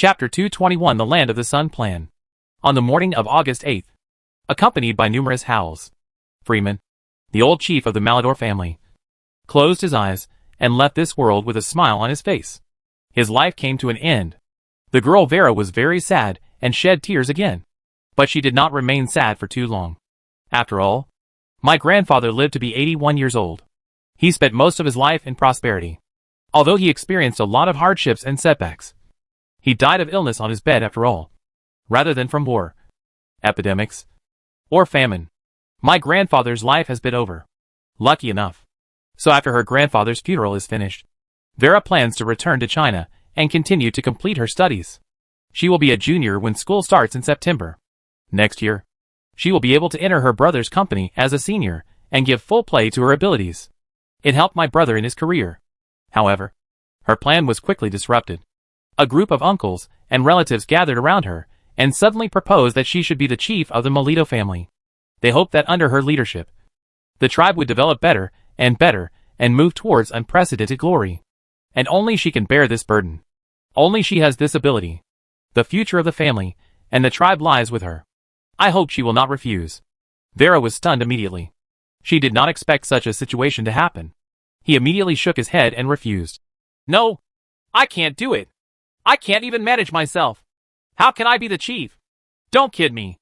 Chapter 221 The Land of the Sun Plan. On the morning of August 8th, accompanied by numerous howls, Freeman, the old chief of the Malador family, closed his eyes and left this world with a smile on his face. His life came to an end. The girl Vera was very sad and shed tears again. But she did not remain sad for too long. After all, my grandfather lived to be 81 years old. He spent most of his life in prosperity. Although he experienced a lot of hardships and setbacks, he died of illness on his bed after all, rather than from war, epidemics, or famine. My grandfather's life has been over. Lucky enough. So after her grandfather's funeral is finished, Vera plans to return to China and continue to complete her studies. She will be a junior when school starts in September. Next year, she will be able to enter her brother's company as a senior and give full play to her abilities. It helped my brother in his career. However, her plan was quickly disrupted. A group of uncles and relatives gathered around her and suddenly proposed that she should be the chief of the Malador family. They hoped that under her leadership, the tribe would develop better and move towards unprecedented glory. And only she can bear this burden. Only she has this ability. The future of the family and the tribe lies with her. I hope she will not refuse. Vera was stunned immediately. She did not expect such a situation to happen. He immediately shook his head and refused. No, I can't do it. I can't even manage myself. How can I be the chief? Don't kid me.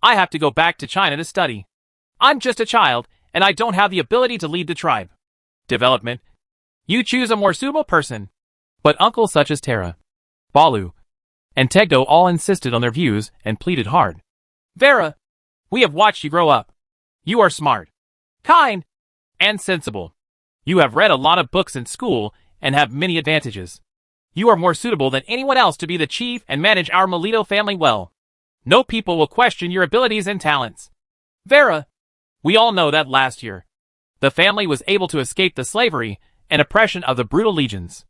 I have to go back to China to study. I'm just a child, and I don't have the ability to lead the tribe. Development. You choose a more suitable person. But uncles such as Tara, Balu, and Tegdo all insisted on their views and pleaded hard. Vera, we have watched you grow up. You are smart, kind, and sensible. You have read a lot of books in school and have many advantages. You are more suitable than anyone else to be the chief and manage our Malador family well. No people will question your abilities and talents. Vera, we all know that last year, the family was able to escape the slavery and oppression of the brutal legions.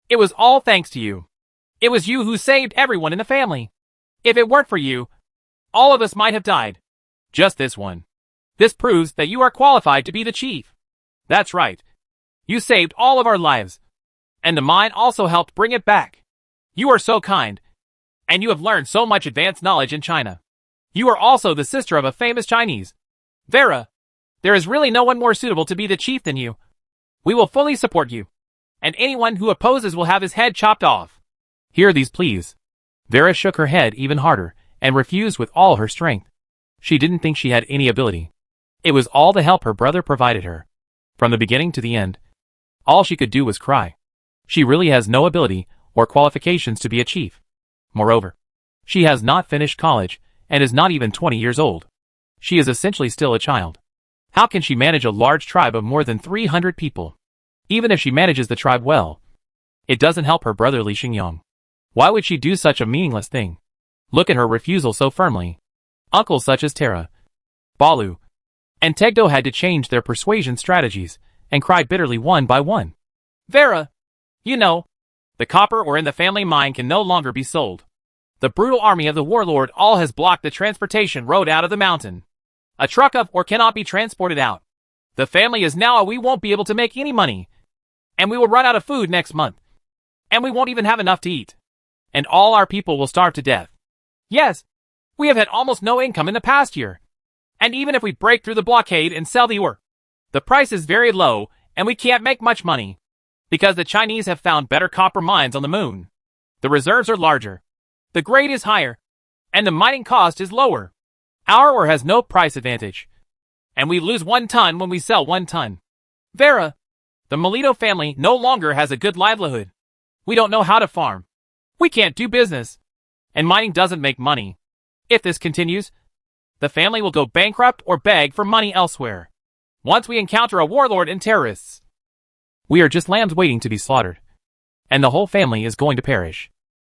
It was all thanks to you. It was you who saved everyone in the family. If it weren't for you, all of us might have died. Just this one. This proves that you are qualified to be the chief. That's right. You saved all of our lives. And the mine also helped bring it back. You are so kind. And you have learned so much advanced knowledge in China. You are also the sister of a famous Chinese. Vera, there is really no one more suitable to be the chief than you. We will fully support you. And anyone who opposes will have his head chopped off. Hear these pleas. Vera shook her head even harder and refused with all her strength. She didn't think she had any ability. It was all the help her brother provided her. From the beginning to the end, all she could do was cry. She really has no ability or qualifications to be a chief. Moreover, she has not finished college and is not even 20 years old. She is essentially still a child. How can she manage a large tribe of more than 300 people? Even if she manages the tribe well, it doesn't help her brother Li Xingyang. Why would she do such a meaningless thing? Look at her refusal so firmly. Uncles such as Tara, Balu, and Tegdo had to change their persuasion strategies and cry bitterly one by one. Vera, you know, the copper ore in the family mine can no longer be sold. The brutal army of the warlord all has blocked the transportation road out of the mountain. A truck of ore cannot be transported out. The family is now we won't be able to make any money. And we will run out of food next month. And we won't even have enough to eat. And all our people will starve to death. Yes, we have had almost no income in the past year. And even if we break through the blockade and sell the ore, the price is very low and we can't make much money. Because the Chinese have found better copper mines on the moon. The reserves are larger. The grade is higher. And the mining cost is lower. Our ore has no price advantage. And we lose 1 ton when we sell 1 ton. Vera, the Malador family no longer has a good livelihood. We don't know how to farm. We can't do business. And mining doesn't make money. If this continues, the family will go bankrupt or beg for money elsewhere. Once we encounter a warlord and terrorists, we are just lambs waiting to be slaughtered. And the whole family is going to perish.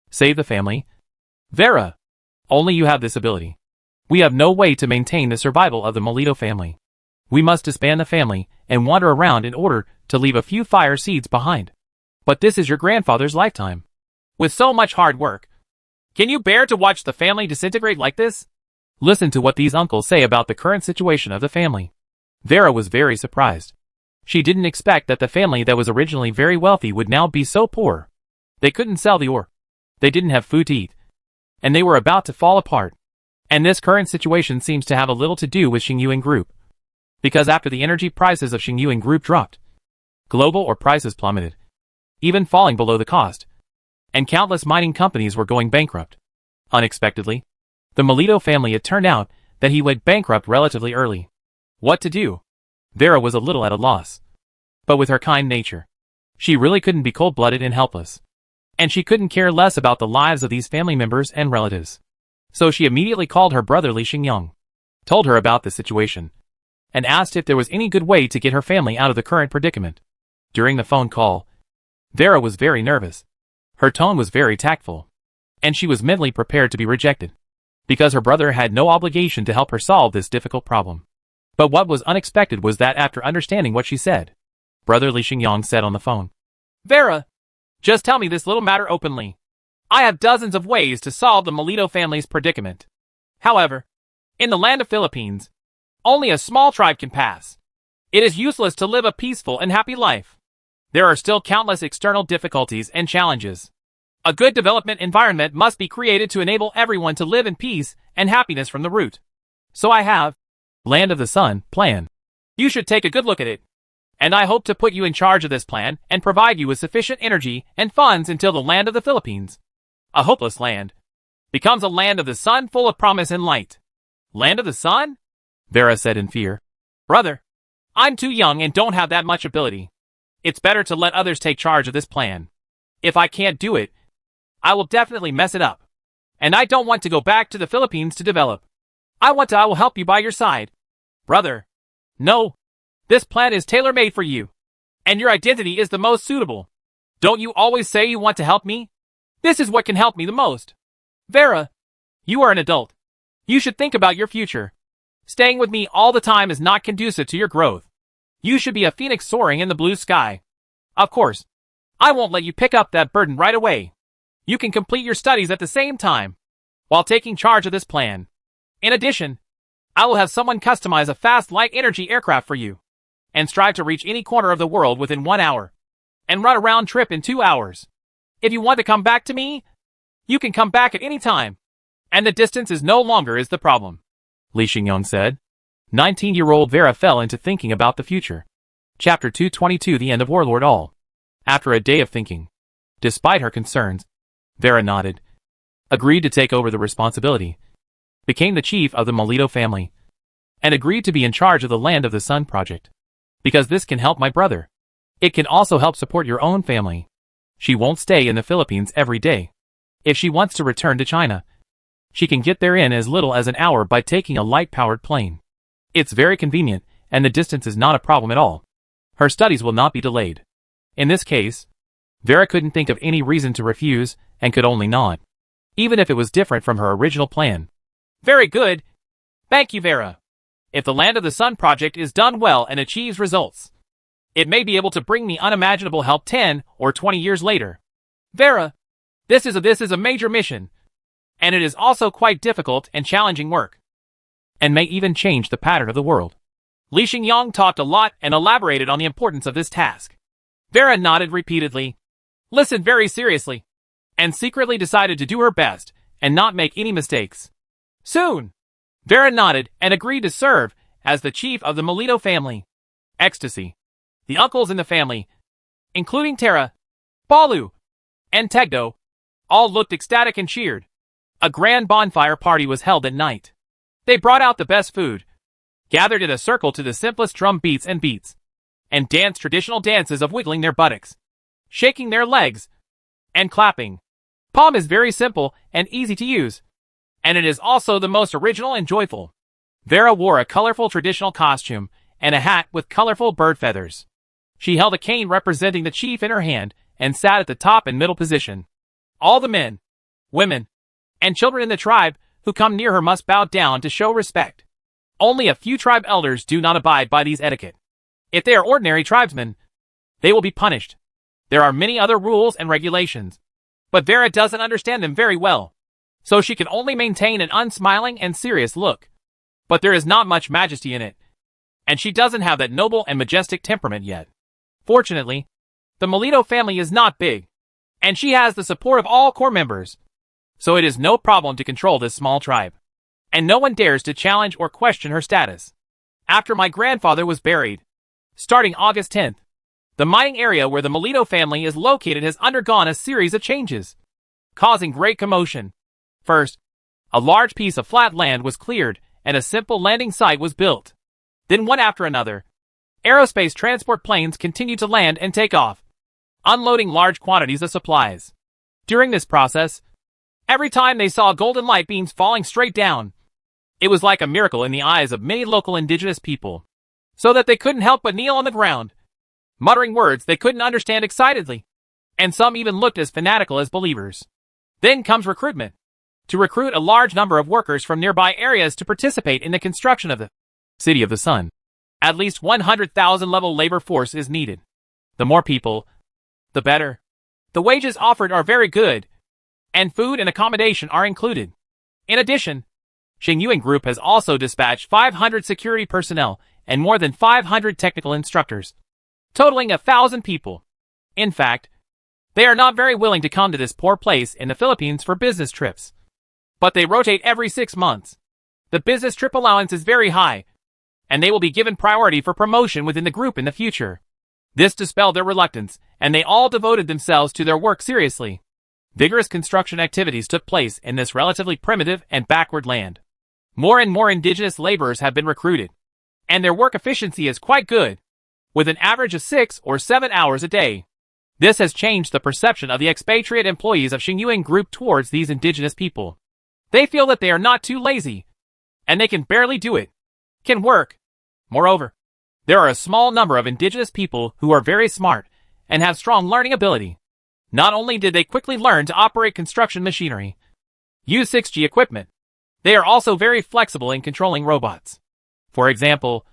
Save the family? Vera, only you have this ability. We have no way to maintain the survival of the Malador family. We must disband the family and wander around in order to leave a few fire seeds behind. But this is your grandfather's lifetime. With so much hard work. Can you bear to watch the family disintegrate like this? Listen to what these uncles say about the current situation of the family. Vera was very surprised. She didn't expect that the family that was originally very wealthy would now be so poor. They couldn't sell the ore. They didn't have food to eat, and they were about to fall apart. And this current situation seems to have a little to do with Xingyuan Group. Because after the energy prices of Xingyuan Group dropped, global ore prices plummeted, even falling below the cost, and countless mining companies were going bankrupt. Unexpectedly, the Melito family, it turned out that he went bankrupt relatively early. What to do? Vera was a little at a loss. But with her kind nature, she really couldn't be cold-blooded and helpless. And she couldn't care less about the lives of these family members and relatives. So she immediately called her brother Li Xingyang, told her about the situation, and asked if there was any good way to get her family out of the current predicament. During the phone call, Vera was very nervous. Her tone was very tactful, and she was mentally prepared to be rejected, because her brother had no obligation to help her solve this difficult problem. But what was unexpected was that after understanding what she said, Brother Li Xingyang said on the phone, "Vera, just tell me this little matter openly. I have dozens of ways to solve the Melito family's predicament. However, in the land of Philippines, only a small tribe can pass. It is useless to live a peaceful and happy life. There are still countless external difficulties and challenges. A good development environment must be created to enable everyone to live in peace and happiness from the root. So I have Land of the Sun plan. You should take a good look at it. And I hope to put you in charge of this plan and provide you with sufficient energy and funds until the land of the Philippines, a hopeless land, becomes a land of the sun full of promise and light." Land of the sun? Vera said in fear. "Brother, I'm too young and don't have that much ability. It's better to let others take charge of this plan. If I can't do it, I will definitely mess it up. And I don't want to go back to the Philippines to develop. I will help you by your side." "Brother, no. This plan is tailor-made for you. And your identity is the most suitable. Don't you always say you want to help me? This is what can help me the most. Vera, you are an adult. You should think about your future. Staying with me all the time is not conducive to your growth. You should be a phoenix soaring in the blue sky. Of course, I won't let you pick up that burden right away. You can complete your studies at the same time, while taking charge of this plan. In addition, I will have someone customize a fast light energy aircraft for you, and strive to reach any corner of the world within 1 hour, and run a round trip in 2 hours. If you want to come back to me, you can come back at any time, and the distance is no longer is the problem," Li Xingyang said. 19-year-old Vera fell into thinking about the future. Chapter 222, The End of Warlord All. After a day of thinking, despite her concerns, Vera nodded, agreed to take over the responsibility, became the chief of the Melito family, and agreed to be in charge of the Land of the Sun project. "Because this can help my brother. It can also help support your own family. She won't stay in the Philippines every day. If she wants to return to China, she can get there in as little as an hour by taking a light-powered plane. It's very convenient, and the distance is not a problem at all. Her studies will not be delayed." In this case, Vera couldn't think of any reason to refuse, and could only nod, even if it was different from her original plan. "Very good. Thank you, Vera. If the Land of the Sun project is done well and achieves results, it may be able to bring me unimaginable help 10 or 20 years later. Vera, this is a major mission, and it is also quite difficult and challenging work, and may even change the pattern of the world." Li Xingyang talked a lot and elaborated on the importance of this task. Vera nodded repeatedly, listened very seriously, and secretly decided to do her best and not make any mistakes. Soon, Vera nodded and agreed to serve as the chief of the Melito family. Ecstasy. The uncles in the family, including Tara, Balu, and Tegdo, all looked ecstatic and cheered. A grand bonfire party was held at night. They brought out the best food, gathered in a circle to the simplest drum beats, and danced traditional dances of wiggling their buttocks, shaking their legs, and clapping. Palm is very simple and easy to use, and it is also the most original and joyful. Vera wore a colorful traditional costume and a hat with colorful bird feathers. She held a cane representing the chief in her hand and sat at the top and middle position. All the men, women, and children in the tribe who come near her must bow down to show respect. Only a few tribe elders do not abide by these etiquette. If they are ordinary tribesmen, they will be punished. There are many other rules and regulations, but Vera doesn't understand them very well, so she can only maintain an unsmiling and serious look. But there is not much majesty in it, and she doesn't have that noble and majestic temperament yet. Fortunately, the Melito family is not big. and she has the support of all core members. So it is no problem to control this small tribe, and no one dares to challenge or question her status. After my grandfather was buried, starting August 10th, the mining area where the Magnate family is located has undergone a series of changes, causing great commotion. First, a large piece of flat land was cleared and a simple landing site was built. Then one after another, aerospace transport planes continued to land and take off, unloading large quantities of supplies. During this process, every time they saw golden light beams falling straight down, it was like a miracle in the eyes of many local indigenous people, so that they couldn't help but kneel on the ground, muttering words they couldn't understand excitedly, and some even looked as fanatical as believers. Then comes recruitment, to recruit a large number of workers from nearby areas to participate in the construction of the City of the Sun. At least 100,000 level labor force is needed. The more people, the better. The wages offered are very good, and food and accommodation are included. In addition, Xingyuan Group has also dispatched 500 security personnel and more than 500 technical instructors, totaling 1,000 people. In fact, they are not very willing to come to this poor place in the Philippines for business trips, but they rotate every 6 months. The business trip allowance is very high, and they will be given priority for promotion within the group in the future. This dispelled their reluctance, and they all devoted themselves to their work seriously. Vigorous construction activities took place in this relatively primitive and backward land. More and more indigenous laborers have been recruited, and their work efficiency is quite good, with an average of 6 or 7 hours a day. This has changed the perception of the expatriate employees of Xingyuan Group towards these indigenous people. They feel that they are not too lazy, and they can barely do it, can work. Moreover, there are a small number of indigenous people who are very smart and have strong learning ability. Not only did they quickly learn to operate construction machinery, use 6G equipment, they are also very flexible in controlling robots. For example,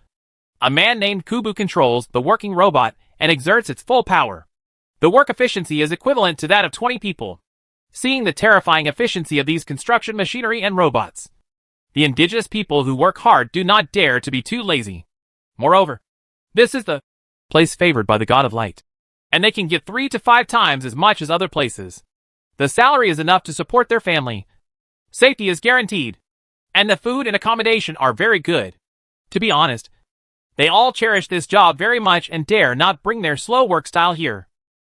a man named Kubu controls the working robot and exerts its full power. The work efficiency is equivalent to that of 20 people. Seeing the terrifying efficiency of these construction machinery and robots, the indigenous people who work hard do not dare to be too lazy. Moreover, this is the place favored by the God of Light, and they can get 3 to 5 times as much as other places. The salary is enough to support their family. Safety is guaranteed, and the food and accommodation are very good. To be honest, they all cherish this job very much and dare not bring their slow work style here.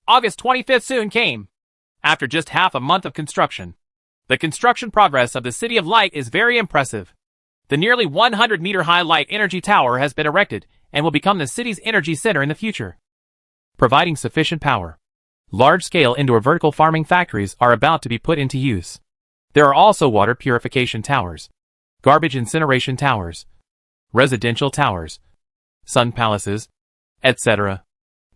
August 25th soon came. After just half a month of construction, the construction progress of the City of Light is very impressive. The nearly 100-meter-high light energy tower has been erected and will become the city's energy center in the future, providing sufficient power. Large-scale indoor vertical farming factories are about to be put into use. There are also water purification towers, garbage incineration towers, residential towers, sun palaces, etc.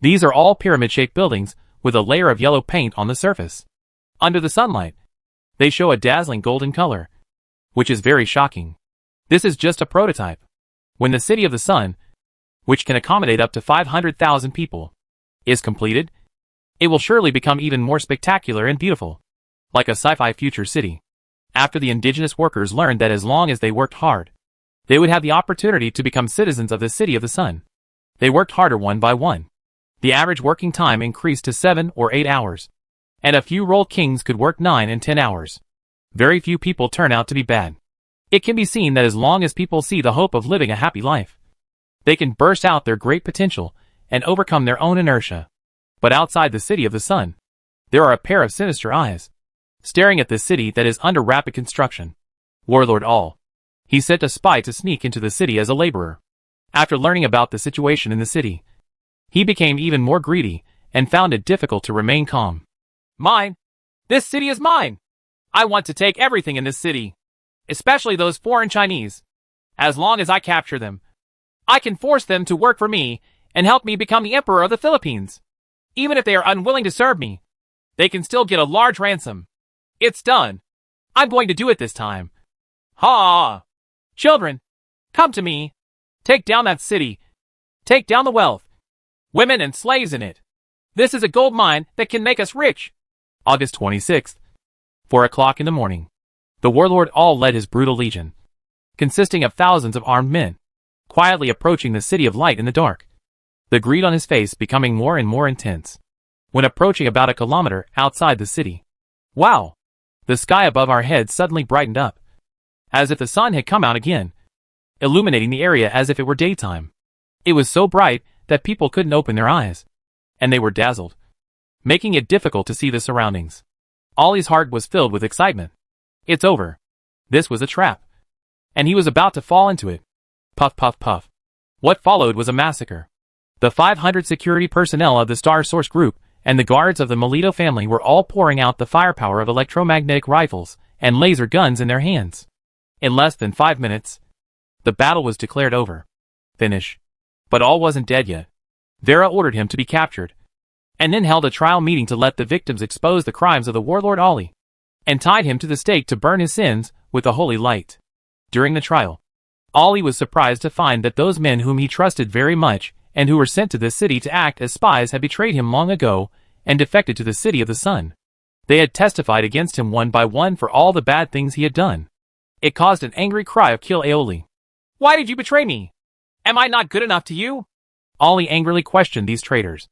These are all pyramid-shaped buildings with a layer of yellow paint on the surface. Under the sunlight, they show a dazzling golden color, which is very shocking. This is just a prototype. When the City of the Sun, which can accommodate up to 500,000 people, is completed, it will surely become even more spectacular and beautiful, like a sci-fi future city. After the indigenous workers learned that as long as they worked hard, they would have the opportunity to become citizens of the City of the Sun, they worked harder one by one. The average working time increased to 7 or 8 hours, and a few rolled kings could work 9 and 10 hours. Very few people turn out to be bad. It can be seen that as long as people see the hope of living a happy life, they can burst out their great potential and overcome their own inertia. But outside the City of the Sun, there are a pair of sinister eyes, staring at this city that is under rapid construction. Warlord All. He sent a spy to sneak into the city as a laborer. After learning about the situation in the city, he became even more greedy and found it difficult to remain calm. Mine! This city is mine! I want to take everything in this city, especially those foreign Chinese. As long as I capture them, I can force them to work for me and help me become the Emperor of the Philippines. Even if they are unwilling to serve me, they can still get a large ransom. It's done. I'm going to do it this time. Ha! Children, come to me. Take down that city. Take down the wealth, women and slaves in it. This is a gold mine that can make us rich. August 26th, 4 o'clock in the morning. The warlord All led his brutal legion, consisting of thousands of armed men, quietly approaching the City of Light in the dark, the greed on his face becoming more and more intense. when approaching about a kilometer outside the city. Wow! The sky above our heads suddenly brightened up, as if the sun had come out again, illuminating the area as if it were daytime. It was so bright that people couldn't open their eyes, and they were dazzled, making it difficult to see the surroundings. Ollie's heart was filled with excitement. It's over. This was a trap, and he was about to fall into it. Puff, puff, puff. What followed was a massacre. The 500 security personnel of the Star Source Group and the guards of the Melito family were all pouring out the firepower of electromagnetic rifles and laser guns in their hands. In less than 5 minutes, the battle was declared over. Finish. But all wasn't dead yet. Vera ordered him to be captured, and then held a trial meeting to let the victims expose the crimes of the warlord Ollie, and tied him to the stake to burn his sins with the holy light. During the trial, Ollie was surprised to find that those men whom he trusted very much and who were sent to this city to act as spies had betrayed him long ago and defected to the City of the Sun. They had testified against him one by one for all the bad things he had done. It caused an angry cry of "Kill Aoli! Why did you betray me? Am I not good enough to you?" Ollie angrily questioned these traitors,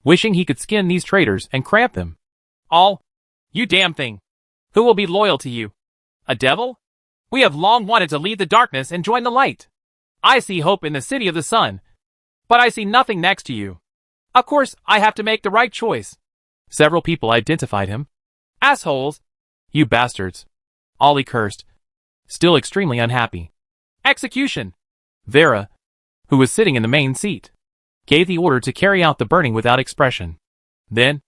wishing he could skin these traitors and cramp them. "All, you damn thing! Who will be loyal to you? A devil? We have long wanted to leave the darkness and join the light. I see hope in the City of the Sun, but I see nothing next to you. Of course, I have to make the right choice." Several people identified him. "Assholes! You bastards!" Ollie cursed, still extremely unhappy. "Execution!" Vera, who was sitting in the main seat, gave the order to carry out the burning without expression. Then,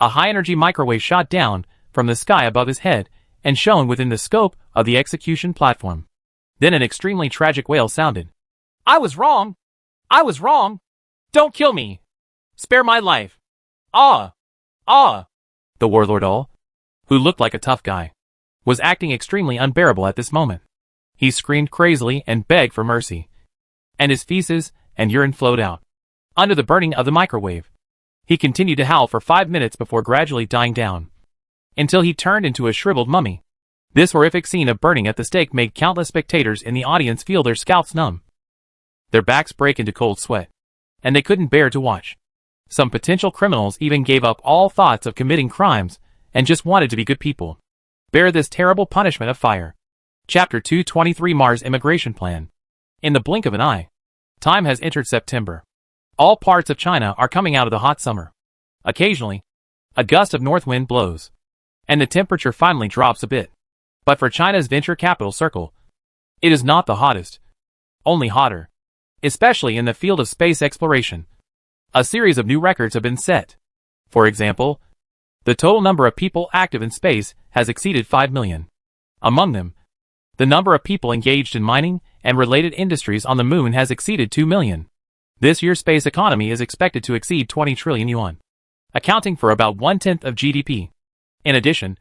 a high-energy microwave shot down from the sky above his head and shone within the scope of the execution platform. Then an extremely tragic wail sounded. "I was wrong! I was wrong! Don't kill me! Spare my life! Ah! Ah!" The warlord Ol, who looked like a tough guy, was acting extremely unbearable at this moment. He screamed crazily and begged for mercy, and his feces and urine flowed out under the burning of the microwave. He continued to howl for 5 minutes before gradually dying down, until he turned into a shriveled mummy. This horrific scene of burning at the stake made countless spectators in the audience feel their scalps numb, their backs break into cold sweat, and they couldn't bear to watch. Some potential criminals even gave up all thoughts of committing crimes and just wanted to be good people. Bear this terrible punishment of fire. Chapter 223 Mars Immigration Plan. In the blink of an eye, time has entered September. All parts of China are coming out of the hot summer. Occasionally, a gust of north wind blows, and the temperature finally drops a bit. But for China's venture capital circle, it is not the hottest, only hotter, especially in the field of space exploration. A series of new records have been set. For example, the total number of people active in space has exceeded 5 million. Among them, the number of people engaged in mining and related industries on the moon has exceeded 2 million. This year's space economy is expected to exceed 20 trillion yuan, accounting for about 1/10 of GDP. In addition,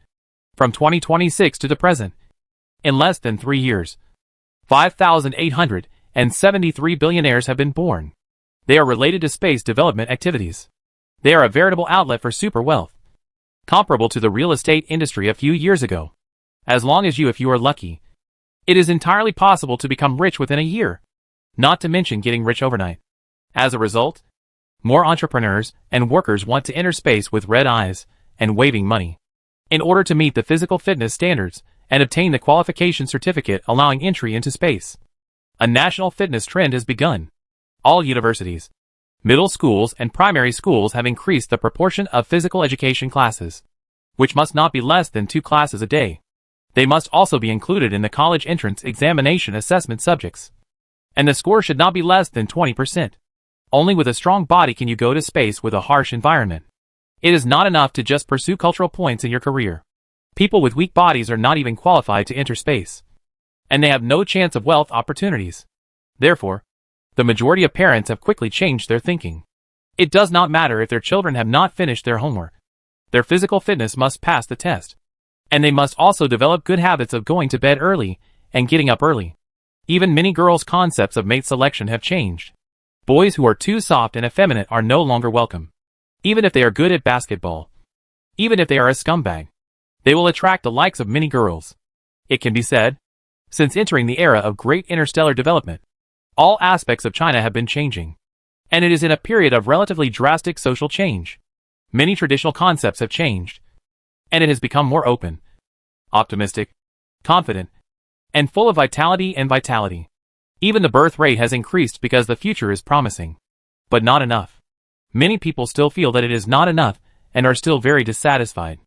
from 2026 to the present, in less than 3 years, 5,873 billionaires have been born. They are related to space development activities. They are a veritable outlet for super wealth, comparable to the real estate industry a few years ago. As long as if you are lucky, it is entirely possible to become rich within a year, not to mention getting rich overnight. As a result, more entrepreneurs and workers want to enter space with red eyes and waving money, in order to meet the physical fitness standards and obtain the qualification certificate allowing entry into space. A national fitness trend has begun. All universities, middle schools and primary schools have increased the proportion of physical education classes, which must not be less than 2 classes a day. They must also be included in the college entrance examination assessment subjects, and the score should not be less than 20%. Only with a strong body can you go to space with a harsh environment. It is not enough to just pursue cultural points in your career. People with weak bodies are not even qualified to enter space, and they have no chance of wealth opportunities. Therefore, the majority of parents have quickly changed their thinking. It does not matter if their children have not finished their homework. Their physical fitness must pass the test, and they must also develop good habits of going to bed early and getting up early. Even many girls' concepts of mate selection have changed. Boys who are too soft and effeminate are no longer welcome. Even if they are good at basketball, even if they are a scumbag, they will attract the likes of many girls. It can be said, since entering the era of great interstellar development, all aspects of China have been changing, and it is in a period of relatively drastic social change. Many traditional concepts have changed, and it has become more open, optimistic, confident, and full of vitality. Even the birth rate has increased because the future is promising. But not enough. Many people still feel that it is not enough and are still very dissatisfied.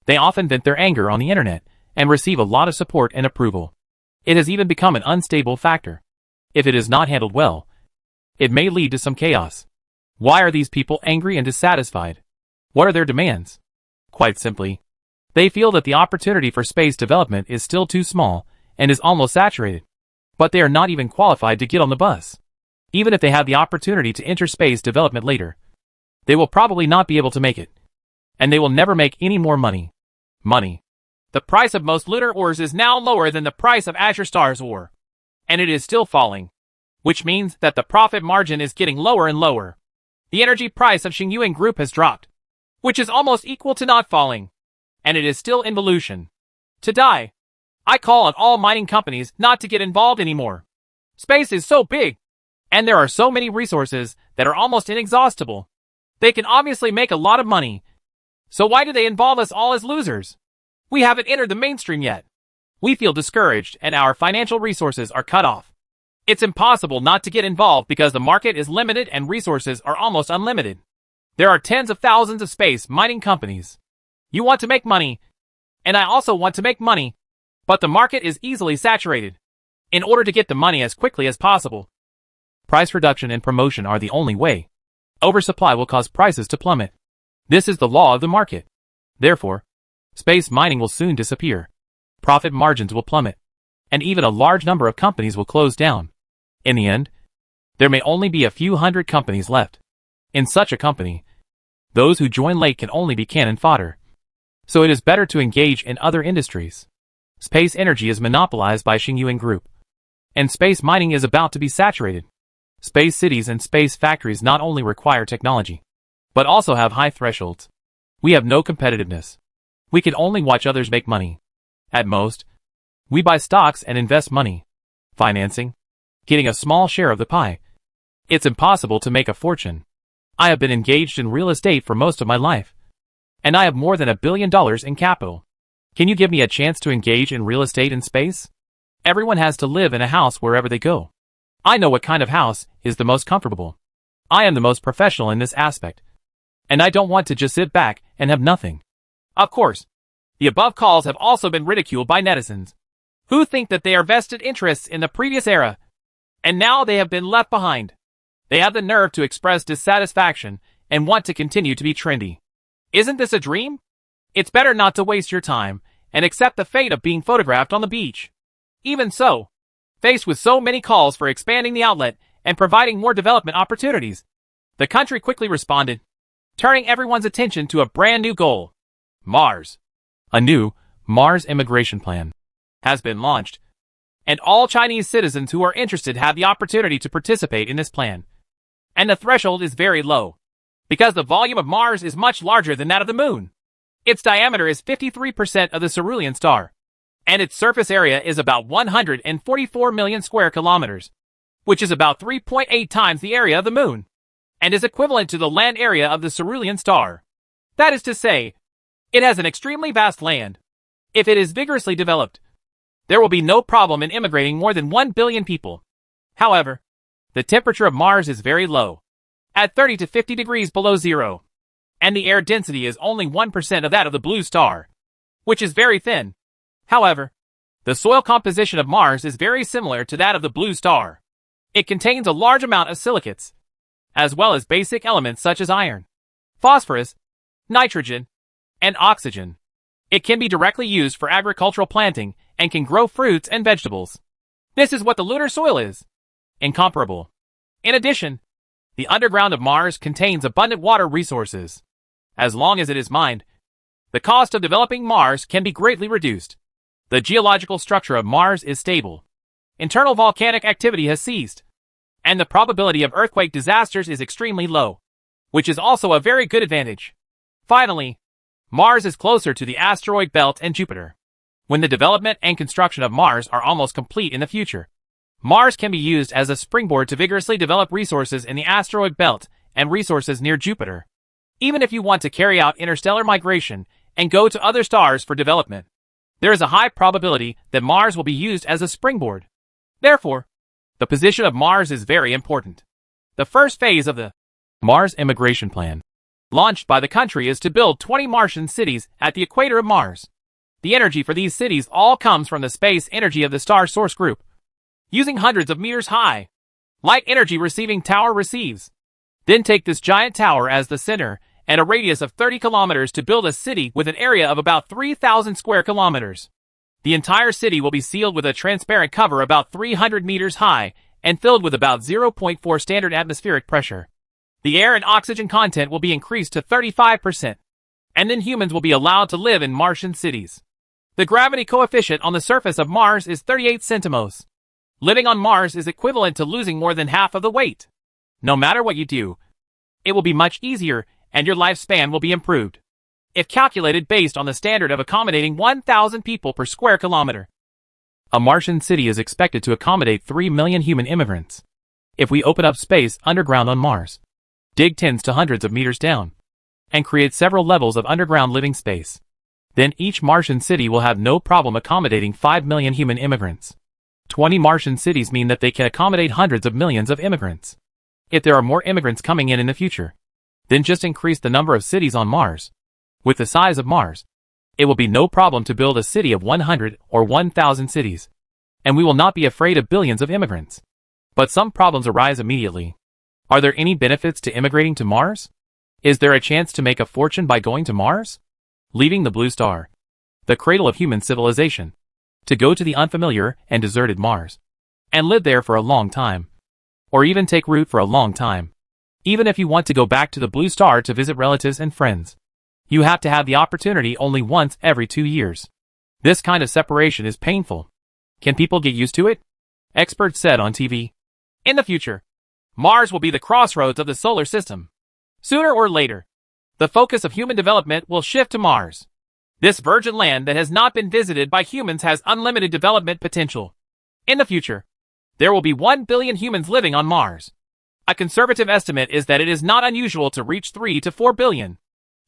They often vent their anger on the internet and receive a lot of support and approval. It has even become an unstable factor. If it is not handled well, it may lead to some chaos. Why are these people angry and dissatisfied? What are their demands? Quite simply, they feel that the opportunity for space development is still too small and is almost saturated. But they are not even qualified to get on the bus. Even if they have the opportunity to enter space development later, they will probably not be able to make it. And they will never make any more money. The price of most lunar ores is now lower than the price of Azure Star's ore. And it is still falling. Which means that the profit margin is getting lower and lower. The energy price of Xingyuan Group has dropped, which is almost equal to not falling. And it is still in evolution. To die. I call on all mining companies not to get involved anymore. Space is so big. And there are so many resources that are almost inexhaustible. They can obviously make a lot of money. So why do they involve us all as losers? We haven't entered the mainstream yet. We feel discouraged and our financial resources are cut off. It's impossible not to get involved because the market is limited and resources are almost unlimited. There are tens of thousands of space mining companies. You want to make money, and I also want to make money, but the market is easily saturated. In order to get the money as quickly as possible, price reduction and promotion are the only way. Oversupply will cause prices to plummet. This is the law of the market. Therefore, space mining will soon disappear. Profit margins will plummet, and even a large number of companies will close down. In the end, there may only be a few hundred companies left. In such a company, those who join late can only be cannon fodder. So it is better to engage in other industries. Space energy is monopolized by Xingyuan Group, and space mining is about to be saturated. Space cities and space factories not only require technology, but also have high thresholds. We have no competitiveness. We can only watch others make money. At most, we buy stocks and invest money. Financing, getting a small share of the pie. It's impossible to make a fortune. I have been engaged in real estate for most of my life, and I have more than $1 billion in capital. Can you give me a chance to engage in real estate in space? Everyone has to live in a house wherever they go. I know what kind of house is the most comfortable. I am the most professional in this aspect, and I don't want to just sit back and have nothing. Of course, the above calls have also been ridiculed by netizens, who think that they are vested interests in the previous era, and now they have been left behind. They have the nerve to express dissatisfaction and want to continue to be trendy. Isn't this a dream? It's better not to waste your time and accept the fate of being photographed on the beach. Even so, faced with so many calls for expanding the outlet and providing more development opportunities, the country quickly responded, turning everyone's attention to a brand new goal. Mars. A new Mars immigration plan has been launched, and all Chinese citizens who are interested have the opportunity to participate in this plan. And the threshold is very low, because the volume of Mars is much larger than that of the Moon. Its diameter is 53% of the cerulean star, and its surface area is about 144 million square kilometers, which is about 3.8 times the area of the Moon, and is equivalent to the land area of the cerulean star. That is to say, it has an extremely vast land. If it is vigorously developed, there will be no problem in immigrating more than 1 billion people. However, the temperature of Mars is very low, at 30 to 50 degrees below zero, and the air density is only 1% of that of the blue star, which is very thin. However, the soil composition of Mars is very similar to that of the blue star. It contains a large amount of silicates, as well as basic elements such as iron, phosphorus, nitrogen, and oxygen. It can be directly used for agricultural planting and can grow fruits and vegetables. This is what the lunar soil is. Incomparable. In addition, the underground of Mars contains abundant water resources. As long as it is mined, the cost of developing Mars can be greatly reduced. The geological structure of Mars is stable. Internal volcanic activity has ceased, and the probability of earthquake disasters is extremely low, which is also a very good advantage. Finally, Mars is closer to the asteroid belt and Jupiter. When the development and construction of Mars are almost complete in the future, Mars can be used as a springboard to vigorously develop resources in the asteroid belt and resources near Jupiter. Even if you want to carry out interstellar migration and go to other stars for development, there is a high probability that Mars will be used as a springboard. Therefore, the position of Mars is very important. The first phase of the Mars immigration plan, launched by the country, is to build 20 Martian cities at the equator of Mars. The energy for these cities all comes from the space energy of the star source group. Using hundreds of meters high, light energy receiving tower receives. Then take this giant tower as the center and a radius of 30 kilometers to build a city with an area of about 3,000 square kilometers. The entire city will be sealed with a transparent cover about 300 meters high and filled with about 0.4 standard atmospheric pressure. The air and oxygen content will be increased to 35%, and then humans will be allowed to live in Martian cities. The gravity coefficient on the surface of Mars is 38 centimos. Living on Mars is equivalent to losing more than half of the weight. No matter what you do, it will be much easier and your lifespan will be improved, if calculated based on the standard of accommodating 1,000 people per square kilometer. A Martian city is expected to accommodate 3 million human immigrants. If we open up space underground on Mars, dig tens to hundreds of meters down, and create several levels of underground living space, then each Martian city will have no problem accommodating 5 million human immigrants. 20 Martian cities mean that they can accommodate hundreds of millions of immigrants. If there are more immigrants coming in the future, then just increase the number of cities on Mars. With the size of Mars, it will be no problem to build a city of 100 or 1,000 cities, and we will not be afraid of billions of immigrants. But some problems arise immediately. Are there any benefits to immigrating to Mars? Is there a chance to make a fortune by going to Mars? Leaving the blue star, the cradle of human civilization, to go to the unfamiliar and deserted Mars, and live there for a long time, or even take root for a long time. Even if you want to go back to the blue star to visit relatives and friends, you have to have the opportunity only once every 2 years. This kind of separation is painful. Can people get used to it? Experts said on TV. In the future, Mars will be the crossroads of the solar system. Sooner or later, the focus of human development will shift to Mars. This virgin land that has not been visited by humans has unlimited development potential. In the future, there will be 1 billion humans living on Mars. A conservative estimate is that it is not unusual to reach 3 to 4 billion.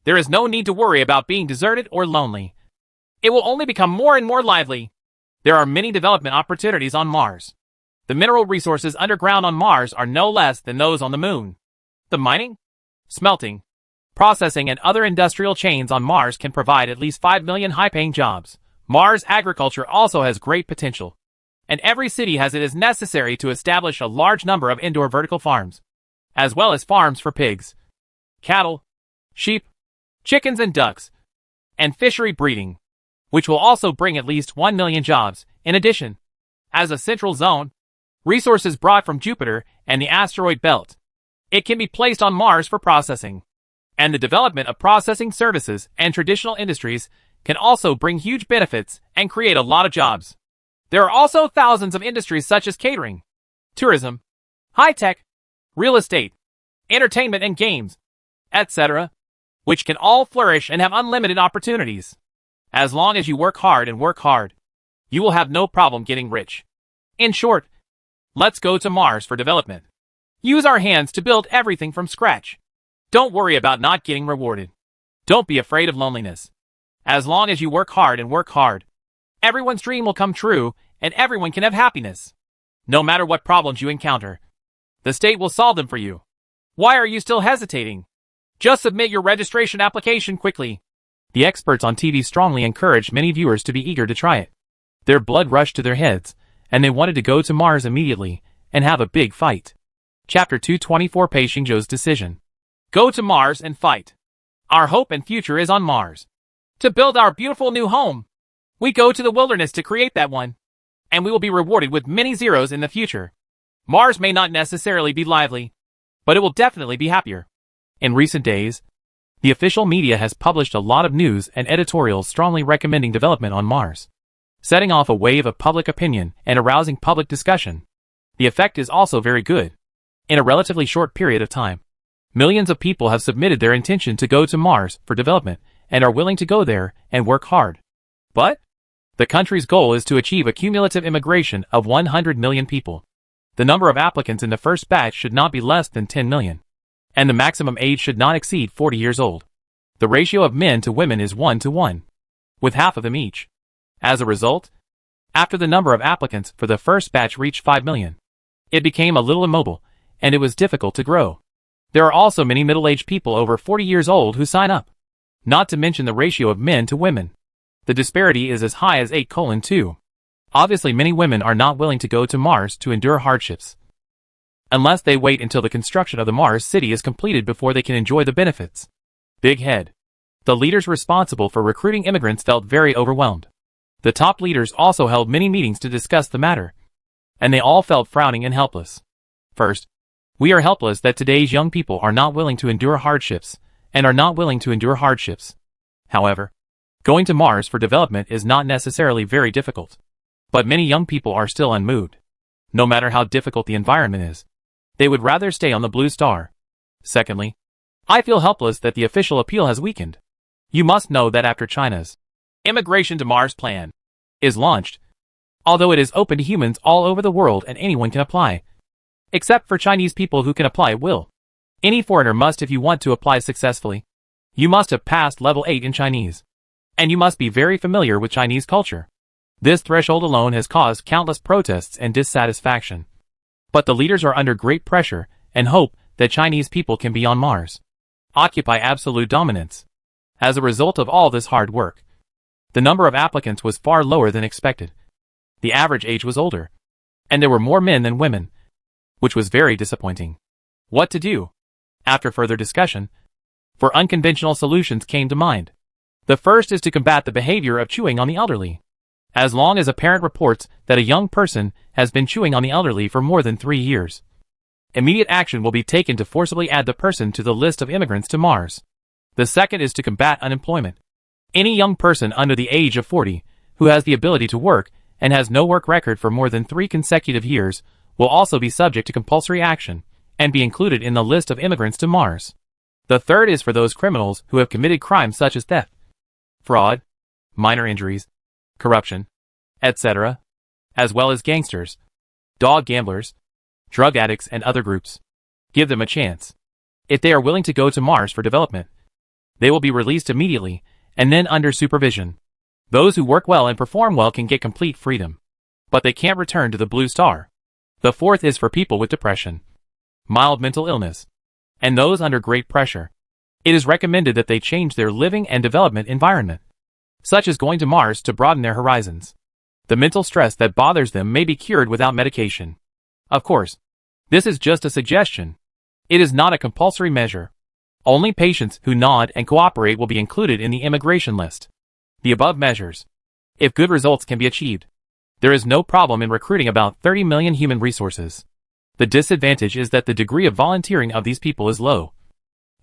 There is no need to worry about being deserted or lonely. It will only become more and more lively. There are many development opportunities on Mars. The mineral resources underground on Mars are no less than those on the Moon. The mining, smelting, processing and other industrial chains on Mars can provide at least 5 million high-paying jobs. Mars agriculture also has great potential, and every city has it as necessary to establish a large number of indoor vertical farms, as well as farms for pigs, cattle, sheep, chickens and ducks, and fishery breeding, which will also bring at least 1 million jobs. In addition, as a central zone, resources brought from Jupiter and the asteroid belt, it can be placed on Mars for processing. And the development of processing services and traditional industries can also bring huge benefits and create a lot of jobs. There are also thousands of industries such as catering, tourism, high-tech, real estate, entertainment and games, etc., which can all flourish and have unlimited opportunities. As long as you work hard, you will have no problem getting rich. In short, let's go to Mars for development. Use our hands to build everything from scratch. Don't worry about not getting rewarded. Don't be afraid of loneliness. As long as you work hard, everyone's dream will come true and everyone can have happiness. No matter what problems you encounter, the state will solve them for you. Why are you still hesitating? Just submit your registration application quickly. The experts on TV strongly encouraged many viewers to be eager to try it. Their blood rushed to their heads, and they wanted to go to Mars immediately and have a big fight. Chapter 224 Pei Xingzhou's decision. Go to Mars and fight. Our hope and future is on Mars. To build our beautiful new home, we go to the wilderness to create that one, and we will be rewarded with many zeros in the future. Mars may not necessarily be lively, but it will definitely be happier. In recent days, the official media has published a lot of news and editorials strongly recommending development on Mars, setting off a wave of public opinion and arousing public discussion. The effect is also very good. In a relatively short period of time, millions of people have submitted their intention to go to Mars for development and are willing to go there and work hard. But the country's goal is to achieve a cumulative immigration of 100 million people. The number of applicants in the first batch should not be less than 10 million. and the maximum age should not exceed 40 years old. The ratio of men to women is 1 to 1, with half of them each. As a result, after the number of applicants for the first batch reached 5 million, it became a little immobile, and it was difficult to grow. There are also many middle-aged people over 40 years old who sign up. Not to mention the ratio of men to women. The disparity is as high as 8:2. Obviously many women are not willing to go to Mars to endure hardships, unless they wait until the construction of the Mars city is completed before they can enjoy the benefits. Big head. The leaders responsible for recruiting immigrants felt very overwhelmed. The top leaders also held many meetings to discuss the matter, and they all felt frowning and helpless. First, we are helpless that today's young people are not willing to endure hardships, and are not willing to endure hardships. However, going to Mars for development is not necessarily very difficult. But many young people are still unmoved. No matter how difficult the environment is, they would rather stay on the blue star. Secondly, I feel helpless that the official appeal has weakened. You must know that after China's immigration to Mars plan is launched, although it is open to humans all over the world and anyone can apply, except for Chinese people who can apply at will. Any foreigner must, if you want to apply successfully, you must have passed level 8 in Chinese, and you must be very familiar with Chinese culture. This threshold alone has caused countless protests and dissatisfaction. But the leaders are under great pressure and hope that Chinese people can be on Mars, occupy absolute dominance. As a result of all this hard work, the number of applicants was far lower than expected. The average age was older, and there were more men than women, which was very disappointing. What to do? After further discussion, four unconventional solutions came to mind. The first is to combat the behavior of chewing on the elderly. As long as a parent reports that a young person has been chewing on the elderly for more than 3 years, immediate action will be taken to forcibly add the person to the list of immigrants to Mars. The second is to combat unemployment. Any young person under the age of 40 who has the ability to work and has no work record for more than 3 consecutive years will also be subject to compulsory action and be included in the list of immigrants to Mars. The third is for those criminals who have committed crimes such as theft, fraud, minor injuries, corruption, etc., as well as gangsters, dog gamblers, drug addicts and other groups. Give them a chance. If they are willing to go to Mars for development, they will be released immediately and then under supervision. Those who work well and perform well can get complete freedom, but they can't return to the blue star. The fourth is for people with depression, mild mental illness, and those under great pressure. It is recommended that they change their living and development environment, such as going to Mars to broaden their horizons. The mental stress that bothers them may be cured without medication. Of course, this is just a suggestion. It is not a compulsory measure. Only patients who nod and cooperate will be included in the immigration list. The above measures, if good results can be achieved, there is no problem in recruiting about 30 million human resources. The disadvantage is that the degree of volunteering of these people is low,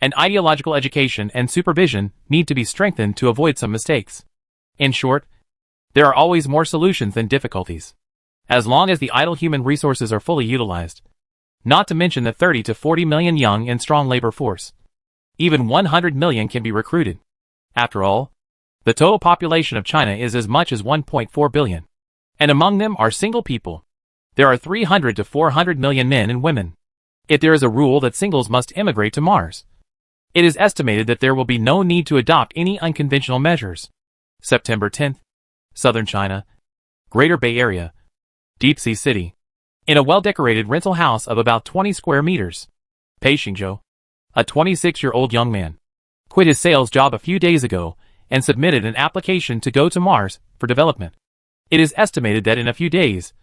and ideological education and supervision need to be strengthened to avoid some mistakes. In short, there are always more solutions than difficulties, as long as the idle human resources are fully utilized. Not to mention the 30 to 40 million young and strong labor force. Even 100 million can be recruited. After all, the total population of China is as much as 1.4 billion, and among them are single people. There are 300 to 400 million men and women. If there is a rule that singles must immigrate to Mars, it is estimated that there will be no need to adopt any unconventional measures. September 10th, Southern China, Greater Bay Area, Deep Sea City. In a well-decorated rental house of about 20 square meters, Pei Xingzhou, a 26-year-old young man, quit his sales job a few days ago and submitted an application to go to Mars for development. It is estimated that in a few days,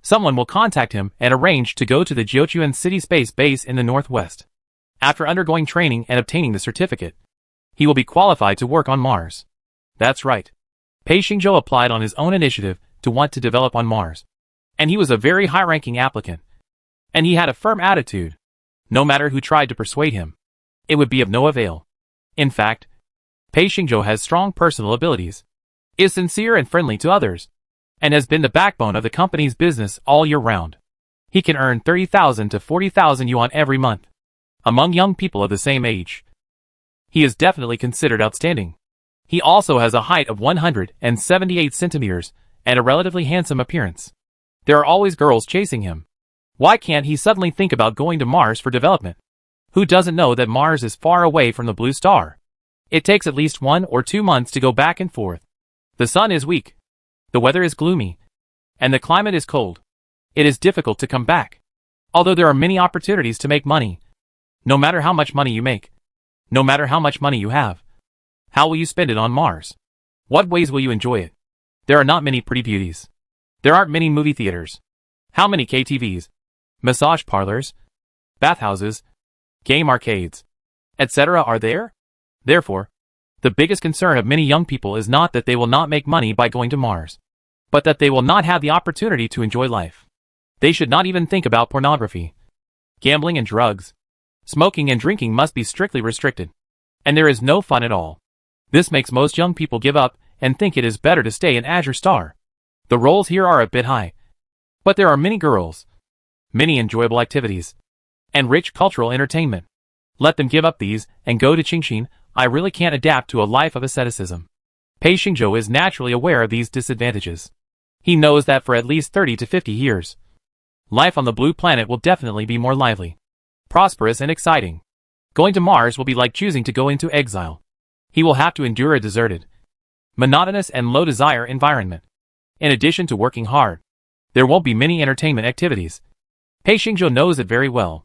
someone will contact him and arrange to go to the Jiuquan City Space Base in the northwest. After undergoing training and obtaining the certificate, he will be qualified to work on Mars. That's right. Pei Xingzhou applied on his own initiative to want to develop on Mars. And he was a very high-ranking applicant. And he had a firm attitude. No matter who tried to persuade him, it would be of no avail. In fact, Pei Xingzhou has strong personal abilities, is sincere and friendly to others, and has been the backbone of the company's business all year round. He can earn 30,000 to 40,000 yuan every month. Among young people of the same age, he is definitely considered outstanding. He also has a height of 178 centimeters and a relatively handsome appearance. There are always girls chasing him. Why can't he suddenly think about going to Mars for development? Who doesn't know that Mars is far away from the blue star? It takes at least 1 or 2 months to go back and forth. The sun is weak. The weather is gloomy. And the climate is cold. It is difficult to come back. Although there are many opportunities to make money. No matter how much money you make. No matter how much money you have. How will you spend it on Mars? What ways will you enjoy it? There are not many pretty beauties. There aren't many movie theaters. How many KTVs? Massage parlors? Bathhouses? Game arcades? Etc. are there? Therefore, the biggest concern of many young people is not that they will not make money by going to Mars, but that they will not have the opportunity to enjoy life. They should not even think about pornography. Gambling and drugs. Smoking and drinking must be strictly restricted. And there is no fun at all. This makes most young people give up and think it is better to stay in Azure Star. The roles here are a bit high. But there are many girls, many enjoyable activities, and rich cultural entertainment. Let them give up these and go to Qingxin. I really can't adapt to a life of asceticism. Pei Xingzhou is naturally aware of these disadvantages. He knows that for at least 30 to 50 years, life on the blue planet will definitely be more lively, prosperous and exciting. Going to Mars will be like choosing to go into exile. He will have to endure a deserted, monotonous and low-desire environment. In addition to working hard, there won't be many entertainment activities. Pei Xingzhou knows it very well.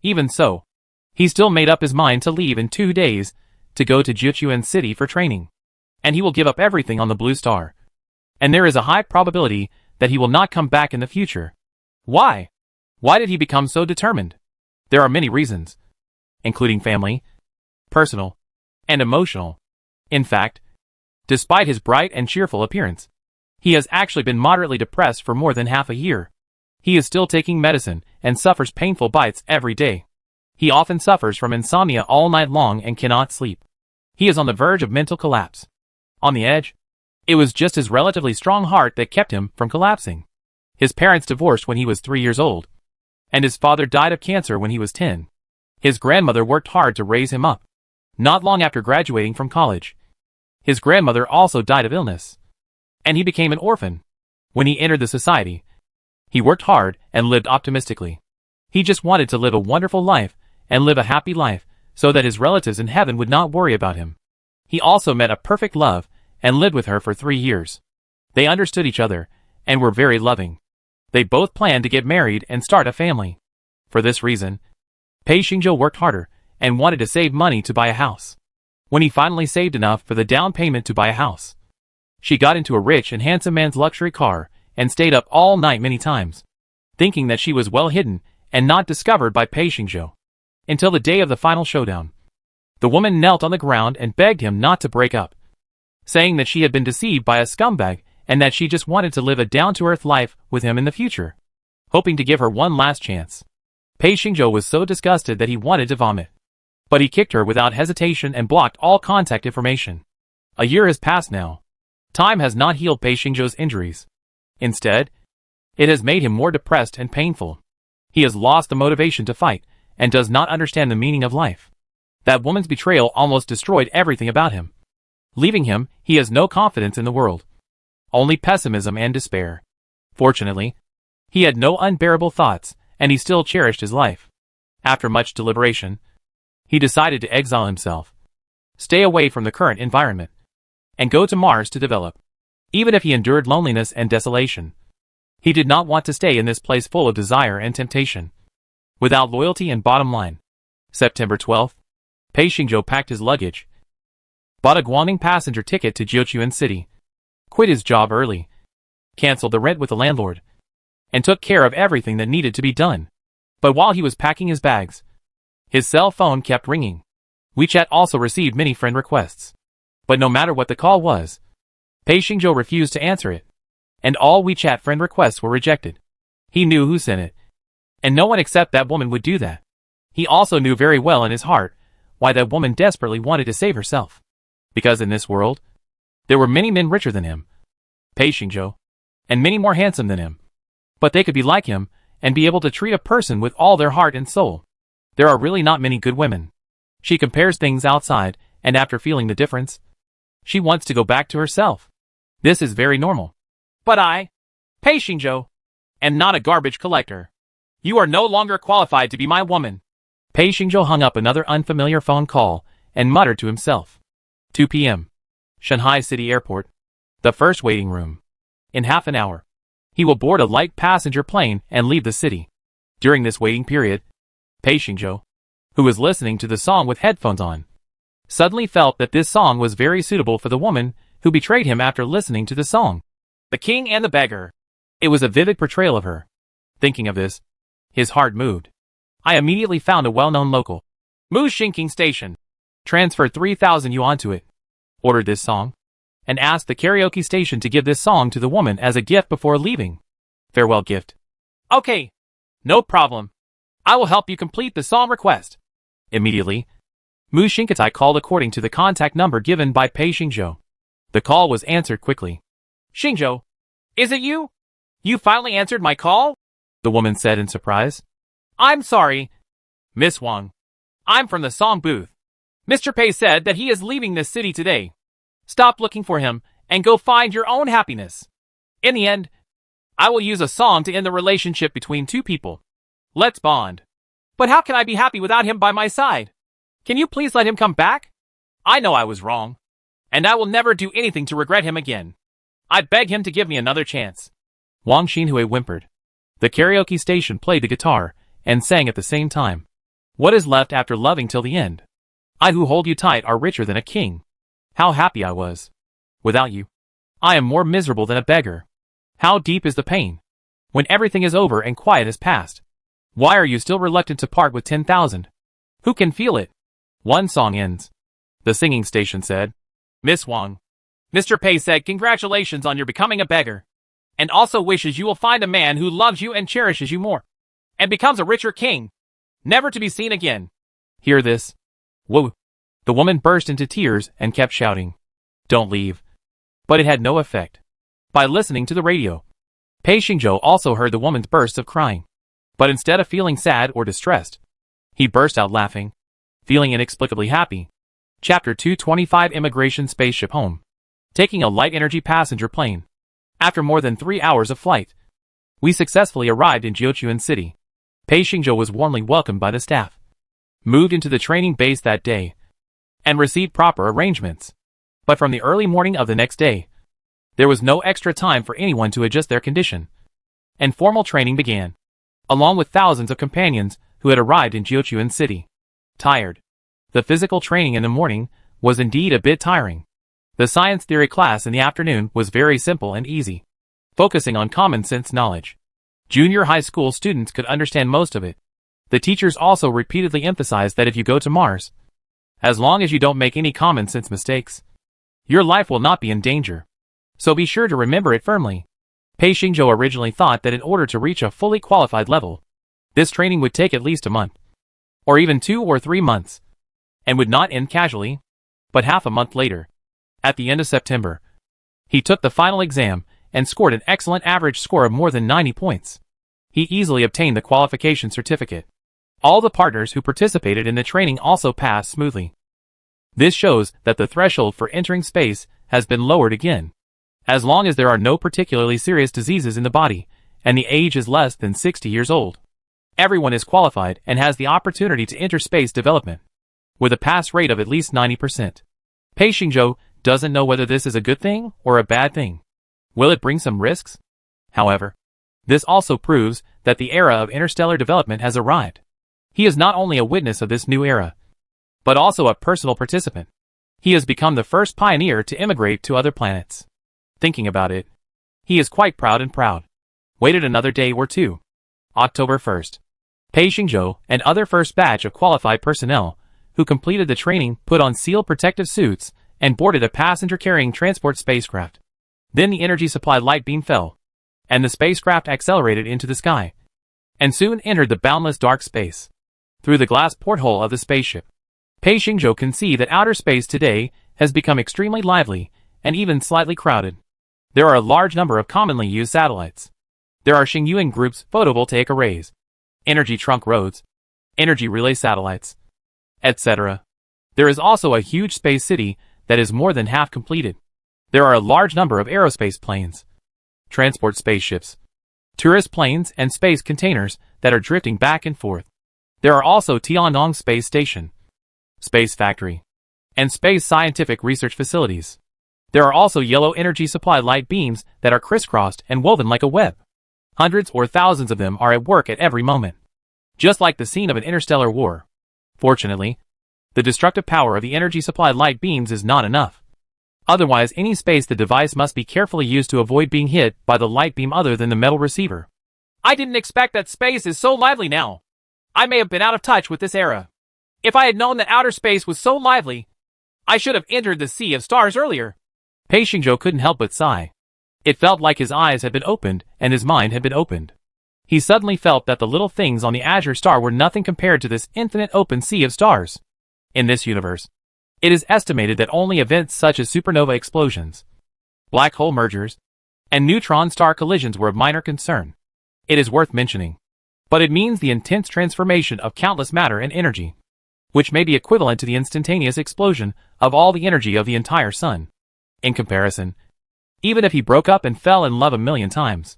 Even so, he still made up his mind to leave in 2 days to go to Jiuquan City for training. And he will give up everything on the blue star. And there is a high probability that he will not come back in the future. Why? Why did he become so determined? There are many reasons, including family, personal, and emotional. In fact, despite his bright and cheerful appearance, he has actually been moderately depressed for more than half a year. He is still taking medicine and suffers painful bites every day. He often suffers from insomnia all night long and cannot sleep. He is on the verge of mental collapse. On the edge. It was just his relatively strong heart that kept him from collapsing. His parents divorced when he was 3 years old, and his father died of cancer when he was 10. His grandmother worked hard to raise him up. Not long after graduating from college, his grandmother also died of illness, and he became an orphan. When he entered the society, he worked hard and lived optimistically. He just wanted to live a wonderful life and live a happy life so that his relatives in heaven would not worry about him. He also met a perfect love and lived with her for 3 years. They understood each other and were very loving. They both planned to get married and start a family. For this reason, Pei Xingzhou worked harder and wanted to save money to buy a house. When he finally saved enough for the down payment to buy a house, she got into a rich and handsome man's luxury car and stayed up all night many times, thinking that she was well hidden and not discovered by Pei Xingzhou. Until the day of the final showdown, the woman knelt on the ground and begged him not to break up, saying that she had been deceived by a scumbag and that she just wanted to live a down-to-earth life with him in the future, hoping to give her one last chance. Pei Xingzhou was so disgusted that he wanted to vomit. But he kicked her without hesitation and blocked all contact information. A year has passed now. Time has not healed Pei Xingzhou's injuries. Instead, it has made him more depressed and painful. He has lost the motivation to fight and does not understand the meaning of life. That woman's betrayal almost destroyed everything about him. Leaving him, he has no confidence in the world. Only pessimism and despair. Fortunately, he had no unbearable thoughts, and he still cherished his life. After much deliberation, he decided to exile himself, stay away from the current environment, and go to Mars to develop. Even if he endured loneliness and desolation, he did not want to stay in this place full of desire and temptation, without loyalty and bottom line. September 12th, Pei Xingzhou packed his luggage, bought a Guangdong passenger ticket to Jiuquan City, quit his job early, canceled the rent with the landlord, and took care of everything that needed to be done. But while he was packing his bags, his cell phone kept ringing. WeChat also received many friend requests. But no matter what the call was, Pei Xingzhou refused to answer it, and all WeChat friend requests were rejected. He knew who sent it, and no one except that woman would do that. He also knew very well in his heart why that woman desperately wanted to save herself. Because in this world, there were many men richer than him, Pei Xingzhou, and many more handsome than him. But they could be like him and be able to treat a person with all their heart and soul. There are really not many good women. She compares things outside, and after feeling the difference, she wants to go back to herself. This is very normal. But I, Pei Xingzhou, am not a garbage collector. You are no longer qualified to be my woman. Pei Xingzhou hung up another unfamiliar phone call and muttered to himself. 2 p.m. Shanghai City Airport. The first waiting room. In half an hour, he will board a light passenger plane and leave the city. During this waiting period, Pei Xingzhou, who was listening to the song with headphones on, suddenly felt that this song was very suitable for the woman who betrayed him after listening to the song. The King and the Beggar. It was a vivid portrayal of her. Thinking of this, his heart moved. I immediately found a well-known local Mu Xingqing station, transferred 3,000 yuan to it, ordered this song, and asked the karaoke station to give this song to the woman as a gift before leaving. Farewell gift. Okay, no problem. I will help you complete the song request. Immediately, Mu Xingqing called according to the contact number given by Pei Xingzhou. The call was answered quickly. Xingzhou, is it you? You finally answered my call? The woman said in surprise. I'm sorry, Miss Wang. I'm from the song booth. Mr. Pei said that he is leaving this city today. Stop looking for him and go find your own happiness. In the end, I will use a song to end the relationship between two people. Let's bond. But how can I be happy without him by my side? Can you please let him come back? I know I was wrong, and I will never do anything to regret him again. I beg him to give me another chance. Wang Xinhui whimpered. The karaoke station played the guitar and sang at the same time. What is left after loving till the end? I who hold you tight are richer than a king. How happy I was. Without you, I am more miserable than a beggar. How deep is the pain? When everything is over and quiet has passed, why are you still reluctant to part with 10,000? Who can feel it? One song ends. The singing station said, Miss Wang, Mr. Pei said congratulations on your becoming a beggar, and also wishes you will find a man who loves you and cherishes you more, and becomes a richer king, never to be seen again. Hear this? Whoa. The woman burst into tears and kept shouting, Don't leave. But it had no effect. By listening to the radio, Pei Xingzhou also heard the woman's bursts of crying. But instead of feeling sad or distressed, he burst out laughing, feeling inexplicably happy. Chapter 225 Immigration Spaceship Home. Taking a light-energy passenger plane. After more than 3 hours of flight, we successfully arrived in Jiuquan City. Pei Xingzhou was warmly welcomed by the staff, moved into the training base that day, and received proper arrangements. But from the early morning of the next day, there was no extra time for anyone to adjust their condition, and formal training began, along with thousands of companions who had arrived in Jiuquan City. Tired. The physical training in the morning was indeed a bit tiring. The science theory class in the afternoon was very simple and easy, focusing on common sense knowledge. Junior high school students could understand most of it. The teachers also repeatedly emphasized that if you go to Mars, as long as you don't make any common sense mistakes, your life will not be in danger. So be sure to remember it firmly. Pei Xingzhou originally thought that in order to reach a fully qualified level, this training would take at least a month, or even 2 or 3 months, and would not end casually. But half a month later, at the end of September, he took the final exam and scored an excellent average score of more than 90 points. He easily obtained the qualification certificate. All the partners who participated in the training also passed smoothly. This shows that the threshold for entering space has been lowered again. As long as there are no particularly serious diseases in the body, and the age is less than 60 years old, everyone is qualified and has the opportunity to enter space development, with a pass rate of at least 90%. Pei Xingzhou doesn't know whether this is a good thing or a bad thing. Will it bring some risks? However, this also proves that the era of interstellar development has arrived. He is not only a witness of this new era, but also a personal participant. He has become the first pioneer to immigrate to other planets. Thinking about it, he is quite proud. Waited another day or two. October 1st. Pei Xingzhou and other first batch of qualified personnel who completed the training put on sealed protective suits and boarded a passenger-carrying transport spacecraft. Then the energy supply light beam fell, and the spacecraft accelerated into the sky, and soon entered the boundless dark space. Through the glass porthole of the spaceship, Pei Xingzhou can see that outer space today has become extremely lively and even slightly crowded. There are a large number of commonly used satellites. There are Xingyuan Group's photovoltaic arrays, energy trunk roads, energy relay satellites, etc. There is also a huge space city that is more than half completed. There are a large number of aerospace planes, transport spaceships, tourist planes and space containers that are drifting back and forth. There are also Tiangong Space Station, Space Factory, and Space Scientific Research Facilities. There are also yellow energy supply light beams that are crisscrossed and woven like a web. Hundreds or thousands of them are at work at every moment. Just like the scene of an interstellar war. Fortunately, the destructive power of the energy supply light beams is not enough. Otherwise, any space the device must be carefully used to avoid being hit by the light beam other than the metal receiver. I didn't expect that space is so lively now. I may have been out of touch with this era. If I had known that outer space was so lively, I should have entered the sea of stars earlier. Pei Xingzhou couldn't help but sigh. It felt like his eyes had been opened and his mind had been opened. He suddenly felt that the little things on the azure star were nothing compared to this infinite open sea of stars. In this universe, it is estimated that only events such as supernova explosions, black hole mergers, and neutron star collisions were of minor concern. It is worth mentioning. But it means the intense transformation of countless matter and energy, which may be equivalent to the instantaneous explosion of all the energy of the entire sun. In comparison, even if he broke up and fell in love 1,000,000 times,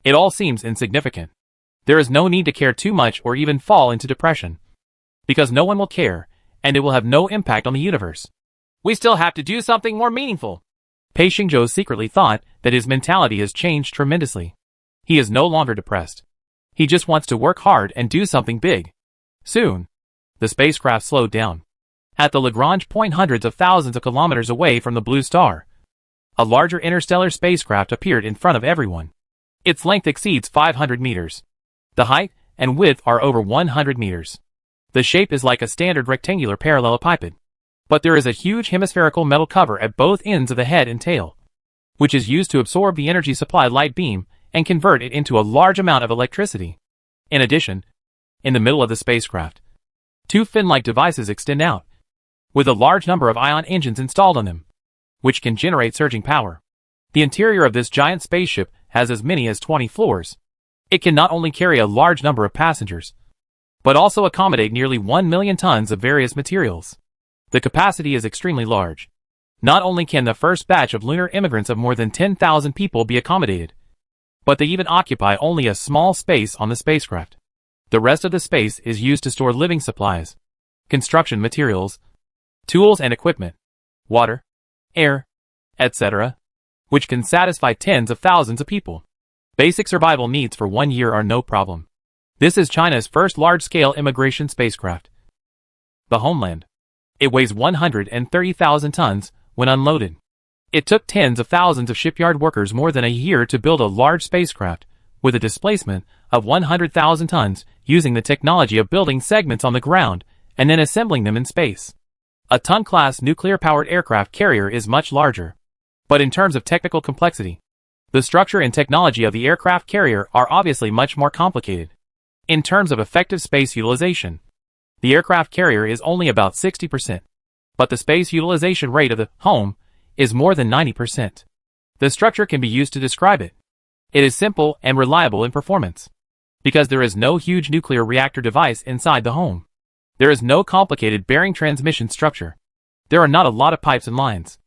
it all seems insignificant. There is no need to care too much or even fall into depression, because no one will care, and it will have no impact on the universe. We still have to do something more meaningful. Pei Xingzhou secretly thought that his mentality has changed tremendously. He is no longer depressed. He just wants to work hard and do something big. Soon, the spacecraft slowed down. At the Lagrange point hundreds of thousands of kilometers away from the blue star, a larger interstellar spacecraft appeared in front of everyone. Its length exceeds 500 meters. The height and width are over 100 meters. The shape is like a standard rectangular parallelepiped. But there is a huge hemispherical metal cover at both ends of the head and tail, which is used to absorb the energy supply light beam and convert it into a large amount of electricity. In addition, in the middle of the spacecraft, two fin-like devices extend out, with a large number of ion engines installed on them, which can generate surging power. The interior of this giant spaceship has as many as 20 floors. It can not only carry a large number of passengers, but also accommodate nearly 1,000,000 tons of various materials. The capacity is extremely large. Not only can the first batch of lunar immigrants of more than 10,000 people be accommodated, but they even occupy only a small space on the spacecraft. The rest of the space is used to store living supplies, construction materials, tools and equipment, water, air, etc., which can satisfy tens of thousands of people. Basic survival needs for 1 year are no problem. This is China's first large-scale immigration spacecraft. The Homeland. It weighs 130,000 tons when unloaded. It took tens of thousands of shipyard workers more than a year to build a large spacecraft, with a displacement of 100,000 tons, using the technology of building segments on the ground and then assembling them in space. A ton-class nuclear-powered aircraft carrier is much larger. But in terms of technical complexity, the structure and technology of the aircraft carrier are obviously much more complicated. In terms of effective space utilization, the aircraft carrier is only about 60%, but the space utilization rate of the home is more than 90%. The structure can be used to describe it. It is simple and reliable in performance, because there is no huge nuclear reactor device inside the home. There is no complicated bearing transmission structure. There are not a lot of pipes and lines.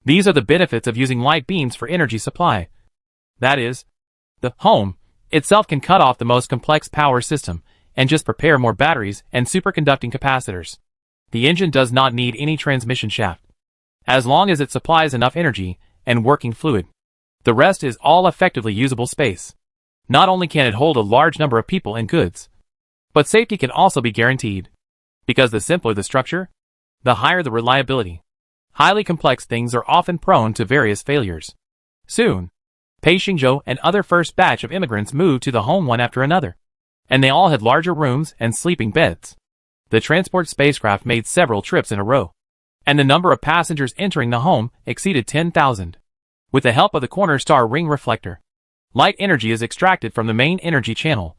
These are the benefits of using light beams for energy supply. That is, the home itself can cut off the most complex power system and just prepare more batteries and superconducting capacitors. The engine does not need any transmission shaft, as long as it supplies enough energy and working fluid. The rest is all effectively usable space. Not only can it hold a large number of people and goods, but safety can also be guaranteed. Because the simpler the structure, the higher the reliability. Highly complex things are often prone to various failures. Soon, Pei Xingzhou and other first batch of immigrants moved to the home one after another, and they all had larger rooms and sleeping beds. The transport spacecraft made several trips in a row, and the number of passengers entering the home exceeded 10,000. With the help of the corner star ring reflector, light energy is extracted from the main energy channel,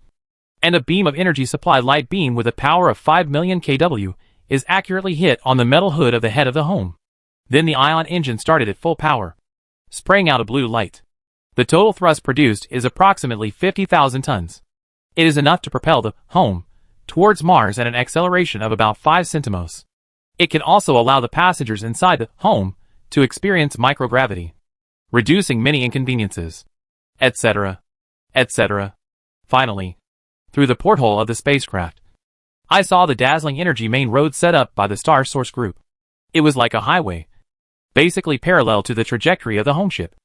and a beam of energy supply light beam with a power of 5,000,000 kW is accurately hit on the metal hood of the head of the home. Then the ion engine started at full power, spraying out a blue light. The total thrust produced is approximately 50,000 tons. It is enough to propel the home towards Mars at an acceleration of about 5 centimos. It can also allow the passengers inside the home to experience microgravity, reducing many inconveniences, etc., etc. Finally, through the porthole of the spacecraft, I saw the dazzling energy main road set up by the Star Source Group. It was like a highway, basically parallel to the trajectory of the home ship.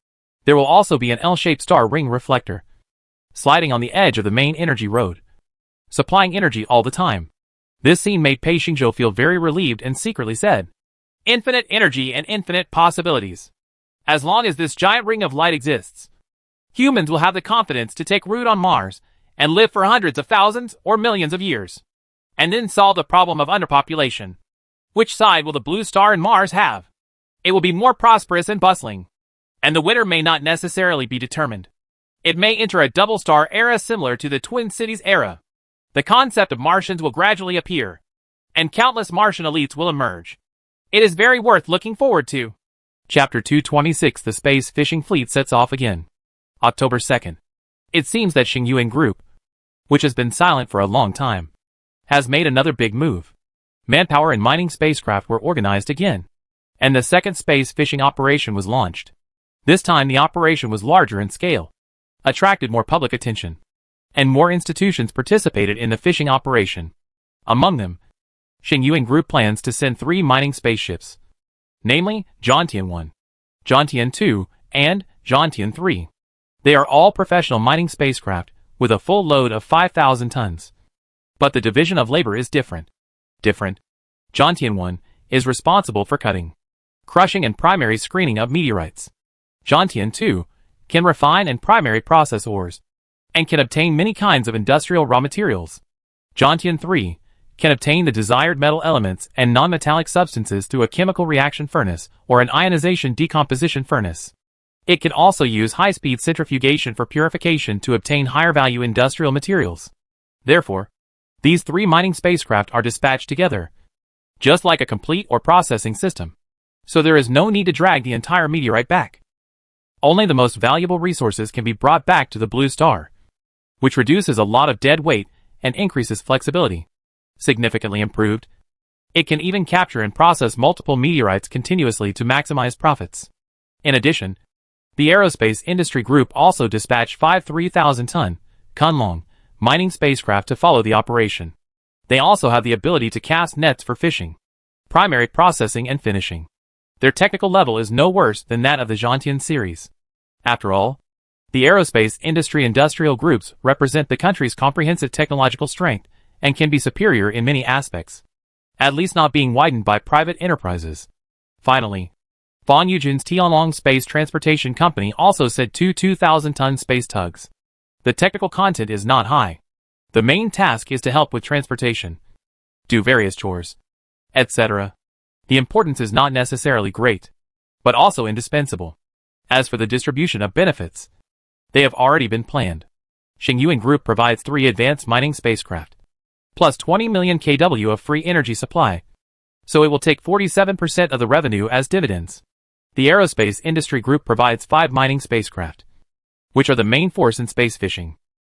There will also be an L-shaped star ring reflector, sliding on the edge of the main energy road, supplying energy all the time. This scene made Pei Xingzhou feel very relieved and secretly said, "Infinite energy and infinite possibilities. As long as this giant ring of light exists, humans will have the confidence to take root on Mars and live for hundreds of thousands or millions of years, and then solve the problem of underpopulation. Which side will the blue star and Mars have? It will be more prosperous and bustling, and the winner may not necessarily be determined. It may enter a double star era similar to the Twin Cities era. The concept of Martians will gradually appear, and countless Martian elites will emerge. It is very worth looking forward to." Chapter 226. The Space Fishing Fleet sets off again. October 2nd. It seems that Xingyuan Group, which has been silent for a long time, has made another big move. Manpower and mining spacecraft were organized again, and the second space fishing operation was launched. This time the operation was larger in scale, attracted more public attention, and more institutions participated in the fishing operation. Among them, Xingyuan Group plans to send 3 mining spaceships, namely Jiantian 1, Jiantian 2, and Jiantian 3. They are all professional mining spacecraft with a full load of 5,000 tons. But the division of labor is different. Jiantian 1 is responsible for cutting, crushing and primary screening of meteorites. Jiantian 2 can refine and primary process ores, and can obtain many kinds of industrial raw materials. Jiantian 3 can obtain the desired metal elements and non-metallic substances through a chemical reaction furnace or an ionization decomposition furnace. It can also use high-speed centrifugation for purification to obtain higher-value industrial materials. Therefore, these 3 mining spacecraft are dispatched together, just like a complete or processing system. So there is no need to drag the entire meteorite back. Only the most valuable resources can be brought back to the blue star, which reduces a lot of dead weight and increases flexibility. Significantly improved, it can even capture and process multiple meteorites continuously to maximize profits. In addition, the Aerospace Industry Group also dispatched 5 3,000-ton, Kunlong, mining spacecraft to follow the operation. They also have the ability to cast nets for fishing, primary processing and finishing. Their technical level is no worse than that of the Jiantian series. After all, the aerospace industry industrial groups represent the country's comprehensive technological strength and can be superior in many aspects, at least not being widened by private enterprises. Finally, Von Eugène's Tianlong Space Transportation Company also said 2 2,000-ton space tugs. The technical content is not high. The main task is to help with transportation, do various chores, etc. The importance is not necessarily great, but also indispensable. As for the distribution of benefits, they have already been planned. Xingyuan Group provides 3 advanced mining spacecraft, plus 20 million kW of free energy supply, so it will take 47% of the revenue as dividends. The Aerospace Industry Group provides 5 mining spacecraft, which are the main force in space fishing,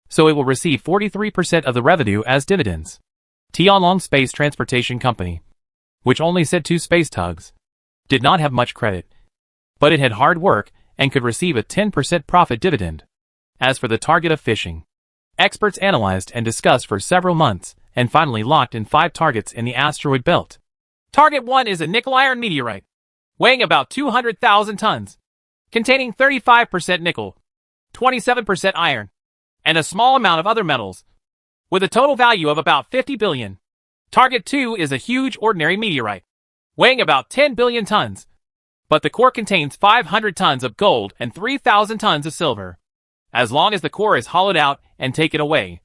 so it will receive 43% of the revenue as dividends. Tianlong Space Transportation Company, which only said 2 space tugs, did not have much credit, but it had hard work and could receive a 10% profit dividend. As for the target of fishing, experts analyzed and discussed for several months and finally locked in 5 targets in the asteroid belt. Target 1 is a nickel-iron meteorite, weighing about 200,000 tons, containing 35% nickel, 27% iron, and a small amount of other metals, with a total value of about 50 billion. Target 2 is a huge ordinary meteorite, weighing about 10 billion tons, but the core contains 500 tons of gold and 3,000 tons of silver. As long as the core is hollowed out and taken away,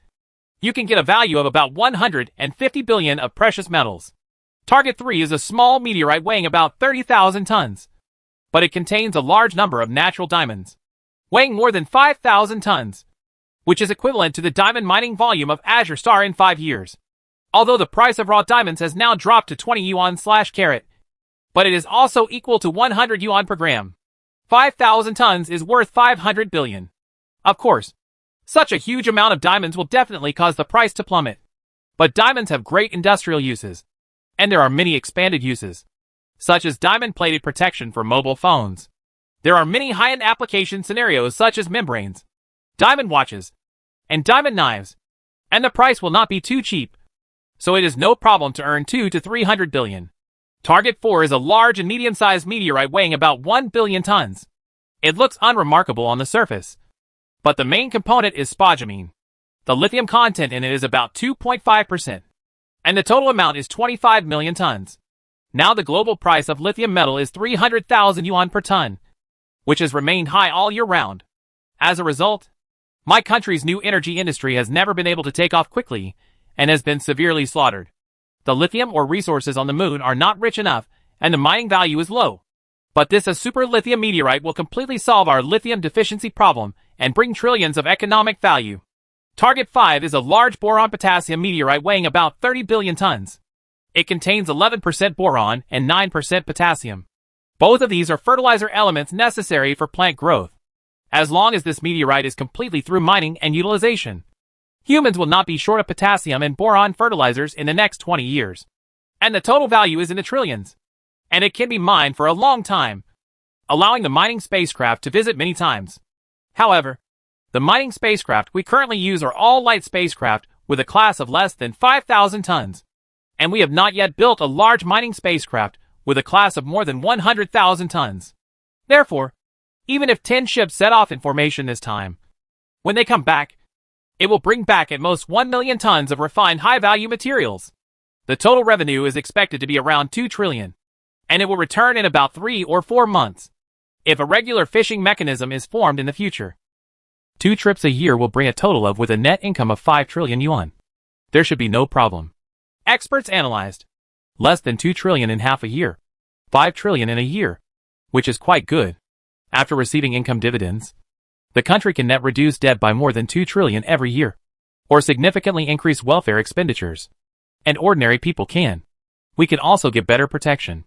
you can get a value of about 150 billion of precious metals. Target 3 is a small meteorite weighing about 30,000 tons, but it contains a large number of natural diamonds, weighing more than 5,000 tons, which is equivalent to the diamond mining volume of Azure Star in 5 years. Although the price of raw diamonds has now dropped to 20 yuan/carat, but it is also equal to 100 yuan per gram. 5,000 tons is worth 500 billion. Of course, such a huge amount of diamonds will definitely cause the price to plummet. But diamonds have great industrial uses, and there are many expanded uses, such as diamond-plated protection for mobile phones. There are many high-end application scenarios such as membranes, diamond watches, and diamond knives, and the price will not be too cheap. so it is no problem to earn 2 to 300 billion. Target 4 is a large and medium-sized meteorite weighing about 1 billion tons. It looks unremarkable on the surface, but the main component is spodumene. The lithium content in it is about 2.5%, and the total amount is 25 million tons. Now the global price of lithium metal is 300,000 yuan per ton, which has remained high all year round. As a result, my country's new energy industry has never been able to take off quickly and has been severely slaughtered. The lithium or resources on the moon are not rich enough, and the mining value is low. But this super lithium meteorite will completely solve our lithium deficiency problem and bring trillions of economic value. Target 5 is a large boron potassium meteorite weighing about 30 billion tons. It contains 11% boron and 9% potassium. Both of these are fertilizer elements necessary for plant growth. As long as this meteorite is completely through mining and utilization, humans will not be short of potassium and boron fertilizers in the next 20 years. And the total value is in the trillions. And it can be mined for a long time, allowing the mining spacecraft to visit many times. However, the mining spacecraft we currently use are all light spacecraft with a class of less than 5,000 tons. And we have not yet built a large mining spacecraft with a class of more than 100,000 tons. Therefore, even if 10 ships set off in formation this time, when they come back, it will bring back at most 1 million tons of refined high-value materials. The total revenue is expected to be around 2 trillion, and it will return in about 3 or 4 months, if a regular fishing mechanism is formed in the future. 2 trips a year will bring a total of with a net income of 5 trillion yuan. There should be no problem. Experts analyzed less than 2 trillion in half a year, 5 trillion in a year, which is quite good. After receiving income dividends, the country can net reduce debt by more than 2 trillion every year, or significantly increase welfare expenditures. And ordinary people can. We can also get better protection.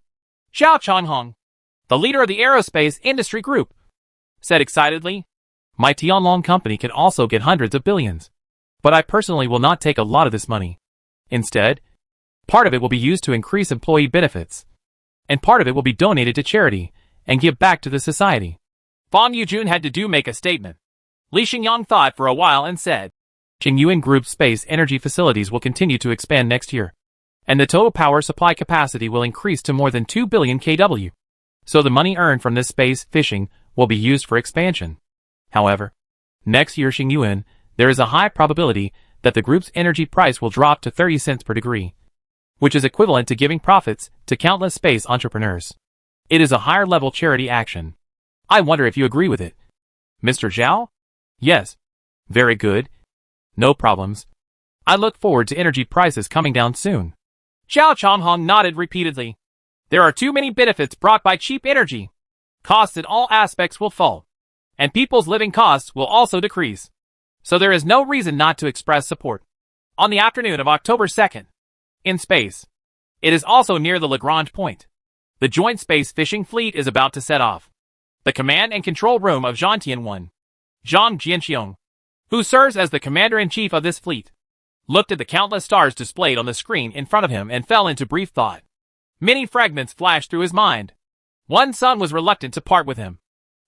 Xiao Changhong, the leader of the aerospace industry group, said excitedly, "My Tianlong company can also get hundreds of billions. But I personally will not take a lot of this money. Instead, part of it will be used to increase employee benefits, and part of it will be donated to charity and give back to the society." Fang Yujun had to make a statement. Li Xingyang thought for a while and said, Qingyuan Group's space energy facilities will continue to expand next year, and the total power supply capacity will increase to more than 2 billion kW. So the money earned from this space fishing will be used for expansion. However, next year Xingyuan, there is a high probability that the group's energy price will drop to 30 cents per degree, which is equivalent to giving profits to countless space entrepreneurs. It is a higher-level charity action. I wonder if you agree with it. Mr. Zhao? Yes. Very good. No problems. I look forward to energy prices coming down soon. Xiao Changhong nodded repeatedly. There are too many benefits brought by cheap energy. Costs in all aspects will fall, and people's living costs will also decrease. So there is no reason not to express support. On the afternoon of October 2nd, in space, it is also near the Lagrange point. The joint space fishing fleet is about to set off. The command and control room of Zhang Tianwen, Zhang Jianxiong, who serves as the commander-in-chief of this fleet, looked at the countless stars displayed on the screen in front of him and fell into brief thought. Many fragments flashed through his mind. One son was reluctant to part with him,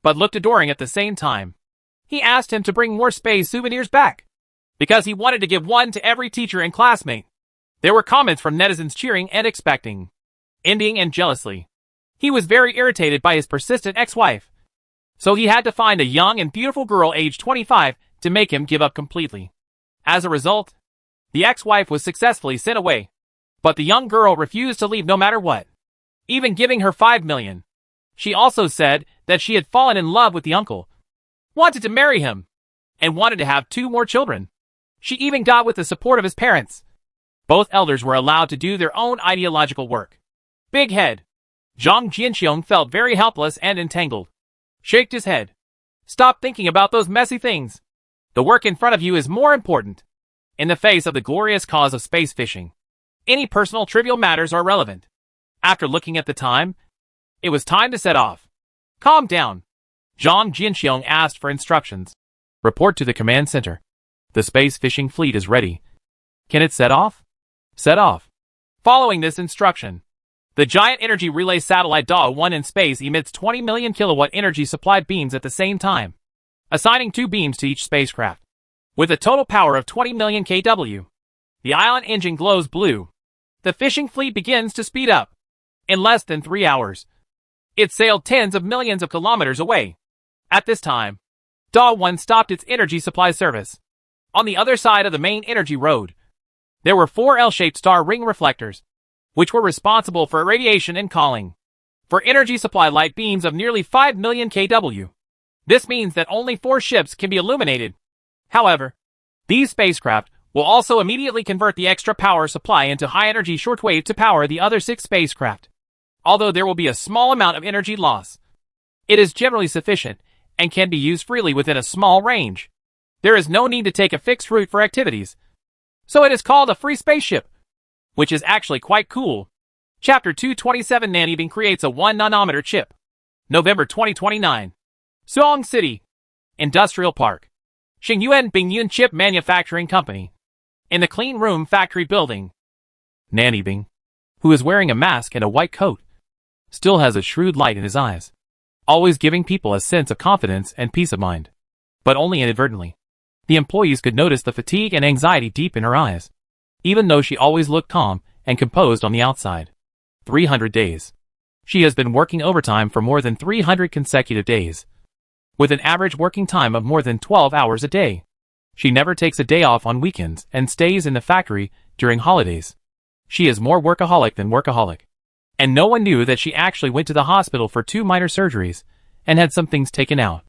but looked adoring at the same time. He asked him to bring more space souvenirs back, because he wanted to give one to every teacher and classmate. There were comments from netizens cheering and expecting, envying and jealously. He was very irritated by his persistent ex-wife, so he had to find a young and beautiful girl aged 25 to make him give up completely. As a result, the ex-wife was successfully sent away, but the young girl refused to leave no matter what, even giving her 5 million. She also said that she had fallen in love with the uncle, wanted to marry him, and wanted to have 2 more children. She even got with the support of his parents. Both elders were allowed to do their own ideological work. Big head. Zhang Jianxiong felt very helpless and entangled. Shaked his head. Stop thinking about those messy things. The work in front of you is more important. In the face of the glorious cause of space fishing, any personal trivial matters are relevant. After looking at the time, it was time to set off. Calm down. Zhang Jianxiong asked for instructions. Report to the command center. The space fishing fleet is ready. Can it set off? Set off. Following this instruction, the giant energy relay satellite Da-1 in space emits 20 million kilowatt energy supplied beams at the same time, assigning 2 beams to each spacecraft. With a total power of 20 million kW, The ion engine glows blue. The fishing fleet begins to speed up. In less than 3 hours, it sailed tens of millions of kilometers away. At this time, Da-1 stopped its energy supply service. On the other side of the main energy road, there were 4 L-shaped star ring reflectors, which were responsible for irradiation and calling for energy supply light beams of nearly 5 million kW. This means that only 4 ships can be illuminated. However, these spacecraft will also immediately convert the extra power supply into high-energy shortwave to power the other 6 spacecraft. Although there will be a small amount of energy loss, it is generally sufficient and can be used freely within a small range. There is no need to take a fixed route for activities, so it is called a free spaceship, which is actually quite cool. Chapter 227 Nanibing creates a 1 nanometer chip. November 2029. Suong City Industrial Park. Xingyuan Bingyun Chip Manufacturing Company. In the clean room factory building, Nanibing, who is wearing a mask and a white coat, still has a shrewd light in his eyes, always giving people a sense of confidence and peace of mind. But only inadvertently. The employees could notice the fatigue and anxiety deep in her eyes, even though she always looked calm and composed on the outside. 300 days. She has been working overtime for more than 300 consecutive days, with an average working time of more than 12 hours a day. She never takes a day off on weekends and stays in the factory during holidays. She is more workaholic than workaholic. And no one knew that she actually went to the hospital for 2 minor surgeries and had some things taken out.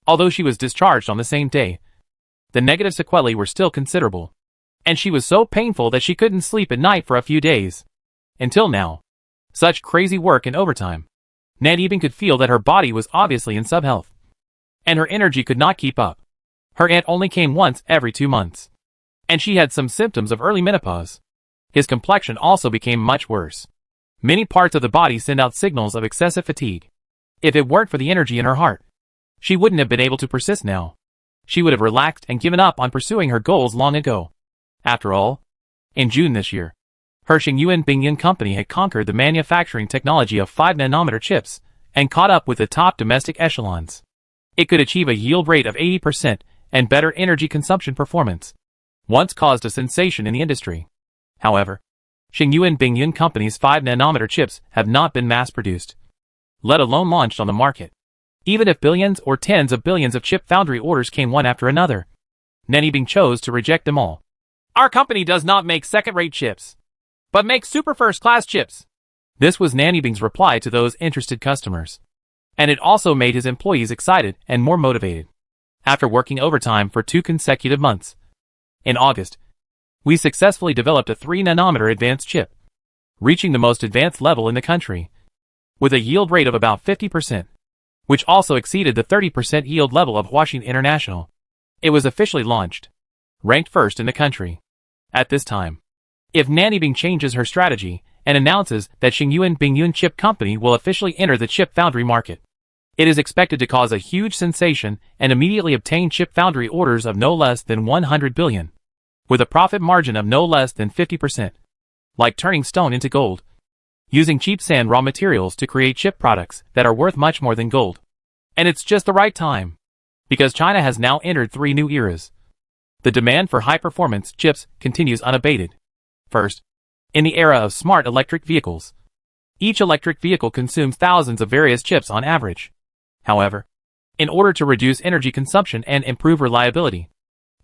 Although she was discharged on the same day, the negative sequelae were still considerable, and she was so painful that she couldn't sleep at night for a few days. Until now. Such crazy work and overtime. Nanibing could feel that her body was obviously in subhealth, and her energy could not keep up. Her aunt only came once every 2 months, and she had some symptoms of early menopause. His complexion also became much worse. Many parts of the body send out signals of excessive fatigue. If it weren't for the energy in her heart, she wouldn't have been able to persist now. She would have relaxed and given up on pursuing her goals long ago. After all, in June this year, her Xingyuan Bingyun company had conquered the manufacturing technology of 5 nanometer chips and caught up with the top domestic echelons. It could achieve a yield rate of 80% and better energy consumption performance. Once caused a sensation in the industry. However, Xingyuan Bingyun company's 5 nanometer chips have not been mass-produced, let alone launched on the market. Even if billions or tens of billions of chip foundry orders came one after another, Nanibing chose to reject them all. Our company does not make second-rate chips, but makes super first-class chips. This was Nanibing's reply to those interested customers. And it also made his employees excited and more motivated. After working overtime for 2 consecutive months, in August, we successfully developed a 3 nanometer advanced chip, reaching the most advanced level in the country, with a yield rate of about 50%, which also exceeded the 30% yield level of Huaxin International. It was officially launched, ranked first in the country. At this time, if Nanibing changes her strategy and announces that Xingyuan Bingyun Chip Company will officially enter the chip foundry market, it is expected to cause a huge sensation and immediately obtain chip foundry orders of no less than 100 billion, with a profit margin of no less than 50%. Like turning stone into gold, using cheap sand raw materials to create chip products that are worth much more than gold. And it's just the right time, because China has now entered 3 new eras. The demand for high-performance chips continues unabated. First, in the era of smart electric vehicles. Each electric vehicle consumes thousands of various chips on average. However, in order to reduce energy consumption and improve reliability,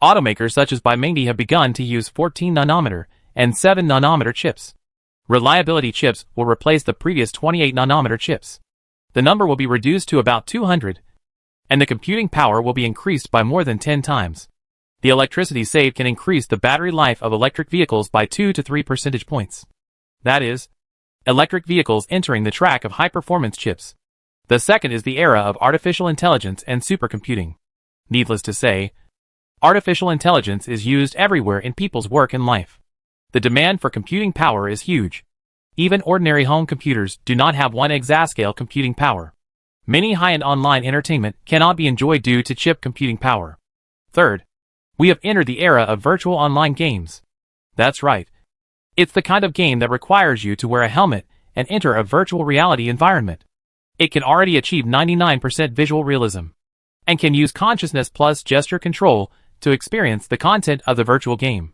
automakers such as Magnate have begun to use 14 nanometer and 7 nanometer chips. Reliability chips will replace the previous 28 nanometer chips. The number will be reduced to about 200, and the computing power will be increased by more than 10 times. The electricity saved can increase the battery life of electric vehicles by 2 to 3 percentage points. That is, electric vehicles entering the track of high-performance chips. The second is the era of artificial intelligence and supercomputing. Needless to say, artificial intelligence is used everywhere in people's work and life. The demand for computing power is huge. Even ordinary home computers do not have 1 exascale computing power. Many high-end online entertainment cannot be enjoyed due to chip computing power. Third, we have entered the era of virtual online games. That's right. It's the kind of game that requires you to wear a helmet and enter a virtual reality environment. It can already achieve 99% visual realism, and can use consciousness plus gesture control to experience the content of the virtual game.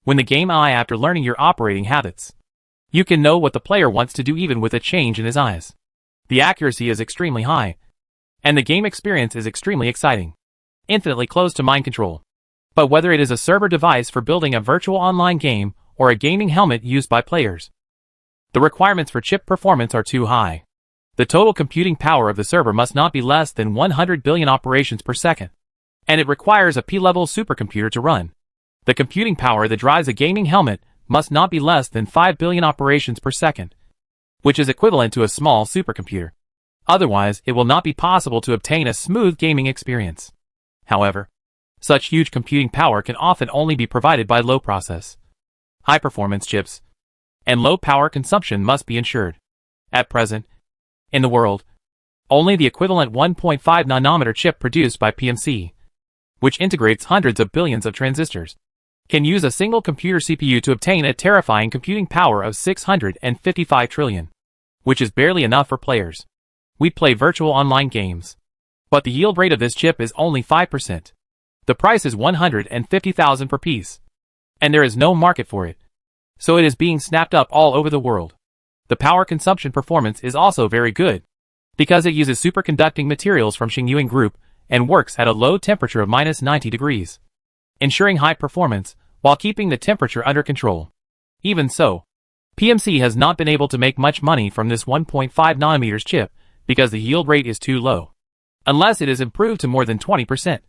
when the game AI after learning your operating habits. You can know what the player wants to do even with a change in his eyes. The accuracy is extremely high, and the game experience is extremely exciting. Infinitely close to mind control. But whether it is a server device for building a virtual online game or a gaming helmet used by players, the requirements for chip performance are too high. The total computing power of the server must not be less than 100 billion operations per second, and it requires a P-level supercomputer to run. The computing power that drives a gaming helmet must not be less than 5 billion operations per second, which is equivalent to a small supercomputer. Otherwise, it will not be possible to obtain a smooth gaming experience. However, such huge computing power can often only be provided by low-process, high-performance chips, and low power consumption must be ensured. At present, in the world, only the equivalent 1.5 nanometer chip produced by PMC, which integrates hundreds of billions of transistors, can use a single computer CPU to obtain a terrifying computing power of 655 trillion, which is barely enough for players. We play virtual online games, but the yield rate of this chip is only 5%. The price is 150,000 per piece, and there is no market for it, so it is being snapped up all over the world. The power consumption performance is also very good, because it uses superconducting materials from Xingyuan Group and works at a low temperature of -90 degrees, ensuring high performance while keeping the temperature under control. Even so, PMC has not been able to make much money from this 1.5 nanometers chip because the yield rate is too low. Unless it is improved to more than 20%,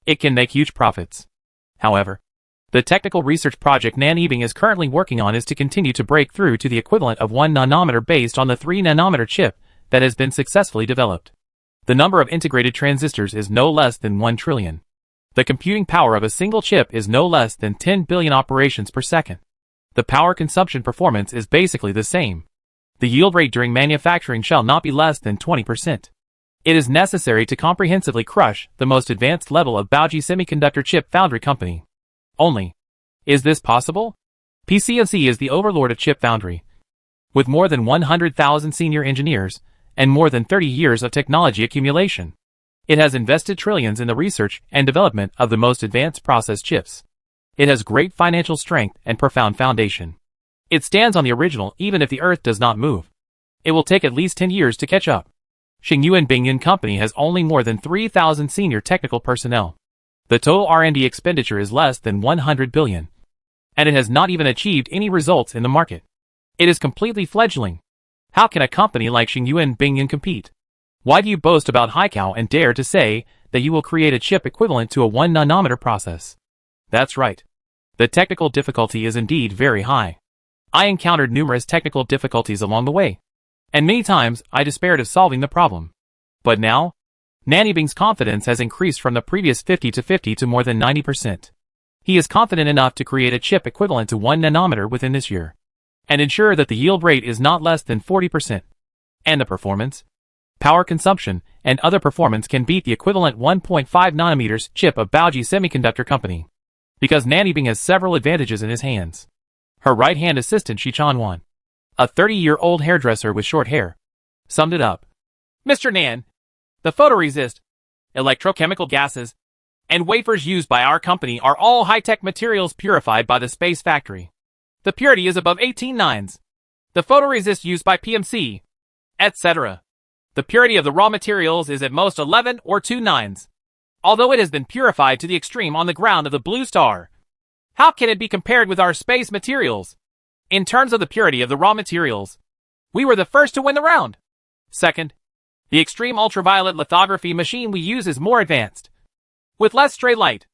it can make huge profits. However, the technical research project Nanebing is currently working on is to continue to break through to the equivalent of 1 nanometer based on the 3 nanometer chip that has been successfully developed. The number of integrated transistors is no less than 1 trillion. The computing power of a single chip is no less than 10 billion operations per second. The power consumption performance is basically the same. The yield rate during manufacturing shall not be less than 20%. It is necessary to comprehensively crush the most advanced level of Baoji Semiconductor Chip Foundry Company. Only. Is this possible? PCMC is the overlord of chip foundry, with more than 100,000 senior engineers and more than 30 years of technology accumulation. It has invested trillions in the research and development of the most advanced process chips. It has great financial strength and profound foundation. It stands on the original even if the earth does not move. It will take at least 10 years to catch up. Xingyuan Bingyuan Company has only more than 3,000 senior technical personnel. The total R&D expenditure is less than 100 billion. And it has not even achieved any results in the market. It is completely fledgling. How can a company like Xingyuan Bingyuan compete? Why do you boast about Haikao and dare to say that you will create a chip equivalent to a 1 nanometer process? That's right. The technical difficulty is indeed very high. I encountered numerous technical difficulties along the way, and many times I despaired of solving the problem. But now, Nanebing's confidence has increased from the previous 50 to more than 90%. He is confident enough to create a chip equivalent to 1 nanometer within this year, and ensure that the yield rate is not less than 40%. And the performance, power consumption, and other performance can beat the equivalent 1.5 nanometers chip of Baoji Semiconductor Company. Because Nanebing has several advantages in his hands. Her right-hand assistant Shi Chanwan, a 30-year-old hairdresser with short hair, summed it up. Mr. Nan, the photoresist, electrochemical gases, and wafers used by our company are all high-tech materials purified by the space factory. The purity is above 18 nines. The photoresist used by PMC, etc. The purity of the raw materials is at most 11 or 2 nines. Although it has been purified to the extreme on the ground of the Blue Star, how can it be compared with our space materials? In terms of the purity of the raw materials, we were the first to win the round. Second, the extreme ultraviolet lithography machine we use is more advanced, with less stray light,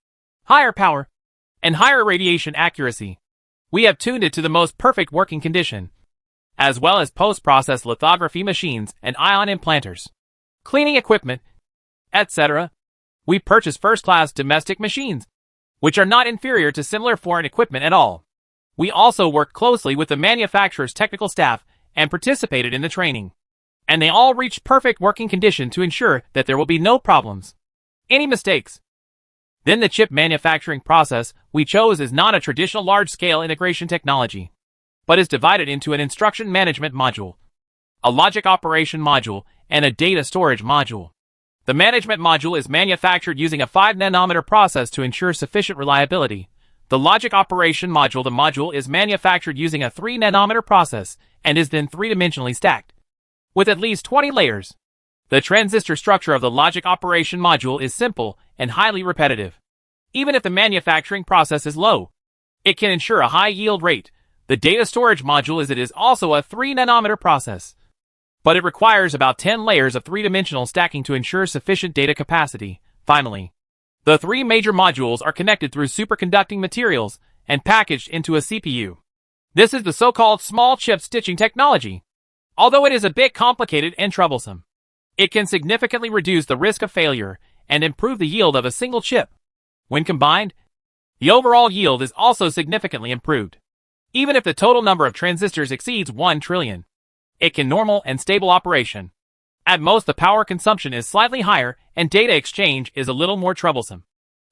higher power, and higher radiation accuracy. We have tuned it to the most perfect working condition, as well as post-process lithography machines and ion implanters, cleaning equipment, etc. We purchase first-class domestic machines, which are not inferior to similar foreign equipment at all. We also work closely with the manufacturer's technical staff and participated in the training. And they all reached perfect working condition to ensure that there will be no problems, any mistakes. Then the chip manufacturing process we chose is not a traditional large-scale integration technology, but is divided into an instruction management module, a logic operation module, and a data storage module. The management module is manufactured using a 5 nanometer process to ensure sufficient reliability. The The logic operation module. The module is manufactured using a 3-nanometer process and is then three-dimensionally stacked, with at least 20 layers. The transistor structure of the logic operation module is simple and highly repetitive. Even if the manufacturing process is low, it can ensure a high yield rate. The data storage module is also a 3-nanometer process, but it requires about 10 layers of three-dimensional stacking to ensure sufficient data capacity. Finally, the three major modules are connected through superconducting materials and packaged into a CPU. This is the so-called small chip stitching technology. Although it is a bit complicated and troublesome, it can significantly reduce the risk of failure and improve the yield of a single chip. When combined, the overall yield is also significantly improved. Even if the total number of transistors exceeds 1 trillion, it can normal and stable operation. At most, the power consumption is slightly higher and data exchange is a little more troublesome,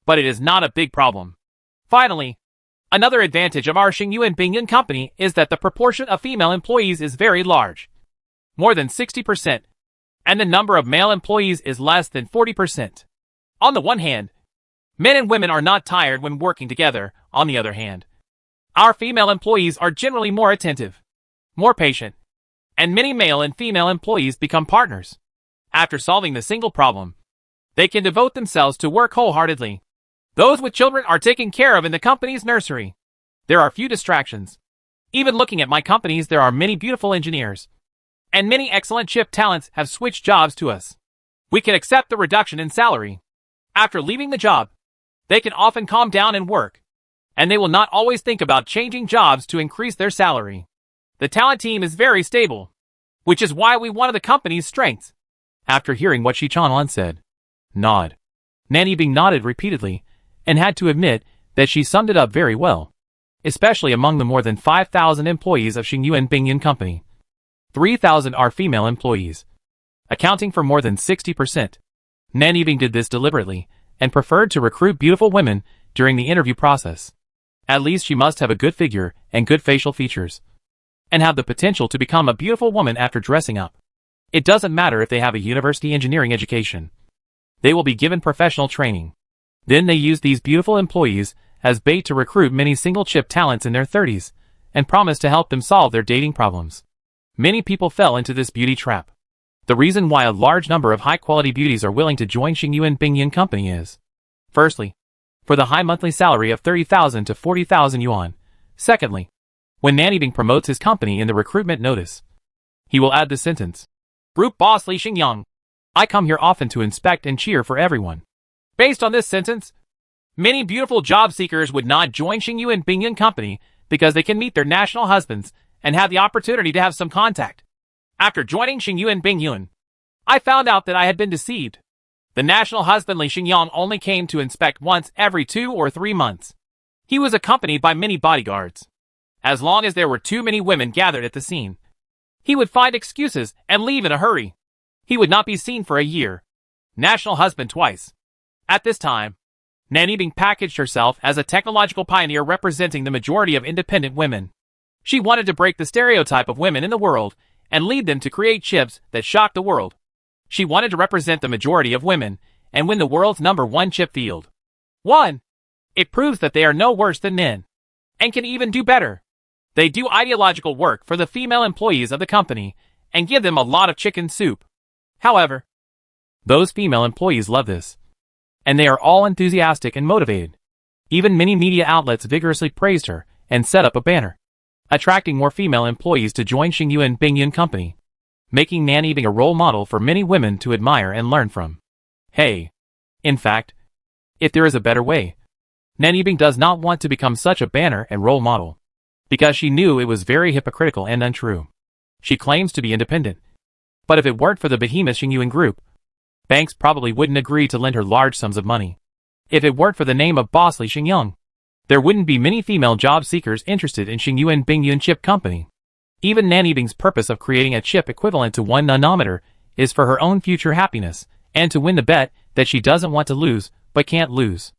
but it is not a big problem. Finally, another advantage of our Xingyuan Bingyun company is that the proportion of female employees is very large, more than 60%, and the number of male employees is less than 40%. On the one hand, men and women are not tired when working together. On the other hand, our female employees are generally more attentive, more patient, and many male and female employees become partners. After solving the single problem, they can devote themselves to work wholeheartedly. Those with children are taken care of in the company's nursery. There are few distractions. Even looking at my companies, there are many beautiful engineers, and many excellent chip talents have switched jobs to us. We can accept the reduction in salary. After leaving the job, they can often calm down and work, and they will not always think about changing jobs to increase their salary. The talent team is very stable, which is why we one of the company's strengths. After hearing what Shi Chanlan said, nod. Nanny Bing nodded repeatedly and had to admit that she summed it up very well, especially among the more than 5,000 employees of Xingyuan Bingyun Company. 3,000 are female employees, accounting for more than 60%. Nanny Bing did this deliberately and preferred to recruit beautiful women during the interview process. At least she must have a good figure and good facial features, and have the potential to become a beautiful woman after dressing up. It doesn't matter if they have a university engineering education. They will be given professional training. Then they use these beautiful employees as bait to recruit many single-chip talents in their 30s and promise to help them solve their dating problems. Many people fell into this beauty trap. The reason why a large number of high-quality beauties are willing to join Xingyuan Bingyun Company is, firstly, for the high monthly salary of 30,000 to 40,000 yuan. Secondly, when Nanny Bing promotes his company in the recruitment notice, he will add the sentence, Group Boss Li Xingyang, I come here often to inspect and cheer for everyone. Based on this sentence, many beautiful job seekers would not join Xingyuan Bingyun Company because they can meet their national husbands and have the opportunity to have some contact. After joining Xingyuan Bingyun, I found out that I had been deceived. The national husband Li Xingyang only came to inspect once every 2 or 3 months. He was accompanied by many bodyguards. As long as there were too many women gathered at the scene, he would find excuses and leave in a hurry. He would not be seen for a year. National husband twice. At this time, Nanny Bing packaged herself as a technological pioneer representing the majority of independent women. She wanted to break the stereotype of women in the world and lead them to create chips that shock the world. She wanted to represent the majority of women and win the world's #1 chip field. 1. It proves that they are no worse than men, and can even do better. They do ideological work for the female employees of the company and give them a lot of chicken soup. However, those female employees love this, and they are all enthusiastic and motivated. Even many media outlets vigorously praised her and set up a banner, attracting more female employees to join Xingyuan Bingyun Company, making Nanny Bing a role model for many women to admire and learn from. Hey, in fact, if there is a better way, Nanny Bing does not want to become such a banner and role model, because she knew it was very hypocritical and untrue. She claims to be independent, but if it weren't for the behemoth Xingyuan Group, banks probably wouldn't agree to lend her large sums of money. If it weren't for the name of Boss Li Xingyang, there wouldn't be many female job seekers interested in Xingyuan Bingyun Chip Company. Even Nanny Bing's purpose of creating a chip equivalent to 1 nanometer is for her own future happiness, and to win the bet that she doesn't want to lose, but can't lose.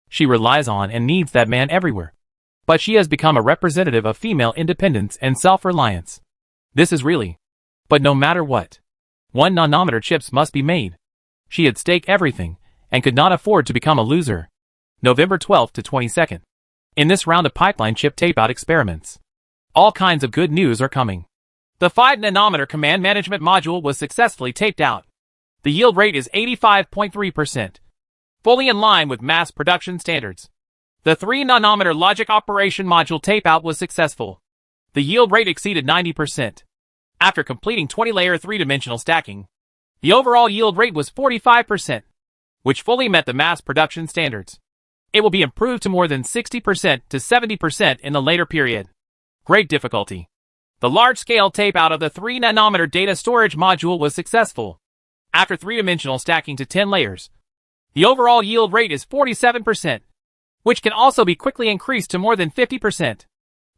She relies on and needs that man everywhere. But she has become a representative of female independence and self-reliance. This is really. But no matter what, 1 nanometer chips must be made. She had staked everything, and could not afford to become a loser. November 12th to 22nd. in this round of pipeline chip tape-out experiments. All kinds of good news are coming. The 5nm command management module was successfully taped out. The yield rate is 85.3%, fully in line with mass production standards. The 3nm logic operation module tape-out was successful. The yield rate exceeded 90%. After completing 20-layer 3-dimensional stacking, the overall yield rate was 45%, which fully met the mass production standards. It will be improved to more than 60% to 70% in the later period. Great difficulty. The large-scale tape-out of the 3nm data storage module was successful. After 3-dimensional stacking to 10 layers, the overall yield rate is 47%, which can also be quickly increased to more than 50%.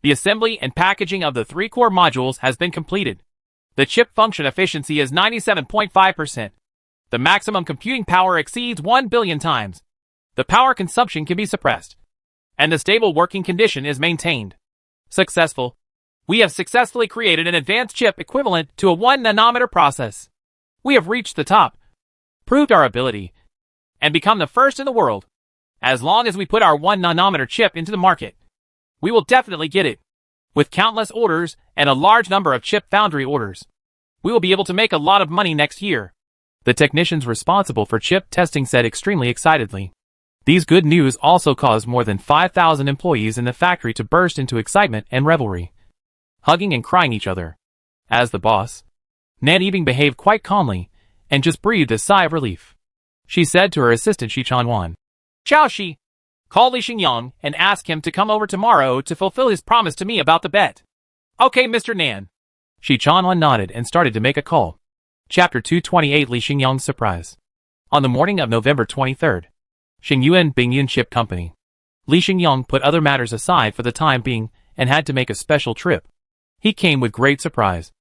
The assembly and packaging of the 3 core modules has been completed. The chip function efficiency is 97.5%. The maximum computing power exceeds 1 billion times. The power consumption can be suppressed, and the stable working condition is maintained. Successful. We have successfully created an advanced chip equivalent to a 1nm process. We have reached the top, proved our ability, and become the first in the world. As long as we put our 1nm chip into the market, we will definitely get it. With countless orders and a large number of chip foundry orders, we will be able to make a lot of money next year. The technicians responsible for chip testing said extremely excitedly. These good news also caused more than 5,000 employees in the factory to burst into excitement and revelry, hugging and crying each other. As the boss, Nan Yibing behaved quite calmly and just breathed a sigh of relief. She said to her assistant Shi Chanwan, "Xiao Shi, call Li Xingyang and ask him to come over tomorrow to fulfill his promise to me about the bet." "Okay, Mr. Nan." Shi Chanwan nodded and started to make a call. Chapter 228 Li Xingyang's Surprise. On the morning of November 23rd, Xingyuan Bingyun Chip Company. Li Xingyang put other matters aside for the time being and had to make a special trip. He came with great surprise,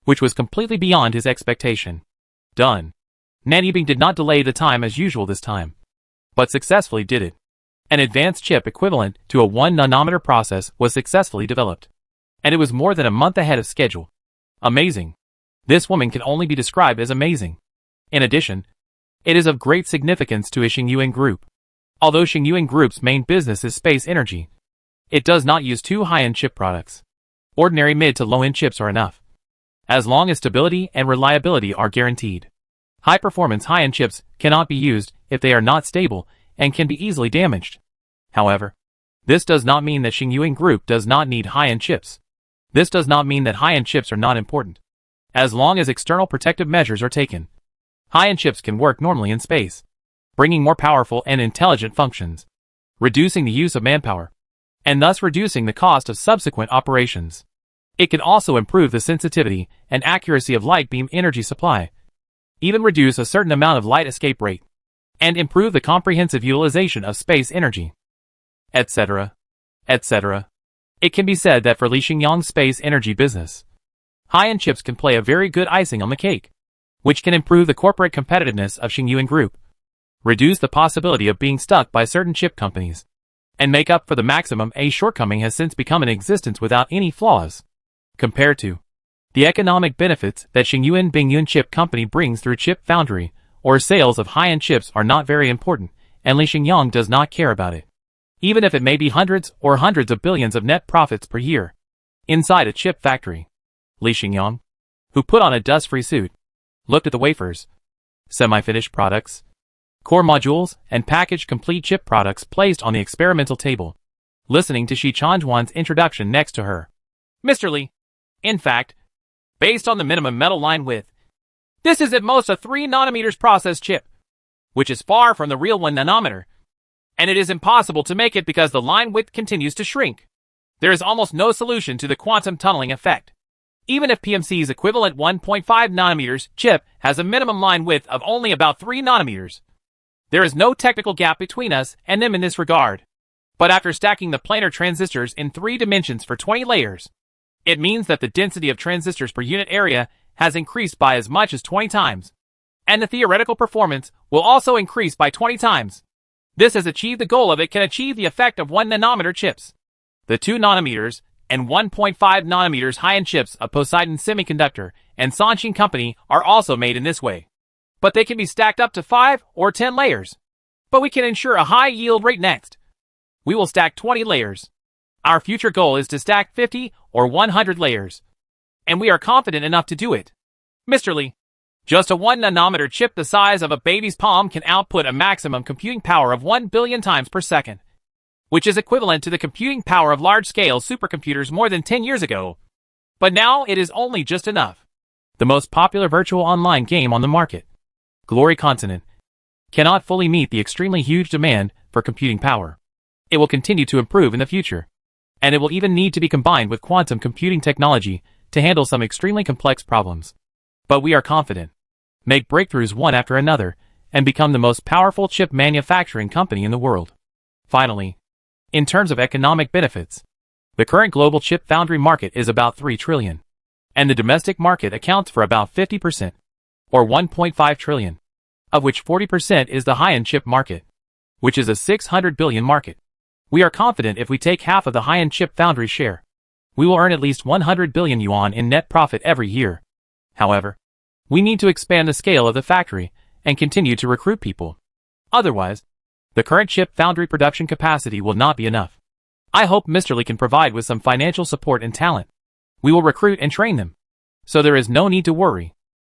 which was completely beyond his expectation. Done. Nan Yibing did not delay the time as usual this time, but successfully did it. An advanced chip equivalent to a 1nm process was successfully developed, and it was more than a month ahead of schedule. Amazing. This woman can only be described as amazing. In addition, it is of great significance to a Xingyuan group. Although Xingyuan Group's main business is space energy, it does not use too high-end chip products. Ordinary mid to low-end chips are enough, as long as stability and reliability are guaranteed. High-performance high-end chips cannot be used if they are not stable and can be easily damaged. However, this does not mean that Xingyuan Group does not need high-end chips. This does not mean that high-end chips are not important. As long as external protective measures are taken, high-end chips can work normally in space, bringing more powerful and intelligent functions, reducing the use of manpower, and thus reducing the cost of subsequent operations. It can also improve the sensitivity and accuracy of light beam energy supply, even reduce a certain amount of light escape rate, and improve the comprehensive utilization of space energy, etc., etc. It can be said that for Li Xingyang's space energy business, high-end chips can play a very good icing on the cake, which can improve the corporate competitiveness of Xingyuan Group, reduce the possibility of being stuck by certain chip companies, and make up for the maximum a shortcoming has since become in existence without any flaws. Compared to the economic benefits that Xingyuan Bingyun Chip Company brings through chip foundry or sales of high-end chips are not very important, and Li Xingyang does not care about it, even if it may be hundreds or hundreds of billions of net profits per year. Inside a chip factory, Li Xingyang, who put on a dust-free suit, looked at the wafers, semi-finished products, core modules, and packaged complete chip products placed on the experimental table, listening to Shi Chanjuan's introduction next to her. "Mr. Li, in fact, based on the minimum metal line width, this is at most a 3nm process chip, which is far from the real 1nm, and it is impossible to make it because the line width continues to shrink. There is almost no solution to the quantum tunneling effect. Even if PMC's equivalent 1.5nm chip has a minimum line width of only about 3nm, there is no technical gap between us and them in this regard. But after stacking the planar transistors in 3 dimensions for 20 layers, it means that the density of transistors per unit area has increased by as much as 20 times, and the theoretical performance will also increase by 20 times. This has achieved the goal of it can achieve the effect of 1nm chips. The 2nm and 1.5nm high-end chips of Poseidon Semiconductor and Sanshin Company are also made in this way. But they can be stacked up to 5 or 10 layers. But we can ensure a high yield rate next. We will stack 20 layers. Our future goal is to stack 50 or 100 layers. And we are confident enough to do it. Mr. Lee, just a 1 nanometer chip the size of a baby's palm can output a maximum computing power of 1 billion times per second, which is equivalent to the computing power of large-scale supercomputers more than 10 years ago. But now it is only just enough. The most popular virtual online game on the market, Glory Continent, cannot fully meet the extremely huge demand for computing power. It will continue to improve in the future, and it will even need to be combined with quantum computing technology to handle some extremely complex problems. But we are confident, make breakthroughs one after another, and become the most powerful chip manufacturing company in the world. Finally, in terms of economic benefits, the current global chip foundry market is about 3 trillion, and the domestic market accounts for about 50%, or 1.5 trillion, of which 40% is the high-end chip market, which is a 600 billion market. We are confident if we take half of the high-end chip foundry share, we will earn at least 100 billion yuan in net profit every year. However, we need to expand the scale of the factory and continue to recruit people. Otherwise, the current chip foundry production capacity will not be enough. I hope Mr. Lee can provide with some financial support and talent. We will recruit and train them, so there is no need to worry.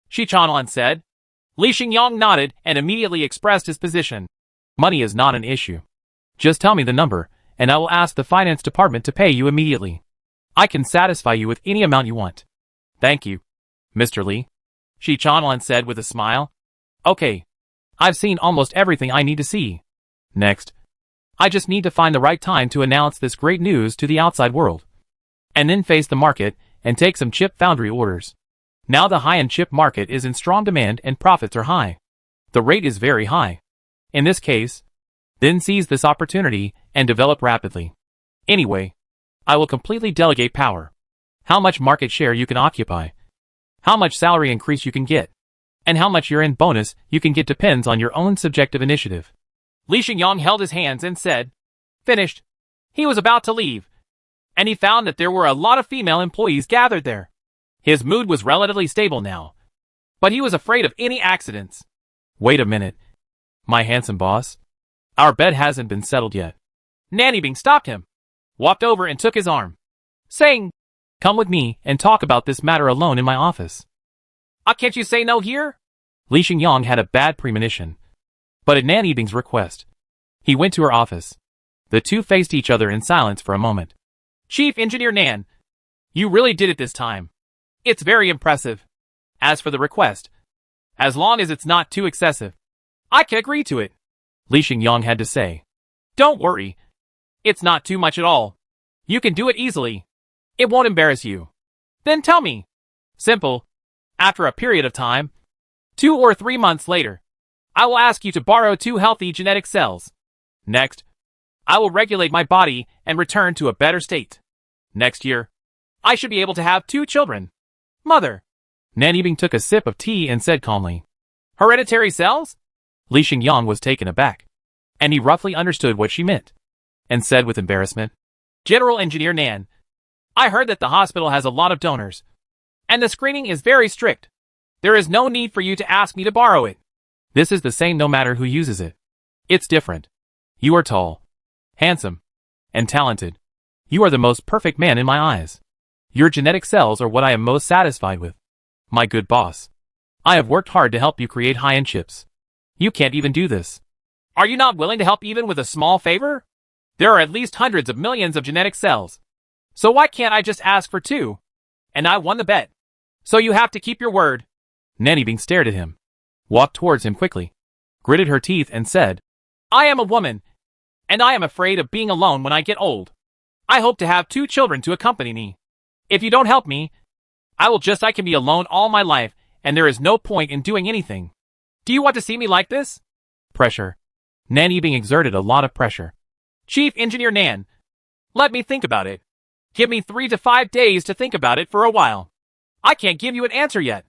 Shi Chanlan said. Li Xingyang nodded and immediately expressed his position. Money is not an issue. Just tell me the number, and I will ask the finance department to pay you immediately. I can satisfy you with any amount you want. Thank you, Mr. Lee, Shi Chanlan said with a smile. Okay. I've seen almost everything I need to see. Next, I just need to find the right time to announce this great news to the outside world. And then face the market and take some chip foundry orders. Now the high-end chip market is in strong demand and profits are high. The rate is very high. In this case, then seize this opportunity and develop rapidly. Anyway, I will completely delegate power. How much market share you can occupy, how much salary increase you can get, and how much year-end bonus you can get depends on your own subjective initiative. Li Xingyang held his hands and said, finished. He was about to leave, and he found that there were a lot of female employees gathered there. His mood was relatively stable now, but he was afraid of any accidents. Wait a minute, my handsome boss. Our bed hasn't been settled yet. Nanny Bing stopped him, walked over and took his arm, saying, come with me and talk about this matter alone in my office. Can't you say no here? Li Xingyang had a bad premonition, but at Nanny Bing's request, he went to her office. The two faced each other in silence for a moment. Chief Engineer Nan, you really did it this time. It's very impressive. As for the request, as long as it's not too excessive, I can agree to it, Li Xingyang had to say. Don't worry. It's not too much at all. You can do it easily. It won't embarrass you. Then tell me. Simple. After a period of time, 2 or 3 months later, I will ask you to borrow 2 healthy genetic cells. Next, I will regulate my body and return to a better state. Next year, I should be able to have 2 children. Mother. Nanny Bing took a sip of tea and said calmly, hereditary cells? Li Xingyang was taken aback, and he roughly understood what she meant, and said with embarrassment, General Engineer Nan, I heard that the hospital has a lot of donors, and the screening is very strict. There is no need for you to ask me to borrow it. This is the same no matter who uses it. It's different. You are tall, handsome, and talented. You are the most perfect man in my eyes. Your genetic cells are what I am most satisfied with. My good boss, I have worked hard to help you create high-end chips. You can't even do this. Are you not willing to help even with a small favor? There are at least hundreds of millions of genetic cells. So why can't I just ask for 2? And I won the bet. So you have to keep your word. Nanny Bing stared at him, walked towards him quickly, gritted her teeth and said, I am a woman, and I am afraid of being alone when I get old. I hope to have 2 children to accompany me. If you don't help me, I can be alone all my life, and there is no point in doing anything. Do you want to see me like this? Pressure. Nanny Bing exerted a lot of pressure. Chief Engineer Nan, let me think about it. Give me 3 to 5 days to think about it for a while. I can't give you an answer yet.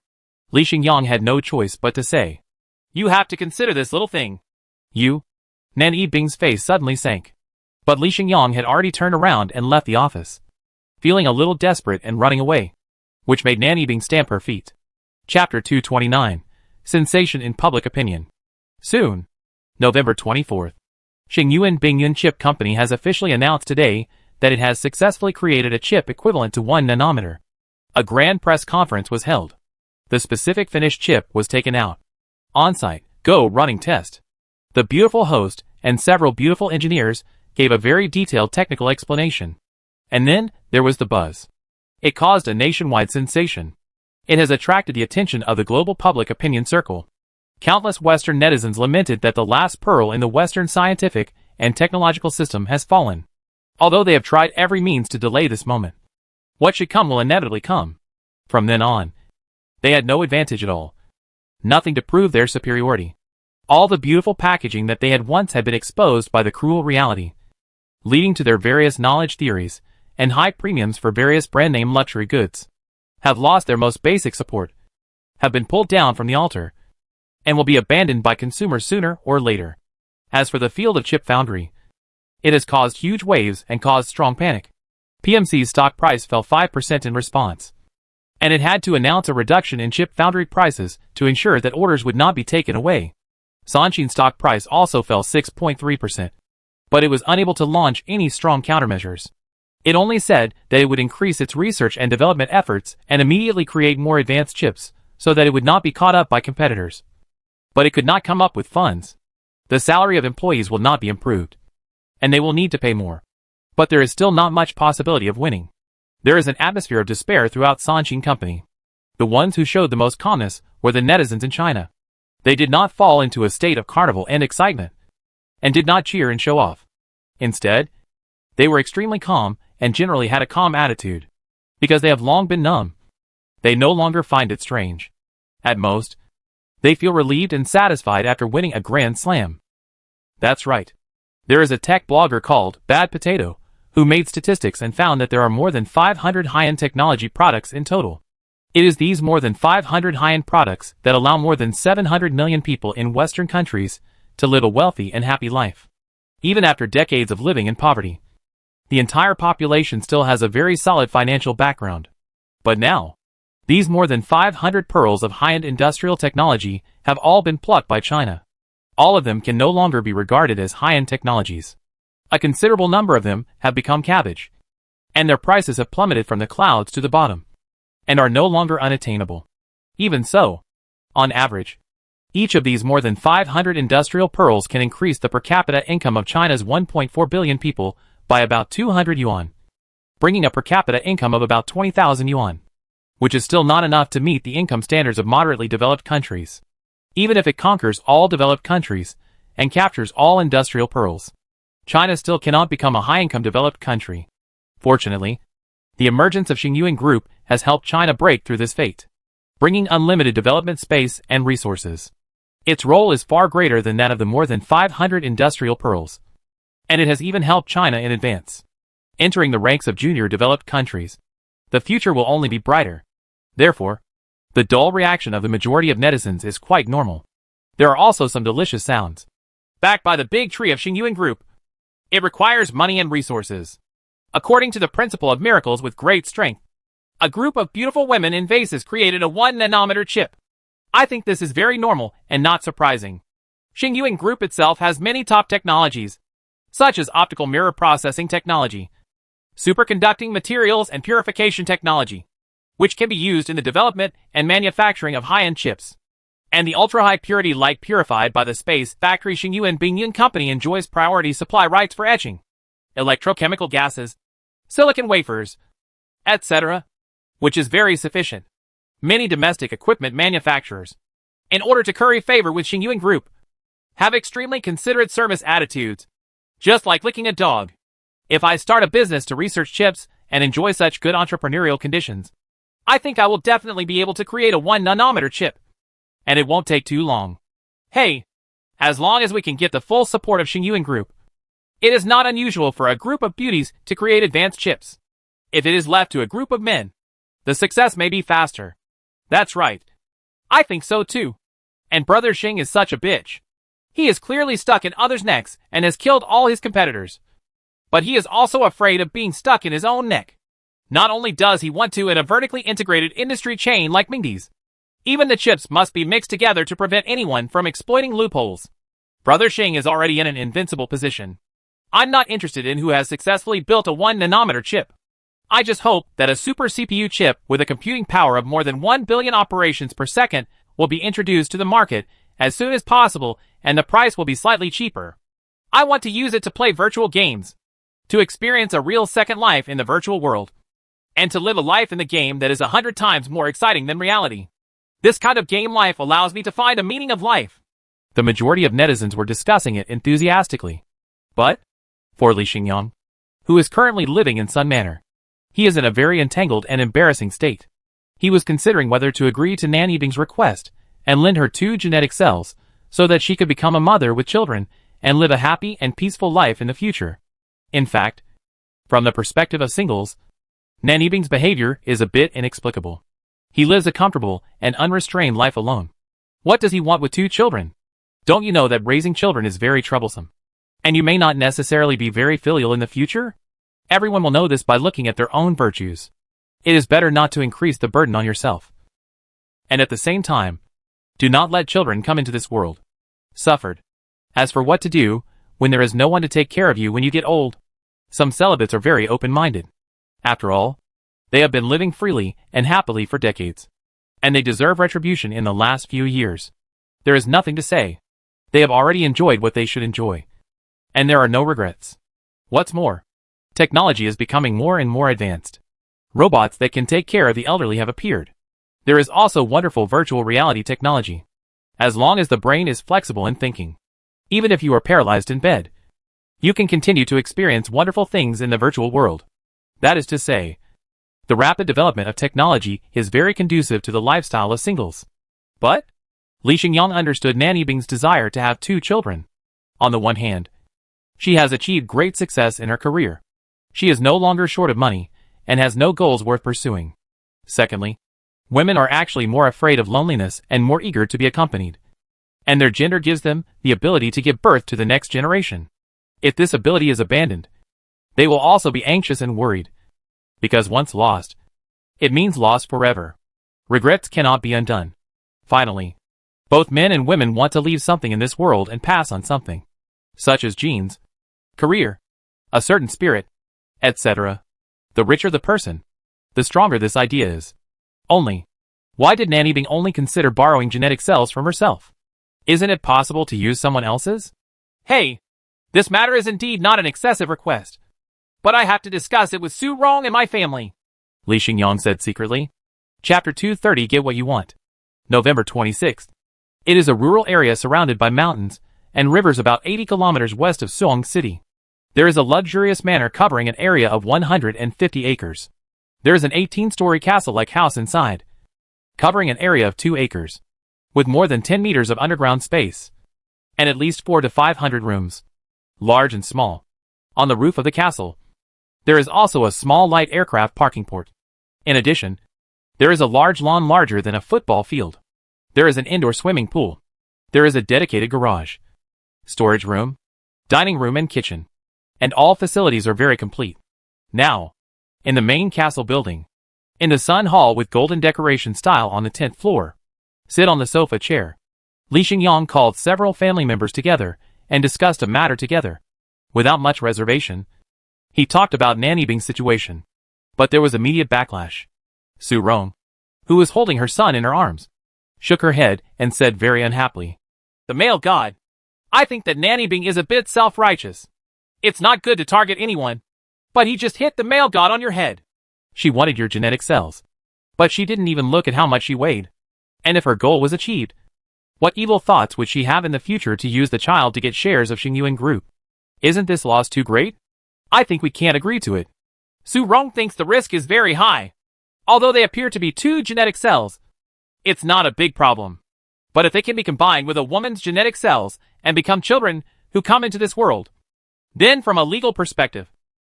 Li Xingyang had no choice but to say, you have to consider this little thing. You? Nanny Bing's face suddenly sank. But Li Xingyang had already turned around and left the office, feeling a little desperate and running away, which made Nanny Bing stamp her feet. Chapter 229. Sensation in Public Opinion. Soon. November 24th. Xingyuan Bingyun Chip Company has officially announced today that it has successfully created a chip equivalent to 1 nanometer. A grand press conference was held. The specific finished chip was taken out. On-site, running test. The beautiful host and several beautiful engineers gave a very detailed technical explanation. And then, there was the buzz. It caused a nationwide sensation. It has attracted the attention of the global public opinion circle. Countless Western netizens lamented that the last pearl in the Western scientific and technological system has fallen. Although they have tried every means to delay this moment. What should come will inevitably come. From then on, they had no advantage at all. Nothing to prove their superiority. All the beautiful packaging that they had once had been exposed by the cruel reality, leading to their various knowledge theories and high premiums for various brand-name luxury goods, have lost their most basic support, have been pulled down from the altar, and will be abandoned by consumers sooner or later. As for the field of chip foundry, it has caused huge waves and caused strong panic. PMC's stock price fell 5% in response, and it had to announce a reduction in chip foundry prices to ensure that orders would not be taken away. Sanshin's stock price also fell 6.3%, but it was unable to launch any strong countermeasures. It only said that it would increase its research and development efforts and immediately create more advanced chips so that it would not be caught up by competitors. But it could not come up with funds. The salary of employees will not be improved, and they will need to pay more. But there is still not much possibility of winning. There is an atmosphere of despair throughout Sanshin Company. The ones who showed the most calmness were the netizens in China. They did not fall into a state of carnival and excitement, and did not cheer and show off. Instead, they were extremely calm and generally had a calm attitude, because they have long been numb. They no longer find it strange. At most, they feel relieved and satisfied after winning a grand slam. That's right. There is a tech blogger called Bad Potato, who made statistics and found that there are more than 500 high-end technology products in total. It is these more than 500 high-end products that allow more than 700 million people in Western countries to live a wealthy and happy life. Even after decades of living in poverty, the entire population still has a very solid financial background. But now, these more than 500 pearls of high-end industrial technology have all been plucked by China. All of them can no longer be regarded as high-end technologies. A considerable number of them have become cabbage, and their prices have plummeted from the clouds to the bottom, and are no longer unattainable. Even so, on average, each of these more than 500 industrial pearls can increase the per capita income of China's 1.4 billion people by about 200 yuan, bringing a per capita income of about 20,000 yuan, which is still not enough to meet the income standards of moderately developed countries. Even if it conquers all developed countries and captures all industrial pearls, China still cannot become a high-income developed country. Fortunately, the emergence of Xingyuan Group has helped China break through this fate, bringing unlimited development space and resources. Its role is far greater than that of the more than 500 industrial pearls, and it has even helped China in advance, entering the ranks of junior developed countries. The future will only be brighter. Therefore, the dull reaction of the majority of netizens is quite normal. There are also some delicious sounds. Backed by the big tree of Xingyuan Group, it requires money and resources. According to the principle of miracles with great strength, a group of beautiful women in vases created a 1 nanometer chip. I think this is very normal and not surprising. Xingyuan Group itself has many top technologies, such as optical mirror processing technology, superconducting materials and purification technology, which can be used in the development and manufacturing of high-end chips. And the ultra-high purity light purified by the space factory Xingyuan Bingyun Company enjoys priority supply rights for etching, electrochemical gases, silicon wafers, etc., which is very sufficient. Many domestic equipment manufacturers, in order to curry favor with Xingyuan Group, have extremely considerate service attitudes, just like licking a dog. If I start a business to research chips and enjoy such good entrepreneurial conditions, I think I will definitely be able to create a 1 nanometer chip. And it won't take too long. Hey, as long as we can get the full support of Xingyuan Group, it is not unusual for a group of beauties to create advanced chips. If it is left to a group of men, the success may be faster. That's right. I think so too. And Brother Xing is such a bitch. He is clearly stuck in others' necks and has killed all his competitors. But he is also afraid of being stuck in his own neck. Not only does he want to in a vertically integrated industry chain like Mingdi's, even the chips must be mixed together to prevent anyone from exploiting loopholes. Brother Xing is already in an invincible position. I'm not interested in who has successfully built a 1 nanometer chip. I just hope that a super CPU chip with a computing power of more than 1 billion operations per second will be introduced to the market as soon as possible, and the price will be slightly cheaper. I want to use it to play virtual games, to experience a real second life in the virtual world, and to live a life in the game that is 100 times more exciting than reality. This kind of game life allows me to find a meaning of life. The majority of netizens were discussing it enthusiastically. But, for Li Xingyang, who is currently living in Sun Manor, he is in a very entangled and embarrassing state. He was considering whether to agree to Nan Yibing's request and lend her 2 genetic cells so that she could become a mother with children and live a happy and peaceful life in the future. In fact, from the perspective of singles, Nan Yibing's behavior is a bit inexplicable. He lives a comfortable and unrestrained life alone. What does he want with 2 children? Don't you know that raising children is very troublesome? And you may not necessarily be very filial in the future? Everyone will know this by looking at their own virtues. It is better not to increase the burden on yourself. And at the same time, do not let children come into this world suffered. As for what to do, when there is no one to take care of you when you get old, some celibates are very open-minded. After all, they have been living freely and happily for decades. And they deserve retribution in the last few years. There is nothing to say. They have already enjoyed what they should enjoy. And there are no regrets. What's more, technology is becoming more and more advanced. Robots that can take care of the elderly have appeared. There is also wonderful virtual reality technology. As long as the brain is flexible in thinking, even if you are paralyzed in bed, you can continue to experience wonderful things in the virtual world. That is to say, the rapid development of technology is very conducive to the lifestyle of singles. But Li Xingyang understood Nan Yibing's desire to have 2 children. On the one hand, she has achieved great success in her career. She is no longer short of money, and has no goals worth pursuing. Secondly, women are actually more afraid of loneliness and more eager to be accompanied. And their gender gives them the ability to give birth to the next generation. If this ability is abandoned, they will also be anxious and worried. Because once lost, it means lost forever. Regrets cannot be undone. Finally, both men and women want to leave something in this world and pass on something, such as genes, career, a certain spirit, etc. The richer the person, the stronger this idea is. Only, why did Nan Yibing only consider borrowing genetic cells from herself? Isn't it possible to use someone else's? Hey, this matter is indeed not an excessive request, but I have to discuss it with Su Rong and my family, Li Xingyang said secretly. Chapter 230 Get What You Want. November 26th. It is a rural area surrounded by mountains and rivers about 80 kilometers west of Suong City. There is a luxurious manor covering an area of 150 acres. There is an 18-story castle-like house inside, covering an area of 2 acres, with more than 10 meters of underground space, and at least 400 to 500 rooms, large and small. On the roof of the castle, there is also a small light aircraft parking port. In addition, there is a large lawn larger than a football field. There is an indoor swimming pool. There is a dedicated garage, storage room, dining room and kitchen, and all facilities are very complete. Now, in the main castle building, in the Sun Hall with golden decoration style on the 10th floor, sit on the sofa chair. Li Xingyang called several family members together and discussed a matter together. Without much reservation, he talked about Nan Yibing's situation. But there was immediate backlash. Su Rong, who was holding her son in her arms, shook her head and said very unhappily, "The male god. I think that Nan Yibing is a bit self-righteous. It's not good to target anyone, but he just hit the male god on your head. She wanted your genetic cells, but she didn't even look at how much she weighed. And if her goal was achieved, what evil thoughts would she have in the future to use the child to get shares of Xingyuan Group? Isn't this loss too great? I think we can't agree to it." Su Rong thinks the risk is very high. Although they appear to be 2 genetic cells, it's not a big problem. But if they can be combined with a woman's genetic cells and become children who come into this world, then from a legal perspective,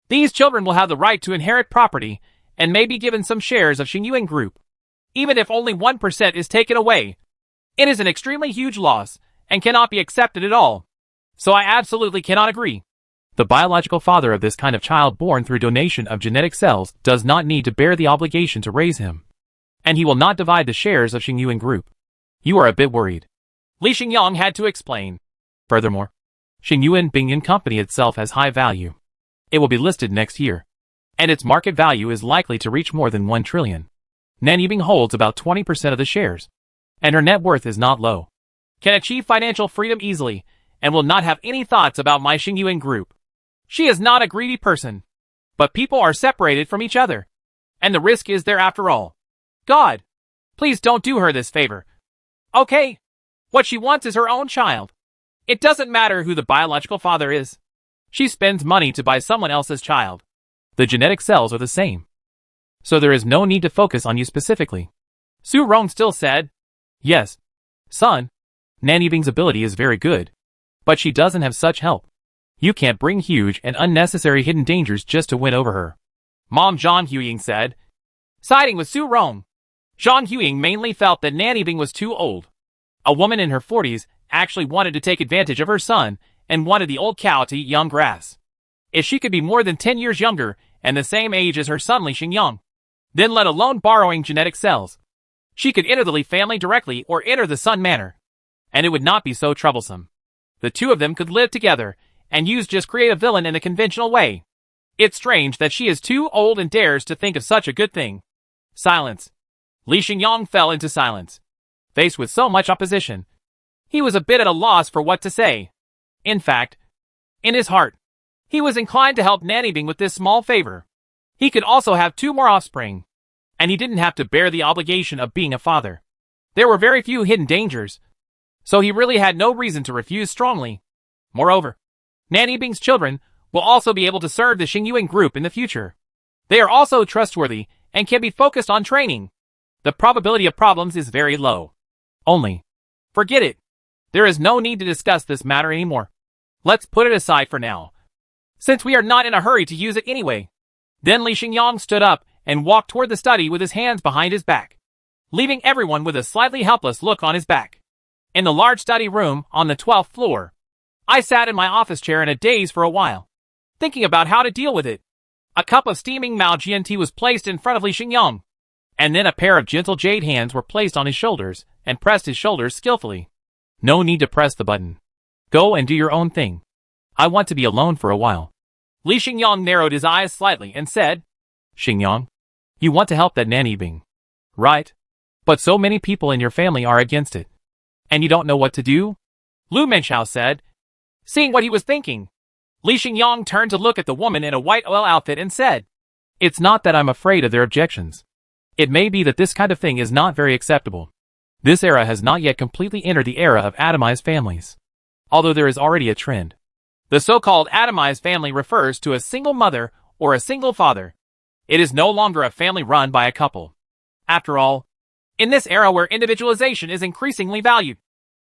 these children will have the right to inherit property and may be given some shares of Xingyuan Group. Even if only 1% is taken away, it is an extremely huge loss and cannot be accepted at all. So I absolutely cannot agree. The biological father of this kind of child born through donation of genetic cells does not need to bear the obligation to raise him. And he will not divide the shares of Xingyuan Group. You are a bit worried, Li Xingyang had to explain. Furthermore, Xingyuan Bingyuan Company itself has high value. It will be listed next year, and its market value is likely to reach more than 1 trillion. Nan Yibing holds about 20% of the shares, and her net worth is not low. Can achieve financial freedom easily, and will not have any thoughts about my Xingyuan group. She is not a greedy person. But people are separated from each other, and the risk is there after all. God, please don't do her this favor. Okay, what she wants is her own child. It doesn't matter who the biological father is. She spends money to buy someone else's child. The genetic cells are the same, so there is no need to focus on you specifically. Su Rong still said, yes, son, Nan Yibing's ability is very good, but she doesn't have such help. You can't bring huge and unnecessary hidden dangers just to win over her. Mom Zhang Huying said, siding with Su Rong. Zhang Huying mainly felt that Nan Yibing was too old. A woman in her 40s actually wanted to take advantage of her son and wanted the old cow to eat young grass. If she could be more than 10 years younger and the same age as her son Li Xingyang, then let alone borrowing genetic cells, she could enter the Li family directly or enter the Sun Manor, and it would not be so troublesome. The two of them could live together and just create a villain in the conventional way. It's strange that she is too old and dares to think of such a good thing. Silence. Li Xingyang fell into silence. Faced with so much opposition, he was a bit at a loss for what to say. In fact, in his heart, he was inclined to help Nan Yibing with this small favor. He could also have 2 more offspring, and he didn't have to bear the obligation of being a father. There were very few hidden dangers, so he really had no reason to refuse strongly. Moreover, Nan Yibing's children will also be able to serve the Xingyuan group in the future. They are also trustworthy and can be focused on training. The probability of problems is very low. Only, forget it. There is no need to discuss this matter anymore. Let's put it aside for now, since we are not in a hurry to use it anyway. Then Li Xingyang stood up and walked toward the study with his hands behind his back, leaving everyone with a slightly helpless look on his back. In the large study room on the 12th floor, I sat in my office chair in a daze for a while, thinking about how to deal with it. A cup of steaming Mao tea was placed in front of Li Xingyang, and then a pair of gentle jade hands were placed on his shoulders and pressed his shoulders skillfully. No need to press the button. Go and do your own thing. I want to be alone for a while. Li Xingyang narrowed his eyes slightly and said, Xingyang, you want to help that Nan Yibing, right? But so many people in your family are against it, and you don't know what to do? Lu Menshao said, seeing what he was thinking. Li Xingyang turned to look at the woman in a white oil outfit and said, it's not that I'm afraid of their objections. It may be that this kind of thing is not very acceptable. This era has not yet completely entered the era of atomized families, although there is already a trend. The so-called atomized family refers to a single mother or a single father. It is no longer a family run by a couple. After all, in this era where individualization is increasingly valued,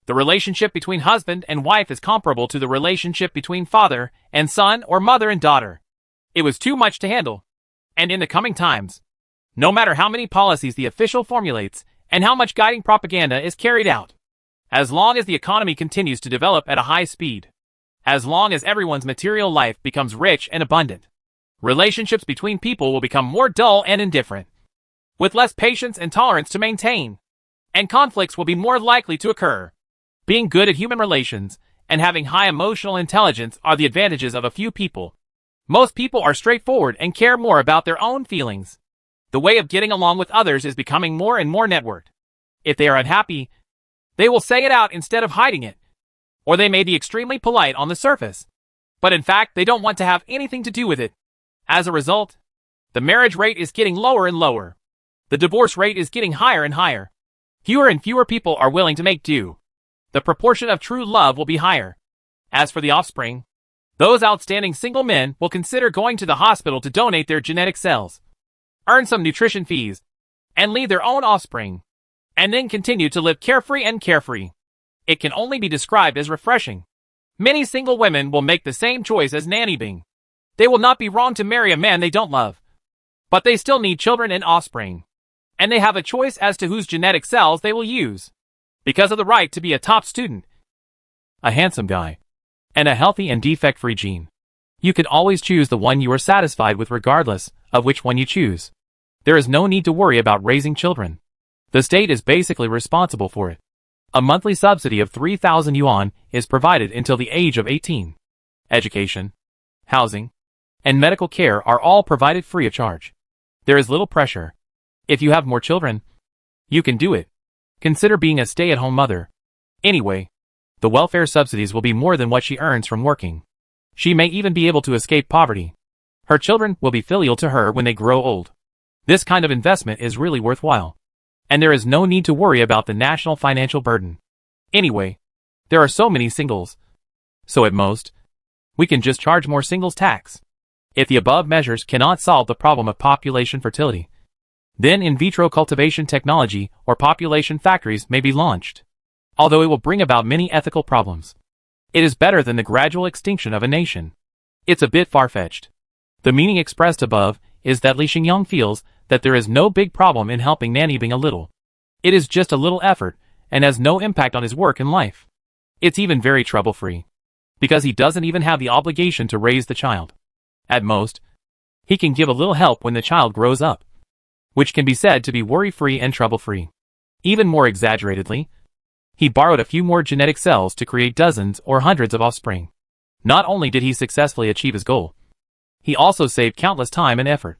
the relationship between husband and wife is comparable to the relationship between father and son or mother and daughter. It was too much to handle. And in the coming times, no matter how many policies the official formulates and how much guiding propaganda is carried out, as long as the economy continues to develop at a high speed, as long as everyone's material life becomes rich and abundant, relationships between people will become more dull and indifferent, with less patience and tolerance to maintain, and conflicts will be more likely to occur. Being good at human relations and having high emotional intelligence are the advantages of a few people. Most people are straightforward and care more about their own feelings. The way of getting along with others is becoming more and more networked. If they are unhappy, they will say it out instead of hiding it. Or they may be extremely polite on the surface, but in fact they don't want to have anything to do with it. As a result, the marriage rate is getting lower and lower. The divorce rate is getting higher and higher. Fewer and fewer people are willing to make do. The proportion of true love will be higher. As for the offspring, those outstanding single men will consider going to the hospital to donate their genetic cells, earn some nutrition fees, and leave their own offspring, and then continue to live carefree. It can only be described as refreshing. Many single women will make the same choice as Nan Yibing. They will not be wrong to marry a man they don't love, but they still need children and offspring, and they have a choice as to whose genetic cells they will use, because of the right to be a top student, a handsome guy, and a healthy and defect-free gene. You can always choose the one you are satisfied with regardless of which one you choose. There is no need to worry about raising children. The state is basically responsible for it. A monthly subsidy of 3,000 yuan is provided until the age of 18. Education, housing, and medical care are all provided free of charge. There is little pressure. If you have more children, you can do it. Consider being a stay-at-home mother. Anyway, the welfare subsidies will be more than what she earns from working. She may even be able to escape poverty. Her children will be filial to her when they grow old. This kind of investment is really worthwhile. And there is no need to worry about the national financial burden. Anyway, there are so many singles. So at most, we can just charge more singles tax. If the above measures cannot solve the problem of population fertility, then in vitro cultivation technology or population factories may be launched. Although it will bring about many ethical problems, it is better than the gradual extinction of a nation. It's a bit far-fetched. The meaning expressed above is that Li Xingyang feels that there is no big problem in helping Nanny Bing a little. It is just a little effort and has no impact on his work and life. It's even very trouble-free, because he doesn't even have the obligation to raise the child. At most, he can give a little help when the child grows up, which can be said to be worry-free and trouble-free. Even more exaggeratedly, he borrowed a few more genetic cells to create dozens or hundreds of offspring. Not only did he successfully achieve his goal, he also saved countless time and effort,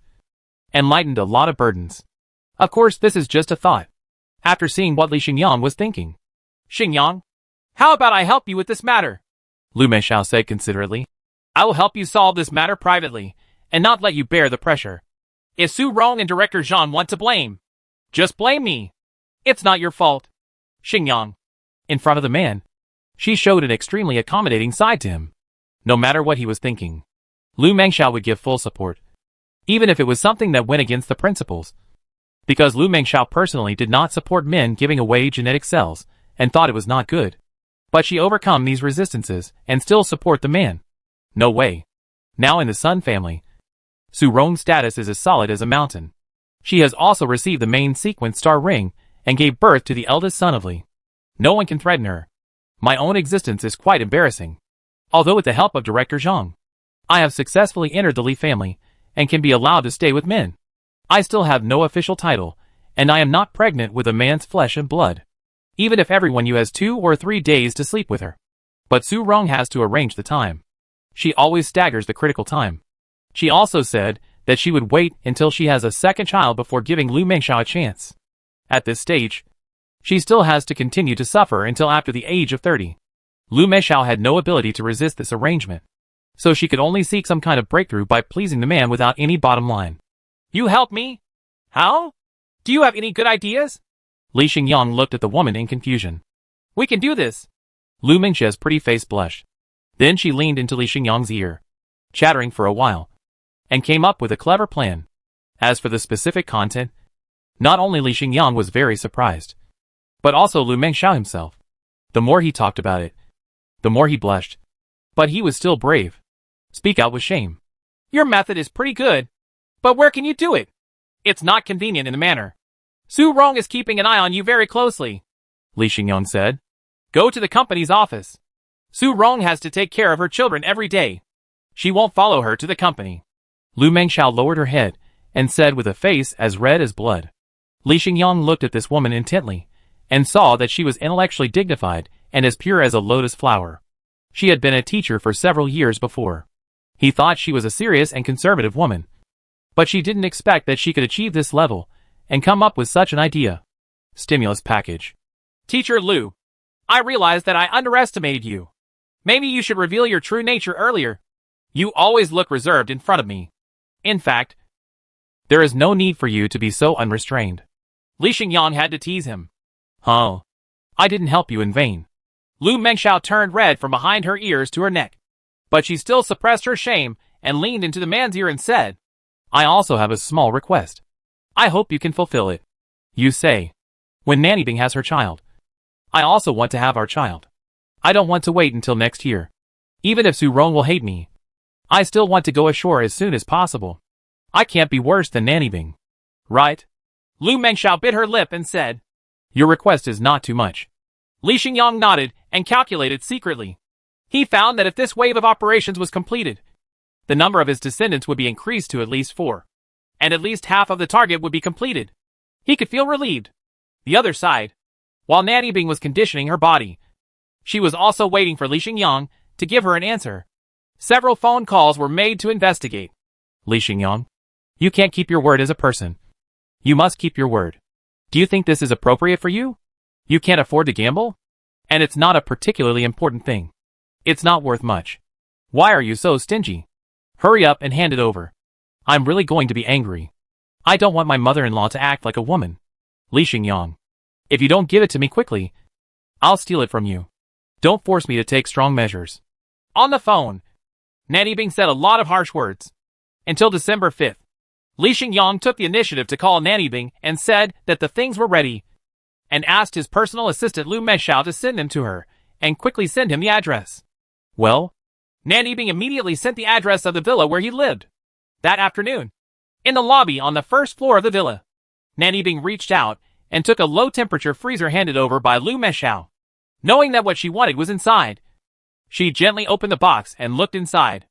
and lightened a lot of burdens. Of course, this is just a thought, after seeing what Li Xingyang was thinking. Xingyang, how about I help you with this matter? Lu Meishao said considerately. I will help you solve this matter privately, and not let you bear the pressure. If Su Rong and Director Zhang want to blame, just blame me. It's not your fault. Xingyang. In front of the man, she showed an extremely accommodating side to him. No matter what he was thinking, Lu Meishao would give full support, even if it was something that went against the principles. Because Lu Meishao personally did not support men giving away genetic cells, and thought it was not good. But she overcome these resistances, and still support the man. No way. Now in the Sun family, Su Rong's status is as solid as a mountain. She has also received the main sequence star ring, and gave birth to the eldest son of Li. No one can threaten her. My own existence is quite embarrassing. Although with the help of Director Zhang, I have successfully entered the Li family, and can be allowed to stay with men. I still have no official title, and I am not pregnant with a man's flesh and blood. Even if everyone you has 2 or 3 days to sleep with her. But Su Rong has to arrange the time. She always staggers the critical time. She also said that she would wait until she has a second child before giving Lu Meishao a chance. At this stage, she still has to continue to suffer until after the age of 30. Lu Meishao had no ability to resist this arrangement, so she could only seek some kind of breakthrough by pleasing the man without any bottom line. You help me? How? Do you have any good ideas? Li Xingyang looked at the woman in confusion. We can do this. Lu Mingxia's pretty face blushed. Then she leaned into Li Xingyang's ear, chattering for a while, and came up with a clever plan. As for the specific content, not only Li Xingyang was very surprised, but also Lu Meishao himself. The more he talked about it, the more he blushed. But he was still brave. Speak out with shame. Your method is pretty good, but where can you do it? It's not convenient in the manner. Su Rong is keeping an eye on you very closely, Li Xingyang said. Go to the company's office. Su Rong has to take care of her children every day. She won't follow her to the company. Lu Meishao lowered her head and said with a face as red as blood. Li Xingyang looked at this woman intently and saw that she was intellectually dignified and as pure as a lotus flower. She had been a teacher for several years before. He thought she was a serious and conservative woman, but she didn't expect that she could achieve this level and come up with such an idea. Stimulus package. Teacher Lu, I realized that I underestimated you. Maybe you should reveal your true nature earlier. You always look reserved in front of me. In fact, there is no need for you to be so unrestrained. Li Xingyang had to tease him. Huh? I didn't help you in vain. Lu Meishao turned red from behind her ears to her neck. But she still suppressed her shame and leaned into the man's ear and said, I also have a small request. I hope you can fulfill it. You say, when Nanny Bing has her child, I also want to have our child. I don't want to wait until next year. Even if Su Rong will hate me, I still want to go ashore as soon as possible. I can't be worse than Nanny Bing. Right? Lu Meishao bit her lip and said, your request is not too much. Li Xingyang nodded and calculated secretly. He found that if this wave of operations was completed, the number of his descendants would be increased to at least 4, and at least half of the target would be completed. He could feel relieved. The other side, while Natty Bing was conditioning her body. She was also waiting for Li Xingyang to give her an answer. Several phone calls were made to investigate. Li Xingyang, you can't keep your word as a person. You must keep your word. Do you think this is appropriate for you? You can't afford to gamble? And it's not a particularly important thing. It's not worth much. Why are you so stingy? Hurry up and hand it over. I'm really going to be angry. I don't want my mother-in-law to act like a woman. Li Xingyang, if you don't give it to me quickly, I'll steal it from you. Don't force me to take strong measures. On the phone, Natty Bing said a lot of harsh words. Until December 5th, Li Xingyang took the initiative to call Natty Bing and said that the things were ready, and asked his personal assistant Lu Menshao to send them to her, and quickly send him the address. Well, Natty Bing immediately sent the address of the villa where he lived. That afternoon, in the lobby on the first floor of the villa, Natty Bing reached out and took a low-temperature freezer handed over by Lu Menshao. Knowing that what she wanted was inside, she gently opened the box and looked inside.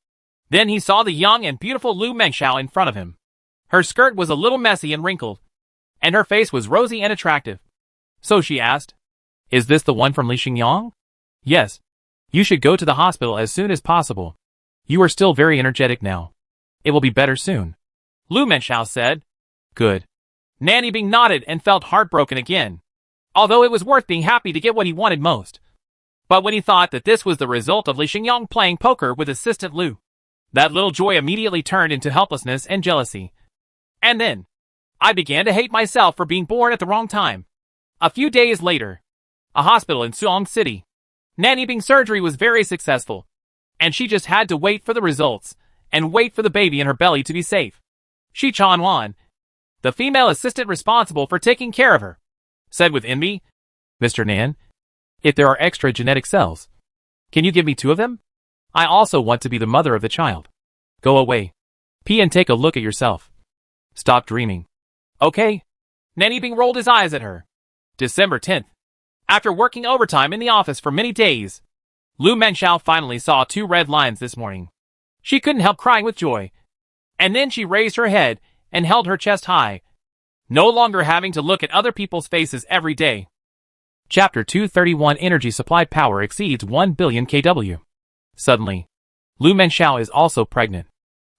Then he saw the young and beautiful Lu Menshao in front of him. Her skirt was a little messy and wrinkled, and her face was rosy and attractive. So she asked, "Is this the one from Li Xingyang?" "Yes. You should go to the hospital as soon as possible. You are still very energetic now. It will be better soon." Lu Menshao said. "Good." Natty Bing nodded and felt heartbroken again, although it was worth being happy to get what he wanted most. But when he thought that this was the result of Li Xingyang playing poker with assistant Lu, that little joy immediately turned into helplessness and jealousy. And then, I began to hate myself for being born at the wrong time. A few days later, a hospital in Suong City. Natty Bing's surgery was very successful, and she just had to wait for the results, and wait for the baby in her belly to be safe. Shi Chanwan, the female assistant responsible for taking care of her, said with envy, "Mr. Nan, if there are extra genetic cells, can you give me 2 of them? I also want to be the mother of the child. Go away. Pee and take a look at yourself. Stop dreaming." "Okay." Natty Bing rolled his eyes at her. December 10th. After working overtime in the office for many days, Lu Menshao finally saw 2 red lines this morning. She couldn't help crying with joy. And then she raised her head and held her chest high, no longer having to look at other people's faces every day. Chapter 231 Energy supplied power exceeds 1 billion kW. Suddenly, Lu Menshao is also pregnant.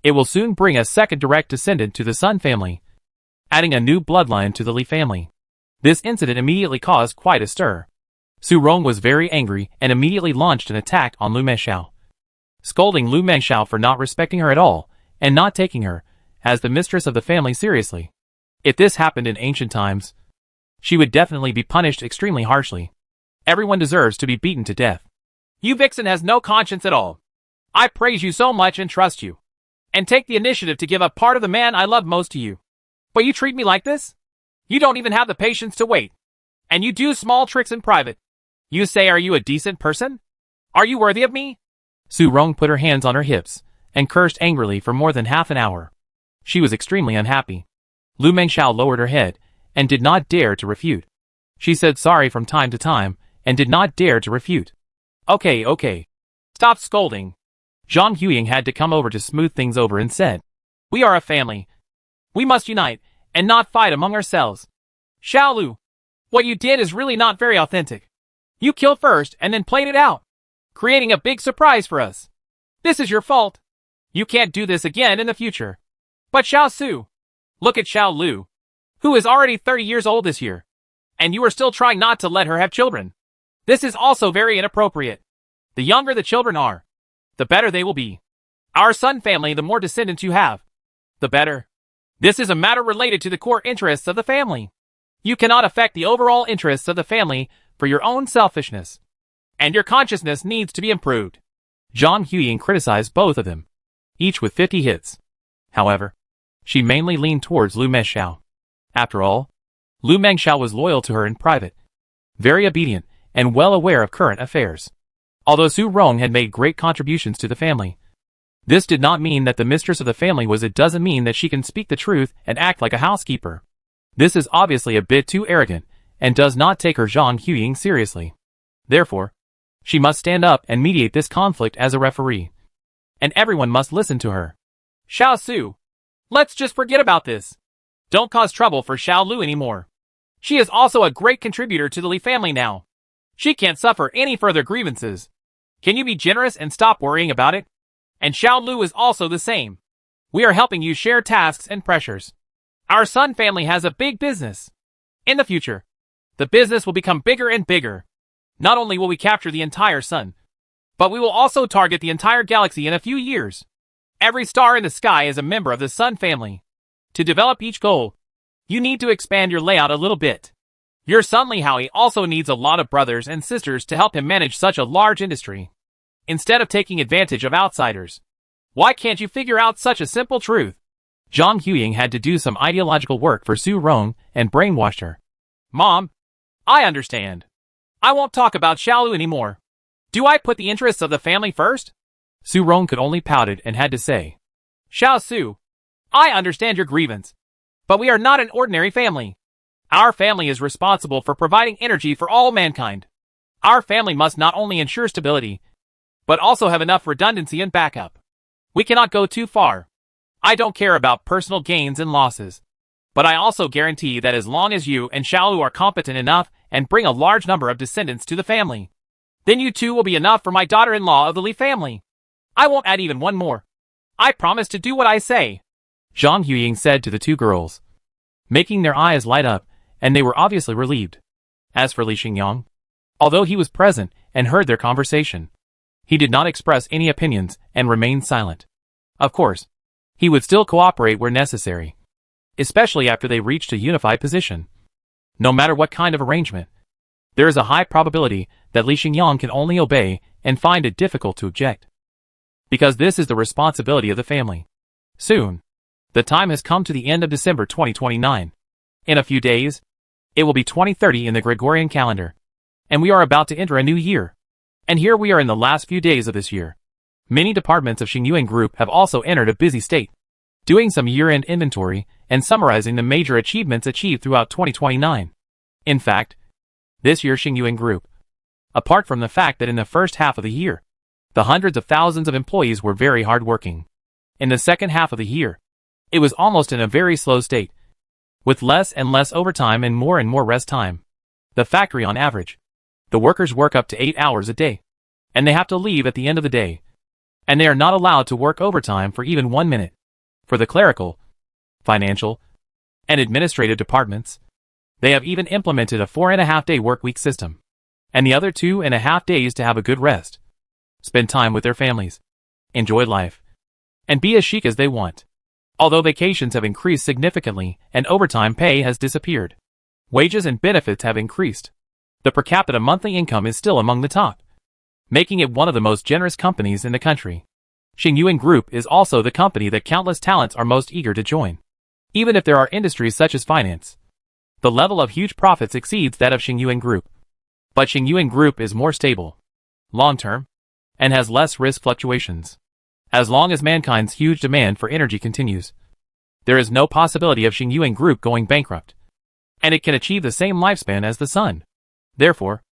It will soon bring a second direct descendant to the Sun family, adding a new bloodline to the Li family. This incident immediately caused quite a stir. Su Rong was very angry and immediately launched an attack on Lu Menshao, scolding Lu Menshao for not respecting her at all and not taking her, as the mistress of the family, seriously. If this happened in ancient times, she would definitely be punished extremely harshly. Everyone deserves to be beaten to death. You vixen has no conscience at all. I praise you so much and trust you, and take the initiative to give up part of the man I love most to you. But you treat me like this? You don't even have the patience to wait. And you do small tricks in private. You say, are you a decent person? Are you worthy of me? Su Rong put her hands on her hips and cursed angrily for more than half an hour. She was extremely unhappy. Lu Menshao lowered her head and did not dare to refute. She said sorry from time to time and did not dare to refute. Okay. Stop scolding. Zhang Huying had to come over to smooth things over and said, "We are a family. We must unite and not fight among ourselves. Xiao Lu, what you did is really not very authentic. You killed first and then played it out, creating a big surprise for us. This is your fault. You can't do this again in the future." But Xiao Su, look at Xiao Lu, who is already 30 years old this year, and you are still trying not to let her have children. This is also very inappropriate. The younger the children are, the better they will be. Our Sun family, the more descendants you have, the better. This is a matter related to the core interests of the family. You cannot affect the overall interests of the family for your own selfishness, and your consciousness needs to be improved. Zhang Huying criticized both of them, each with 50 hits. However, she mainly leaned towards Lu Menshao. After all, Lu Menshao was loyal to her in private, very obedient, and well aware of current affairs. Although Su Rong had made great contributions to the family, this did not mean that the mistress of the family was. It doesn't mean that she can speak the truth and act like a housekeeper. This is obviously a bit too arrogant, and does not take her Zhang Huying seriously. Therefore, she must stand up and mediate this conflict as a referee. And everyone must listen to her. Xiao Su, let's just forget about this. Don't cause trouble for Xiao Lu anymore. She is also a great contributor to the Li family now. She can't suffer any further grievances. Can you be generous and stop worrying about it? And Xiao Lu is also the same. We are helping you share tasks and pressures. Our Sun family has a big business. In the future, the business will become bigger and bigger. Not only will we capture the entire Sun, but we will also target the entire galaxy in a few years. Every star in the sky is a member of the Sun family. To develop each goal, you need to expand your layout a little bit. Your son Li Howie also needs a lot of brothers and sisters to help him manage such a large industry. Instead of taking advantage of outsiders, why can't you figure out such a simple truth? Zhang Huying had to do some ideological work for Su Rong and brainwashed her. Mom, I understand. I won't talk about Xiaolu anymore. Do I put the interests of the family first? Su Rong could only pout it and had to say, Xiao Su, I understand your grievance, but we are not an ordinary family. Our family is responsible for providing energy for all mankind. Our family must not only ensure stability, but also have enough redundancy and backup. We cannot go too far. I don't care about personal gains and losses, but I also guarantee that as long as you and Xiaolu are competent enough and bring a large number of descendants to the family, then you two will be enough for my daughter-in-law of the Li family. I won't add even one more. I promise to do what I say, Zhang Huying said to the two girls, making their eyes light up, and they were obviously relieved. As for Li Xingyang, although he was present and heard their conversation, he did not express any opinions and remained silent. Of course, he would still cooperate where necessary, especially after they reached a unified position. No matter what kind of arrangement, there is a high probability that Li Xingyang can only obey and find it difficult to object. Because this is the responsibility of the family. Soon, the time has come to the end of December 2029. In a few days, it will be 2030 in the Gregorian calendar, and we are about to enter a new year. And here we are in the last few days of this year. Many departments of Xingyuan Group have also entered a busy state, doing some year-end inventory and summarizing the major achievements achieved throughout 2029. In fact, this year Xingyuan Group, apart from the fact that in the first half of the year, the hundreds of thousands of employees were very hard-working. In the second half of the year, it was almost in a very slow state, with less and less overtime and more rest time. The factory on average, the workers work up to 8 hours a day, and they have to leave at the end of the day, and they are not allowed to work overtime for even 1 minute. For the clerical, financial, and administrative departments, they have even implemented a 4.5-day work-week system, and the other 2.5 days to have a good rest, spend time with their families, enjoy life, and be as chic as they want. Although vacations have increased significantly and overtime pay has disappeared, wages and benefits have increased, the per capita monthly income is still among the top, making it one of the most generous companies in the country. Xingyuan Group is also the company that countless talents are most eager to join. Even if there are industries such as finance, the level of huge profits exceeds that of Xingyuan Group. But Xingyuan Group is more stable, long-term, and has less risk fluctuations. As long as mankind's huge demand for energy continues, there is no possibility of Xingyuan Group going bankrupt, and it can achieve the same lifespan as the sun. Therefore,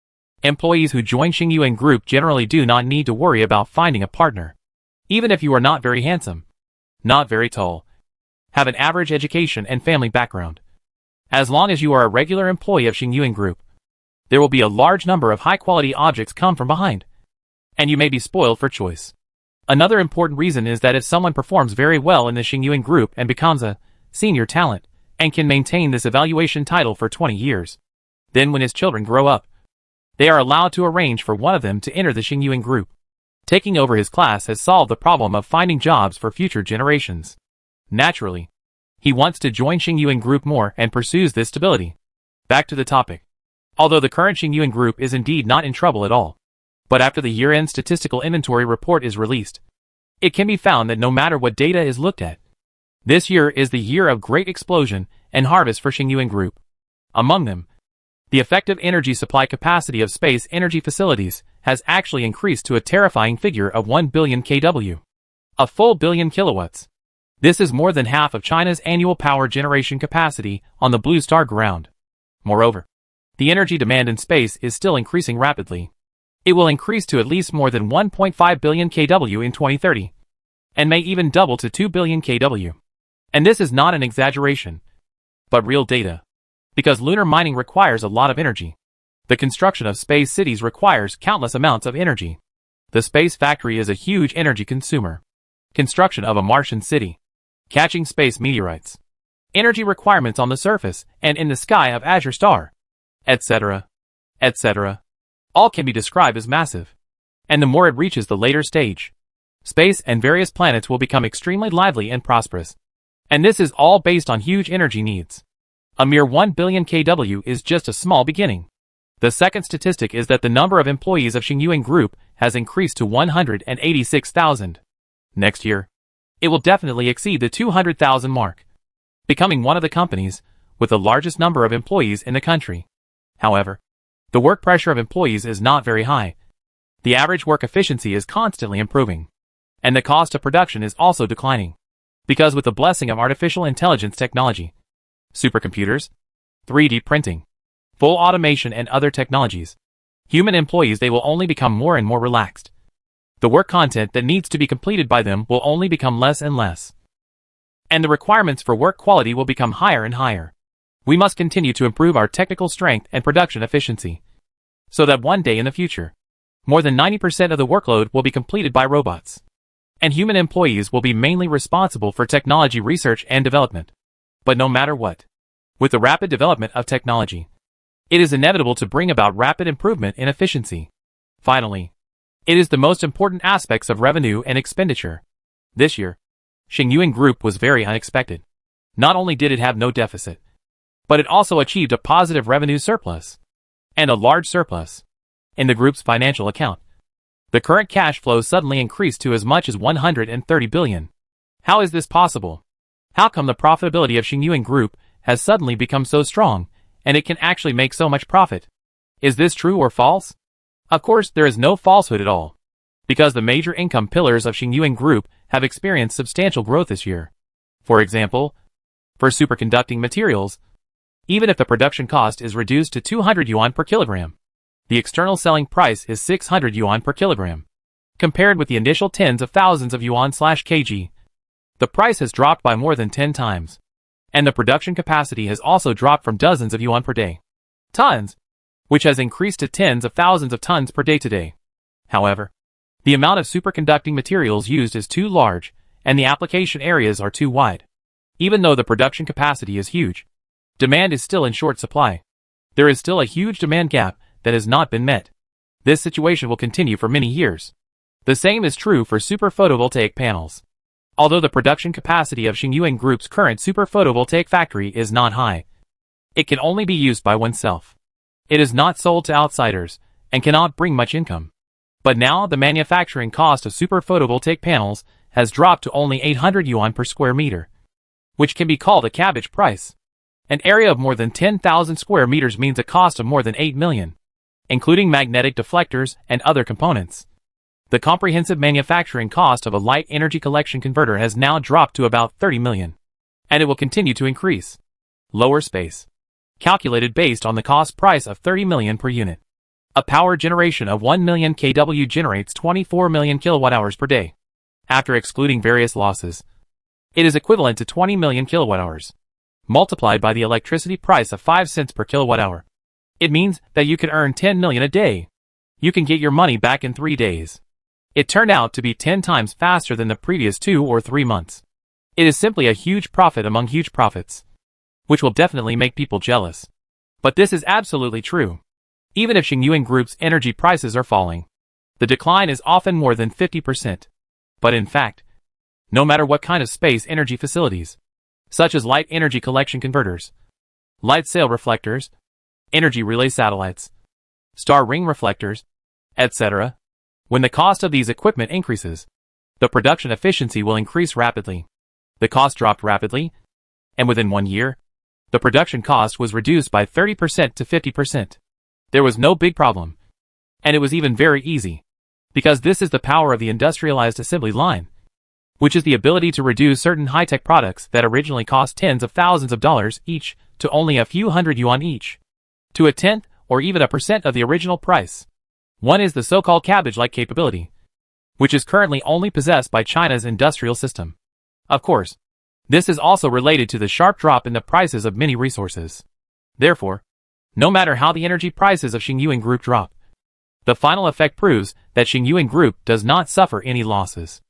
employees who join Xingyuan Group generally do not need to worry about finding a partner. Even if you are not very handsome, not very tall, have an average education and family background. As long as you are a regular employee of Xingyuan Group, there will be a large number of high-quality objects come from behind, and you may be spoiled for choice. Another important reason is that if someone performs very well in the Xingyuan Group and becomes a senior talent, and can maintain this evaluation title for 20 years, then when his children grow up, they are allowed to arrange for one of them to enter the Xingyuan Group. Taking over his class has solved the problem of finding jobs for future generations. Naturally, he wants to join Xingyuan Group more and pursues this stability. Back to the topic. Although the current Xingyuan Group is indeed not in trouble at all, but after the year-end statistical inventory report is released, it can be found that no matter what data is looked at, this year is the year of great explosion and harvest for Xingyuan Group. Among them, the effective energy supply capacity of space energy facilities has actually increased to a terrifying figure of 1 billion kW, a full billion kilowatts. This is more than half of China's annual power generation capacity on the blue star ground. Moreover, the energy demand in space is still increasing rapidly. It will increase to at least more than 1.5 billion kW in 2030, and may even double to 2 billion kW. And this is not an exaggeration, but real data. Because lunar mining requires a lot of energy. The construction of space cities requires countless amounts of energy. The space factory is a huge energy consumer. Construction of a Martian city. Catching space meteorites. Energy requirements on the surface and in the sky of Azure Star. Etc. Etc. All can be described as massive. And the more it reaches the later stage, space and various planets will become extremely lively and prosperous. And this is all based on huge energy needs. A mere 1 billion kW is just a small beginning. The second statistic is that the number of employees of Xingyuan Group has increased to 186,000. Next year, it will definitely exceed the 200,000 mark, becoming one of the companies with the largest number of employees in the country. However, the work pressure of employees is not very high. The average work efficiency is constantly improving, and the cost of production is also declining. Because with the blessing of artificial intelligence technology, supercomputers, 3D printing, full automation and other technologies, human employees they will only become more and more relaxed. The work content that needs to be completed by them will only become less and less. And the requirements for work quality will become higher and higher. We must continue to improve our technical strength and production efficiency, so that one day in the future, more than 90% of the workload will be completed by robots. And human employees will be mainly responsible for technology research and development. But no matter what, with the rapid development of technology, it is inevitable to bring about rapid improvement in efficiency. Finally, it is the most important aspects of revenue and expenditure. This year, Xingyuan Group was very unexpected. Not only did it have no deficit, but it also achieved a positive revenue surplus and a large surplus in the group's financial account. The current cash flow suddenly increased to as much as 130 billion. How is this possible? How come the profitability of Xingyuan Group has suddenly become so strong, and it can actually make so much profit? Is this true or false? Of course, there is no falsehood at all, because the major income pillars of Xingyuan Group have experienced substantial growth this year. For example, for superconducting materials, even if the production cost is reduced to 200 yuan per kilogram, the external selling price is 600 yuan per kilogram. Compared with the initial tens of thousands of yuan/kg, the price has dropped by more than 10 times. And the production capacity has also dropped from dozens of yuan per day, tons, which has increased to tens of thousands of tons per day today. However, the amount of superconducting materials used is too large, and the application areas are too wide. Even though the production capacity is huge, demand is still in short supply. There is still a huge demand gap that has not been met. This situation will continue for many years. The same is true for super photovoltaic panels. Although the production capacity of Xingyuan Group's current super photovoltaic factory is not high, it can only be used by oneself. It is not sold to outsiders and cannot bring much income. But now the manufacturing cost of super photovoltaic panels has dropped to only 800 yuan per square meter, which can be called a cabbage price. An area of more than 10,000 square meters means a cost of more than 8 million, including magnetic deflectors and other components. The comprehensive manufacturing cost of a light energy collection converter has now dropped to about 30 million, and it will continue to increase. Lower space. Calculated based on the cost price of 30 million per unit. A power generation of 1 million kW generates 24 million kilowatt-hours per day. After excluding various losses, it is equivalent to 20 million kilowatt-hours, multiplied by the electricity price of 5 cents per kilowatt-hour. It means that you can earn 10 million a day. You can get your money back in 3 days. It turned out to be 10 times faster than the previous 2 or 3 months. It is simply a huge profit among huge profits, which will definitely make people jealous. But this is absolutely true. Even if Xingyuan Group's energy prices are falling, the decline is often more than 50%. But in fact, no matter what kind of space energy facilities, such as light energy collection converters, light sail reflectors, energy relay satellites, star ring reflectors, etc., when the cost of these equipment increases, the production efficiency will increase rapidly. The cost dropped rapidly, and within 1 year, the production cost was reduced by 30% to 50%. There was no big problem, and it was even very easy, because this is the power of the industrialized assembly line, which is the ability to reduce certain high-tech products that originally cost tens of thousands of dollars each to only a few hundred yuan each, to a tenth or even a percent of the original price. One is the so-called cabbage-like capability, which is currently only possessed by China's industrial system. Of course, this is also related to the sharp drop in the prices of many resources. Therefore, no matter how the energy prices of Xingyuan Group drop, the final effect proves that Xingyuan Group does not suffer any losses.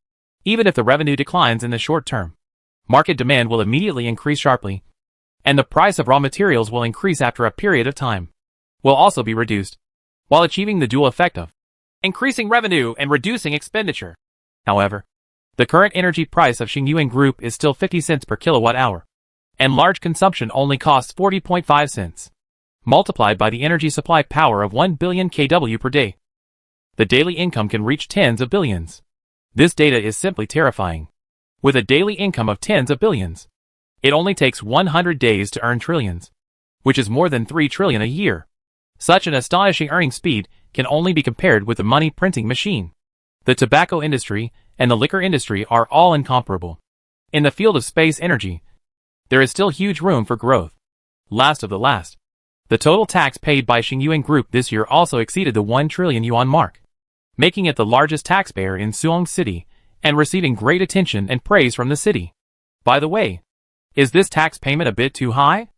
Even if the revenue declines in the short term, market demand will immediately increase sharply, and the price of raw materials will increase after a period of time, will also be reduced, while achieving the dual effect of increasing revenue and reducing expenditure. However, the current energy price of Xingyuan Group is still 50 cents per kilowatt hour, and large consumption only costs 40.5 cents, multiplied by the energy supply power of 1 billion kW per day. The daily income can reach tens of billions. This data is simply terrifying. With a daily income of tens of billions, it only takes 100 days to earn trillions, which is more than 3 trillion a year. Such an astonishing earning speed can only be compared with the money printing machine. The tobacco industry and the liquor industry are all incomparable. In the field of space energy, there is still huge room for growth. Last of the last, the total tax paid by Xingyuan Group this year also exceeded the 1 trillion yuan mark, making it the largest taxpayer in Suong City and receiving great attention and praise from the city. By the way, is this tax payment a bit too high?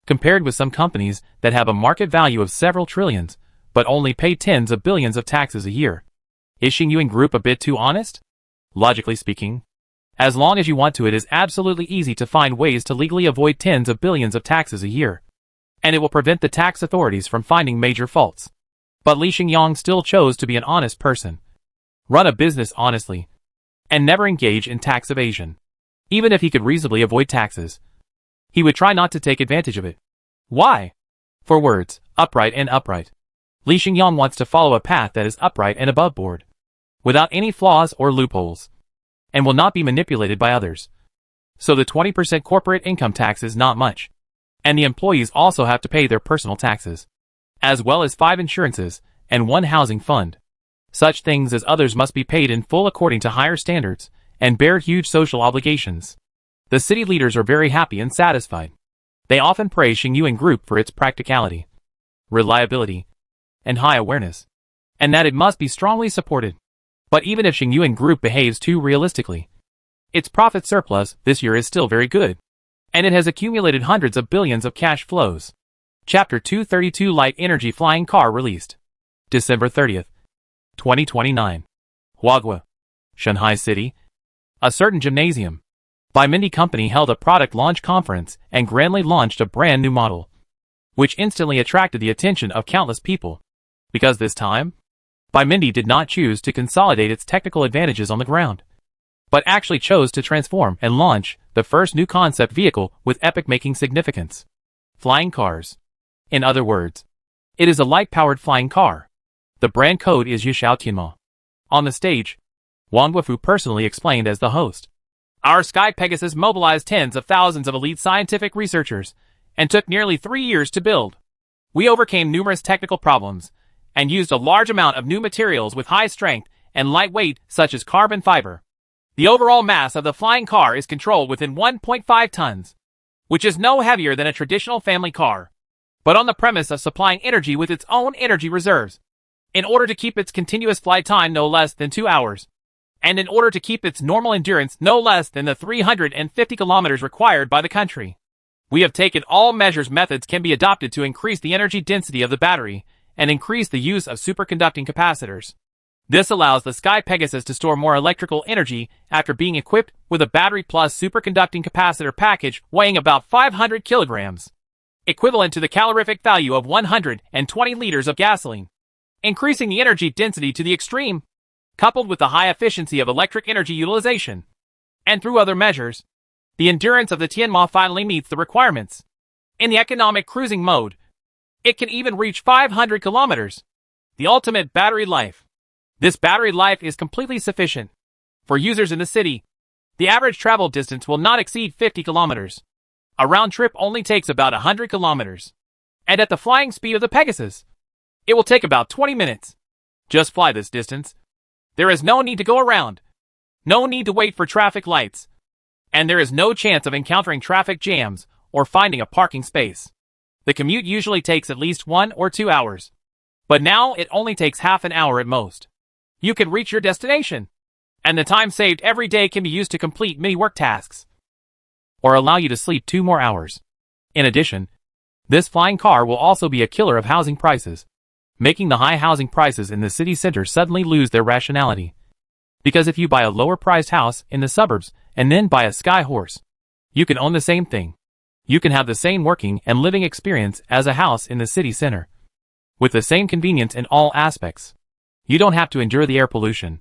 Compared with some companies that have a market value of several trillions, but only pay tens of billions of taxes a year. Is Xingyuan Group a bit too honest? Logically speaking, as long as you want to, it is absolutely easy to find ways to legally avoid tens of billions of taxes a year, and it will prevent the tax authorities from finding major faults. But Li Xingyang still chose to be an honest person, run a business honestly, and never engage in tax evasion. Even if he could reasonably avoid taxes, he would try not to take advantage of it. Why? For words, upright and upright. Li Xingyang wants to follow a path that is upright and above board, without any flaws or loopholes, and will not be manipulated by others. So the 20% corporate income tax is not much, and the employees also have to pay their personal taxes, as well as 5 insurances and 1 housing fund. Such things as others must be paid in full according to higher standards, and bear huge social obligations. The city leaders are very happy and satisfied. They often praise Xingyuan Group for its practicality, reliability, and high awareness, and that it must be strongly supported. But even if Xingyuan Group behaves too realistically, its profit surplus this year is still very good, and it has accumulated hundreds of billions of cash flows. Chapter 232 Light Energy Flying Car released December 30th, 2029. Huaguo, Shanghai City. A certain gymnasium by Mindy Company held a product launch conference and grandly launched a brand new model, which instantly attracted the attention of countless people. Because this time, Mindy did not choose to consolidate its technical advantages on the ground, but actually chose to transform and launch the first new concept vehicle with epic-making significance. Flying cars. In other words, it is a light-powered flying car. The brand code is Yishao Tianma. On the stage, Wang Guofu personally explained as the host. Our Sky Pegasus mobilized tens of thousands of elite scientific researchers and took nearly 3 years to build. We overcame numerous technical problems and used a large amount of new materials with high strength and light weight such as carbon fiber. The overall mass of the flying car is controlled within 1.5 tons, which is no heavier than a traditional family car, but on the premise of supplying energy with its own energy reserves, in order to keep its continuous flight time no less than 2 hours, and in order to keep its normal endurance no less than the 350 kilometers required by the country. We have taken all methods can be adopted to increase the energy density of the battery and increase the use of superconducting capacitors. This allows the Sky Pegasus to store more electrical energy after being equipped with a battery plus superconducting capacitor package weighing about 500 kilograms, equivalent to the calorific value of 120 liters of gasoline, increasing the energy density to the extreme, coupled with the high efficiency of electric energy utilization. And through other measures, the endurance of the Tianma finally meets the requirements. In the economic cruising mode, it can even reach 500 kilometers. The ultimate battery life. This battery life is completely sufficient. For users in the city, the average travel distance will not exceed 50 kilometers. A round trip only takes about 100 kilometers. And at the flying speed of the Pegasus, it will take about 20 minutes. Just fly this distance. There is no need to go around. No need to wait for traffic lights. And there is no chance of encountering traffic jams or finding a parking space. The commute usually takes at least 1 or 2 hours. But now it only takes half an hour at most. You can reach your destination. And the time saved every day can be used to complete many work tasks, or allow you to sleep 2 more hours. In addition, This flying car will also be a killer of housing prices, making the high housing prices in the city center suddenly lose their rationality. Because if you buy a lower-priced house in the suburbs and then buy a Sky Horse, you can own the same thing. You can have the same working and living experience as a house in the city center, with the same convenience in all aspects. You don't have to endure the air pollution,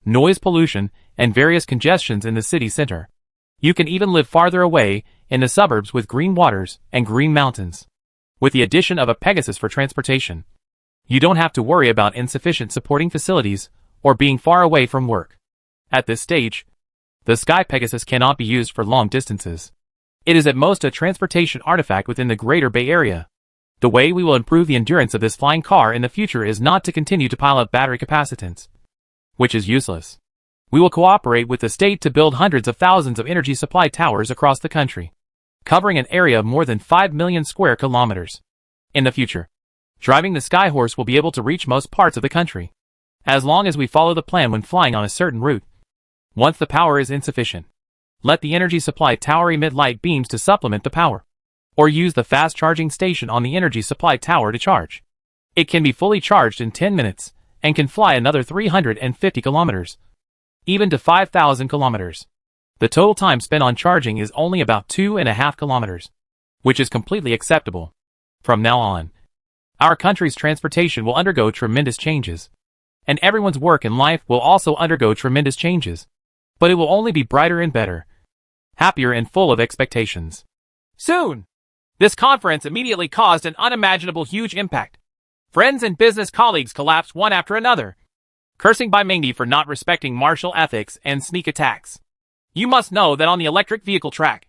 noise pollution, and various congestions in the city center. You can even live farther away in the suburbs with green waters and green mountains. With the addition of a Pegasus for transportation, you don't have to worry about insufficient supporting facilities or being far away from work. At this stage, the Sky Pegasus cannot be used for long distances. It is at most a transportation artifact within the Greater Bay Area. The way we will improve the endurance of this flying car in the future is not to continue to pile up battery capacitance, which is useless. We will cooperate with the state to build hundreds of thousands of energy supply towers across the country, covering an area of more than 5 million square kilometers. In the future, driving the Skyhorse will be able to reach most parts of the country, as long as we follow the plan when flying on a certain route. Once the power is insufficient, let the energy supply tower emit light beams to supplement the power, or use the fast charging station on the energy supply tower to charge. It can be fully charged in 10 minutes, and can fly another 350 kilometers, even to 5,000 kilometers. The total time spent on charging is only about 2.5 kilometers, which is completely acceptable. From now on, our country's transportation will undergo tremendous changes, and everyone's work and life will also undergo tremendous changes. But it will only be brighter and better, happier and full of expectations. Soon! This conference immediately caused an unimaginable huge impact. Friends and business colleagues collapsed one after another, cursing by Magnate for not respecting martial ethics and sneak attacks. You must know that on the electric vehicle track,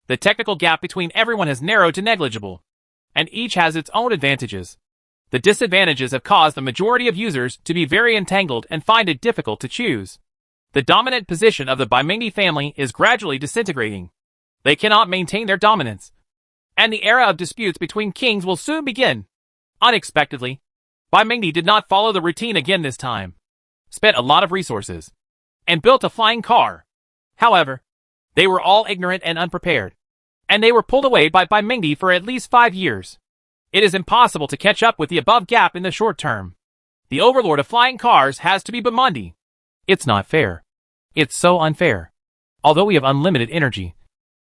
the technical gap between everyone has narrowed to negligible, and each has its own advantages. The disadvantages have caused the majority of users to be very entangled and find it difficult to choose. The dominant position of the Magnate family is gradually disintegrating. They cannot maintain their dominance, and the era of disputes between kings will soon begin. Unexpectedly, Magnate did not follow the routine again this time, spent a lot of resources, and built a flying car. However, they were all ignorant and unprepared, and they were pulled away by Magnate for at least 5 years. It is impossible to catch up with the above gap in the short term. The overlord of flying cars has to be Magnate. It's not fair. It's so unfair. Although we have unlimited energy,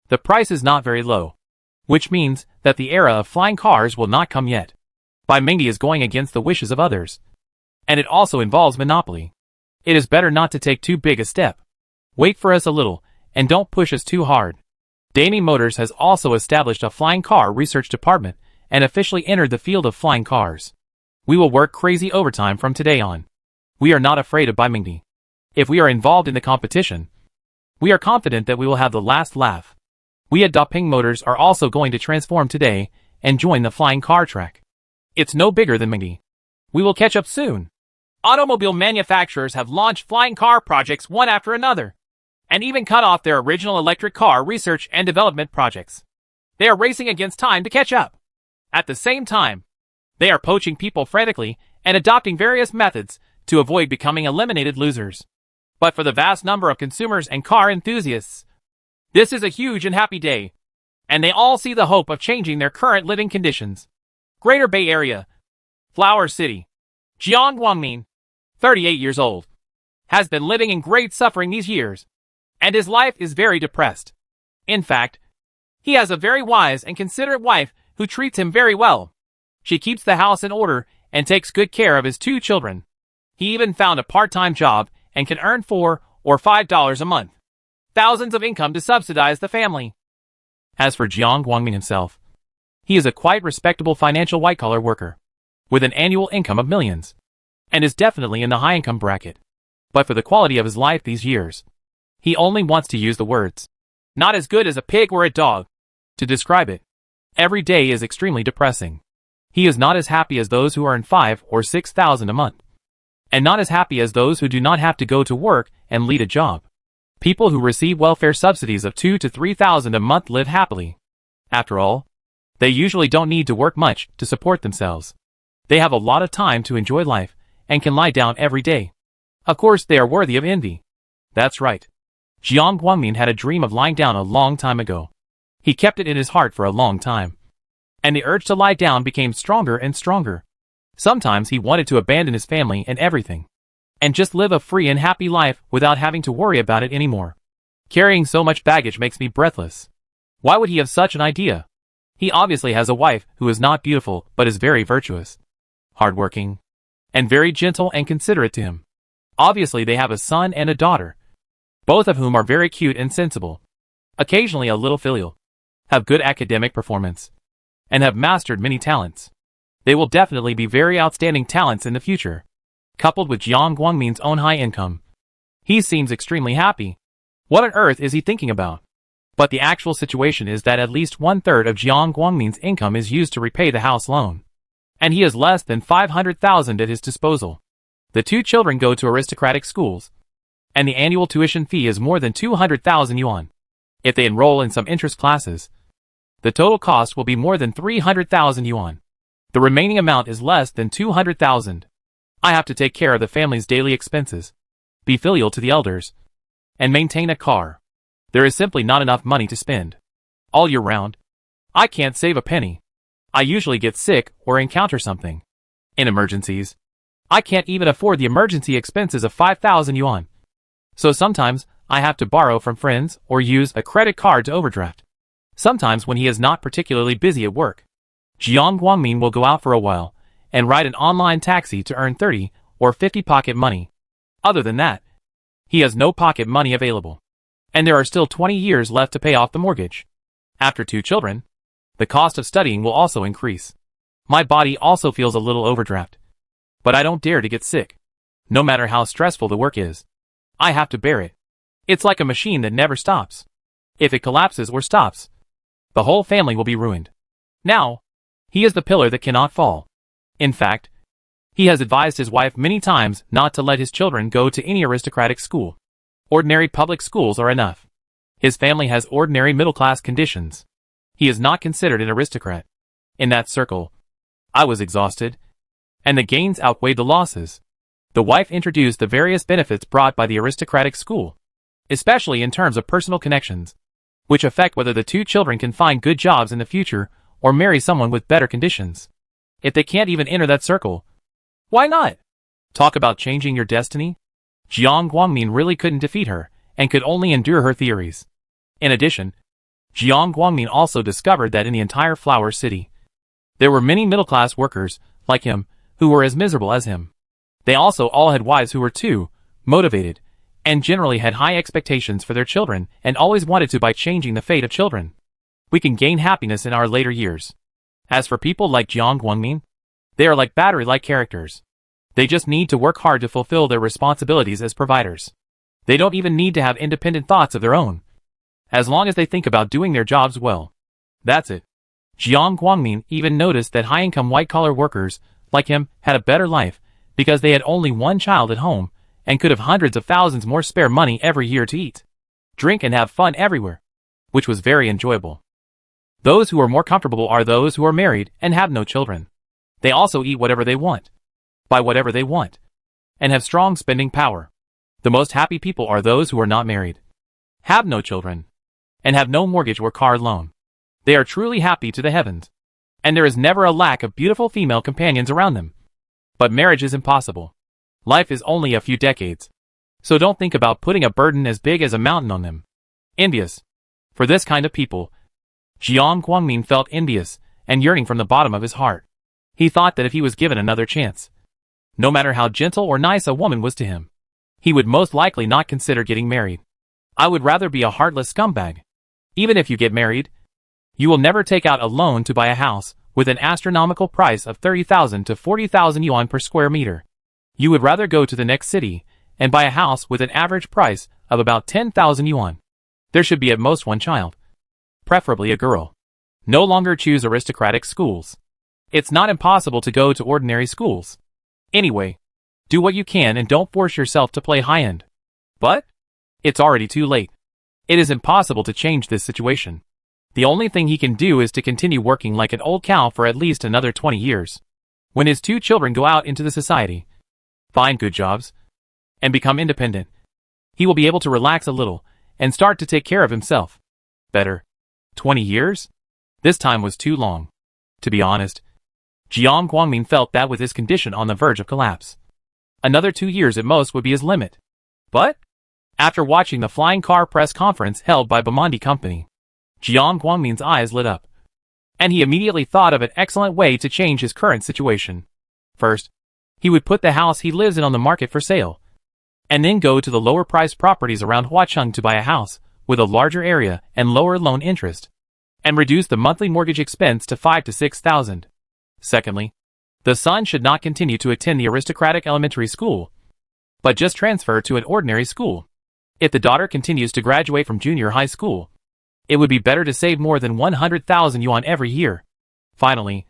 the price is not very low, which means that the era of flying cars will not come yet. Magnate is going against the wishes of others, and it also involves monopoly. It is better not to take too big a step. Wait for us a little, and don't push us too hard. Daimler Motors has also established a flying car research department and officially entered the field of flying cars. We will work crazy overtime from today on. We are not afraid of Magnate. If we are involved in the competition, we are confident that we will have the last laugh. We at Daimler Motors are also going to transform today and join the flying car track. It's no bigger than Magnate. We will catch up soon. Automobile manufacturers have launched flying car projects one after another, and even cut off their original electric car research and development projects. They are racing against time to catch up. At the same time, they are poaching people frantically and adopting various methods to avoid becoming eliminated losers. But for the vast number of consumers and car enthusiasts, this is a huge and happy day, and they all see the hope of changing their current living conditions. Greater Bay Area, Flower City. Jiang Guangmin, 38 years old, has been living in great suffering these years, and his life is very depressed. In fact, he has a very wise and considerate wife who treats him very well. She keeps the house in order and takes good care of his 2 children. He even found a part-time job and can earn $4 or $5 a month. Thousands of income to subsidize the family. As for Jiang Guangmin himself, he is a quite respectable financial white-collar worker, with an annual income of millions, and is definitely in the high-income bracket. But for the quality of his life these years, he only wants to use the words, "not as good as a pig or a dog," to describe it. Every day is extremely depressing. He is not as happy as those who earn 5 or 6,000 a month, and not as happy as those who do not have to go to work and lead a job. People who receive welfare subsidies of 2,000 to 3,000 a month live happily. After all, they usually don't need to work much to support themselves. They have a lot of time to enjoy life and can lie down every day. Of course, they are worthy of envy. That's right. Jiang Guangmin had a dream of lying down a long time ago. He kept it in his heart for a long time. and the urge to lie down became stronger and stronger. Sometimes he wanted to abandon his family and everything, and just live a free and happy life without having to worry about it anymore. Carrying so much baggage makes me breathless. Why would he have such an idea? He obviously has a wife who is not beautiful but is very virtuous, hardworking, and very gentle and considerate to him. Obviously they have a son and a daughter, both of whom are very cute and sensible, occasionally a little filial, have good academic performance, and have mastered many talents. They will definitely be very outstanding talents in the future, coupled with Jiang Guangmin's own high income. He seems extremely happy. What on earth is he thinking about? But the actual situation is that at least 1/3 of Jiang Guangmin's income is used to repay the house loan, and he has less than 500,000 at his disposal. The two children go to aristocratic schools, and the annual tuition fee is more than 200,000 yuan. If they enroll in some interest classes, the total cost will be more than 300,000 yuan. The remaining amount is less than 200,000. I have to take care of the family's daily expenses, be filial to the elders, and maintain a car. There is simply not enough money to spend. All year round, I can't save a penny. I usually get sick or encounter something. In emergencies, I can't even afford the emergency expenses of 5,000 yuan. So sometimes, I have to borrow from friends or use a credit card to overdraft. Sometimes when he is not particularly busy at work, Jiang Guangmin will go out for a while and ride an online taxi to earn 30 or 50 pocket money. Other than that, he has no pocket money available, and there are still 20 years left to pay off the mortgage. After 2 children, the cost of studying will also increase. My body also feels a little overdraft, but I don't dare to get sick. No matter how stressful the work is, I have to bear it. It's like a machine that never stops. If it collapses or stops, the whole family will be ruined. Now, he is the pillar that cannot fall. In fact, he has advised his wife many times not to let his children go to any aristocratic school. Ordinary public schools are enough. His family has ordinary middle-class conditions. He is not considered an aristocrat. In that circle, I was exhausted, and the gains outweighed the losses. The wife introduced the various benefits brought by the aristocratic school, especially in terms of personal connections, which affect whether the 2 children can find good jobs in the future or marry someone with better conditions. If they can't even enter that circle, why not? Talk about changing your destiny? Jiang Guangmin really couldn't defeat her, and could only endure her theories. In addition, Jiang Guangmin also discovered that in the entire Flower City, there were many middle-class workers, like him, who were as miserable as him. They also all had wives who were too motivated, and generally had high expectations for their children, and always wanted to by changing the fate of children. We can gain happiness in our later years. As for people like Jiang Guangmin, they are like battery-like characters. They just need to work hard to fulfill their responsibilities as providers. They don't even need to have independent thoughts of their own. As long as they think about doing their jobs well. That's it. Jiang Guangmin even noticed that high-income white-collar workers, like him, had a better life, because they had only one child at home, and could have hundreds of thousands more spare money every year to eat, drink and have fun everywhere, which was very enjoyable. Those who are more comfortable are those who are married and have no children. They also eat whatever they want, buy whatever they want, and have strong spending power. The most happy people are those who are not married, have no children, and have no mortgage or car loan. They are truly happy to the heavens, and there is never a lack of beautiful female companions around them. But marriage is impossible. Life is only a few decades, so don't think about putting a burden as big as a mountain on them. Envious. For this kind of people, Jiang Guangmin felt envious and yearning from the bottom of his heart. He thought that if he was given another chance, no matter how gentle or nice a woman was to him, he would most likely not consider getting married. I would rather be a heartless scumbag. Even if you get married, you will never take out a loan to buy a house with an astronomical price of 30,000 to 40,000 yuan per square meter. You would rather go to the next city and buy a house with an average price of about 10,000 yuan. There should be at most one child, preferably a girl. No longer choose aristocratic schools. It's not impossible to go to ordinary schools. Anyway, do what you can and don't force yourself to play high-end. But it's already too late. It is impossible to change this situation. The only thing he can do is to continue working like an old cow for at least another 20 years. When his 2 children go out into the society, find good jobs, and become independent, he will be able to relax a little and start to take care of himself better. 20 years? This time was too long. To be honest, Jiang Guangming felt that with his condition on the verge of collapse, another 2 years at most would be his limit. But, after watching the flying car press conference held by Bamondi Company, Jiang Guangming's eyes lit up, and he immediately thought of an excellent way to change his current situation. First, he would put the house he lives in on the market for sale, and then go to the lower-priced properties around Huacheng to buy a house with a larger area and lower loan interest, and reduce the monthly mortgage expense to 5,000 to 6,000. Secondly, the son should not continue to attend the aristocratic elementary school, but just transfer to an ordinary school. If the daughter continues to graduate from junior high school, it would be better to save more than 100,000 yuan every year. Finally,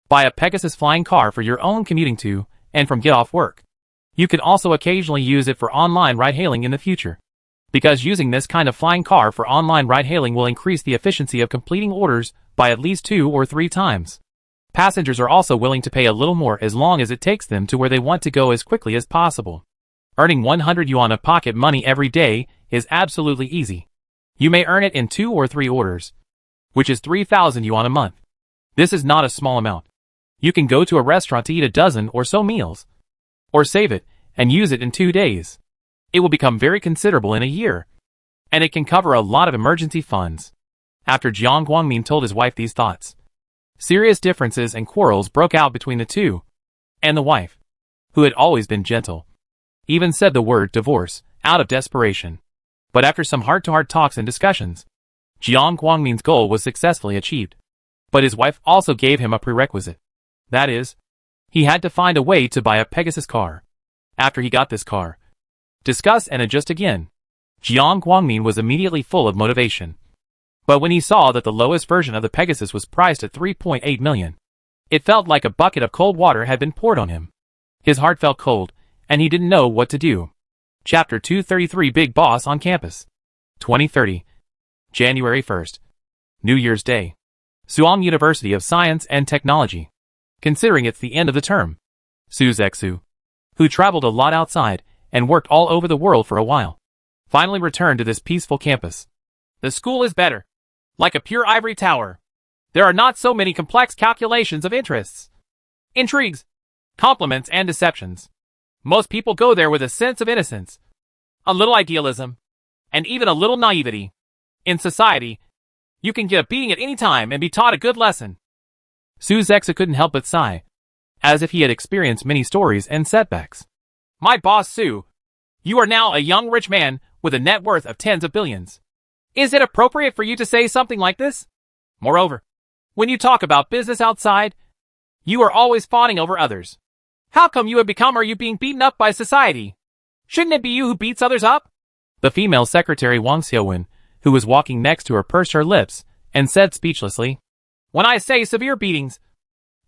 buy a Pegasus flying car for your own commuting to and from get off work. You can also occasionally use it for online ride-hailing in the future, because using this kind of flying car for online ride-hailing will increase the efficiency of completing orders by at least 2 or 3 times. Passengers are also willing to pay a little more as long as it takes them to where they want to go as quickly as possible. Earning 100 yuan of pocket money every day is absolutely easy. You may earn it in 2 or 3 orders, which is 3,000 yuan a month. This is not a small amount. You can go to a restaurant to eat a dozen or so meals, or save it and use it in 2 days. It will become very considerable in a year, and it can cover a lot of emergency funds. After Jiang Guangming told his wife these thoughts, serious differences and quarrels broke out between the two, and the wife, who had always been gentle, even said the word divorce out of desperation. But after some heart-to-heart talks and discussions, Jiang Guangming's goal was successfully achieved. But his wife also gave him a prerequisite. That is, he had to find a way to buy a Pegasus car. After he got this car, discuss and adjust again, Jiang Guangming was immediately full of motivation. But when he saw that the lowest version of the Pegasus was priced at 3.8 million, it felt like a bucket of cold water had been poured on him. His heart felt cold, and he didn't know what to do. Chapter 233 Big Boss on Campus 2030 January 1st New Year's Day, Suam University of Science and Technology. Considering it's the end of the term, Su Zexu, who traveled a lot outside and worked all over the world for a while, finally returned to this peaceful campus. The school is better. Like a pure ivory tower. There are not so many complex calculations of interests, intrigues, compliments, and deceptions. Most people go there with a sense of innocence, a little idealism, and even a little naivety. In society, you can get a beating at any time and be taught a good lesson. Su Zexa couldn't help but sigh, as if he had experienced many stories and setbacks. My boss Su, you are now a young rich man with a net worth of tens of billions. Is it appropriate for you to say something like this? Moreover, when you talk about business outside, you are always fawning over others. How come you have become are you being beaten up by society? Shouldn't it be you who beats others up? The female secretary Wang Xiaowen, who was walking next to her, pursed her lips and said speechlessly, When I say severe beatings,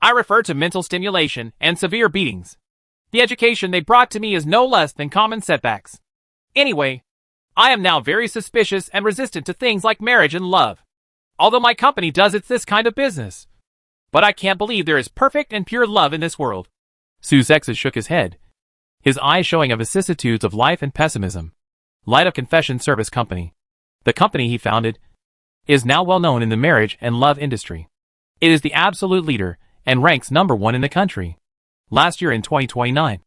I refer to mental stimulation and severe beatings. The education they brought to me is no less than common setbacks. Anyway, I am now very suspicious and resistant to things like marriage and love. Although my company does it's this kind of business. But I can't believe there is perfect and pure love in this world. Su Zexa shook his head, his eyes showing a vicissitudes of life and pessimism. Light of Confession Service Company, the company he founded, is now well known in the marriage and love industry. It is the absolute leader and ranks #1 in the country. Last year in 2029,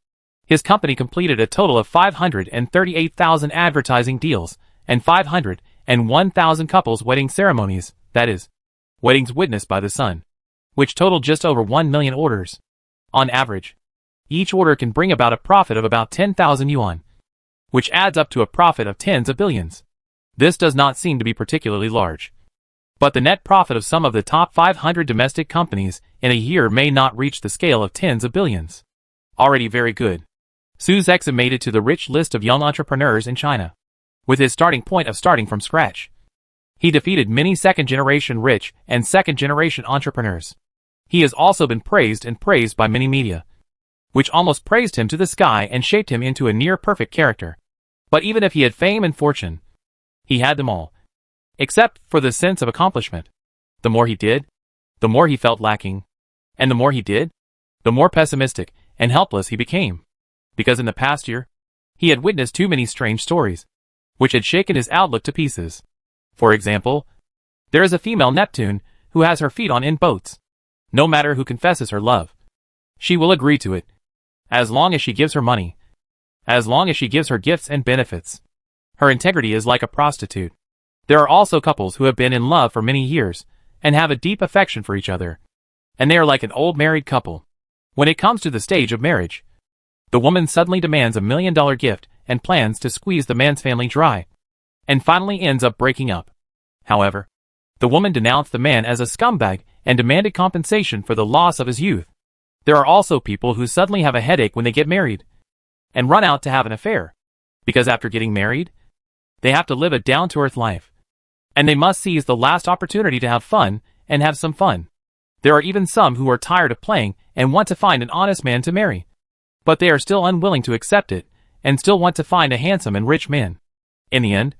his company completed a total of 538,000 advertising deals and 501,000 couples wedding ceremonies, that is, weddings witnessed by the son, which totaled just over 1 million orders. On average, each order can bring about a profit of about 10,000 yuan, which adds up to a profit of tens of billions. This does not seem to be particularly large. But the net profit of some of the top 500 domestic companies in a year may not reach the scale of tens of billions. Already very good. Su Zexa made it to the rich list of young entrepreneurs in China, with his starting point of starting from scratch. He defeated many second-generation rich and second-generation entrepreneurs. He has also been praised and praised by many media, which almost praised him to the sky and shaped him into a near-perfect character. But even if he had fame and fortune, he had them all, except for the sense of accomplishment. The more he did, the more he felt lacking. And the more he did, the more pessimistic and helpless he became. Because in the past year, he had witnessed too many strange stories, which had shaken his outlook to pieces. For example, there is a female Neptune who has her feet on in boats. No matter who confesses her love, she will agree to it. As long as she gives her money. As long as she gives her gifts and benefits. Her integrity is like a prostitute. There are also couples who have been in love for many years, and have a deep affection for each other. And they are like an old married couple. When it comes to the stage of marriage, the woman suddenly demands $1 million gift and plans to squeeze the man's family dry, and finally ends up breaking up. However, the woman denounced the man as a scumbag and demanded compensation for the loss of his youth. There are also people who suddenly have a headache when they get married, and run out to have an affair, because after getting married, they have to live a down-to-earth life, and they must seize the last opportunity to have fun and have some fun. There are even some who are tired of playing and want to find an honest man to marry, but they are still unwilling to accept it and still want to find a handsome and rich man. In the end,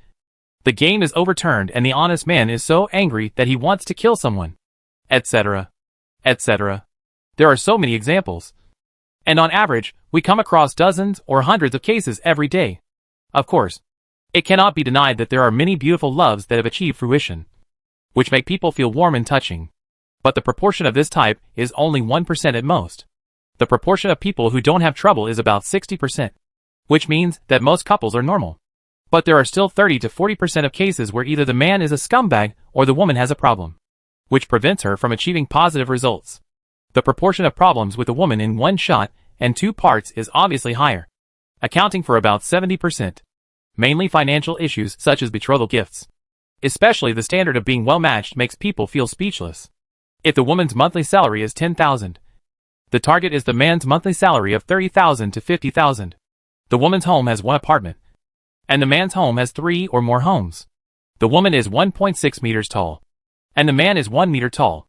the game is overturned and the honest man is so angry that he wants to kill someone, etc., etc. There are so many examples. And on average, we come across dozens or hundreds of cases every day. Of course, it cannot be denied that there are many beautiful loves that have achieved fruition, which make people feel warm and touching. But the proportion of this type is only 1% at most. The proportion of people who don't have trouble is about 60%, which means that most couples are normal. But there are still 30 to 40% of cases where either the man is a scumbag or the woman has a problem, which prevents her from achieving positive results. The proportion of problems with a woman in one shot and two parts is obviously higher, accounting for about 70%. Mainly financial issues such as betrothal gifts. Especially the standard of being well-matched makes people feel speechless. If the woman's monthly salary is $10,000, the target is the man's monthly salary of $30,000 to $50,000. The woman's home has one apartment, and the man's home has 3 or more homes. The woman is 1.6 meters tall, and the man is 1 meter tall.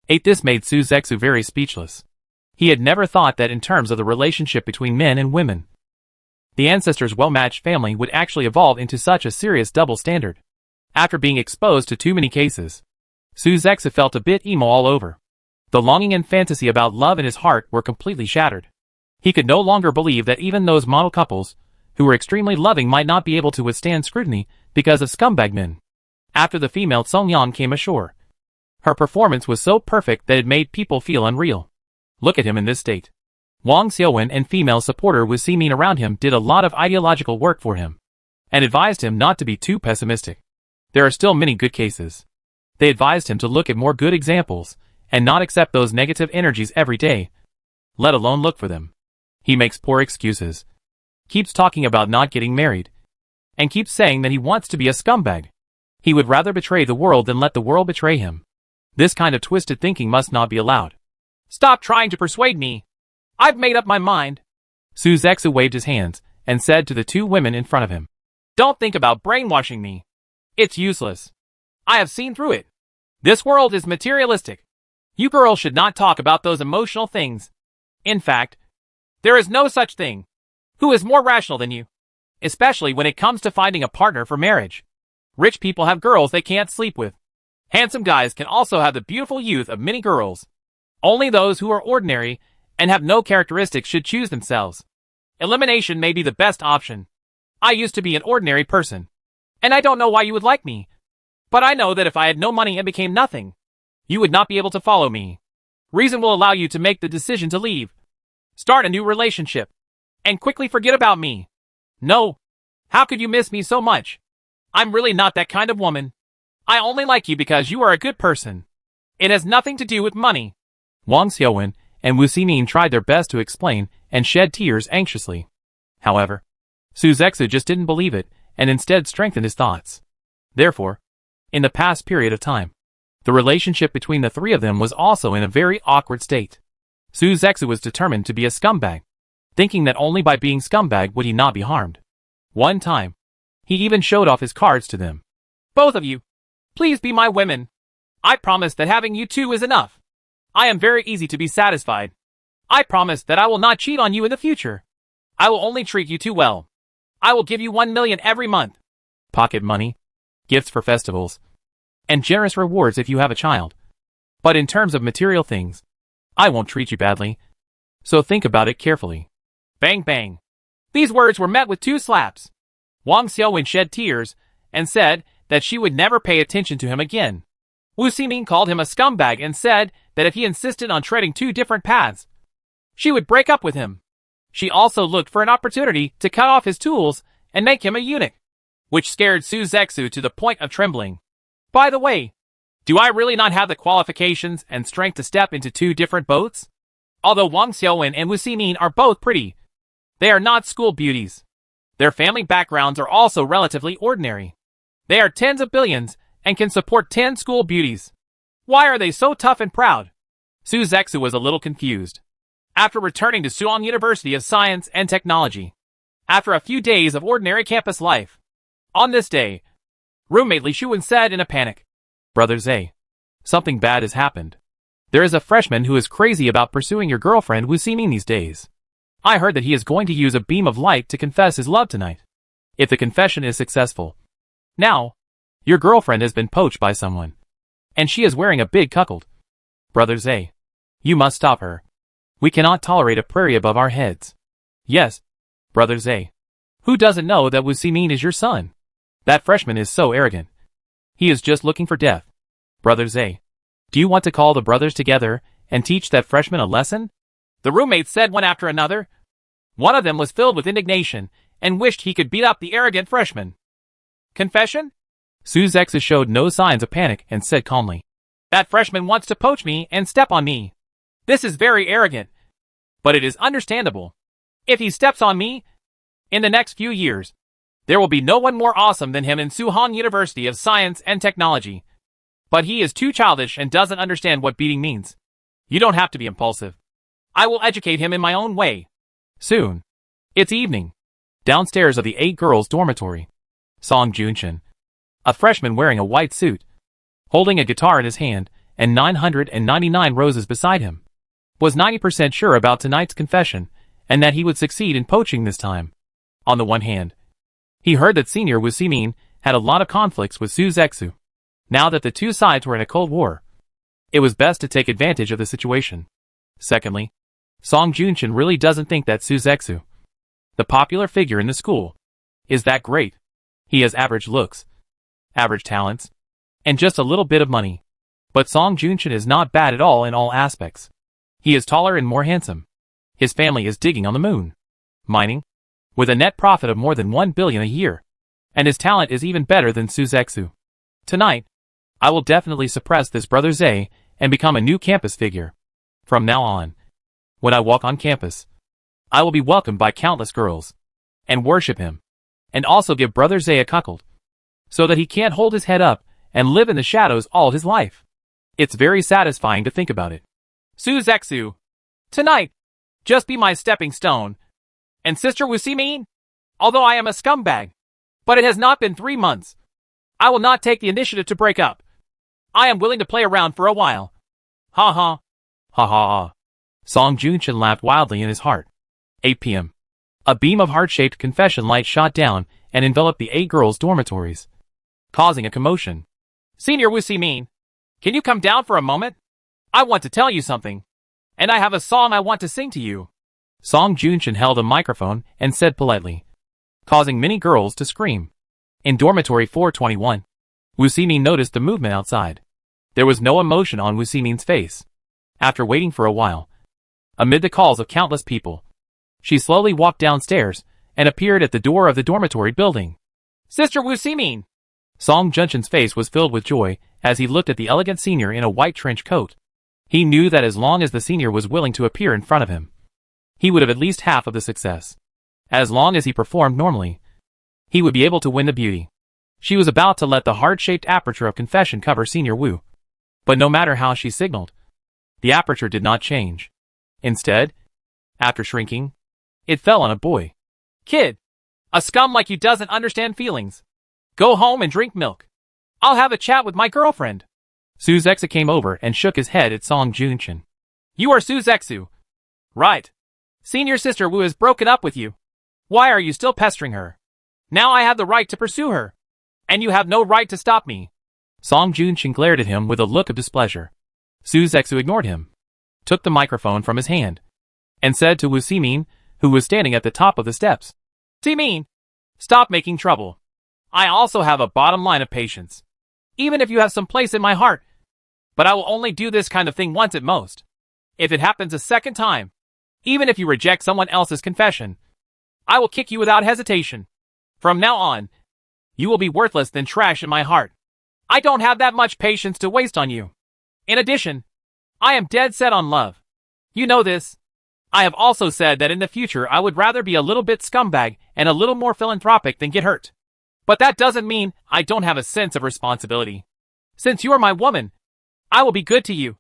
This made Suzexu very speechless. He had never thought that in terms of the relationship between men and women, the ancestors' well-matched family would actually evolve into such a serious double standard. After being exposed to too many cases, Suzexu felt a bit emo all over. The longing and fantasy about love in his heart were completely shattered. He could no longer believe that even those model couples, who were extremely loving, might not be able to withstand scrutiny because of scumbag men. After the female Songyan came ashore, her performance was so perfect that it made people feel unreal. Look at him in this state. Wang Xiaowen and female supporter Wu Ximin around him did a lot of ideological work for him, and advised him not to be too pessimistic. There are still many good cases. They advised him to look at more good examples, and not accept those negative energies every day, let alone look for them. He makes poor excuses, keeps talking about not getting married, and keeps saying that he wants to be a scumbag. He would rather betray the world than let the world betray him. This kind of twisted thinking must not be allowed. Stop trying to persuade me. I've made up my mind. Suzexu waved his hands and said to the two women in front of him, Don't think about brainwashing me. It's useless. I have seen through it. This world is materialistic. You girls should not talk about those emotional things. In fact, there is no such thing. Who is more rational than you? Especially when it comes to finding a partner for marriage. Rich people have girls they can't sleep with. Handsome guys can also have the beautiful youth of many girls. Only those who are ordinary and have no characteristics should choose themselves. Elimination may be the best option. I used to be an ordinary person, and I don't know why you would like me. But I know that if I had no money and became nothing, you would not be able to follow me. Reason will allow you to make the decision to leave, start a new relationship, and quickly forget about me. No. How could you miss me so much? I'm really not that kind of woman. I only like you because you are a good person. It has nothing to do with money. Wang Xiaowen and Wu Ximin tried their best to explain and shed tears anxiously. However, Suzexu just didn't believe it and instead strengthened his thoughts. Therefore, in the past period of time, the relationship between the three of them was also in a very awkward state. Suzexu was determined to be a scumbag, thinking that only by being scumbag would he not be harmed. One time, he even showed off his cards to them. Both of you, please be my women. I promise that having you two is enough. I am very easy to be satisfied. I promise that I will not cheat on you in the future. I will only treat you too well. I will give you 1 million every month. Pocket money, gifts for festivals, and generous rewards if you have a child. But in terms of material things, I won't treat you badly. So think about it carefully. Bang bang. These words were met with 2 slaps. Wang Xiaowen shed tears and said that she would never pay attention to him again. Wu Ximin called him a scumbag and said that if he insisted on treading two different paths, she would break up with him. She also looked for an opportunity to cut off his tools and make him a eunuch, which scared Su Zexu to the point of trembling. By the way, do I really not have the qualifications and strength to step into two different boats? Although Wang Xiaowen and Wu Ximin are both pretty, they are not school beauties. Their family backgrounds are also relatively ordinary. They are tens of billions and can support 10 school beauties. Why are they so tough and proud? Su Zexu was a little confused. After returning to Suan University of Science and Technology, after a few days of ordinary campus life, on this day, roommate Li Shuwen said in a panic, "Brother Zhe, something bad has happened. There is a freshman who is crazy about pursuing your girlfriend Wu Ximin these days. I heard that he is going to use a beam of light to confess his love tonight. If the confession is successful, now, your girlfriend has been poached by someone, and she is wearing a big cuckold. Brother Zhe, you must stop her. We cannot tolerate a prairie above our heads." "Yes, Brother Zhe. Who doesn't know that Wu Ximin is your son? That freshman is so arrogant. He is just looking for death. Brother Zhe, do you want to call the brothers together and teach that freshman a lesson?" The roommates said one after another. One of them was filled with indignation and wished he could beat up the arrogant freshman. "Confession?" Su Zexu showed no signs of panic and said calmly, "That freshman wants to poach me and step on me. This is very arrogant, but it is understandable. If he steps on me, in the next few years, there will be no one more awesome than him in Suhan University of Science and Technology. But he is too childish and doesn't understand what beating means. You don't have to be impulsive. I will educate him in my own way." Soon, it's evening. Downstairs of the 8 girls' dormitory, Song Junshin, a freshman wearing a white suit, holding a guitar in his hand and 999 roses beside him, was 90% sure about tonight's confession and that he would succeed in poaching this time. On the one hand, he heard that Senior Wu Ximin had a lot of conflicts with Su Zexu. Now that the two sides were in a cold war, it was best to take advantage of the situation. Secondly, Song Junshin really doesn't think that Su Zexu, the popular figure in the school, is that great. He has average looks, average talents, and just a little bit of money. But Song Junshin is not bad at all in all aspects. He is taller and more handsome. His family is digging on the moon, mining, with a net profit of more than 1 billion a year. And his talent is even better than Su Zexu. Tonight, I will definitely suppress this Brother Zhe and become a new campus figure. From now on, when I walk on campus, I will be welcomed by countless girls, and worship him, and also give Brother Zhe a cuckold, so that he can't hold his head up and live in the shadows all his life. It's very satisfying to think about it. Su Zexu, tonight, just be my stepping stone. And Sister Wu Ximin, although I am a scumbag, but it has not been 3 months. I will not take the initiative to break up. I am willing to play around for a while. Ha ha. Ha ha ha. Song Junshin laughed wildly in his heart. 8 p.m. A beam of heart-shaped confession light shot down and enveloped the 8 girls' dormitories, causing a commotion. Senior Wu Ximin, can you come down for a moment? I want to tell you something, and I have a song I want to sing to you. Song Junshin held a microphone and said politely, causing many girls to scream. In dormitory 421, Wu Ximin noticed the movement outside. There was no emotion on Wu Ximin's face. After waiting for a while, amid the calls of countless people, she slowly walked downstairs and appeared at the door of the dormitory building. Sister Wu Ximin! Song Junshin's face was filled with joy as he looked at the elegant senior in a white trench coat. He knew that as long as the senior was willing to appear in front of him, he would have at least half of the success. As long as he performed normally, he would be able to win the beauty. She was about to let the heart-shaped aperture of confession cover Senior Wu. But no matter how she signaled, the aperture did not change. Instead, after shrinking, it fell on a boy. Kid, a scum like you doesn't understand feelings. Go home and drink milk. I'll have a chat with my girlfriend. Su Zexu came over and shook his head at Song Junshin. You are Su Zexu. Right. Senior Sister Wu has broken up with you. Why are you still pestering her? Now I have the right to pursue her, and you have no right to stop me. Song Junshin glared at him with a look of displeasure. Su Zexu ignored him, took the microphone from his hand, and said to Wu Ximin, who was standing at the top of the steps. Ximin, stop making trouble. I also have a bottom line of patience. Even if you have some place in my heart, But I will only do this kind of thing once at most. If it happens a second time, even if you reject someone else's confession, I will kick you without hesitation. From now on, you will be worthless than trash in my heart. I don't have that much patience to waste on you. In addition, I am dead set on love. You know this. I have also said that in the future I would rather be a little bit scumbag and a little more philanthropic than get hurt. But that doesn't mean I don't have a sense of responsibility. Since you are my woman, I will be good to you,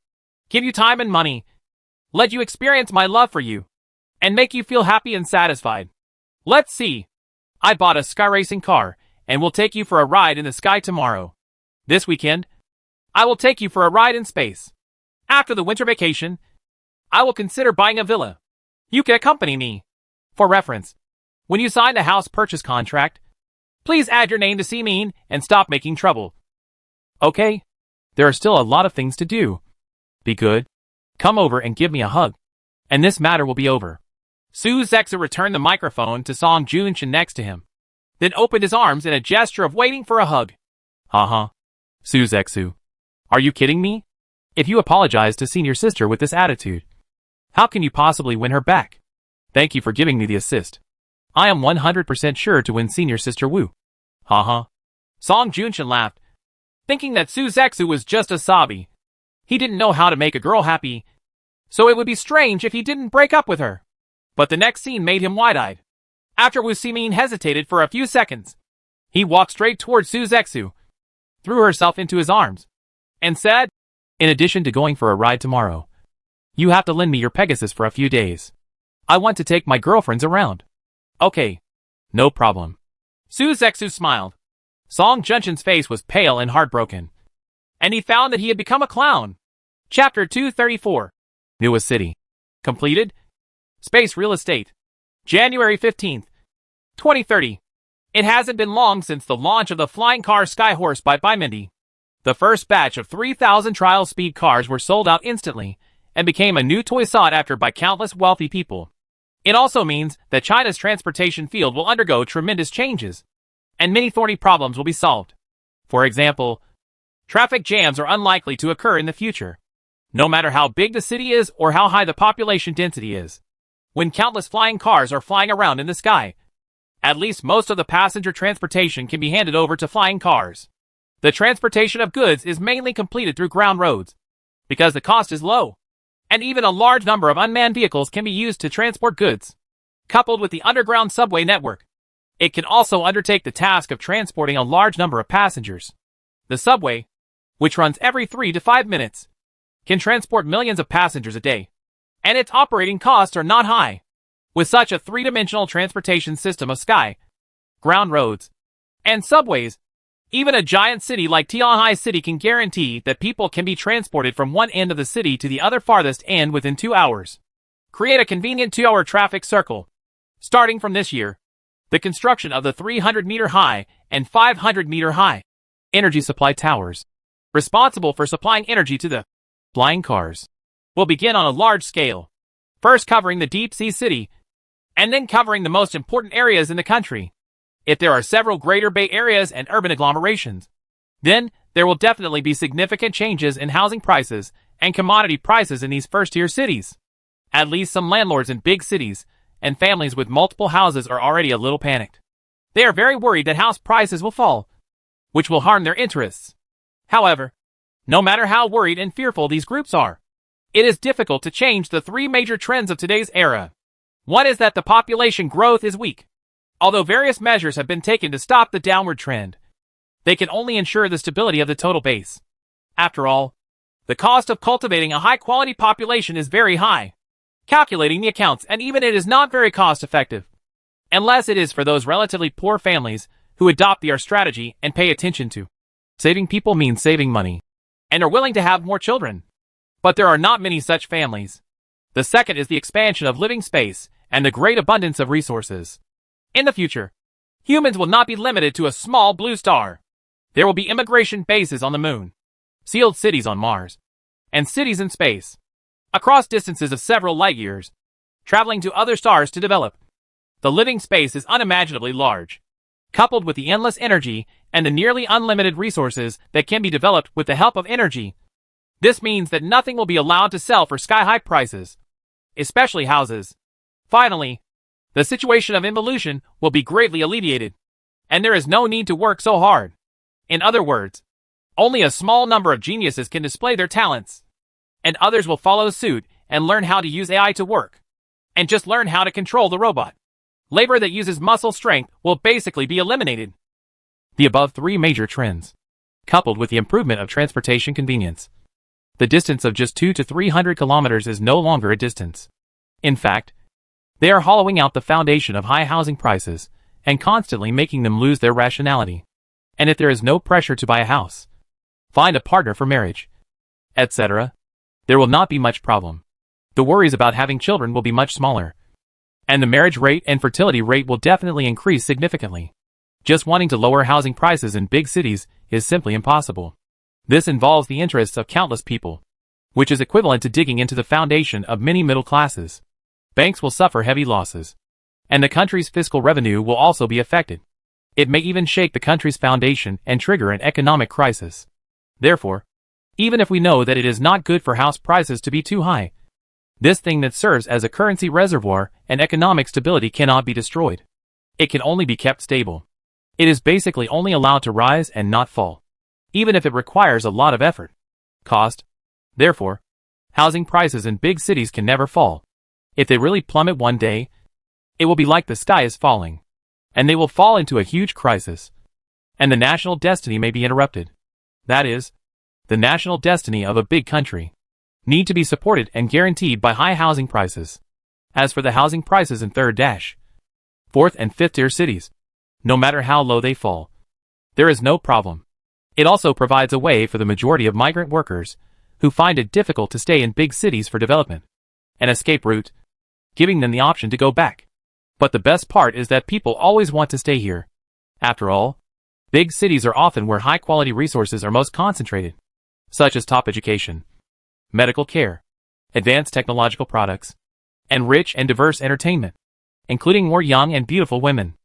give you time and money, let you experience my love for you, and make you feel happy and satisfied. Let's see. I bought a sky racing car and will take you for a ride in the sky tomorrow. This weekend, I will take you for a ride in space. After the winter vacation, I will consider buying a villa. You can accompany me. For reference, when you sign the house purchase contract, please add your name to Seamean and stop making trouble. Okay? There are still a lot of things to do. Be good. Come over and give me a hug. And this matter will be over. Su Zexu returned the microphone to Song Junshin next to him, then opened his arms in a gesture of waiting for a hug. Haha. Su Zexu. Are you kidding me? If you apologize to senior sister with this attitude, how can you possibly win her back? Thank you for giving me the assist. I am 100% sure to win senior sister Wu. Haha. Song Junshin laughed, thinking that Su Zexu was just a sabi. He didn't know how to make a girl happy, so it would be strange if he didn't break up with her. But the next scene made him wide-eyed. After Wu Seamean hesitated for a few seconds, he walked straight towards Su Zexu, threw herself into his arms, and said, in addition to going for a ride tomorrow, you have to lend me your Pegasus for a few days. I want to take my girlfriends around. Okay. No problem. Su Zexu smiled. Song Junshin's face was pale and heartbroken, and he found that he had become a clown. Chapter 234. Newest City. Completed. Space Real Estate. January 15th, 2030. It hasn't been long since the launch of the flying car Skyhorse by Bimindi. The first batch of 3,000 trial speed cars were sold out instantly and became a new toy sought after by countless wealthy people. It also means that China's transportation field will undergo tremendous changes, and many thorny problems will be solved. For example, traffic jams are unlikely to occur in the future, no matter how big the city is or how high the population density is. When countless flying cars are flying around in the sky, at least most of the passenger transportation can be handed over to flying cars. The transportation of goods is mainly completed through ground roads, because the cost is low, and even a large number of unmanned vehicles can be used to transport goods. Coupled with the underground subway network, it can also undertake the task of transporting a large number of passengers. The subway, which runs every 3 to 5 minutes, can transport millions of passengers a day, and its operating costs are not high. With such a three-dimensional transportation system of sky, ground roads, and subways, even a giant city like Tianhai City can guarantee that people can be transported from one end of the city to the other farthest end within 2 hours. Create a convenient 2-hour traffic circle. Starting from this year, the construction of the 300-meter-high and 500-meter-high energy supply towers, responsible for supplying energy to the flying cars, will begin on a large scale, first covering the deep-sea city, and then covering the most important areas in the country. If there are several greater bay areas and urban agglomerations, then there will definitely be significant changes in housing prices and commodity prices in these first-tier cities. At least some landlords in big cities and families with multiple houses are already a little panicked. They are very worried that house prices will fall, which will harm their interests. However, no matter how worried and fearful these groups are, it is difficult to change the 3 major trends of today's era. One is that the population growth is weak. Although various measures have been taken to stop the downward trend, they can only ensure the stability of the total base. After all, the cost of cultivating a high-quality population is very high. Calculating the accounts, and even it is not very cost-effective, unless it is for those relatively poor families who adopt the our strategy and pay attention to. Saving people means saving money, and are willing to have more children. But there are not many such families. The second is the expansion of living space and the great abundance of resources. In the future, humans will not be limited to a small blue star. There will be immigration bases on the moon, sealed cities on Mars, and cities in space, across distances of several light years, traveling to other stars to develop. The living space is unimaginably large, coupled with the endless energy and the nearly unlimited resources that can be developed with the help of energy. This means that nothing will be allowed to sell for sky-high prices, especially houses. Finally, the situation of involution will be greatly alleviated, and there is no need to work so hard. In other words, only a small number of geniuses can display their talents, and others will follow suit and learn how to use AI to work, and just learn how to control the robot. Labor that uses muscle strength will basically be eliminated. The above three major trends, coupled with the improvement of transportation convenience, the distance of just 200 to 300 kilometers is no longer a distance. In fact, they are hollowing out the foundation of high housing prices and constantly making them lose their rationality. And if there is no pressure to buy a house, find a partner for marriage, etc., there will not be much problem. The worries about having children will be much smaller, and the marriage rate and fertility rate will definitely increase significantly. Just wanting to lower housing prices in big cities is simply impossible. This involves the interests of countless people, which is equivalent to digging into the foundation of many middle classes. Banks will suffer heavy losses, and the country's fiscal revenue will also be affected. It may even shake the country's foundation and trigger an economic crisis. Therefore, even if we know that it is not good for house prices to be too high, this thing that serves as a currency reservoir and economic stability cannot be destroyed. It can only be kept stable. It is basically only allowed to rise and not fall, even if it requires a lot of effort. Cost. Therefore, housing prices in big cities can never fall. If they really plummet one day, it will be like the sky is falling, and they will fall into a huge crisis, and the national destiny may be interrupted. That is, the national destiny of a big country need to be supported and guaranteed by high housing prices. As for the housing prices in third, fourth and fifth tier cities, no matter how low they fall, there is no problem. It also provides a way for the majority of migrant workers who find it difficult to stay in big cities for development, an escape route, giving them the option to go back. But the best part is that people always want to stay here. After all, big cities are often where high-quality resources are most concentrated, such as top education, medical care, advanced technological products, and rich and diverse entertainment, including more young and beautiful women.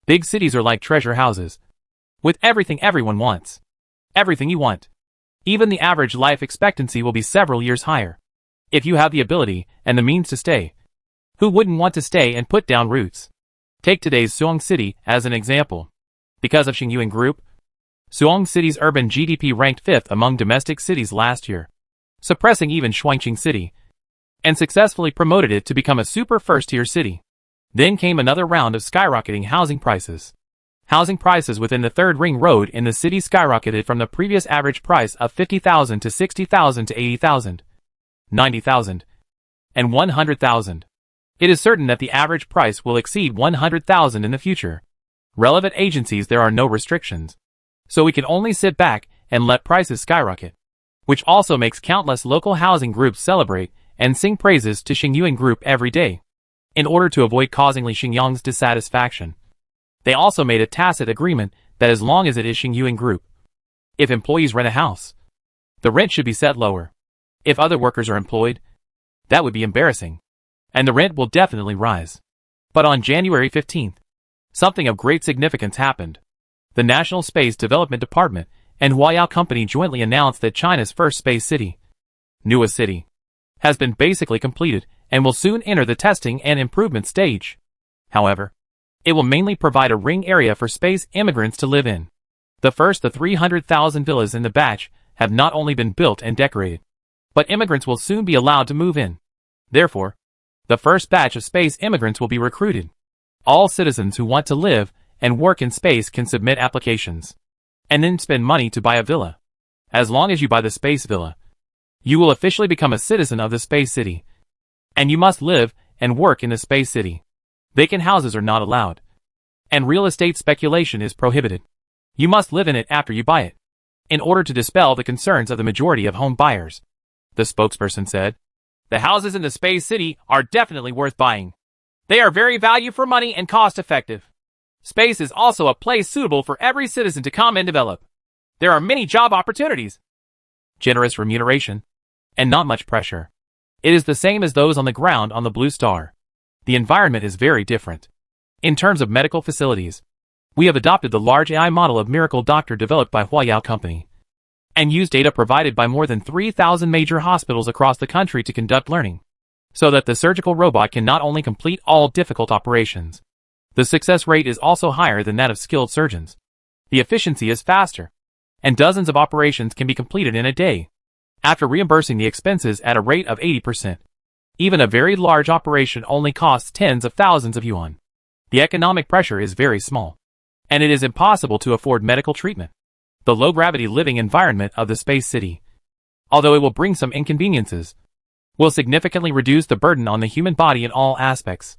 Big cities are like treasure houses, with everything everyone wants. Everything you want. Even the average life expectancy will be several years higher. If you have the ability and the means to stay, who wouldn't want to stay and put down roots? Take today's Suwon City as an example. Because of Xingyuan Group, Suwon City's urban GDP ranked 5th among domestic cities last year, suppressing even Shuangqing City, and successfully promoted it to become a super first-tier city. Then came another round of skyrocketing housing prices. Housing prices within the third ring road in the city skyrocketed from the previous average price of 50,000 to 60,000 to 80,000, 90,000, and 100,000. It is certain that the average price will exceed 100,000 in the future. Relevant agencies, there are no restrictions, so we can only sit back and let prices skyrocket, which also makes countless local housing groups celebrate and sing praises to Xingyuan Group every day. In order to avoid causing Xinjiang's dissatisfaction, they also made a tacit agreement that as long as it is Xingyuan Group, if employees rent a house, the rent should be set lower. If other workers are employed, that would be embarrassing, and the rent will definitely rise. But on January 15th, something of great significance happened. The National Space Development Department and Huayao Company jointly announced that China's first space city, Nua City, has been basically completed and will soon enter the testing and improvement stage. However, it will mainly provide a ring area for space immigrants to live in. The 300,000 villas in the batch have not only been built and decorated, but immigrants will soon be allowed to move in. Therefore, the first batch of space immigrants will be recruited. All citizens who want to live and work in space can submit applications, and then spend money to buy a villa. As long as you buy the space villa, you will officially become a citizen of the space city, and you must live and work in the space city. Vacant houses are not allowed, and real estate speculation is prohibited. You must live in it after you buy it, in order to dispel the concerns of the majority of home buyers. The spokesperson said, "The houses in the space city are definitely worth buying. They are very value for money and cost effective. Space is also a place suitable for every citizen to come and develop. There are many job opportunities, generous remuneration, and not much pressure. It is the same as those on the ground on the Blue Star. The environment is very different. In terms of medical facilities, we have adopted the large AI model of Miracle Doctor developed by Huayao Company, and use data provided by more than 3,000 major hospitals across the country to conduct learning, so that the surgical robot can not only complete all difficult operations. The success rate is also higher than that of skilled surgeons. The efficiency is faster, and dozens of operations can be completed in a day, after reimbursing the expenses at a rate of 80%. Even a very large operation only costs tens of thousands of yuan. The economic pressure is very small, and it is impossible to afford medical treatment. The low-gravity living environment of the space city, although it will bring some inconveniences, will significantly reduce the burden on the human body in all aspects.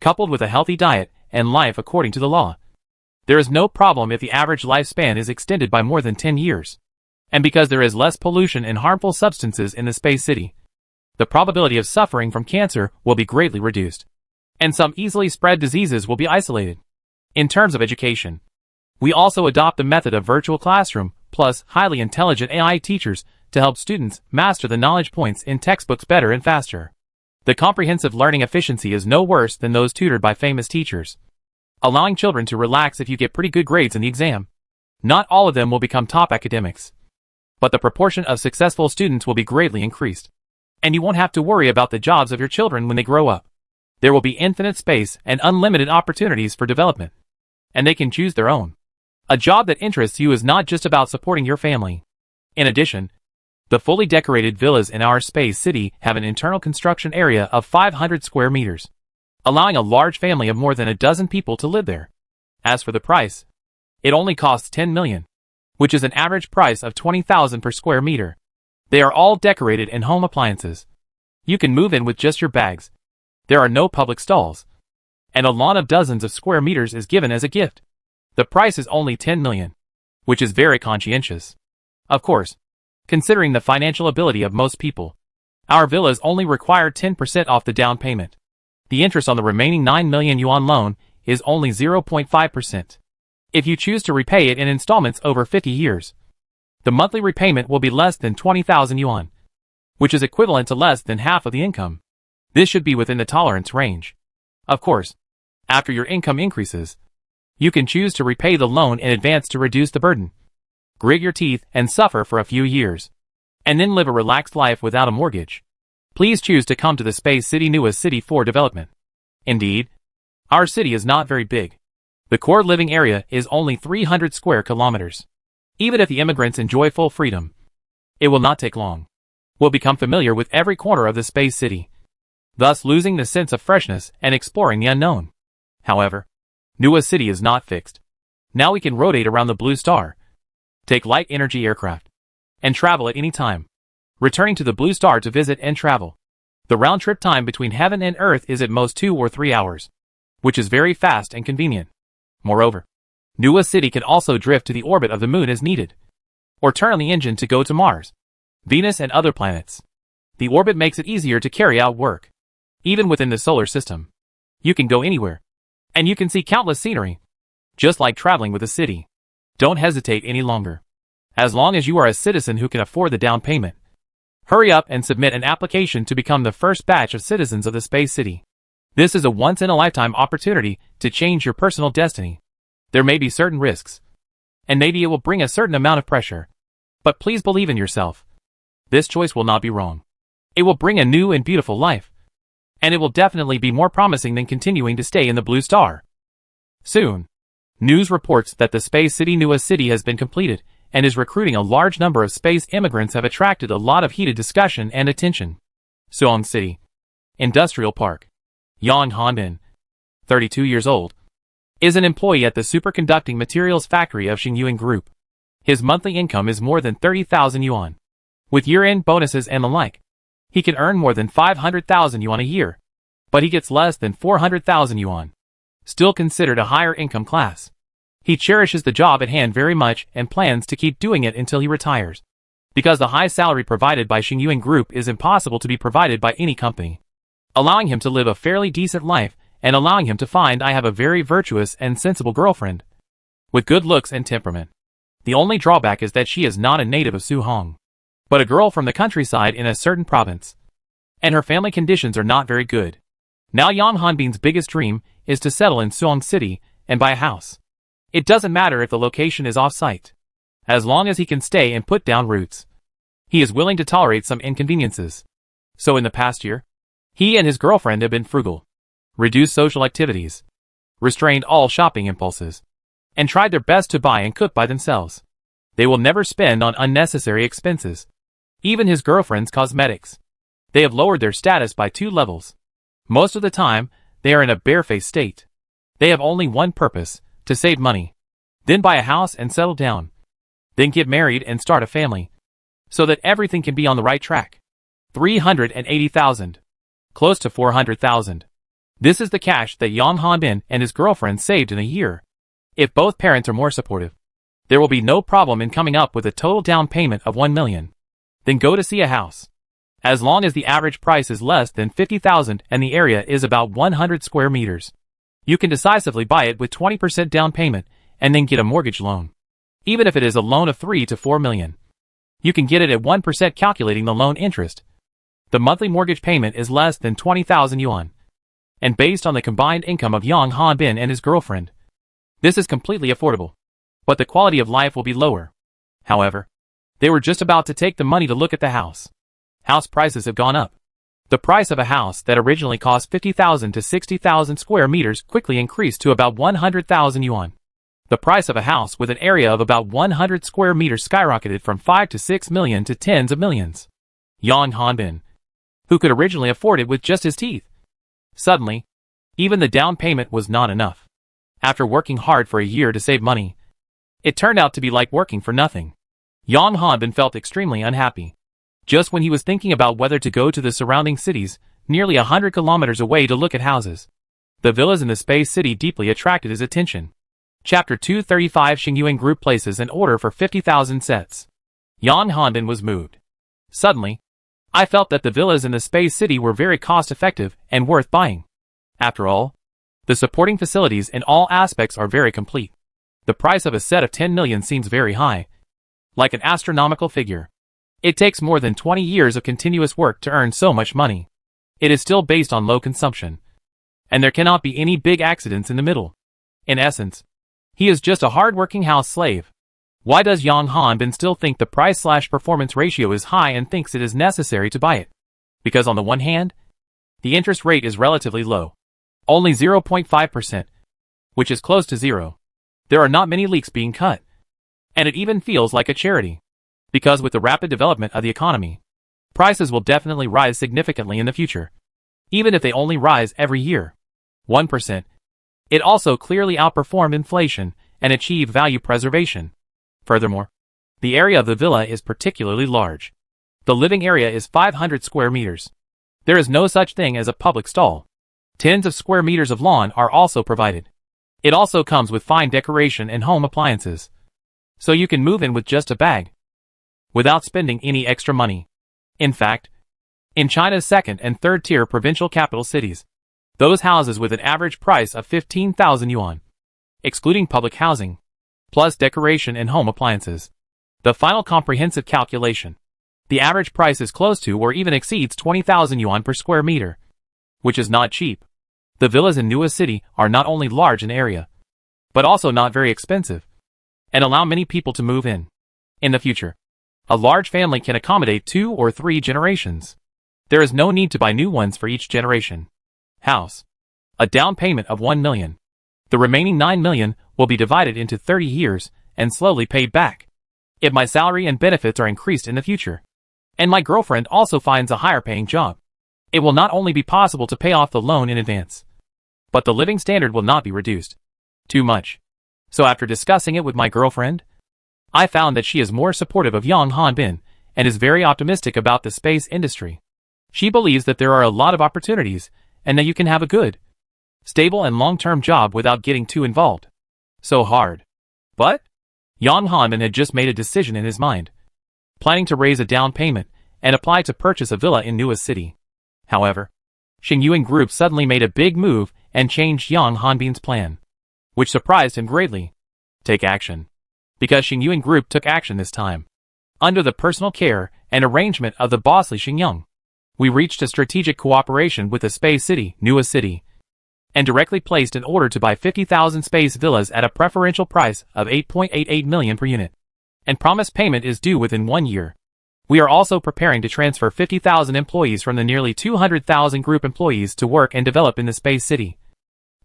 Coupled with a healthy diet and life according to the law, there is no problem if the average lifespan is extended by more than 10 years. And because there is less pollution and harmful substances in the space city, the probability of suffering from cancer will be greatly reduced, and some easily spread diseases will be isolated. In terms of education, we also adopt the method of virtual classroom plus highly intelligent AI teachers to help students master the knowledge points in textbooks better and faster. The comprehensive learning efficiency is no worse than those tutored by famous teachers, allowing children to relax if you get pretty good grades in the exam. Not all of them will become top academics, but the proportion of successful students will be greatly increased, and you won't have to worry about the jobs of your children when they grow up. There will be infinite space and unlimited opportunities for development, and they can choose their own. A job that interests you is not just about supporting your family. In addition, the fully decorated villas in our space city have an internal construction area of 500 square meters, allowing a large family of more than a dozen people to live there. As for the price, it only costs 10 million, which is an average price of 20,000 per square meter. They are all decorated in home appliances. You can move in with just your bags. There are no public stalls, and a lawn of dozens of square meters is given as a gift. The price is only 10 million, which is very conscientious. Of course, considering the financial ability of most people, our villas only require 10% off the down payment. The interest on the remaining 9 million yuan loan is only 0.5%. If you choose to repay it in installments over 50 years, the monthly repayment will be less than 20,000 yuan, which is equivalent to less than half of the income. This should be within the tolerance range. Of course, after your income increases, you can choose to repay the loan in advance to reduce the burden, grit your teeth and suffer for a few years, and then live a relaxed life without a mortgage. Please choose to come to the Space City Nuwa City for development. Indeed, our city is not very big. The core living area is only 300 square kilometers. Even if the immigrants enjoy full freedom, it will not take long. We'll become familiar with every corner of the space city, thus losing the sense of freshness and exploring the unknown. However, Nuwa City is not fixed. Now we can rotate around the blue star, take light energy aircraft, and travel at any time, returning to the blue star to visit and travel. The round-trip time between heaven and earth is at most 2 or 3 hours, which is very fast and convenient. Moreover, Nuwa City can also drift to the orbit of the moon as needed, or turn on the engine to go to Mars, Venus and other planets. The orbit makes it easier to carry out work. Even within the solar system, you can go anywhere, and you can see countless scenery, just like traveling with a city. Don't hesitate any longer. As long as you are a citizen who can afford the down payment, hurry up and submit an application to become the first batch of citizens of the Space City. This is a once-in-a-lifetime opportunity to change your personal destiny. There may be certain risks, and maybe it will bring a certain amount of pressure, but please believe in yourself. This choice will not be wrong. It will bring a new and beautiful life, and it will definitely be more promising than continuing to stay in the blue star. Soon, news reports that the Space City Nuwa City has been completed and is recruiting a large number of space immigrants have attracted a lot of heated discussion and attention. Suong City Industrial Park. Yang Hanbin, 32 years old, is an employee at the superconducting materials factory of Xingyuan Group. His monthly income is more than 30,000 yuan. With year-end bonuses and the like, he can earn more than 500,000 yuan a year, but he gets less than 400,000 yuan. Still considered a higher income class. He cherishes the job at hand very much and plans to keep doing it until he retires, because the high salary provided by Xingyuan Group is impossible to be provided by any company, allowing him to live a fairly decent life and allowing him to find I have a very virtuous and sensible girlfriend, with good looks and temperament. The only drawback is that she is not a native of Suhong, but a girl from the countryside in a certain province, and her family conditions are not very good. Now Yang Hanbin's biggest dream is to settle in Suong City and buy a house. It doesn't matter if the location is off-site, As long as he can stay and put down roots, he is willing to tolerate some inconveniences. So in the past year, he and his girlfriend have been frugal, reduced social activities, restrained all shopping impulses, and tried their best to buy and cook by themselves. They will never spend on unnecessary expenses. Even his girlfriend's cosmetics. They have lowered their status by 2 levels. Most of the time, they are in a barefaced state. They have only one purpose, to save money. Then buy a house and settle down. Then get married and start a family. So that everything can be on the right track. 380,000. Close to 400,000. This is the cash that Yang Hanbin and his girlfriend saved in a year. If both parents are more supportive, there will be no problem in coming up with a total down payment of 1 million. Then go to see a house. As long as the average price is less than 50,000 and the area is about 100 square meters. You can decisively buy it with 20% down payment and then get a mortgage loan. Even if it is a loan of 3 to 4 million. You can get it at 1% calculating the loan interest. The monthly mortgage payment is less than 20,000 yuan. And based on the combined income of Yang Hanbin and his girlfriend, this is completely affordable. But the quality of life will be lower. However, they were just about to take the money to look at the house. House prices have gone up. The price of a house that originally cost 50,000 to 60,000 square meters quickly increased to about 100,000 yuan. The price of a house with an area of about 100 square meters skyrocketed from 5 to 6 million to tens of millions. Yang Hanbin, who could originally afford it with just his teeth. Suddenly, even the down payment was not enough. After working hard for a year to save money, it turned out to be like working for nothing. Yang Hanbin felt extremely unhappy. Just when he was thinking about whether to go to the surrounding cities, nearly 100 kilometers away to look at houses, the villas in the space city deeply attracted his attention. Chapter 235 Xingyuan Group places an order for 50,000 sets. Yang Hanbin was moved. Suddenly, I felt that the villas in the space city were very cost-effective and worth buying. After all, the supporting facilities in all aspects are very complete. The price of a set of 10 million seems very high. Like an astronomical figure. It takes more than 20 years of continuous work to earn so much money. It is still based on low consumption. And there cannot be any big accidents in the middle. In essence, he is just a hard-working house slave. Why does Yang Hanbin still think the price/performance ratio is high and thinks it is necessary to buy it? Because on the one hand, the interest rate is relatively low. Only 0.5%, which is close to zero. There are not many leaks being cut. And it even feels like a charity. Because with the rapid development of the economy, prices will definitely rise significantly in the future. Even if they only rise every year. 1%. It also clearly outperformed inflation and achieved value preservation. Furthermore, the area of the villa is particularly large. The living area is 500 square meters. There is no such thing as a public stall. Tens of square meters of lawn are also provided. It also comes with fine decoration and home appliances. So you can move in with just a bag. Without spending any extra money. In fact, in China's second and third tier provincial capital cities, those houses with an average price of 15,000 yuan, excluding public housing, plus decoration and home appliances. The final comprehensive calculation. The average price is close to or even exceeds 20,000 yuan per square meter, which is not cheap. The villas in Nuwa City are not only large in area, but also not very expensive, and allow many people to move in. In the future, a large family can accommodate 2 or 3 generations. There is no need to buy new ones for each generation. House. A down payment of 1 million. The remaining 9 million will be divided into 30 years and slowly paid back. If my salary and benefits are increased in the future, and my girlfriend also finds a higher paying job, it will not only be possible to pay off the loan in advance, but the living standard will not be reduced too much. So after discussing it with my girlfriend, I found that she is more supportive of Yang Hanbin and is very optimistic about the space industry. She believes that there are a lot of opportunities and that you can have a good, stable and long-term job without getting too involved. So hard. But Yang Hanbin had just made a decision in his mind, planning to raise a down payment and apply to purchase a villa in Nuwa City. However, Xingyuan Group suddenly made a big move and changed Yang Hanbin's plan, which surprised him greatly. Take action. Because Xingyuan Group took action this time. Under the personal care and arrangement of the boss Li Xingyang, we reached a strategic cooperation with the space city, Nuwa City, and directly placed an order to buy 50,000 space villas at a preferential price of 8.88 million per unit. and promised payment is due within 1 year. We are also preparing to transfer 50,000 employees from the nearly 200,000 group employees to work and develop in the Space City,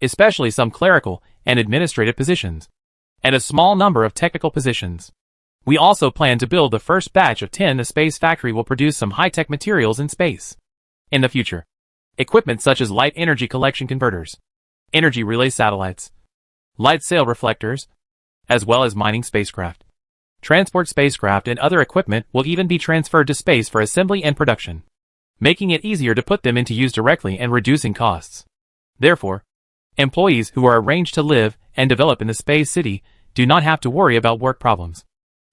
especially some clerical and administrative positions, and a small number of technical positions. We also plan to build the first batch of 10. The space factory will produce some high-tech materials in space. In the future, equipment such as light energy collection converters, energy relay satellites, light sail reflectors, as well as mining spacecraft, transport spacecraft and other equipment will even be transferred to space for assembly and production, making it easier to put them into use directly and reducing costs. Therefore, employees who are arranged to live and develop in the Space City do not have to worry about work problems,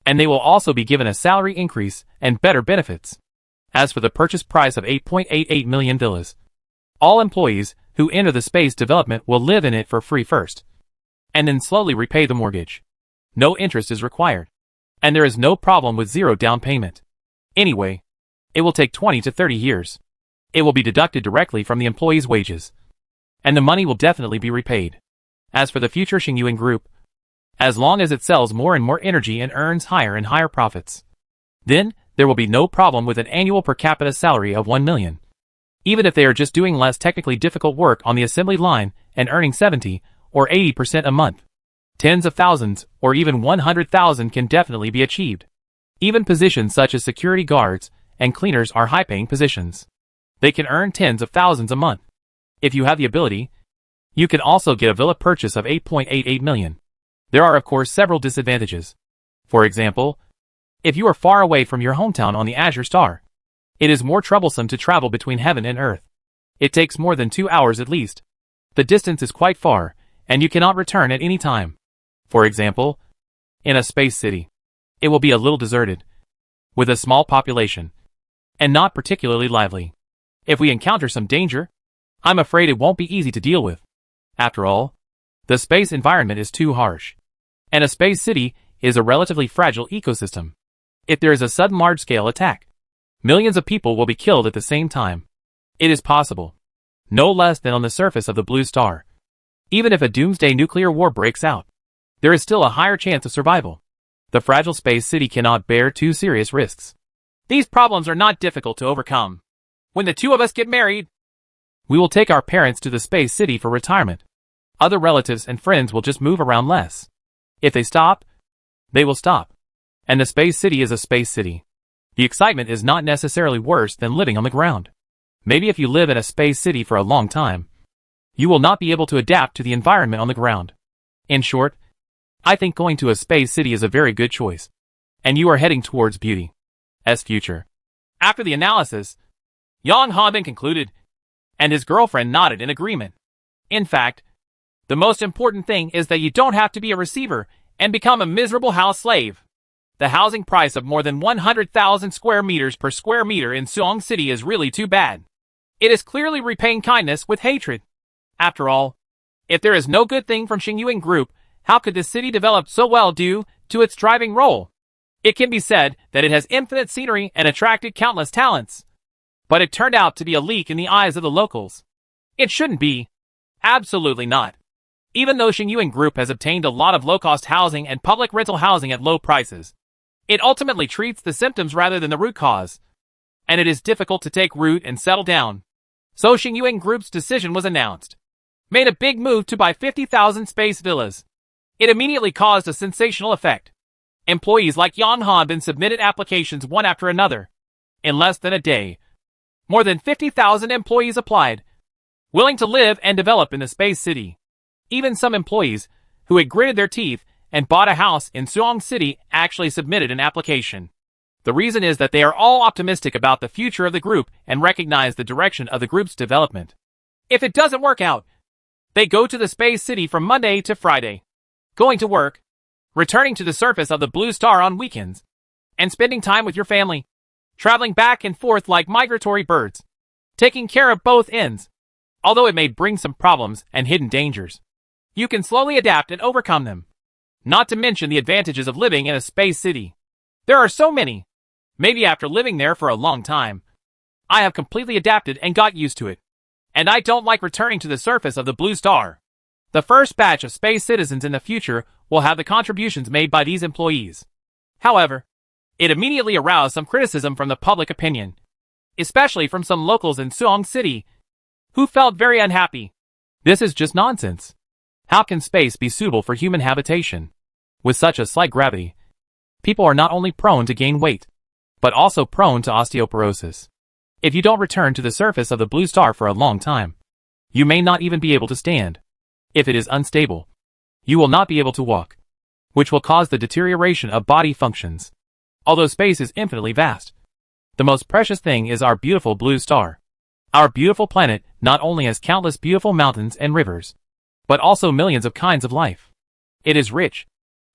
and they will also be given a salary increase and better benefits. As for the purchase price of 8.88 million villas, all employees who enter the space development will live in it for free first, and then slowly repay the mortgage. No interest is required, and there is no problem with zero down payment. Anyway, it will take 20 to 30 years. It will be deducted directly from the employee's wages, and the money will definitely be repaid. As for the future Xingyuan Group, as long as it sells more and more energy and earns higher and higher profits, then there will be no problem with an annual per capita salary of 1 million. Even if they are just doing less technically difficult work on the assembly line and earning 70 or 80% a month, tens of thousands or even 100,000 can definitely be achieved. Even positions such as security guards and cleaners are high-paying positions. They can earn tens of thousands a month. If you have the ability, you can also get a villa purchase of 8.88 million. There are of course several disadvantages. For example, if you are far away from your hometown on the Azure Star, it is more troublesome to travel between heaven and earth. It takes more than 2 hours at least. The distance is quite far, and you cannot return at any time. For example, in a space city, it will be a little deserted, with a small population, and not particularly lively. If we encounter some danger, I'm afraid it won't be easy to deal with. After all, the space environment is too harsh, and a space city is a relatively fragile ecosystem. If there is a sudden large-scale attack, millions of people will be killed at the same time. It is possible, no less than on the surface of the blue star. Even if a doomsday nuclear war breaks out, there is still a higher chance of survival. The fragile space city cannot bear too serious risks. These problems are not difficult to overcome. When the two of us get married, we will take our parents to the space city for retirement. Other relatives and friends will just move around less. If they stop, they will stop. And the space city is a space city. The excitement is not necessarily worse than living on the ground. Maybe if you live in a space city for a long time, you will not be able to adapt to the environment on the ground. In short, I think going to a space city is a very good choice, and you are heading towards beauty's future. After the analysis, Yang Hanbin concluded, and his girlfriend nodded in agreement. In fact, the most important thing is that you don't have to be a receiver and become a miserable house slave. The housing price of more than 100,000 square meters per square meter in Suong City is really too bad. It is clearly repaying kindness with hatred. After all, if there is no good thing from Xingyuan Group, how could this city develop so well due to its driving role? It can be said that it has infinite scenery and attracted countless talents. But it turned out to be a leak in the eyes of the locals. It shouldn't be. Absolutely not. Even though Xingyuan Group has obtained a lot of low-cost housing and public rental housing at low prices, it ultimately treats the symptoms rather than the root cause. And it is difficult to take root and settle down. So Xingyuan Group's decision was announced. Made a big move to buy 50,000 space villas. It immediately caused a sensational effect. Employees like Yang Hanbin submitted applications one after another. In less than a day, more than 50,000 employees applied, willing to live and develop in the space city. Even some employees, who had gritted their teeth and bought a house in Suong City, actually submitted an application. The reason is that they are all optimistic about the future of the group and recognize the direction of the group's development. If it doesn't work out, they go to the space city from Monday to Friday, going to work, returning to the surface of the blue star on weekends, and spending time with your family, traveling back and forth like migratory birds, taking care of both ends. Although it may bring some problems and hidden dangers, you can slowly adapt and overcome them. Not to mention the advantages of living in a space city. There are so many. Maybe after living there for a long time, I have completely adapted and got used to it. And I don't like returning to the surface of the blue star. The first batch of space citizens in the future will have the contributions made by these employees. However, it immediately aroused some criticism from the public opinion, especially from some locals in Suong City, who felt very unhappy. This is just nonsense. How can space be suitable for human habitation? With such a slight gravity, people are not only prone to gain weight, but also prone to osteoporosis. If you don't return to the surface of the blue star for a long time, you may not even be able to stand. If it is unstable, you will not be able to walk, which will cause the deterioration of body functions. Although space is infinitely vast, the most precious thing is our beautiful blue star. Our beautiful planet not only has countless beautiful mountains and rivers, but also millions of kinds of life. It is rich,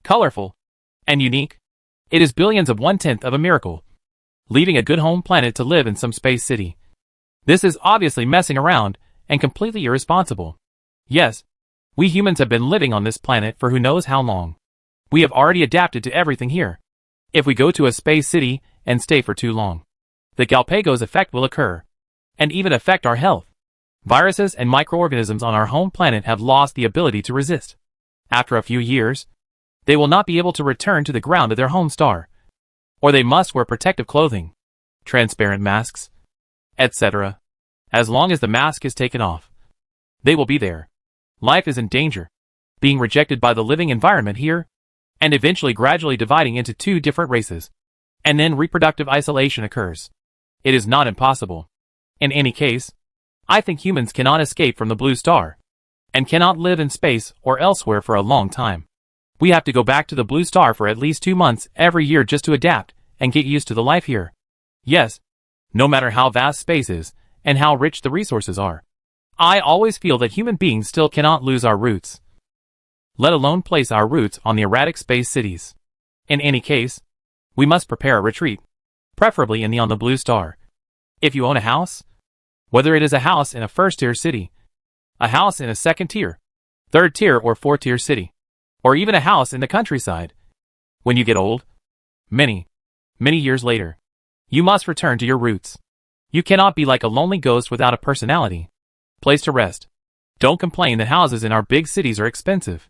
colorful, and unique. It is billions of 1/10 of a miracle, leaving a good home planet to live in some space city. This is obviously messing around and completely irresponsible. Yes, we humans have been living on this planet for who knows how long. We have already adapted to everything here. If we go to a space city and stay for too long, the Galapagos effect will occur, and even affect our health. Viruses and microorganisms on our home planet have lost the ability to resist. After a few years, they will not be able to return to the ground of their home star, or they must wear protective clothing, transparent masks, etc. As long as the mask is taken off, they will be there. Life is in danger, being rejected by the living environment here, and eventually gradually dividing into two different races. And then reproductive isolation occurs. It is not impossible. In any case, I think humans cannot escape from the blue star, and cannot live in space or elsewhere for a long time. We have to go back to the blue star for at least 2 months every year just to adapt and get used to the life here. Yes, no matter how vast space is, and how rich the resources are, I always feel that human beings still cannot lose our roots, let alone place our roots on the erratic space cities. In any case, we must prepare a retreat, preferably on the blue star. If you own a house, whether it is a house in a first-tier city, a house in a second-tier, third-tier or fourth-tier city, or even a house in the countryside, when you get old, many years later, you must return to your roots. You cannot be like a lonely ghost without a personality. Place to rest. Don't complain that houses in our big cities are expensive.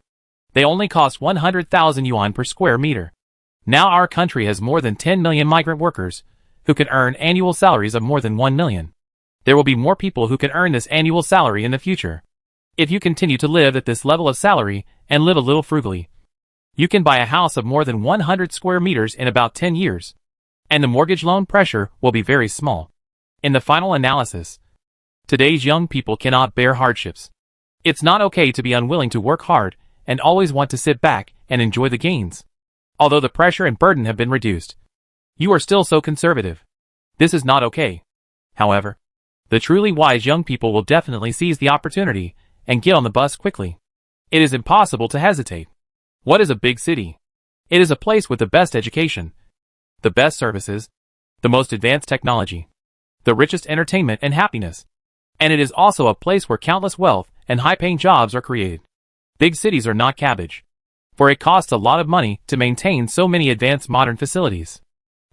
They only cost 100,000 yuan per square meter. Now our country has more than 10 million migrant workers who can earn annual salaries of more than 1 million. There will be more people who can earn this annual salary in the future. If you continue to live at this level of salary and live a little frugally, you can buy a house of more than 100 square meters in about 10 years, and the mortgage loan pressure will be very small. In the final analysis, today's young people cannot bear hardships. It's not okay to be unwilling to work hard and always want to sit back and enjoy the gains. Although the pressure and burden have been reduced, you are still so conservative. This is not okay. However, the truly wise young people will definitely seize the opportunity and get on the bus quickly. It is impossible to hesitate. What is a big city? It is a place with the best education, the best services, the most advanced technology, the richest entertainment and happiness. And it is also a place where countless wealth and high-paying jobs are created. Big cities are not cabbage, for it costs a lot of money to maintain so many advanced modern facilities.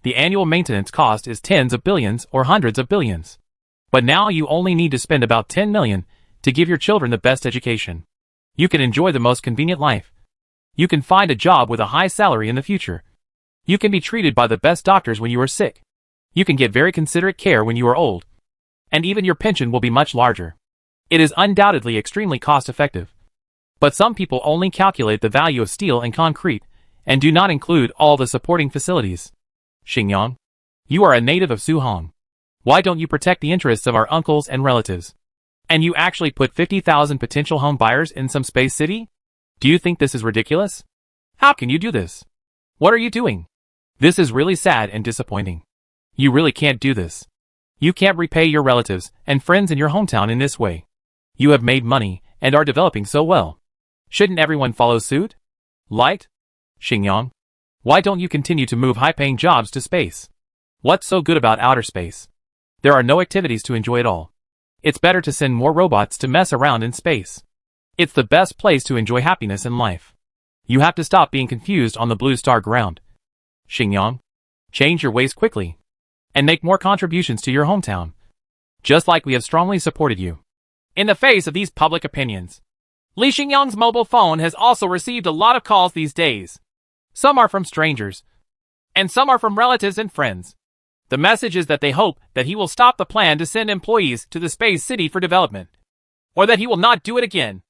The annual maintenance cost is tens of billions or hundreds of billions. But now you only need to spend about 10 million to give your children the best education. You can enjoy the most convenient life. You can find a job with a high salary in the future. You can be treated by the best doctors when you are sick. You can get very considerate care when you are old. And even your pension will be much larger. It is undoubtedly extremely cost-effective. But some people only calculate the value of steel and concrete, and do not include all the supporting facilities. Xingyang, you are a native of Suhong. Why don't you protect the interests of our uncles and relatives? And you actually put 50,000 potential home buyers in some space city? Do you think this is ridiculous? How can you do this? What are you doing? This is really sad and disappointing. You really can't do this. You can't repay your relatives and friends in your hometown in this way. You have made money and are developing so well. Shouldn't everyone follow suit? Light? Xingyang, why don't you continue to move high-paying jobs to space? What's so good about outer space? There are no activities to enjoy at all. It's better to send more robots to mess around in space. It's the best place to enjoy happiness in life. You have to stop being confused on the blue star ground. Xingyang, change your ways quickly, and make more contributions to your hometown, just like we have strongly supported you. In the face of these public opinions, Li Xingyang's mobile phone has also received a lot of calls these days. Some are from strangers, and some are from relatives and friends. The message is that they hope that he will stop the plan to send employees to the space city for development, or that he will not do it again,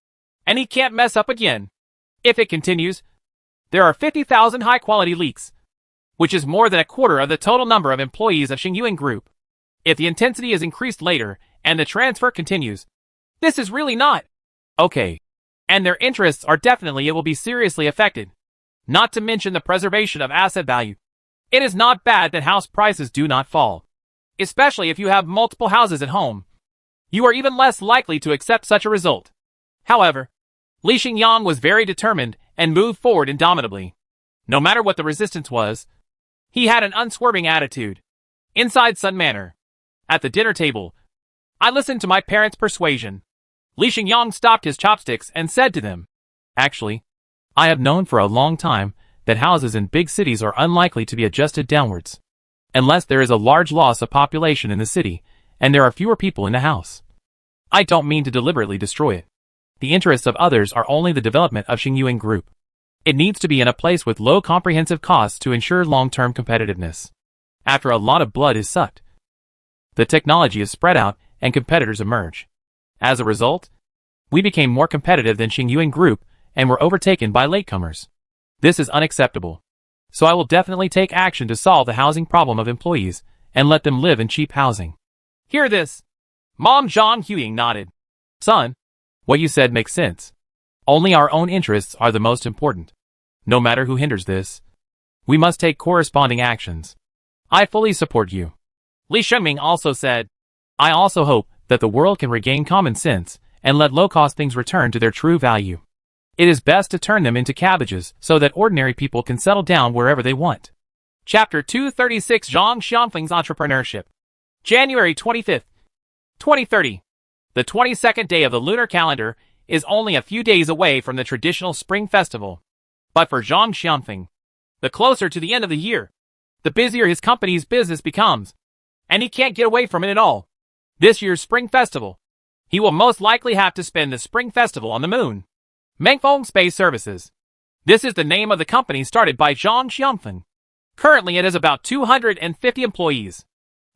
and he can't mess up again. If it continues, there are 50,000 high-quality leaks, which is more than a quarter of the total number of employees of Xingyuan Group. If the intensity is increased later, and the transfer continues, this is really not okay. And their interests are definitely it will be seriously affected. Not to mention the preservation of asset value. It is not bad that house prices do not fall. Especially if you have multiple houses at home. You are even less likely to accept such a result. However, Li Xingyang was very determined and moved forward indomitably. No matter what the resistance was, he had an unswerving attitude. Inside Sun Manor, at the dinner table, I listened to my parents' persuasion. Li Xingyang stopped his chopsticks and said to them, "Actually, I have known for a long time that houses in big cities are unlikely to be adjusted downwards, unless there is a large loss of population in the city and there are fewer people in the house. I don't mean to deliberately destroy it. The interests of others are only the development of Xingyuan Group. It needs to be in a place with low comprehensive costs to ensure long-term competitiveness. After a lot of blood is sucked, the technology is spread out and competitors emerge. As a result, we became more competitive than Xingyuan Group and were overtaken by latecomers. This is unacceptable. So I will definitely take action to solve the housing problem of employees and let them live in cheap housing." "Hear this?" Mom Zhang Huying nodded. "Son, what you said makes sense. Only our own interests are the most important. No matter who hinders this, we must take corresponding actions. I fully support you." Li Shengming also said, "I also hope that the world can regain common sense and let low-cost things return to their true value. It is best to turn them into cabbages so that ordinary people can settle down wherever they want." Chapter 236 Zhang Xianfeng's Entrepreneurship. January 25th, 2030. The 22nd day of the lunar calendar is only a few days away from the traditional Spring Festival. But for Zhang Xianfeng, the closer to the end of the year, the busier his company's business becomes, and he can't get away from it at all. This year's Spring Festival, he will most likely have to spend the Spring Festival on the moon. Mengfeng Space Services. This is the name of the company started by Zhang Xianfeng. Currently it has about 250 employees.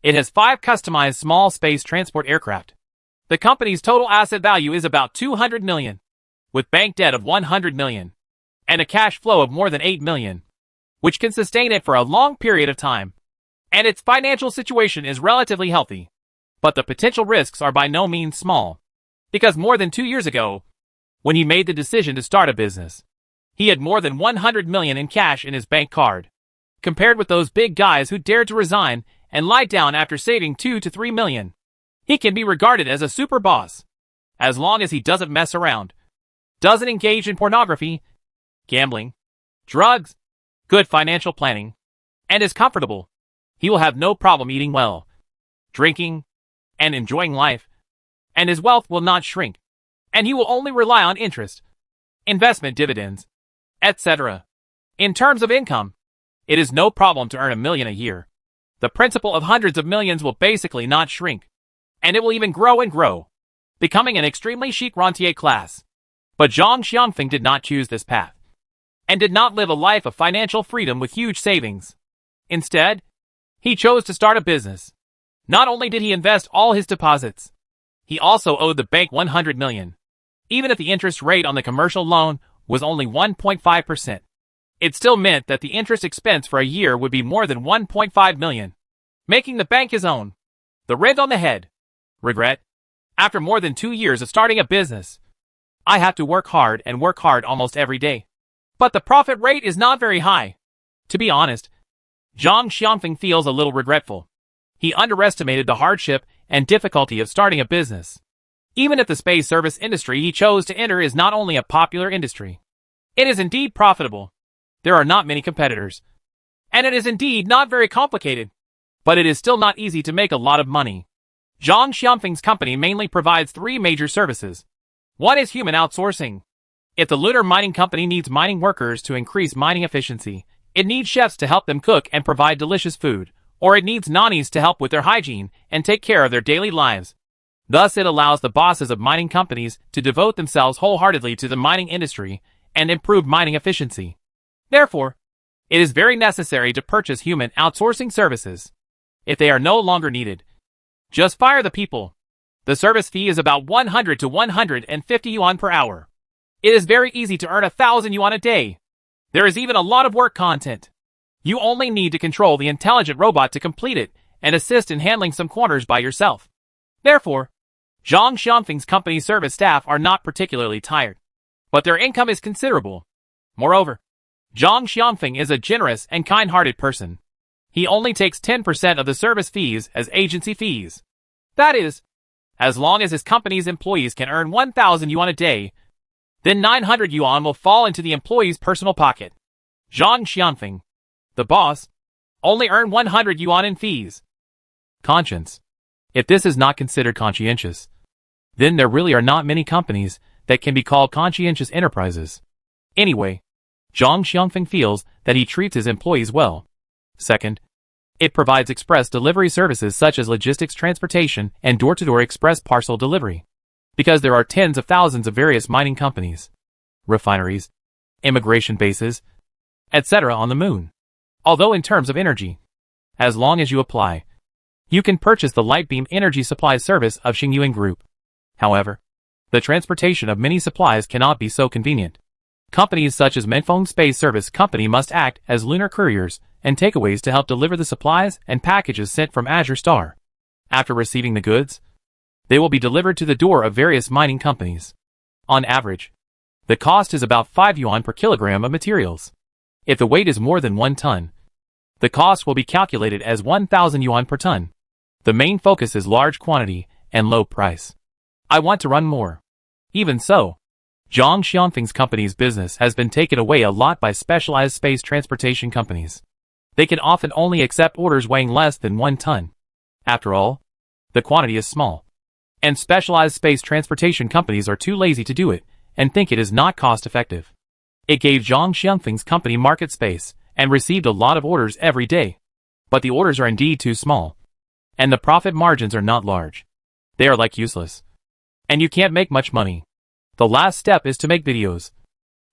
It has 5 customized small space transport aircraft. The company's total asset value is about 200 million, with bank debt of 100 million, and a cash flow of more than 8 million, which can sustain it for a long period of time. And its financial situation is relatively healthy. But the potential risks are by no means small, because more than 2 years ago, when he made the decision to start a business, he had more than 100 million in cash in his bank card. Compared with those big guys who dared to resign and lie down after saving 2 to 3 million, he can be regarded as a super boss. As long as he doesn't mess around, doesn't engage in pornography, gambling, drugs, good financial planning, and is comfortable, he will have no problem eating well, drinking, and enjoying life, and his wealth will not shrink, and he will only rely on interest, investment dividends, etc. In terms of income, it is no problem to earn 1 million a year. The principal of hundreds of millions will basically not shrink, and it will even grow and grow, becoming an extremely chic rentier class. But Zhang Xianfeng did not choose this path, and did not live a life of financial freedom with huge savings. Instead, he chose to start a business. Not only did he invest all his deposits, he also owed the bank 100 million. Even if the interest rate on the commercial loan was only 1.5%, it still meant that the interest expense for a year would be more than 1.5 million, making the bank his own. The rent on the head. Regret. After more than 2 years of starting a business, I have to work hard and work hard almost every day. But the profit rate is not very high. To be honest, Zhang Xianfeng feels a little regretful. He underestimated the hardship and difficulty of starting a business. Even if the space service industry he chose to enter is not only a popular industry, it is indeed profitable. There are not many competitors, and it is indeed not very complicated, but it is still not easy to make a lot of money. Zhang Xianfeng's company mainly provides 3 major services. One is human outsourcing. If the lunar mining company needs mining workers to increase mining efficiency, it needs chefs to help them cook and provide delicious food, or it needs nannies to help with their hygiene and take care of their daily lives. Thus it allows the bosses of mining companies to devote themselves wholeheartedly to the mining industry and improve mining efficiency. Therefore, It is very necessary to purchase human outsourcing services. If they are no longer needed, just fire the people. The service fee is about 100 to 150 yuan per hour. It is very easy to earn 1,000 yuan a day. There is even a lot of work content. You only need to control the intelligent robot to complete it and assist in handling some corners by yourself. Therefore, Zhang Xianfeng's company service staff are not particularly tired, but their income is considerable. Moreover, Zhang Xianfeng is a generous and kind-hearted person. He only takes 10% of the service fees as agency fees. That is, as long as his company's employees can earn 1,000 yuan a day, then 900 yuan will fall into the employee's personal pocket. Zhang Xianfeng, the boss, only earned 100 yuan in fees. Conscience. If this is not considered conscientious, then there really are not many companies that can be called conscientious enterprises. Anyway, Zhang Xianfeng feels that he treats his employees well. Second, it provides express delivery services such as logistics transportation and door-to-door express parcel delivery. Because there are tens of thousands of various mining companies, refineries, immigration bases, etc. on the moon. Although in terms of energy, as long as you apply, you can purchase the light beam energy supply service of Xingyuan Group. However, the transportation of many supplies cannot be so convenient. Companies such as Menfeng Space Service Company must act as lunar couriers and takeaways to help deliver the supplies and packages sent from Azure Star. After receiving the goods, they will be delivered to the door of various mining companies. On average, the cost is about 5 yuan per kilogram of materials. If the weight is more than 1 ton, the cost will be calculated as 1,000 yuan per ton. The main focus is large quantity and low price. I want to run more. Even so, Zhang Xianfeng's company's business has been taken away a lot by specialized space transportation companies. They can often only accept orders weighing less than 1 ton. After all, the quantity is small, and specialized space transportation companies are too lazy to do it and think it is not cost-effective. It gave Zhang Xianfeng's company market space and received a lot of orders every day. But the orders are indeed too small, and the profit margins are not large. They are like useless, and you can't make much money. The last step is to make videos,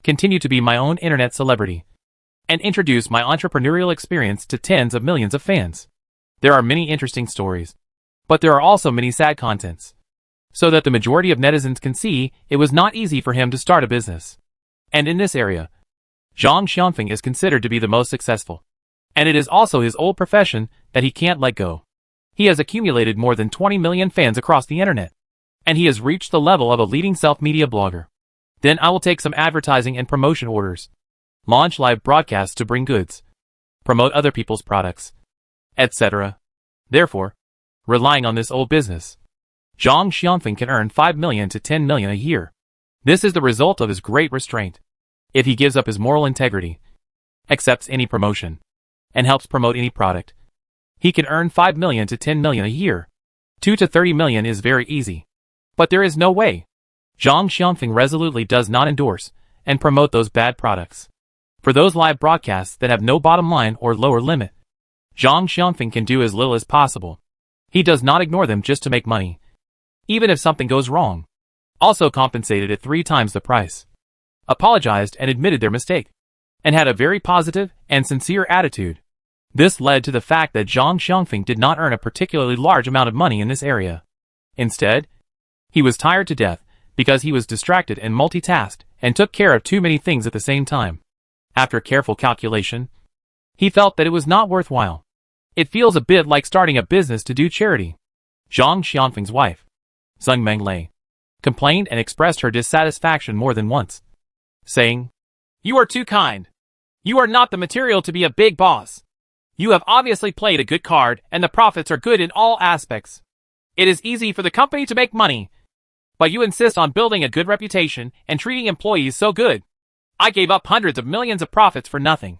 continue to be my own internet celebrity, and introduce my entrepreneurial experience to tens of millions of fans. There are many interesting stories, but there are also many sad contents, so that the majority of netizens can see it was not easy for him to start a business. And in this area, Zhang Xianfeng is considered to be the most successful, and it is also his old profession that he can't let go. He has accumulated more than 20 million fans across the internet, and he has reached the level of a leading self-media blogger. Then I will take some advertising and promotion orders, launch live broadcasts to bring goods, promote other people's products, etc. Therefore, relying on this old business, Zhang Xianfeng can earn 5 million to 10 million a year. This is the result of his great restraint. If he gives up his moral integrity, accepts any promotion, and helps promote any product, he can earn 5 million to 10 million a year. 2 to 30 million is very easy. But there is no way. Zhang Xianfeng resolutely does not endorse and promote those bad products. For those live broadcasts that have no bottom line or lower limit, Zhang Xianfeng can do as little as possible. He does not ignore them just to make money, even if something goes wrong. Also compensated at 3 times the price, apologized and admitted their mistake, and had a very positive and sincere attitude. This led to the fact that Zhang Xianfeng did not earn a particularly large amount of money in this area. Instead, he was tired to death because he was distracted and multitasked and took care of too many things at the same time. After careful calculation, he felt that it was not worthwhile. It feels a bit like starting a business to do charity. Zhang Xianfeng's wife, Zheng Magnate, complained and expressed her dissatisfaction more than once, saying, "You are too kind. You are not the material to be a big boss. You have obviously played a good card and the profits are good in all aspects. It is easy for the company to make money, but you insist on building a good reputation and treating employees so good. I gave up hundreds of millions of profits for nothing."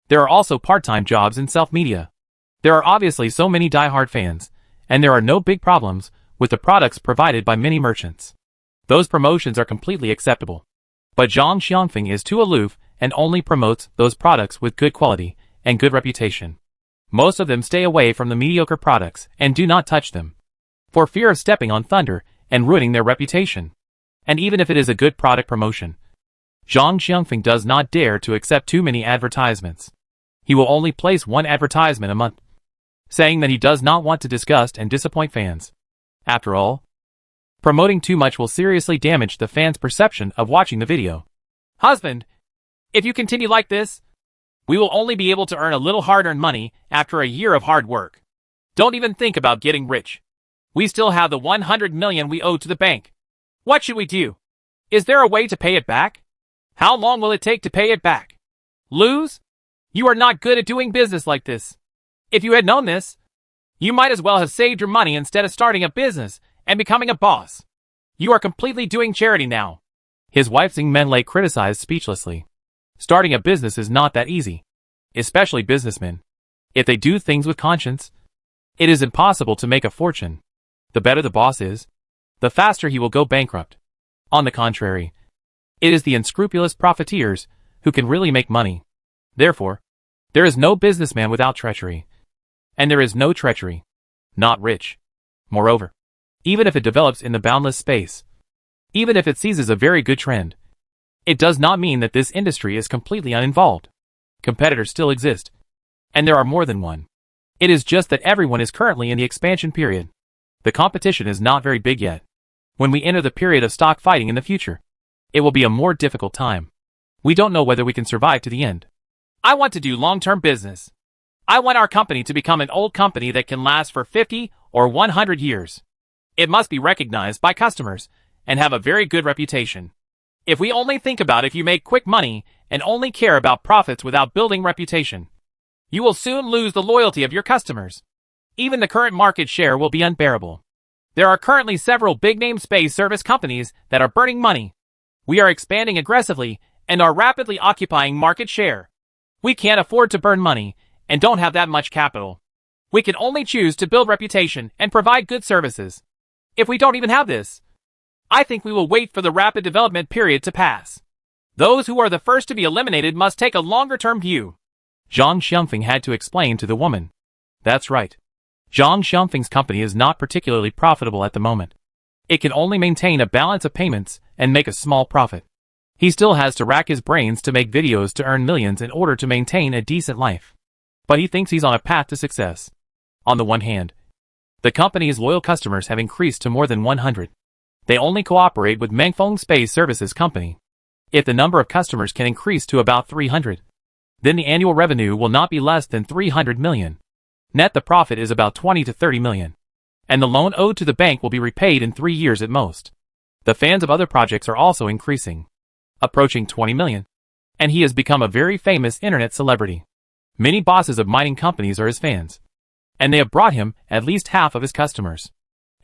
There are also part-time jobs in self-media. There are obviously so many die-hard fans, and there are no big problems with the products provided by many merchants. Those promotions are completely acceptable. But Zhang Xianfeng is too aloof and only promotes those products with good quality and good reputation. Most of them stay away from the mediocre products and do not touch them, for fear of stepping on thunder and ruining their reputation. And even if it is a good product promotion, Zhang Xianfeng does not dare to accept too many advertisements. He will only place one advertisement a month, saying that he does not want to disgust and disappoint fans. After all, promoting too much will seriously damage the fans' perception of watching the video. Husband, if you continue like this, we will only be able to earn a little hard-earned money after a year of hard work. Don't even think about getting rich. We still have the 100 million we owe to the bank. What should we do? Is there a way to pay it back? How long will it take to pay it back? Lose? You are not good at doing business like this. If you had known this, you might as well have saved your money instead of starting a business and becoming a boss. You are completely doing charity now. His wife Magnate criticized speechlessly. Starting a business is not that easy, especially businessmen. If they do things with conscience, it is impossible to make a fortune. The better the boss is, the faster he will go bankrupt. On the contrary, it is the unscrupulous profiteers who can really make money. Therefore, there is no businessman without treachery. And there is no treachery, not rich. Moreover, even if it develops in the boundless space, even if it seizes a very good trend, it does not mean that this industry is completely uninvolved. Competitors still exist, and there are more than one. It is just that everyone is currently in the expansion period. The competition is not very big yet. When we enter the period of stock fighting in the future, it will be a more difficult time. We don't know whether we can survive to the end. I want to do long-term business. I want our company to become an old company that can last for 50 or 100 years. It must be recognized by customers and have a very good reputation. If we only think about if you make quick money and only care about profits without building reputation, you will soon lose the loyalty of your customers. Even the current market share will be unbearable. There are currently several big-name space service companies that are burning money. We are expanding aggressively and are rapidly occupying market share. We can't afford to burn money and don't have that much capital. We can only choose to build reputation and provide good services. If we don't even have this, I think we will wait for the rapid development period to pass. Those who are the first to be eliminated must take a longer-term view. Zhang Xiangfeng had to explain to the woman. That's right. Zhang Xiangfeng's company is not particularly profitable at the moment. It can only maintain a balance of payments and make a small profit. He still has to rack his brains to make videos to earn millions in order to maintain a decent life. But he thinks he's on a path to success. On the one hand, the company's loyal customers have increased to more than 100. They only cooperate with Mengfeng Space Services Company. If the number of customers can increase to about 300, then the annual revenue will not be less than 300 million. Net the profit is about 20 to 30 million. And the loan owed to the bank will be repaid in 3 years at most. The fans of other projects are also increasing, approaching 20 million. And he has become a very famous internet celebrity. Many bosses of mining companies are his fans. And they have brought him at least half of his customers.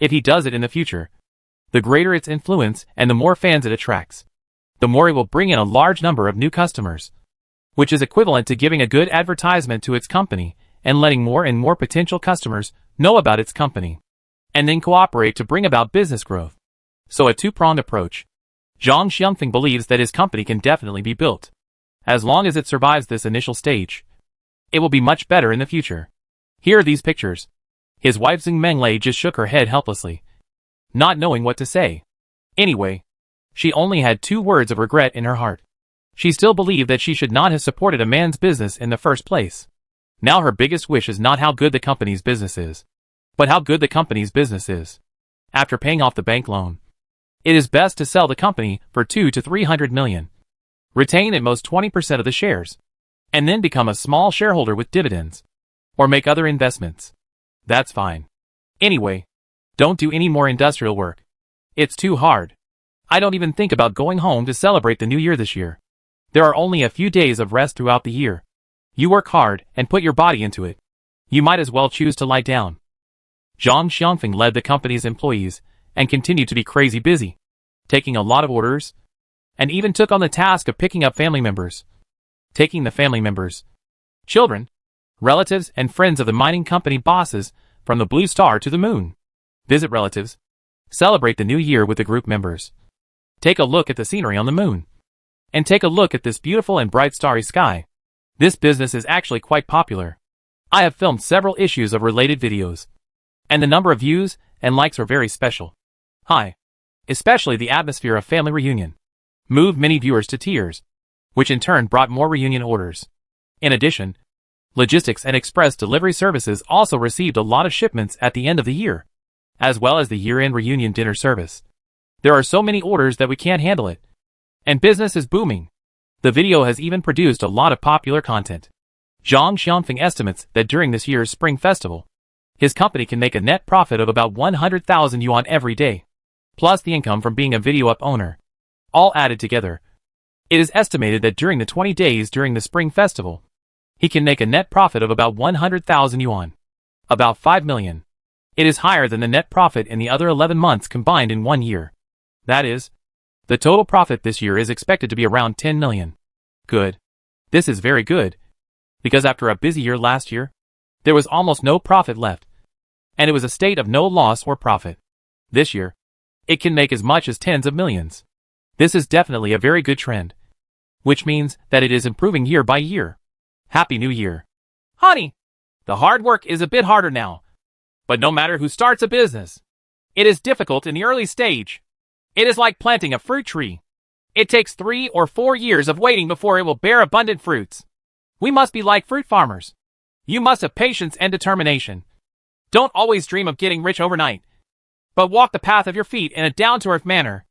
If he does it in the future, the greater its influence and the more fans it attracts, the more it will bring in a large number of new customers, which is equivalent to giving a good advertisement to its company and letting more and more potential customers know about its company, and then cooperate to bring about business growth. So a two-pronged approach. Zhang Xiangfeng believes that his company can definitely be built. As long as it survives this initial stage, it will be much better in the future. Here are these pictures. His wife Magnate just shook her head helplessly, not knowing what to say. Anyway, she only had 2 words of regret in her heart. She still believed that she should not have supported a man's business in the first place. Now her biggest wish is not how good the company's business is, but how good the company's business is. After paying off the bank loan, it is best to sell the company for 2 to 300 million. Retain at most 20% of the shares, and then become a small shareholder with dividends, or make other investments. That's fine. Anyway, don't do any more industrial work. It's too hard. I don't even think about going home to celebrate the new year this year. There are only a few days of rest throughout the year. You work hard and put your body into it. You might as well choose to lie down. Zhang Xiangfeng led the company's employees and continued to be crazy busy, taking a lot of orders, and even took on the task of picking up family members. Taking the family members, children, relatives and friends of the mining company bosses from the Blue Star to the moon. Visit relatives. Celebrate the new year with the group members. Take a look at the scenery on the moon. And take a look at this beautiful and bright starry sky. This business is actually quite popular. I have filmed several issues of related videos, and the number of views and likes are very special. Hi. Especially the atmosphere of family reunion moved many viewers to tears, which in turn brought more reunion orders. In addition, Logistics and express delivery services also received a lot of shipments at the end of the year, as well as the year-end reunion dinner service. There are so many orders that we can't handle it. And business is booming. The video has even produced a lot of popular content. Zhang Xianfeng estimates that during this year's Spring Festival, his company can make a net profit of about 100,000 yuan every day, plus the income from being a video up owner. All added together, it is estimated that during the 20 days during the Spring Festival, he can make a net profit of about 100,000 yuan, about 5 million. It is higher than the net profit in the other 11 months combined in 1 year. That is, the total profit this year is expected to be around 10 million. Good. This is very good, because after a busy year last year, there was almost no profit left, and it was a state of no loss or profit. This year, it can make as much as tens of millions. This is definitely a very good trend, which means that it is improving year by year. Happy New Year. Honey, the hard work is a bit harder now, but no matter who starts a business, it is difficult in the early stage. It is like planting a fruit tree. It takes 3 or 4 years of waiting before it will bear abundant fruits. We must be like fruit farmers. You must have patience and determination. Don't always dream of getting rich overnight, but walk the path of your feet in a down-to-earth manner.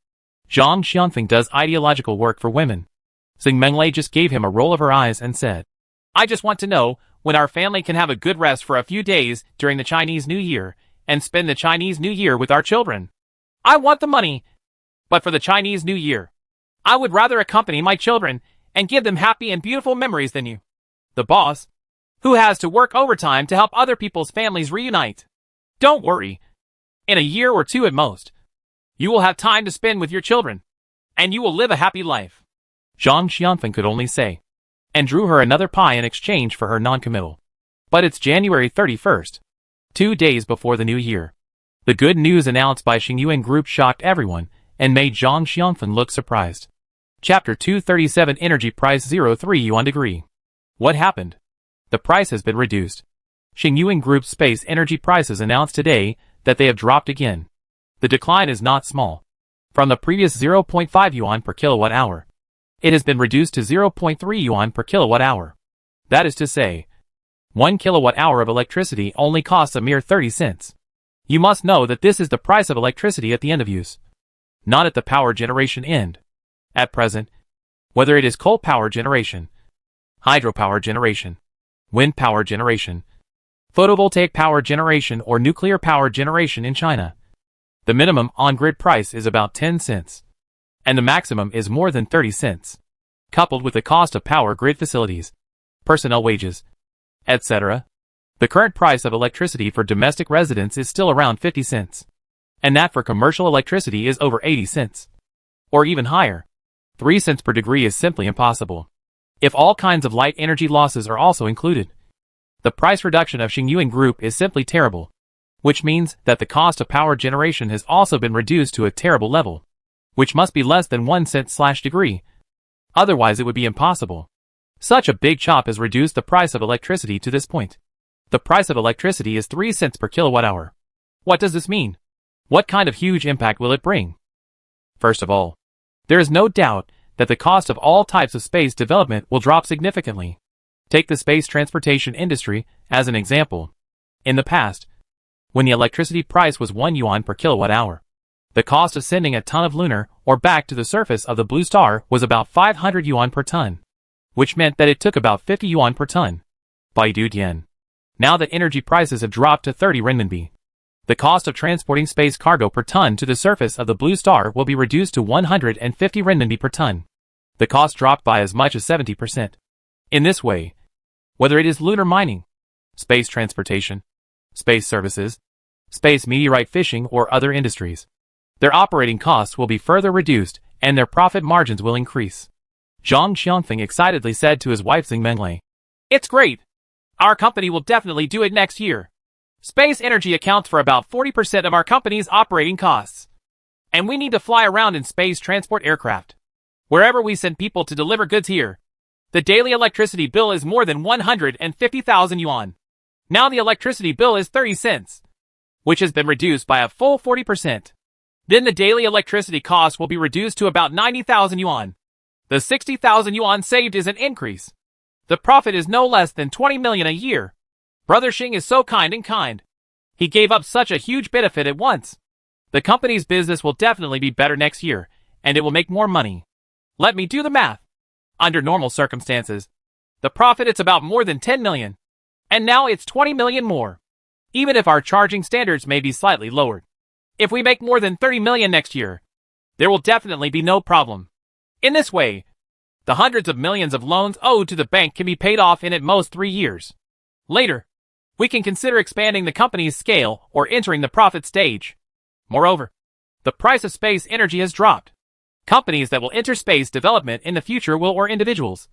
Zhang Xianfeng does ideological work for women. Xing Menglei just gave him a roll of her eyes and said, I just want to know when our family can have a good rest for a few days during the Chinese New Year and spend the Chinese New Year with our children. I want the money, but for the Chinese New Year, I would rather accompany my children and give them happy and beautiful memories than you, the boss, who has to work overtime to help other people's families reunite. Don't worry. In a year or 2 at most, you will have time to spend with your children, and you will live a happy life. Zhang Xianfeng could only say, and drew her another pie in exchange for her non-committal. But it's January 31st, 2 days before the new year. The good news announced by Xingyuan Group shocked everyone and made Zhang Xianfeng look surprised. Chapter 237 Energy Price 03 Yuan Degree. What happened? The price has been reduced. Xingyuan Group's space energy prices announced today that they have dropped again. The decline is not small. From the previous 0.5 yuan per kilowatt hour, it has been reduced to 0.3 yuan per kilowatt hour. That is to say, 1 kilowatt hour of electricity only costs a mere 30 cents. You must know that this is the price of electricity at the end of use, not at the power generation end. At present, whether it is coal power generation, hydropower generation, wind power generation, photovoltaic power generation or nuclear power generation in China, the minimum on-grid price is about 10 cents, and the maximum is more than 30 cents, coupled with the cost of power grid facilities, personnel wages, etc. The current price of electricity for domestic residents is still around 50 cents, and that for commercial electricity is over 80 cents, or even higher. 3 cents per degree is simply impossible. If all kinds of light energy losses are also included, the price reduction of Xingyuan Group is simply terrible, which means that the cost of power generation has also been reduced to a terrible level, which must be less than 1 cent/degree. Otherwise it would be impossible. Such a big chop has reduced the price of electricity to this point. The price of electricity is 3 cents per kilowatt hour. What does this mean? What kind of huge impact will it bring? First of all, there is no doubt that the cost of all types of space development will drop significantly. Take the space transportation industry as an example. In the past, when the electricity price was 1 yuan per kilowatt hour, the cost of sending a ton of lunar or back to the surface of the blue star was about 500 yuan per ton, which meant that it took about 50 yuan per ton. Baidu Dian. Now that energy prices have dropped to 30 renminbi, the cost of transporting space cargo per ton to the surface of the blue star will be reduced to 150 renminbi per ton. The cost dropped by as much as 70%. In this way, whether it is lunar mining, space transportation, space services, space meteorite fishing or other industries, their operating costs will be further reduced and their profit margins will increase. Zhang Xianfeng excitedly said to his wife Xing Menglei, "It's great. Our company will definitely do it next year. Space energy accounts for about 40% of our company's operating costs. And we need to fly around in space transport aircraft. Wherever we send people to deliver goods here, the daily electricity bill is more than 150,000 yuan. Now the electricity bill is 30 cents, which has been reduced by a full 40%. Then the daily electricity cost will be reduced to about 90,000 yuan. The 60,000 yuan saved is an increase. The profit is no less than 20 million a year. Brother Xing is so kind. He gave up such a huge benefit at once. The company's business will definitely be better next year, and it will make more money. Let me do the math. Under normal circumstances, the profit is about more than 10 million. And now it's 20 million more. Even if our charging standards may be slightly lowered. If we make more than 30 million next year, there will definitely be no problem. In this way, the hundreds of millions of loans owed to the bank can be paid off in at most 3 years. Later, we can consider expanding the company's scale or entering the profit stage. Moreover, the price of space energy has dropped. Companies that will enter space development in the future will, or individuals,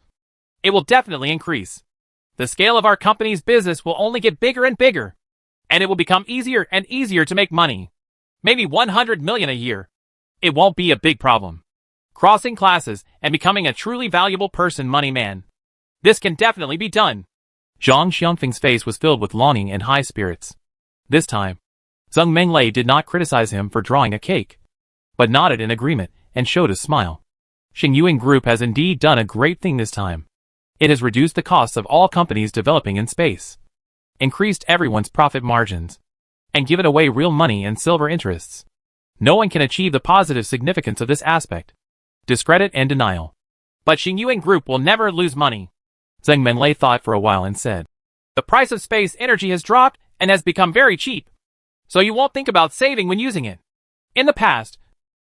it will definitely increase. The scale of our company's business will only get bigger and bigger, and it will become easier and easier to make money. Maybe 100 million a year. It won't be a big problem. Crossing classes and becoming a truly valuable person, money man. This can definitely be done. Zhang Xiangfeng's face was filled with longing and high spirits. This time, Zheng Menglei did not criticize him for drawing a cake, but nodded in agreement and showed a smile. Xingyuan Group has indeed done a great thing this time. It has reduced the costs of all companies developing in space, increased everyone's profit margins, and given away real money and silver interests. No one can achieve the positive significance of this aspect. Discredit and denial. But Xingyuan Group will never lose money. Zheng Menlei thought for a while and said, the price of space energy has dropped and has become very cheap, so you won't think about saving when using it. In the past,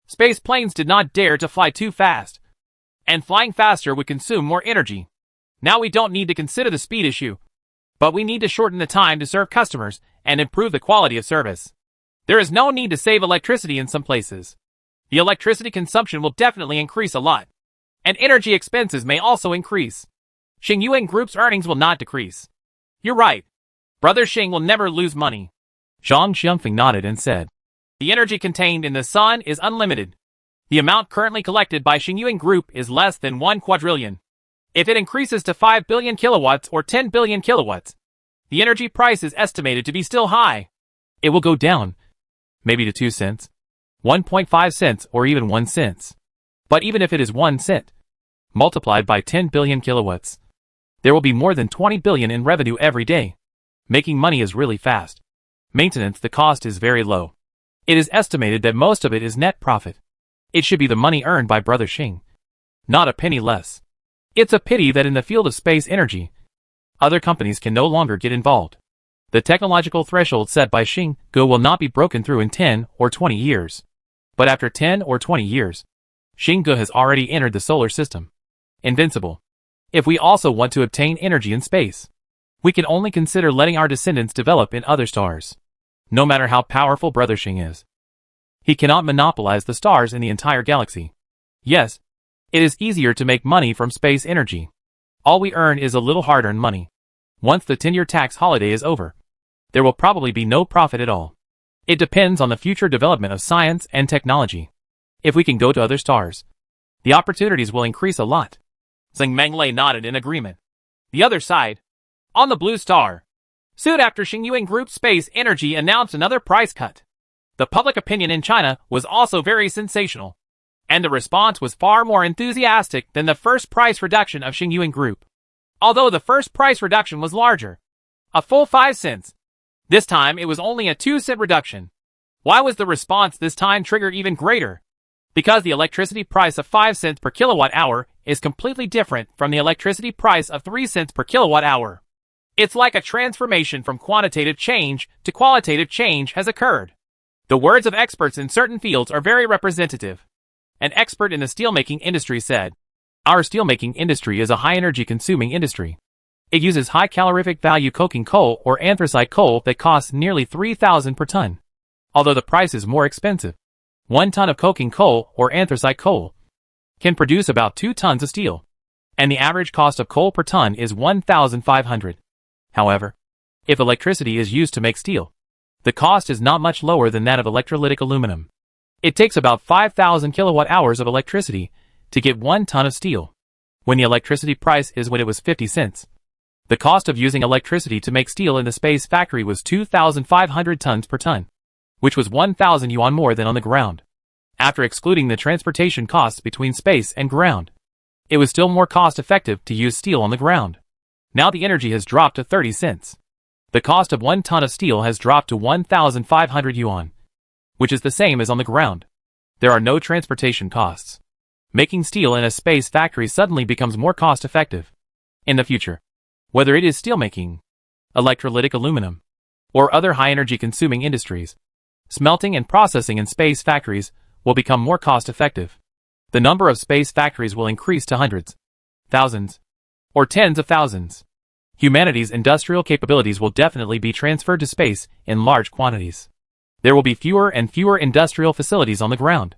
space planes did not dare to fly too fast, and flying faster would consume more energy. Now we don't need to consider the speed issue, but we need to shorten the time to serve customers and improve the quality of service. There is no need to save electricity in some places. The electricity consumption will definitely increase a lot, and energy expenses may also increase. Xingyuan Group's earnings will not decrease. You're right. Brother Xing will never lose money. Zhang Xiangfeng nodded and said, the energy contained in the sun is unlimited. The amount currently collected by Xingyuan Group is less than 1 quadrillion. If it increases to 5 billion kilowatts or 10 billion kilowatts, the energy price is estimated to be still high. It will go down, maybe to 2 cents, 1.5 cents, or even 1 cent. But even if it is 1 cent, multiplied by 10 billion kilowatts, there will be more than 20 billion in revenue every day. Making money is really fast. Maintenance, the cost is very low. It is estimated that most of it is net profit. It should be the money earned by Brother Xing, not a penny less. It's a pity that in the field of space energy, other companies can no longer get involved. The technological threshold set by Xing Ge will not be broken through in 10 or 20 years. But after 10 or 20 years, Xing Ge has already entered the solar system. Invincible. If we also want to obtain energy in space, we can only consider letting our descendants develop in other stars. No matter how powerful Brother Xing is, he cannot monopolize the stars in the entire galaxy. Yes, it is easier to make money from space energy. All we earn is a little hard-earned money. Once the 10-year tax holiday is over, there will probably be no profit at all. It depends on the future development of science and technology. If we can go to other stars, the opportunities will increase a lot. Zheng Menglei nodded in agreement. The other side, on the blue star. Soon after, Xingyuan Group Space Energy announced another price cut. The public opinion in China was also very sensational, and the response was far more enthusiastic than the first price reduction of Xingyuan Group. Although the first price reduction was larger, a full 5 cents, this time it was only a 2-cent reduction. Why was the response this time trigger even greater? Because the electricity price of 5 cents per kilowatt hour is completely different from the electricity price of 3 cents per kilowatt hour. It's like a transformation from quantitative change to qualitative change has occurred. The words of experts in certain fields are very representative. An expert in the steelmaking industry said, our steelmaking industry is a high-energy consuming industry. It uses high calorific value coking coal or anthracite coal that costs nearly 3,000 per ton. Although the price is more expensive, 1 ton of coking coal or anthracite coal can produce about 2 tons of steel, and the average cost of coal per ton is 1,500. However, if electricity is used to make steel, the cost is not much lower than that of electrolytic aluminum. It takes about 5,000 kilowatt hours of electricity to get 1 ton of steel. When the electricity price is when it was 50 cents. The cost of using electricity to make steel in the space factory was 2,500 tons per ton, which was 1,000 yuan more than on the ground. After excluding the transportation costs between space and ground, it was still more cost-effective to use steel on the ground. Now the energy has dropped to 30 cents. The cost of 1 ton of steel has dropped to 1,500 yuan, which is the same as on the ground. There are no transportation costs. Making steel in a space factory suddenly becomes more cost-effective. In the future, whether it is steelmaking, electrolytic aluminum, or other high-energy consuming industries, smelting and processing in space factories will become more cost-effective. The number of space factories will increase to hundreds, thousands, or tens of thousands. Humanity's industrial capabilities will definitely be transferred to space in large quantities. There will be fewer and fewer industrial facilities on the ground,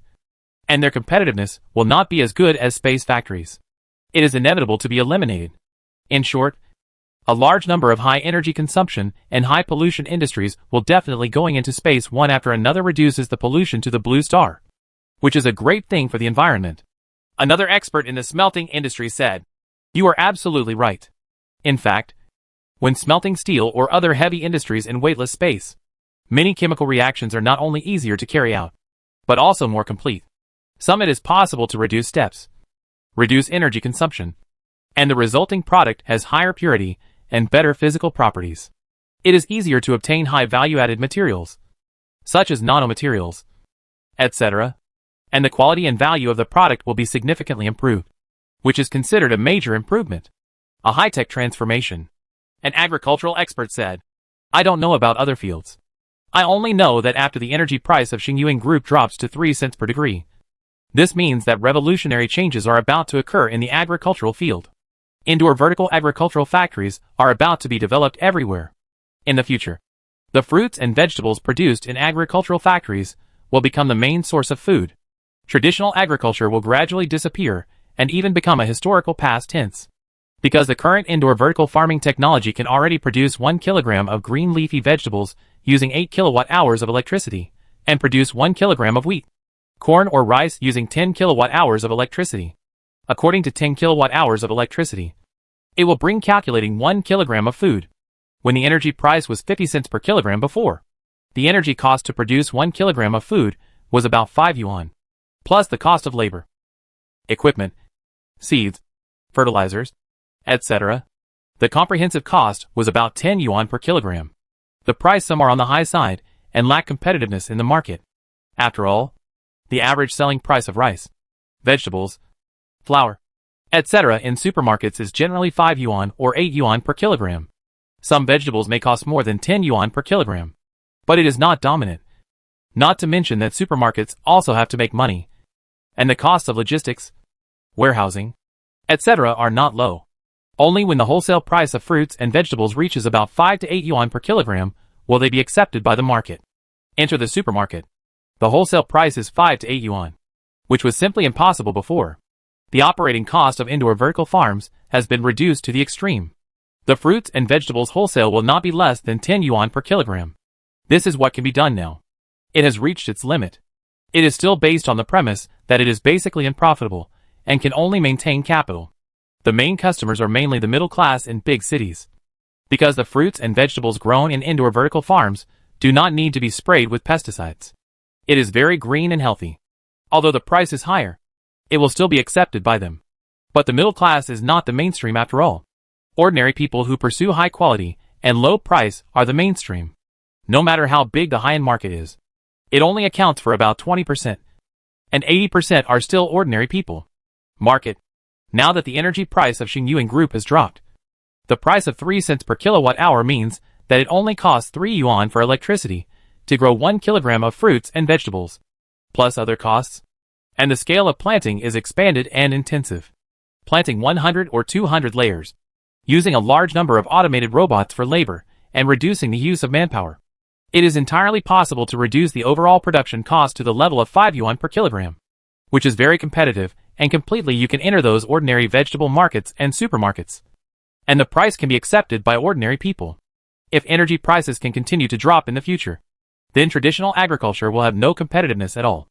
and their competitiveness will not be as good as space factories. It is inevitable to be eliminated. In short, a large number of high-energy consumption and high-pollution industries will definitely going into space one after another reduces the pollution to the blue star, which is a great thing for the environment. Another expert in the smelting industry said, "You are absolutely right. In fact, when smelting steel or other heavy industries in weightless space, many chemical reactions are not only easier to carry out, but also more complete. Some it is possible to reduce steps, reduce energy consumption, and the resulting product has higher purity and better physical properties. It is easier to obtain high value-added materials, such as nanomaterials, etc., and the quality and value of the product will be significantly improved, which is considered a major improvement, a high-tech transformation." An agricultural expert said, "I don't know about other fields. I only know that after the energy price of Xingyuan Group drops to 3 cents per degree, this means that revolutionary changes are about to occur in the agricultural field. Indoor vertical agricultural factories are about to be developed everywhere. In the future, the fruits and vegetables produced in agricultural factories will become the main source of food. Traditional agriculture will gradually disappear and even become a historical past tense. Because the current indoor vertical farming technology can already produce 1 kilogram of green leafy vegetables using 8 kilowatt-hours of electricity, and produce 1 kilogram of wheat, corn or rice using 10 kilowatt-hours of electricity. According to 10 kilowatt-hours of electricity, it will bring calculating 1 kilogram of food. When the energy price was 50 cents per kilogram before, the energy cost to produce 1 kilogram of food was about 5 yuan, plus the cost of labor, equipment, seeds, fertilizers, etc. The comprehensive cost was about 10 yuan per kilogram. The price some are on the high side and lack competitiveness in the market. After all, the average selling price of rice, vegetables, flour, etc. in supermarkets is generally 5 yuan or 8 yuan per kilogram. Some vegetables may cost more than 10 yuan per kilogram, but it is not dominant. Not to mention that supermarkets also have to make money, and the costs of logistics, warehousing, etc. are not low. Only when the wholesale price of fruits and vegetables reaches about 5 to 8 yuan per kilogram will they be accepted by the market. Enter the supermarket. The wholesale price is 5 to 8 yuan, which was simply impossible before. The operating cost of indoor vertical farms has been reduced to the extreme. The fruits and vegetables wholesale will not be less than 10 yuan per kilogram. This is what can be done now. It has reached its limit. It is still based on the premise that it is basically unprofitable and can only maintain capital. The main customers are mainly the middle class in big cities. Because the fruits and vegetables grown in indoor vertical farms do not need to be sprayed with pesticides. It is very green and healthy. Although the price is higher, it will still be accepted by them. But the middle class is not the mainstream after all. Ordinary people who pursue high quality and low price are the mainstream. No matter how big the high-end market is, it only accounts for about 20%, and 80% are still ordinary people. Market. Now that the energy price of Xingyuan Group has dropped, the price of 3 cents per kilowatt hour means that it only costs 3 yuan for electricity to grow 1 kilogram of fruits and vegetables, plus other costs. And the scale of planting is expanded and intensive. Planting 100 or 200 layers, using a large number of automated robots for labor, and reducing the use of manpower. It is entirely possible to reduce the overall production cost to the level of 5 yuan per kilogram, which is very competitive, and completely you can enter those ordinary vegetable markets and supermarkets. And the price can be accepted by ordinary people. If energy prices can continue to drop in the future, then traditional agriculture will have no competitiveness at all,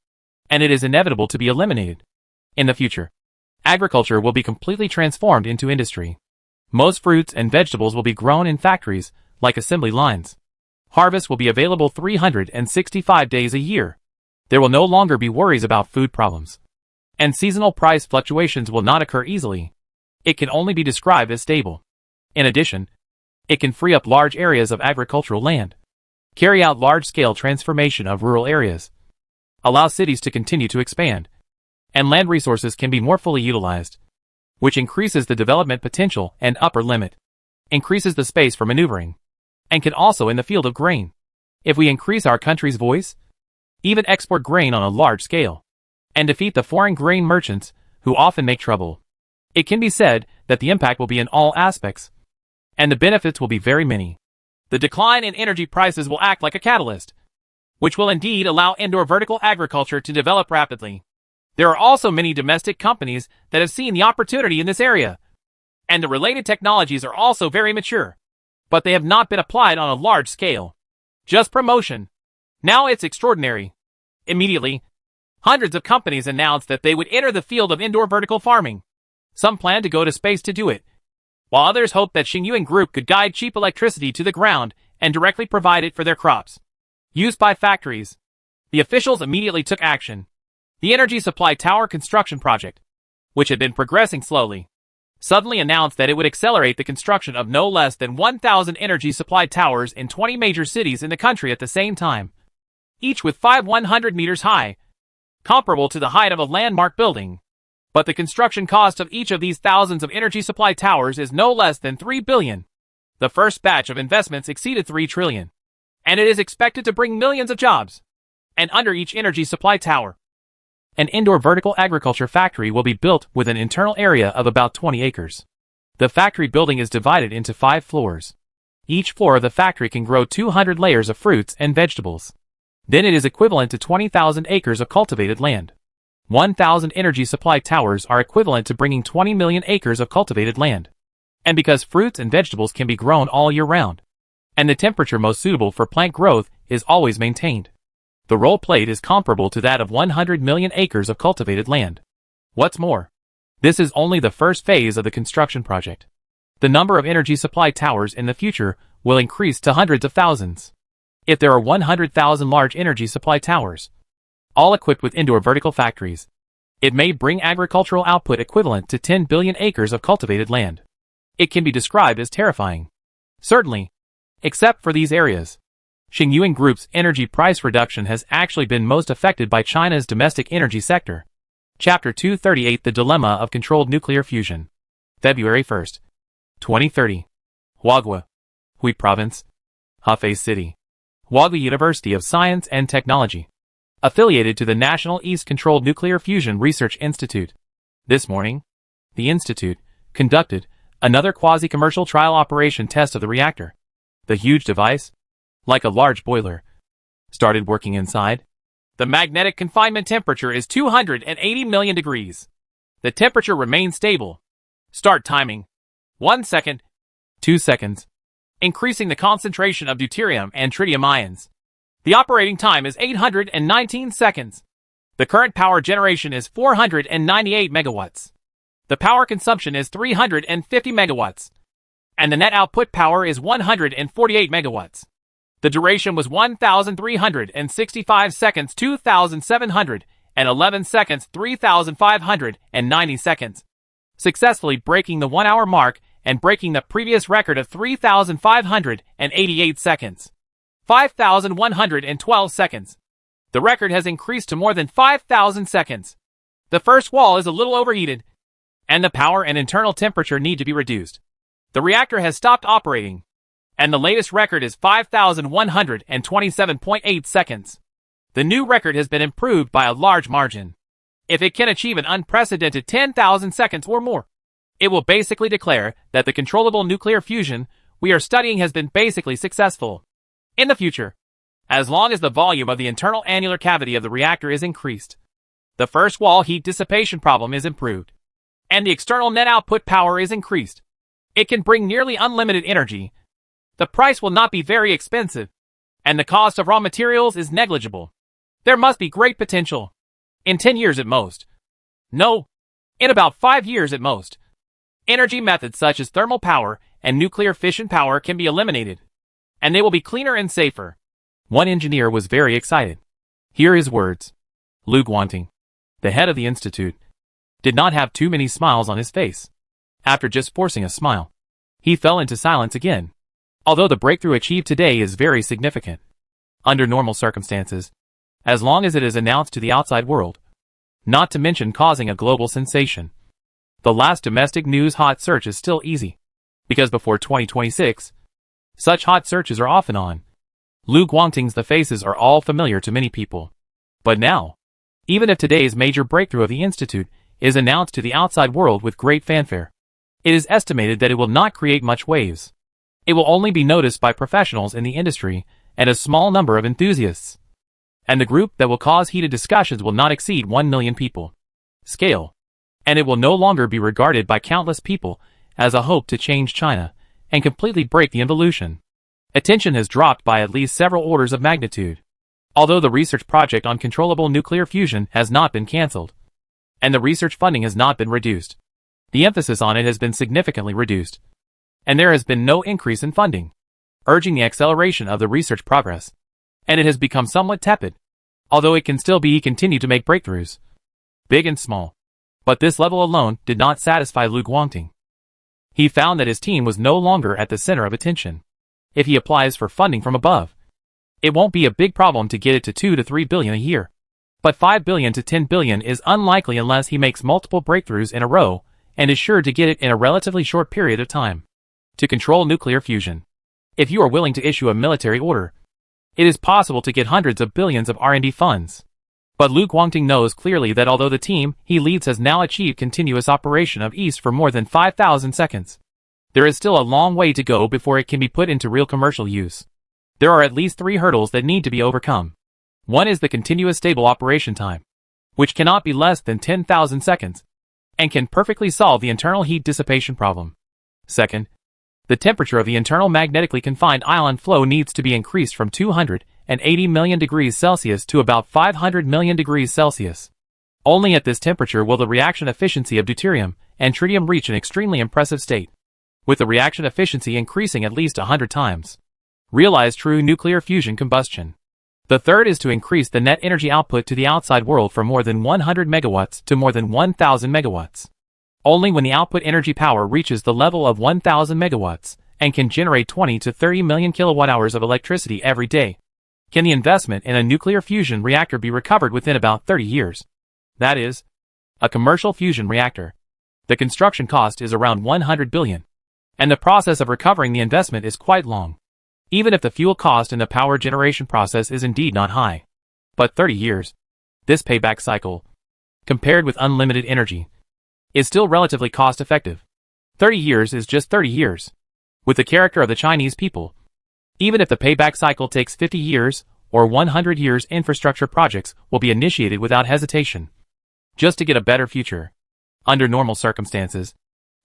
and it is inevitable to be eliminated. In the future, agriculture will be completely transformed into industry. Most fruits and vegetables will be grown in factories, like assembly lines. Harvest will be available 365 days a year. There will no longer be worries about food problems. And seasonal price fluctuations will not occur easily. It can only be described as stable. In addition, it can free up large areas of agricultural land, carry out large-scale transformation of rural areas, allow cities to continue to expand, and land resources can be more fully utilized, which increases the development potential and upper limit, increases the space for maneuvering, and can also in the field of grain. If we increase our country's voice, even export grain on a large scale, and defeat the foreign grain merchants who often make trouble, it can be said that the impact will be in all aspects, and the benefits will be very many. The decline in energy prices will act like a catalyst, which will indeed allow indoor vertical agriculture to develop rapidly. There are also many domestic companies that have seen the opportunity in this area, and the related technologies are also very mature, but they have not been applied on a large scale. Just promotion. Now it's extraordinary. Immediately, hundreds of companies announced that they would enter the field of indoor vertical farming. Some plan to go to space to do it, while others hope that Xingyuan Group could guide cheap electricity to the ground and directly provide it for their crops, used by factories. The officials immediately took action. The energy supply tower construction project, which had been progressing slowly, suddenly announced that it would accelerate the construction of no less than 1,000 energy supply towers in 20 major cities in the country at the same time, each with 100 meters high, comparable to the height of a landmark building. But the construction cost of each of these thousands of energy supply towers is no less than 3 billion. The first batch of investments exceeded 3 trillion, and it is expected to bring millions of jobs. And under each energy supply tower, an indoor vertical agriculture factory will be built with an internal area of about 20 acres. The factory building is divided into 5 floors. Each floor of the factory can grow 200 layers of fruits and vegetables. Then it is equivalent to 20,000 acres of cultivated land. 1,000 energy supply towers are equivalent to bringing 20 million acres of cultivated land. And because fruits and vegetables can be grown all year round, and the temperature most suitable for plant growth is always maintained, the role played is comparable to that of 100 million acres of cultivated land. What's more, this is only the first phase of the construction project. The number of energy supply towers in the future will increase to hundreds of thousands. If there are 100,000 large energy supply towers, all equipped with indoor vertical factories, it may bring agricultural output equivalent to 10 billion acres of cultivated land. It can be described as terrifying. Certainly, except for these areas, Xingyuan Group's energy price reduction has actually been most affected by China's domestic energy sector. Chapter 238: The Dilemma of Controlled Nuclear Fusion. February 1, 2030. Huaguo, Hui Province, Hefei City. Huaguo University of Science and Technology, affiliated to the National East Controlled Nuclear Fusion Research Institute. This morning, the institute conducted another quasi-commercial trial operation test of the reactor. The huge device, like a large boiler, started working inside. The magnetic confinement temperature is 280 million degrees. The temperature remains stable. Start timing. 1 second. 2 seconds. Increasing the concentration of deuterium and tritium ions. The operating time is 819 seconds. The current power generation is 498 megawatts. The power consumption is 350 megawatts. And the net output power is 148 megawatts. The duration was 1,365 seconds, 2,711 seconds, 3,590 seconds, successfully breaking the 1-hour mark and breaking the previous record of 3,588 seconds. 5,112 seconds. The record has increased to more than 5,000 seconds. The first wall is a little overheated, and the power and internal temperature need to be reduced. The reactor has stopped operating, and the latest record is 5,127.8 seconds. The new record has been improved by a large margin. If it can achieve an unprecedented 10,000 seconds or more, it will basically declare that the controllable nuclear fusion we are studying has been basically successful. In the future, as long as the volume of the internal annular cavity of the reactor is increased, the first wall heat dissipation problem is improved, and the external net output power is increased, it can bring nearly unlimited energy. The price will not be very expensive, and the cost of raw materials is negligible. There must be great potential. In 10 years at most. No, in about 5 years at most. Energy methods such as thermal power and nuclear fission power can be eliminated, and they will be cleaner and safer. One engineer was very excited. Here are his words. Lu Guanting, the head of the institute, did not have too many smiles on his face. After just forcing a smile, He fell into silence again. Although the breakthrough achieved today is very significant. Under normal circumstances, as long as it is announced to the outside world, not to mention causing a global sensation. The last domestic news hot search is still easy, because before 2026, such hot searches are often on. Lu Guangting's the faces are all familiar to many people. But now, even if today's major breakthrough of the Institute is announced to the outside world with great fanfare, it is estimated that it will not create much waves. It will only be noticed by professionals in the industry and a small number of enthusiasts. And the group that will cause heated discussions will not exceed 1 million people. Scale. And it will no longer be regarded by countless people as a hope to change China and completely break the involution. Attention has dropped by at least several orders of magnitude. Although the research project on controllable nuclear fusion has not been cancelled, and the research funding has not been reduced, the emphasis on it has been significantly reduced, and there has been no increase in funding, urging the acceleration of the research progress, and it has become somewhat tepid, although it can still be continued to make breakthroughs, big and small. But this level alone did not satisfy Lu Guangting. He found that his team was no longer at the center of attention. If he applies for funding from above, it won't be a big problem to get it to 2 to 3 billion a year. But 5 billion to 10 billion is unlikely unless he makes multiple breakthroughs in a row and is sure to get it in a relatively short period of time. To control nuclear fusion, if you are willing to issue a military order, it is possible to get hundreds of billions of R&D funds. But Lu Guangting knows clearly that although the team he leads has now achieved continuous operation of East for more than 5,000 seconds, there is still a long way to go before it can be put into real commercial use. There are at least 3 hurdles that need to be overcome. One is the continuous stable operation time, which cannot be less than 10,000 seconds, and can perfectly solve the internal heat dissipation problem. Second, the temperature of the internal magnetically confined ion flow needs to be increased from 280 million degrees Celsius to about 500 million degrees Celsius. Only at this temperature will the reaction efficiency of deuterium and tritium reach an extremely impressive state, with the reaction efficiency increasing at least 100 times. Realize true nuclear fusion combustion. The third is to increase the net energy output to the outside world from more than 100 megawatts to more than 1,000 megawatts. Only when the output energy power reaches the level of 1,000 megawatts and can generate 20 to 30 million kilowatt hours of electricity every day, can the investment in a nuclear fusion reactor be recovered within about 30 years. That is, a commercial fusion reactor. The construction cost is around 100 billion, and the process of recovering the investment is quite long, even if the fuel cost and the power generation process is indeed not high. But 30 years, this payback cycle, compared with unlimited energy, is still relatively cost-effective. 30 years is just 30 years. With the character of the Chinese people, even if the payback cycle takes 50 years or 100 years, infrastructure projects will be initiated without hesitation, just to get a better future. Under normal circumstances,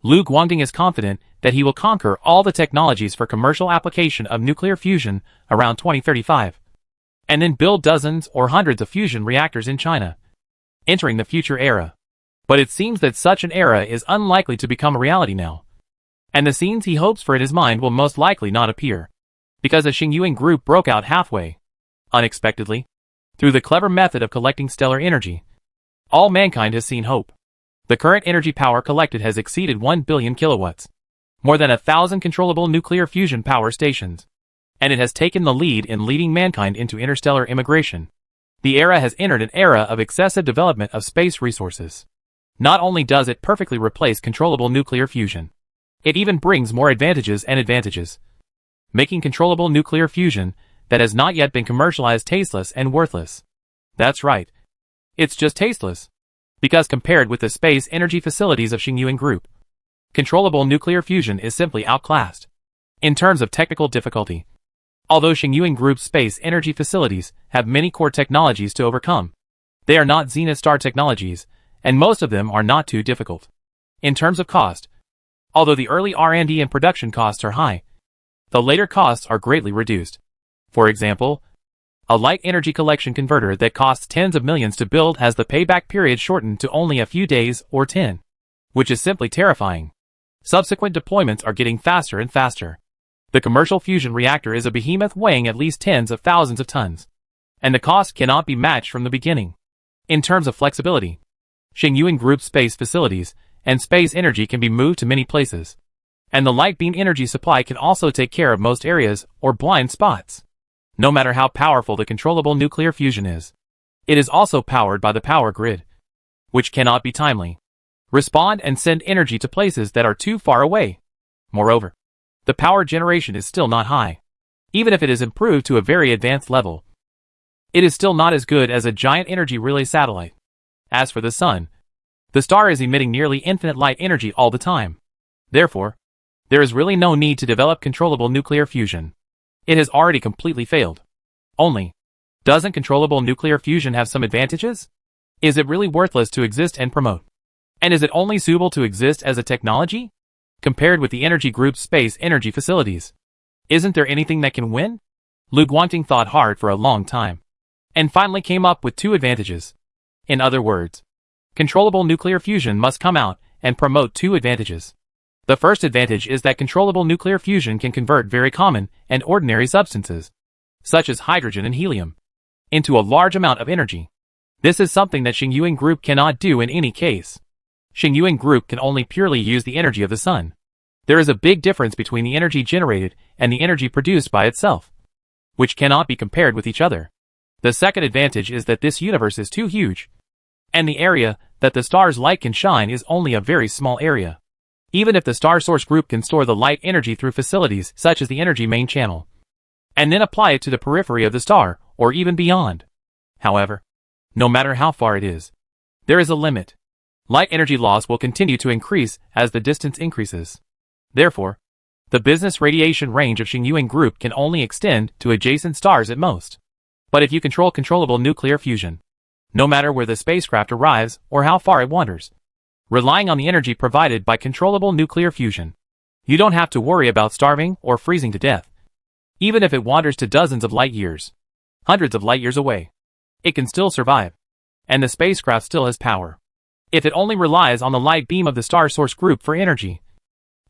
Lu Guangting is confident that he will conquer all the technologies for commercial application of nuclear fusion around 2035, and then build dozens or hundreds of fusion reactors in China, entering the future era. But it seems that such an era is unlikely to become a reality now, and the scenes he hopes for in his mind will most likely not appear, because the Xingyuan group broke out halfway, unexpectedly, through the clever method of collecting stellar energy. All mankind has seen hope. The current energy power collected has exceeded 1 billion kilowatts, more than 1,000 controllable nuclear fusion power stations, and it has taken the lead in leading mankind into interstellar immigration. The era has entered an era of excessive development of space resources. Not only does it perfectly replace controllable nuclear fusion, it even brings more advantages and advantages, making controllable nuclear fusion that has not yet been commercialized tasteless and worthless. That's right. It's just tasteless. Because compared with the space energy facilities of Xingyuan Group, controllable nuclear fusion is simply outclassed in terms of technical difficulty. Although Xingyuan Group's space energy facilities have many core technologies to overcome, they are not Zenith Star technologies, and most of them are not too difficult. In terms of cost, although the early R&D and production costs are high, the later costs are greatly reduced. For example, a light energy collection converter that costs tens of millions to build has the payback period shortened to only a few days or 10, which is simply terrifying. Subsequent deployments are getting faster and faster. The commercial fusion reactor is a behemoth weighing at least tens of thousands of tons, and the cost cannot be matched from the beginning. In terms of flexibility, Xingyuan Group space facilities and space energy can be moved to many places. And the light beam energy supply can also take care of most areas or blind spots. No matter how powerful the controllable nuclear fusion is, it is also powered by the power grid, which cannot be timely respond and send energy to places that are too far away. Moreover, the power generation is still not high. Even if it is improved to a very advanced level, it is still not as good as a giant energy relay satellite. As for the sun, the star is emitting nearly infinite light energy all the time. Therefore, there is really no need to develop controllable nuclear fusion. It has already completely failed. Only, doesn't controllable nuclear fusion have some advantages? Is it really worthless to exist and promote? And is it only suitable to exist as a technology? Compared with the energy group's space energy facilities, isn't there anything that can win? Lu Guangting thought hard for a long time, and finally came up with two advantages. In other words, controllable nuclear fusion must come out and promote two advantages. The first advantage is that controllable nuclear fusion can convert very common and ordinary substances, such as hydrogen and helium, into a large amount of energy. This is something that Xingyuan Group cannot do in any case. Xingyuan Group can only purely use the energy of the sun. There is a big difference between the energy generated and the energy produced by itself, which cannot be compared with each other. The second advantage is that this universe is too huge, and the area that the star's light can shine is only a very small area. Even if the star source group can store the light energy through facilities such as the energy main channel, and then apply it to the periphery of the star, or even beyond. However, no matter how far it is, there is a limit. Light energy loss will continue to increase as the distance increases. Therefore, the business radiation range of Xingyuan Group can only extend to adjacent stars at most. But if you control controllable nuclear fusion, no matter where the spacecraft arrives or how far it wanders, relying on the energy provided by controllable nuclear fusion, you don't have to worry about starving or freezing to death. Even if it wanders to dozens of light years, hundreds of light years away, it can still survive, and the spacecraft still has power. If it only relies on the light beam of the star source group for energy,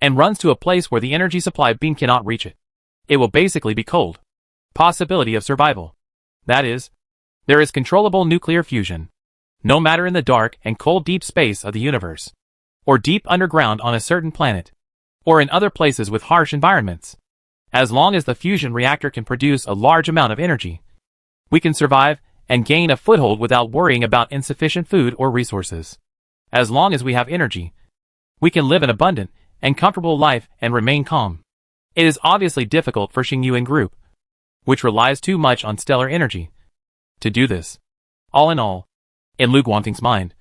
and runs to a place where the energy supply beam cannot reach it, it will basically be cold. Possibility of survival. That is, there is controllable nuclear fusion, no matter in the dark and cold deep space of the universe, or deep underground on a certain planet, or in other places with harsh environments. As long as the fusion reactor can produce a large amount of energy, we can survive and gain a foothold without worrying about insufficient food or resources. As long as we have energy, we can live an abundant and comfortable life and remain calm. It is obviously difficult for Xingyuan Group, which relies too much on stellar energy, to do this. All in all, in Lu Guangting's mind,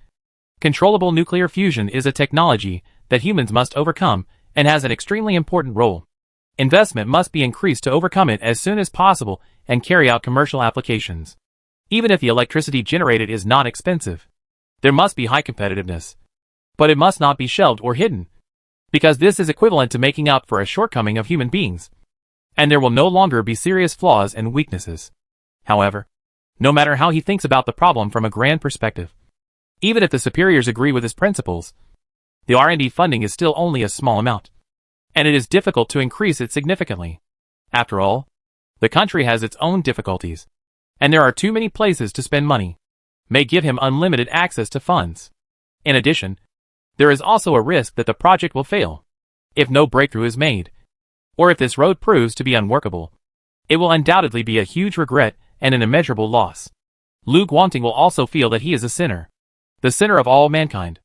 controllable nuclear fusion is a technology that humans must overcome and has an extremely important role. Investment must be increased to overcome it as soon as possible and carry out commercial applications. Even if the electricity generated is not expensive, there must be high competitiveness. But it must not be shelved or hidden, because this is equivalent to making up for a shortcoming of human beings, and there will no longer be serious flaws and weaknesses. However, no matter how he thinks about the problem from a grand perspective, even if the superiors agree with his principles, the R&D funding is still only a small amount, and it is difficult to increase it significantly. After all, the country has its own difficulties, and there are too many places to spend money. May give him unlimited access to funds. In addition, there is also a risk that the project will fail. If no breakthrough is made, or if this road proves to be unworkable, it will undoubtedly be a huge regret and an immeasurable loss. Lu Guangting will also feel that he is a sinner, the sinner of all mankind.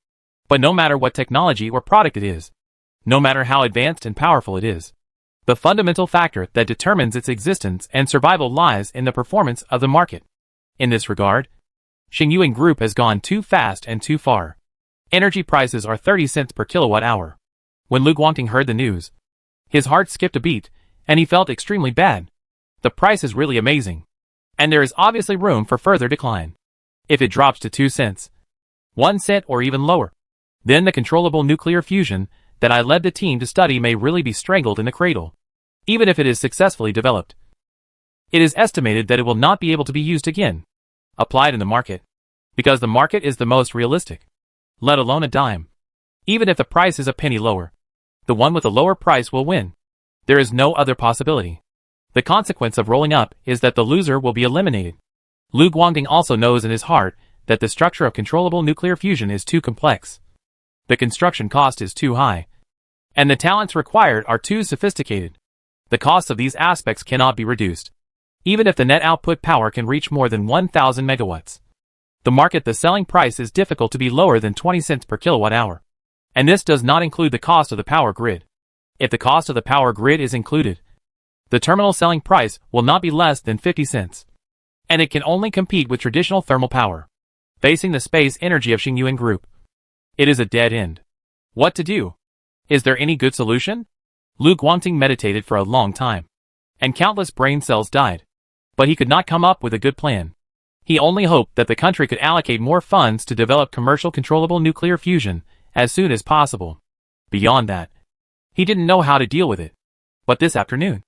But no matter what technology or product it is, no matter how advanced and powerful it is, the fundamental factor that determines its existence and survival lies in the performance of the market. In this regard, Xingyuan Group has gone too fast and too far. Energy prices are 30 cents per kilowatt hour. When Lu Guangting heard the news, his heart skipped a beat, and he felt extremely bad. The price is really amazing, and there is obviously room for further decline. If it drops to 2 cents, 1 cent or even lower, then the controllable nuclear fusion that I led the team to study may really be strangled in the cradle. Even if it is successfully developed, it is estimated that it will not be able to be used again, applied in the market, because the market is the most realistic, let alone a dime. Even if the price is a penny lower, the one with the lower price will win. There is no other possibility. The consequence of rolling up is that the loser will be eliminated. Lu Guangting also knows in his heart that the structure of controllable nuclear fusion is too complex. The construction cost is too high. and the talents required are too sophisticated. The costs of these aspects cannot be reduced. Even if the net output power can reach more than 1,000 megawatts. The selling price is difficult to be lower than 20 cents per kilowatt hour. And this does not include the cost of the power grid. If the cost of the power grid is included, the terminal selling price will not be less than 50 cents. And it can only compete with traditional thermal power. Facing the space energy of Xingyuan Group. It is a dead end. What to do? Is there any good solution? Lu Guangting meditated for a long time. And countless brain cells died. But he could not come up with a good plan. He only hoped that the country could allocate more funds to develop commercial controllable nuclear fusion as soon as possible. Beyond that, he didn't know how to deal with it. But this afternoon,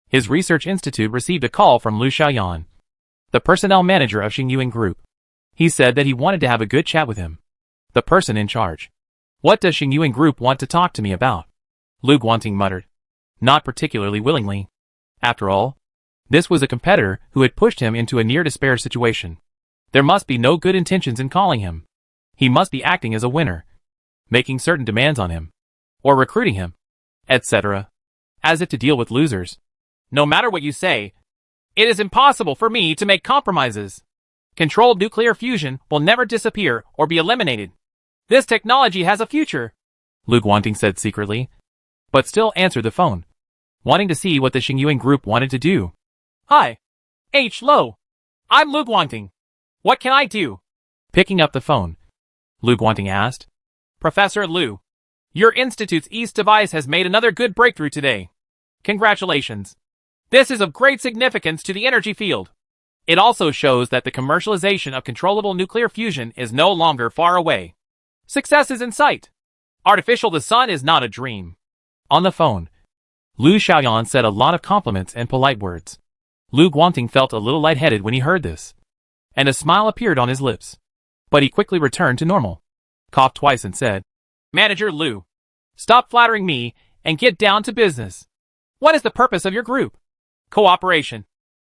his research institute received a call from Lu Xiaoyan, the personnel manager of Xingyuan Group. He said that he wanted to have a good chat with him, the person in charge. What does Xingyuan Group want to talk to me about? Lu Guangting muttered. Not particularly willingly. After all, this was a competitor who had pushed him into a near-despair situation. There must be no good intentions in calling him. He must be acting as a winner, making certain demands on him, or recruiting him, etc., as if to deal with losers. No matter what you say, it is impossible for me to make compromises. Controlled nuclear fusion will never disappear or be eliminated. This technology has a future, Lu Guangting said secretly, but still answered the phone, wanting to see what the Xingyuan Group wanted to do. Hi. Lo. I'm Lu Guangting. What can I do? Picking up the phone, Lu Guangting asked. Professor Lu, your institute's East device has made another good breakthrough today. Congratulations. This is of great significance to the energy field. It also shows that the commercialization of controllable nuclear fusion is no longer far away. Success is in sight. The sun is not a dream. On the phone, Lu Xiaoyan said a lot of compliments and polite words. Lu Guangting felt a little lightheaded when he heard this, and a smile appeared on his lips. But he quickly returned to normal, coughed twice and said, Manager Lu, stop flattering me and get down to business. What is the purpose of your group? Cooperation.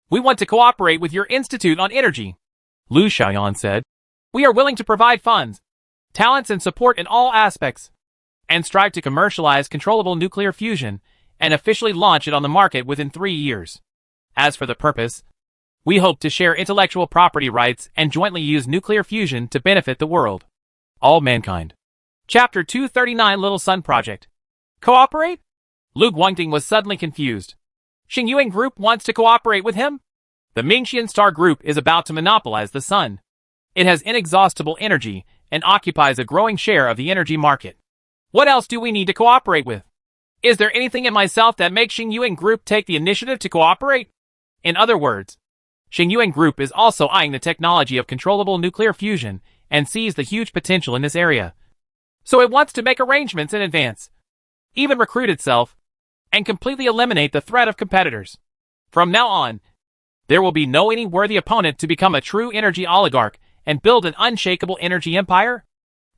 We want to cooperate with your institute on energy, Lu Xiaoyan said. We are willing to provide funds, talents and support in all aspects, and strive to commercialize controllable nuclear fusion and officially launch it on the market within 3 years. As for the purpose, we hope to share intellectual property rights and jointly use nuclear fusion to benefit the world. All mankind. Chapter 239 Little Sun Project. Cooperate? Lu Guangting was suddenly confused. Xingyuan Group wants to cooperate with him? The Mingxian Star Group is about to monopolize the sun. It has inexhaustible energy and occupies a growing share of the energy market. What else do we need to cooperate with? Is there anything in myself that makes Xingyuan Group take the initiative to cooperate? In other words, Xingyuan Group is also eyeing the technology of controllable nuclear fusion and sees the huge potential in this area. So it wants to make arrangements in advance, even recruit itself, and completely eliminate the threat of competitors. From now on, there will be no any worthy opponent to become a true energy oligarch and build an unshakable energy empire?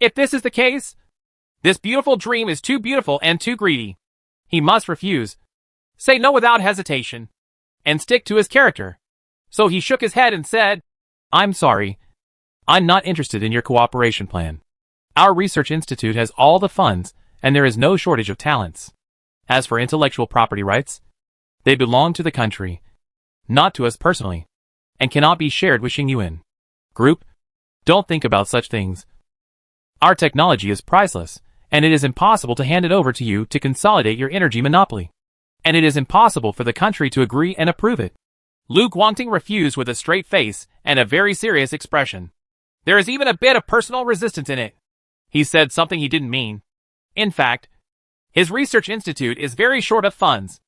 If this is the case, this beautiful dream is too beautiful and too greedy. He must refuse, say no without hesitation, and stick to his character. So he shook his head and said, I'm sorry. I'm not interested in your cooperation plan. Our research institute has all the funds, and there is no shortage of talents. As for intellectual property rights, they belong to the country, not to us personally, and cannot be shared with Xingyuan Group. Don't think about such things. Our technology is priceless, and it is impossible to hand it over to you to consolidate your energy monopoly. And it is impossible for the country to agree and approve it. Lu Guangting refused with a straight face and a very serious expression. There is even a bit of personal resistance in it. He said something he didn't mean. In fact, his research institute is very short of funds.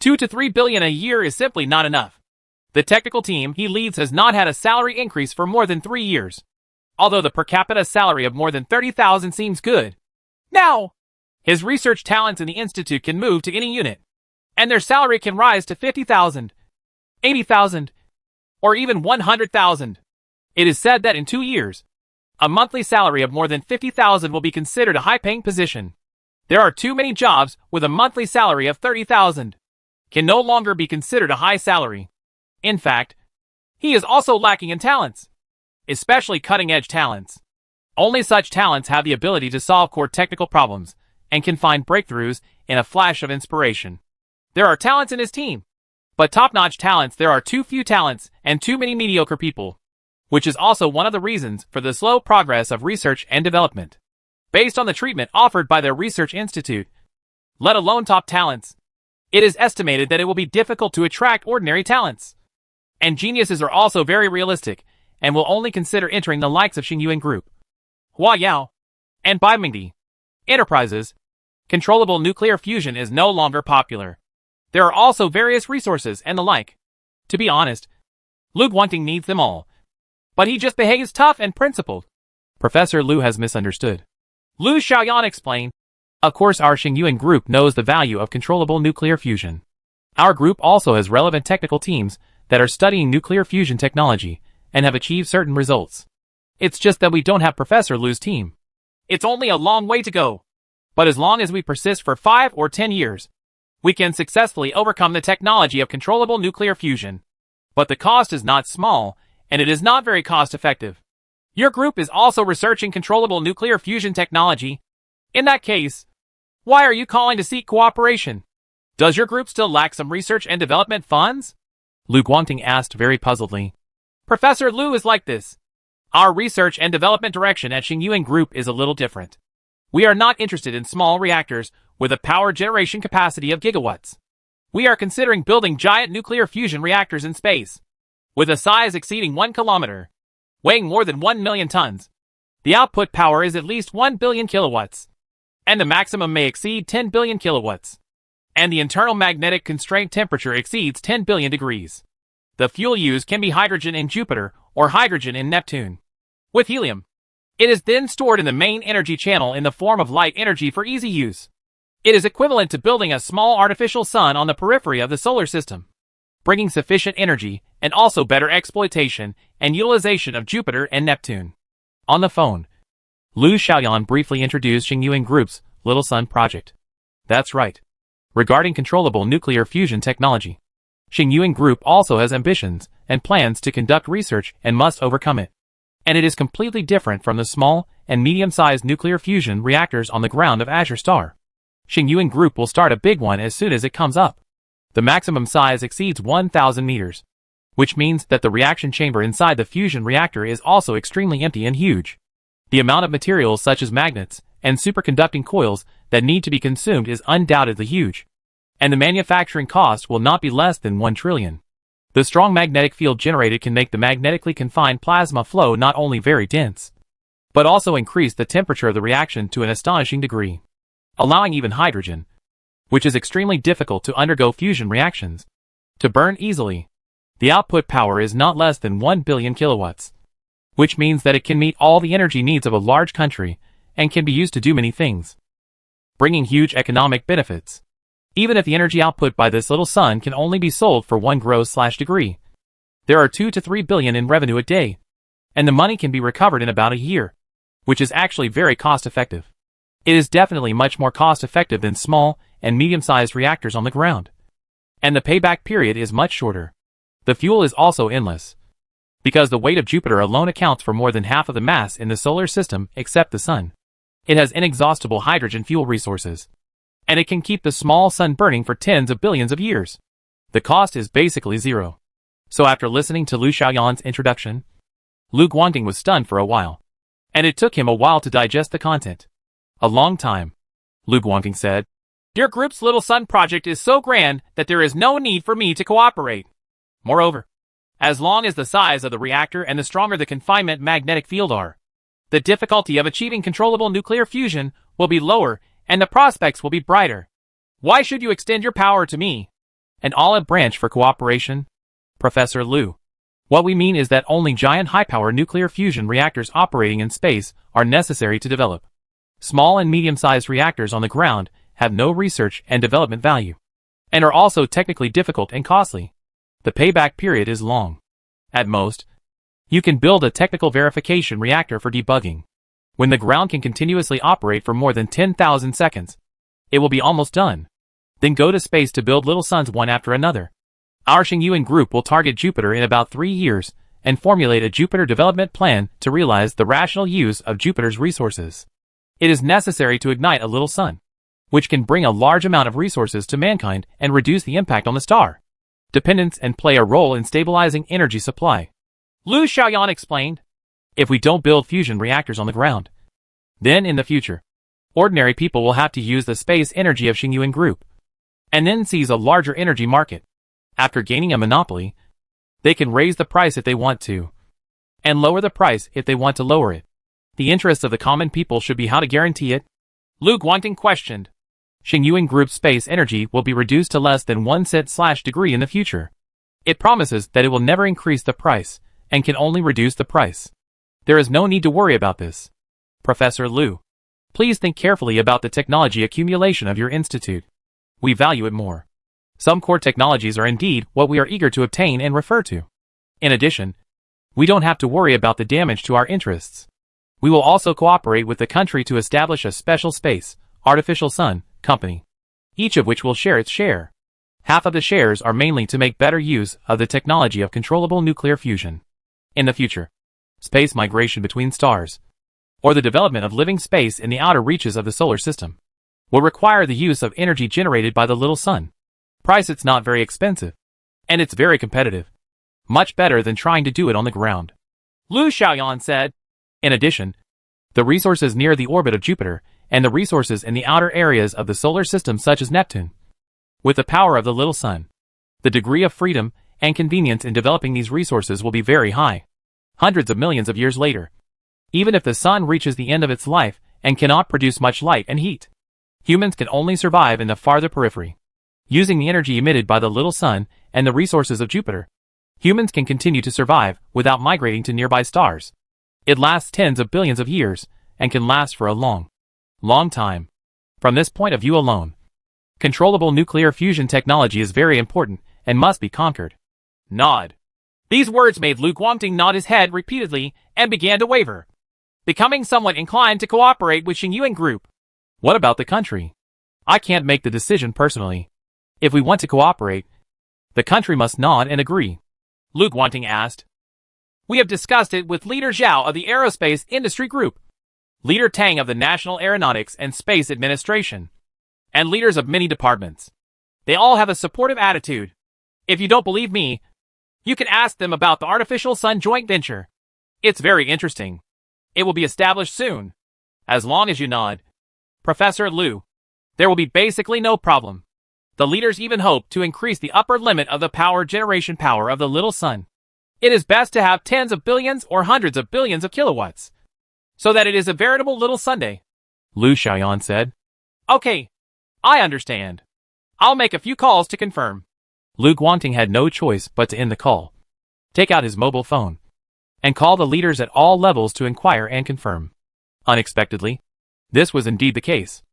2 to 3 billion a year is simply not enough. The technical team he leads has not had a salary increase for more than 3 years. Although the per capita salary of more than 30,000 seems good. Now, his research talents in the institute can move to any unit, and their salary can rise to 50,000, 80,000, or even 100,000. It is said that in 2 years, a monthly salary of more than 50,000 will be considered a high-paying position. There are too many jobs with a monthly salary of 30,000. Can no longer be considered a high salary. In fact, he is also lacking in talents, especially cutting-edge talents. Only such talents have the ability to solve core technical problems and can find breakthroughs in a flash of inspiration. There are talents in his team, but top-notch talents there are too few talents and too many mediocre people, which is also one of the reasons for the slow progress of research and development. Based on the treatment offered by their research institute, let alone top talents, it is estimated that it will be difficult to attract ordinary talents. And geniuses are also very realistic and will only consider entering the likes of Xingyuan Group, Huayao, and Magnate Enterprises. Controllable nuclear fusion is no longer popular. There are also various resources and the like. To be honest, Lu Guangting needs them all, but he just behaves tough and principled. Professor Lu has misunderstood. Lu Xiaoyan explained, of course our Xingyuan group knows the value of controllable nuclear fusion. Our group also has relevant technical teams that are studying nuclear fusion technology and have achieved certain results. It's just that we don't have Professor Lu's team. It's only a long way to go. But as long as we persist for 5 or 10 years, we can successfully overcome the technology of controllable nuclear fusion. But the cost is not small, and it is not very cost-effective. Your group is also researching controllable nuclear fusion technology. In that case, why are you calling to seek cooperation? Does your group still lack some research and development funds? Lu Guangting asked very puzzledly. Professor Lu is like this. Our research and development direction at Xingyuan Group is a little different. We are not interested in small reactors with a power generation capacity of gigawatts. We are considering building giant nuclear fusion reactors in space, with a size exceeding 1 kilometer, weighing more than 1 million tons. The output power is at least 1 billion kilowatts, and the maximum may exceed 10 billion kilowatts. And the internal magnetic constraint temperature exceeds 10 billion degrees. The fuel used can be hydrogen in Jupiter or hydrogen in Neptune, with helium. It is then stored in the main energy channel in the form of light energy for easy use. It is equivalent to building a small artificial sun on the periphery of the solar system, bringing sufficient energy and also better exploitation and utilization of Jupiter and Neptune. On the phone, Lu Xiaoyan briefly introduced Xingyuan Group's Little Sun project. That's right. Regarding controllable nuclear fusion technology, Xingyuan Group also has ambitions and plans to conduct research and must overcome it. And it is completely different from the small and medium-sized nuclear fusion reactors on the ground of Azure Star. Xingyuan Group will start a big one as soon as it comes up. The maximum size exceeds 1,000 meters, which means that the reaction chamber inside the fusion reactor is also extremely empty and huge. The amount of materials such as magnets and superconducting coils that need to be consumed is undoubtedly huge. And the manufacturing cost will not be less than 1 trillion. The strong magnetic field generated can make the magnetically confined plasma flow not only very dense, but also increase the temperature of the reaction to an astonishing degree, allowing even hydrogen, which is extremely difficult to undergo fusion reactions, to burn easily. The output power is not less than 1 billion kilowatts, which means that it can meet all the energy needs of a large country and can be used to do many things, bringing huge economic benefits. Even if the energy output by this little sun can only be sold for 1 gross/degree, there are 2 to 3 billion in revenue a day, and the money can be recovered in about a year, which is actually very cost-effective. It is definitely much more cost-effective than small and medium-sized reactors on the ground, and the payback period is much shorter. The fuel is also endless, because the weight of Jupiter alone accounts for more than half of the mass in the solar system except the sun. It has inexhaustible hydrogen fuel resources, and it can keep the small sun burning for tens of billions of years. The cost is basically zero. So after listening to Lu Xiaoyan's introduction, Lu Guangting was stunned for a while, and it took him a while to digest the content. A long time. Lu Guangting said, Your group's Little Sun project is so grand that there is no need for me to cooperate. Moreover, as long as the size of the reactor and the stronger the confinement magnetic field are, the difficulty of achieving controllable nuclear fusion will be lower and the prospects will be brighter. Why should you extend your power to me? An olive branch for cooperation? Professor Lu. What we mean is that only giant high-power nuclear fusion reactors operating in space are necessary to develop. Small and medium-sized reactors on the ground have no research and development value, and are also technically difficult and costly. The payback period is long. At most, you can build a technical verification reactor for debugging. When the ground can continuously operate for more than 10,000 seconds, it will be almost done. Then go to space to build little suns one after another. Our Xingyuan group will target Jupiter in about 3 years and formulate a Jupiter development plan to realize the rational use of Jupiter's resources. It is necessary to ignite a little sun. which can bring a large amount of resources to mankind and reduce the impact on the star dependence and play a role in stabilizing energy supply. Lu Xiaoyan explained. If we don't build fusion reactors on the ground, then in the future, ordinary people will have to use the space energy of Xingyuan Group, and then seize a larger energy market. After gaining a monopoly, they can raise the price if they want to, and lower the price if they want to lower it. The interests of the common people should be how to guarantee it. Lu Guangting questioned. Xingyuan Group's space energy will be reduced to less than 1 cent/degree in the future. It promises that it will never increase the price, and can only reduce the price. There is no need to worry about this. Professor Lu, please think carefully about the technology accumulation of your institute. We value it more. Some core technologies are indeed what we are eager to obtain and refer to. In addition, we don't have to worry about the damage to our interests. We will also cooperate with the country to establish a special space, artificial sun, company, each of which will share its share. Half of the shares are mainly to make better use of the technology of controllable nuclear fusion. In the future, space migration between stars, or the development of living space in the outer reaches of the solar system, will require the use of energy generated by the little sun. Price it's not very expensive, and it's very competitive. Much better than trying to do it on the ground. Lu Xiaoyan said. In addition, the resources near the orbit of Jupiter and the resources in the outer areas of the solar system such as Neptune, with the power of the little sun, the degree of freedom and convenience in developing these resources will be very high. Hundreds of millions of years later, even if the sun reaches the end of its life and cannot produce much light and heat, humans can only survive in the farther periphery. Using the energy emitted by the little sun and the resources of Jupiter, humans can continue to survive without migrating to nearby stars. It lasts tens of billions of years and can last for a long time. From this point of view alone, controllable nuclear fusion technology is very important and must be conquered. Nod. These words made Lu Guangting nod his head repeatedly and began to waver, becoming somewhat inclined to cooperate with Xingyuan Group. What about the country? I can't make the decision personally. If we want to cooperate, the country must nod and agree. Lu Guangting asked. We have discussed it with Leader Zhao of the Aerospace Industry Group, Leader Tang of the National Aeronautics and Space Administration, and leaders of many departments. They all have a supportive attitude. If you don't believe me, you can ask them about the Artificial Sun joint venture. It's very interesting. It will be established soon. As long as you nod, Professor Lu, there will be basically no problem. The leaders even hope to increase the upper limit of the power generation power of the little sun. It is best to have tens of billions or hundreds of billions of kilowatts, so that it is a veritable little Sunday. Lu Xiaoyan said. Okay, I understand. I'll make a few calls to confirm. Lu Guangting had no choice but to end the call, take out his mobile phone, and call the leaders at all levels to inquire and confirm. Unexpectedly, this was indeed the case.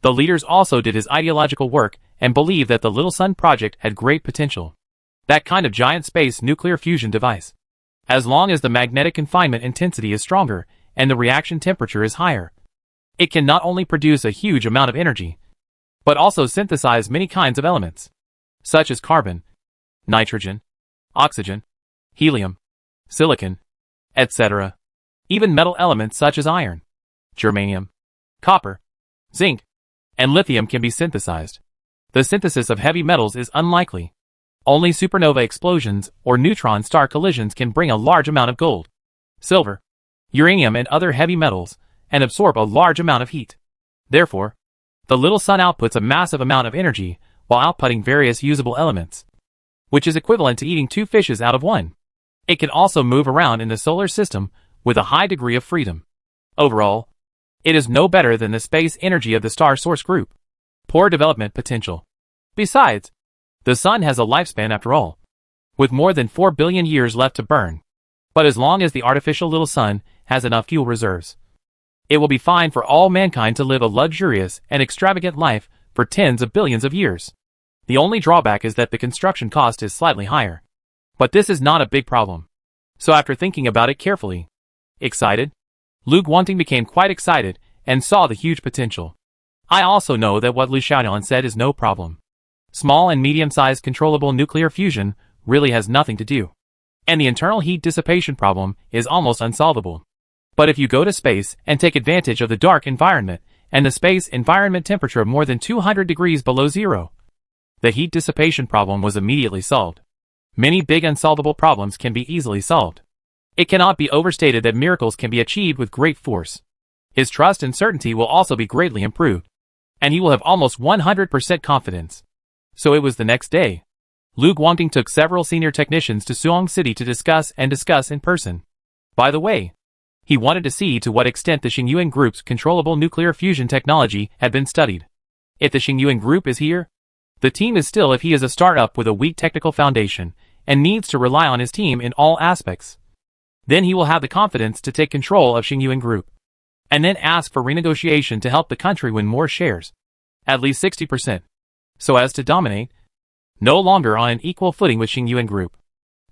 The leaders also did his ideological work and believed that the Little Sun project had great potential. That kind of giant space nuclear fusion device. As long as the magnetic confinement intensity is stronger and the reaction temperature is higher, it can not only produce a huge amount of energy, but also synthesize many kinds of elements, such as carbon, nitrogen, oxygen, helium, silicon, etc. Even metal elements such as iron, germanium, copper, zinc, and lithium can be synthesized. The synthesis of heavy metals is unlikely. Only supernova explosions or neutron star collisions can bring a large amount of gold, silver, uranium and other heavy metals, and absorb a large amount of heat. Therefore, the little sun outputs a massive amount of energy while outputting various usable elements, which is equivalent to eating 2 fishes out of 1. It can also move around in the solar system with a high degree of freedom. Overall, it is no better than the space energy of the star source group. Poor development potential. Besides, the sun has a lifespan after all, with more than 4 billion years left to burn. But as long as the artificial little sun has enough fuel reserves, it will be fine for all mankind to live a luxurious and extravagant life for tens of billions of years. The only drawback is that the construction cost is slightly higher. But this is not a big problem. So after thinking about it carefully, excited, Lu Guangting became quite excited and saw the huge potential. I also know that what Lu Xiaoyan said is no problem. Small and medium-sized controllable nuclear fusion really has nothing to do. And the internal heat dissipation problem is almost unsolvable. But if you go to space and take advantage of the dark environment and the space environment temperature of more than 200 degrees below zero. The heat dissipation problem was immediately solved. Many big unsolvable problems can be easily solved. It cannot be overstated that miracles can be achieved with great force. His trust and certainty will also be greatly improved, and he will have almost 100% confidence. So it was the next day. Lu Guangting took several senior technicians to Suong City to discuss in person. By the way, he wanted to see to what extent the Xingyuan Group's controllable nuclear fusion technology had been studied. If the Xingyuan Group is here, the team is still if he is a startup with a weak technical foundation and needs to rely on his team in all aspects. Then he will have the confidence to take control of Xingyuan Group, and then ask for renegotiation to help the country win more shares, at least 60%, so as to dominate, no longer on an equal footing with Xingyuan Group.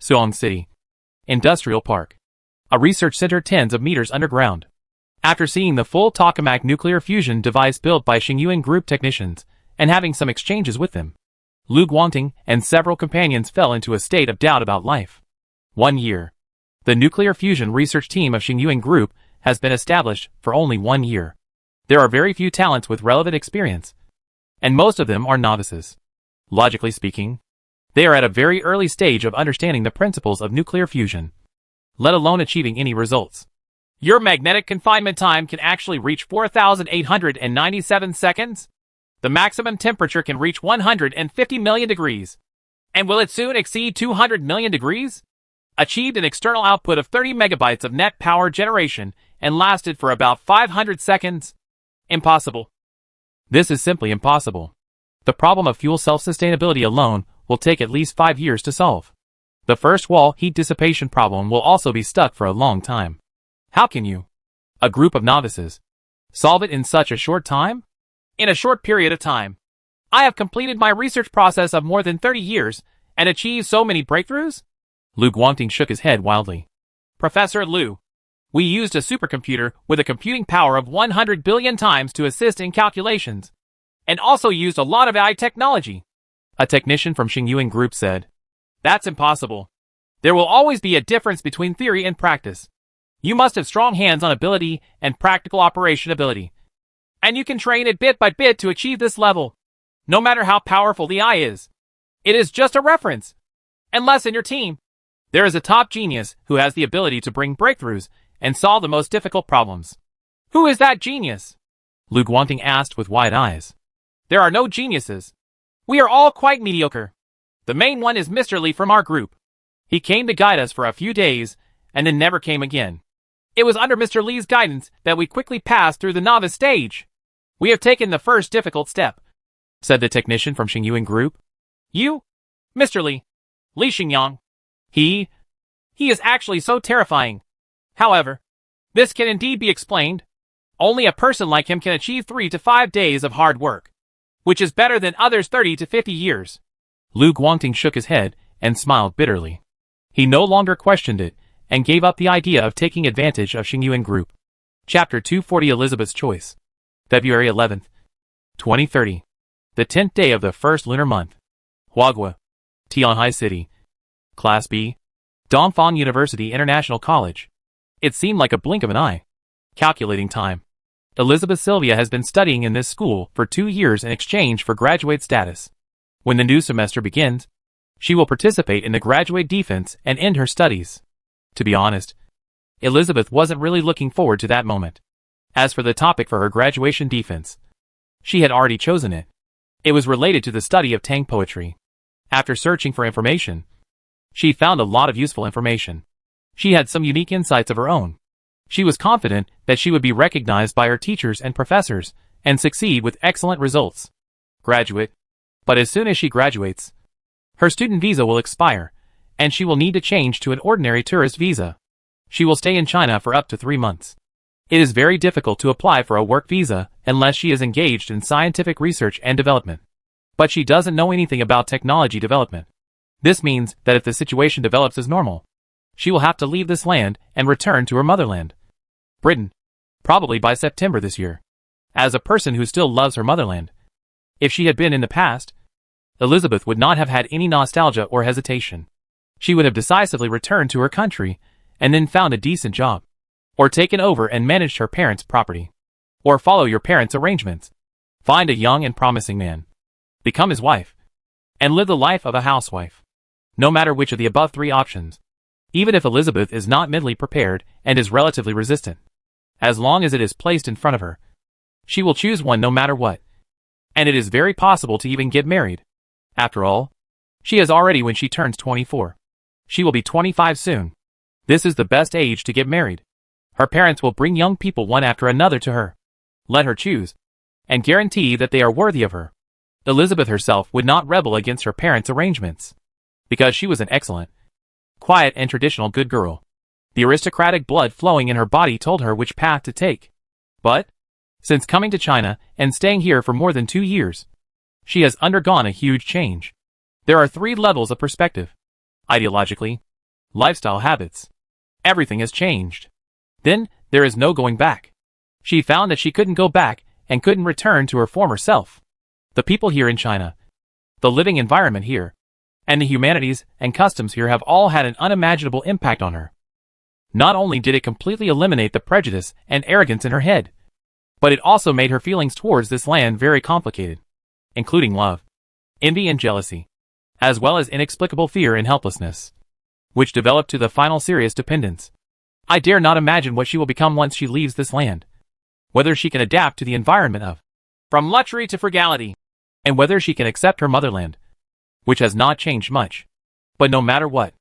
Suong City Industrial Park, a research center tens of meters underground. After seeing the full tokamak nuclear fusion device built by Xingyuan Group technicians, and having some exchanges with them, Lu Guangting and several companions fell into a state of doubt about life. 1 year. The nuclear fusion research team of Xingyuan Group has been established for only 1 year. There are very few talents with relevant experience, and most of them are novices. Logically speaking, they are at a very early stage of understanding the principles of nuclear fusion, let alone achieving any results. Your magnetic confinement time can actually reach 4,897 seconds. The maximum temperature can reach 150 million degrees. And will it soon exceed 200 million degrees? Achieved an external output of 30 megabytes of net power generation and lasted for about 500 seconds. Impossible. This is simply impossible. The problem of fuel self-sustainability alone will take at least 5 years to solve. The first wall heat dissipation problem will also be stuck for a long time. How can you, a group of novices, solve it in such a short time? In a short period of time. I have completed my research process of more than 30 years and achieved so many breakthroughs? Lu Guangting shook his head wildly. Professor Lu, we used a supercomputer with a computing power of 100 billion times to assist in calculations, and also used a lot of AI technology. A technician from Xingyuan Group said. That's impossible. There will always be a difference between theory and practice. You must have strong hands-on ability and practical operation ability. And you can train it bit by bit to achieve this level. No matter how powerful the AI is. It is just a reference. Unless in your team, there is a top genius who has the ability to bring breakthroughs and solve the most difficult problems. Who is that genius? Lu Guangting asked with wide eyes. There are no geniuses. We are all quite mediocre. The main one is Mr. Li from our group. He came to guide us for a few days and then never came again. It was under Mr. Li's guidance that we quickly passed through the novice stage. We have taken the first difficult step, said the technician from Xingyuan Group. You? Mr. Li. Li Xingyang. He is actually so terrifying. However, this can indeed be explained. Only a person like him can achieve 3 to 5 days of hard work, which is better than others 30 to 50 years. Lu Guangting shook his head and smiled bitterly. He no longer questioned it and gave up the idea of taking advantage of Xingyuan Group. Chapter 240 Elizabeth's Choice. February 11th, 2030. The 10th day of the first lunar month. Huaguo, Tianhai City. Class B. Dongfang University International College. It seemed like a blink of an eye. Calculating time. Elizabeth Sylvia has been studying in this school for 2 years in exchange for graduate status. When the new semester begins, she will participate in the graduate defense and end her studies. To be honest, Elizabeth wasn't really looking forward to that moment. As for the topic for her graduation defense, she had already chosen it. It was related to the study of Tang poetry. After searching for information, she found a lot of useful information. She had some unique insights of her own. She was confident that she would be recognized by her teachers and professors and succeed with excellent results. Graduate. But as soon as she graduates, her student visa will expire, and she will need to change to an ordinary tourist visa. She will stay in China for up to 3 months. It is very difficult to apply for a work visa unless she is engaged in scientific research and development. But she doesn't know anything about technology development. This means that if the situation develops as normal, she will have to leave this land and return to her motherland, Britain, probably by September this year. As a person who still loves her motherland, if she had been in the past, Elizabeth would not have had any nostalgia or hesitation. She would have decisively returned to her country and then found a decent job, or taken over and managed her parents' property. Or follow your parents' arrangements. Find a young and promising man. Become his wife. And live the life of a housewife. No matter which of the above three options. Even if Elizabeth is not mentally prepared and is relatively resistant. As long as it is placed in front of her, she will choose one no matter what. And it is very possible to even get married. After all, she is already when she turns 24. She will be 25 soon. This is the best age to get married. Her parents will bring young people one after another to her. Let her choose. And guarantee that they are worthy of her. Elizabeth herself would not rebel against her parents' arrangements. Because she was an excellent, quiet and traditional good girl. The aristocratic blood flowing in her body told her which path to take. But, since coming to China and staying here for more than 2 years, she has undergone a huge change. There are 3 levels of perspective. Ideologically, lifestyle habits. Everything has changed. Then, there is no going back. She found that she couldn't go back and couldn't return to her former self. The people here in China, the living environment here, and the humanities and customs here have all had an unimaginable impact on her. Not only did it completely eliminate the prejudice and arrogance in her head, but it also made her feelings towards this land very complicated, including love, envy and jealousy, as well as inexplicable fear and helplessness, which developed to the final serious dependence. I dare not imagine what she will become once she leaves this land, whether she can adapt to the environment of, from luxury to frugality, and whether she can accept her motherland, which has not changed much. But no matter what,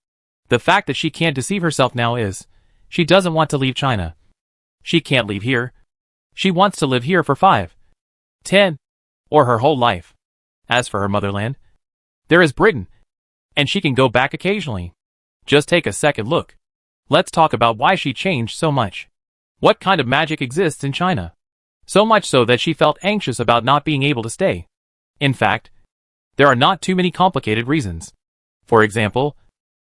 the fact that she can't deceive herself now is, she doesn't want to leave China. She can't leave here. She wants to live here for 5, 10, or her whole life. As for her motherland, there is Britain, and she can go back occasionally. Just take a second look. Let's talk about why she changed so much. What kind of magic exists in China? So much so that she felt anxious about not being able to stay. In fact, there are not too many complicated reasons. For example,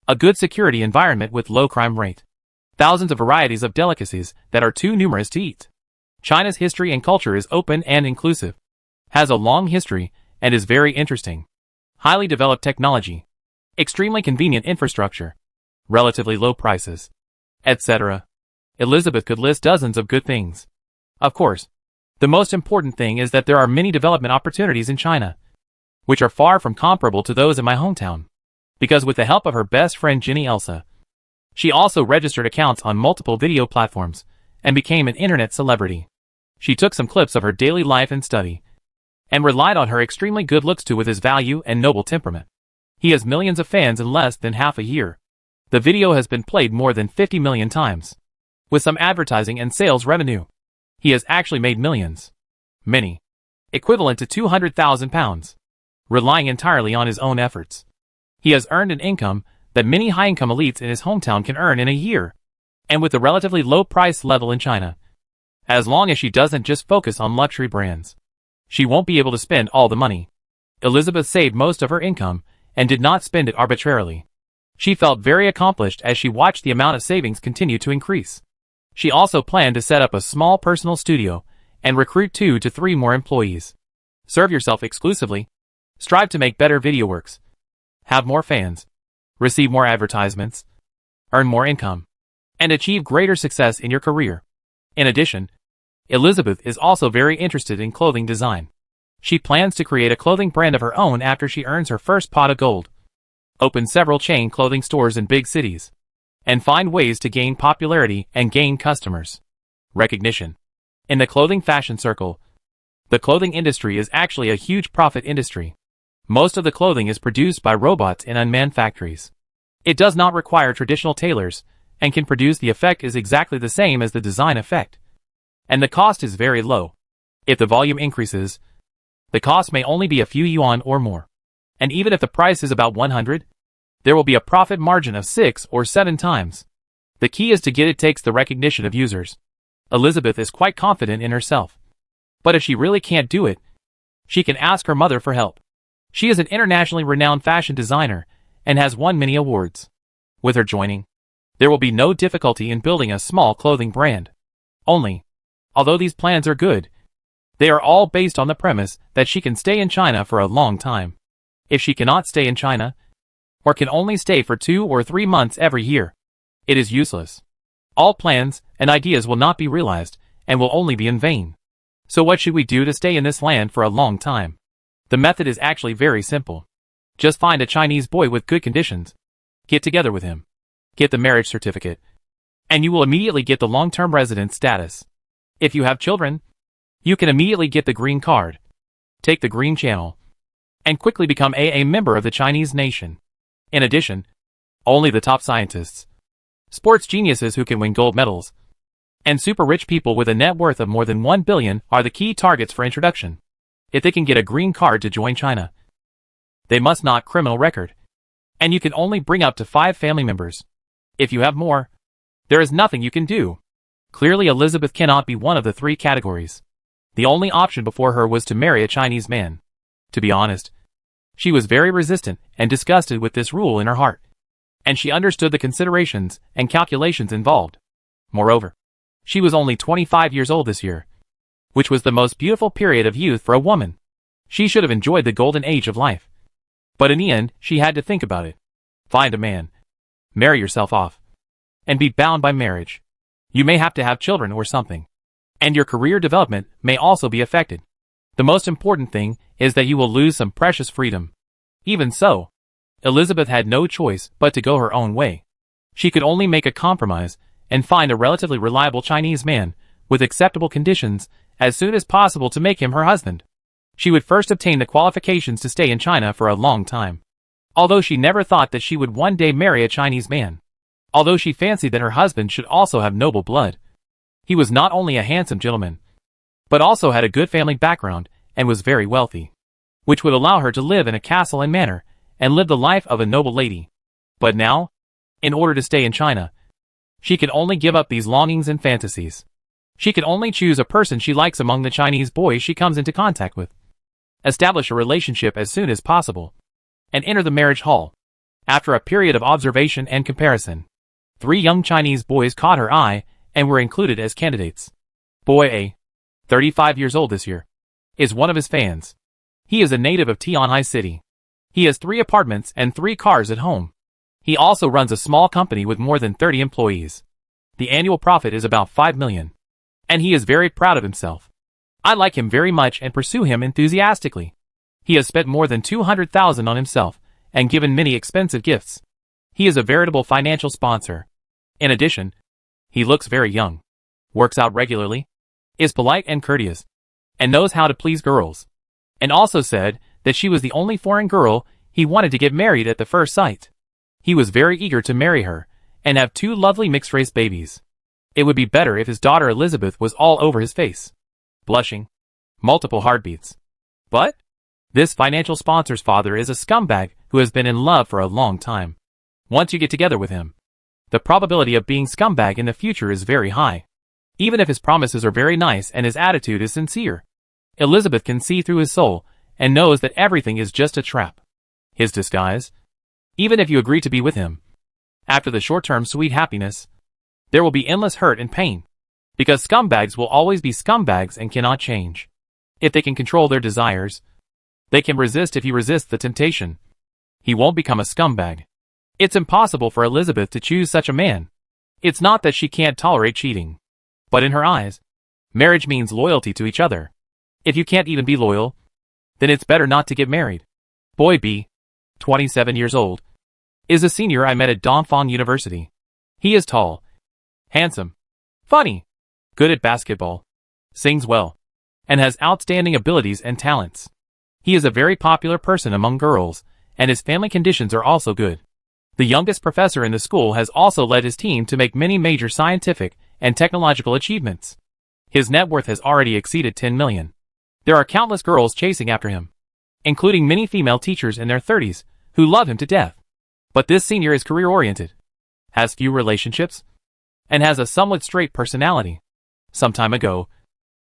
a good security environment with low crime rate. Thousands of varieties of delicacies that are too numerous to eat. China's history and culture is open and inclusive. Has a long history and is very interesting. Highly developed technology. Extremely convenient infrastructure. Relatively low prices. Etc. Elizabeth could list dozens of good things. Of course, the most important thing is that there are many development opportunities in China, which are far from comparable to those in my hometown. Because with the help of her best friend Ginny Elsa, she also registered accounts on multiple video platforms and became an internet celebrity. She took some clips of her daily life and study, and relied on her extremely good looks to with his value and noble temperament. He has millions of fans in less than half a year. The video has been played more than 50 million times. With some advertising and sales revenue, he has actually made millions. Many. Equivalent to £200,000. Relying entirely on his own efforts. He has earned an income that many high-income elites in his hometown can earn in a year. And with a relatively low price level in China. As long as she doesn't just focus on luxury brands, she won't be able to spend all the money. Elizabeth saved most of her income and did not spend it arbitrarily. She felt very accomplished as she watched the amount of savings continue to increase. She also planned to set up a small personal studio and recruit 2 to 3 more employees. Serve yourself exclusively. Strive to make better video works. Have more fans. Receive more advertisements. Earn more income. And achieve greater success in your career. In addition, Elizabeth is also very interested in clothing design. She plans to create a clothing brand of her own after she earns her first pot of gold. Open several chain clothing stores in big cities. And find ways to gain popularity and gain customers. Recognition. In the clothing fashion circle, the clothing industry is actually a huge profit industry. Most of the clothing is produced by robots in unmanned factories. It does not require traditional tailors, and can produce the effect is exactly the same as the design effect. And the cost is very low. If the volume increases, the cost may only be a few yuan or more. And even if the price is about 100, there will be a profit margin of 6 or 7 times. The key is to get it takes the recognition of users. Elizabeth is quite confident in herself. But if she really can't do it, she can ask her mother for help. She is an internationally renowned fashion designer and has won many awards. With her joining, there will be no difficulty in building a small clothing brand. Only, although these plans are good, they are all based on the premise that she can stay in China for a long time. If she cannot stay in China, or can only stay for 2 or 3 months every year, it is useless. All plans and ideas will not be realized and will only be in vain. So what should we do to stay in this land for a long time? The method is actually very simple. Just find a Chinese boy with good conditions. Get together with him. Get the marriage certificate. And you will immediately get the long-term resident status. If you have children, you can immediately get the green card. Take the green channel. And quickly become a member of the Chinese nation. In addition, only the top scientists, sports geniuses who can win gold medals, and super rich people with a net worth of more than 1 billion are the key targets for introduction. If they can get a green card to join China, they must not criminal record. And you can only bring up to 5 family members. If you have more, there is nothing you can do. Clearly Elizabeth cannot be one of the 3 categories. The only option before her was to marry a Chinese man. To be honest, she was very resistant and disgusted with this rule in her heart. And she understood the considerations and calculations involved. Moreover, she was only 25 years old this year, which was the most beautiful period of youth for a woman. She should have enjoyed the golden age of life. But in the end, she had to think about it. Find a man. Marry yourself off. And be bound by marriage. You may have to have children or something. And your career development may also be affected. The most important thing is that you will lose some precious freedom. Even so, Elizabeth had no choice but to go her own way. She could only make a compromise and find a relatively reliable Chinese man with acceptable conditions as soon as possible to make him her husband. She would first obtain the qualifications to stay in China for a long time. Although she never thought that she would one day marry a Chinese man. Although she fancied that her husband should also have noble blood. He was not only a handsome gentleman, but also had a good family background and was very wealthy, which would allow her to live in a castle and manor and live the life of a noble lady. But now, in order to stay in China, she could only give up these longings and fantasies. She could only choose a person she likes among the Chinese boys she comes into contact with. Establish a relationship as soon as possible, and enter the marriage hall. After a period of observation and comparison, 3 young Chinese boys caught her eye and were included as candidates. Boy A, 35 years old this year, is one of his fans. He is a native of Tianhai City. He has 3 apartments and 3 cars at home. He also runs a small company with more than 30 employees. The annual profit is about 5 million. And he is very proud of himself. I like him very much and pursue him enthusiastically. He has spent more than 200,000 on himself and given many expensive gifts. He is a veritable financial sponsor. In addition, he looks very young, works out regularly, is polite and courteous, and knows how to please girls. And also said that she was the only foreign girl he wanted to get married at the first sight. He was very eager to marry her and have 2 lovely mixed-race babies. It would be better if his daughter Elizabeth was all over his face. Blushing. Multiple heartbeats. But this financial sponsor's father is a scumbag who has been in love for a long time. Once you get together with him, the probability of being scumbag in the future is very high. Even if his promises are very nice and his attitude is sincere, Elizabeth can see through his soul and knows that everything is just a trap. His disguise. Even if you agree to be with him, after the short-term sweet happiness, there will be endless hurt and pain. Because scumbags will always be scumbags and cannot change. If they can control their desires, they can resist. If he resists the temptation, he won't become a scumbag. It's impossible for Elizabeth to choose such a man. It's not that she can't tolerate cheating. But in her eyes, marriage means loyalty to each other. If you can't even be loyal, then it's better not to get married. Boy B, 27 years old, is a senior I met at Dongfang University. He is tall, handsome, funny, good at basketball, sings well, and has outstanding abilities and talents. He is a very popular person among girls, and his family conditions are also good. The youngest professor in the school has also led his team to make many major scientific and technological achievements. His net worth has already exceeded 10 million. There are countless girls chasing after him, including many female teachers in their 30s who love him to death. But this senior is career-oriented, has few relationships, and has a somewhat straight personality. Some time ago,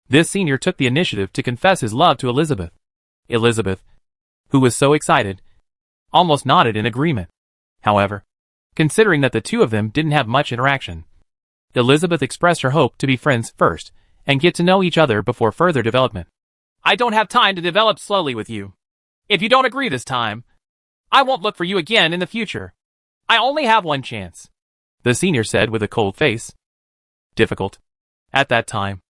this senior took the initiative to confess his love to Elizabeth. Elizabeth, who was so excited, almost nodded in agreement. However, considering that the two of them didn't have much interaction, Elizabeth expressed her hope to be friends first and get to know each other before further development. I don't have time to develop slowly with you. If you don't agree this time, I won't look for you again in the future. I only have one chance, the senior said with a cold face. Difficult. At that time,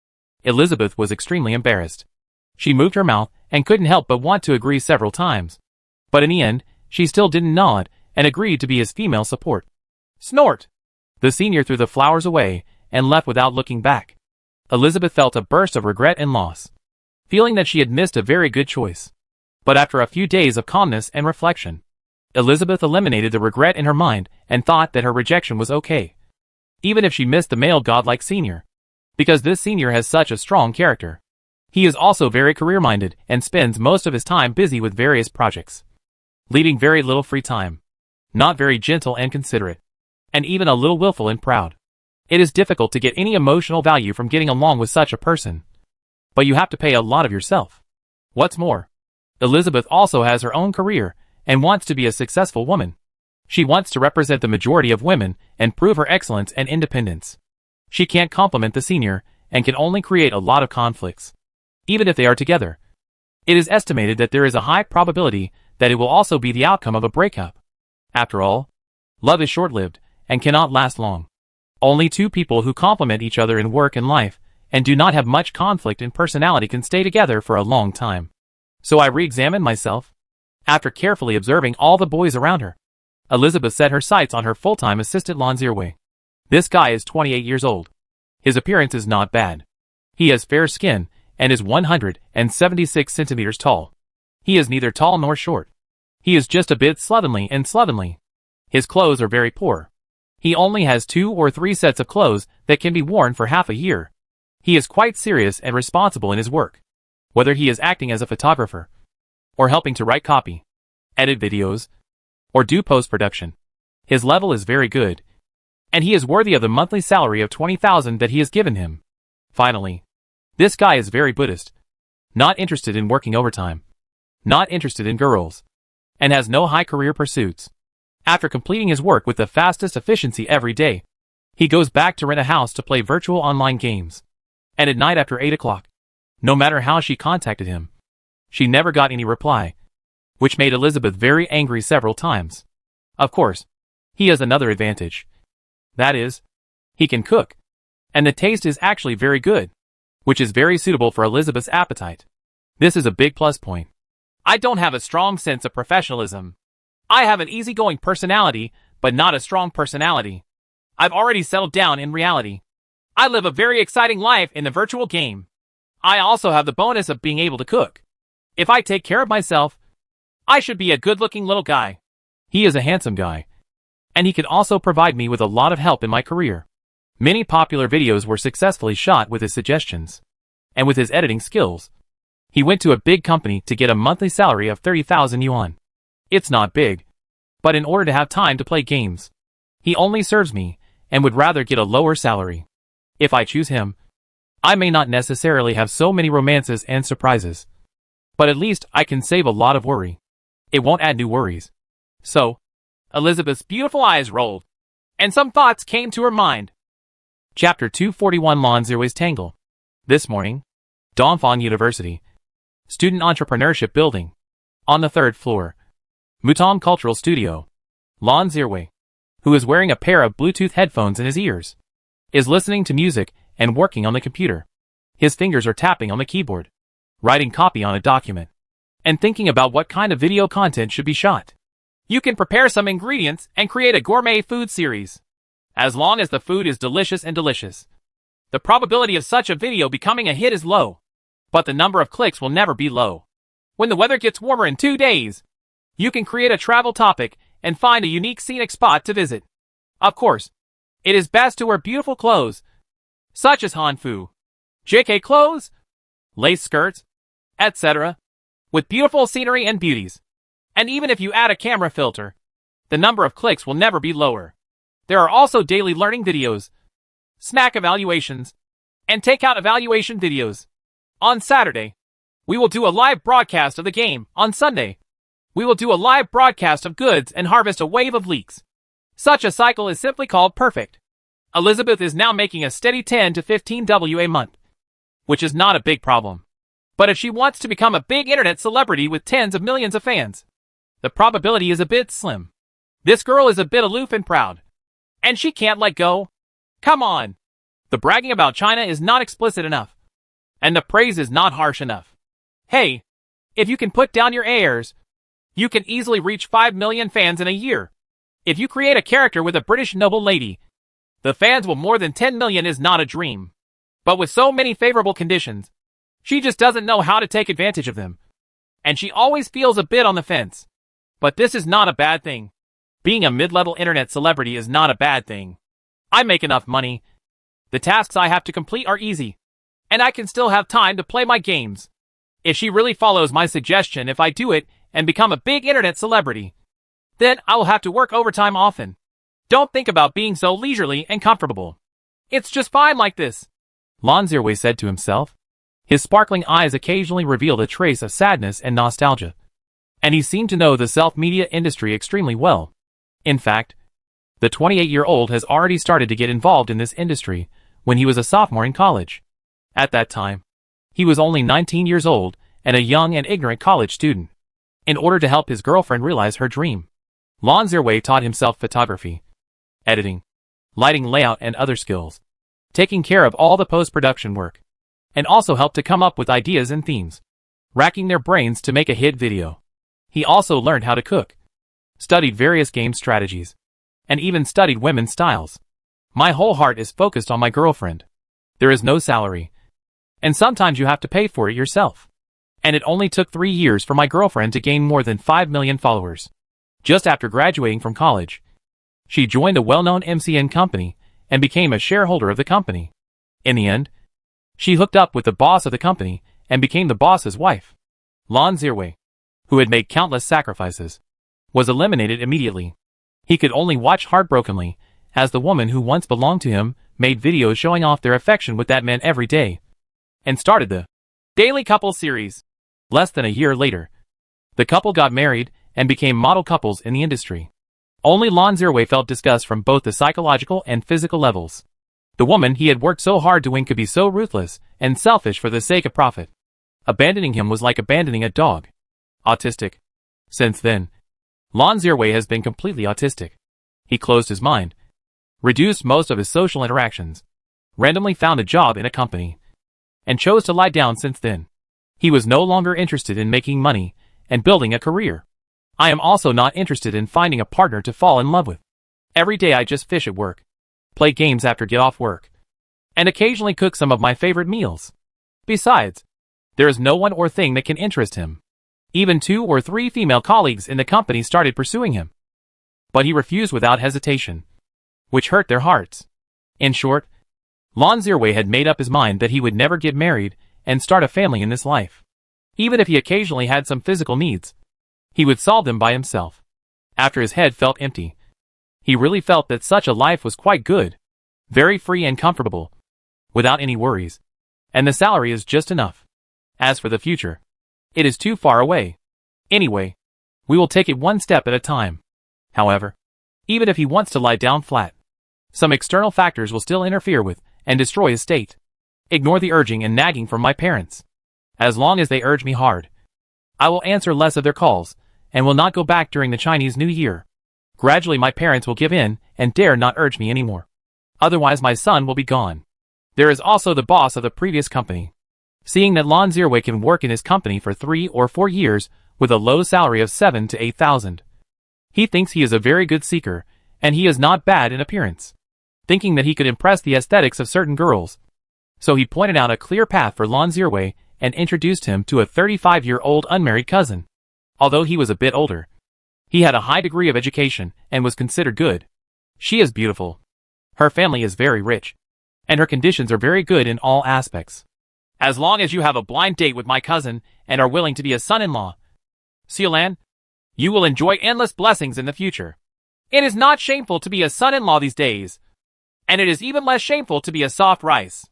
Elizabeth was extremely embarrassed. She moved her mouth and couldn't help but want to agree several times. But in the end, she still didn't nod and agreed to be his female support. Snort! The senior threw the flowers away and left without looking back. Elizabeth felt a burst of regret and loss, feeling that she had missed a very good choice. But after a few days of calmness and reflection, Elizabeth eliminated the regret in her mind and thought that her rejection was okay, even if she missed the male godlike senior, because this senior has such a strong character. He is also very career-minded and spends most of his time busy with various projects, leaving very little free time, not very gentle and considerate, and even a little willful and proud. It is difficult to get any emotional value from getting along with such a person, but you have to pay a lot of yourself. What's more, Elizabeth also has her own career and wants to be a successful woman. She wants to represent the majority of women and prove her excellence and independence. She can't compliment the senior and can only create a lot of conflicts, even if they are together. It is estimated that there is a high probability that it will also be the outcome of a breakup. After all, love is short-lived and cannot last long. Only two people who complement each other in work and life and do not have much conflict in personality can stay together for a long time. So I re-examined myself. After carefully observing all the boys around her, Elizabeth set her sights on her full-time assistant Lon Zierway. This guy is 28 years old. His appearance is not bad. He has fair skin and is 176 centimeters tall. He is neither tall nor short. He is just a bit slovenly. His clothes are very poor. He only has 2 or 3 sets of clothes that can be worn for half a year. He is quite serious and responsible in his work, whether he is acting as a photographer, or helping to write copy, edit videos, or do post-production. His level is very good, and he is worthy of the monthly salary of $20,000 that he has given him. Finally, this guy is very Buddhist, not interested in working overtime, not interested in girls, and has no high career pursuits. After completing his work with the fastest efficiency every day, he goes back to rent a house to play virtual online games. And at night after 8 o'clock, no matter how she contacted him, she never got any reply, which made Elizabeth very angry several times. Of course, he has another advantage. That is, he can cook, and the taste is actually very good, which is very suitable for Elizabeth's appetite. This is a big plus point. I don't have a strong sense of professionalism. I have an easygoing personality, but not a strong personality. I've already settled down in reality. I live a very exciting life in the virtual game. I also have the bonus of being able to cook. If I take care of myself, I should be a good-looking little guy. He is a handsome guy, and he can also provide me with a lot of help in my career. Many popular videos were successfully shot with his suggestions, and with his editing skills. He went to a big company to get a monthly salary of 30,000 yuan. It's not big, but in order to have time to play games, he only serves me and would rather get a lower salary. If I choose him, I may not necessarily have so many romances and surprises, but at least I can save a lot of worry. It won't add new worries. So, Elizabeth's beautiful eyes rolled, and some thoughts came to her mind. Chapter 241 Lon Zierway's Tangle. This morning, Dongfang University, Student Entrepreneurship Building. On the 3rd floor, Mutong Cultural Studio. Lon Zierway, who is wearing a pair of Bluetooth headphones in his ears, is listening to music and working on the computer. His fingers are tapping on the keyboard, writing copy on a document, and thinking about what kind of video content should be shot. You can prepare some ingredients and create a gourmet food series. As long as the food is delicious and delicious, the probability of such a video becoming a hit is low, but the number of clicks will never be low. When the weather gets warmer in 2 days, you can create a travel topic and find a unique scenic spot to visit. Of course, it is best to wear beautiful clothes, such as Hanfu, JK clothes, lace skirts, etc., with beautiful scenery and beauties. And even if you add a camera filter, the number of clicks will never be lower. There are also daily learning videos, snack evaluations, and takeout evaluation videos. On Saturday, we will do a live broadcast of the game. On Sunday, we will do a live broadcast of goods and harvest a wave of leaks. Such a cycle is simply called perfect. Elizabeth is now making a steady 10 to 15 W a month, which is not a big problem. But if she wants to become a big internet celebrity with tens of millions of fans, the probability is a bit slim. This girl is a bit aloof and proud, and she can't let go. Come on. The bragging about China is not explicit enough. And the praise is not harsh enough. Hey, if you can put down your airs, you can easily reach 5 million fans in a year. If you create a character with a British noble lady, the fans will more than 10 million is not a dream. But with so many favorable conditions, she just doesn't know how to take advantage of them. And she always feels a bit on the fence. But this is not a bad thing. Being a mid-level internet celebrity is not a bad thing. I make enough money. The tasks I have to complete are easy. And I can still have time to play my games. If she really follows my suggestion, if I do it and become a big internet celebrity, then I will have to work overtime often. Don't think about being so leisurely and comfortable. It's just fine like this, Lon Zirway said to himself. His sparkling eyes occasionally revealed a trace of sadness and nostalgia. And he seemed to know the self-media industry extremely well. In fact, the 28-year-old has already started to get involved in this industry when he was a sophomore in college. At that time, he was only 19 years old and a young and ignorant college student. In order to help his girlfriend realize her dream, Lon Zirway taught himself photography, editing, lighting layout and other skills, taking care of all the post-production work, and also helped to come up with ideas and themes, racking their brains to make a hit video. He also learned how to cook, studied various game strategies, and even studied women's styles. My whole heart is focused on my girlfriend. There is no salary, and sometimes you have to pay for it yourself. And it only took 3 years for my girlfriend to gain more than 5 million followers. Just after graduating from college, she joined a well-known MCN company and became a shareholder of the company. In the end, she hooked up with the boss of the company and became the boss's wife. Lon Zirway, who had made countless sacrifices, was eliminated immediately. He could only watch heartbrokenly as the woman who once belonged to him made videos showing off their affection with that man every day, and started the Daily Couple series. Less than a year later, the couple got married and became model couples in the industry. Only Lon Zirway felt disgust from both the psychological and physical levels. The woman he had worked so hard to win could be so ruthless and selfish for the sake of profit. Abandoning him was like abandoning a dog. Autistic. Since then, Lon Zirway has been completely autistic. He closed his mind, reduced most of his social interactions, randomly found a job in a company, and chose to lie down since then. He was no longer interested in making money and building a career. I am also not interested in finding a partner to fall in love with. Every day I just fish at work, play games after get off work, and occasionally cook some of my favorite meals. Besides, there is no one or thing that can interest him. Even 2 or 3 female colleagues in the company started pursuing him, but he refused without hesitation, which hurt their hearts. In short, Lon Zirway had made up his mind that he would never get married and start a family in this life. Even if he occasionally had some physical needs, he would solve them by himself. After his head felt empty, he really felt that such a life was quite good, very free and comfortable, without any worries, and the salary is just enough. As for the future, it is too far away. Anyway, we will take it one step at a time. However, even if he wants to lie down flat, some external factors will still interfere with and destroy his state. Ignore the urging and nagging from my parents. As long as they urge me hard, I will answer less of their calls and will not go back during the Chinese New Year. Gradually my parents will give in and dare not urge me anymore. Otherwise my son will be gone. There is also the boss of the previous company. Seeing that Lon Zirway can work in his company for 3 or 4 years with a low salary of 7 to 8,000. He thinks he is a very good seeker, and he is not bad in appearance. Thinking that he could impress the aesthetics of certain girls, so he pointed out a clear path for Lon Zirway and introduced him to a 35-year-old unmarried cousin. Although he was a bit older, he had a high degree of education and was considered good. She is beautiful. Her family is very rich, and her conditions are very good in all aspects. As long as you have a blind date with my cousin and are willing to be a son-in-law, Sealan, you will enjoy endless blessings in the future. It is not shameful to be a son-in-law these days, and it is even less shameful to be a soft rice.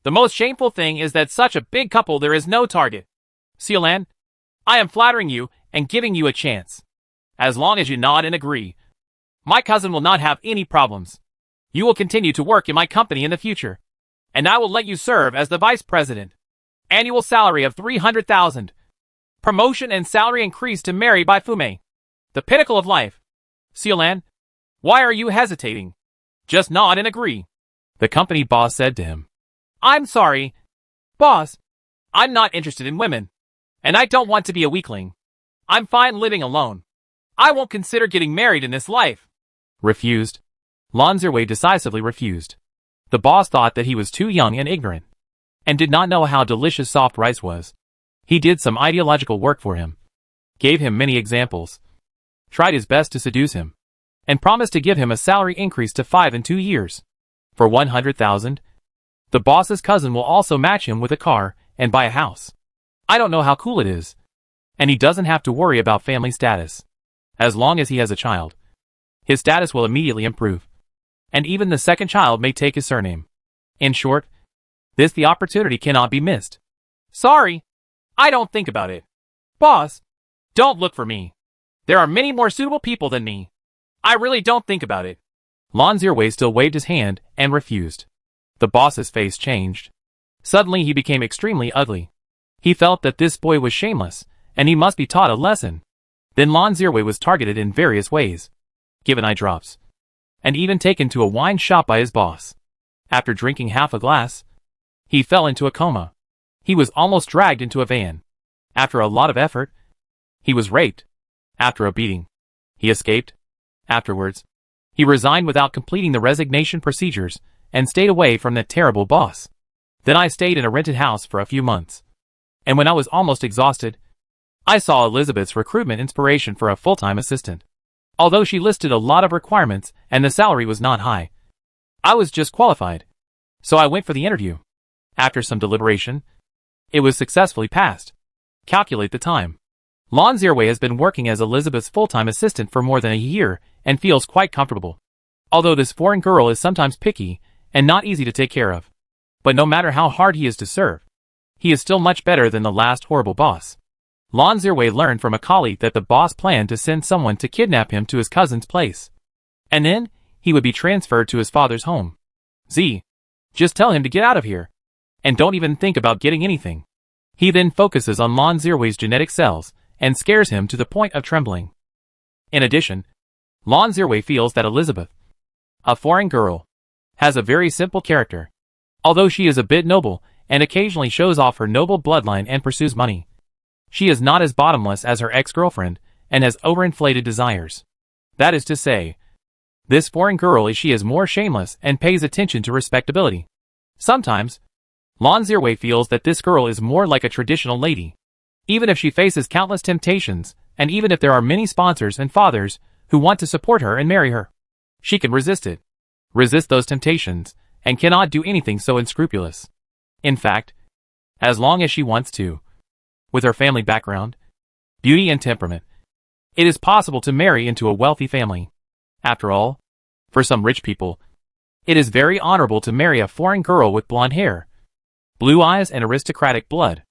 The most shameful thing is that such a big couple there is no target. Sealan, I am flattering you and giving you a chance. As long as you nod and agree, my cousin will not have any problems. You will continue to work in my company in the future, and I will let you serve as the vice president. Annual salary of 300,000. Promotion and salary increase to marry by Fume. The pinnacle of life. Sealan, why are you hesitating? Just nod and agree. The company boss said to him. I'm sorry, boss, I'm not interested in women. And I don't want to be a weakling. I'm fine living alone. I won't consider getting married in this life. Refused. Lon Zerwei decisively refused. The boss thought that he was too young and ignorant, and did not know how delicious soft rice was. He did some ideological work for him, gave him many examples, tried his best to seduce him, and promised to give him a salary increase to 5 in 2 years. For 100,000, the boss's cousin will also match him with a car and buy a house. I don't know how cool it is. And he doesn't have to worry about family status. As long as he has a child, his status will immediately improve. And even the second child may take his surname. In short, the opportunity cannot be missed. Sorry, I don't think about it. Boss, don't look for me. There are many more suitable people than me. I really don't think about it. Lon Zerwei still waved his hand and refused. The boss's face changed. Suddenly he became extremely ugly. He felt that this boy was shameless, and he must be taught a lesson. Then Lon Zerwei was targeted in various ways, given eye drops, and even taken to a wine shop by his boss. After drinking half a glass, he fell into a coma. He was almost dragged into a van. After a lot of effort, he was raped. After a beating, he escaped. Afterwards, he resigned without completing the resignation procedures and stayed away from that terrible boss. Then I stayed in a rented house for a few months. And when I was almost exhausted, I saw Elizabeth's recruitment inspiration for a full-time assistant. Although she listed a lot of requirements and the salary was not high, I was just qualified. So I went for the interview. After some deliberation, it was successfully passed. Calculate the time. Lon Zerwei has been working as Elizabeth's full-time assistant for more than a year and feels quite comfortable. Although this foreign girl is sometimes picky and not easy to take care of. But no matter how hard he is to serve, he is still much better than the last horrible boss. Lon Zerwei learned from a colleague that the boss planned to send someone to kidnap him to his cousin's place. And then, he would be transferred to his father's home. Just tell him to get out of here. And don't even think about getting anything. He then focuses on Lon Zerwei's genetic cells and scares him to the point of trembling. In addition, Lon Zerwei feels that Elizabeth, a foreign girl, has a very simple character. Although she is a bit noble and occasionally shows off her noble bloodline and pursues money, she is not as bottomless as her ex-girlfriend and has overinflated desires. That is to say, this foreign girl is more shameless and pays attention to respectability. Sometimes, Lon Zerwei feels that this girl is more like a traditional lady. Even if she faces countless temptations, and even if there are many sponsors and fathers who want to support her and marry her, she can resist it. Resist those temptations, and cannot do anything so unscrupulous. In fact, as long as she wants to, with her family background, beauty and temperament, it is possible to marry into a wealthy family. After all, for some rich people, it is very honorable to marry a foreign girl with blonde hair, blue eyes and aristocratic blood.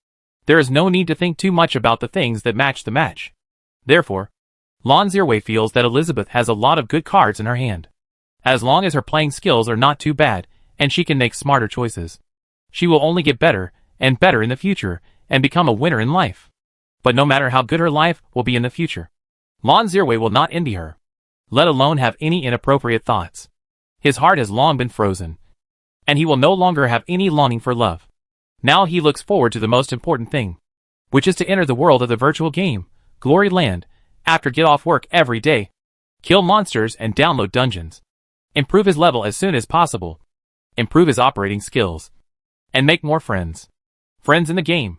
There is no need to think too much about the things that match the match. Therefore, Lon Zerwei feels that Elizabeth has a lot of good cards in her hand. As long as her playing skills are not too bad, and she can make smarter choices, she will only get better and better in the future, and become a winner in life. But no matter how good her life will be in the future, Lon Zerwei will not envy her, let alone have any inappropriate thoughts. His heart has long been frozen, and he will no longer have any longing for love. Now he looks forward to the most important thing, which is to enter the world of the virtual game, Glory Land, after get off work every day, kill monsters and download dungeons, improve his level as soon as possible, improve his operating skills, and make more friends. Friends in the game.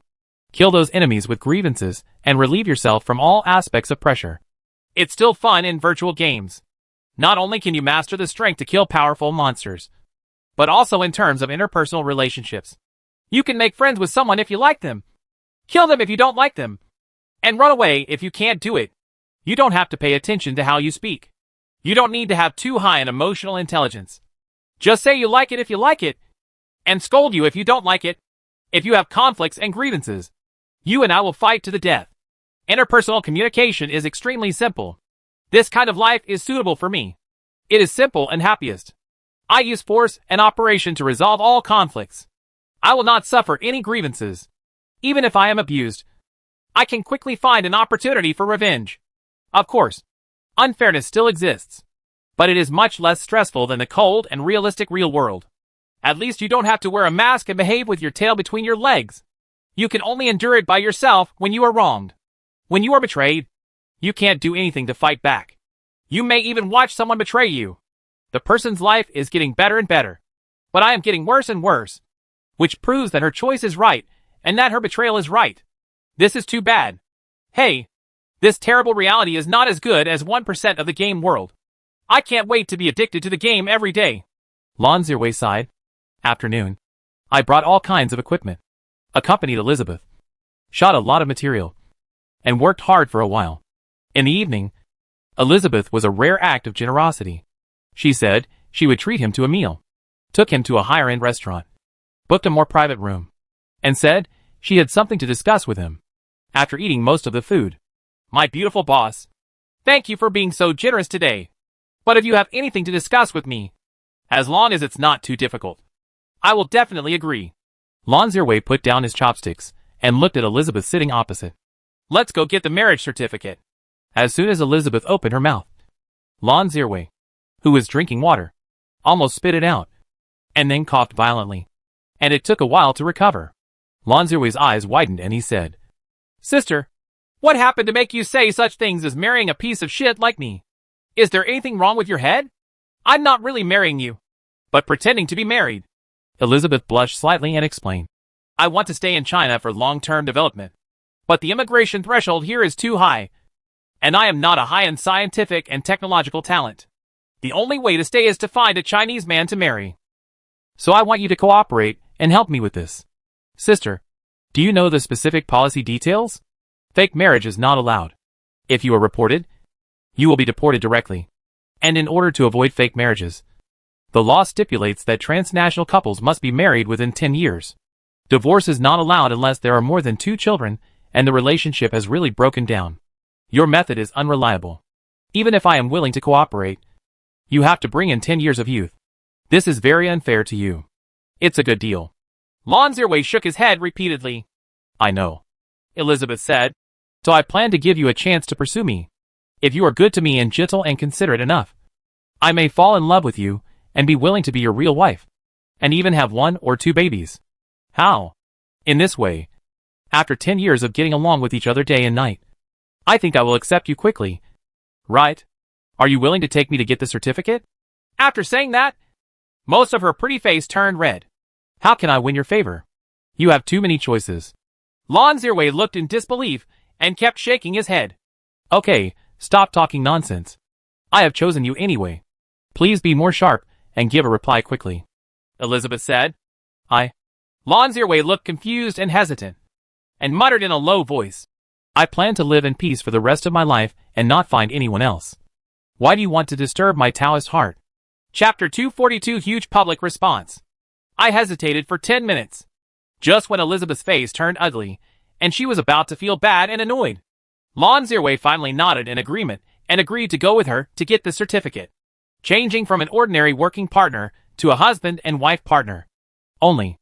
Kill those enemies with grievances and relieve yourself from all aspects of pressure. It's still fun in virtual games. Not only can you master the strength to kill powerful monsters, but also in terms of interpersonal relationships. You can make friends with someone if you like them, kill them if you don't like them, and run away if you can't do it. You don't have to pay attention to how you speak. You don't need to have too high an emotional intelligence. Just say you like it if you like it, and scold you if you don't like it. If you have conflicts and grievances, you and I will fight to the death. Interpersonal communication is extremely simple. This kind of life is suitable for me. It is simple and happiest. I use force and operation to resolve all conflicts. I will not suffer any grievances. Even if I am abused, I can quickly find an opportunity for revenge. Of course, unfairness still exists, but it is much less stressful than the cold and realistic real world. At least you don't have to wear a mask and behave with your tail between your legs. You can only endure it by yourself when you are wronged. When you are betrayed, you can't do anything to fight back. You may even watch someone betray you. The person's life is getting better and better, but I am getting worse and worse, which proves that her choice is right and that her betrayal is right. This is too bad. Hey, this terrible reality is not as good as 1% of the game world. I can't wait to be addicted to the game every day. Lon Zerway sighed. Afternoon. I brought all kinds of equipment. Accompanied Elizabeth. Shot a lot of material. And worked hard for a while. In the evening, Elizabeth was a rare act of generosity. She said she would treat him to a meal. Took him to a higher-end restaurant. Booked a more private room. And said she had something to discuss with him. After eating most of the food. My beautiful boss. Thank you for being so generous today. But if you have anything to discuss with me, as long as it's not too difficult, I will definitely agree. Lon Zerway put down his chopsticks and looked at Elizabeth sitting opposite. Let's go get the marriage certificate. As soon as Elizabeth opened her mouth, Lon Zerway, who was drinking water, almost spit it out, and then coughed violently. And it took a while to recover. Lon Zerway's eyes widened and he said, Sister, what happened to make you say such things as marrying a piece of shit like me? Is there anything wrong with your head? I'm not really marrying you, but pretending to be married. Elizabeth blushed slightly and explained. I want to stay in China for long-term development, but the immigration threshold here is too high, and I am not a high-end scientific and technological talent. The only way to stay is to find a Chinese man to marry. So I want you to cooperate and help me with this. Sister, do you know the specific policy details? Fake marriage is not allowed. If you are reported, you will be deported directly. And in order to avoid fake marriages, the law stipulates that transnational couples must be married within 10 years. Divorce is not allowed unless there are more than 2 children and the relationship has really broken down. Your method is unreliable. Even if I am willing to cooperate, you have to bring in 10 years of youth. This is very unfair to you. It's a good deal. Lon Zerway shook his head repeatedly. I know, Elizabeth said. So I plan to give you a chance to pursue me. If you are good to me and gentle and considerate enough, I may fall in love with you and be willing to be your real wife, and even have 1 or 2 babies. How? In this way, after 10 years of getting along with each other day and night, I think I will accept you quickly. Right? Are you willing to take me to get the certificate? After saying that, most of her pretty face turned red. How can I win your favor? You have too many choices. Lon Zerway looked in disbelief and kept shaking his head. Okay, stop talking nonsense. I have chosen you anyway. Please be more sharp and give a reply quickly. Elizabeth said. Lon Zerway looked confused and hesitant, and muttered in a low voice. I plan to live in peace for the rest of my life and not find anyone else. Why do you want to disturb my Taoist heart? Chapter 242 Huge Public Response. I hesitated for 10 minutes. Just when Elizabeth's face turned ugly, and she was about to feel bad and annoyed. Lon Zerway finally nodded in agreement and agreed to go with her to get the certificate, changing from an ordinary working partner to a husband and wife partner. Only,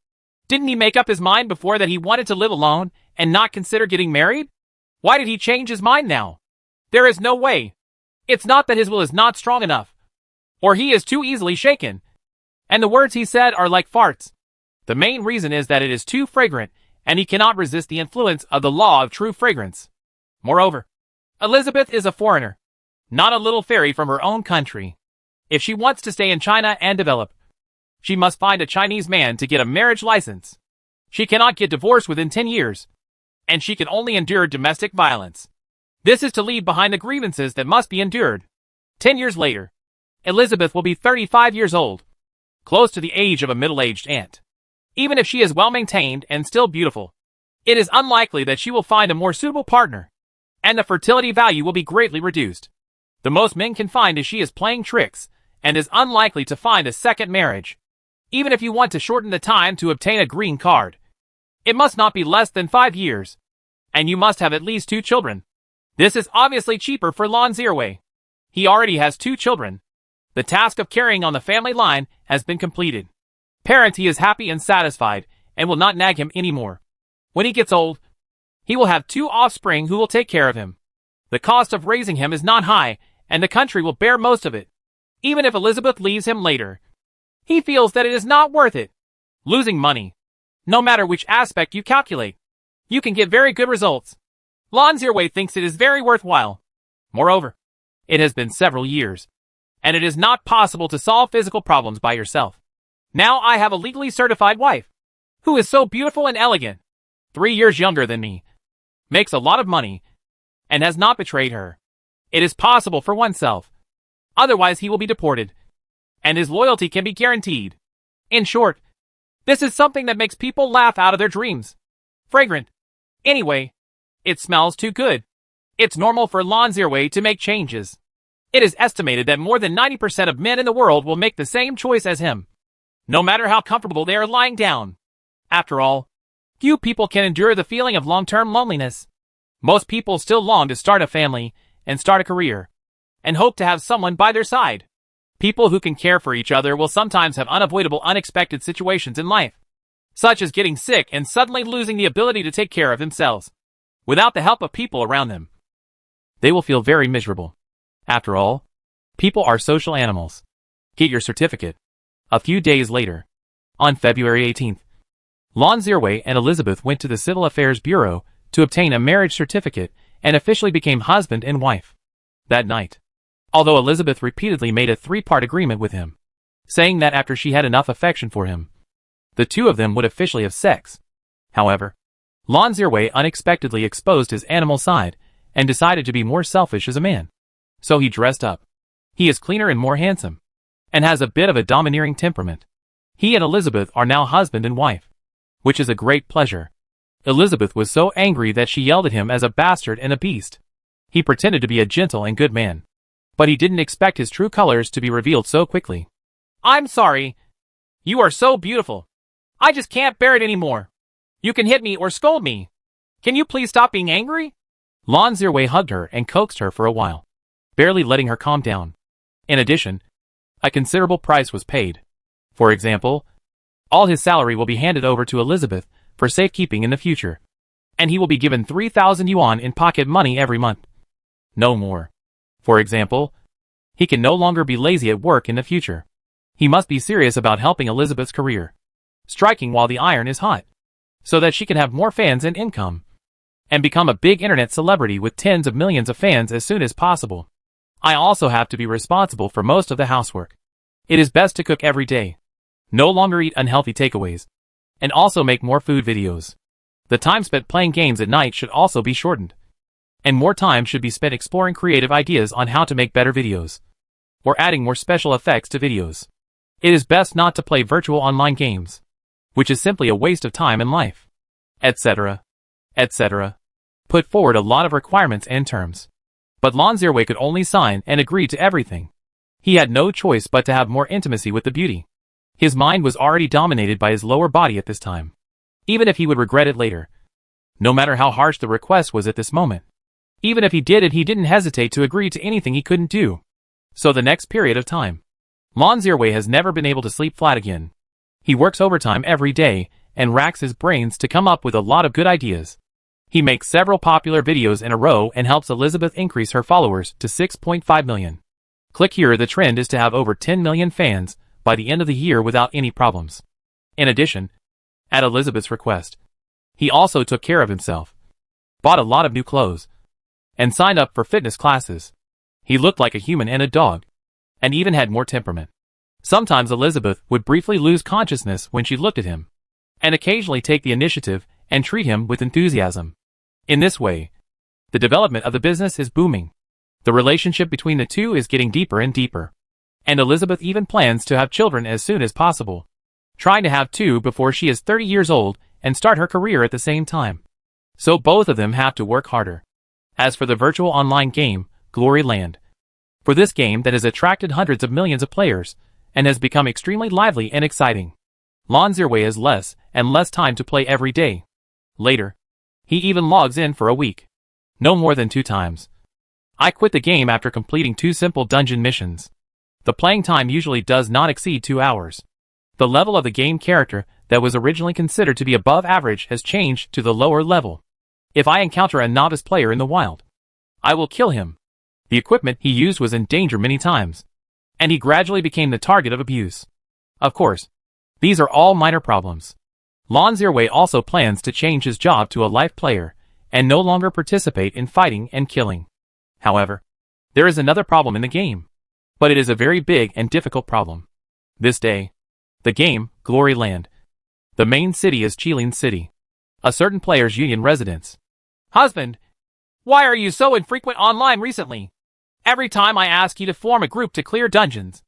didn't he make up his mind before that he wanted to live alone and not consider getting married? Why did he change his mind now? There is no way. It's not that his will is not strong enough, or he is too easily shaken, and the words he said are like farts. The main reason is that it is too fragrant, and he cannot resist the influence of the law of true fragrance. Moreover, Elizabeth is a foreigner, not a little fairy from her own country. If she wants to stay in China and develop, she must find a Chinese man to get a marriage license. She cannot get divorced within 10 years, and she can only endure domestic violence. This is to leave behind the grievances that must be endured. 10 years later, Elizabeth will be 35 years old, close to the age of a middle-aged aunt. Even if she is well-maintained and still beautiful, it is unlikely that she will find a more suitable partner, and the fertility value will be greatly reduced. The most men can find is she is playing tricks, and is unlikely to find a second marriage. Even if you want to shorten the time to obtain a green card, it must not be less than 5 years, and you must have at least 2 children. This is obviously cheaper for Lon Zerway. He already has 2 children. The task of carrying on the family line has been completed. Parent, he is happy and satisfied, and will not nag him anymore. When he gets old, he will have 2 offspring who will take care of him. The cost of raising him is not high, and the country will bear most of it. Even if Elizabeth leaves him later, he feels that it is not worth it. Losing money, no matter which aspect you calculate, you can get very good results. Lon Zierway thinks it is very worthwhile. Moreover, it has been several years, and it is not possible to solve physical problems by yourself. Now I have a legally certified wife, who is so beautiful and elegant, 3 years younger than me, makes a lot of money, and has not betrayed her. It is possible for oneself. Otherwise he will be deported, and his loyalty can be guaranteed. In short, this is something that makes people laugh out of their dreams. Fragrant. Anyway, it smells too good. It's normal for Lon Zierway to make changes. It is estimated that more than 90% of men in the world will make the same choice as him, no matter how comfortable they are lying down. After all, few people can endure the feeling of long-term loneliness. Most people still long to start a family and start a career, and hope to have someone by their side. People who can care for each other will sometimes have unavoidable unexpected situations in life, such as getting sick and suddenly losing the ability to take care of themselves, without the help of people around them. They will feel very miserable. After all, people are social animals. Get your certificate. A few days later, on February 18th, Lon Zierway and Elizabeth went to the Civil Affairs Bureau to obtain a marriage certificate and officially became husband and wife. That night, although Elizabeth repeatedly made a 3-part agreement with him, saying that after she had enough affection for him, the two of them would officially have sex. However, Lon Zierway unexpectedly exposed his animal side and decided to be more selfish as a man. So he dressed up. He is cleaner and more handsome, and has a bit of a domineering temperament. He and Elizabeth are now husband and wife, which is a great pleasure. Elizabeth was so angry that she yelled at him as a bastard and a beast. He pretended to be a gentle and good man, but he didn't expect his true colors to be revealed so quickly. I'm sorry. You are so beautiful. I just can't bear it anymore. You can hit me or scold me. Can you please stop being angry? Lon Zierway hugged her and coaxed her for a while, barely letting her calm down. In addition, a considerable price was paid. For example, all his salary will be handed over to Elizabeth for safekeeping in the future, and he will be given 3,000 yuan in pocket money every month. No more. For example, he can no longer be lazy at work in the future. He must be serious about helping Elizabeth's career, striking while the iron is hot, so that she can have more fans and income, and become a big internet celebrity with tens of millions of fans as soon as possible. I also have to be responsible for most of the housework. It is best to cook every day, no longer eat unhealthy takeaways, and also make more food videos. The time spent playing games at night should also be shortened, and more time should be spent exploring creative ideas on how to make better videos, or adding more special effects to videos. It is best not to play virtual online games, which is simply a waste of time and life, etc., etc. Put forward a lot of requirements and terms. But Lon Zierway could only sign and agree to everything. He had no choice but to have more intimacy with the beauty. His mind was already dominated by his lower body at this time, even if he would regret it later. No matter how harsh the request was at this moment. Even if he did it, he didn't hesitate to agree to anything he couldn't do. So the next period of time, Lon Zierway has never been able to sleep flat again. He works overtime every day and racks his brains to come up with a lot of good ideas. He makes several popular videos in a row and helps Elizabeth increase her followers to 6.5 million. Click here. The trend is to have over 10 million fans by the end of the year without any problems. In addition, at Elizabeth's request, he also took care of himself, bought a lot of new clothes, and signed up for fitness classes. He looked like a human and a dog, and even had more temperament. Sometimes Elizabeth would briefly lose consciousness when she looked at him, and occasionally take the initiative and treat him with enthusiasm. In this way, the development of the business is booming. The relationship between the two is getting deeper and deeper, and Elizabeth even plans to have children as soon as possible, trying to have 2 before she is 30 years old and start her career at the same time. So both of them have to work harder. As for the virtual online game, Glory Land, for this game that has attracted hundreds of millions of players and has become extremely lively and exciting, Lon Zierway has less and less time to play every day. Later, he even logs in for a week. No more than 2 times. I quit the game after completing 2 simple dungeon missions. The playing time usually does not exceed 2 hours. The level of the game character that was originally considered to be above average has changed to the lower level. If I encounter a novice player in the wild, I will kill him. The equipment he used was in danger many times, and he gradually became the target of abuse. Of course, these are all minor problems. Lan Zirwei also plans to change his job to a life player and no longer participate in fighting and killing. However, there is another problem in the game. But it is a very big and difficult problem. This day, the game, Glory Land. The main city is Qilin City, a certain player's union residence. Husband, why are you so infrequent online recently? Every time I ask you to form a group to clear dungeons,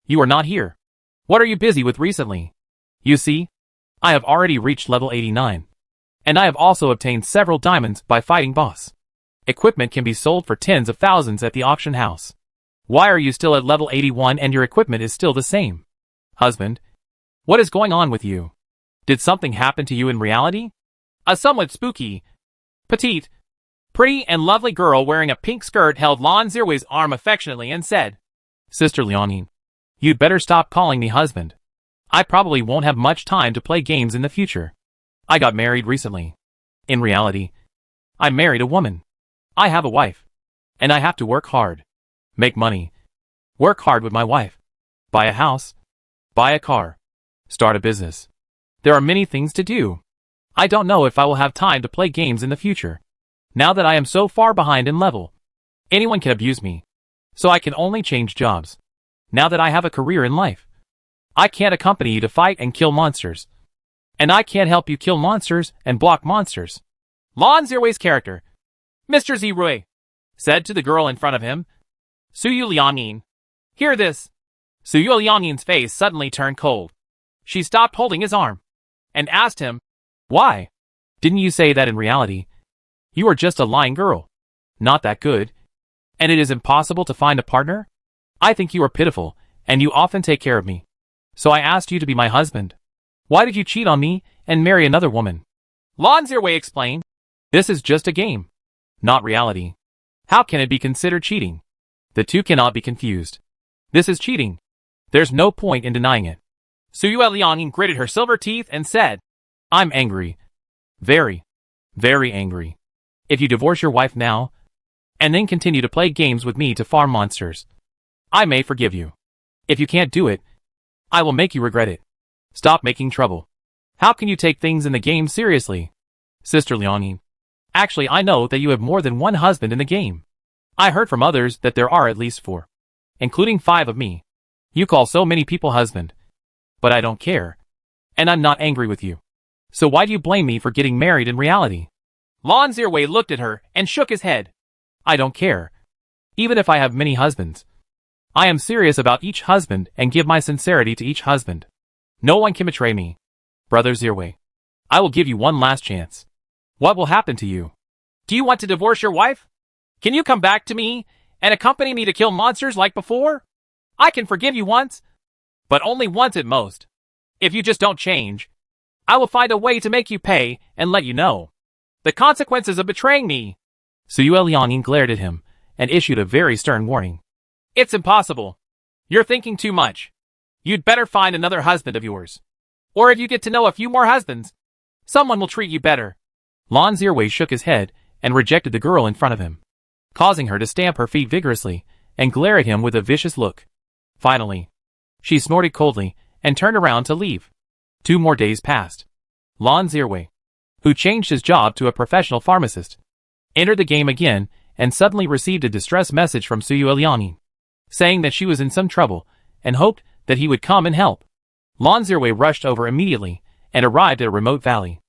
you are not here. What are you busy with recently? You see, I have already reached level 89. And I have also obtained several diamonds by fighting boss. Equipment can be sold for tens of thousands at the auction house. Why are you still at level 81 and your equipment is still the same? Husband, what is going on with you? Did something happen to you in reality? A somewhat spooky, petite, pretty and lovely girl wearing a pink skirt held Lan Zirwei's arm affectionately and said, Sister Liaoning, you'd better stop calling me husband. I probably won't have much time to play games in the future. I got married recently. In reality, I married a woman. I have a wife. And I have to work hard. Make money. Work hard with my wife. Buy a house. Buy a car. Start a business. There are many things to do. I don't know if I will have time to play games in the future. Now that I am so far behind in level, anyone can abuse me. So I can only change jobs. Now that I have a career in life, I can't accompany you to fight and kill monsters. And I can't help you kill monsters and block monsters. Lan Zirwei's character, Mr. Zirui, said to the girl in front of him, Suyu Liaoning, hear this. Suyu Liaoning's face suddenly turned cold. She stopped holding his arm and asked him, why? Didn't you say that in reality, you are just a lying girl? Not that good. And it is impossible to find a partner? I think you are pitiful, and you often take care of me. So I asked you to be my husband. Why did you cheat on me and marry another woman? Lan Zirwei explained, this is just a game, not reality. How can it be considered cheating? The two cannot be confused. This is cheating. There's no point in denying it. Suyu Liaoning gritted her silver teeth and said, I'm angry. Very, very angry. If you divorce your wife now, and then continue to play games with me to farm monsters, I may forgive you. If you can't do it, I will make you regret it. Stop making trouble. How can you take things in the game seriously? Sister Liaoning, actually I know that you have more than one husband in the game. I heard from others that there are at least 4, including 5 of me. You call so many people husband. But I don't care. And I'm not angry with you. So why do you blame me for getting married in reality? Lan Zirwei looked at her and shook his head. I don't care. Even if I have many husbands. I am serious about each husband and give my sincerity to each husband. No one can betray me. Brother Zirwei, I will give you one last chance. What will happen to you? Do you want to divorce your wife? Can you come back to me and accompany me to kill monsters like before? I can forgive you once, but only once at most. If you just don't change, I will find a way to make you pay and let you know the consequences of betraying me. Suyu Liaoning glared at him and issued a very stern warning. It's impossible. You're thinking too much. You'd better find another husband of yours. Or if you get to know a few more husbands, someone will treat you better. Lan Zirwei shook his head and rejected the girl in front of him, causing her to stamp her feet vigorously and glare at him with a vicious look. Finally, she snorted coldly and turned around to leave. 2 more days passed. Lan Zirwei, who changed his job to a professional pharmacist, entered the game again and suddenly received a distress message from Suyu Liaoning, saying that she was in some trouble and hoped that he would come and help. Lan Zirwei rushed over immediately and arrived at a remote valley.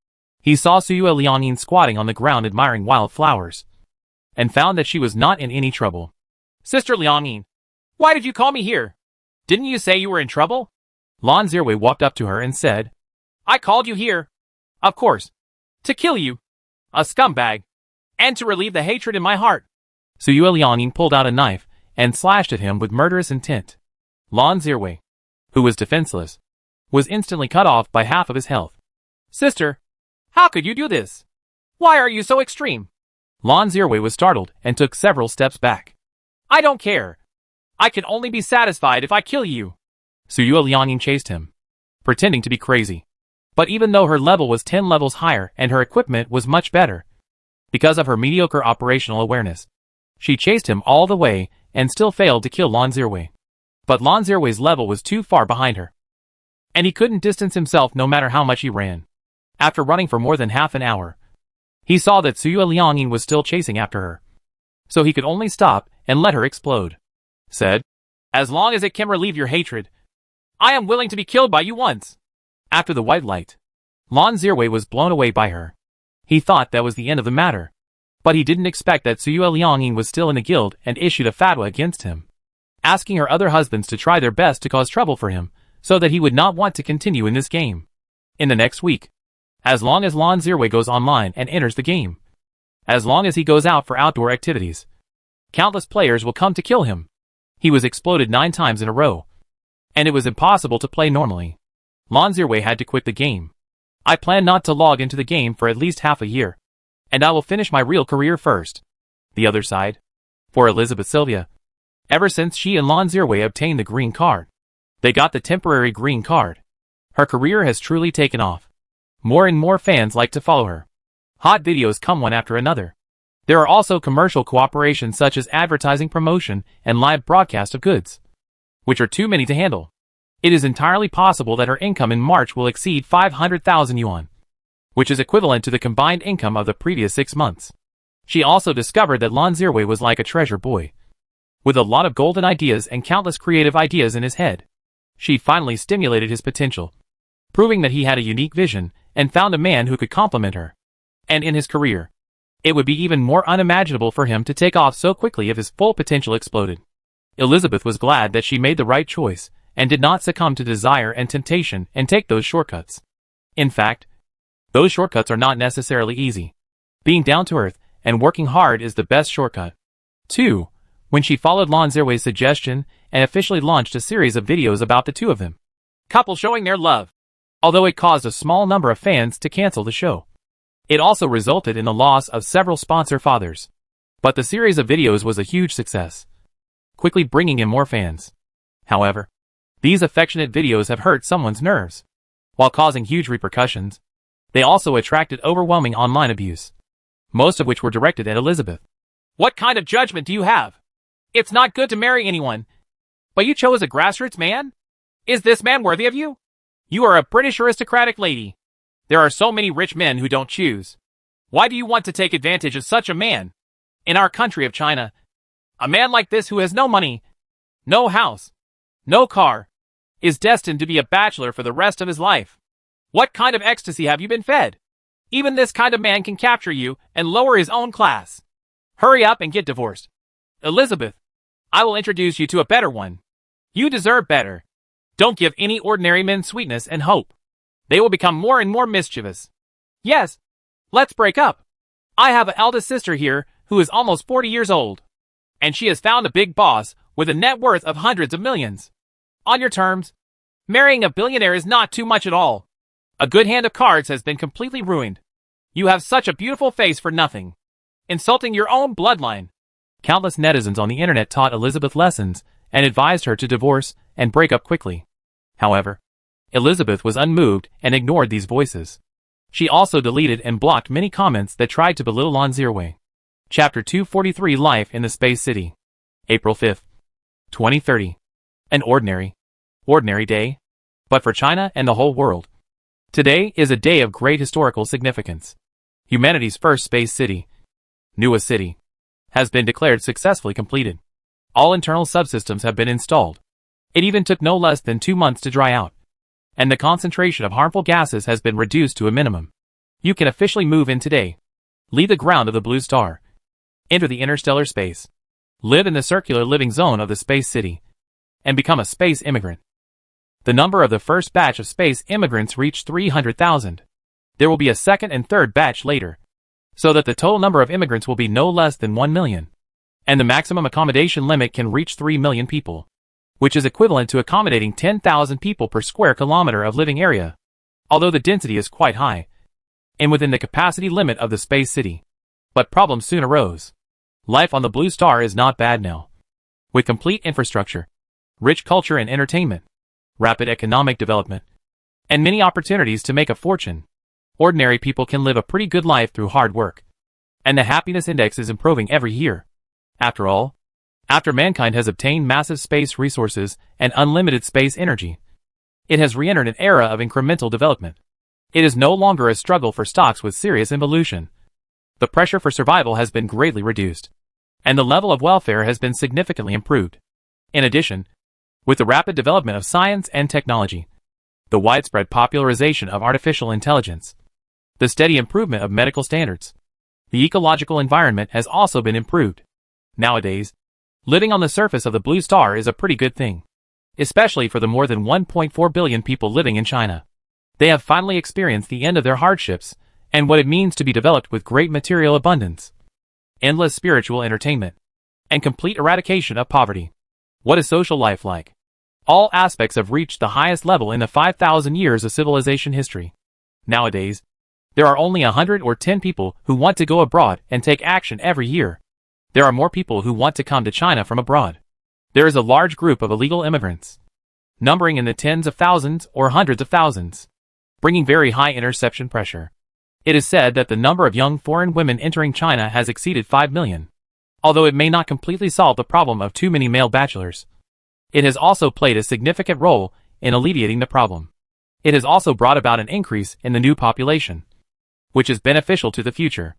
He saw Suyu Liaoning squatting on the ground admiring wild flowers, and found that she was not in any trouble. Sister Liaoning, why did you call me here? Didn't you say you were in trouble? Lan Zirwei walked up to her and said, I called you here, of course, to kill you, a scumbag, and to relieve the hatred in my heart. Suyu Liaoning pulled out a knife and slashed at him with murderous intent. Lan Zirwei, who was defenseless, was instantly cut off by half of his health. Sister, how could you do this? Why are you so extreme? Lan Zirwei was startled and took several steps back. I don't care. I can only be satisfied if I kill you. Suyu Liaoning chased him, pretending to be crazy. But even though her level was 10 levels higher and her equipment was much better, because of her mediocre operational awareness, she chased him all the way and still failed to kill Lan Zirwei. But Lan Zirwei's level was too far behind her, and he couldn't distance himself no matter how much he ran. After running for more than half an hour, he saw that Suya Liangyin was still chasing after her. So he could only stop and let her explode. Said, "As long as it can relieve your hatred, I am willing to be killed by you once." After the white light, Lan Zirwei was blown away by her. He thought that was the end of the matter. But he didn't expect that Suya Liangyin was still in the guild and issued a fatwa against him, asking her other husbands to try their best to cause trouble for him, so that he would not want to continue in this game. In the next week, as long as Lan Zirwei goes online and enters the game, as long as he goes out for outdoor activities, countless players will come to kill him. He was exploded 9 times in a row, and it was impossible to play normally. Lan Zirwei had to quit the game. "I plan not to log into the game for at least half a year, and I will finish my real career first." The other side, for Elizabeth Sylvia, ever since she and Lan Zirwei obtained the green card, they got the temporary green card. Her career has truly taken off. More and more fans like to follow her. Hot videos come one after another. There are also commercial cooperation such as advertising promotion and live broadcast of goods, which are too many to handle. It is entirely possible that her income in March will exceed 500,000 yuan, which is equivalent to the combined income of the previous 6 months. She also discovered that Lan Zirwei was like a treasure boy, with a lot of golden ideas and countless creative ideas in his head. She finally stimulated his potential, proving that he had a unique vision and found a man who could complement her. And in his career, it would be even more unimaginable for him to take off so quickly if his full potential exploded. Elizabeth was glad that she made the right choice and did not succumb to desire and temptation and take those shortcuts. In fact, those shortcuts are not necessarily easy. Being down to earth and working hard is the best shortcut. 2. When she followed Lan Zirwei's suggestion and officially launched a series of videos about the two of them, couple showing their love, although it caused a small number of fans to cancel the show. It also resulted in the loss of several sponsor fathers. But the series of videos was a huge success, quickly bringing in more fans. However, these affectionate videos have hurt someone's nerves. While causing huge repercussions, they also attracted overwhelming online abuse, most of which were directed at Elizabeth. "What kind of judgment do you have? It's not good to marry anyone, but you chose a grassroots man? Is this man worthy of you? You are a British aristocratic lady. There are so many rich men who don't choose. Why do you want to take advantage of such a man? In our country of China, a man like this who has no money, no house, no car, is destined to be a bachelor for the rest of his life. What kind of ecstasy have you been fed? Even this kind of man can capture you and lower his own class. Hurry up and get divorced. Elizabeth, I will introduce you to a better one. You deserve better. Don't give any ordinary men sweetness and hope. They will become more and more mischievous. Yes, let's break up. I have an eldest sister here who is almost 40 years old, and she has found a big boss with a net worth of hundreds of millions. On your terms, marrying a billionaire is not too much at all. A good hand of cards has been completely ruined. You have such a beautiful face for nothing. Insulting your own bloodline." Countless netizens on the internet taught Elizabeth lessons and advised her to divorce and break up quickly. However, Elizabeth was unmoved and ignored these voices. She also deleted and blocked many comments that tried to belittle Lan Zirwei. Chapter 243 Life in the Space City. April 5, 2030. An ordinary day, but for China and the whole world. Today is a day of great historical significance. Humanity's first space city, Nuwa City, has been declared successfully completed. All internal subsystems have been installed. It even took no less than 2 months to dry out, and the concentration of harmful gases has been reduced to a minimum. You can officially move in today. Leave the ground of the blue star. Enter the interstellar space. Live in the circular living zone of the space city, and become a space immigrant. The number of the first batch of space immigrants reached 300,000. There will be a second and third batch later, so that the total number of immigrants will be no less than 1 million. And the maximum accommodation limit can reach 3 million people, which is equivalent to accommodating 10,000 people per square kilometer of living area, although the density is quite high, and within the capacity limit of the space city. But problems soon arose. Life on the blue star is not bad now. With complete infrastructure, rich culture and entertainment, rapid economic development, and many opportunities to make a fortune, ordinary people can live a pretty good life through hard work. And the happiness index is improving every year. After all, after mankind has obtained massive space resources and unlimited space energy, it has re-entered an era of incremental development. It is no longer a struggle for stocks with serious involution. The pressure for survival has been greatly reduced, and the level of welfare has been significantly improved. In addition, with the rapid development of science and technology, the widespread popularization of artificial intelligence, the steady improvement of medical standards, the ecological environment has also been improved. Nowadays, living on the surface of the blue star is a pretty good thing, especially for the more than 1.4 billion people living in China. They have finally experienced the end of their hardships and what it means to be developed with great material abundance, endless spiritual entertainment, and complete eradication of poverty. What is social life like? All aspects have reached the highest level in the 5,000 years of civilization history. Nowadays, there are only 100 or 10 people who want to go abroad and take action every year. There are more people who want to come to China from abroad. There is a large group of illegal immigrants, numbering in the tens of thousands or hundreds of thousands, bringing very high interception pressure. It is said that the number of young foreign women entering China has exceeded 5 million. Although it may not completely solve the problem of too many male bachelors, it has also played a significant role in alleviating the problem. It has also brought about an increase in the new population, which is beneficial to the future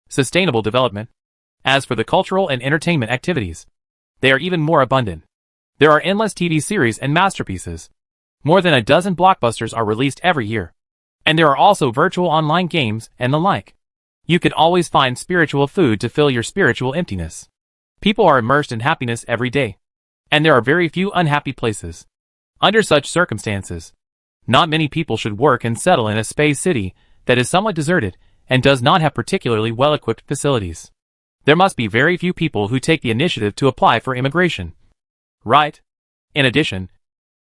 sustainable development. As for the cultural and entertainment activities, they are even more abundant. There are endless TV series and masterpieces. More than a dozen blockbusters are released every year. And there are also virtual online games and the like. You can always find spiritual food to fill your spiritual emptiness. People are immersed in happiness every day, and there are very few unhappy places. Under such circumstances, not many people should work and settle in a space city that is somewhat deserted and does not have particularly well-equipped facilities. There must be very few people who take the initiative to apply for immigration. Right? In addition,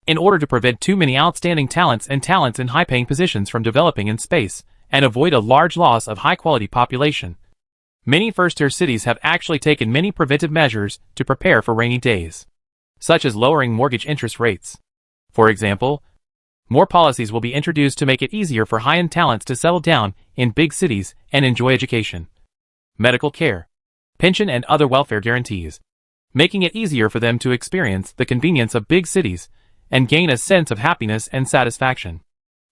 in order to prevent too many outstanding talents in high-paying positions from developing in space and avoid a large loss of high-quality population, many first-tier cities have actually taken many preventive measures to prepare for rainy days, such as lowering mortgage interest rates. For example, more policies will be introduced to make it easier for high-end talents to settle down in big cities and enjoy education, medical care, pension and other welfare guarantees, making it easier for them to experience the convenience of big cities and gain a sense of happiness and satisfaction.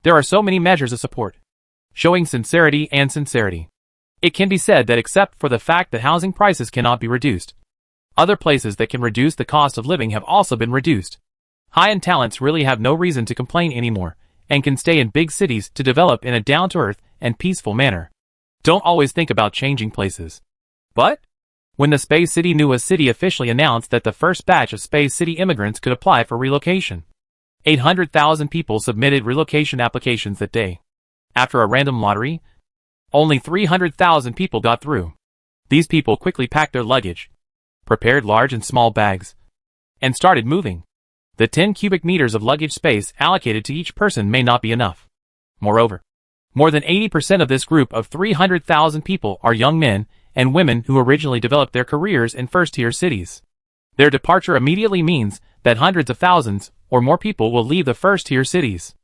There are so many measures of support, showing sincerity. It can be said that except for the fact that housing prices cannot be reduced, other places that can reduce the cost of living have also been reduced. High-end talents really have no reason to complain anymore, and can stay in big cities to develop in a down-to-earth and peaceful manner. Don't always think about changing places. But when the Space City New City officially announced that the first batch of Space City immigrants could apply for relocation, 800,000 people submitted relocation applications that day. After a random lottery, only 300,000 people got through. These people quickly packed their luggage, prepared large and small bags, and started moving. The 10 cubic meters of luggage space allocated to each person may not be enough. Moreover, more than 80% of this group of 300,000 people are young men and women who originally developed their careers in first-tier cities. Their departure immediately means that hundreds of thousands or more people will leave the first-tier cities.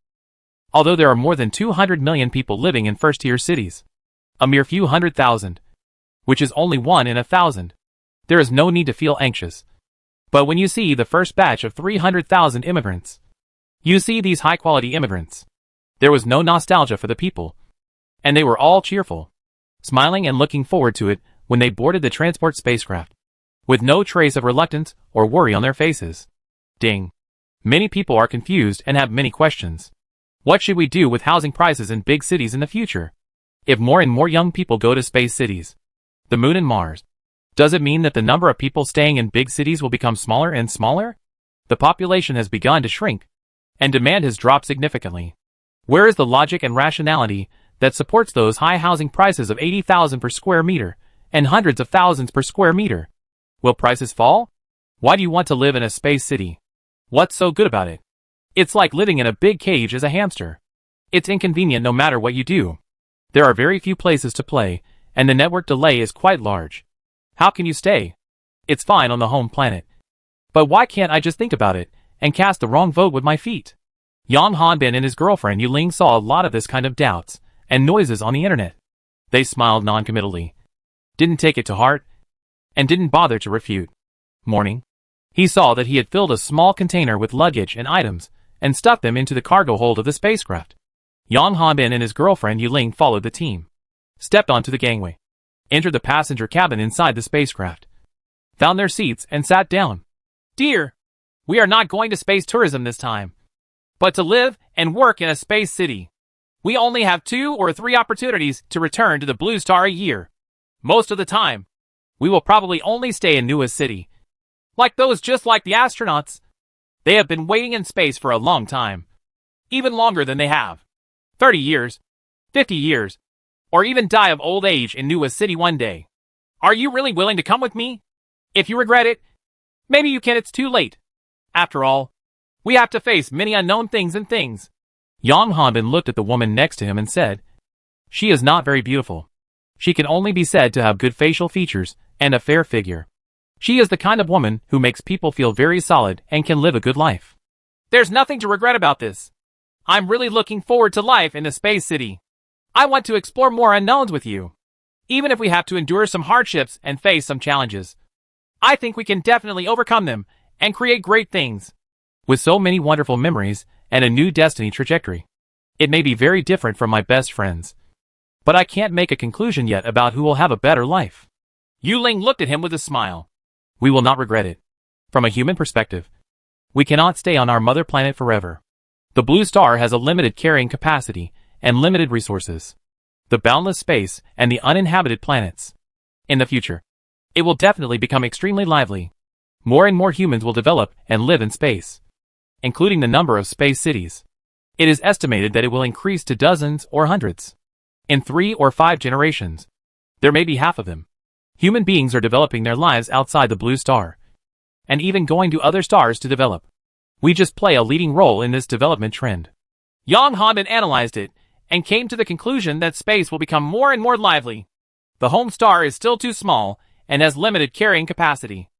Although there are more than 200 million people living in first-tier cities, a mere few 100,000, which is only 1 in 1,000, there is no need to feel anxious. But when you see the first batch of 300,000 immigrants, you see these high-quality immigrants. There was no nostalgia for the people, and they were all cheerful, smiling and looking forward to it when they boarded the transport spacecraft, with no trace of reluctance or worry on their faces. Ding. Many people are confused and have many questions. What should we do with housing prices in big cities in the future? If more and more young people go to space cities, the moon and Mars, does it mean that the number of people staying in big cities will become smaller and smaller? The population has begun to shrink, and demand has dropped significantly. Where is the logic and rationality that supports those high housing prices of 80,000 per square meter and hundreds of thousands per square meter? Will prices fall? Why do you want to live in a space city? What's so good about it? It's like living in a big cage as a hamster. It's inconvenient no matter what you do. There are very few places to play, and the network delay is quite large. How can you stay? It's fine on the home planet. But why can't I just think about it and cast the wrong vote with my feet? Yang Hanbin and his girlfriend Yuling saw a lot of this kind of doubts and noises on the internet. They smiled noncommittally, didn't take it to heart, and didn't bother to refute. Morning. He saw that he had filled a small container with luggage and items and stuffed them into the cargo hold of the spacecraft. Yang Hanbin and his girlfriend Yuling followed the team, stepped onto the gangway, entered the passenger cabin inside the spacecraft, found their seats and sat down. Dear, we are not going to space tourism this time, but to live and work in a space city. We only have 2 or 3 opportunities to return to the Blue Star a year. Most of the time, we will probably only stay in Nua's city. Just like the astronauts. They have been waiting in space for a long time. Even longer than they have. 30 years, 50 years, or even die of old age in Nua's city one day. Are you really willing to come with me? If you regret it, maybe you can. It's too late. After all, we have to face many unknown things and things. Yang Hanbin looked at the woman next to him and said, "She is not very beautiful. She can only be said to have good facial features and a fair figure. She is the kind of woman who makes people feel very solid and can live a good life. There's nothing to regret about this. I'm really looking forward to life in the space city. I want to explore more unknowns with you. Even if we have to endure some hardships and face some challenges, I think we can definitely overcome them and create great things." With so many wonderful memories and a new destiny trajectory, it may be very different from my best friends. But I can't make a conclusion yet about who will have a better life. Yuling looked at him with a smile. We will not regret it. From a human perspective, we cannot stay on our mother planet forever. The Blue Star has a limited carrying capacity and limited resources. The boundless space and the uninhabited planets. In the future, it will definitely become extremely lively. More and more humans will develop and live in space, including the number of space cities. It is estimated that it will increase to dozens or hundreds. In 3 or 5 generations, there may be half of them. Human beings are developing their lives outside the Blue Star, and even going to other stars to develop. We just play a leading role in this development trend. Yang Hanbin analyzed it, and came to the conclusion that space will become more and more lively. The home star is still too small, and has limited carrying capacity.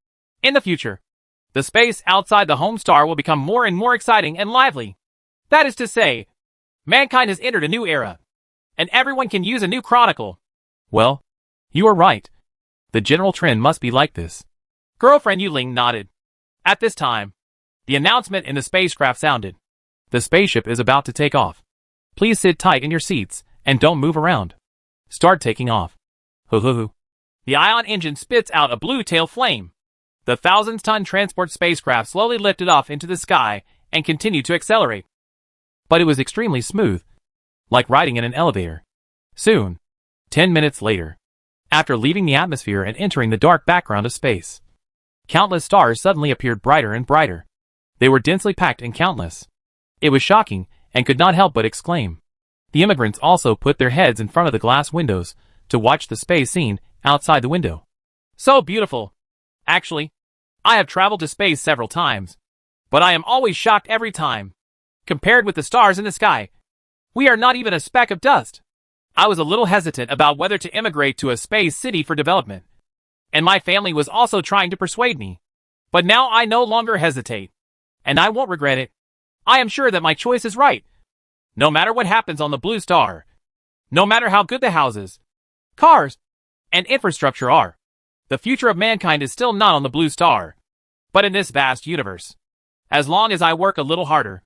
In the future, the space outside the home star will become more and more exciting and lively. That is to say, mankind has entered a new era, and everyone can use a new chronicle. Well, you are right. The general trend must be like this. Girlfriend Yuling nodded. At this time, the announcement in the spacecraft sounded. The spaceship is about to take off. Please sit tight in your seats, and don't move around. Start taking off. Hoo hoo hoo. The ion engine spits out a blue tail flame. The thousands-ton transport spacecraft slowly lifted off into the sky and continued to accelerate. But it was extremely smooth, like riding in an elevator. Soon, 10 minutes later, after leaving the atmosphere and entering the dark background of space, countless stars suddenly appeared brighter and brighter. They were densely packed and countless. It was shocking, and could not help but exclaim. The immigrants also put their heads in front of the glass windows to watch the space scene outside the window. So beautiful. Actually, I have traveled to space several times, but I am always shocked every time. Compared with the stars in the sky, we are not even a speck of dust. I was a little hesitant about whether to immigrate to a space city for development, and my family was also trying to persuade me. But now I no longer hesitate, and I won't regret it. I am sure that my choice is right. No matter what happens on the Blue Star, no matter how good the houses, cars, and infrastructure are, the future of mankind is still not on the Blue Star, but in this vast universe. As long as I work a little harder,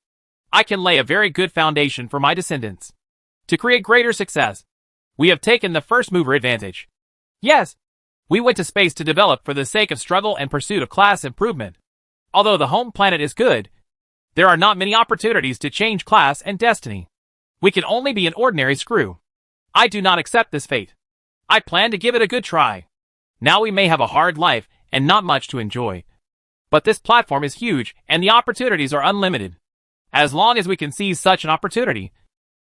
I can lay a very good foundation for my descendants. To create greater success, we have taken the first mover advantage. Yes, we went to space to develop for the sake of struggle and pursuit of class improvement. Although the home planet is good, there are not many opportunities to change class and destiny. We can only be an ordinary screw. I do not accept this fate. I plan to give it a good try. Now we may have a hard life and not much to enjoy. But this platform is huge and the opportunities are unlimited. As long as we can seize such an opportunity,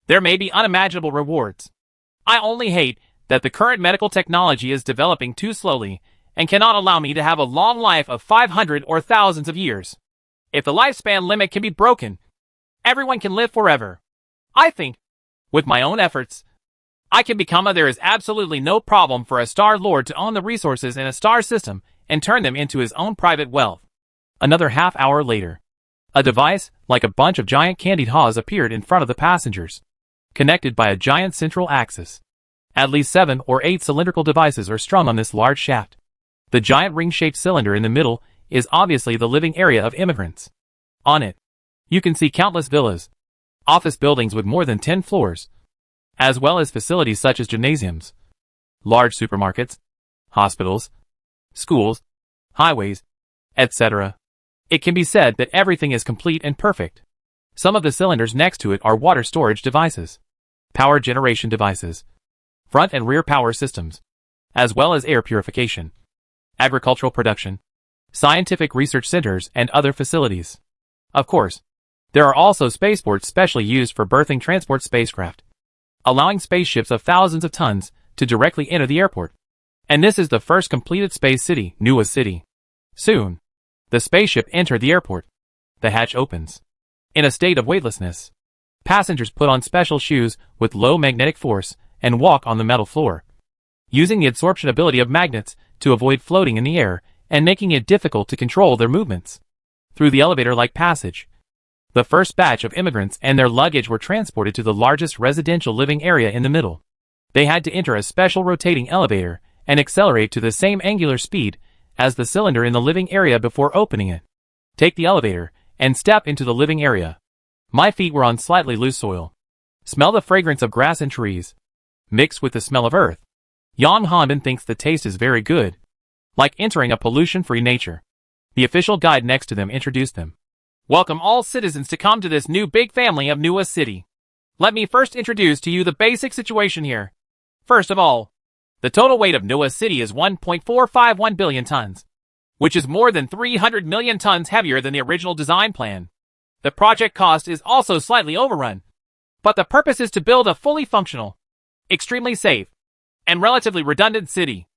there may be unimaginable rewards. I only hate that the current medical technology is developing too slowly and cannot allow me to have a long life of 500 or thousands of years. If the lifespan limit can be broken, everyone can live forever. I think, with my own efforts, I can become there is absolutely no problem for a Star Lord to own the resources in a star system and turn them into his own private wealth. Another half hour later, a device like a bunch of giant candied haws appeared in front of the passengers, connected by a giant central axis. At least 7 or 8 cylindrical devices are strung on this large shaft. The giant ring-shaped cylinder in the middle is obviously the living area of immigrants. On it, you can see countless villas, office buildings with more than 10 floors, as well as facilities such as gymnasiums, large supermarkets, hospitals, schools, highways, etc. It can be said that everything is complete and perfect. Some of the cylinders next to it are water storage devices, power generation devices, front and rear power systems, as well as air purification, agricultural production, scientific research centers, and other facilities. Of course, there are also spaceports specially used for berthing transport spacecraft, allowing spaceships of thousands of tons to directly enter the airport. And this is the first completed space city, Nuwa City. Soon, the spaceship entered the airport. The hatch opens. In a state of weightlessness, passengers put on special shoes with low magnetic force and walk on the metal floor, using the absorption ability of magnets to avoid floating in the air and making it difficult to control their movements. Through the elevator-like passage, the first batch of immigrants and their luggage were transported to the largest residential living area in the middle. They had to enter a special rotating elevator and accelerate to the same angular speed as the cylinder in the living area before opening it. Take the elevator and step into the living area. My feet were on slightly loose soil. Smell the fragrance of grass and trees, mixed with the smell of earth. Yang Hanbin thinks the taste is very good, like entering a pollution-free nature. The official guide next to them introduced them. Welcome all citizens to come to this new big family of Nuwa City. Let me first introduce to you the basic situation here. First of all, the total weight of Nuwa City is 1.451 billion tons, which is more than 300 million tons heavier than the original design plan. The project cost is also slightly overrun, but the purpose is to build a fully functional, extremely safe, and relatively redundant city.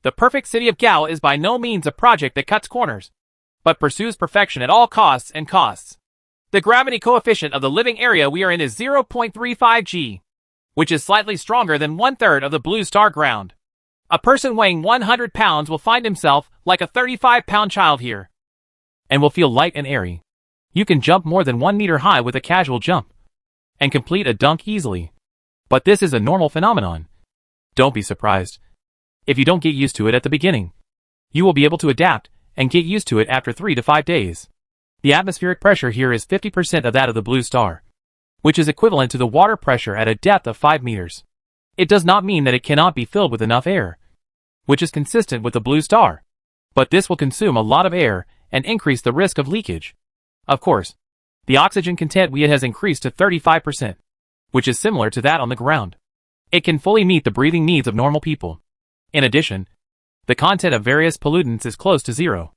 The perfect city of Gao is by no means a project that cuts corners, but pursues perfection at all costs and costs. The gravity coefficient of the living area we are in is 0.35 g, which is slightly stronger than 1/3 of the blue star ground. A person weighing 100 pounds will find himself like a 35-pound child here, and will feel light and airy. You can jump more than 1 meter high with a casual jump, and complete a dunk easily. But this is a normal phenomenon. Don't be surprised if you don't get used to it at the beginning. You will be able to adapt and get used to it after 3 to 5 days. The atmospheric pressure here is 50% of that of the blue star, which is equivalent to the water pressure at a depth of 5 meters. It does not mean that it cannot be filled with enough air, which is consistent with the blue star, but this will consume a lot of air and increase the risk of leakage. Of course, the oxygen content has increased to 35%, which is similar to that on the ground. It can fully meet the breathing needs of normal people. In addition, the content of various pollutants is close to zero.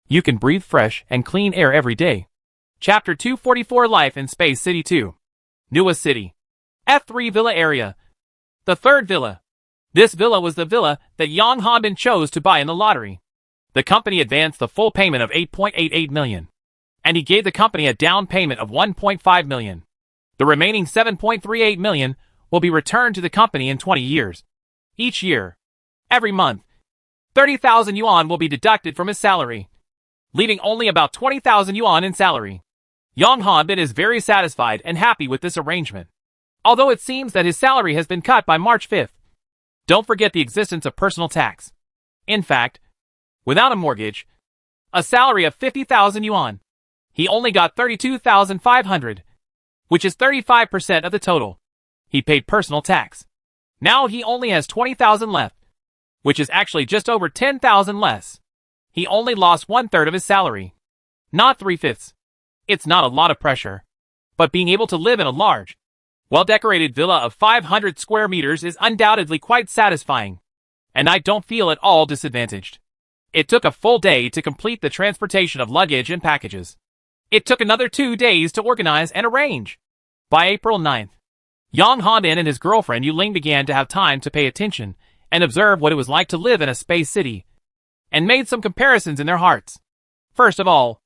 You can breathe fresh and clean air every day. Chapter 244 Life in Space City 2. Nuwa City. F3 Villa Area. The third villa. This villa was the villa that Yang Hanbin chose to buy in the lottery. The company advanced the full payment of 8.88 million. And he gave the company a down payment of 1.5 million. The remaining 7.38 million will be returned to the company in 20 years. Each year, every month, 30,000 yuan will be deducted from his salary, leaving only about 20,000 yuan in salary. Yang Hanbin is very satisfied and happy with this arrangement, although it seems that his salary has been cut by March 5th. Don't forget the existence of personal tax. In fact, without a mortgage, a salary of 50,000 yuan, he only got 32,500, which is 35% of the total. He paid personal tax. Now he only has 20,000 left, which is actually just over 10,000 less. He only lost 1/3 of his salary, not 3/5. It's not a lot of pressure, but being able to live in a large, well-decorated villa of 500 square meters is undoubtedly quite satisfying, and I don't feel at all disadvantaged. It took a full day to complete the transportation of luggage and packages. It took another 2 days to organize and arrange. By April 9th, Yang Hanbin and his girlfriend Yuling began to have time to pay attention and observe what it was like to live in a space city, and made some comparisons in their hearts. First of all,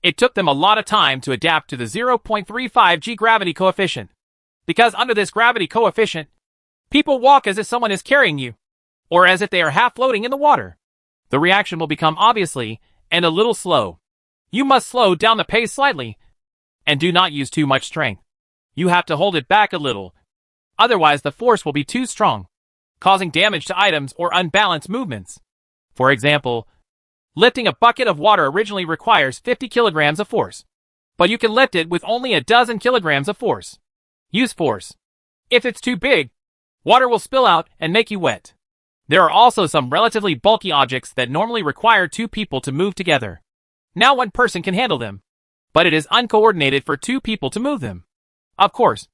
it took them a lot of time to adapt to the 0.35 g gravity coefficient, because under this gravity coefficient, people walk as if someone is carrying you, or as if they are half floating in the water. The reaction will become obviously and a little slow. You must slow down the pace slightly, and do not use too much strength. You have to hold it back a little, otherwise the force will be too strong, causing damage to items or unbalanced movements. For example, lifting a bucket of water originally requires 50 kilograms of force, but you can lift it with only a dozen kilograms of force. Use force. If it's too big, water will spill out and make you wet. There are also some relatively bulky objects that normally require two people to move together. Now one person can handle them, but it is uncoordinated for two people to move them. Of course,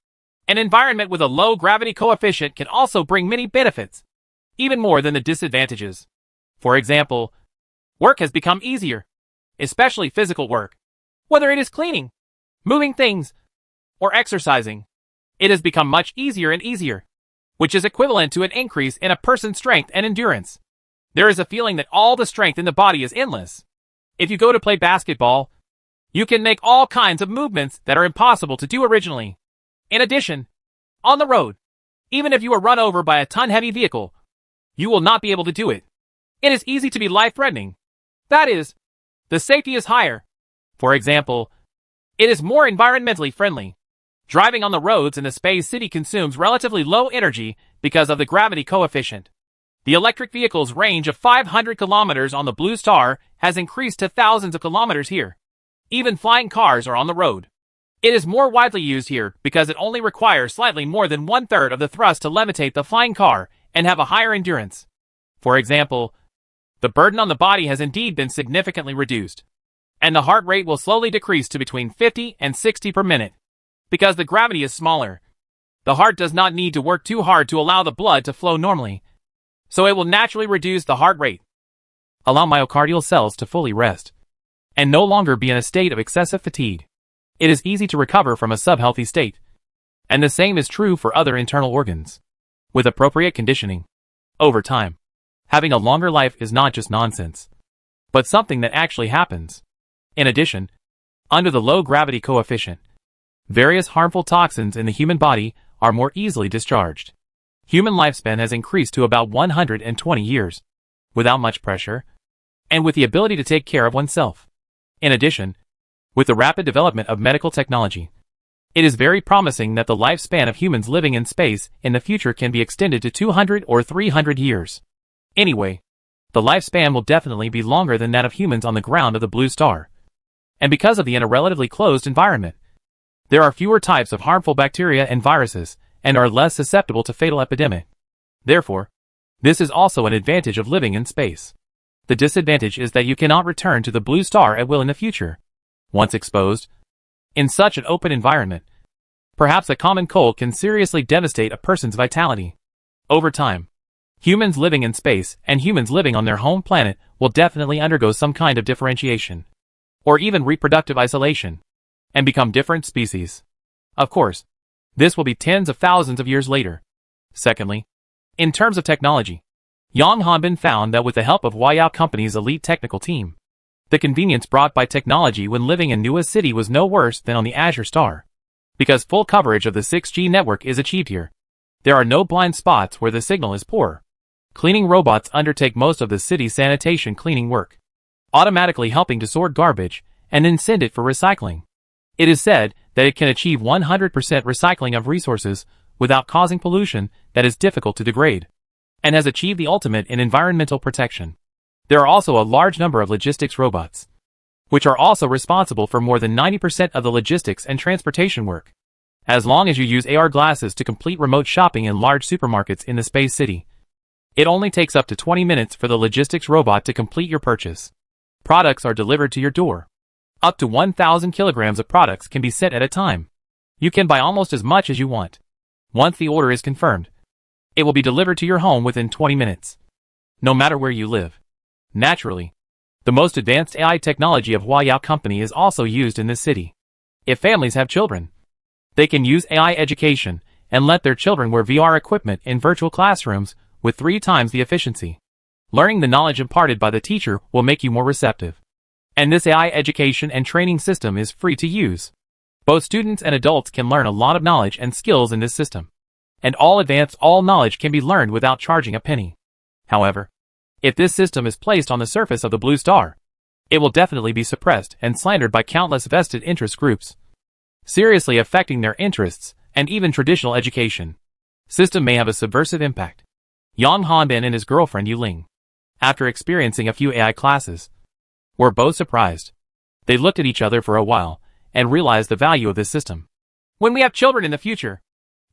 an environment with a low gravity coefficient can also bring many benefits, even more than the disadvantages. For example, work has become easier, especially physical work. Whether it is cleaning, moving things, or exercising, it has become much easier and easier, which is equivalent to an increase in a person's strength and endurance. There is a feeling that all the strength in the body is endless. If you go to play basketball, you can make all kinds of movements that are impossible to do originally. In addition, on the road, even if you are run over by a ton-heavy vehicle, you will not be able to do it. It is easy to be life-threatening. That is, the safety is higher. For example, it is more environmentally friendly. Driving on the roads in the space city consumes relatively low energy because of the gravity coefficient. The electric vehicle's range of 500 kilometers on the Blue Star has increased to thousands of kilometers here. Even flying cars are on the road. It is more widely used here because it only requires slightly more than one-third of the thrust to levitate the flying car and have a higher endurance. For example, the burden on the body has indeed been significantly reduced, and the heart rate will slowly decrease to between 50 and 60 per minute. Because the gravity is smaller, the heart does not need to work too hard to allow the blood to flow normally, so it will naturally reduce the heart rate, allow myocardial cells to fully rest, and no longer be in a state of excessive fatigue. It is easy to recover from a subhealthy state, and the same is true for other internal organs. With appropriate conditioning, over time, having a longer life is not just nonsense, but something that actually happens. In addition, under the low gravity coefficient, various harmful toxins in the human body are more easily discharged. Human lifespan has increased to about 120 years, without much pressure, and with the ability to take care of oneself. In addition, with the rapid development of medical technology, it is very promising that the lifespan of humans living in space in the future can be extended to 200 or 300 years. Anyway, the lifespan will definitely be longer than that of humans on the ground of the Blue Star. And because of the in a relatively closed environment, there are fewer types of harmful bacteria and viruses, and are less susceptible to fatal epidemic. Therefore, this is also an advantage of living in space. The disadvantage is that you cannot return to the Blue Star at will in the future. Once exposed, in such an open environment, perhaps a common cold can seriously devastate a person's vitality. Over time, humans living in space and humans living on their home planet will definitely undergo some kind of differentiation, or even reproductive isolation, and become different species. Of course, this will be tens of thousands of years later. Secondly, in terms of technology, Yang Hanbin found that with the help of Huayao Company's elite technical team, the convenience brought by technology when living in Nua's city was no worse than on the Azure Star. Because full coverage of the 6G network is achieved here, there are no blind spots where the signal is poor. Cleaning robots undertake most of the city's sanitation cleaning work, automatically helping to sort garbage and then send it for recycling. It is said that it can achieve 100% recycling of resources without causing pollution that is difficult to degrade, and has achieved the ultimate in environmental protection. There are also a large number of logistics robots, which are also responsible for more than 90% of the logistics and transportation work. As long as you use AR glasses to complete remote shopping in large supermarkets in the Space City, it only takes up to 20 minutes for the logistics robot to complete your purchase. Products are delivered to your door. Up to 1,000 kilograms of products can be sent at a time. You can buy almost as much as you want. Once the order is confirmed, it will be delivered to your home within 20 minutes, no matter where you live. Naturally, the most advanced AI technology of Huayao Company is also used in this city. If families have children, they can use AI education and let their children wear VR equipment in virtual classrooms with 3 times the efficiency. Learning the knowledge imparted by the teacher will make you more receptive. And this AI education and training system is free to use. Both students and adults can learn a lot of knowledge and skills in this system. And all knowledge can be learned without charging a penny. However, if this system is placed on the surface of the Blue Star, it will definitely be suppressed and slandered by countless vested interest groups, seriously affecting their interests and even traditional education. System may have a subversive impact. Yang Hanbin and his girlfriend Yuling, after experiencing a few AI classes, were both surprised. They looked at each other for a while and realized the value of this system. When we have children in the future,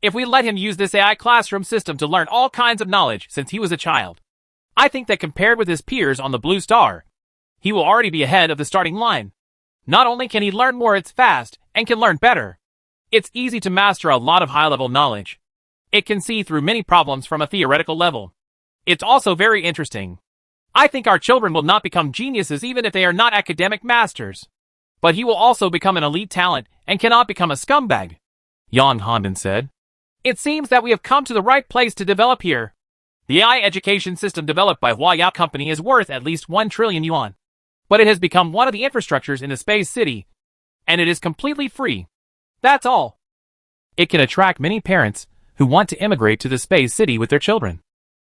if we let him use this AI classroom system to learn all kinds of knowledge since he was a child. I think that compared with his peers on the Blue Star, he will already be ahead of the starting line. Not only can he learn more, it's fast and can learn better. It's easy to master a lot of high-level knowledge. It can see through many problems from a theoretical level. It's also very interesting. I think our children will not become geniuses even if they are not academic masters. But he will also become an elite talent and cannot become a scumbag, Yang Hanbin said. It seems that we have come to the right place to develop here. The AI education system developed by Huaya Company is worth at least 1 trillion yuan. But it has become one of the infrastructures in the space city. And it is completely free. That's all. It can attract many parents who want to immigrate to the space city with their children.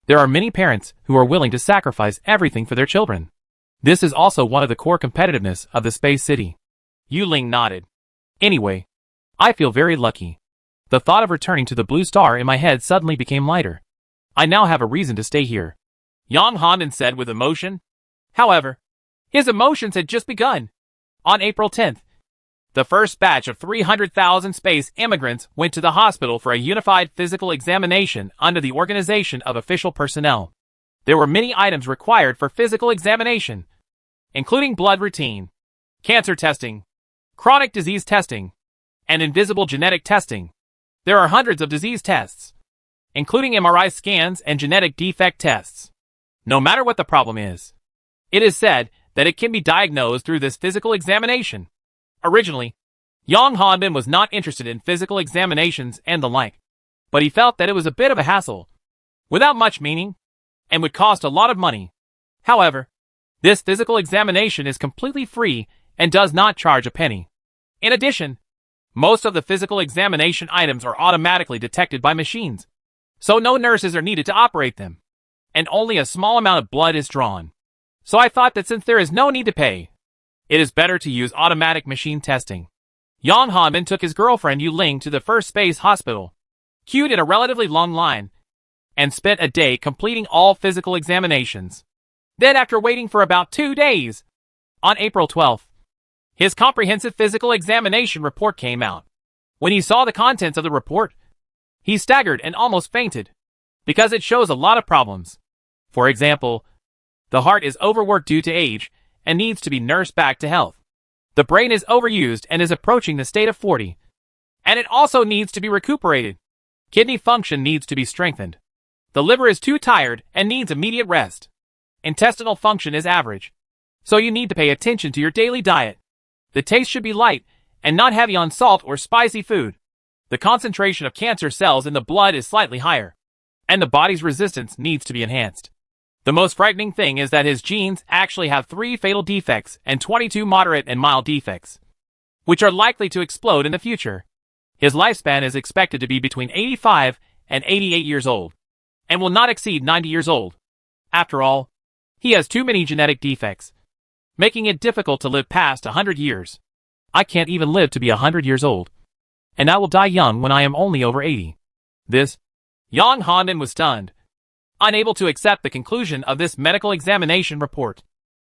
There are many parents who are willing to sacrifice everything for their children. This is also one of the core competitiveness of the space city. Yu Ling nodded. Anyway, I feel very lucky. The thought of returning to the Blue Star in my head suddenly became lighter. I now have a reason to stay here, Yang Hanbin said with emotion. However, his emotions had just begun. On April 10th, the first batch of 300,000 space immigrants went to the hospital for a unified physical examination under the organization of official personnel. There were many items required for physical examination, including blood routine, cancer testing, chronic disease testing, and invisible genetic testing. There are hundreds of disease tests, including MRI scans and genetic defect tests. No matter what the problem is, it is said that it can be diagnosed through this physical examination. Originally, Yang Hanbin was not interested in physical examinations and the like, but he felt that it was a bit of a hassle, without much meaning, and would cost a lot of money. However, this physical examination is completely free and does not charge a penny. In addition, most of the physical examination items are automatically detected by machines, so no nurses are needed to operate them, and only a small amount of blood is drawn. So I thought that since there is no need to pay, it is better to use automatic machine testing. Yang Hanbin took his girlfriend Yu Ling to the first space hospital, queued in a relatively long line, and spent a day completing all physical examinations. Then after waiting for about 2 days, on April 12th, his comprehensive physical examination report came out. When he saw the contents of the report, he staggered and almost fainted, because it shows a lot of problems. For example, the heart is overworked due to age and needs to be nursed back to health. The brain is overused and is approaching the state of 40. And it also needs to be recuperated. Kidney function needs to be strengthened. The liver is too tired and needs immediate rest. Intestinal function is average. So you need to pay attention to your daily diet. The taste should be light and not heavy on salt or spicy food. The concentration of cancer cells in the blood is slightly higher, and the body's resistance needs to be enhanced. The most frightening thing is that his genes actually have 3 fatal defects and 22 moderate and mild defects, which are likely to explode in the future. His lifespan is expected to be between 85 and 88 years old, and will not exceed 90 years old. After all, he has too many genetic defects, making it difficult to live past 100 years. I can't even live to be 100 years old, and I will die young when I am only over 80. Yang Hanbin was stunned, unable to accept the conclusion of this medical examination report.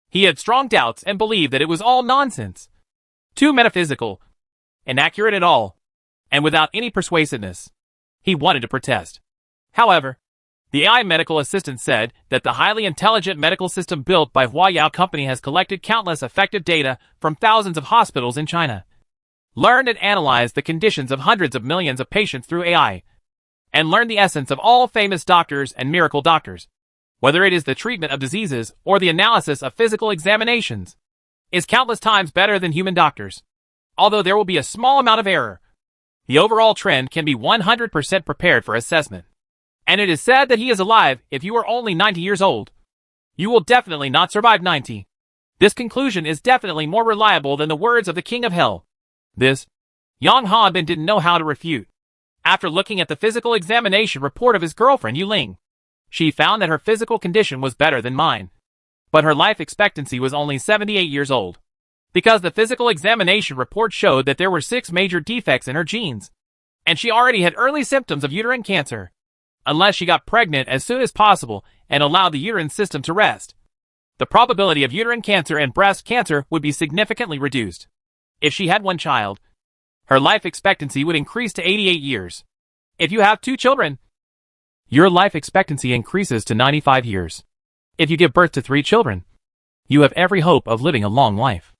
He had strong doubts and believed that it was all nonsense, too metaphysical, inaccurate at all, and without any persuasiveness. He wanted to protest. However, the AI medical assistant said that the highly intelligent medical system built by Huaya Company has collected countless effective data from thousands of hospitals in China, learned and analyzed the conditions of hundreds of millions of patients through AI, and learn the essence of all famous doctors and miracle doctors, whether it is the treatment of diseases or the analysis of physical examinations, is countless times better than human doctors. Although there will be a small amount of error, the overall trend can be 100% prepared for assessment. And it is said that he is alive if you are only 90 years old. You will definitely not survive 90. This conclusion is definitely more reliable than the words of the King of Hell. Yang Hanbin didn't know how to refute. After looking at the physical examination report of his girlfriend Yu Ling, she found that her physical condition was better than mine, but her life expectancy was only 78 years old, because the physical examination report showed that there were 6 major defects in her genes, and she already had early symptoms of uterine cancer. Unless she got pregnant as soon as possible and allowed the uterine system to rest, the probability of uterine cancer and breast cancer would be significantly reduced. If she had one child, her life expectancy would increase to 88 years. If you have 2 children, your life expectancy increases to 95 years. If you give birth to 3 children, you have every hope of living a long life.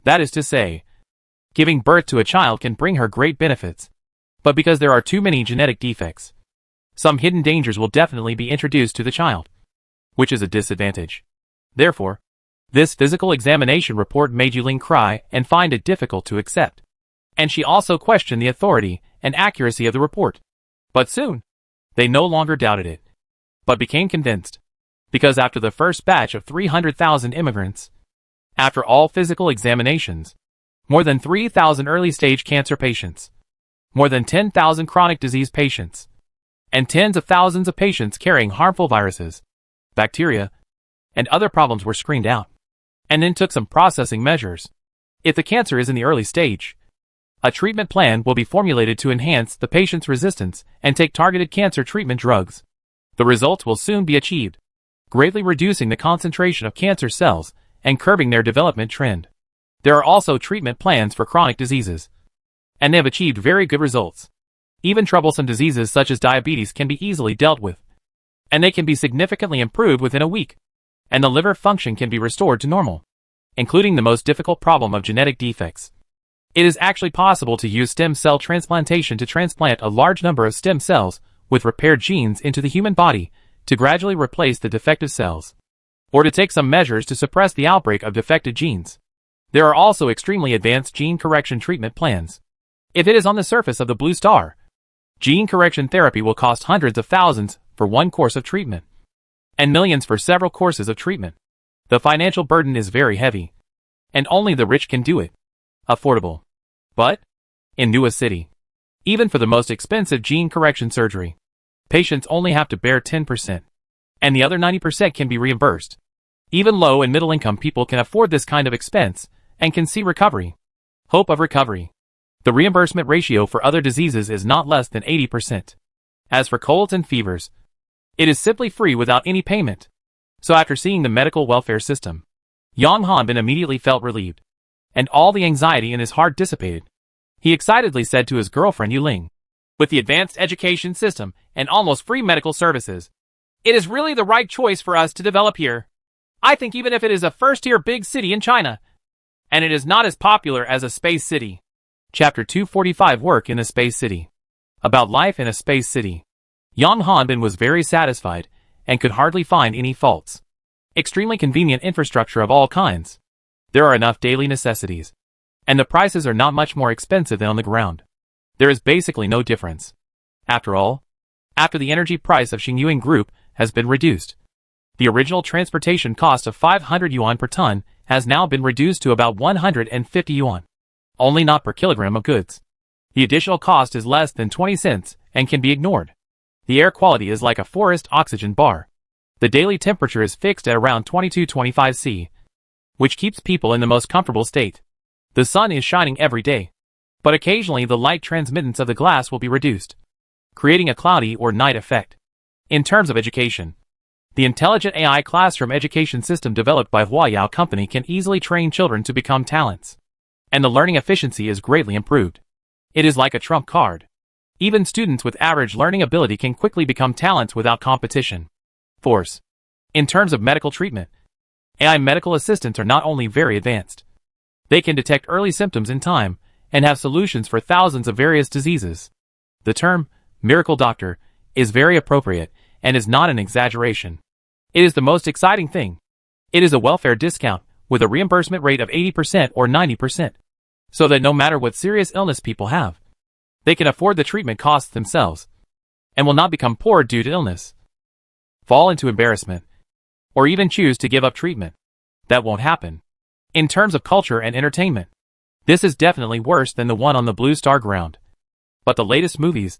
That is to say, giving birth to a child can bring her great benefits. But because there are too many genetic defects, some hidden dangers will definitely be introduced to the child, which is a disadvantage. Therefore, this physical examination report made Yuling cry and find it difficult to accept. And she also questioned the authority and accuracy of the report. But soon, they no longer doubted it, but became convinced. Because after the first batch of 300,000 immigrants, after all physical examinations, more than 3,000 early-stage cancer patients, more than 10,000 chronic disease patients, and tens of thousands of patients carrying harmful viruses, bacteria, and other problems were screened out, and then took some processing measures. If the cancer is in the early stage, a treatment plan will be formulated to enhance the patient's resistance and take targeted cancer treatment drugs. The results will soon be achieved, greatly reducing the concentration of cancer cells and curbing their development trend. There are also treatment plans for chronic diseases, and they have achieved very good results. Even troublesome diseases such as diabetes can be easily dealt with, and they can be significantly improved within a week, and the liver function can be restored to normal, including the most difficult problem of genetic defects. It is actually possible to use stem cell transplantation to transplant a large number of stem cells with repaired genes into the human body to gradually replace the defective cells, or to take some measures to suppress the outbreak of defective genes. There are also extremely advanced gene correction treatment plans. If it is on the surface of the blue star, gene correction therapy will cost hundreds of thousands for one course of treatment, and millions for several courses of treatment. The financial burden is very heavy, and only the rich can do it. Affordable. But, in Nuwa City, even for the most expensive gene correction surgery, patients only have to bear 10%, and the other 90% can be reimbursed. Even low and middle income people can afford this kind of expense and can see recovery. Hope of recovery. The reimbursement ratio for other diseases is not less than 80%. As for colds and fevers, it is simply free without any payment. So after seeing the medical welfare system, Yang Hanbin immediately felt relieved, and all the anxiety in his heart dissipated. He excitedly said to his girlfriend Yuling, "With the advanced education system and almost free medical services, it is really the right choice for us to develop here. I think even if it is a first-tier big city in China, and it is not as popular as a space city." Chapter 245 Work in a Space City. About life in a space city. Yang Hanbin was very satisfied and could hardly find any faults. Extremely convenient infrastructure of all kinds. There are enough daily necessities, and the prices are not much more expensive than on the ground. There is basically no difference. After all, after the energy price of Xingyuan Group has been reduced, the original transportation cost of 500 yuan per ton has now been reduced to about 150 yuan. Only not per kilogram of goods. The additional cost is less than 20 cents and can be ignored. The air quality is like a forest oxygen bar. The daily temperature is fixed at around 22-25 C, which keeps people in the most comfortable state. The sun is shining every day, but occasionally the light transmittance of the glass will be reduced, creating a cloudy or night effect. In terms of education, the intelligent AI classroom education system developed by Huayao Company can easily train children to become talents, and the learning efficiency is greatly improved. It is like a trump card. Even students with average learning ability can quickly become talents without competition. Force. In terms of medical treatment, AI medical assistants are not only very advanced, they can detect early symptoms in time and have solutions for thousands of various diseases. The term, miracle doctor, is very appropriate and is not an exaggeration. It is the most exciting thing. It is a welfare discount with a reimbursement rate of 80% or 90%, so that no matter what serious illness people have, they can afford the treatment costs themselves, and will not become poor due to illness, fall into embarrassment, or even choose to give up treatment. That won't happen. In terms of culture and entertainment, this is definitely worse than the one on the Blue Star ground. But the latest movies,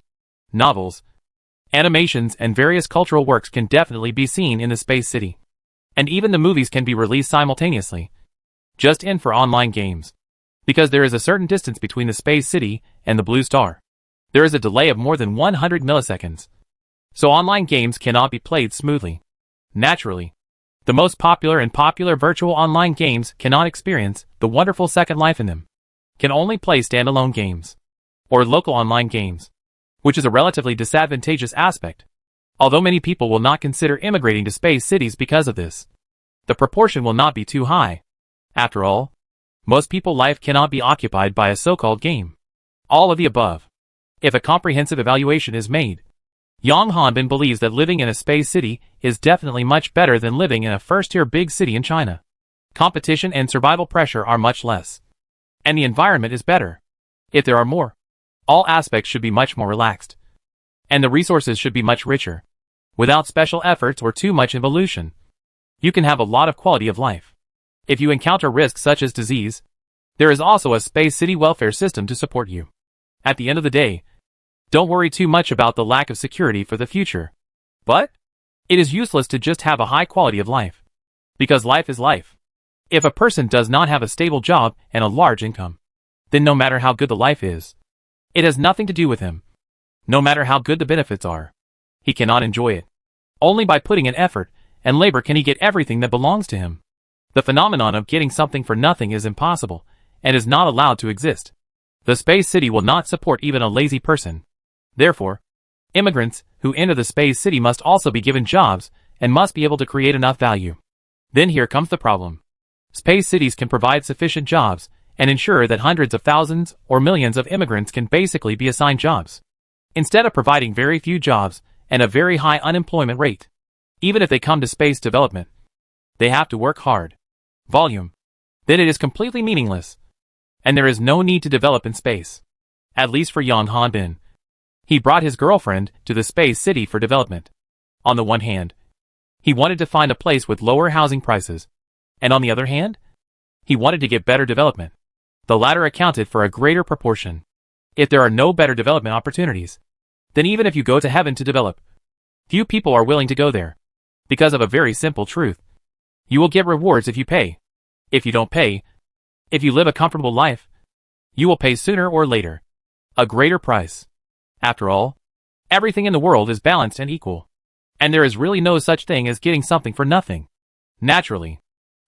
novels, animations and various cultural works can definitely be seen in the Space City. And even the movies can be released simultaneously, just in for online games. Because there is a certain distance between the Space City and the Blue Star, there is a delay of more than 100 milliseconds. So online games cannot be played smoothly. Naturally, the most popular virtual online games cannot experience the wonderful second life in them, can only play standalone games, or local online games, which is a relatively disadvantageous aspect. Although many people will not consider immigrating to space cities because of this, the proportion will not be too high. After all, most people's life cannot be occupied by a so-called game. All of the above. If a comprehensive evaluation is made, Yang Hanbin believes that living in a space city is definitely much better than living in a first-tier big city in China. Competition and survival pressure are much less, and the environment is better. If there are more, all aspects should be much more relaxed, and the resources should be much richer. Without special efforts or too much evolution, you can have a lot of quality of life. If you encounter risks such as disease, there is also a space city welfare system to support you. At the end of the day, don't worry too much about the lack of security for the future. But it is useless to just have a high quality of life, because life is life. If a person does not have a stable job and a large income, then no matter how good the life is, it has nothing to do with him. No matter how good the benefits are, he cannot enjoy it. Only by putting in effort and labor can he get everything that belongs to him. The phenomenon of getting something for nothing is impossible and is not allowed to exist. The space city will not support even a lazy person. Therefore, immigrants who enter the space city must also be given jobs and must be able to create enough value. Then here comes the problem. Space cities can provide sufficient jobs and ensure that hundreds of thousands or millions of immigrants can basically be assigned jobs, instead of providing very few jobs and a very high unemployment rate. Even if they come to space development, they have to work hard. Volume. Then it is completely meaningless, and there is no need to develop in space. At least for Yang Hanbin. He brought his girlfriend to the space city for development. On the one hand, he wanted to find a place with lower housing prices, and on the other hand, he wanted to get better development. The latter accounted for a greater proportion. If there are no better development opportunities, then even if you go to heaven to develop, few people are willing to go there, because of a very simple truth. You will get rewards if you pay. If you don't pay, if you live a comfortable life, you will pay sooner or later a greater price. After all, everything in the world is balanced and equal, and there is really no such thing as getting something for nothing. Naturally,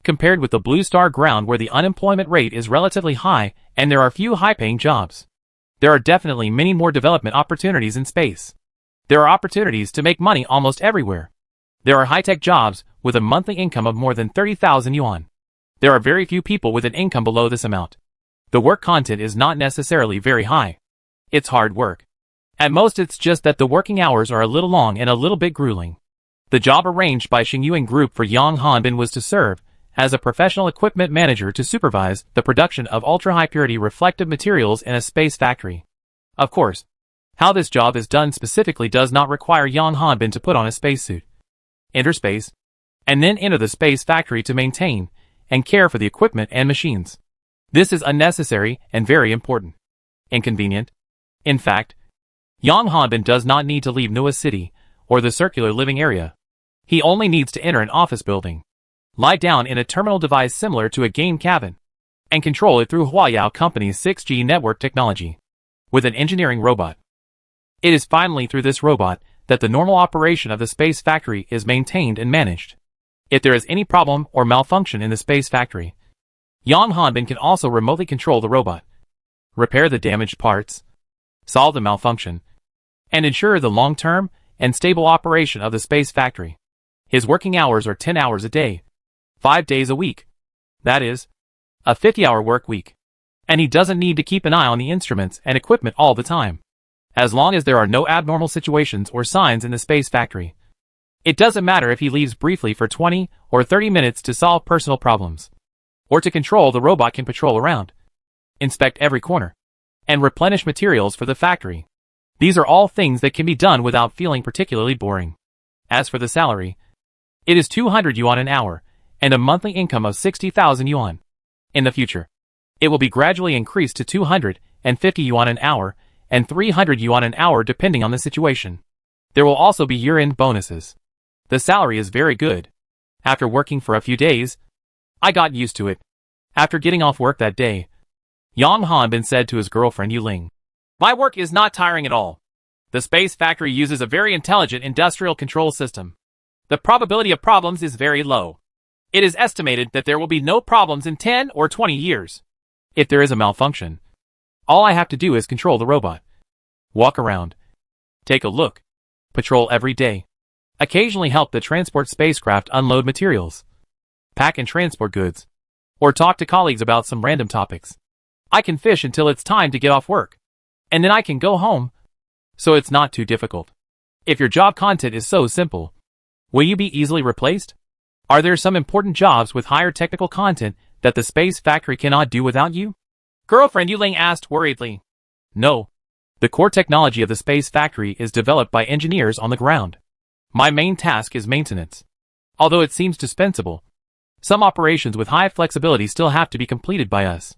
compared with the blue star ground where the unemployment rate is relatively high and there are few high-paying jobs, there are definitely many more development opportunities in space. There are opportunities to make money almost everywhere. There are high-tech jobs with a monthly income of more than 30,000 yuan. There are very few people with an income below this amount. The work content is not necessarily very high. It's hard work. At most it's just that the working hours are a little long and a little bit grueling. The job arranged by Xingyuan Group for Yang Hanbin was to serve as a professional equipment manager to supervise the production of ultra-high purity reflective materials in a space factory. Of course, how this job is done specifically does not require Yang Hanbin to put on a spacesuit, enter space, and then enter the space factory to maintain and care for the equipment and machines. This is unnecessary and very important. Inconvenient. In fact, Yang Hanbin does not need to leave Nua City or the circular living area. He only needs to enter an office building, lie down in a terminal device similar to a game cabin, and control it through Huayao Company's 6G network technology, with an engineering robot. It is finally through this robot that the normal operation of the space factory is maintained and managed. If there is any problem or malfunction in the space factory, Yang Hanbin can also remotely control the robot, repair the damaged parts, solve the malfunction, and ensure the long-term and stable operation of the space factory. His working hours are 10 hours a day, 5 days a week. That is, a 50-hour work week. And he doesn't need to keep an eye on the instruments and equipment all the time, as long as there are no abnormal situations or signs in the space factory. It doesn't matter if he leaves briefly for 20 or 30 minutes to solve personal problems, or to control the robot can patrol around, inspect every corner, and replenish materials for the factory. These are all things that can be done without feeling particularly boring. As for the salary, it is 200 yuan an hour, and a monthly income of 60,000 yuan. In the future, it will be gradually increased to 250 yuan an hour, and 300 yuan an hour depending on the situation. There will also be year-end bonuses. The salary is very good. After working for a few days, I got used to it. After getting off work that day, Yang Hanbin said to his girlfriend Yuling, "My work is not tiring at all. The space factory uses a very intelligent industrial control system. The probability of problems is very low. It is estimated that there will be no problems in 10 or 20 years. If there is a malfunction, all I have to do is control the robot, walk around, Take a look. Patrol every day. Occasionally help the transport spacecraft unload materials. Pack and transport goods. Or talk to colleagues about some random topics. I can fish until it's time to get off work. And then I can go home. So it's not too difficult. If your job content is so simple, will you be easily replaced? Are there some important jobs with higher technical content that the space factory cannot do without you? Girlfriend Yuling asked worriedly. No. The core technology of the space factory is developed by engineers on the ground. My main task is maintenance. Although it seems dispensable, some operations with high flexibility still have to be completed by us.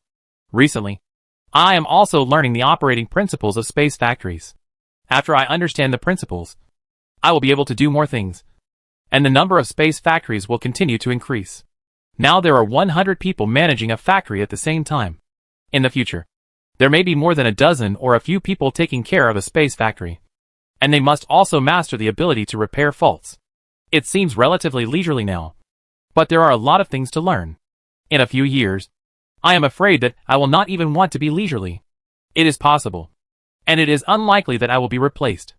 Recently, I am also learning the operating principles of space factories. After I understand the principles, I will be able to do more things, and the number of space factories will continue to increase. Now there are 100 people managing a factory at the same time. In the future, there may be more than a dozen or a few people taking care of a space factory. And they must also master the ability to repair faults. It seems relatively leisurely now, but there are a lot of things to learn. In a few years, I am afraid that I will not even want to be leisurely. It is possible, and it is unlikely that I will be replaced.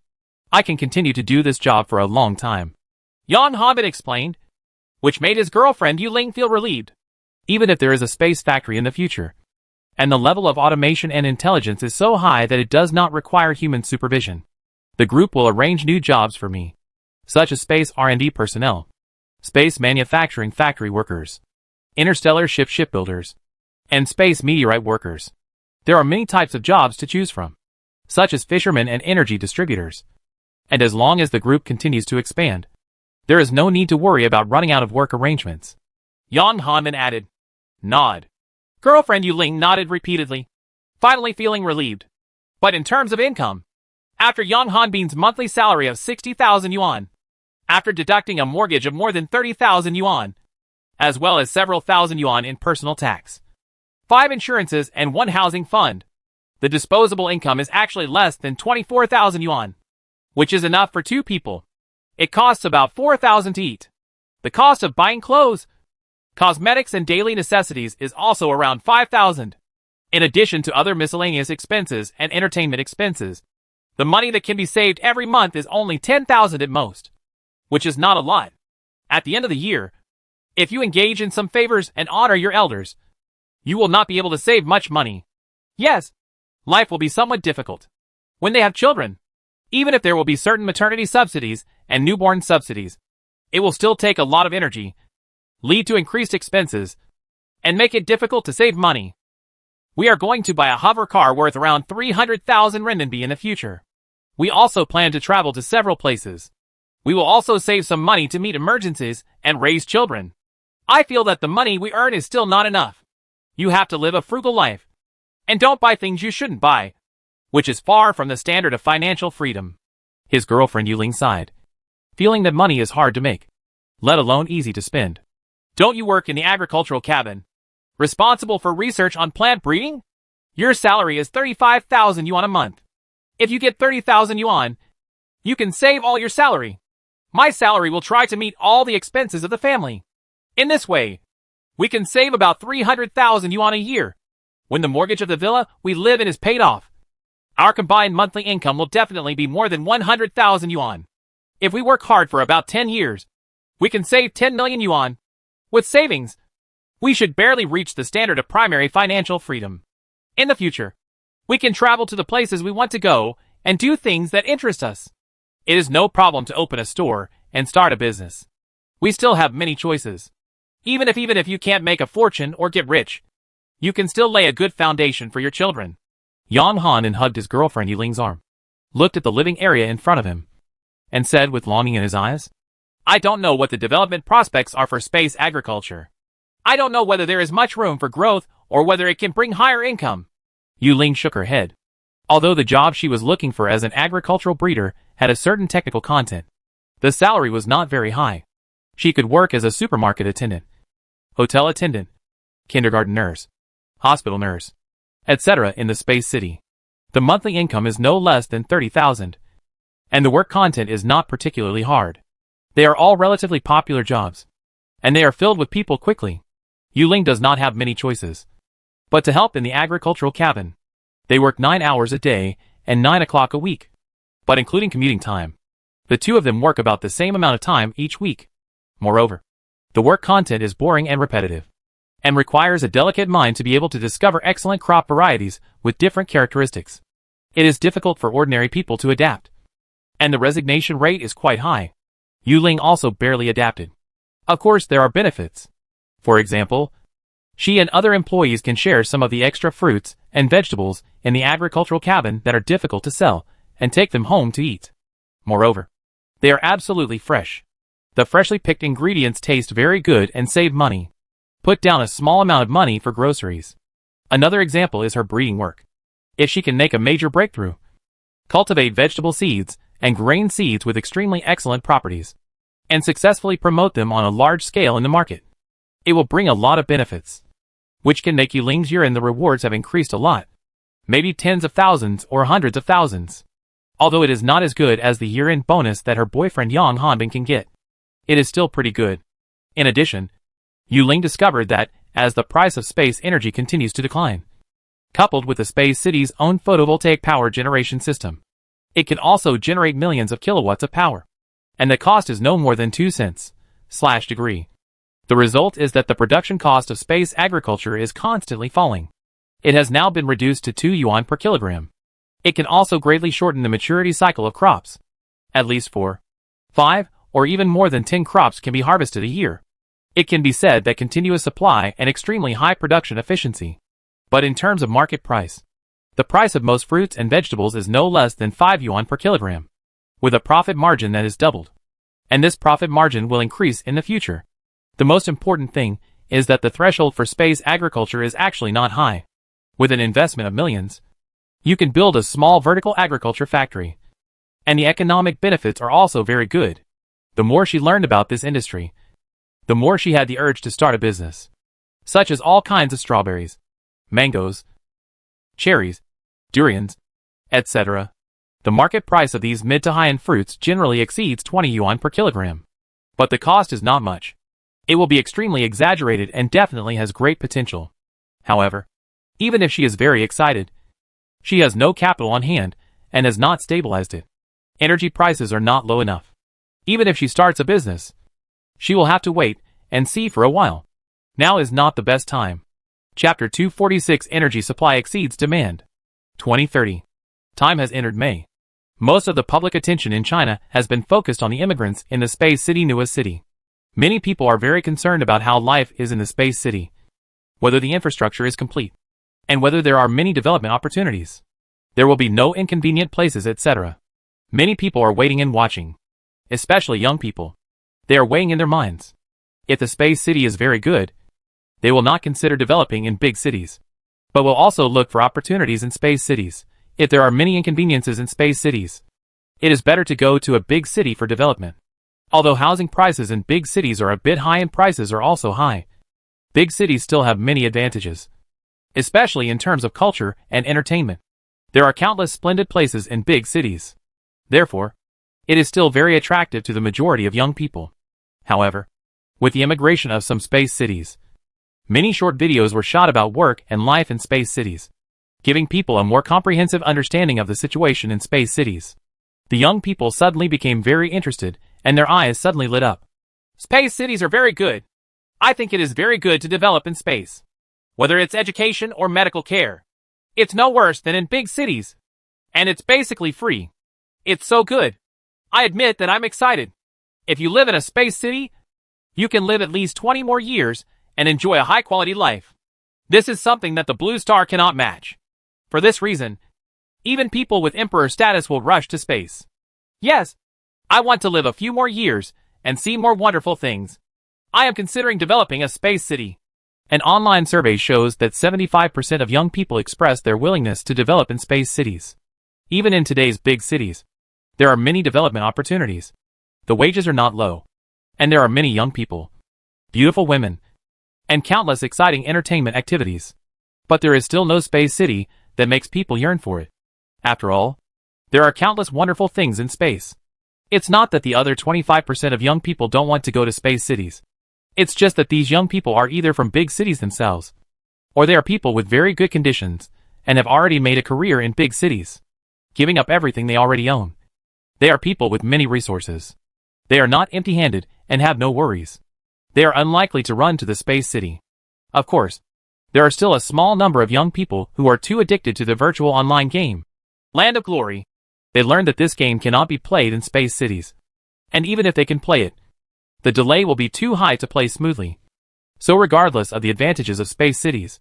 I can continue to do this job for a long time. Jan Hobbit explained, which made his girlfriend Yuling feel relieved. Even if there is a space factory in the future, and the level of automation and intelligence is so high that it does not require human supervision, the group will arrange new jobs for me, such as space R&D personnel, space manufacturing factory workers, interstellar shipbuilders, and space meteorite workers. There are many types of jobs to choose from, such as fishermen and energy distributors. And as long as the group continues to expand, there is no need to worry about running out of work arrangements. Jan Hanman added. Nod. Girlfriend Yuling nodded repeatedly, finally feeling relieved. But in terms of income, after Yang Hanbin's monthly salary of 60,000 yuan, after deducting a mortgage of more than 30,000 yuan, as well as several thousand yuan in personal tax, 5 insurances and 1 housing fund, the disposable income is actually less than 24,000 yuan, which is enough for 2 people. It costs about 4,000 to eat. The cost of buying clothes, cosmetics and daily necessities is also around 5,000. In addition to other miscellaneous expenses and entertainment expenses, the money that can be saved every month is only 10,000 at most, which is not a lot. At the end of the year, if you engage in some favors and honor your elders, you will not be able to save much money. Yes, life will be somewhat difficult when they have children. Even if there will be certain maternity subsidies and newborn subsidies, it will still take a lot of energy, lead to increased expenses, and make it difficult to save money. We are going to buy a hover car worth around 300,000 renminbi in the future. We also plan to travel to several places. We will also save some money to meet emergencies and raise children. I feel that the money we earn is still not enough. You have to live a frugal life. And don't buy things you shouldn't buy, which is far from the standard of financial freedom. His girlfriend Yuling sighed, feeling that money is hard to make, let alone easy to spend. Don't you work in the agricultural cabin, responsible for research on plant breeding? Your salary is 35,000 yuan a month. If you get 30,000 yuan, you can save all your salary. My salary will try to meet all the expenses of the family. In this way, we can save about 300,000 yuan a year. When the mortgage of the villa we live in is paid off, our combined monthly income will definitely be more than 100,000 yuan. If we work hard for about 10 years, we can save 10 million yuan. With savings, we should barely reach the standard of primary financial freedom. In the future, we can travel to the places we want to go and do things that interest us. It is no problem to open a store and start a business. We still have many choices. Even if you can't make a fortune or get rich, you can still lay a good foundation for your children. Yang Han hugged his girlfriend Yuling's arm, looked at the living area in front of him, and said with longing in his eyes, I don't know what the development prospects are for space agriculture. I don't know whether there is much room for growth or whether it can bring higher income. Yuling shook her head. Although the job she was looking for as an agricultural breeder had a certain technical content, the salary was not very high. She could work as a supermarket attendant, hotel attendant, kindergarten nurse, hospital nurse, etc. in the space city. The monthly income is no less than 30,000, and the work content is not particularly hard. They are all relatively popular jobs, and they are filled with people quickly. Yuling does not have many choices, but to help in the agricultural cabin. They work 9 hours a day and 9 o'clock a week. but including commuting time. The two of them work about the same amount of time each week. Moreover, the work content is boring and repetitive, and requires a delicate mind to be able to discover excellent crop varieties with different characteristics. It is difficult for ordinary people to adapt, and the resignation rate is quite high. Yu Ling also barely adapted. Of course, there are benefits. For example, she and other employees can share some of the extra fruits and vegetables in the agricultural cabin that are difficult to sell and take them home to eat. Moreover, they are absolutely fresh. The freshly picked ingredients taste very good and save money. Put down a small amount of money for groceries. Another example is her breeding work. If she can make a major breakthrough, cultivate vegetable seeds and grain seeds with extremely excellent properties, and successfully promote them on a large scale in the market, it will bring a lot of benefits, which can make Yu Ling's year and the rewards have increased a lot. Maybe tens of thousands or hundreds of thousands. Although it is not as good as the year-end bonus that her boyfriend Yang Hanbin can get, it is still pretty good. In addition, Yu Ling discovered that, as the price of space energy continues to decline, coupled with the space city's own photovoltaic power generation system, it can also generate millions of kilowatts of power, and the cost is no more than 2 cents/degree. The result is that the production cost of space agriculture is constantly falling. It has now been reduced to 2 yuan per kilogram. It can also greatly shorten the maturity cycle of crops. At least 4, 5, or even more than 10 crops can be harvested a year. It can be said that continuous supply and extremely high production efficiency. But in terms of market price, the price of most fruits and vegetables is no less than 5 yuan per kilogram, with a profit margin that is doubled. And this profit margin will increase in the future. The most important thing is that the threshold for space agriculture is actually not high. With an investment of millions, you can build a small vertical agriculture factory. And the economic benefits are also very good. The more she learned about this industry, the more she had the urge to start a business, such as all kinds of strawberries, mangoes, cherries, durians, etc. The market price of these mid to high-end fruits generally exceeds 20 yuan per kilogram. But the cost is not much. It will be extremely exaggerated and definitely has great potential. However, even if she is very excited, she has no capital on hand and has not stabilized it. Energy prices are not low enough. Even if she starts a business, she will have to wait and see for a while. Now is not the best time. Chapter 246 Energy Supply Exceeds Demand. 2030. Time has entered May. Most of the public attention in China has been focused on the immigrants in the space city Nuwa City. Many people are very concerned about how life is in the space city, whether the infrastructure is complete, and whether there are many development opportunities. There will be no inconvenient places, etc. Many people are waiting and watching, especially young people. They are weighing in their minds. If the space city is very good, they will not consider developing in big cities, but will also look for opportunities in space cities. If there are many inconveniences in space cities, it is better to go to a big city for development. Although housing prices in big cities are a bit high and prices are also high, big cities still have many advantages, especially in terms of culture and entertainment. There are countless splendid places in big cities. Therefore, it is still very attractive to the majority of young people. However, with the immigration of some space cities, many short videos were shot about work and life in space cities, giving people a more comprehensive understanding of the situation in space cities. The young people suddenly became very interested, and their eyes suddenly lit up. Space cities are very good. I think it is very good to develop in space. Whether it's education or medical care, it's no worse than in big cities. And it's basically free. It's so good. I admit that I'm excited. If you live in a space city, you can live at least 20 more years and enjoy a high-quality life. This is something that the Blue Star cannot match. For this reason, even people with emperor status will rush to space. Yes, I want to live a few more years and see more wonderful things. I am considering developing a space city. An online survey shows that 75% of young people express their willingness to develop in space cities. Even in today's big cities, there are many development opportunities. The wages are not low, and there are many young people, beautiful women, and countless exciting entertainment activities. But there is still no space city that makes people yearn for it. After all, there are countless wonderful things in space. It's not that the other 25% of young people don't want to go to space cities. It's just that these young people are either from big cities themselves, or they are people with very good conditions and have already made a career in big cities, giving up everything they already own They are people with many resources. They are not empty-handed and have no worries. They are unlikely to run to the space city. Of course, there are still a small number of young people who are too addicted to the virtual online game, Land of Glory. They learned that this game cannot be played in space cities. And even if they can play it, the delay will be too high to play smoothly. So regardless of the advantages of space cities,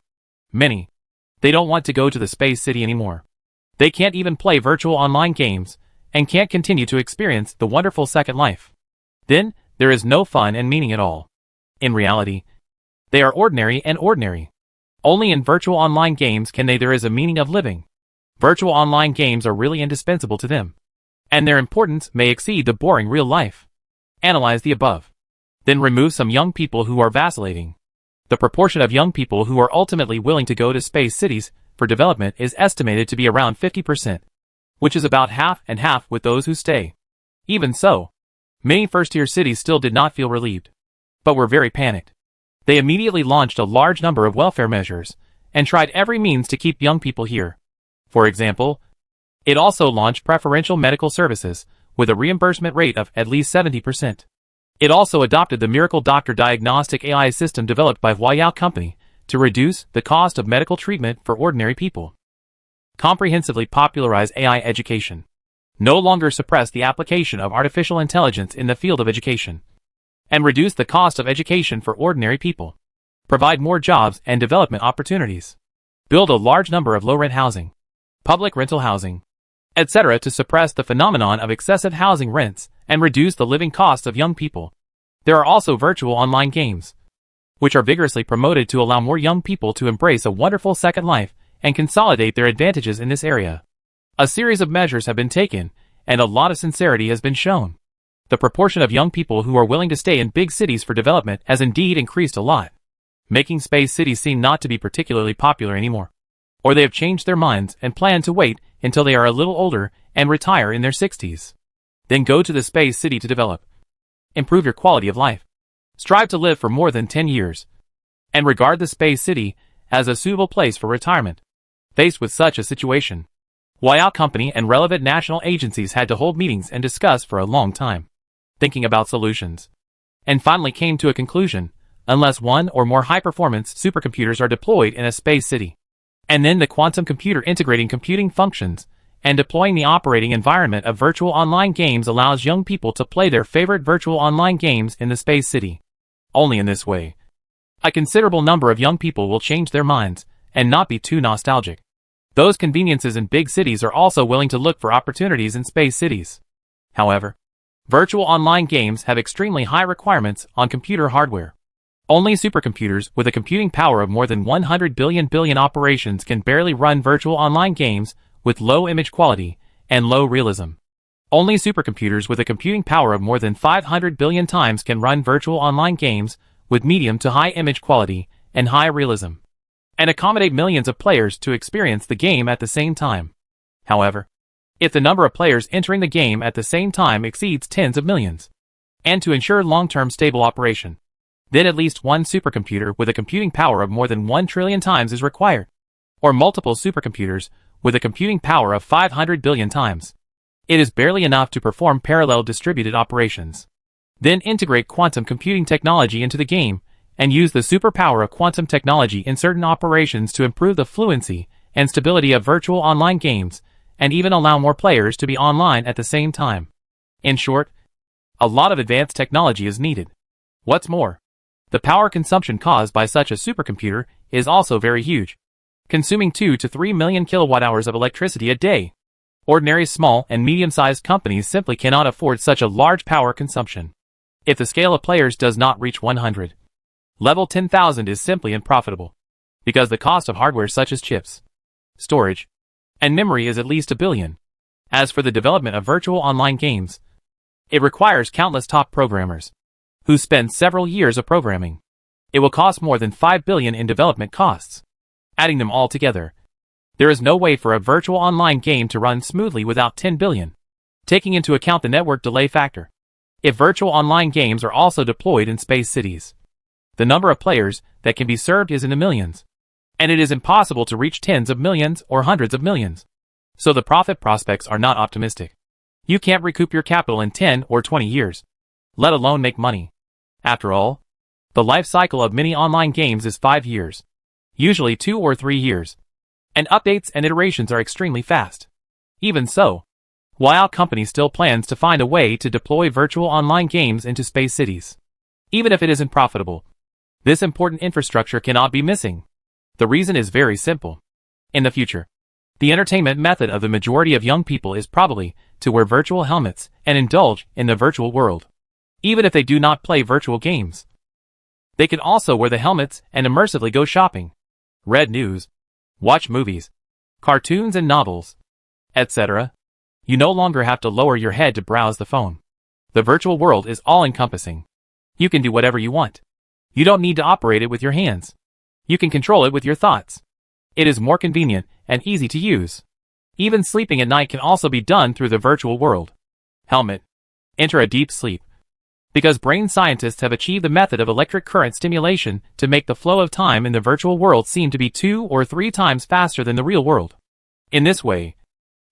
they don't want to go to the space city anymore. They can't even play virtual online games, and can't continue to experience the wonderful second life. Then, there is no fun and meaning at all. In reality, they are ordinary and ordinary. Only in virtual online games there is a meaning of living. Virtual online games are really indispensable to them, and their importance may exceed the boring real life. Analyze the above. Then remove some young people who are vacillating. The proportion of young people who are ultimately willing to go to space cities for development is estimated to be around 50%, which is about half and half with those who stay. Even so, many first-tier cities still did not feel relieved, but were very panicked. They immediately launched a large number of welfare measures, and tried every means to keep young people here. For example, it also launched preferential medical services, with a reimbursement rate of at least 70%. It also adopted the Miracle Doctor diagnostic AI system developed by Huayao Company to reduce the cost of medical treatment for ordinary people. Comprehensively popularize AI education. No longer suppress the application of artificial intelligence in the field of education. And reduce the cost of education for ordinary people. Provide more jobs and development opportunities. Build a large number of low-rent housing, public rental housing, etc. to suppress the phenomenon of excessive housing rents and reduce the living costs of young people. There are also virtual online games, which are vigorously promoted to allow more young people to embrace a wonderful second life and consolidate their advantages in this area. A series of measures have been taken, and a lot of sincerity has been shown. The proportion of young people who are willing to stay in big cities for development has indeed increased a lot, making space cities seem not to be particularly popular anymore. Or they have changed their minds and plan to wait until they are a little older and retire in their 60s. Then go to the space city to develop. Improve your quality of life. Strive to live for more than 10 years. And regard the space city as a suitable place for retirement. Faced with such a situation, Huayao Company and relevant national agencies had to hold meetings and discuss for a long time, thinking about solutions, and finally came to a conclusion: unless one or more high-performance supercomputers are deployed in a space city, and then the quantum computer integrating computing functions and deploying the operating environment of virtual online games allows young people to play their favorite virtual online games in the space city. Only in this way, a considerable number of young people will change their minds and not be too nostalgic. Those conveniences in big cities are also willing to look for opportunities in space cities. However, virtual online games have extremely high requirements on computer hardware. Only supercomputers with a computing power of more than 100 billion operations can barely run virtual online games with low image quality and low realism. Only supercomputers with a computing power of more than 500 billion times can run virtual online games with medium to high image quality and high realism, and accommodate millions of players to experience the game at the same time. However, if the number of players entering the game at the same time exceeds tens of millions, and to ensure long-term stable operation, then at least one supercomputer with a computing power of more than 1 trillion times is required, or multiple supercomputers with a computing power of 500 billion times. It is barely enough to perform parallel distributed operations. Then integrate quantum computing technology into the game, and use the superpower of quantum technology in certain operations to improve the fluency and stability of virtual online games, and even allow more players to be online at the same time. In short, a lot of advanced technology is needed. What's more, the power consumption caused by such a supercomputer is also very huge, consuming 2 to 3 million kilowatt-hours of electricity a day. Ordinary small and medium-sized companies simply cannot afford such a large power consumption. If the scale of players does not reach 100, level 10,000 is simply unprofitable, because the cost of hardware such as chips, storage, and memory is at least $1 billion. As for the development of virtual online games, it requires countless top programmers, who spend several years of programming. It will cost more than $5 billion in development costs. Adding them all together, there is no way for a virtual online game to run smoothly without $10 billion, taking into account the network delay factor. If virtual online games are also deployed in space cities, the number of players that can be served is in the millions, and it is impossible to reach tens of millions or hundreds of millions. So the profit prospects are not optimistic. You can't recoup your capital in 10 or 20 years, let alone make money. After all, the life cycle of many online games is 5 years, usually 2 or 3 years, and updates and iterations are extremely fast. Even so, while company still plans to find a way to deploy virtual online games into space cities, even if it isn't profitable, this important infrastructure cannot be missing. The reason is very simple. In the future, the entertainment method of the majority of young people is probably to wear virtual helmets and indulge in the virtual world. Even if they do not play virtual games, they can also wear the helmets and immersively go shopping, read news, watch movies, cartoons and novels, etc. You no longer have to lower your head to browse the phone. The virtual world is all-encompassing. You can do whatever you want. You don't need to operate it with your hands. You can control it with your thoughts. It is more convenient and easy to use. Even sleeping at night can also be done through the virtual world. Helmet. Enter a deep sleep. Because brain scientists have achieved the method of electric current stimulation to make the flow of time in the virtual world seem to be 2 or 3 times faster than the real world. In this way,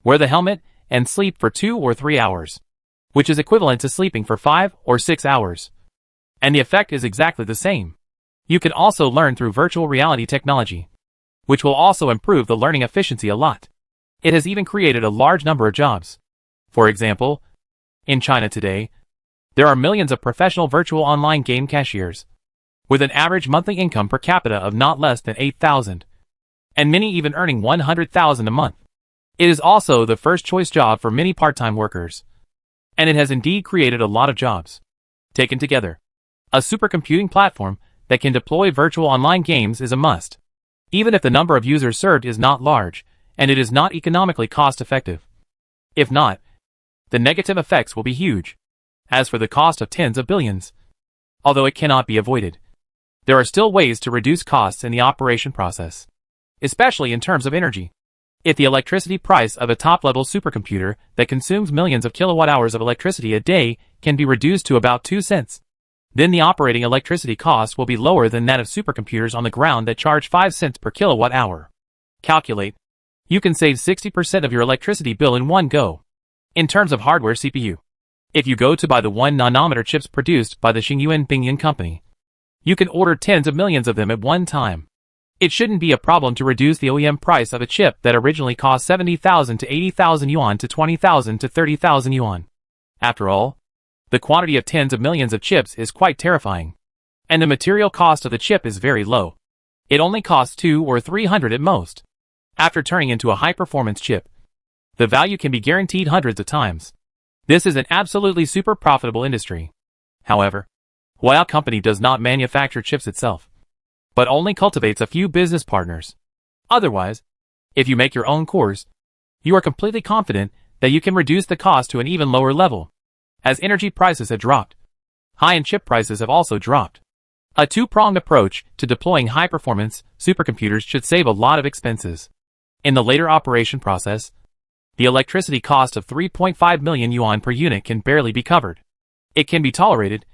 wear the helmet and sleep for 2 or 3 hours, which is equivalent to sleeping for 5 or 6 hours. And the effect is exactly the same. You can also learn through virtual reality technology, which will also improve the learning efficiency a lot. It has even created a large number of jobs. For example, in China today, there are millions of professional virtual online game cashiers, with an average monthly income per capita of not less than 8,000, and many even earning 100,000 a month. It is also the first choice job for many part-time workers, and it has indeed created a lot of jobs. Taken together, a supercomputing platform that can deploy virtual online games is a must, even if the number of users served is not large, and it is not economically cost-effective. If not, the negative effects will be huge. As for the cost of tens of billions, although it cannot be avoided, there are still ways to reduce costs in the operation process, especially in terms of energy. If the electricity price of a top-level supercomputer that consumes millions of kilowatt-hours of electricity a day can be reduced to about 2 cents, then the operating electricity cost will be lower than that of supercomputers on the ground that charge 5 cents per kilowatt-hour. Calculate. You can save 60% of your electricity bill in one go. In terms of hardware CPU, if you go to buy the 1-nanometer chips produced by the Xingyuan Pingyuan company, you can order tens of millions of them at one time. It shouldn't be a problem to reduce the OEM price of a chip that originally cost 70,000 to 80,000 yuan to 20,000 to 30,000 yuan. After all, the quantity of tens of millions of chips is quite terrifying, and the material cost of the chip is very low. It only costs 200 or 300 at most. After turning into a high-performance chip, the value can be guaranteed hundreds of times. This is an absolutely super profitable industry. However, Huawei company does not manufacture chips itself, but only cultivates a few business partners. Otherwise, if you make your own cores, you are completely confident that you can reduce the cost to an even lower level. As energy prices have dropped, high-end chip prices have also dropped. A two-pronged approach to deploying high-performance supercomputers should save a lot of expenses. In the later operation process, the electricity cost of 3.5 million yuan per unit can barely be covered. It can be tolerated,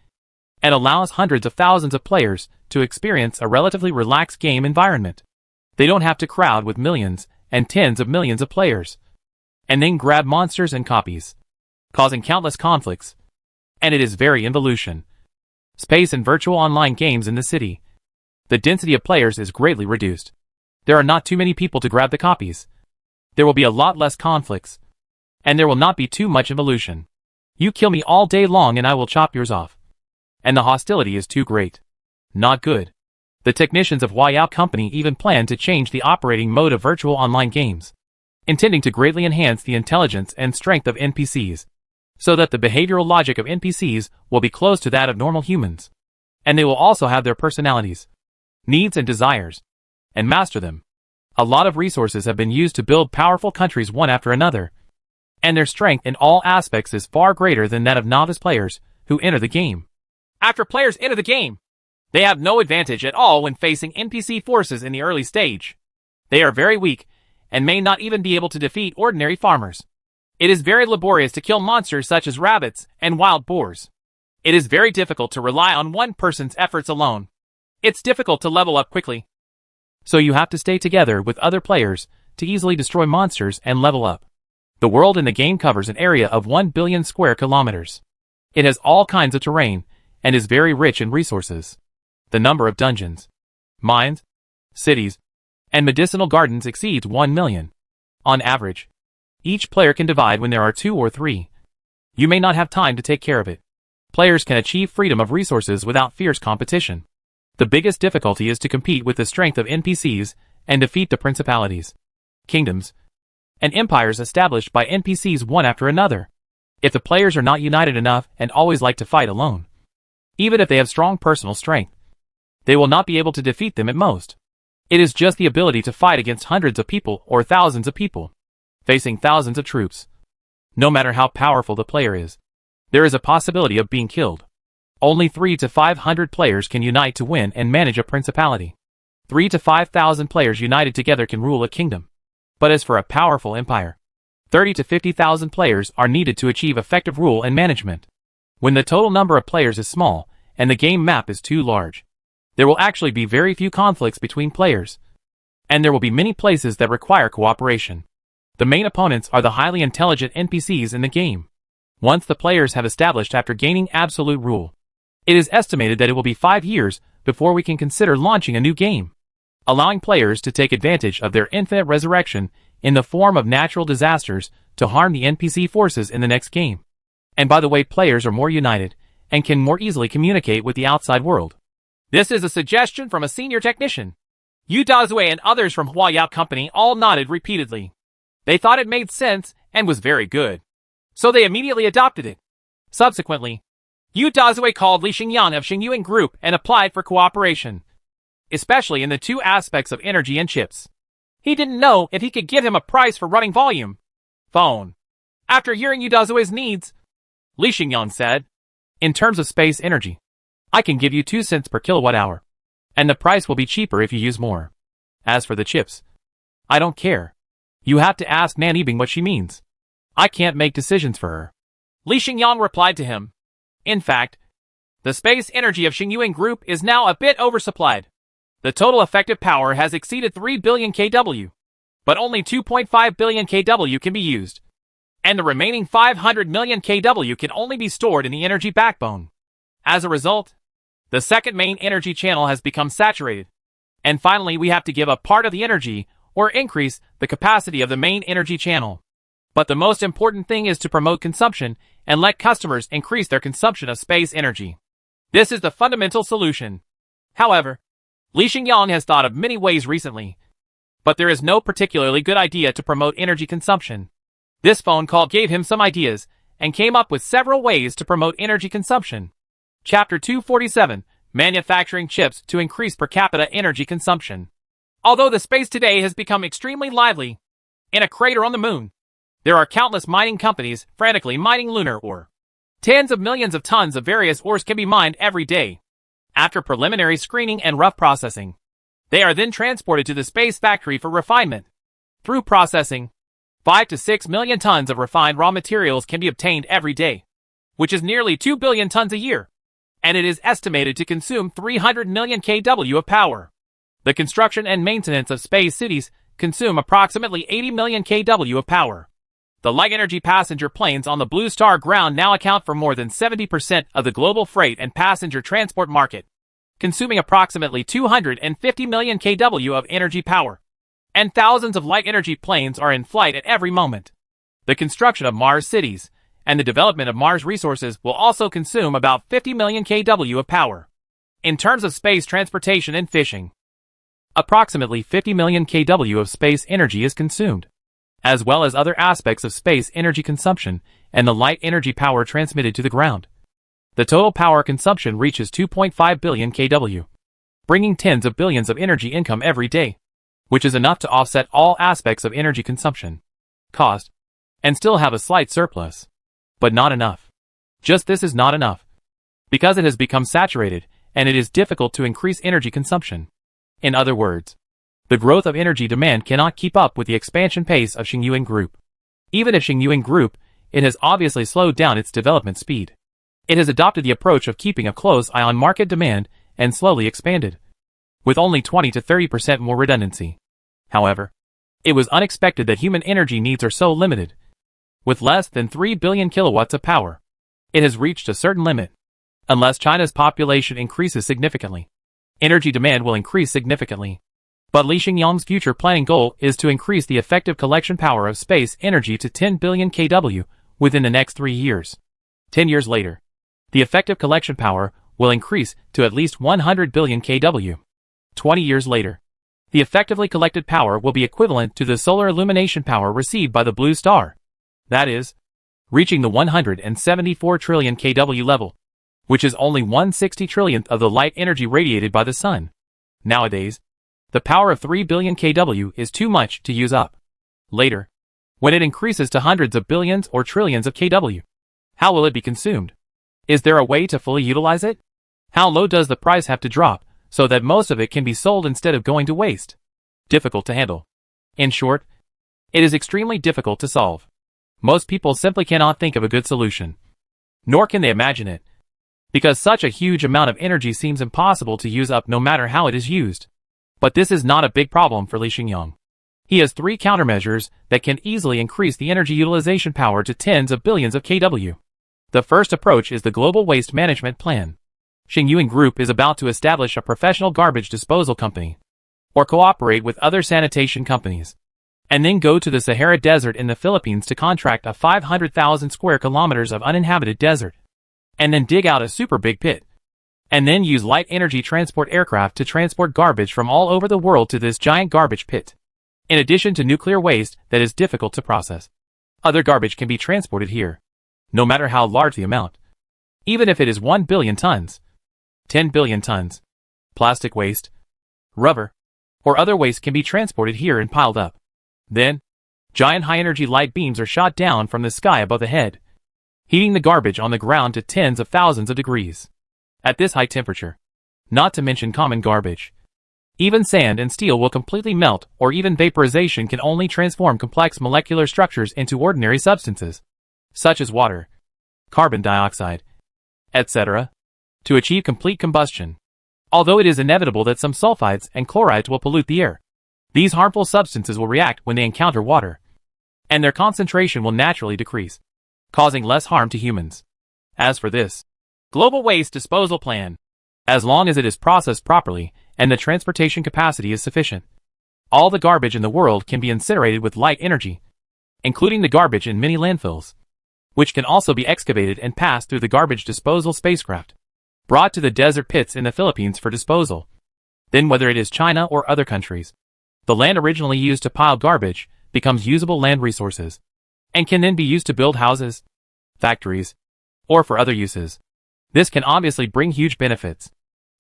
and allows hundreds of thousands of players to experience a relatively relaxed game environment. They don't have to crowd with millions and tens of millions of players, and then grab monsters and copies, causing countless conflicts. And it is very involution. Space and virtual online games in the city. The density of players is greatly reduced. There are not too many people to grab the copies. There will be a lot less conflicts, and there will not be too much evolution. You kill me all day long and I will chop yours off. And the hostility is too great. Not good. The technicians of Huawei company even plan to change the operating mode of virtual online games, intending to greatly enhance the intelligence and strength of NPCs, so that the behavioral logic of NPCs will be close to that of normal humans. And they will also have their personalities, needs and desires, and master them. A lot of resources have been used to build powerful countries one after another, and their strength in all aspects is far greater than that of novice players who enter the game. After players enter the game, they have no advantage at all when facing NPC forces in the early stage. They are very weak, and may not even be able to defeat ordinary farmers. It is very laborious to kill monsters such as rabbits and wild boars. It is very difficult to rely on one person's efforts alone. It's difficult to level up quickly. So you have to stay together with other players to easily destroy monsters and level up. The world in the game covers an area of 1 billion square kilometers. It has all kinds of terrain, and is very rich in resources. The number of dungeons, mines, cities, and medicinal gardens exceeds 1 million. On average, each player can divide when there are 2 or 3. You may not have time to take care of it. Players can achieve freedom of resources without fierce competition. The biggest difficulty is to compete with the strength of NPCs and defeat the principalities, kingdoms, and empires established by NPCs one after another. If the players are not united enough and always like to fight alone, even if they have strong personal strength, they will not be able to defeat them at most. It is just the ability to fight against hundreds of people or thousands of people, facing thousands of troops. No matter how powerful the player is, there is a possibility of being killed. Only 300 to 500 players can unite to win and manage a principality. 3,000 to 5,000 players united together can rule a kingdom. But as for a powerful empire, 30,000 to 50,000 players are needed to achieve effective rule and management. When the total number of players is small, and the game map is too large, there will actually be very few conflicts between players. And there will be many places that require cooperation. The main opponents are the highly intelligent NPCs in the game. Once the players have established after gaining absolute rule, it is estimated that it will be 5 years before we can consider launching a new game, allowing players to take advantage of their infinite resurrection in the form of natural disasters to harm the NPC forces in the next game. And by the way, players are more united and can more easily communicate with the outside world. This is a suggestion from a senior technician. Yu Dazue and others from Huayao Company all nodded repeatedly. They thought it made sense and was very good, so they immediately adopted it. Subsequently, Yu Dazue called Li Xingyan of Xingyuan Group and applied for cooperation, especially in the 2 aspects of energy and chips. He didn't know if he could give him a price for running volume. Phone. After hearing Yu Dazue's needs, Li Xingyan said, "In terms of space energy, I can give you 2 cents per kilowatt hour, and the price will be cheaper if you use more. As for the chips, I don't care. You have to ask Nan Yibing what she means. I can't make decisions for her." Li Xingyan replied to him, "In fact, the space energy of Xingyuan Group is now a bit oversupplied. The total effective power has exceeded 3 billion kW, but only 2.5 billion kW can be used, and the remaining 500 million kW can only be stored in the energy backbone. As a result, the second main energy channel has become saturated, and finally we have to give up part of the energy or increase the capacity of the main energy channel. But the most important thing is to promote consumption and let customers increase their consumption of space energy. This is the fundamental solution." However, Li Xingyan has thought of many ways recently, but there is no particularly good idea to promote energy consumption. This phone call gave him some ideas and came up with several ways to promote energy consumption. Chapter 247, Manufacturing Chips to Increase Per Capita Energy Consumption. Although the space today has become extremely lively, in a crater on the moon, there are countless mining companies frantically mining lunar ore. Tens of millions of tons of various ores can be mined every day. After preliminary screening and rough processing, they are then transported to the space factory for refinement. Through processing, 5 to 6 million tons of refined raw materials can be obtained every day, which is nearly 2 billion tons a year, and it is estimated to consume 300 million kW of power. The construction and maintenance of space cities consume approximately 80 million kW of power. The light energy passenger planes on the Blue Star ground now account for more than 70% of the global freight and passenger transport market, consuming approximately 250 million kW of energy power. And thousands of light energy planes are in flight at every moment. The construction of Mars cities and the development of Mars resources will also consume about 50 million kW of power. In terms of space transportation and fishing, approximately 50 million kW of space energy is consumed, as well as other aspects of space energy consumption and the light energy power transmitted to the ground. The total power consumption reaches 2.5 billion kW, bringing tens of billions of energy income every day, which is enough to offset all aspects of energy consumption, cost, and still have a slight surplus. But not enough. Just this is not enough, because it has become saturated and it is difficult to increase energy consumption. In other words, the growth of energy demand cannot keep up with the expansion pace of Xingyuan Group. Even if Xingyuan Group, it has obviously slowed down its development speed. It has adopted the approach of keeping a close eye on market demand and slowly expanded, with only 20 to 30% more redundancy. However, it was unexpected that human energy needs are so limited, with less than 3 billion kilowatts of power. It has reached a certain limit. Unless China's population increases significantly, energy demand will increase significantly. But Li Xingyang's future planning goal is to increase the effective collection power of space energy to 10 billion kW within the next 3 years. 10 years later, the effective collection power will increase to at least 100 billion kW. 20 years later, the effectively collected power will be equivalent to the solar illumination power received by the blue star. That is, reaching the 174 trillion kW level, which is only 1/60 trillionth of the light energy radiated by the sun. Nowadays, the power of 3 billion kW is too much to use up. Later, when it increases to hundreds of billions or trillions of kW, how will it be consumed? Is there a way to fully utilize it? How low does the price have to drop so that most of it can be sold instead of going to waste? Difficult to handle. In short, it is extremely difficult to solve. Most people simply cannot think of a good solution. Nor can they imagine it, because such a huge amount of energy seems impossible to use up no matter how it is used. But this is not a big problem for Li Xingyang. He has 3 countermeasures that can easily increase the energy utilization power to tens of billions of kW. The first approach is the Global Waste Management Plan. Xingyuan Group is about to establish a professional garbage disposal company, or cooperate with other sanitation companies, and then go to the Sahara Desert in the Philippines to contract a 500,000 square kilometers of uninhabited desert, and then dig out a super big pit, and then use light energy transport aircraft to transport garbage from all over the world to this giant garbage pit. In addition to nuclear waste that is difficult to process, other garbage can be transported here, no matter how large the amount. Even if it is 1 billion tons, 10 billion tons, plastic waste, rubber, or other waste can be transported here and piled up. Then, giant high-energy light beams are shot down from the sky above the head, heating the garbage on the ground to tens of thousands of degrees. At this high temperature, not to mention common garbage, even sand and steel will completely melt, or even vaporization can only transform complex molecular structures into ordinary substances, such as water, carbon dioxide, etc., to achieve complete combustion. Although it is inevitable that some sulfides and chlorides will pollute the air, these harmful substances will react when they encounter water, and their concentration will naturally decrease, causing less harm to humans. As for this Global Waste Disposal Plan, as long as it is processed properly and the transportation capacity is sufficient, all the garbage in the world can be incinerated with light energy, including the garbage in many landfills, which can also be excavated and passed through the garbage disposal spacecraft, brought to the desert pits in the Philippines for disposal. Then whether it is China or other countries, the land originally used to pile garbage becomes usable land resources, and can then be used to build houses, factories, or for other uses. This can obviously bring huge benefits,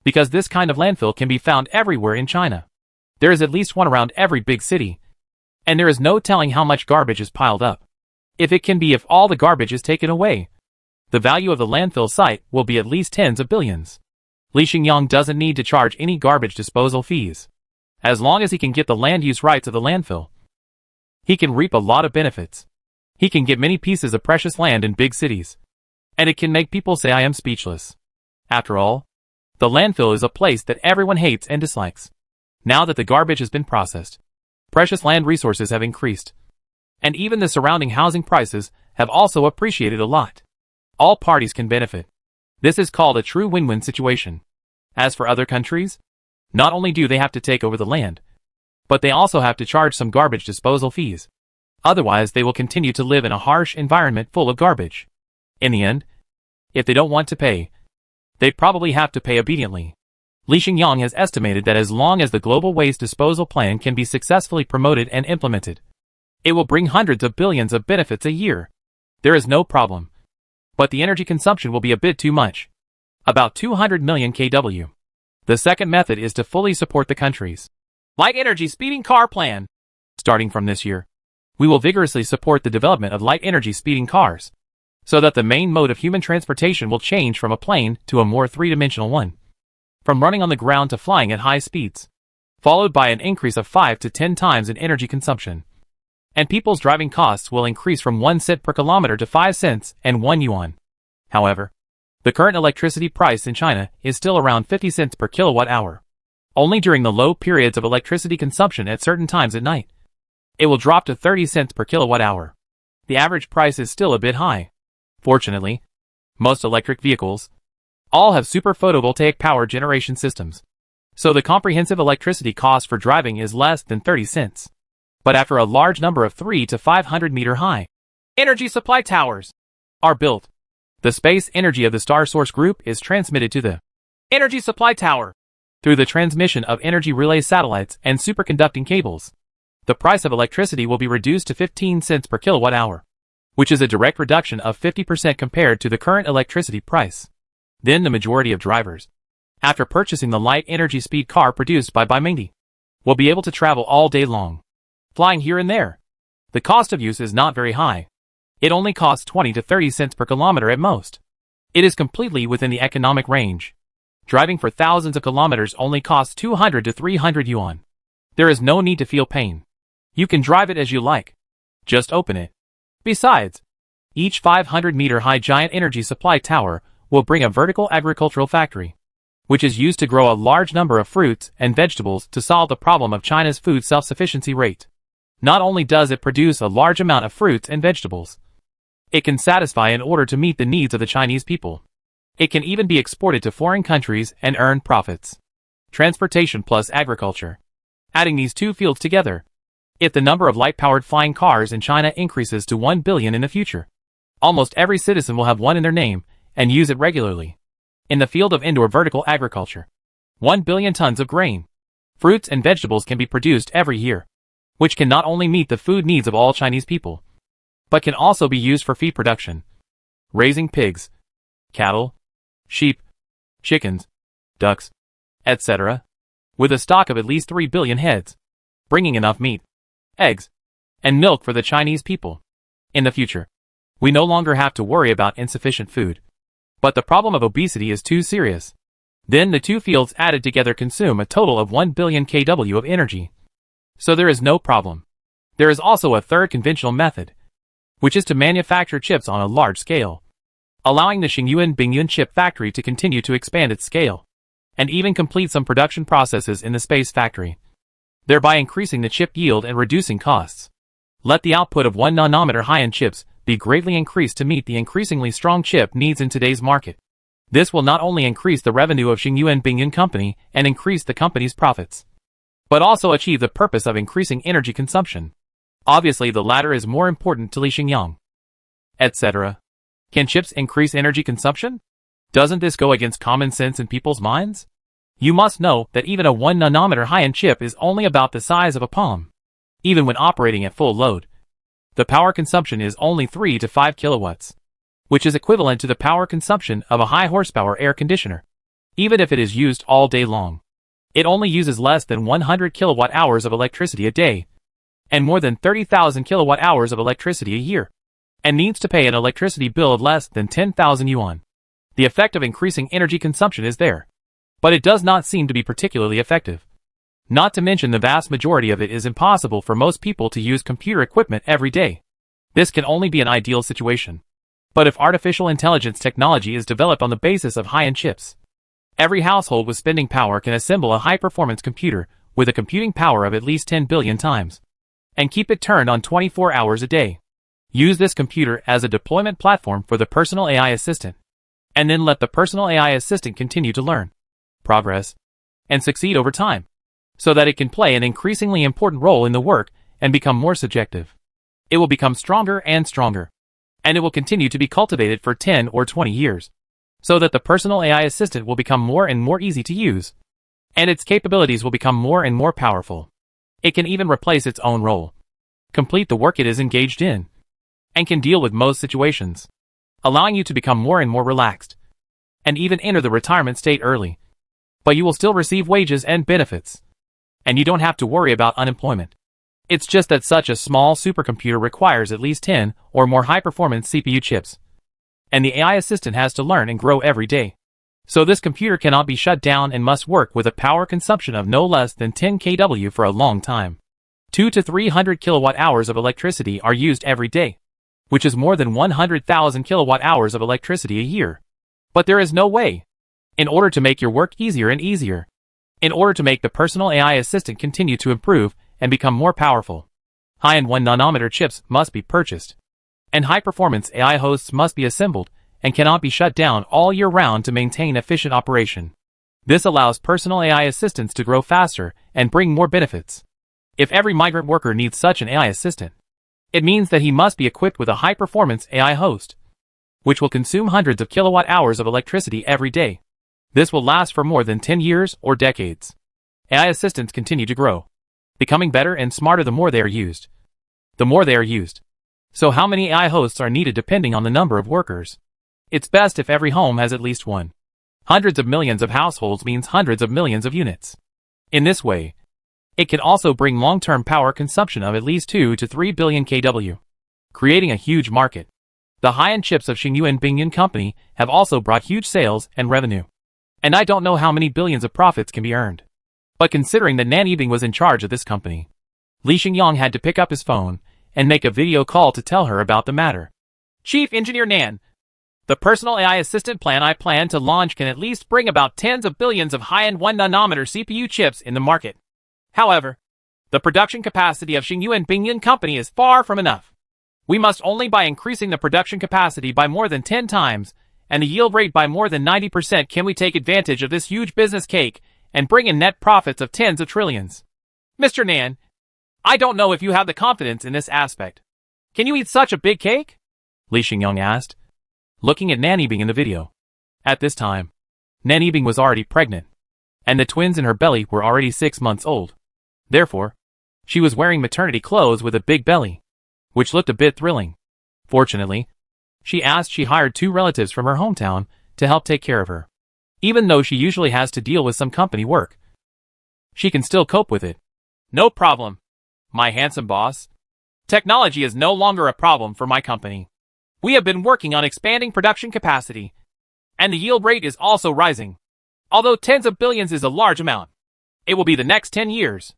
because this kind of landfill can be found everywhere in China. There is at least one around every big city, and there is no telling how much garbage is piled up. If all the garbage is taken away, the value of the landfill site will be at least tens of billions. Li Xingyang doesn't need to charge any garbage disposal fees. As long as he can get the land use rights of the landfill, he can reap a lot of benefits. He can get many pieces of precious land in big cities, and it can make people say I am speechless. After all, the landfill is a place that everyone hates and dislikes. Now that the garbage has been processed, precious land resources have increased, and even the surrounding housing prices have also appreciated a lot. All parties can benefit. This is called a true win-win situation. As for other countries, not only do they have to take over the land, but they also have to charge some garbage disposal fees. Otherwise, they will continue to live in a harsh environment full of garbage. In the end, if they don't want to pay, they'd probably have to pay obediently. Li Xingyang has estimated that as long as the Global Waste Disposal Plan can be successfully promoted and implemented, it will bring hundreds of billions of benefits a year. There is no problem. But the energy consumption will be a bit too much. About 200 million kW. The second method is to fully support the country's light energy speeding car plan. Starting from this year, we will vigorously support the development of light energy speeding cars, so that the main mode of human transportation will change from a plane to a more three-dimensional one, from running on the ground to flying at high speeds, followed by an increase of 5 to 10 times in energy consumption. And people's driving costs will increase from 1 cent per kilometer to 5 cents and 1 yuan. However, the current electricity price in China is still around 50 cents per kilowatt hour. Only during the low periods of electricity consumption at certain times at night, it will drop to 30 cents per kilowatt hour. the average price is still a bit high. Fortunately, most electric vehicles all have super photovoltaic power generation systems, so the comprehensive electricity cost for driving is less than 30 cents. But after a large number of 3 to 500 meter high energy supply towers are built, the space energy of the star source group is transmitted to the energy supply tower through the transmission of energy relay satellites and superconducting cables. The price of electricity will be reduced to 15 cents per kilowatt hour, which is a direct reduction of 50% compared to the current electricity price. Then the majority of drivers, after purchasing the light energy speed car produced by Magnate, will be able to travel all day long, flying here and there. The cost of use is not very high. It only costs 20 to 30 cents per kilometer at most. It is completely within the economic range. Driving for thousands of kilometers only costs 200 to 300 yuan. There is no need to feel pain. You can drive it as you like. Just open it. Besides, each 500-meter-high giant energy supply tower will bring a vertical agricultural factory, which is used to grow a large number of fruits and vegetables to solve the problem of China's food self-sufficiency rate. Not only does it produce a large amount of fruits and vegetables, it can satisfy in order to meet the needs of the Chinese people. It can even be exported to foreign countries and earn profits. Transportation plus agriculture. Adding these two fields together, if the number of light-powered flying cars in China increases to 1 billion in the future, almost every citizen will have one in their name and use it regularly. In the field of indoor vertical agriculture, 1 billion tons of grain, fruits and vegetables can be produced every year, which can not only meet the food needs of all Chinese people, but can also be used for feed production, raising pigs, cattle, sheep, chickens, ducks, etc., with a stock of at least 3 billion heads, bringing enough meat, eggs, and milk for the Chinese people. In the future, we no longer have to worry about insufficient food. But the problem of obesity is too serious. Then the two fields added together consume a total of 1 billion kW of energy. So there is no problem. There is also a third conventional method, which is to manufacture chips on a large scale, allowing the Xingyuan chip factory to continue to expand its scale, and even complete some production processes in the space factory, thereby increasing the chip yield and reducing costs. Let the output of 1 nanometer high-end chips be greatly increased to meet the increasingly strong chip needs in today's market. This will not only increase the revenue of Xingyuan Company and increase the company's profits, but also achieve the purpose of increasing energy consumption. Obviously the latter is more important to Li Xingyang, etc. Can chips increase energy consumption? Doesn't this go against common sense in people's minds? You must know that even a 1 nanometer high-end chip is only about the size of a palm. Even when operating at full load, the power consumption is only 3 to 5 kilowatts, which is equivalent to the power consumption of a high-horsepower air conditioner. Even if it is used all day long, it only uses less than 100 kilowatt-hours of electricity a day, and more than 30,000 kilowatt-hours of electricity a year, and needs to pay an electricity bill of less than 10,000 yuan. The effect of increasing energy consumption is there, but it does not seem to be particularly effective. Not to mention the vast majority of it is impossible for most people to use computer equipment every day. This can only be an ideal situation. But if artificial intelligence technology is developed on the basis of high-end chips, every household with spending power can assemble a high-performance computer with a computing power of at least 10 billion times, and keep it turned on 24 hours a day. Use this computer as a deployment platform for the personal AI assistant, and then let the personal AI assistant continue to learn, progress, and succeed over time, so that it can play an increasingly important role in the work and become more subjective. It will become stronger and stronger, and it will continue to be cultivated for 10 or 20 years, so that the personal AI assistant will become more and more easy to use, and its capabilities will become more and more powerful. It can even replace its own role, complete the work it is engaged in, and can deal with most situations, allowing you to become more and more relaxed, and even enter the retirement state early. But you will still receive wages and benefits, and you don't have to worry about unemployment. It's just that such a small supercomputer requires at least 10 or more high-performance CPU chips, and the AI assistant has to learn and grow every day. So this computer cannot be shut down and must work with a power consumption of no less than 10 kW for a long time. 200 to 300 kilowatt-hours of electricity are used every day, which is more than 100,000 kilowatt-hours of electricity a year. But there is no way. In order to make your work easier and easier, in order to make the personal AI assistant continue to improve and become more powerful, high-end 1 nanometer chips must be purchased. And high-performance AI hosts must be assembled and cannot be shut down all year round to maintain efficient operation. This allows personal AI assistants to grow faster and bring more benefits. If every migrant worker needs such an AI assistant, it means that he must be equipped with a high-performance AI host, which will consume hundreds of kilowatt-hours of electricity every day. This will last for more than 10 years or decades. AI assistants continue to grow, becoming better and smarter the more they are used. So how many AI hosts are needed depending on the number of workers? It's best if every home has at least one. Hundreds of millions of households means hundreds of millions of units. In this way, it can also bring long-term power consumption of at least 2 to 3 billion kW, creating a huge market. The high-end chips of Xingyuan Bingyuan Company have also brought huge sales and revenue. And I don't know how many billions of profits can be earned. But considering that Nan Yibing was in charge of this company, Li Xingyang had to pick up his phone and make a video call to tell her about the matter. Chief Engineer Nan, the personal AI assistant plan I plan to launch can at least bring about tens of billions of high-end 1nm CPU chips in the market. However, the production capacity of Xingyuan Bingyuan Company is far from enough. We must only by increasing the production capacity by more than 10 times and the yield rate by more than 90% can we take advantage of this huge business cake and bring in net profits of tens of trillions. Mr. Nan, I don't know if you have the confidence in this aspect. Can you eat such a big cake? Li Xingyang asked, looking at Nan Yibing in the video. At this time, Nan Yibing was already pregnant, and the twins in her belly were already 6 months old. Therefore, she was wearing maternity clothes with a big belly, which looked a bit thrilling. Fortunately, she hired 2 relatives from her hometown to help take care of her. Even though she usually has to deal with some company work, she can still cope with it. No problem, my handsome boss. Technology is no longer a problem for my company. We have been working on expanding production capacity, and the yield rate is also rising. Although tens of billions is a large amount, it will be the next 10 years.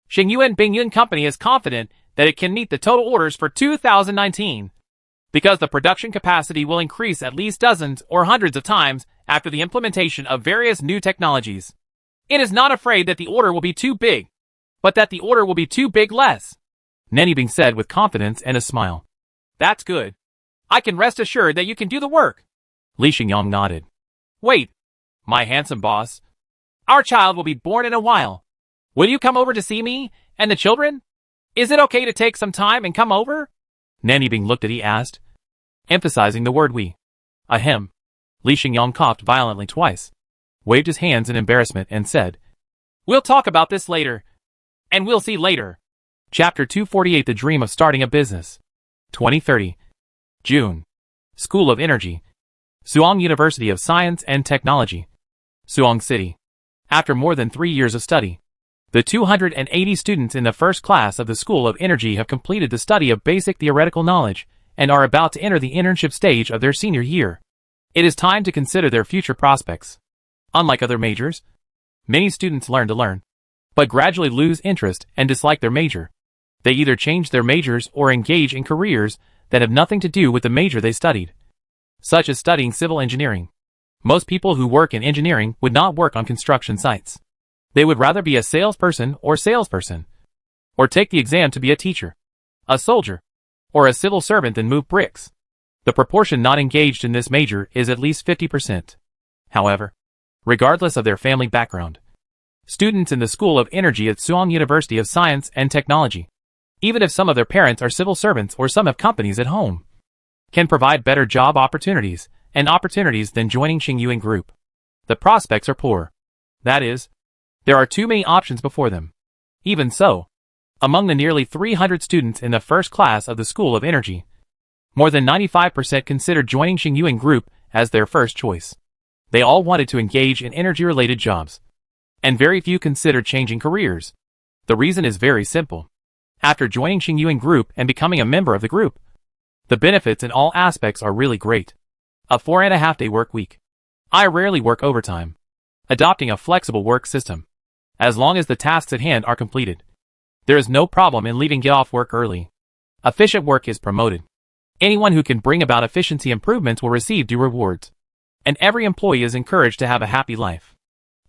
Xingyuan Bingyuan Company is confident that it can meet the total orders for 2019, because the production capacity will increase at least dozens or hundreds of times after the implementation of various new technologies. It is not afraid that the order will be too big, but that the order will be too big less, Nan Yibing said with confidence and a smile. That's good. I can rest assured that you can do the work. Li Xingyang nodded. Wait, my handsome boss. Our child will be born in a while. Will you come over to see me and the children? Is it okay to take some time and come over? Nan Yibing looked at he asked, emphasizing the word we. Ahem. Li Xingyang coughed violently twice, waved his hands in embarrassment and said, We'll talk about this later. And we'll see later. Chapter 248 The Dream of Starting a Business. 2030. June. School of Energy. Suong University of Science and Technology. Suong City. After more than 3 years of study, the 280 students in the first class of the School of Energy have completed the study of basic theoretical knowledge and are about to enter the internship stage of their senior year. It is time to consider their future prospects. Unlike other majors, many students learn to learn, but gradually lose interest and dislike their major. They either change their majors or engage in careers that have nothing to do with the major they studied, such as studying civil engineering. Most people who work in engineering would not work on construction sites. They would rather be a salesperson, or take the exam to be a teacher, a soldier, or a civil servant than move bricks. The proportion not engaged in this major is at least 50%. However, regardless of their family background, students in the School of Energy at Suong University of Science and Technology, even if some of their parents are civil servants or some have companies at home, can provide better job opportunities than joining Xingyuan Group. The prospects are poor. That is, there are too many options before them. Even so, among the nearly 300 students in the first class of the School of Energy, more than 95% considered joining Xingyuan Group as their first choice. They all wanted to engage in energy-related jobs, and very few considered changing careers. The reason is very simple. After joining Xingyuan Group and becoming a member of the group, the benefits in all aspects are really great. A 4.5-day work week. I rarely work overtime. Adopting a flexible work system. As long as the tasks at hand are completed, there is no problem in leaving get off work early. Efficient work is promoted. Anyone who can bring about efficiency improvements will receive due rewards. And every employee is encouraged to have a happy life.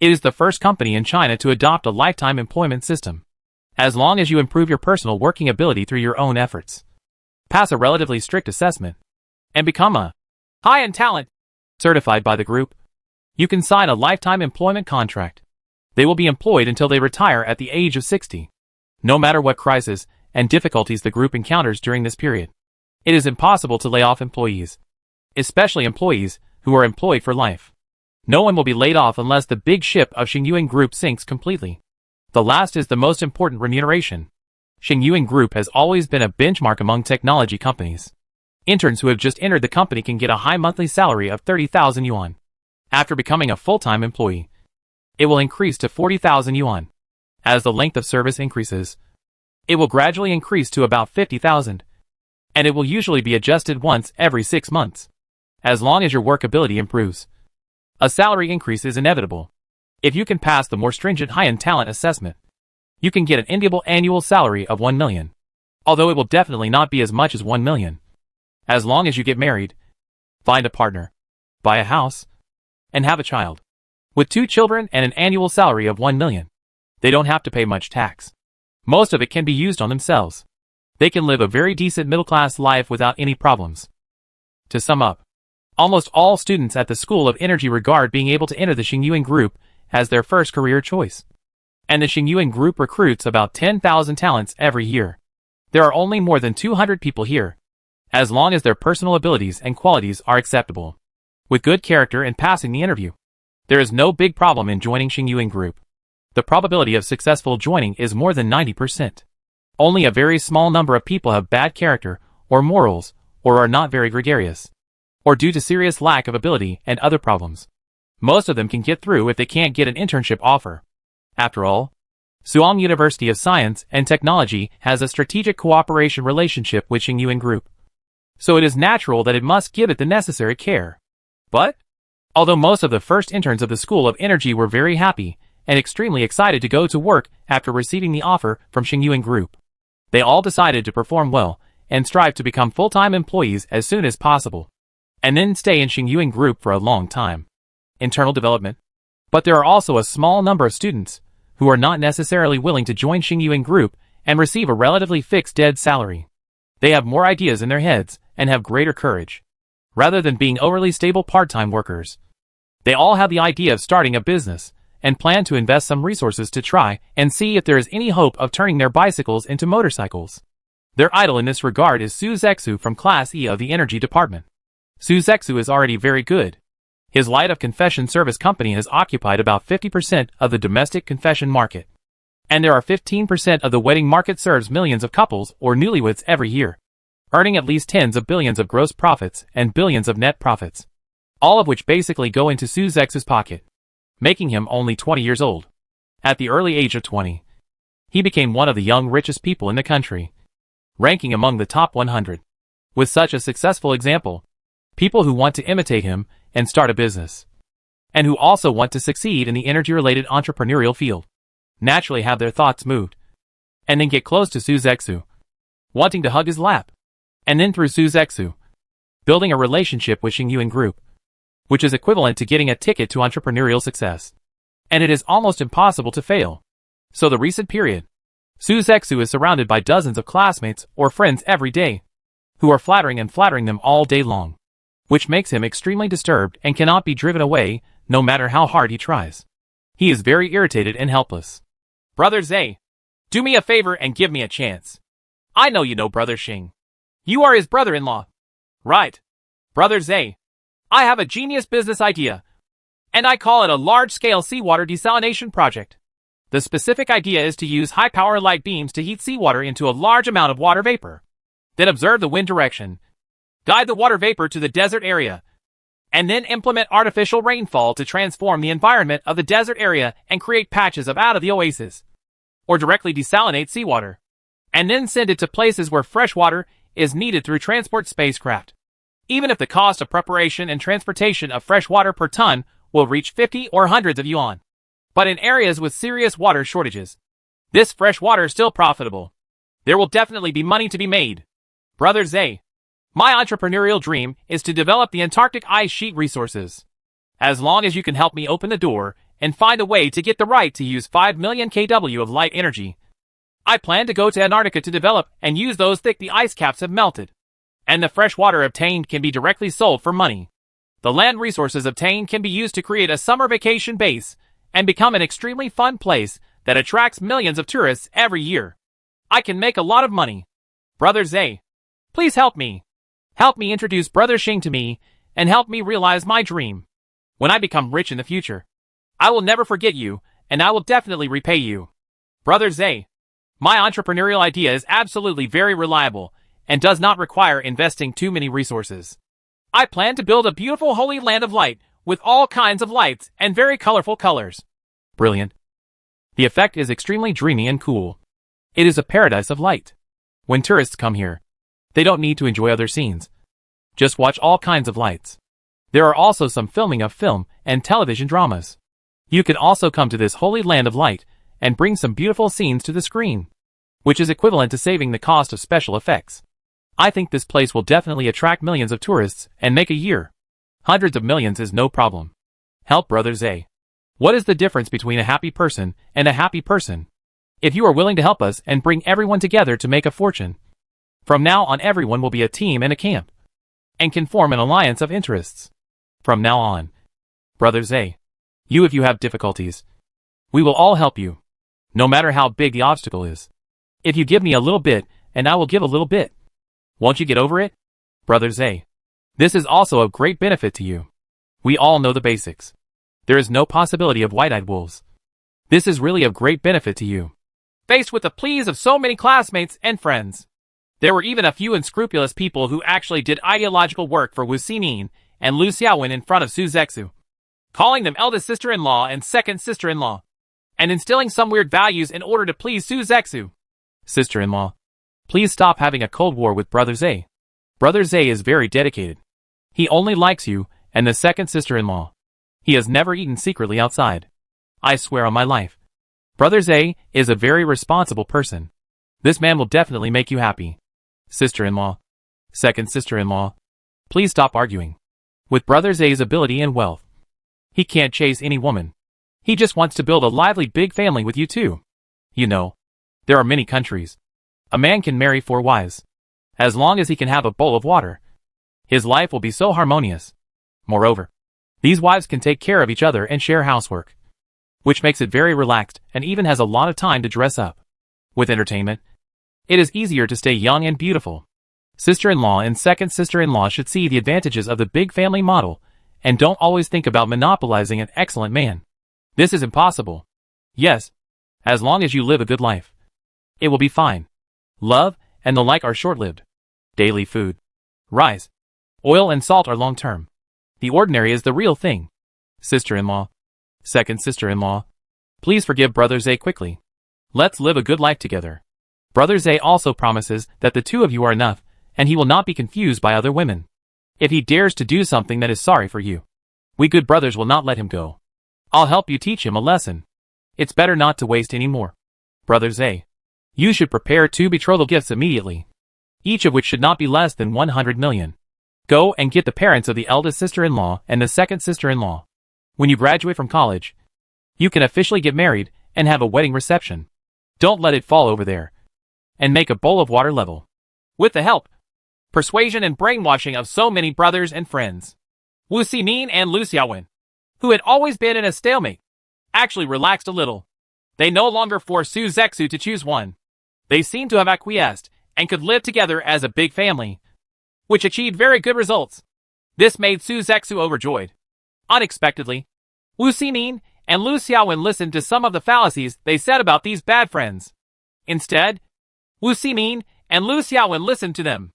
It is the first company in China to adopt a lifetime employment system. As long as you improve your personal working ability through your own efforts, pass a relatively strict assessment, and become a high-end talent certified by the group, you can sign a lifetime employment contract. They will be employed until they retire at the age of 60. No matter what crisis and difficulties the group encounters during this period, it is impossible to lay off employees, especially employees who are employed for life. No one will be laid off unless the big ship of Xingyuan Group sinks completely. The last is the most important: remuneration. Xingyuan Group has always been a benchmark among technology companies. Interns who have just entered the company can get a high monthly salary of 30,000 yuan. After becoming a full-time employee, it will increase to 40,000 yuan. As the length of service increases, it will gradually increase to about 50,000, and it will usually be adjusted once every 6 months. As long as your work ability improves, a salary increase is inevitable. If you can pass the more stringent high-end talent assessment, you can get an enviable annual salary of 1 million. Although it will definitely not be as much as 1 million. As long as you get married, find a partner, buy a house, and have a child. With 2 children and an annual salary of 1 million, they don't have to pay much tax. Most of it can be used on themselves. They can live a very decent middle-class life without any problems. To sum up, almost all students at the School of Energy regard being able to enter the Xingyuan Group as their first career choice. And the Xingyuan Group recruits about 10,000 talents every year. There are only more than 200 people here, as long as their personal abilities and qualities are acceptable. With good character and passing the interview, there is no big problem in joining Xingyuan Group. The probability of successful joining is more than 90%. Only a very small number of people have bad character or morals or are not very gregarious, or due to serious lack of ability and other problems. Most of them can get through if they can't get an internship offer. After all, Suong University of Science and Technology has a strategic cooperation relationship with Xingyuan Group, so it is natural that it must give it the necessary care. But, although most of the first interns of the School of Energy were very happy and extremely excited to go to work after receiving the offer from Xingyuan Group, they all decided to perform well and strive to become full-time employees as soon as possible, and then stay in Xingyuan Group for a long time. Internal development. But there are also a small number of students who are not necessarily willing to join Xingyuan Group and receive a relatively fixed dead salary. They have more ideas in their heads and have greater courage, rather than being overly stable part-time workers. They all have the idea of starting a business and plan to invest some resources to try and see if there is any hope of turning their bicycles into motorcycles. Their idol in this regard is Su Zexu from Class E of the Energy Department. Su Zexu is already very good. His light of confession service company has occupied about 50% of the domestic confession market. And there are 15% of the wedding market serves millions of couples or newlyweds every year, earning at least tens of billions of gross profits and billions of net profits, all of which basically go into Su Zexu's pocket, making him only 20 years old. At the early age of 20, he became one of the young richest people in the country, ranking among the top 100. With such a successful example, people who want to imitate him and start a business, and who also want to succeed in the energy-related entrepreneurial field, naturally have their thoughts moved, and then get close to Su Zexu, wanting to hug his lap, and then through Su Zexu, building a relationship with Xingyuan Group, which is equivalent to getting a ticket to entrepreneurial success. And it is almost impossible to fail. So the recent period, Su Zexu is surrounded by dozens of classmates or friends every day, who are flattering them all day long, which makes him extremely disturbed and cannot be driven away, no matter how hard he tries. He is very irritated and helpless. Brother Zay, do me a favor and give me a chance. I know you know Brother Xing. You are his brother-in-law. Right. Brother Zay, I have a genius business idea, and I call it a large-scale seawater desalination project. The specific idea is to use high-power light beams to heat seawater into a large amount of water vapor. Then observe the wind direction, guide the water vapor to the desert area, and then implement artificial rainfall to transform the environment of the desert area and create patches of out of the oasis, or directly desalinate seawater, and then send it to places where fresh water is needed through transport spacecraft. Even if the cost of preparation and transportation of fresh water per ton will reach 50 or hundreds of yuan. But in areas with serious water shortages, this fresh water is still profitable. There will definitely be money to be made. Brother Zay, my entrepreneurial dream is to develop the Antarctic ice sheet resources. As long as you can help me open the door and find a way to get the right to use 5 million kW of light energy, I plan to go to Antarctica to develop and use those thick the ice caps have melted. and the fresh water obtained can be directly sold for money. The land resources obtained can be used to create a summer vacation base and become an extremely fun place that attracts millions of tourists every year. I can make a lot of money. Brother Zay, please help me. Help me introduce Brother Xing to me and help me realize my dream. When I become rich in the future, I will never forget you and I will definitely repay you. Brother Zay, my entrepreneurial idea is absolutely very reliable and does not require investing too many resources. I plan to build a beautiful holy land of light with all kinds of lights and very colorful colors. Brilliant. The effect is extremely dreamy and cool. It is a paradise of light. When tourists come here, they don't need to enjoy other scenes. Just watch all kinds of lights. There are also some filming of film and television dramas. You can also come to this holy land of light and bring some beautiful scenes to the screen, which is equivalent to saving the cost of special effects. I think this place will definitely attract millions of tourists and make a year. Hundreds of millions is no problem. Help Brother Zay. What is the difference between a happy person and a happy person? If you are willing to help us and bring everyone together to make a fortune, from now on everyone will be a team and a camp, and can form an alliance of interests. From now on, Brother Zay, if you have difficulties, we will all help you, no matter how big the obstacle is. If you give me a little bit, and I will give a little bit. Won't you get over it? Brother Zay, this is also of great benefit to you. We all know the basics. There is no possibility of white-eyed wolves. This is really of great benefit to you. Faced with the pleas of so many classmates and friends, there were even a few unscrupulous people who actually did ideological work for Wu Xining and Lu Xiaowen in front of Su Zexu, calling them eldest sister-in-law and second sister-in-law, and instilling some weird values in order to please Su Zexu. Sister-in-law, please stop having a cold war with Brother Zay. Brother Zay is very dedicated. He only likes you and the second sister-in-law. He has never eaten secretly outside. I swear on my life. Brother Zay is a very responsible person. This man will definitely make you happy. Sister-in-law, second sister-in-law, please stop arguing. With Brother Zay's ability and wealth, he can't chase any woman. He just wants to build a lively big family with you too. You know, there are many countries. A man can marry 4 wives. As long as he can have a bowl of water, his life will be so harmonious. Moreover, these wives can take care of each other and share housework, which makes it very relaxed and even has a lot of time to dress up. With entertainment, it is easier to stay young and beautiful. Sister-in-law and second sister-in-law should see the advantages of the big family model and don't always think about monopolizing an excellent man. This is impossible. Yes, as long as you live a good life, it will be fine. Love and the like are short-lived. Daily food, rice, oil and salt are long-term. The ordinary is the real thing. Sister-in-law, second sister-in-law, please forgive Brother Zay quickly. Let's live a good life together. Brother Zay also promises that the two of you are enough, and he will not be confused by other women. If he dares to do something that is sorry for you, we good brothers will not let him go. I'll help you teach him a lesson. It's better not to waste any more. Brother Zay, you should prepare 2 betrothal gifts immediately, each of which should not be less than 100 million. Go and get the parents of the eldest sister-in-law and the second sister-in-law. When you graduate from college, you can officially get married and have a wedding reception. Don't let it fall over there. And make a bowl of water level. With the help, persuasion and brainwashing of so many brothers and friends, Wu Xining and Lu Xiaowen, who had always been in a stalemate, actually relaxed a little. They no longer forced Su Zexu to choose one. They seemed to have acquiesced and could live together as a big family, which achieved very good results. This made Su Zexu overjoyed. Unexpectedly, Wu Xining and Lu Xiaowen listened to some of the fallacies they said about these bad friends. Instead, Wu Xining and Lu Xiaowen listened to them.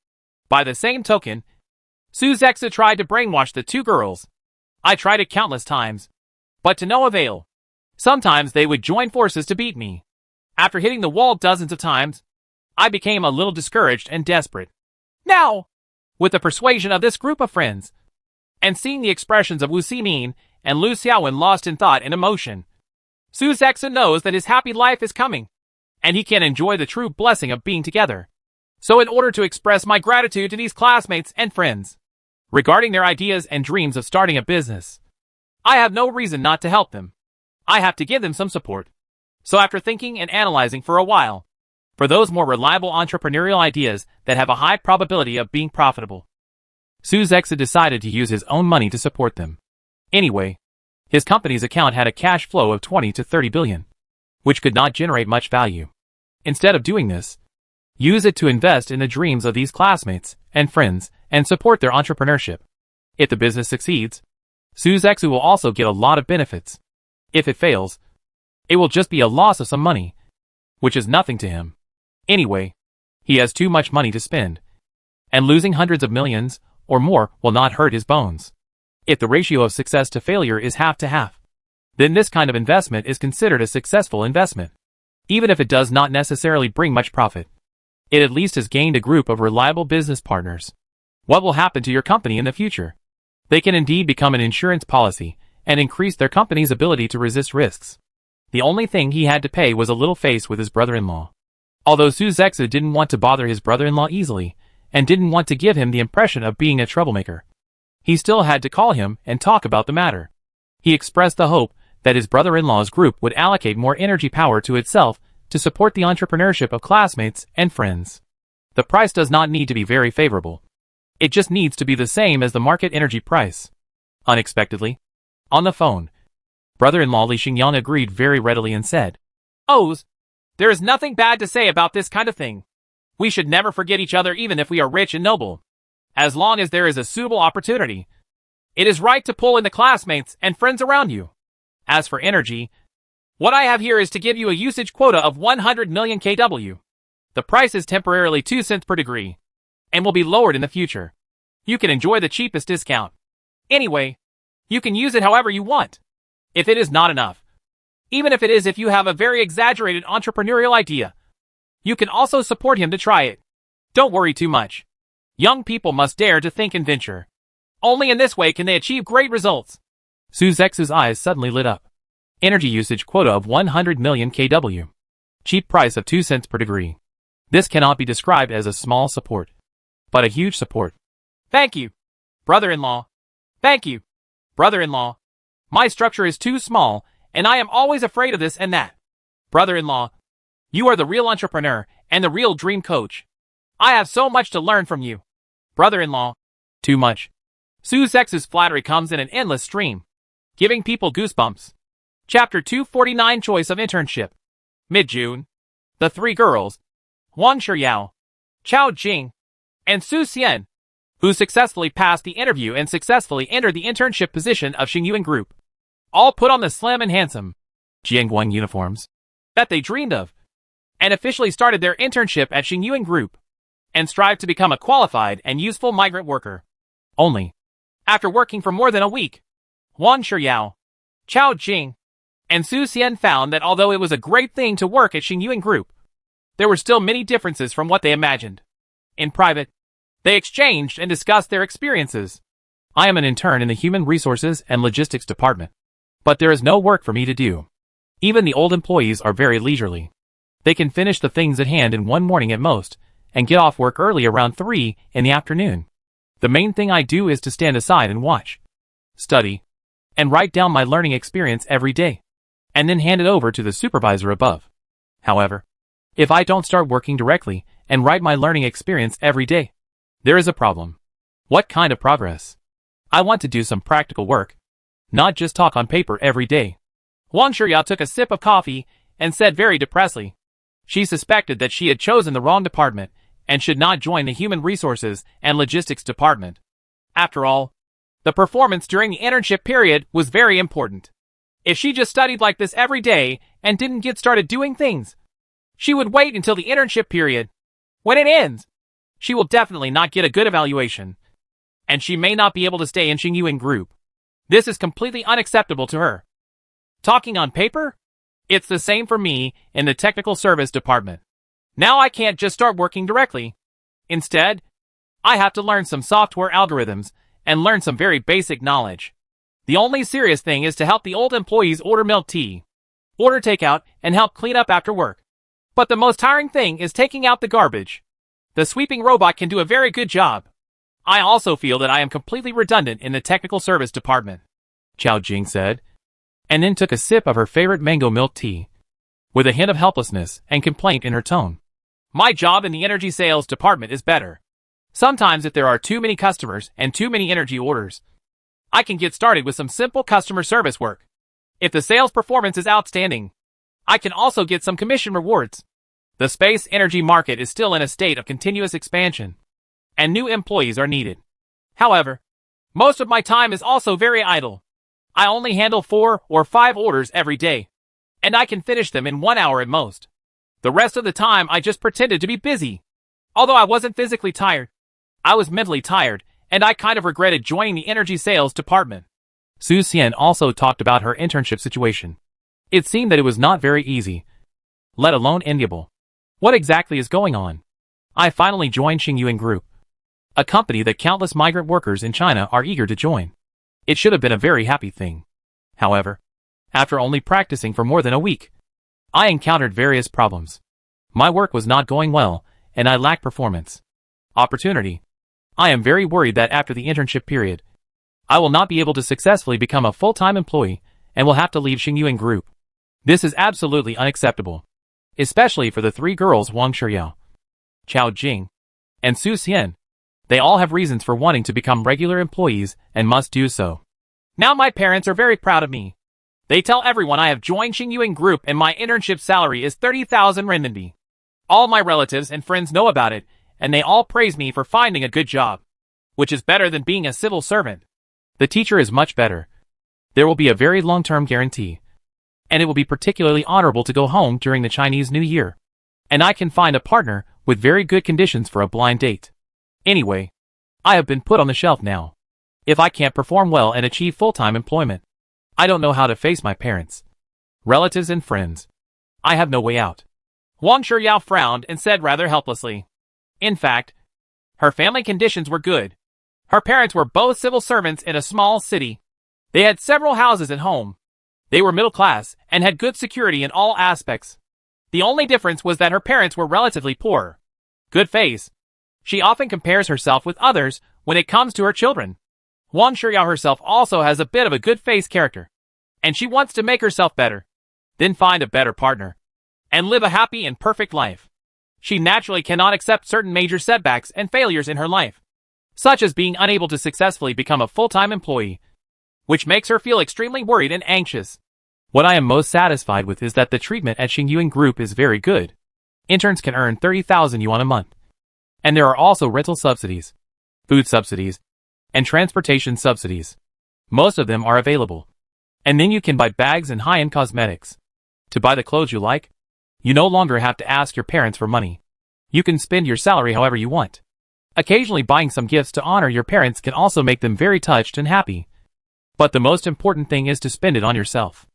By the same token, Su Zexu tried to brainwash the 2 girls. I tried it countless times, but to no avail. Sometimes they would join forces to beat me. After hitting the wall dozens of times, I became a little discouraged and desperate. Now, with the persuasion of this group of friends, and seeing the expressions of Wu Xining and Lu Xiaowen lost in thought and emotion, Su Zexu knows that his happy life is coming, and he can enjoy the true blessing of being together. So in order to express my gratitude to these classmates and friends, regarding their ideas and dreams of starting a business, I have no reason not to help them. I have to give them some support. So after thinking and analyzing for a while, for those more reliable entrepreneurial ideas that have a high probability of being profitable. Su Zexu decided to use his own money to support them. Anyway, his company's account had a cash flow of 20 to 30 billion, which could not generate much value. Instead of doing this, use it to invest in the dreams of these classmates and friends and support their entrepreneurship. If the business succeeds, Su Zexu will also get a lot of benefits. If it fails, it will just be a loss of some money, which is nothing to him. Anyway, he has too much money to spend, and losing hundreds of millions or more will not hurt his bones. If the ratio of success to failure is half to half, then this kind of investment is considered a successful investment. Even if it does not necessarily bring much profit, it at least has gained a group of reliable business partners. What will happen to your company in the future? They can indeed become an insurance policy and increase their company's ability to resist risks. The only thing he had to pay was a little face with his brother-in-law. Although Su Zexu didn't want to bother his brother-in-law easily, and didn't want to give him the impression of being a troublemaker, he still had to call him and talk about the matter. He expressed the hope that his brother-in-law's group would allocate more energy power to itself to support the entrepreneurship of classmates and friends. The price does not need to be very favorable. It just needs to be the same as the market energy price. Unexpectedly, on the phone, brother-in-law Li Xingyang agreed very readily and said, "Oz, there is nothing bad to say about this kind of thing. We should never forget each other even if we are rich and noble. As long as there is a suitable opportunity, it is right to pull in the classmates and friends around you. As for energy, what I have here is to give you a usage quota of 100 million kW. The price is temporarily 2 cents per degree, and will be lowered in the future. You can enjoy the cheapest discount. Anyway, you can use it however you want. If it is not enough, even if it is if you have a very exaggerated entrepreneurial idea, you can also support him to try it. Don't worry too much. Young people must dare to think and venture. Only in this way can they achieve great results." Su Zexu's eyes suddenly lit up. Energy usage quota of 100 million kW. Cheap price of 2 cents per degree. This cannot be described as a small support, but a huge support. "Thank you, brother-in-law. Thank you, brother-in-law. My structure is too small, and I am always afraid of this and that. Brother-in-law, you are the real entrepreneur and the real dream coach. I have so much to learn from you. Brother-in-law." Too much. Su Zexu's flattery comes in an endless stream, giving people goosebumps. Chapter 249 Choice of Internship. Mid-June. The three girls, Wang Shiyao, Chao Jing, and Su Xian, who successfully passed the interview and successfully entered the internship position of Xingyuan Group, all put on the slim and handsome Jianguang uniforms that they dreamed of, and officially started their internship at Xingyuan Group, and strived to become a qualified and useful migrant worker. Only, after working for more than a week, Wang Shiyao, Chao Jing, and Su Xian found that although it was a great thing to work at Xingyuan Group, there were still many differences from what they imagined. In private, they exchanged and discussed their experiences. "I am an intern in the Human Resources and Logistics Department, but there is no work for me to do. Even the old employees are very leisurely. They can finish the things at hand in one morning at most, and get off work early around 3 in the afternoon. The main thing I do is to stand aside and watch, study, and write down my learning experience every day, and then hand it over to the supervisor above. However, if I don't start working directly and write my learning experience every day, there is a problem." "What kind of progress?" "I want to do some practical work, not just talk on paper every day." Wang Shiyao took a sip of coffee and said very depressedly. She suspected that she had chosen the wrong department and should not join the Human Resources and Logistics Department. After all, the performance during the internship period was very important. If she just studied like this every day and didn't get started doing things, she would wait until the internship period. When it ends, she will definitely not get a good evaluation, and she may not be able to stay in Xingyuan Group. This is completely unacceptable to her. Talking on paper? It's the same for me in the Technical Service Department. Now I can't just start working directly. Instead, I have to learn some software algorithms and learn some very basic knowledge. The only serious thing is to help the old employees order milk tea, order takeout, and help clean up after work. But the most tiring thing is taking out the garbage. The sweeping robot can do a very good job. I also feel that I am completely redundant in the Technical Service Department," Chao Jing said, and then took a sip of her favorite mango milk tea, with a hint of helplessness and complaint in her tone. My job in the energy sales department is better. Sometimes if there are too many customers and too many energy orders, I can get started with some simple customer service work. If the sales performance is outstanding, I can also get some commission rewards. The space energy market is still in a state of continuous expansion, and new employees are needed. However, most of my time is also very idle. I only handle 4 or 5 orders every day, and I can finish them in 1 hour at most. The rest of the time I just pretended to be busy. Although I wasn't physically tired, I was mentally tired, and I kind of regretted joining the energy sales department. Su Xian also talked about her internship situation. It seemed that it was not very easy, let alone enviable. What exactly is going on? I finally joined Xingyuan Group, a company that countless migrant workers in China are eager to join. It should have been a very happy thing. However, after only practicing for more than a week, I encountered various problems. My work was not going well, and I lacked performance opportunity. I am very worried that after the internship period, I will not be able to successfully become a full-time employee and will have to leave Xingyuan Group. This is absolutely unacceptable, especially for the 3 girls Wang Shiyao, Chao Jing, and Su Xian. They all have reasons for wanting to become regular employees and must do so. Now my parents are very proud of me. They tell everyone I have joined Xingyuan Group and my internship salary is 30,000 renminbi. All my relatives and friends know about it, and they all praise me for finding a good job, which is better than being a civil servant. The teacher is much better. There will be a very long-term guarantee, and it will be particularly honorable to go home during the Chinese New Year. And I can find a partner with very good conditions for a blind date. Anyway, I have been put on the shelf now. If I can't perform well and achieve full-time employment, I don't know how to face my parents, relatives and friends. I have no way out. Wang Shiyao frowned and said rather helplessly. In fact, her family conditions were good. Her parents were both civil servants in a small city. They had several houses and home. They were middle class and had good security in all aspects. The only difference was that her parents were relatively poor. Good face. She often compares herself with others when it comes to her children. Wang Shiyao herself also has a bit of a good face character, and she wants to make herself better, then find a better partner, and live a happy and perfect life. She naturally cannot accept certain major setbacks and failures in her life, such as being unable to successfully become a full-time employee, which makes her feel extremely worried and anxious. What I am most satisfied with is that the treatment at Xingyuan Group is very good. Interns can earn 30,000 yuan a month. And there are also rental subsidies, food subsidies, and transportation subsidies. Most of them are available. And then you can buy bags and high-end cosmetics. To buy the clothes you like, you no longer have to ask your parents for money. You can spend your salary however you want. Occasionally buying some gifts to honor your parents can also make them very touched and happy. But the most important thing is to spend it on yourself.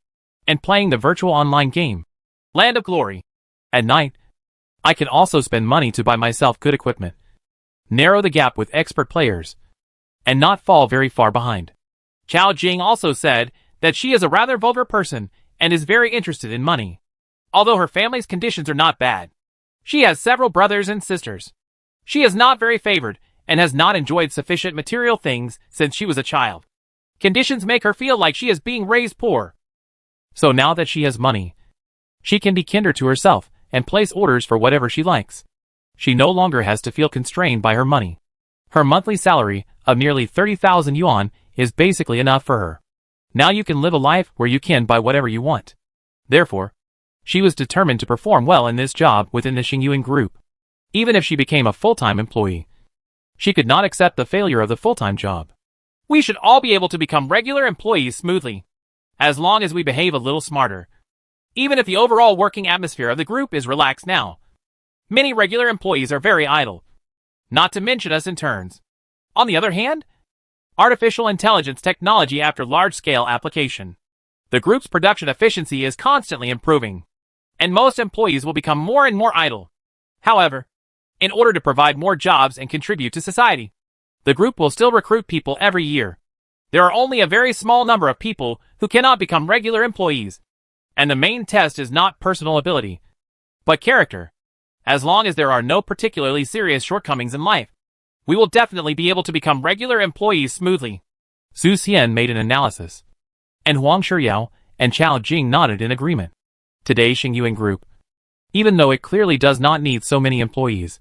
And playing the virtual online game, Land of Glory. At night, I can also spend money to buy myself good equipment, narrow the gap with expert players, and not fall very far behind. Chao Jing also said that she is a rather vulgar person and is very interested in money. Although her family's conditions are not bad, she has several brothers and sisters. She is not very favored and has not enjoyed sufficient material things since she was a child. Conditions make her feel like she is being raised poor. So now that she has money, she can be kinder to herself and place orders for whatever she likes. She no longer has to feel constrained by her money. Her monthly salary of nearly 30,000 yuan is basically enough for her. Now you can live a life where you can buy whatever you want. Therefore, she was determined to perform well in this job within the Xingyuan Group. Even if she became a full-time employee, she could not accept the failure of the full-time job. We should all be able to become regular employees smoothly, as long as we behave a little smarter. Even if the overall working atmosphere of the group is relaxed now, many regular employees are very idle, not to mention us interns. On the other hand, artificial intelligence technology after large-scale application, the group's production efficiency is constantly improving, and most employees will become more and more idle. However, in order to provide more jobs and contribute to society, the group will still recruit people every year. There are only a very small number of people who cannot become regular employees, and the main test is not personal ability, but character. As long as there are no particularly serious shortcomings in life, we will definitely be able to become regular employees smoothly. Su Xian made an analysis, and Wang Shiyao and Chao Jing nodded in agreement. Today's Xingyuan Group, even though it clearly does not need so many employees,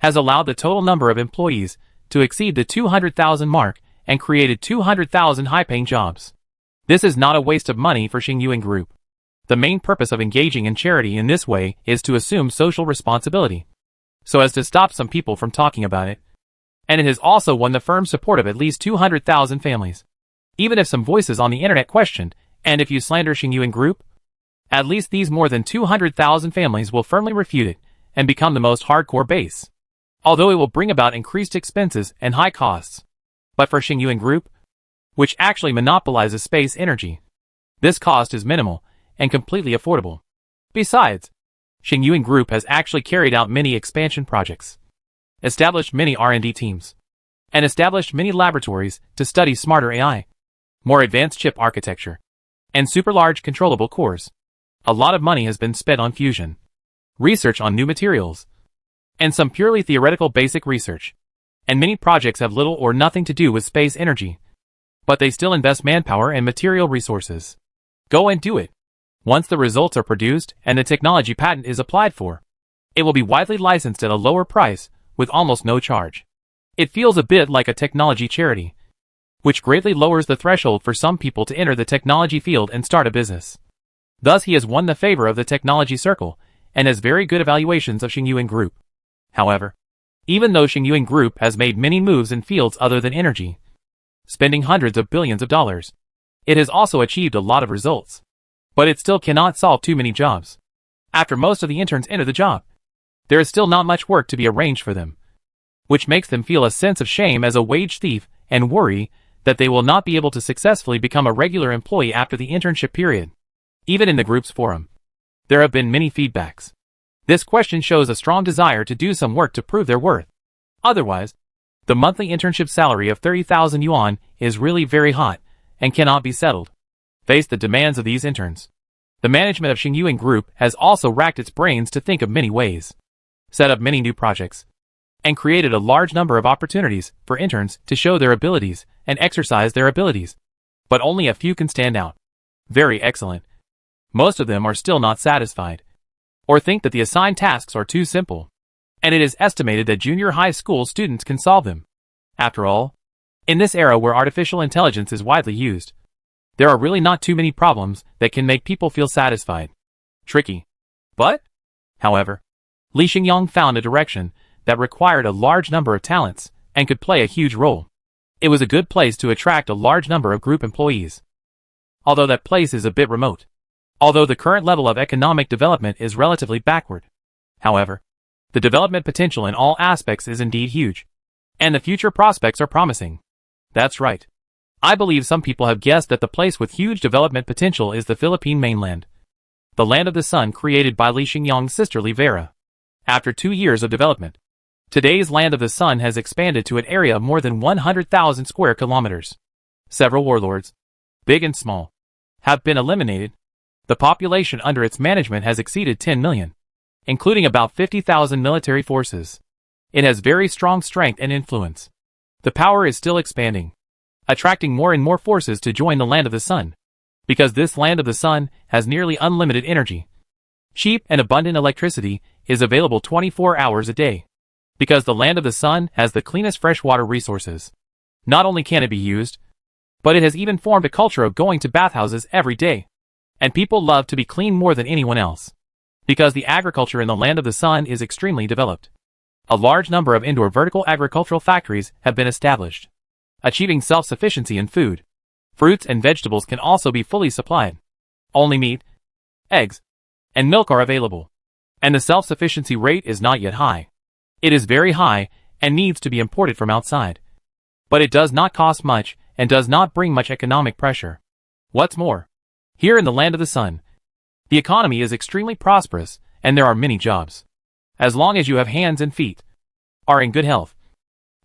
has allowed the total number of employees to exceed the 200,000 mark and created 200,000 high-paying jobs. This is not a waste of money for Xingyuan Group. The main purpose of engaging in charity in this way is to assume social responsibility, so as to stop some people from talking about it. And it has also won the firm's support of at least 200,000 families. Even if some voices on the internet questioned, and if you slander Xingyuan Group, at least these more than 200,000 families will firmly refute it and become the most hardcore base. Although it will bring about increased expenses and high costs. But for Xingyuan Group, which actually monopolizes space energy, this cost is minimal and completely affordable. Besides, Xingyuan Group has actually carried out many expansion projects, established many R&D teams, and established many laboratories to study smarter AI, more advanced chip architecture, and super large controllable cores. A lot of money has been spent on fusion, research on new materials, and some purely theoretical basic research. And many projects have little or nothing to do with space energy, but they still invest manpower and material resources. Go and do it. Once the results are produced and the technology patent is applied for, it will be widely licensed at a lower price with almost no charge. It feels a bit like a technology charity, which greatly lowers the threshold for some people to enter the technology field and start a business. Thus he has won the favor of the technology circle and has very good evaluations of Xingyuan Group. However, even though Xingyuan Group has made many moves in fields other than energy, spending hundreds of billions of dollars, it has also achieved a lot of results. But it still cannot solve too many jobs. After most of the interns enter the job, there is still not much work to be arranged for them, which makes them feel a sense of shame as a wage thief and worry that they will not be able to successfully become a regular employee after the internship period. Even in the group's forum, there have been many feedbacks. This question shows a strong desire to do some work to prove their worth. Otherwise, the monthly internship salary of 30,000 yuan is really very hot and cannot be settled. Face the demands of these interns. The management of Xingyuan Group has also racked its brains to think of many ways, set up many new projects, and created a large number of opportunities for interns to show their abilities and exercise their abilities. But only a few can stand out. Very excellent. Most of them are still not satisfied, or think that the assigned tasks are too simple, and it is estimated that junior high school students can solve them. After all, in this era where artificial intelligence is widely used, there are really not too many problems that can make people feel satisfied. Tricky. But, however, Li Xingyang found a direction that required a large number of talents and could play a huge role. It was a good place to attract a large number of group employees. Although that place is a bit remote. Although the current level of economic development is relatively backward. However, the development potential in all aspects is indeed huge. And the future prospects are promising. That's right. I believe some people have guessed that the place with huge development potential is the Philippine mainland. The land of the sun created by Li Xingyang's sister Li Vera. After 2 years of development, today's land of the sun has expanded to an area of more than 100,000 square kilometers. Several warlords, big and small, have been eliminated. The population under its management has exceeded 10 million, including about 50,000 military forces. It has very strong strength and influence. The power is still expanding, attracting more and more forces to join the land of the sun, because this land of the sun has nearly unlimited energy. Cheap and abundant electricity is available 24 hours a day, because the land of the sun has the cleanest freshwater resources. Not only can it be used, but it has even formed a culture of going to bathhouses every day, and people love to be clean more than anyone else, because the agriculture in the land of the sun is extremely developed. A large number of indoor vertical agricultural factories have been established, achieving self-sufficiency in food. Fruits and vegetables can also be fully supplied. Only meat, eggs, and milk are available. And the self-sufficiency rate is not yet high. It is very high and needs to be imported from outside. But it does not cost much and does not bring much economic pressure. What's more, here in the land of the sun, the economy is extremely prosperous and there are many jobs. As long as you have hands and feet, are in good health,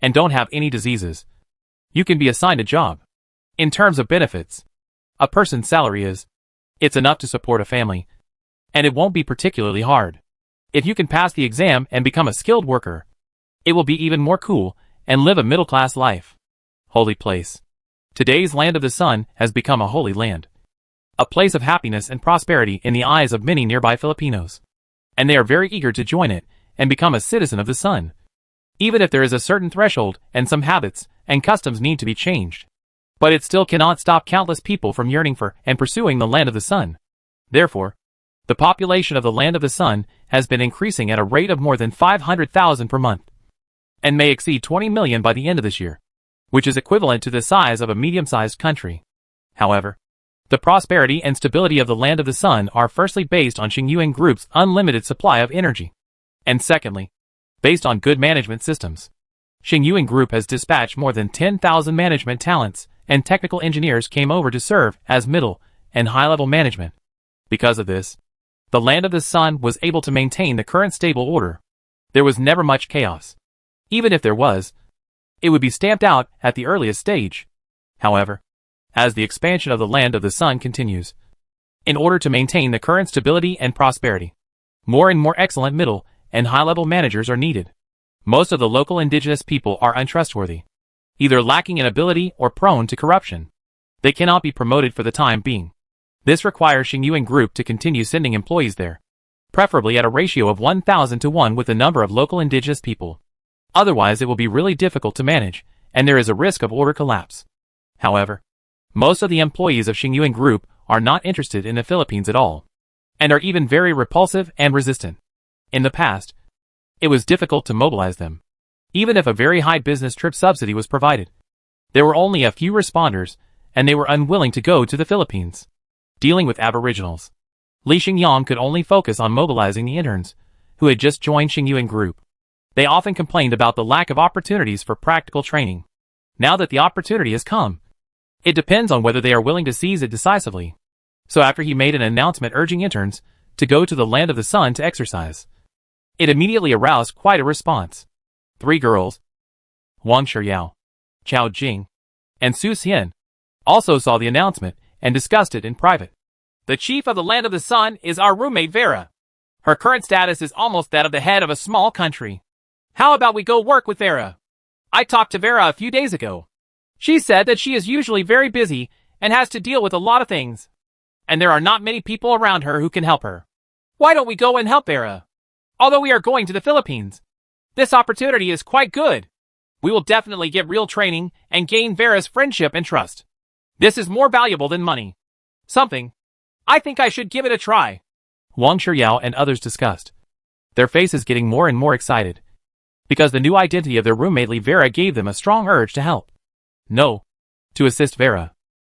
and don't have any diseases, you can be assigned a job. In terms of benefits, a person's salary it's enough to support a family, and it won't be particularly hard. If you can pass the exam and become a skilled worker, it will be even more cool and live a middle-class life. Holy place. Today's land of the sun has become a holy land. A place of happiness and prosperity in the eyes of many nearby Filipinos. and they are very eager to join it and become a citizen of the sun. Even if there is a certain threshold and some habits and customs need to be changed. But it still cannot stop countless people from yearning for and pursuing the land of the sun. Therefore, the population of the land of the sun has been increasing at a rate of more than 500,000 per month, and may exceed 20 million by the end of this year, which is equivalent to the size of a medium-sized country. However, the prosperity and stability of the land of the sun are firstly based on Xingyuan Group's unlimited supply of energy, and secondly, based on good management systems. Xingyuan Group has dispatched more than 10,000 management talents, and technical engineers came over to serve as middle and high-level management. Because of this, the land of the sun was able to maintain the current stable order. There was never much chaos. Even if there was, it would be stamped out at the earliest stage. However, as the expansion of the land of the sun continues, in order to maintain the current stability and prosperity, more and more excellent middle and high-level managers are needed. Most of the local indigenous people are untrustworthy, either lacking in ability or prone to corruption. They cannot be promoted for the time being. This requires Xingyuan Group to continue sending employees there, preferably at a ratio of 1,000 to 1 with the number of local indigenous people. Otherwise it will be really difficult to manage, and there is a risk of order collapse. However, most of the employees of Xingyuan Group are not interested in the Philippines at all, and are even very repulsive and resistant. In the past, it was difficult to mobilize them, even if a very high business trip subsidy was provided. There were only a few responders, and they were unwilling to go to the Philippines. Dealing with aboriginals, Li Xingyang could only focus on mobilizing the interns, who had just joined Xingyuan Group. They often complained about the lack of opportunities for practical training. Now that the opportunity has come, it depends on whether they are willing to seize it decisively. So after he made an announcement urging interns to go to the land of the sun to exercise, it immediately aroused quite a response. 3 girls, Wang Shiyao, Chao Jing, and Su Xian, also saw the announcement and discussed it in private. The chief of the land of the sun is our roommate Vera. Her current status is almost that of the head of a small country. How about we go work with Vera? I talked to Vera a few days ago. She said that she is usually very busy and has to deal with a lot of things, and there are not many people around her who can help her. Why don't we go and help Vera? Although we are going to the Philippines, this opportunity is quite good. We will definitely get real training and gain Vera's friendship and trust. This is more valuable than money. Something. I think I should give it a try. Wang Shiyao and others discussed, their faces getting more and more excited, because the new identity of their roommate Li Vera gave them a strong urge to help. No. To assist Vera.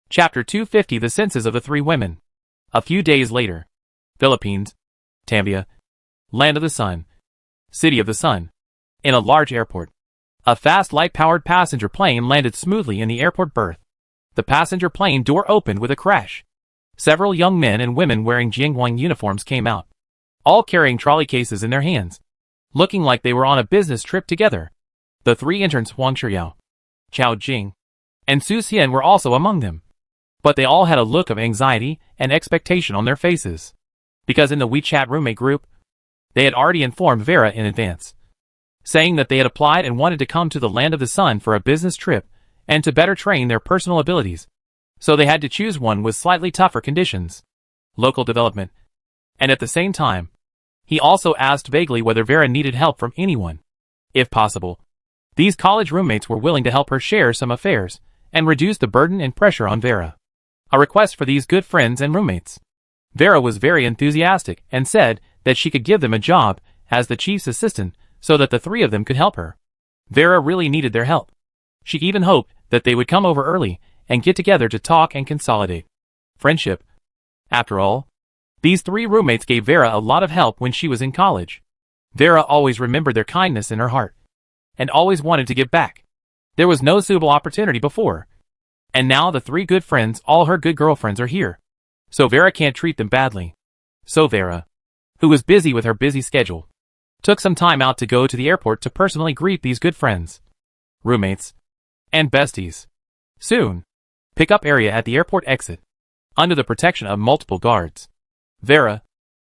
Chapter 250 The Senses of the 3 Women. A few days later. Philippines. Tambia. Land of the Sun. City of the Sun. In a large airport, a fast light-powered passenger plane landed smoothly in the airport berth. The passenger plane door opened with a crash. Several young men and women wearing Jianghuang uniforms came out, all carrying trolley cases in their hands, looking like they were on a business trip together. The 3 interns Wang Shiyao, Chao Jing, and Su Xian were also among them. But they all had a look of anxiety and expectation on their faces, because in the WeChat roommate group, they had already informed Vera in advance, saying that they had applied and wanted to come to the land of the sun for a business trip and to better train their personal abilities. So they had to choose one with slightly tougher conditions, local development, and at the same time, he also asked vaguely whether Vera needed help from anyone. If possible, these college roommates were willing to help her share some affairs and reduce the burden and pressure on Vera. A request for these good friends and roommates. Vera was very enthusiastic and said that she could give them a job as the chief's assistant so that the 3 of them could help her. Vera really needed their help. She even hoped that they would come over early and get together to talk and consolidate friendship. After all, these 3 roommates gave Vera a lot of help when she was in college. Vera always remembered their kindness in her heart, and always wanted to give back. There was no suitable opportunity before, and now the 3 good friends, all her good girlfriends, are here. So Vera can't treat them badly. So Vera, who was busy with her busy schedule, took some time out to go to the airport to personally greet these good friends, roommates, and besties. Soon, pickup area at the airport exit, under the protection of multiple guards. Vera,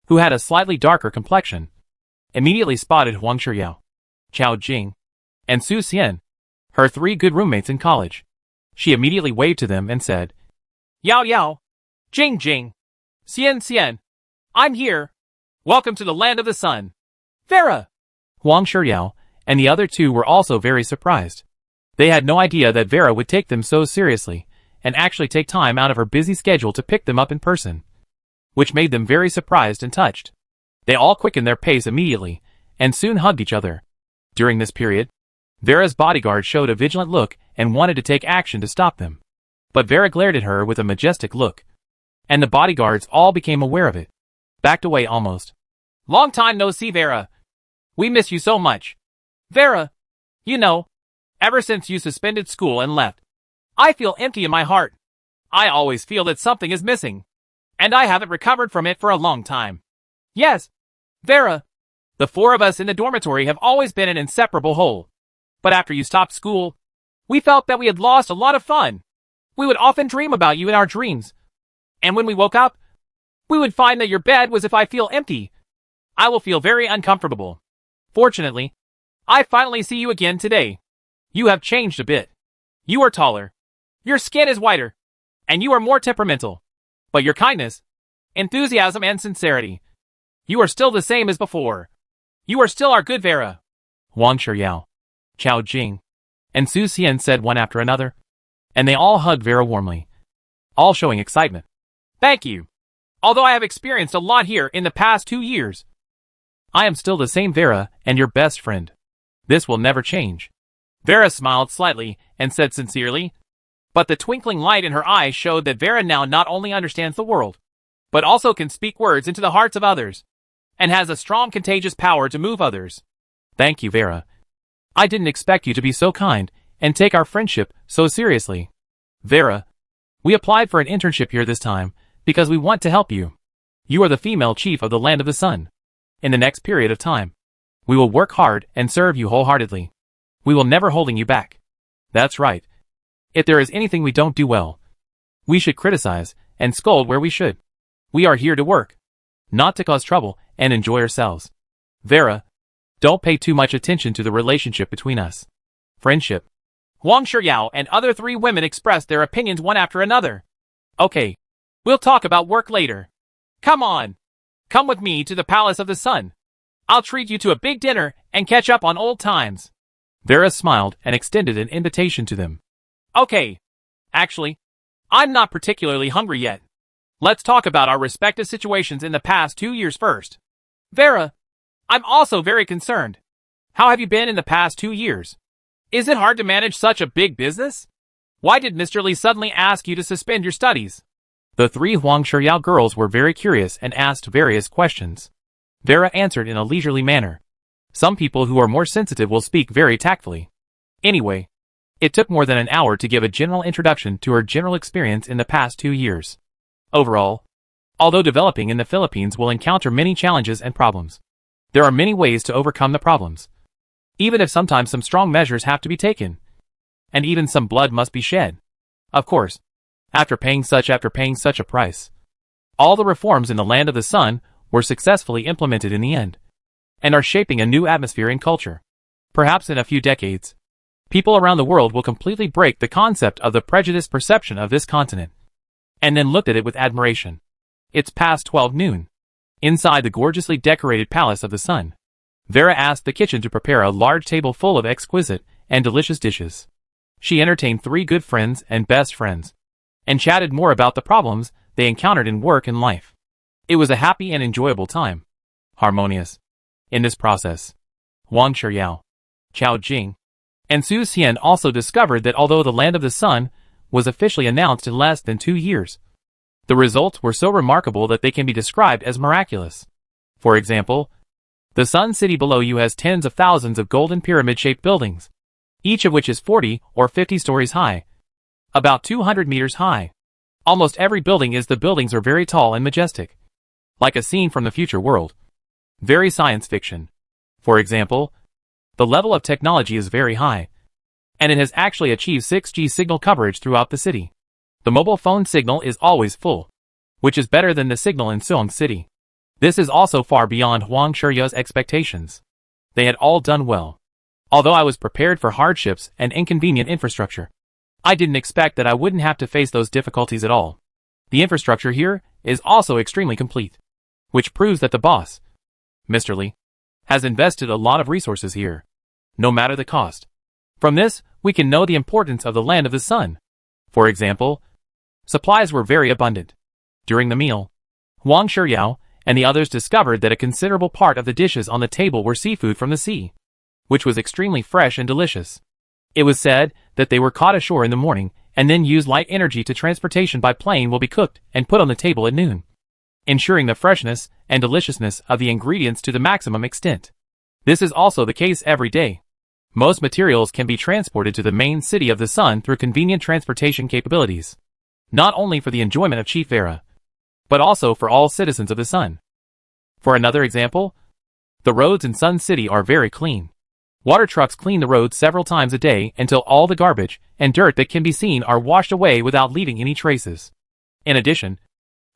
who had a slightly darker complexion, immediately spotted Wang Shiyao, Chao Jing, and Su Xian, her 3 good roommates in college. She immediately waved to them and said, Yao Yao, Jing Jing, Xian Xian, I'm here. Welcome to the land of the sun. Vera! Huang Shiyao and the other two were also very surprised. They had no idea that Vera would take them so seriously, and actually take time out of her busy schedule to pick them up in person, which made them very surprised and touched. They all quickened their pace immediately, and soon hugged each other. During this period, Vera's bodyguard showed a vigilant look and wanted to take action to stop them. But Vera glared at her with a majestic look, and the bodyguards all became aware of it. Backed away almost. Long time no see, Vera. We miss you so much. Vera, you know, ever since you suspended school and left, I feel empty in my heart. I always feel that something is missing, and I haven't recovered from it for a long time. Yes, Vera, the four of us in the dormitory have always been an inseparable whole. But after you stopped school, we felt that we had lost a lot of fun. We would often dream about you in our dreams. And when we woke up, we would find that your bed was if I feel empty. I will feel very uncomfortable. Fortunately, I finally see you again today. You have changed a bit. You are taller. Your skin is whiter. And you are more temperamental. But your kindness, enthusiasm and sincerity, you are still the same as before. You are still our good Vera. Wang Shiyao, Chao Jing, and Su Xian said one after another, and they all hugged Vera warmly, all showing excitement. Thank you. Although I have experienced a lot here in the past 2 years, I am still the same Vera and your best friend. This will never change. Vera smiled slightly and said sincerely, but the twinkling light in her eyes showed that Vera now not only understands the world, but also can speak words into the hearts of others, and has a strong contagious power to move others. Thank you, Vera. I didn't expect you to be so kind and take our friendship so seriously. Vera, we applied for an internship here this time because we want to help you. You are the female chief of the land of the sun. In the next period of time, we will work hard and serve you wholeheartedly. We will never holding you back. That's right. If there is anything we don't do well, we should criticize and scold where we should. We are here to work, not to cause trouble and enjoy ourselves. Vera, don't pay too much attention to the relationship between us. Friendship. Huang Shiyao and other 3 women expressed their opinions one after another. Okay, we'll talk about work later. Come on. Come with me to the Palace of the Sun. I'll treat you to a big dinner and catch up on old times. Vera smiled and extended an invitation to them. Okay. Actually, I'm not particularly hungry yet. Let's talk about our respective situations in the past 2 years first. Vera, I'm also very concerned. How have you been in the past 2 years? Is it hard to manage such a big business? Why did Mr. Li suddenly ask you to suspend your studies? The 3 Huang Shiyao girls were very curious and asked various questions. Vera answered in a leisurely manner. Some people who are more sensitive will speak very tactfully. Anyway, it took more than an hour to give a general introduction to her general experience in the past 2 years. Overall, although developing in the Philippines will encounter many challenges and problems, there are many ways to overcome the problems. Even if sometimes some strong measures have to be taken, and even some blood must be shed. Of course, after paying such a price, all the reforms in the land of the sun were successfully implemented in the end, and are shaping a new atmosphere and culture. Perhaps in a few decades, people around the world will completely break the concept of the prejudiced perception of this continent, and then looked at it with admiration. It's past 12 noon. Inside the gorgeously decorated Palace of the Sun, Vera asked the kitchen to prepare a large table full of exquisite and delicious dishes. She entertained 3 good friends and best friends, and chatted more about the problems they encountered in work and life. It was a happy and enjoyable time. Harmonious. In this process, Wang Shiyao, Chao Jing, and Su Xian also discovered that although the land of the sun was officially announced in less than 2 years, the results were so remarkable that they can be described as miraculous. For example, the sun city below you has tens of thousands of golden pyramid-shaped buildings, each of which is 40 or 50 stories high, about 200 meters high. Almost every building is the buildings are very tall and majestic, like a scene from the future world. Very science fiction. For example, the level of technology is very high, and it has actually achieved 6G signal coverage throughout the city. The mobile phone signal is always full, which is better than the signal in Seoul City. This is also far beyond Huang Shiyao's expectations. They had all done well. Although I was prepared for hardships and inconvenient infrastructure, I didn't expect that I wouldn't have to face those difficulties at all. The infrastructure here is also extremely complete, which proves that the boss, Mr. Lee has invested a lot of resources here, no matter the cost. From this, we can know the importance of the land of the sun. For example, supplies were very abundant. During the meal, Huang Shiyao and the others discovered that a considerable part of the dishes on the table were seafood from the sea, which was extremely fresh and delicious. It was said that they were caught ashore in the morning and then used light energy to transportation by plane will be cooked and put on the table at noon, ensuring the freshness and deliciousness of the ingredients to the maximum extent. This is also the case every day. Most materials can be transported to the main city of the sun through convenient transportation capabilities, not only for the enjoyment of Chief Vera, but also for all citizens of the sun. For another example, the roads in Sun City are very clean. Water trucks clean the roads several times a day until all the garbage and dirt that can be seen are washed away without leaving any traces. In addition,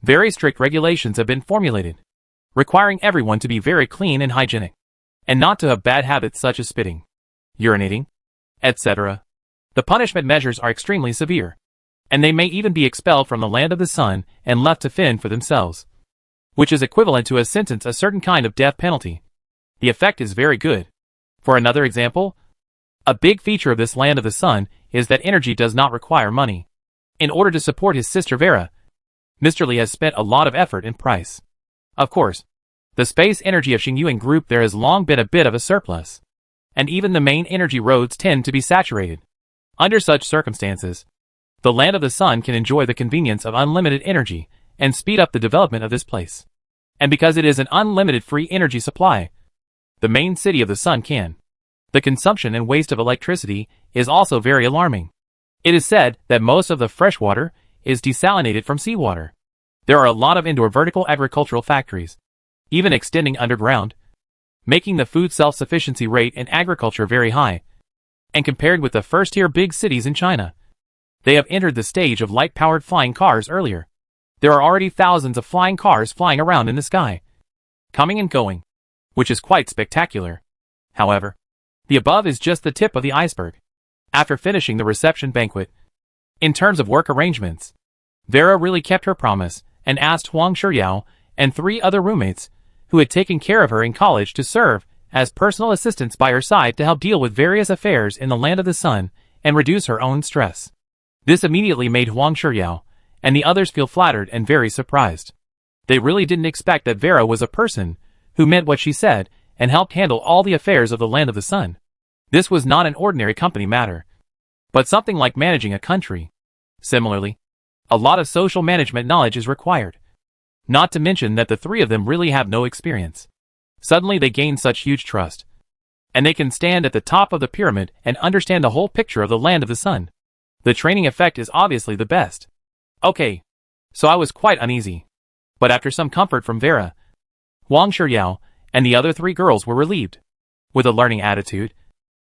very strict regulations have been formulated, requiring everyone to be very clean and hygienic, and not to have bad habits such as spitting, urinating, etc. The punishment measures are extremely severe, and they may even be expelled from the land of the sun and left to fend for themselves, which is equivalent to a sentence, a certain kind of death penalty. The effect is very good. For another example, a big feature of this land of the sun is that energy does not require money. In order to support his sister Vera, Mr. Lee has spent a lot of effort and price. Of course, the space energy of Xingyuan Group there has long been a bit of a surplus, and even the main energy roads tend to be saturated. Under such circumstances, the land of the sun can enjoy the convenience of unlimited energy and speed up the development of this place. And because it is an unlimited free energy supply, the main city of the sun can. The consumption and waste of electricity is also very alarming. It is said that most of the fresh water is desalinated from seawater. There are a lot of indoor vertical agricultural factories, even extending underground, making the food self-sufficiency rate in agriculture very high. And compared with the first-tier big cities in China, they have entered the stage of light-powered flying cars earlier. There are already thousands of flying cars flying around in the sky, coming and going, which is quite spectacular. However, the above is just the tip of the iceberg. After finishing the reception banquet, in terms of work arrangements, Vera really kept her promise and asked Huang Shiyao and 3 other roommates who had taken care of her in college to serve as personal assistants by her side to help deal with various affairs in the land of the sun and reduce her own stress. This immediately made Huang Shiyao and the others feel flattered and very surprised. They really didn't expect that Vera was a person who meant what she said and helped handle all the affairs of the land of the sun. This was not an ordinary company matter, but something like managing a country. Similarly, a lot of social management knowledge is required. Not to mention that the 3 of them really have no experience. Suddenly they gain such huge trust, and they can stand at the top of the pyramid and understand the whole picture of the land of the sun. The training effect is obviously the best. Okay, so I was quite uneasy. But after some comfort from Vera, Huang Shiyao and the other 3 girls were relieved. With a learning attitude,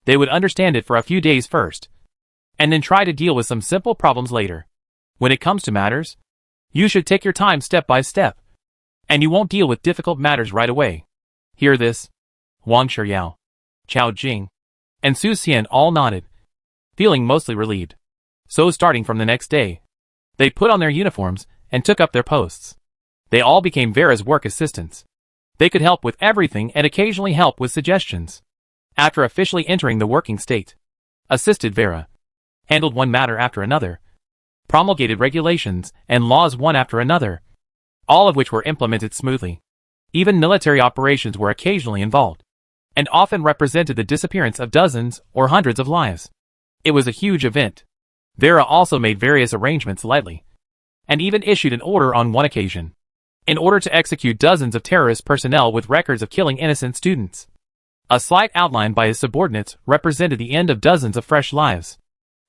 they would understand it for a few days first, and then try to deal with some simple problems later. When it comes to matters, you should take your time step by step, and you won't deal with difficult matters right away. Hear this? Huang Shiyao, Chao Jing, and Su Xian all nodded, feeling mostly relieved. So starting from the next day, they put on their uniforms and took up their posts. They all became Vera's work assistants. They could help with everything and occasionally help with suggestions. After officially entering the working state, assisted Vera, handled one matter after another, promulgated regulations and laws one after another, all of which were implemented smoothly. Even military operations were occasionally involved, and often represented the disappearance of dozens or hundreds of lives. It was a huge event. Vera also made various arrangements lightly, and even issued an order on one occasion, in order to execute dozens of terrorist personnel with records of killing innocent students. A slight outline by his subordinates represented the end of dozens of fresh lives.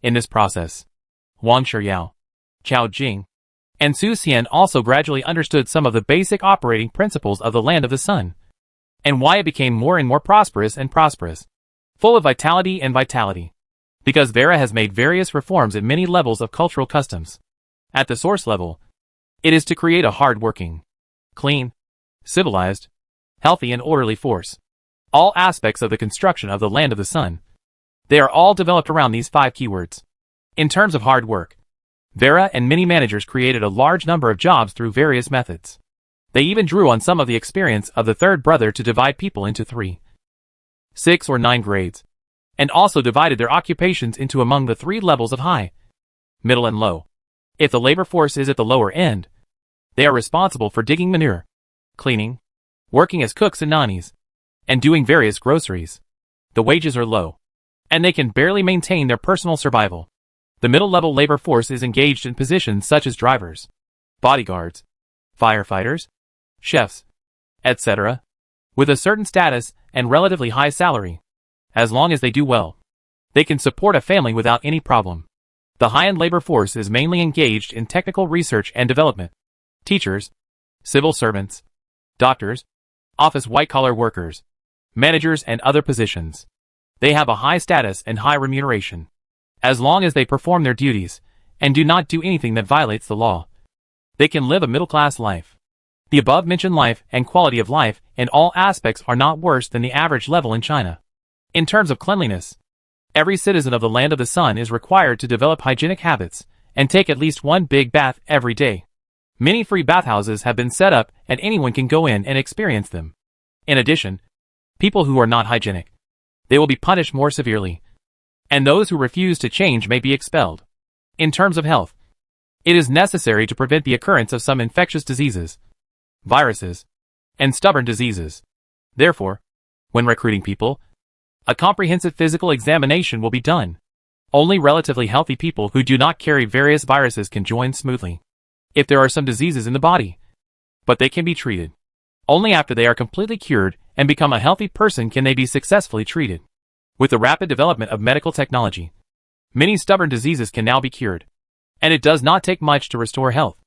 In this process, Huang Shiyao, Chao Jing, and Su Xian also gradually understood some of the basic operating principles of the land of the sun, and why it became more and more prosperous and prosperous, full of vitality and vitality. Because Vera has made various reforms at many levels of cultural customs. At the source level, it is to create a hard-working, clean, civilized, healthy and orderly force. All aspects of the construction of the land of the sun, they are all developed around these 5 keywords. In terms of hard work, Vera and many managers created a large number of jobs through various methods. They even drew on some of the experience of the third brother to divide people into 3, 6 or 9 grades, and also divided their occupations into among the 3 levels of high, middle and low. If the labor force is at the lower end, they are responsible for digging manure, cleaning, working as cooks and nannies, and doing various groceries. The wages are low, and they can barely maintain their personal survival. The middle-level labor force is engaged in positions such as drivers, bodyguards, firefighters, chefs, etc., with a certain status and relatively high salary. As long as they do well, they can support a family without any problem. The high-end labor force is mainly engaged in technical research and development. Teachers, civil servants, doctors, office white-collar workers, managers and other positions. They have a high status and high remuneration, as long as they perform their duties and do not do anything that violates the law. They can live a middle-class life. The above-mentioned life and quality of life in all aspects are not worse than the average level in China. In terms of cleanliness, every citizen of the Land of the Sun is required to develop hygienic habits and take at least 1 big bath every day. Many free bathhouses have been set up and anyone can go in and experience them. In addition, people who are not hygienic, they will be punished more severely, and those who refuse to change may be expelled. In terms of health, it is necessary to prevent the occurrence of some infectious diseases, viruses, and stubborn diseases. Therefore, when recruiting people, a comprehensive physical examination will be done. Only relatively healthy people who do not carry various viruses can join smoothly. If there are some diseases in the body, but they can be treated. Only after they are completely cured and become a healthy person can they be successfully treated. With the rapid development of medical technology, many stubborn diseases can now be cured, and it does not take much to restore health.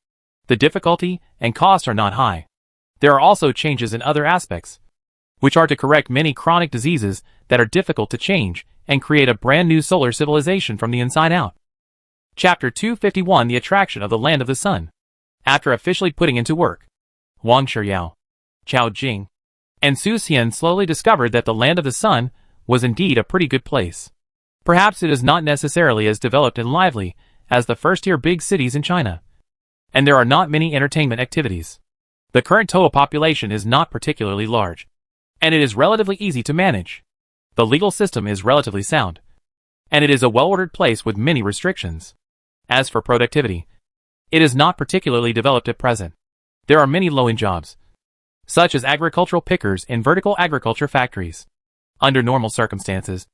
The difficulty and cost are not high. There are also changes in other aspects, which are to correct many chronic diseases that are difficult to change and create a brand new solar civilization from the inside out. Chapter 251: The Attraction of the Land of the Sun. After officially putting into work, Wang Shiyao, Chao Jing, and Su Xian slowly discovered that the Land of the Sun was indeed a pretty good place. Perhaps it is not necessarily as developed and lively as the first-tier big cities in China, and there are not many entertainment activities. The current total population is not particularly large, and it is relatively easy to manage. The legal system is relatively sound, and it is a well-ordered place with many restrictions. As for productivity, it is not particularly developed at present. There are many low-end jobs, such as agricultural pickers in vertical agriculture factories. Under normal circumstances,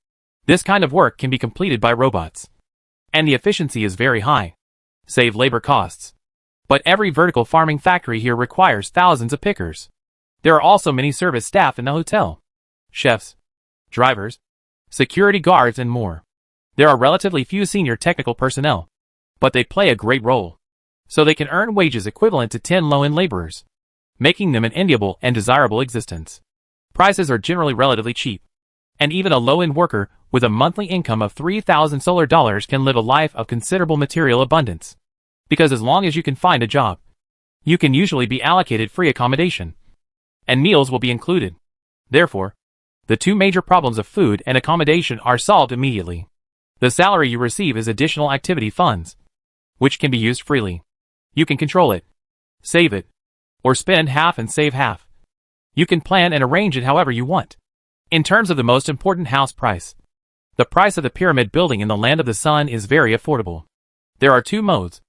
this kind of work can be completed by robots, and the efficiency is very high. Save labor costs. But every vertical farming factory here requires thousands of pickers. There are also many service staff in the hotel, chefs, drivers, security guards and more. There are relatively few senior technical personnel, but they play a great role, so they can earn wages equivalent to 10 low-end laborers, making them an enviable and desirable existence. Prices are generally relatively cheap, and even a low-end worker with a monthly income of 3,000 solar dollars can live a life of considerable material abundance. Because as long as you can find a job, you can usually be allocated free accommodation, and meals will be included. Therefore, the 2 major problems of food and accommodation are solved immediately. The salary you receive is additional activity funds, which can be used freely. You can control it, save it, or spend half and save half. You can plan and arrange it however you want. In terms of the most important house price, the price of the pyramid building in the Land of the Sun is very affordable. There are 2 modes.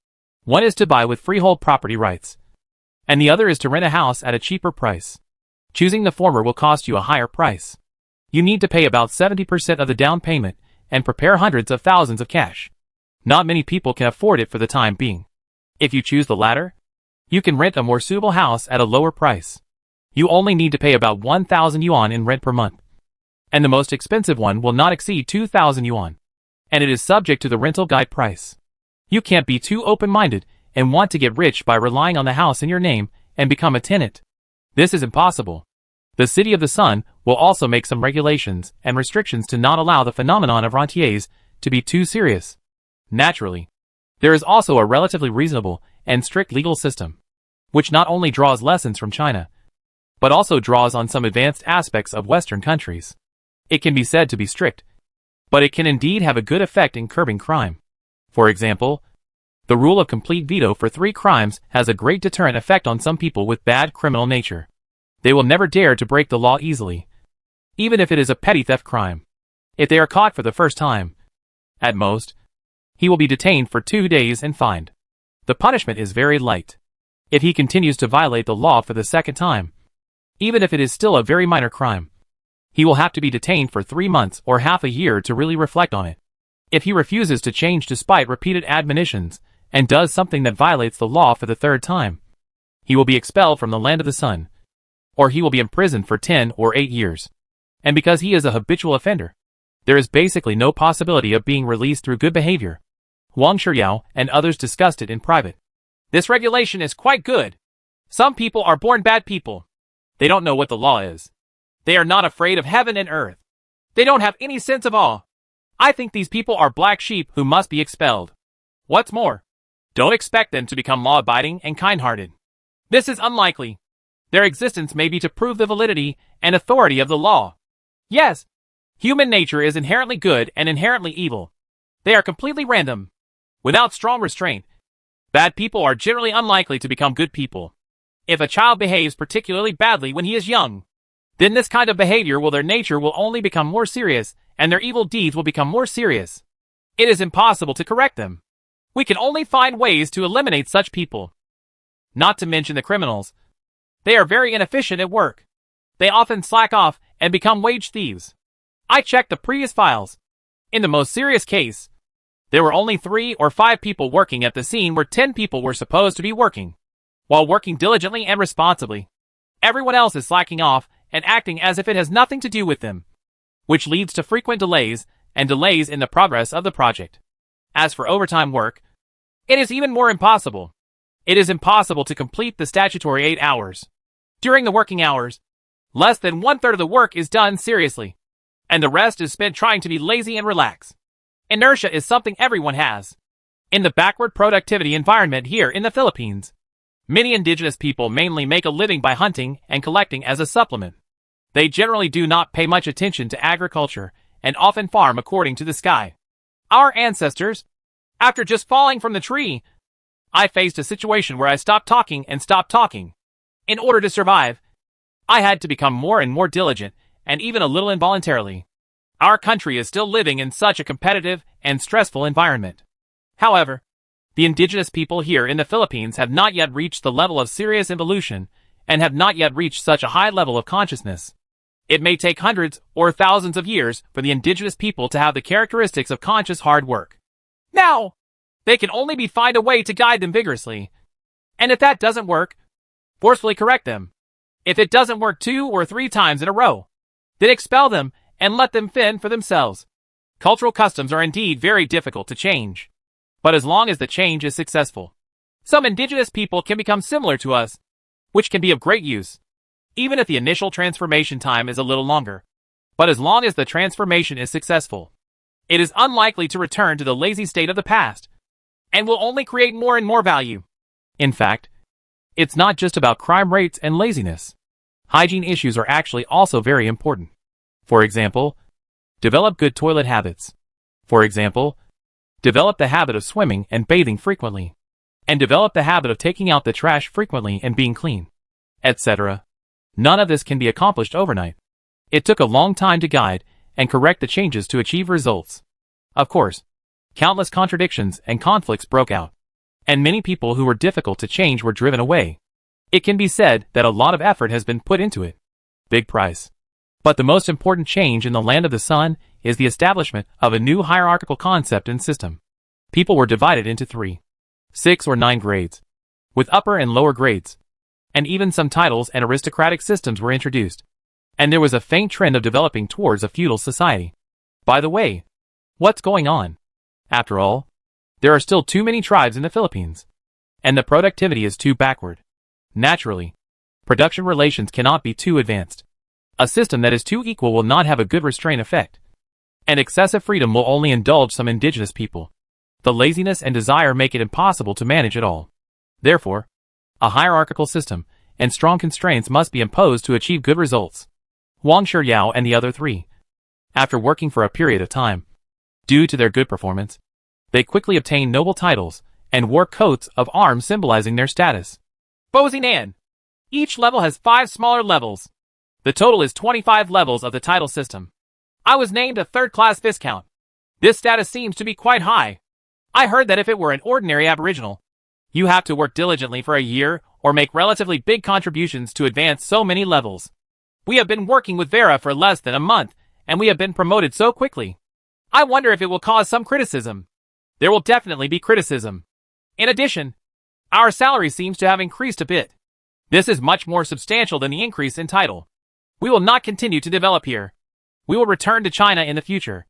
One is to buy with freehold property rights, and the other is to rent a house at a cheaper price. Choosing the former will cost you a higher price. You need to pay about 70% of the down payment and prepare hundreds of thousands of cash. Not many people can afford it for the time being. If you choose the latter, you can rent a more suitable house at a lower price. You only need to pay about 1,000 yuan in rent per month, and the most expensive one will not exceed 2,000 yuan, and it is subject to the rental guide price. You can't be too open-minded and want to get rich by relying on the house in your name and become a tenant. This is impossible. The City of the Sun will also make some regulations and restrictions to not allow the phenomenon of rentiers to be too serious. Naturally, there is also a relatively reasonable and strict legal system, which not only draws lessons from China, but also draws on some advanced aspects of Western countries. It can be said to be strict, but it can indeed have a good effect in curbing crime. For example, The rule of complete veto for 3 crimes has a great deterrent effect on some people with bad criminal nature. They will never dare to break the law easily, even if it is a petty theft crime. If they are caught for the first time, at most, he will be detained for 2 days and fined. The punishment is very light. If he continues to violate the law for the second time, even if it is still a very minor crime, he will have to be detained for 3 months or half a year to really reflect on it. If he refuses to change despite repeated admonitions, and does something that violates the law for the 3rd time, he will be expelled from the land of the sun, or he will be imprisoned for 10 or 8 years. And because he is a habitual offender, there is basically no possibility of being released through good behavior. Wang Shiyao and others discussed it in private. This regulation is quite good. Some people are born bad people. They don't know what the law is. They are not afraid of heaven and earth. They don't have any sense of awe. I think these people are black sheep who must be expelled. What's more, don't expect them to become law-abiding and kind-hearted. This is unlikely. Their existence may be to prove the validity and authority of the law. Yes, human nature is inherently good and inherently evil. They are completely random. Without strong restraint, bad people are generally unlikely to become good people. If a child behaves particularly badly when he is young, then this kind of behavior their nature will only become more serious, and their evil deeds will become more serious. It is impossible to correct them. We can only find ways to eliminate such people. Not to mention the criminals. They are very inefficient at work. They often slack off and become wage thieves. I checked the previous files. In the most serious case, there were only 3 or 5 people working at the scene where 10 people were supposed to be working. While working diligently and responsibly, everyone else is slacking off and acting as if it has nothing to do with them, which leads to frequent delays and delays in the progress of the project. As for overtime work, it is even more impossible. It is impossible to complete the statutory 8 hours. During the working hours, less than 1/3 of the work is done seriously, and the rest is spent trying to be lazy and relax. Inertia is something everyone has. In the backward productivity environment here in the Philippines, many indigenous people mainly make a living by hunting and collecting as a supplement. They generally do not pay much attention to agriculture and often farm according to the sky. Our ancestors, after just falling from the tree, I faced a situation where I stopped talking and stopped talking. In order to survive, I had to become more and more diligent, and even a little involuntarily. Our country is still living in such a competitive and stressful environment. However, the indigenous people here in the Philippines have not yet reached the level of serious evolution and have not yet reached such a high level of consciousness. It may take hundreds or thousands of years for the indigenous people to have the characteristics of conscious hard work. Now, they can only be find a way to guide them vigorously. And if that doesn't work, forcefully correct them. If it doesn't work 2 or 3 times in a row, then expel them and let them fend for themselves. Cultural customs are indeed very difficult to change. But as long as the change is successful, some indigenous people can become similar to us, which can be of great use, even if the initial transformation time is a little longer. But as long as the transformation is successful, it is unlikely to return to the lazy state of the past, and will only create more and more value. In fact, it's not just about crime rates and laziness. Hygiene issues are actually also very important. For example, develop good toilet habits. For example, develop the habit of swimming and bathing frequently. And develop the habit of taking out the trash frequently and being clean, etc. None of this can be accomplished overnight. It took a long time to guide and correct the changes to achieve results. Of course, countless contradictions and conflicts broke out, and many people who were difficult to change were driven away. It can be said that a lot of effort has been put into it. Big price. But the most important change in the land of the sun is the establishment of a new hierarchical concept and system. People were divided into 3, 6 or 9 grades, with upper and lower grades, and even some titles and aristocratic systems were introduced. And there was a faint trend of developing towards a feudal society. By the way, what's going on? After all, there are still too many tribes in the Philippines, and the productivity is too backward. Naturally, production relations cannot be too advanced. A system that is too equal will not have a good restraint effect, and excessive freedom will only indulge some indigenous people. The laziness and desire make it impossible to manage it all. Therefore, a hierarchical system and strong constraints must be imposed to achieve good results. Wang Shiyao and the other 3, after working for a period of time, due to their good performance, they quickly obtained noble titles and wore coats of arms symbolizing their status. Bozinan. Each level has 5 smaller levels. The total is 25 levels of the title system. I was named a third-class Viscount. This status seems to be quite high. I heard that if it were an ordinary aboriginal, you have to work diligently for a year or make relatively big contributions to advance so many levels. We have been working with Vera for less than a month, and we have been promoted so quickly. I wonder if it will cause some criticism. There will definitely be criticism. In addition, our salary seems to have increased a bit. This is much more substantial than the increase in title. We will not continue to develop here. We will return to China in the future.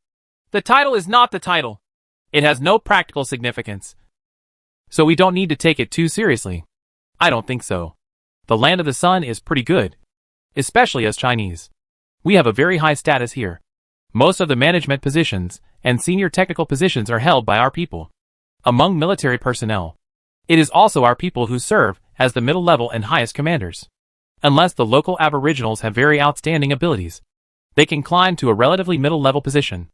The title is not the title. It has no practical significance. So we don't need to take it too seriously. I don't think so. The Land of the Sun is pretty good. Especially as Chinese. We have a very high status here. Most of the management positions and senior technical positions are held by our people. Among military personnel, it is also our people who serve as the middle level and highest commanders. Unless the local aboriginals have very outstanding abilities, they can climb to a relatively middle level position.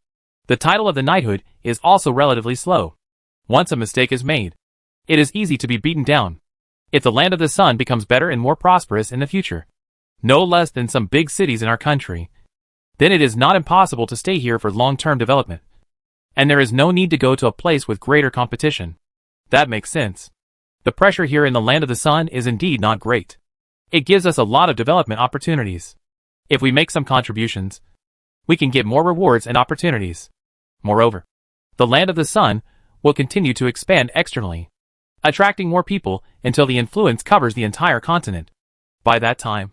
The title of the knighthood is also relatively slow. Once a mistake is made, it is easy to be beaten down. If the Land of the Sun becomes better and more prosperous in the future, no less than some big cities in our country, then it is not impossible to stay here for long-term development. And there is no need to go to a place with greater competition. That makes sense. The pressure here in the Land of the Sun is indeed not great. It gives us a lot of development opportunities. If we make some contributions, we can get more rewards and opportunities. Moreover, the Land of the Sun will continue to expand externally, attracting more people until the influence covers the entire continent. By that time,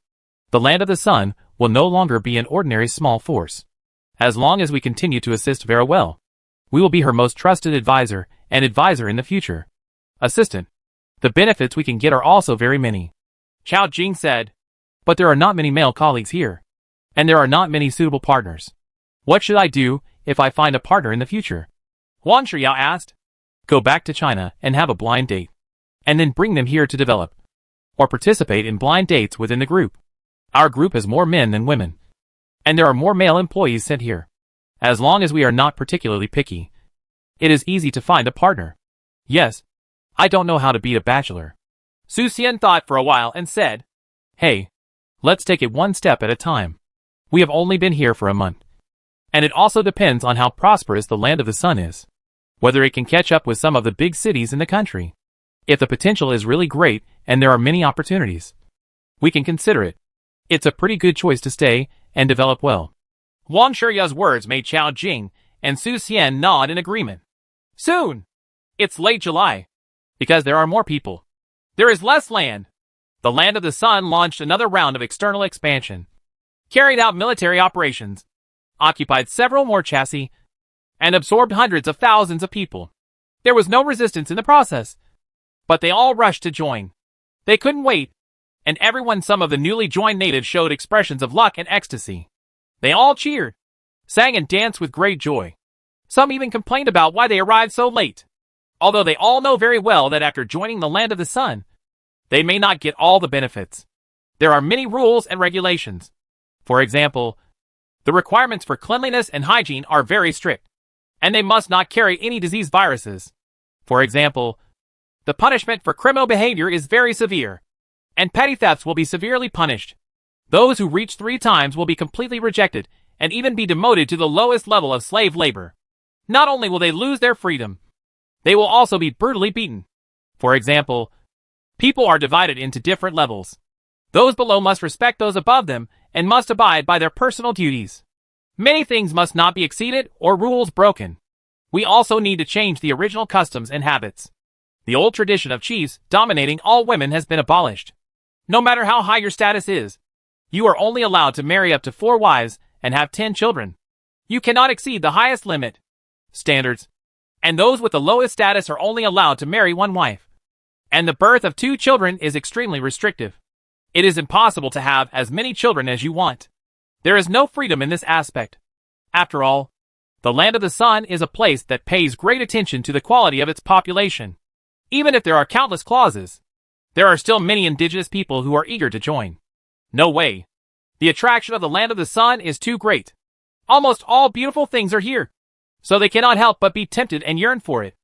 the Land of the Sun will no longer be an ordinary small force. As long as we continue to assist Vera well, we will be her most trusted advisor and advisor in the future. Assistant. The benefits we can get are also very many. Chao Jing said. But there are not many male colleagues here. And there are not many suitable partners. What should I do if I find a partner in the future? Wan Shiyao asked. Go back to China and have a blind date. And then bring them here to develop. Or participate in blind dates within the group. Our group has more men than women. And there are more male employees sent here. As long as we are not particularly picky, it is easy to find a partner. Yes. I don't know how to beat a bachelor. Su Xian thought for a while and said, Hey, let's take it one step at a time. We have only been here for a month. And it also depends on how prosperous the Land of the Sun is. Whether it can catch up with some of the big cities in the country. If the potential is really great and there are many opportunities, we can consider it. It's a pretty good choice to stay and develop well. Wang Shiyao's words made Chao Jing and Su Xian nod in agreement. Soon! It's late July. Because there are more people. There is less land. The Land of the Sun launched another round of external expansion, carried out military operations, occupied several more chassis, and absorbed hundreds of thousands of people. There was no resistance in the process. But they all rushed to join. They couldn't wait. And some of the newly joined natives showed expressions of luck and ecstasy. They all cheered, sang and danced with great joy. Some even complained about why they arrived so late. Although they all know very well that after joining the Land of the Sun, they may not get all the benefits. There are many rules and regulations. For example, the requirements for cleanliness and hygiene are very strict, and they must not carry any disease viruses. For example, the punishment for criminal behavior is very severe, and petty thefts will be severely punished. Those who reach 3 times will be completely rejected and even be demoted to the lowest level of slave labor. Not only will they lose their freedom, they will also be brutally beaten. For example, people are divided into different levels. Those below must respect those above them and must abide by their personal duties. Many things must not be exceeded or rules broken. We also need to change the original customs and habits. The old tradition of chiefs dominating all women has been abolished. No matter how high your status is, you are only allowed to marry up to 4 wives and have 10 children. You cannot exceed the highest limit. Standards. And those with the lowest status are only allowed to marry 1 wife. And the birth of 2 children is extremely restrictive. It is impossible to have as many children as you want. There is no freedom in this aspect. After all, the Land of the Sun is a place that pays great attention to the quality of its population. Even if there are countless clauses, there are still many indigenous people who are eager to join. No way. The attraction of the Land of the Sun is too great. Almost all beautiful things are here, so they cannot help but be tempted and yearn for it.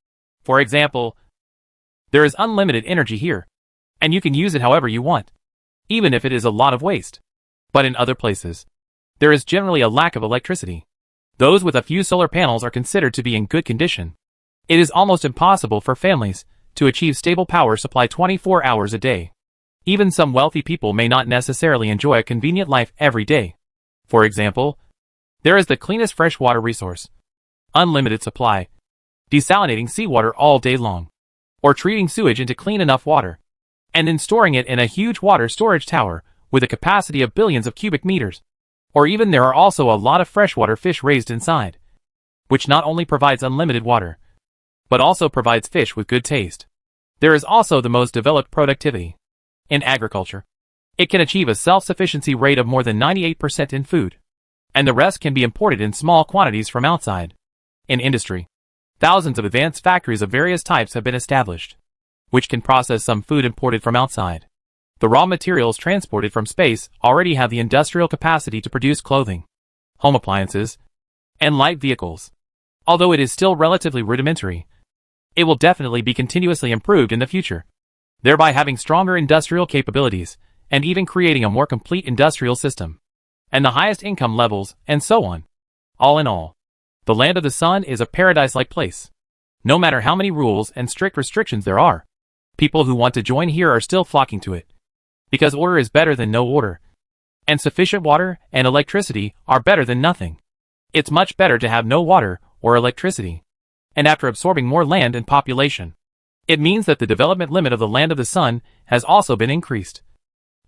For example, There is unlimited energy here, and you can use it however you want, even if it is a lot of waste. But in other places, there is generally a lack of electricity. Those with a few solar panels are considered to be in good condition. It is almost impossible for families to achieve stable power supply 24 hours a day. Even some wealthy people may not necessarily enjoy a convenient life every day. For example, there is the cleanest freshwater resource, unlimited supply, desalinating seawater all day long, or treating sewage into clean enough water, and then storing it in a huge water storage tower with a capacity of billions of cubic meters. Or even there are also a lot of freshwater fish raised inside, which not only provides unlimited water, but also provides fish with good taste. There is also the most developed productivity in agriculture. It can achieve a self-sufficiency rate of more than 98% in food, and the rest can be imported in small quantities from outside. In industry, thousands of advanced factories of various types have been established, which can process some food imported from outside. The raw materials transported from space already have the industrial capacity to produce clothing, home appliances, and light vehicles. Although it is still relatively rudimentary, it will definitely be continuously improved in the future, thereby having stronger industrial capabilities, and even creating a more complete industrial system, and the highest income levels, and so on. All in all, the land of the sun is a paradise-like place. No matter how many rules and strict restrictions there are, people who want to join here are still flocking to it. Because order is better than no order, and sufficient water and electricity are better than nothing. It's much better to have no water or electricity. And after absorbing more land and population, it means that the development limit of the land of the sun has also been increased.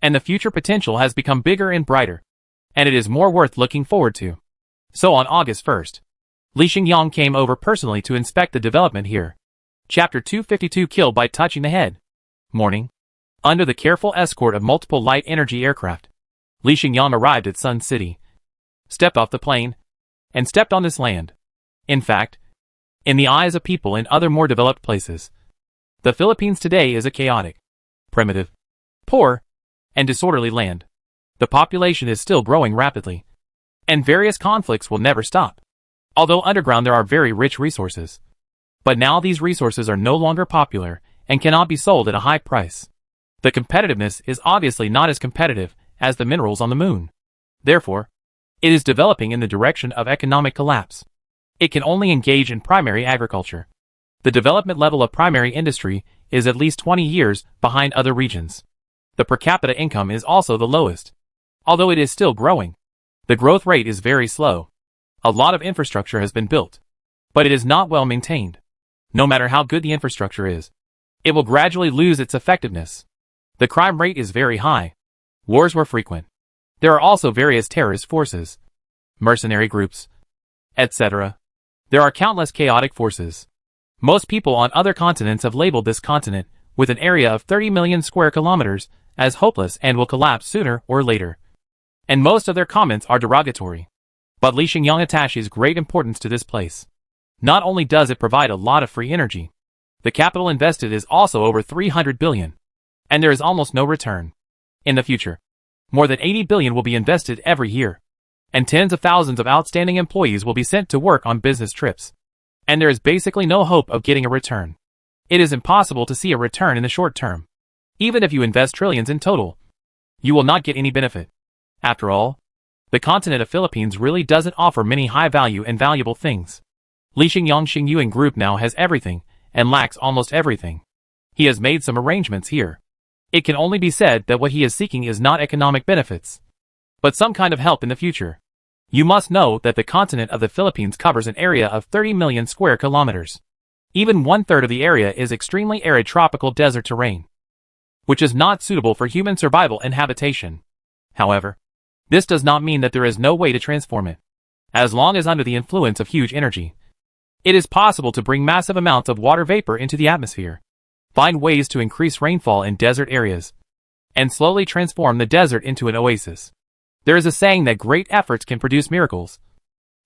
And the future potential has become bigger and brighter, and it is more worth looking forward to. So on August 1st, Li Xingyang came over personally to inspect the development here. Chapter 252 Killed by Touching the Head. Morning. Under the careful escort of multiple light energy aircraft, Li Xingyang arrived at Sun City, stepped off the plane, and stepped on this land. In fact, in the eyes of people in other more developed places, the Philippines today is a chaotic, primitive, poor, and disorderly land. The population is still growing rapidly, and various conflicts will never stop. Although underground there are very rich resources, but now these resources are no longer popular and cannot be sold at a high price. The competitiveness is obviously not as competitive as the minerals on the moon. Therefore, it is developing in the direction of economic collapse. It can only engage in primary agriculture. The development level of primary industry is at least 20 years behind other regions. The per capita income is also the lowest. Although it is still growing, the growth rate is very slow. A lot of infrastructure has been built, but it is not well maintained. No matter how good the infrastructure is, it will gradually lose its effectiveness. The crime rate is very high. Wars were frequent. There are also various terrorist forces, mercenary groups, etc. There are countless chaotic forces. Most people on other continents have labeled this continent, with an area of 30 million square kilometers, as hopeless and will collapse sooner or later. And most of their comments are derogatory. But Li Xingyang attaches great importance to this place. Not only does it provide a lot of free energy, the capital invested is also over 300 billion. And there is almost no return. In the future, more than 80 billion will be invested every year, and tens of thousands of outstanding employees will be sent to work on business trips. And there is basically no hope of getting a return. It is impossible to see a return in the short term. Even if you invest trillions in total, you will not get any benefit. After all, the continent of Philippines really doesn't offer many high-value and valuable things. Li Xingyang Xingyuan Group now has everything, and lacks almost everything. He has made some arrangements here. It can only be said that what he is seeking is not economic benefits, but some kind of help in the future. You must know that the continent of the Philippines covers an area of 30 million square kilometers. Even 1/3 of the area is extremely arid tropical desert terrain, which is not suitable for human survival and habitation. However, this does not mean that there is no way to transform it. As long as under the influence of huge energy, it is possible to bring massive amounts of water vapor into the atmosphere, find ways to increase rainfall in desert areas, and slowly transform the desert into an oasis. There is a saying that great efforts can produce miracles.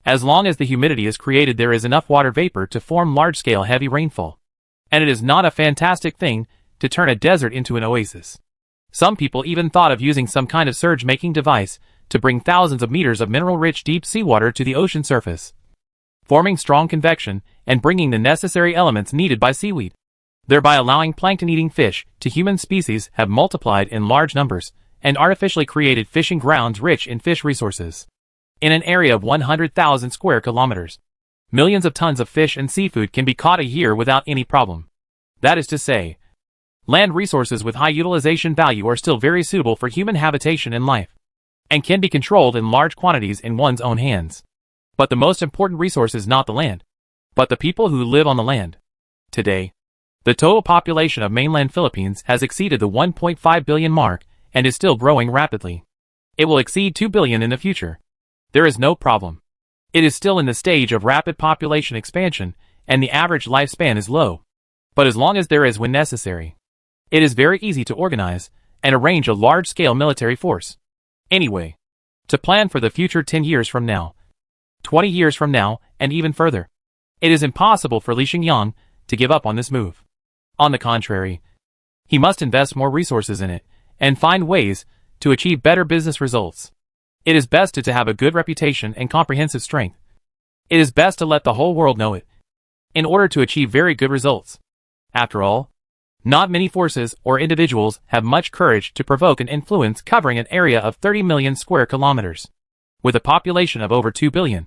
As long as the humidity is created, there is enough water vapor to form large-scale heavy rainfall. And it is not a fantastic thing to turn a desert into an oasis. Some people even thought of using some kind of surge-making device to bring thousands of meters of mineral-rich deep seawater to the ocean surface, forming strong convection and bringing the necessary elements needed by seaweed. thereby allowing plankton-eating fish to human species have multiplied in large numbers, and artificially created fishing grounds rich in fish resources. In an area of 100,000 square kilometers, millions of tons of fish and seafood can be caught a year without any problem. That is to say, land resources with high utilization value are still very suitable for human habitation and life, and can be controlled in large quantities in one's own hands. But the most important resource is not the land, but the people who live on the land. Today, the total population of mainland Philippines has exceeded the 1.5 billion mark and is still growing rapidly. It will exceed 2 billion in the future. There is no problem. It is still in the stage of rapid population expansion, and the average lifespan is low. But as long as there is when necessary, it is very easy to organize and arrange a large-scale military force. Anyway, to plan for the future 10 years from now, 20 years from now, and even further, it is impossible for Li Xingyang to give up on this move. On the contrary, he must invest more resources in it and find ways to achieve better business results. It is best to have a good reputation and comprehensive strength. It is best to let the whole world know it, in order to achieve very good results. After all, not many forces or individuals have much courage to provoke an influence covering an area of 30 million square kilometers. With a population of over 2 billion,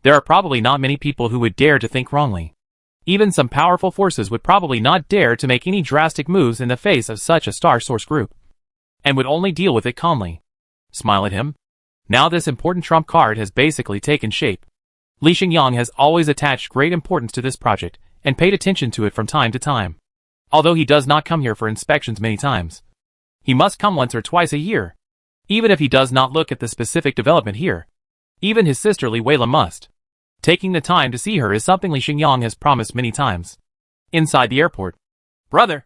there are probably not many people who would dare to think wrongly. Even some powerful forces would probably not dare to make any drastic moves in the face of such a star source group, and would only deal with it calmly. Smile at him. Now this important trump card has basically taken shape. Li Xingyang has always attached great importance to this project and paid attention to it from time to time. Although he does not come here for inspections many times, he must come once or twice a year. Even if he does not look at the specific development here, even his sister Li Weila must. Taking the time to see her is something Li Xingyang has promised many times. Inside the airport. Brother,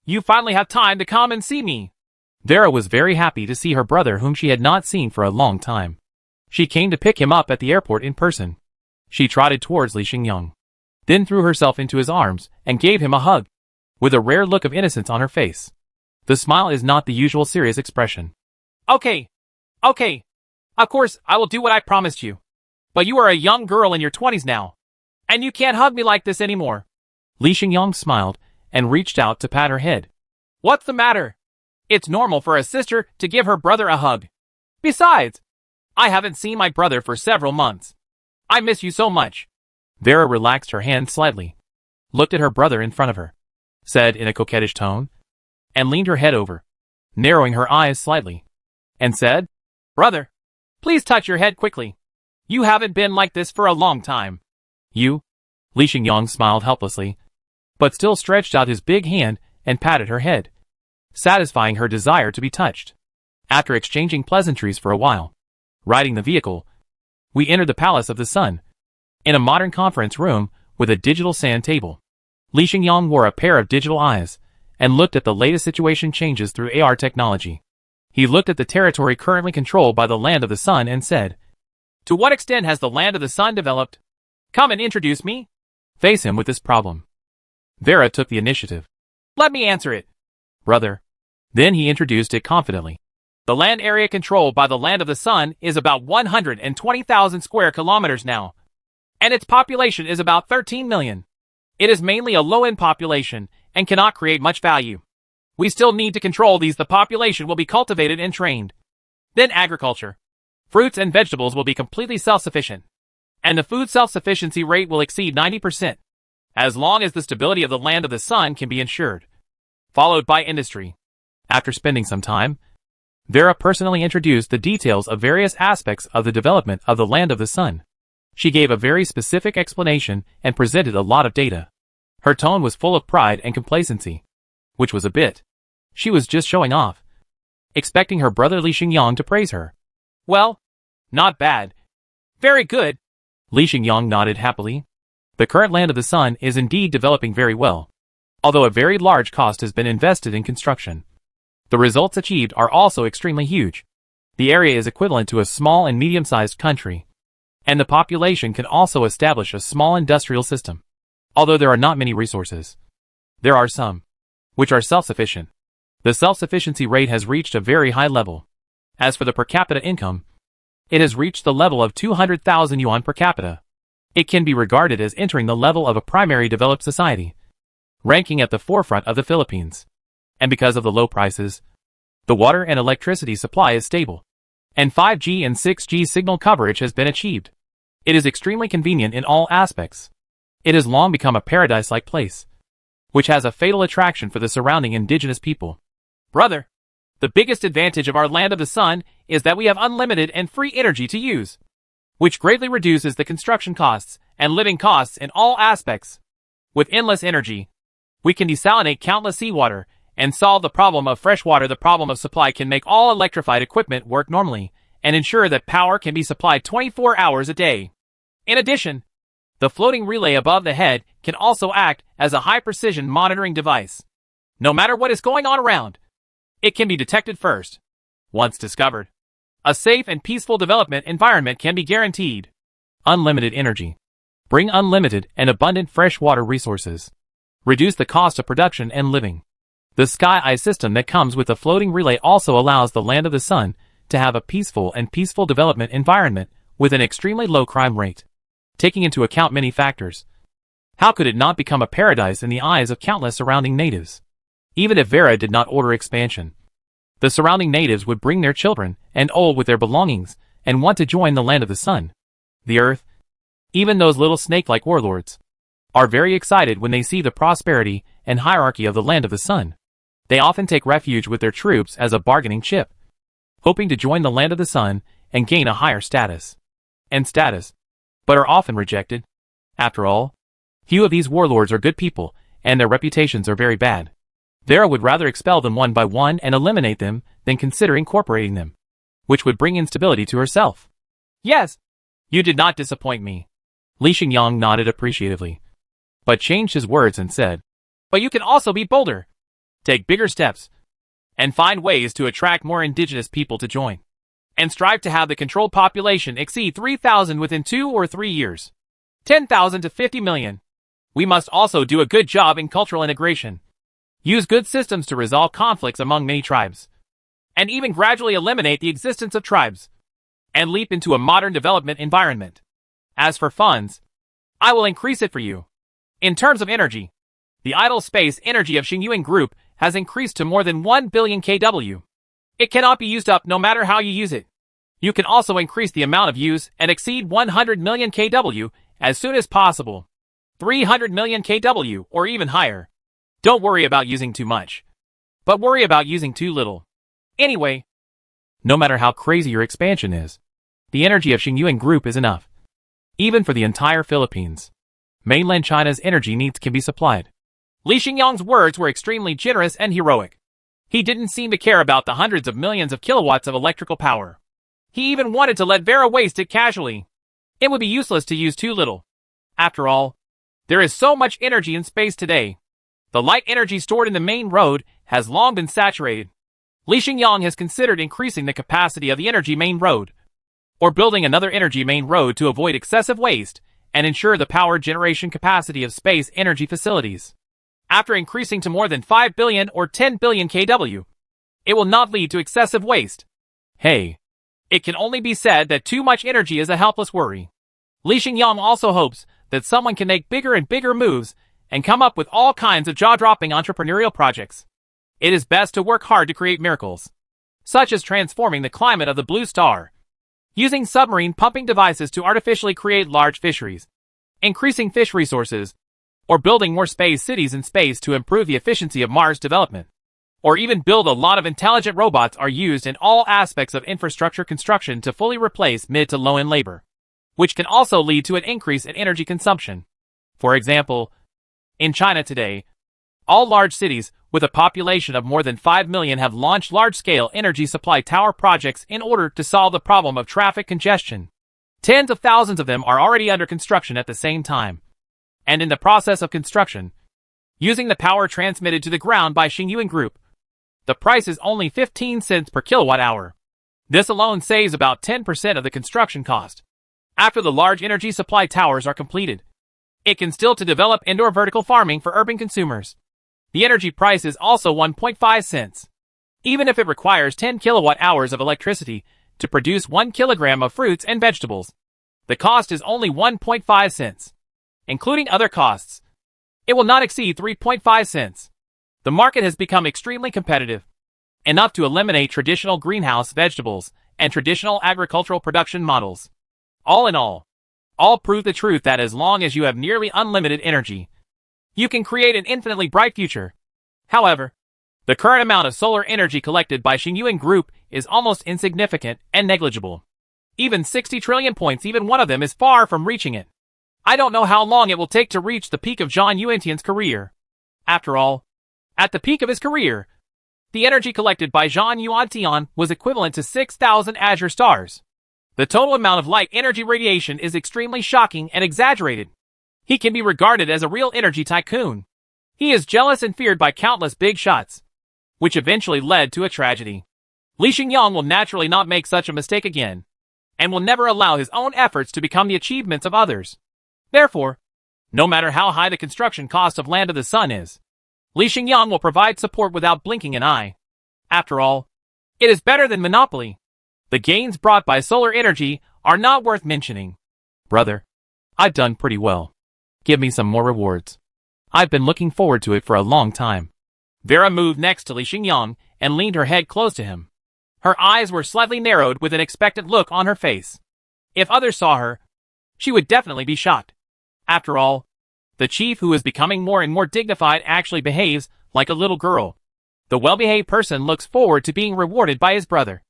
you finally have time to come and see me. Vera was very happy to see her brother whom she had not seen for a long time. She came to pick him up at the airport in person. She trotted towards Li Xingyang, then threw herself into his arms and gave him a hug, with a rare look of innocence on her face. The smile is not the usual serious expression. Okay. Of course, I will do what I promised you. But you are a young girl in your 20s now, and you can't hug me like this anymore. Li Xingyang smiled and reached out to pat her head. What's the matter? It's normal for a sister to give her brother a hug. Besides, I haven't seen my brother for several months. I miss you so much. Vera relaxed her hand slightly, looked at her brother in front of her, said in a coquettish tone, and leaned her head over, narrowing her eyes slightly, and said, Brother, please touch your head quickly. You haven't been like this for a long time. You? Li Xingyang smiled helplessly, but still stretched out his big hand and patted her head, satisfying her desire to be touched. After exchanging pleasantries for a while, riding the vehicle, we entered the Palace of the Sun, in a modern conference room with a digital sand table. Li Xingyang wore a pair of digital eyes and looked at the latest situation changes through AR technology. He looked at the territory currently controlled by the Land of the Sun and said, To what extent has the Land of the Sun developed? Come and introduce me. Face him with this problem. Vera took the initiative. Let me answer it, brother. Then he introduced it confidently. The land area controlled by the Land of the Sun is about 120,000 square kilometers now, and its population is about 13 million. It is mainly a low-end population and cannot create much value. We still need to control these. The population will be cultivated and trained. Then agriculture. Fruits and vegetables will be completely self-sufficient, and the food self-sufficiency rate will exceed 90%, as long as the stability of the Land of the Sun can be ensured. Followed by industry. After spending some time, Vera personally introduced the details of various aspects of the development of the Land of the Sun. She gave a very specific explanation and presented a lot of data. Her tone was full of pride and complacency, which was a bit. She was just showing off, expecting her brother Li Xingyang to praise her. Well, not bad. Very good. Li Xingyang nodded happily. The current Land of the Sun is indeed developing very well, although a very large cost has been invested in construction. The results achieved are also extremely huge. The area is equivalent to a small and medium-sized country, and the population can also establish a small industrial system. Although there are not many resources, there are some, which are self-sufficient. The self-sufficiency rate has reached a very high level. As for the per capita income, it has reached the level of 200,000 yuan per capita. It can be regarded as entering the level of a primary developed society. ranking at the forefront of the Philippines. And because of the low prices, the water and electricity supply is stable, and 5G and 6G signal coverage has been achieved. It is extremely convenient in all aspects. It has long become a paradise-like place, which has a fatal attraction for the surrounding indigenous people. Brother, the biggest advantage of our land of the sun is that we have unlimited and free energy to use, which greatly reduces the construction costs and living costs in all aspects. With endless energy, we can desalinate countless seawater and solve the problem of fresh water. The problem of supply can make all electrified equipment work normally and ensure that power can be supplied 24 hours a day. In addition, the floating relay above the head can also act as a high-precision monitoring device. No matter what is going on around, it can be detected first. Once discovered, a safe and peaceful development environment can be guaranteed. Unlimited energy. Bring unlimited and abundant fresh water resources. Reduce the cost of production and living. The Sky Eye system that comes with the floating relay also allows the land of the sun to have a peaceful development environment with an extremely low crime rate. Taking into account many factors, how could it not become a paradise in the eyes of countless surrounding natives? Even if Vera did not order expansion, the surrounding natives would bring their children and old with their belongings and want to join the land of the sun. The earth, even those little snake-like warlords, are very excited when they see the prosperity and hierarchy of the land of the sun. They often take refuge with their troops as a bargaining chip, hoping to join the land of the sun and gain a higher status, but are often rejected. After all, few of these warlords are good people, and their reputations are very bad. Vera would rather expel them one by one and eliminate them than consider incorporating them, which would bring instability to herself. Yes, you did not disappoint me. Li Xingyang nodded appreciatively, but changed his words and said, but you can also be bolder. Take bigger steps, and find ways to attract more indigenous people to join, and strive to have the controlled population exceed 3,000 within 2 or 3 years. 10,000 to 50 million. We must also do a good job in cultural integration. Use good systems to resolve conflicts among many tribes, and even gradually eliminate the existence of tribes, and leap into a modern development environment. As for funds, I will increase it for you. In terms of energy, the idle space energy of Xingyuan Group has increased to more than 1 billion kW. It cannot be used up no matter how you use it. You can also increase the amount of use and exceed 100 million kW as soon as possible. 300 million kW or even higher. Don't worry about using too much, but worry about using too little. Anyway, no matter how crazy your expansion is, the energy of Xingyuan Group is enough. Even for the entire Philippines, mainland China's energy needs can be supplied. Li Xingyang's words were extremely generous and heroic. He didn't seem to care about the hundreds of millions of kilowatts of electrical power. He even wanted to let Vera waste it casually. It would be useless to use too little. After all, there is so much energy in space today. The light energy stored in the main road has long been saturated. Li Xingyang has considered increasing the capacity of the energy main road, or building another energy main road to avoid excessive waste and ensure the power generation capacity of space energy facilities. After increasing to more than 5 billion or 10 billion kW, it will not lead to excessive waste. Hey, it can only be said that too much energy is a helpless worry. Li Xingyang also hopes that someone can make bigger and bigger moves and come up with all kinds of jaw-dropping entrepreneurial projects. It is best to work hard to create miracles, such as transforming the climate of the blue star, using submarine pumping devices to artificially create large fisheries, increasing fish resources, or building more space cities in space to improve the efficiency of Mars development, or even build a lot of intelligent robots are used in all aspects of infrastructure construction to fully replace mid to low-end labor, which can also lead to an increase in energy consumption. For example, in China today, all large cities with a population of more than 5 million have launched large-scale energy supply tower projects in order to solve the problem of traffic congestion. Tens of thousands of them are already under construction at the same time, and in the process of construction, using the power transmitted to the ground by Xingyuan Group. The price is only 15 cents per kilowatt hour. This alone saves about 10% of the construction cost. After the large energy supply towers are completed, it can still to develop indoor vertical farming for urban consumers. The energy price is also 1.5 cents. Even if it requires 10 kilowatt hours of electricity to produce 1 kilogram of fruits and vegetables, the cost is only 1.5 cents. Including other costs, It will not exceed 3.5 cents. The market has become extremely competitive, enough to eliminate traditional greenhouse vegetables and traditional agricultural production models. All in all prove the truth that as long as you have nearly unlimited energy, you can create an infinitely bright future. However, the current amount of solar energy collected by Xingyuan Group is almost insignificant and negligible. Even 60 trillion points, even one of them is far from reaching it. I don't know how long it will take to reach the peak of Zhang Yuantian's career. After all, at the peak of his career, the energy collected by Zhang Yuantian was equivalent to 6,000 Azure stars. The total amount of light energy radiation is extremely shocking and exaggerated. He can be regarded as a real energy tycoon. He is jealous and feared by countless big shots, which eventually led to a tragedy. Li Xingyang will naturally not make such a mistake again, and will never allow his own efforts to become the achievements of others. Therefore, no matter how high the construction cost of Land of the Sun is, Li Xingyang will provide support without blinking an eye. After all, it is better than monopoly. The gains brought by solar energy are not worth mentioning. Brother, I've done pretty well. Give me some more rewards. I've been looking forward to it for a long time. Vera moved next to Li Xingyang and leaned her head close to him. Her eyes were slightly narrowed with an expectant look on her face. If others saw her, she would definitely be shocked. After all, the chief who is becoming more and more dignified actually behaves like a little girl. The well-behaved person looks forward to being rewarded by his brother,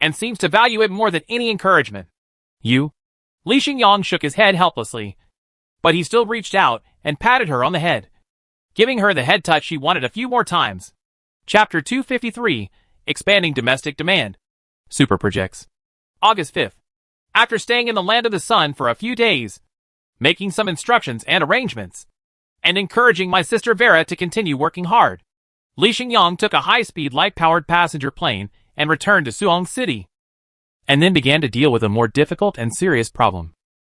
and seems to value it more than any encouragement. You? Li Xingyang shook his head helplessly, but he still reached out and patted her on the head, giving her the head touch she wanted a few more times. Chapter 253, Expanding Domestic Demand. Super Projects. August 5th. After staying in the Land of the Sun for a few days, making some instructions and arrangements, and encouraging my sister Vera to continue working hard, Li Xingyang took a high-speed light-powered passenger plane and returned to Suong City, and then began to deal with a more difficult and serious problem.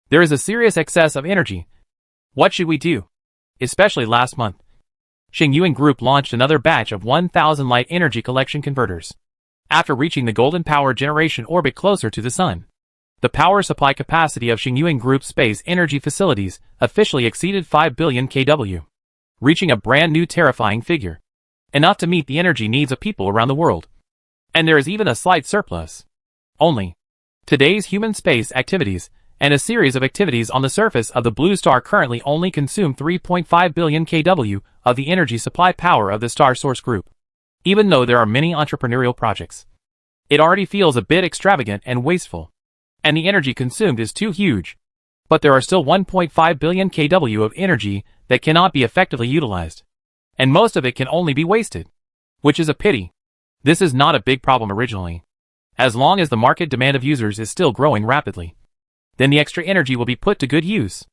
There is a serious excess of energy. What should we do? Especially last month, Xingyuan Group launched another batch of 1,000 light energy collection converters. After reaching the golden power generation orbit closer to the Sun, the power supply capacity of Xingyuan Group's space energy facilities officially exceeded 5 billion kW, reaching a brand new terrifying figure, enough to meet the energy needs of people around the world. And there is even a slight surplus. Only, today's human space activities and a series of activities on the surface of the blue star currently only consume 3.5 billion kW of the energy supply power of the star source group. Even though there are many entrepreneurial projects, it already feels a bit extravagant and wasteful, and the energy consumed is too huge. But there are still 1.5 billion kW of energy that cannot be effectively utilized, and most of it can only be wasted, which is a pity. This is not a big problem originally. As long as the market demand of users is still growing rapidly, then the extra energy will be put to good use.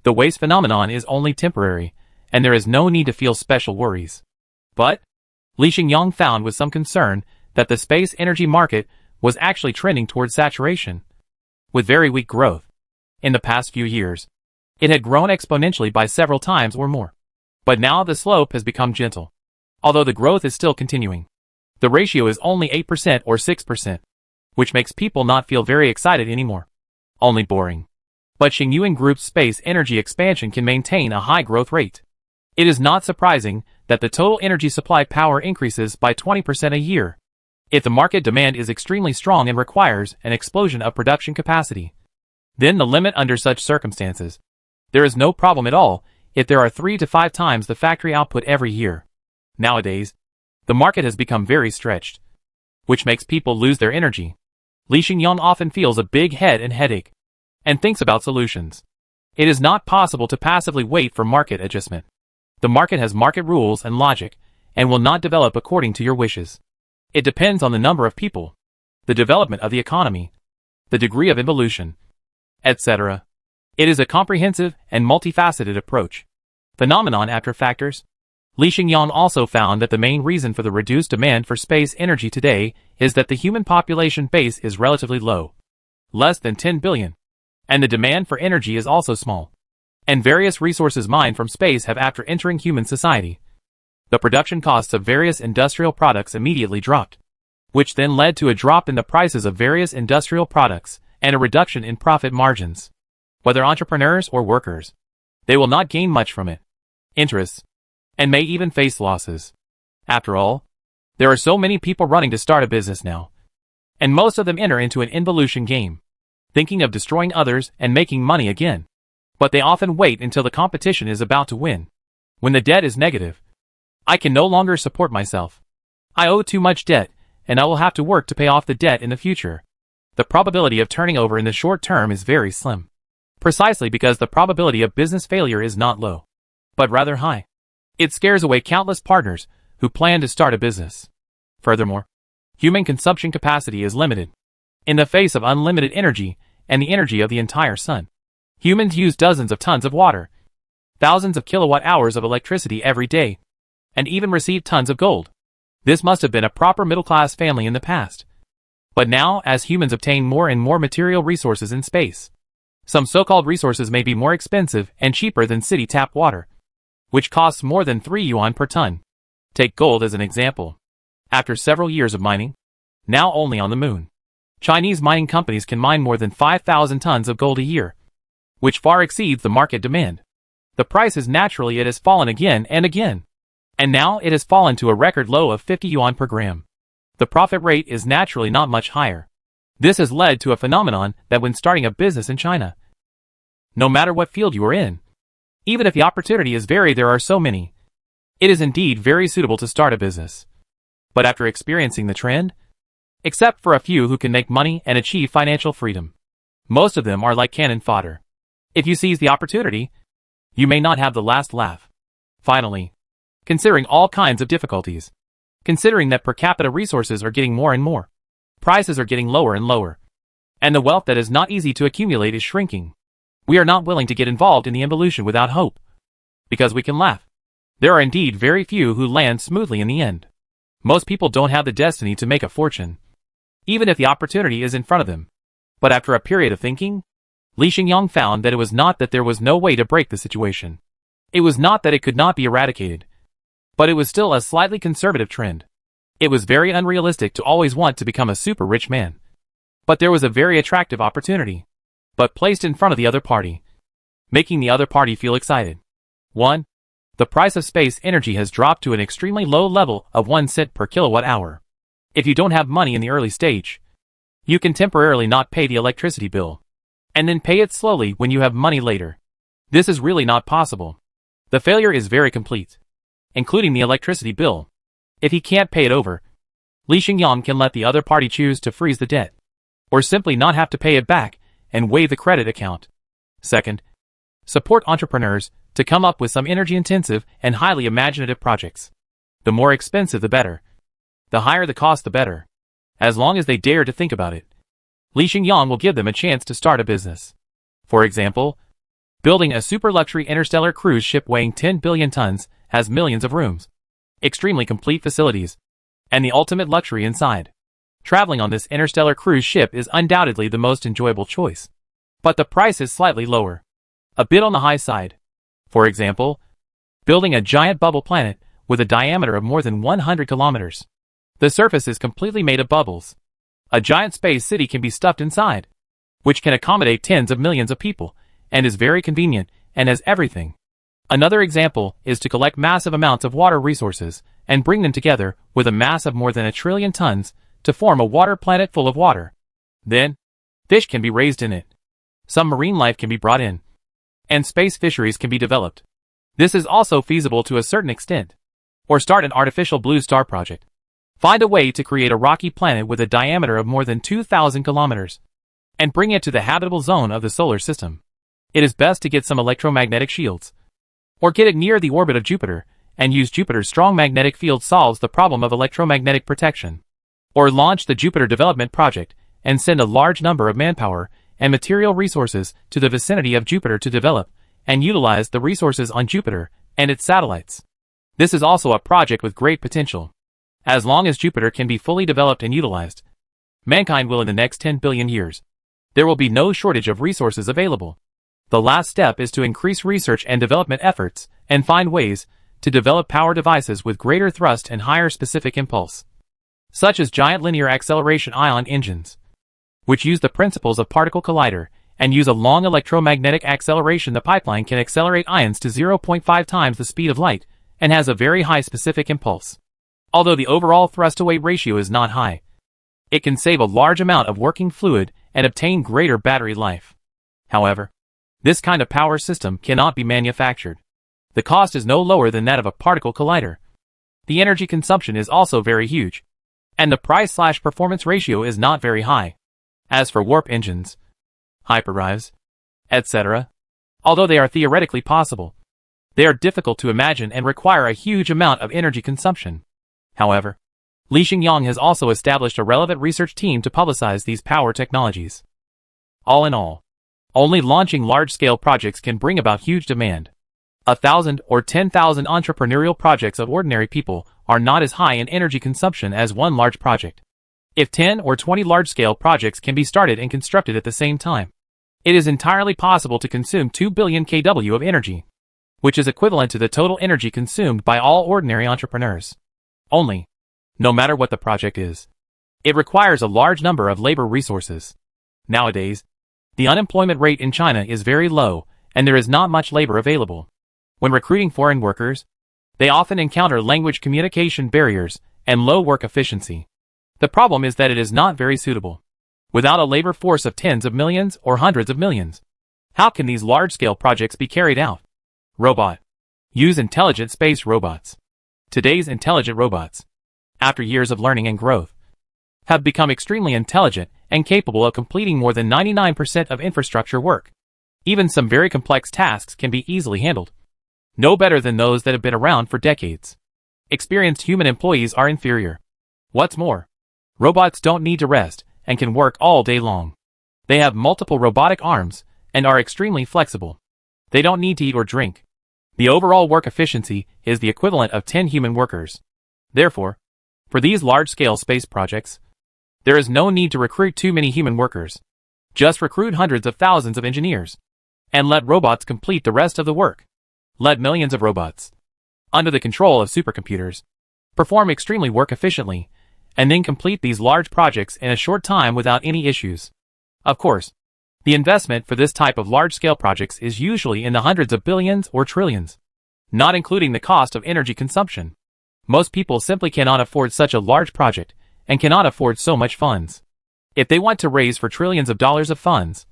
The waste phenomenon is only temporary, and there is no need to feel special worries. But Li Xingyang found with some concern that the space energy market was actually trending towards saturation, with very weak growth. In the past few years, it had grown exponentially by several times or more. But now the slope has become gentle, although the growth is still continuing. The ratio is only 8% or 6%, which makes people not feel very excited anymore. Only boring. But Xingyuan Group's space energy expansion can maintain a high growth rate. It is not surprising that the total energy supply power increases by 20% a year. If the market demand is extremely strong and requires an explosion of production capacity, then the limit under such circumstances. There is no problem at all if there are 3 to 5 times the factory output every year. Nowadays, the market has become very stretched, which makes people lose their energy. Li Xingyang often feels a big head and headache, and thinks about solutions. It is not possible to passively wait for market adjustment. The market has market rules and logic, and will not develop according to your wishes. It depends on the number of people, the development of the economy, the degree of evolution, etc. It is a comprehensive and multifaceted approach. Phenomenon after factors. Li Xingyang also found that the main reason for the reduced demand for space energy today is that the human population base is relatively low, less than 10 billion, and the demand for energy is also small, and various resources mined from space have after entering human society. The production costs of various industrial products immediately dropped, which then led to a drop in the prices of various industrial products and a reduction in profit margins. Whether entrepreneurs or workers, they will not gain much from it. interests, and may even face losses. After all, there are so many people running to start a business now, and most of them enter into an involution game, thinking of destroying others and making money again. But they often wait until the competition is about to win. When the debt is negative, I can no longer support myself. I owe too much debt, and I will have to work to pay off the debt in the future. The probability of turning over in the short term is very slim, precisely because the probability of business failure is not low, but rather high. It scares away countless partners who plan to start a business. Furthermore, human consumption capacity is limited. In the face of unlimited energy and the energy of the entire sun, humans use dozens of tons of water, thousands of kilowatt hours of electricity every day, and even receive tons of gold. This must have been a proper middle-class family in the past. But now, as humans obtain more and more material resources in space, some so-called resources may be more expensive and cheaper than city tap water, which costs more than 3 yuan per ton. Take gold as an example. After several years of mining, now only on the moon, Chinese mining companies can mine more than 5,000 tons of gold a year, which far exceeds the market demand. The price is naturally it has fallen again and again, and now it has fallen to a record low of 50 yuan per gram. The profit rate is naturally not much higher. This has led to a phenomenon that when starting a business in China, no matter what field you are in, even if the opportunity is varied, there are so many, it is indeed very suitable to start a business. But after experiencing the trend, except for a few who can make money and achieve financial freedom, most of them are like cannon fodder. If you seize the opportunity, you may not have the last laugh. Finally, considering all kinds of difficulties, considering that per capita resources are getting more and more, prices are getting lower and lower, and the wealth that is not easy to accumulate is shrinking, we are not willing to get involved in the involution without hope, because we can laugh. There are indeed very few who land smoothly in the end. Most people don't have the destiny to make a fortune, even if the opportunity is in front of them. But after a period of thinking, Li Xingyang found that it was not that there was no way to break the situation. It was not that it could not be eradicated, but it was still a slightly conservative trend. It was very unrealistic to always want to become a super rich man. But there was a very attractive opportunity, but placed in front of the other party, making the other party feel excited. 1. The price of space energy has dropped to an extremely low level of 1 cent per kilowatt hour. If you don't have money in the early stage, you can temporarily not pay the electricity bill, and then pay it slowly when you have money later. This is really not possible. The failure is very complete, including the electricity bill. If he can't pay it over, Li Xingyang can let the other party choose to freeze the debt, or simply not have to pay it back and waive the credit account. Second, support entrepreneurs to come up with some energy-intensive and highly imaginative projects. The more expensive the better. The higher the cost the better. As long as they dare to think about it, Li Xingyang will give them a chance to start a business. For example, building a super luxury interstellar cruise ship weighing 10 billion tons has millions of rooms, extremely complete facilities, and the ultimate luxury inside. Traveling on this interstellar cruise ship is undoubtedly the most enjoyable choice. But the price is slightly lower, a bit on the high side. For example, building a giant bubble planet with a diameter of more than 100 kilometers. The surface is completely made of bubbles. A giant space city can be stuffed inside, which can accommodate tens of millions of people, and is very convenient, and has everything. Another example is to collect massive amounts of water resources and bring them together with a mass of more than 1 trillion tons to form a water planet full of water. Then, fish can be raised in it. Some marine life can be brought in, and space fisheries can be developed. This is also feasible to a certain extent. Or start an artificial blue star project. Find a way to create a rocky planet with a diameter of more than 2,000 kilometers, and bring it to the habitable zone of the solar system. It is best to get some electromagnetic shields, or get it near the orbit of Jupiter, and use Jupiter's strong magnetic field solves the problem of electromagnetic protection. Or launch the Jupiter Development Project, and send a large number of manpower and material resources to the vicinity of Jupiter to develop and utilize the resources on Jupiter and its satellites. This is also a project with great potential. As long as Jupiter can be fully developed and utilized, mankind will in the next 10 billion years. There will be no shortage of resources available. The last step is to increase research and development efforts and find ways to develop power devices with greater thrust and higher specific impulse, such as giant linear acceleration ion engines, which use the principles of particle collider and use a long electromagnetic acceleration. The pipeline can accelerate ions to 0.5 times the speed of light and has a very high specific impulse. Although the overall thrust-to-weight ratio is not high, it can save a large amount of working fluid and obtain greater battery life. However, this kind of power system cannot be manufactured. The cost is no lower than that of a particle collider. The energy consumption is also very huge, and the price/performance ratio is not very high. As for warp engines, hyperdrives, etc., although they are theoretically possible, they are difficult to imagine and require a huge amount of energy consumption. However, Li Xingyang has also established a relevant research team to publicize these power technologies. All in all, only launching large-scale projects can bring about huge demand. 1,000 or 10,000 entrepreneurial projects of ordinary people are not as high in energy consumption as one large project. If 10 or 20 large-scale projects can be started and constructed at the same time, it is entirely possible to consume 2 billion kW of energy, which is equivalent to the total energy consumed by all ordinary entrepreneurs. Only, no matter what the project is, it requires a large number of labor resources. Nowadays, the unemployment rate in China is very low, and there is not much labor available. When recruiting foreign workers, they often encounter language communication barriers and low work efficiency. The problem is that it is not very suitable. Without a labor force of tens of millions or hundreds of millions, how can these large-scale projects be carried out? Robot. Use intelligent space robots. Today's intelligent robots, after years of learning and growth, have become extremely intelligent and capable of completing more than 99% of infrastructure work. Even some very complex tasks can be easily handled. No better than those that have been around for decades. Experienced human employees are inferior. What's more, robots don't need to rest and can work all day long. They have multiple robotic arms and are extremely flexible. They don't need to eat or drink. The overall work efficiency is the equivalent of 10 human workers. Therefore, for these large-scale space projects, there is no need to recruit too many human workers. Just recruit hundreds of thousands of engineers, and let robots complete the rest of the work. Let millions of robots, under the control of supercomputers, perform extremely work efficiently, and then complete these large projects in a short time without any issues. Of course, the investment for this type of large-scale projects is usually in the hundreds of billions or trillions, not including the cost of energy consumption. Most people simply cannot afford such a large project and cannot afford so much funds. If they want to raise for trillions of dollars of funds,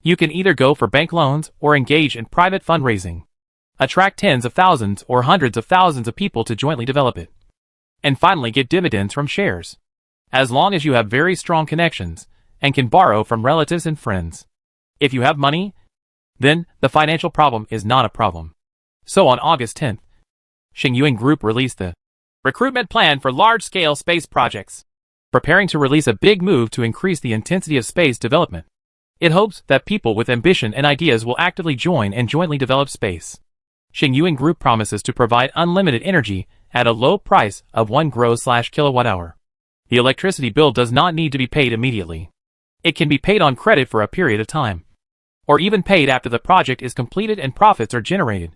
you can either go for bank loans or engage in private fundraising. Attract tens of thousands or hundreds of thousands of people to jointly develop it, and finally get dividends from shares. As long as you have very strong connections and can borrow from relatives and friends. If you have money, then the financial problem is not a problem. So on August 10th, Xingyuan Group released the recruitment plan for large-scale space projects, preparing to release a big move to increase the intensity of space development. It hopes that people with ambition and ideas will actively join and jointly develop space. Xingyuan Group promises to provide unlimited energy at a low price of 1 gross/kilowatt-hour. The electricity bill does not need to be paid immediately. It can be paid on credit for a period of time, or even paid after the project is completed and profits are generated.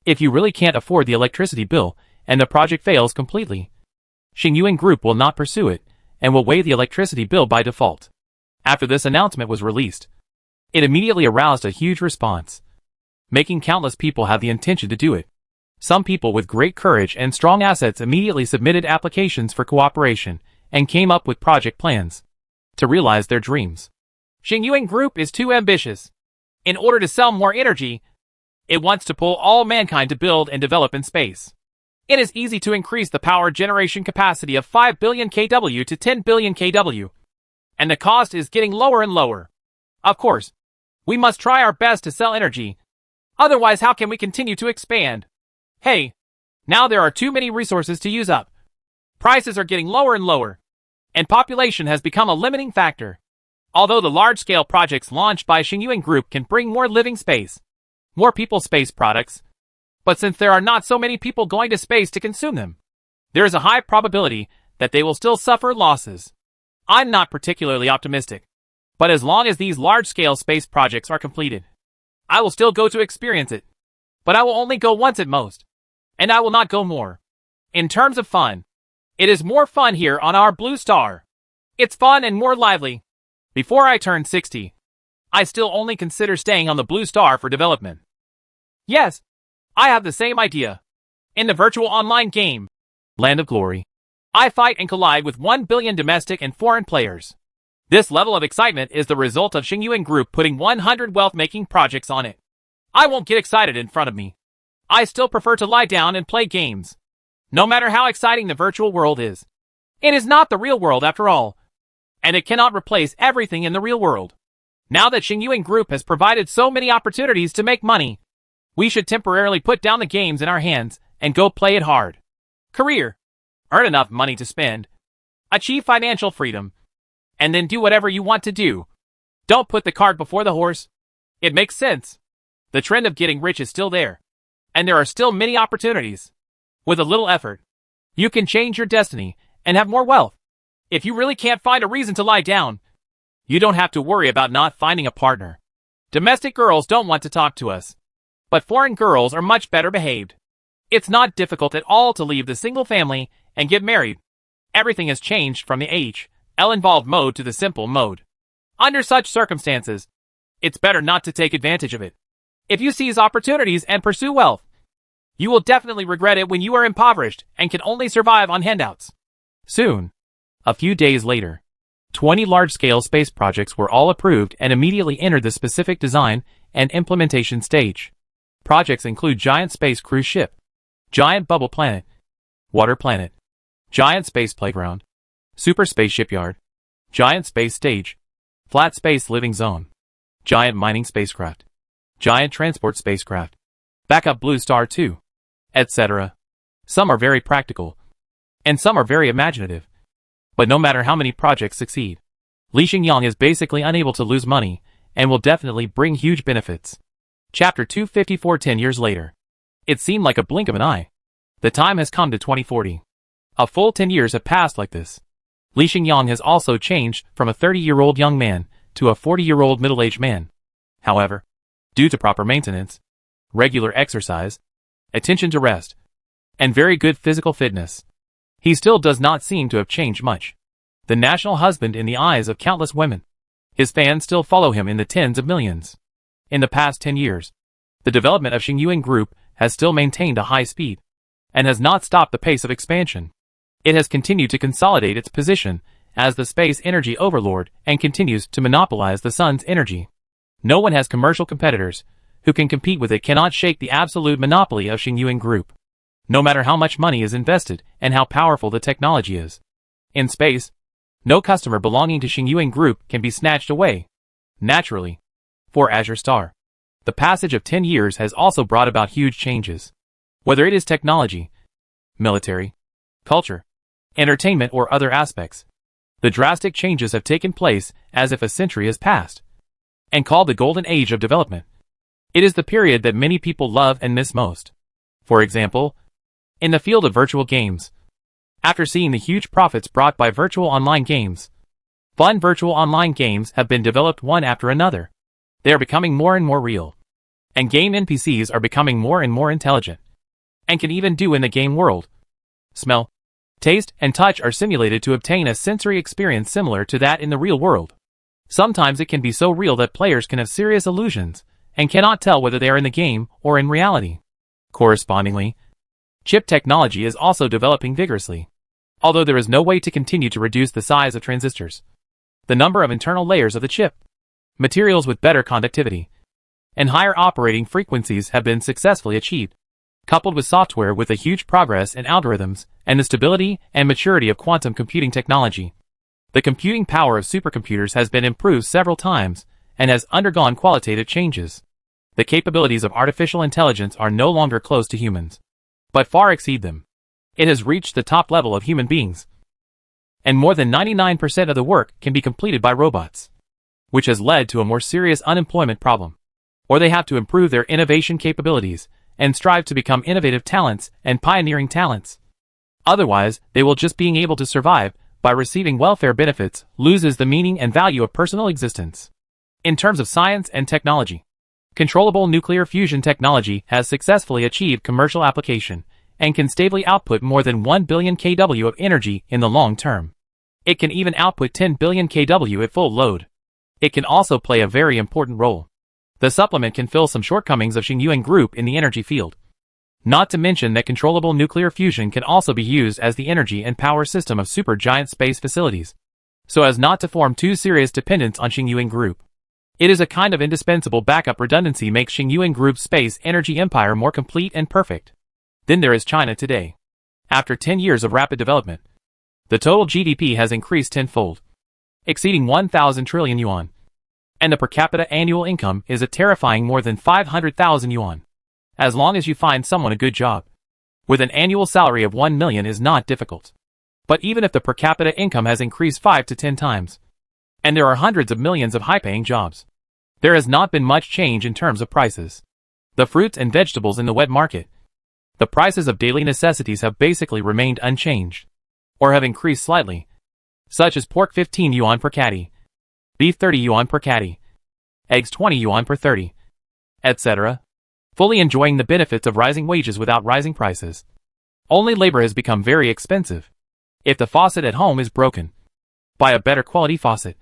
If you really can't afford the electricity bill and the project fails completely, Xingyuan Group will not pursue it and will waive the electricity bill by default. After this announcement was released, it immediately aroused a huge response, making countless people have the intention to do it. Some people with great courage and strong assets immediately submitted applications for cooperation and came up with project plans to realize their dreams. Xingyuan Group is too ambitious. In order to sell more energy, it wants to pull all mankind to build and develop in space. It is easy to increase the power generation capacity of 5 billion kW to 10 billion kW, and the cost is getting lower and lower. Of course, we must try our best to sell energy. Otherwise, how can we continue to expand? Hey, now there are too many resources to use up. Prices are getting lower and lower, and population has become a limiting factor. Although the large-scale projects launched by Xingyuan Group can bring more living space, more people space products, but since there are not so many people going to space to consume them, there is a high probability that they will still suffer losses. I'm not particularly optimistic, but as long as these large-scale space projects are completed, I will still go to experience it. But I will only go once at most, and I will not go more. In terms of fun, it is more fun here on our blue star. It's fun and more lively. Before I turn 60, I still only consider staying on the blue star for development. Yes, I have the same idea. In the virtual online game, Land of Glory, I fight and collide with 1 billion domestic and foreign players. This level of excitement is the result of Xingyuan Group putting 100 wealth-making projects on it. I won't get excited in front of me. I still prefer to lie down and play games. No matter how exciting the virtual world is. It is not the real world after all. And it cannot replace everything in the real world. Now that Xingyuan Group has provided so many opportunities to make money, we should temporarily put down the games in our hands and go play it hard. Career. Earn enough money to spend. Achieve financial freedom. And then do whatever you want to do. Don't put the cart before the horse. It makes sense. The trend of getting rich is still there. And there are still many opportunities. With a little effort, you can change your destiny and have more wealth. If you really can't find a reason to lie down, you don't have to worry about not finding a partner. Domestic girls don't want to talk to us. But foreign girls are much better behaved. It's not difficult at all to leave the single family and get married. Everything has changed from the involved mode to the simple mode. Under such circumstances, it's better not to take advantage of it. If you seize opportunities and pursue wealth, you will definitely regret it when you are impoverished and can only survive on handouts. Soon, a few days later, 20 large-scale space projects were all approved and immediately entered the specific design and implementation stage. Projects include Giant Space Cruise Ship, Giant Bubble Planet, Water Planet, Giant Space Playground, Super Space Shipyard, Giant Space Stage, Flat Space Living Zone, Giant Mining Spacecraft, Giant Transport Spacecraft, Backup Blue Star 2, etc. Some are very practical, and some are very imaginative. But no matter how many projects succeed, Li Xingyang is basically unable to lose money and will definitely bring huge benefits. Chapter 254. 10 years later. It seemed like a blink of an eye. The time has come to 2040. A full 10 years have passed like this. Li Xingyang has also changed from a 30-year-old young man to a 40-year-old middle-aged man. However, due to proper maintenance, regular exercise, attention to rest, and very good physical fitness, he still does not seem to have changed much. The national husband in the eyes of countless women. His fans still follow him in the tens of millions. In the past 10 years, the development of Xingyuan Group has still maintained a high speed, and has not stopped the pace of expansion. It has continued to consolidate its position as the space energy overlord and continues to monopolize the sun's energy. No one has commercial competitors who can compete with it. Cannot shake the absolute monopoly of Xingyuan Group. No matter how much money is invested and how powerful the technology is. In space, no customer belonging to Xingyuan Group can be snatched away. Naturally. For Azure Star, the passage of 10 years has also brought about huge changes. Whether it is technology, military, culture, entertainment or other aspects, the drastic changes have taken place as if a century has passed. And called the golden age of development. It is the period that many people love and miss most. For example, in the field of virtual games, after seeing the huge profits brought by virtual online games, fun virtual online games have been developed one after another. They are becoming more and more real. And game NPCs are becoming more and more intelligent. And can even do in the game world. Smell, taste, and touch are simulated to obtain a sensory experience similar to that in the real world. Sometimes it can be so real that players can have serious illusions, and cannot tell whether they are in the game or in reality. Correspondingly, chip technology is also developing vigorously. Although there is no way to continue to reduce the size of transistors, the number of internal layers of the chip, materials with better conductivity, and higher operating frequencies have been successfully achieved. Coupled with software with a huge progress in algorithms and the stability and maturity of quantum computing technology, the computing power of supercomputers has been improved several times and has undergone qualitative changes. The capabilities of artificial intelligence are no longer close to humans, but far exceed them. It has reached the top level of human beings. And more than 99% of the work can be completed by robots, which has led to a more serious unemployment problem. Or they have to improve their innovation capabilities and strive to become innovative talents and pioneering talents. Otherwise, they will just being able to survive by receiving welfare benefits loses the meaning and value of personal existence. In terms of science and technology, controllable nuclear fusion technology has successfully achieved commercial application and can stably output more than 1 billion kW of energy in the long term. It can even output 10 billion kW at full load. It can also play a very important role. The supplement can fill some shortcomings of Xingyuan Group in the energy field. Not to mention that controllable nuclear fusion can also be used as the energy and power system of supergiant space facilities, so as not to form too serious dependence on Xingyuan Group. It is a kind of indispensable backup redundancy makes Xingyuan Group's space energy empire more complete and perfect. Then there is China today. After 10 years of rapid development, the total GDP has increased tenfold, exceeding 1,000 trillion yuan. And the per capita annual income is a terrifying more than 500,000 yuan. As long as you find someone a good job with an annual salary of 1 million is not difficult. But even if the per capita income has increased 5 to 10 times, and there are hundreds of millions of high-paying jobs, there has not been much change in terms of prices. The fruits and vegetables in the wet market, the prices of daily necessities have basically remained unchanged, or have increased slightly, such as pork 15 yuan per catty, beef 30 yuan per catty, eggs 20 yuan per 30, etc., fully enjoying the benefits of rising wages without rising prices. Only labor has become very expensive. If the faucet at home is broken, buy a better quality faucet,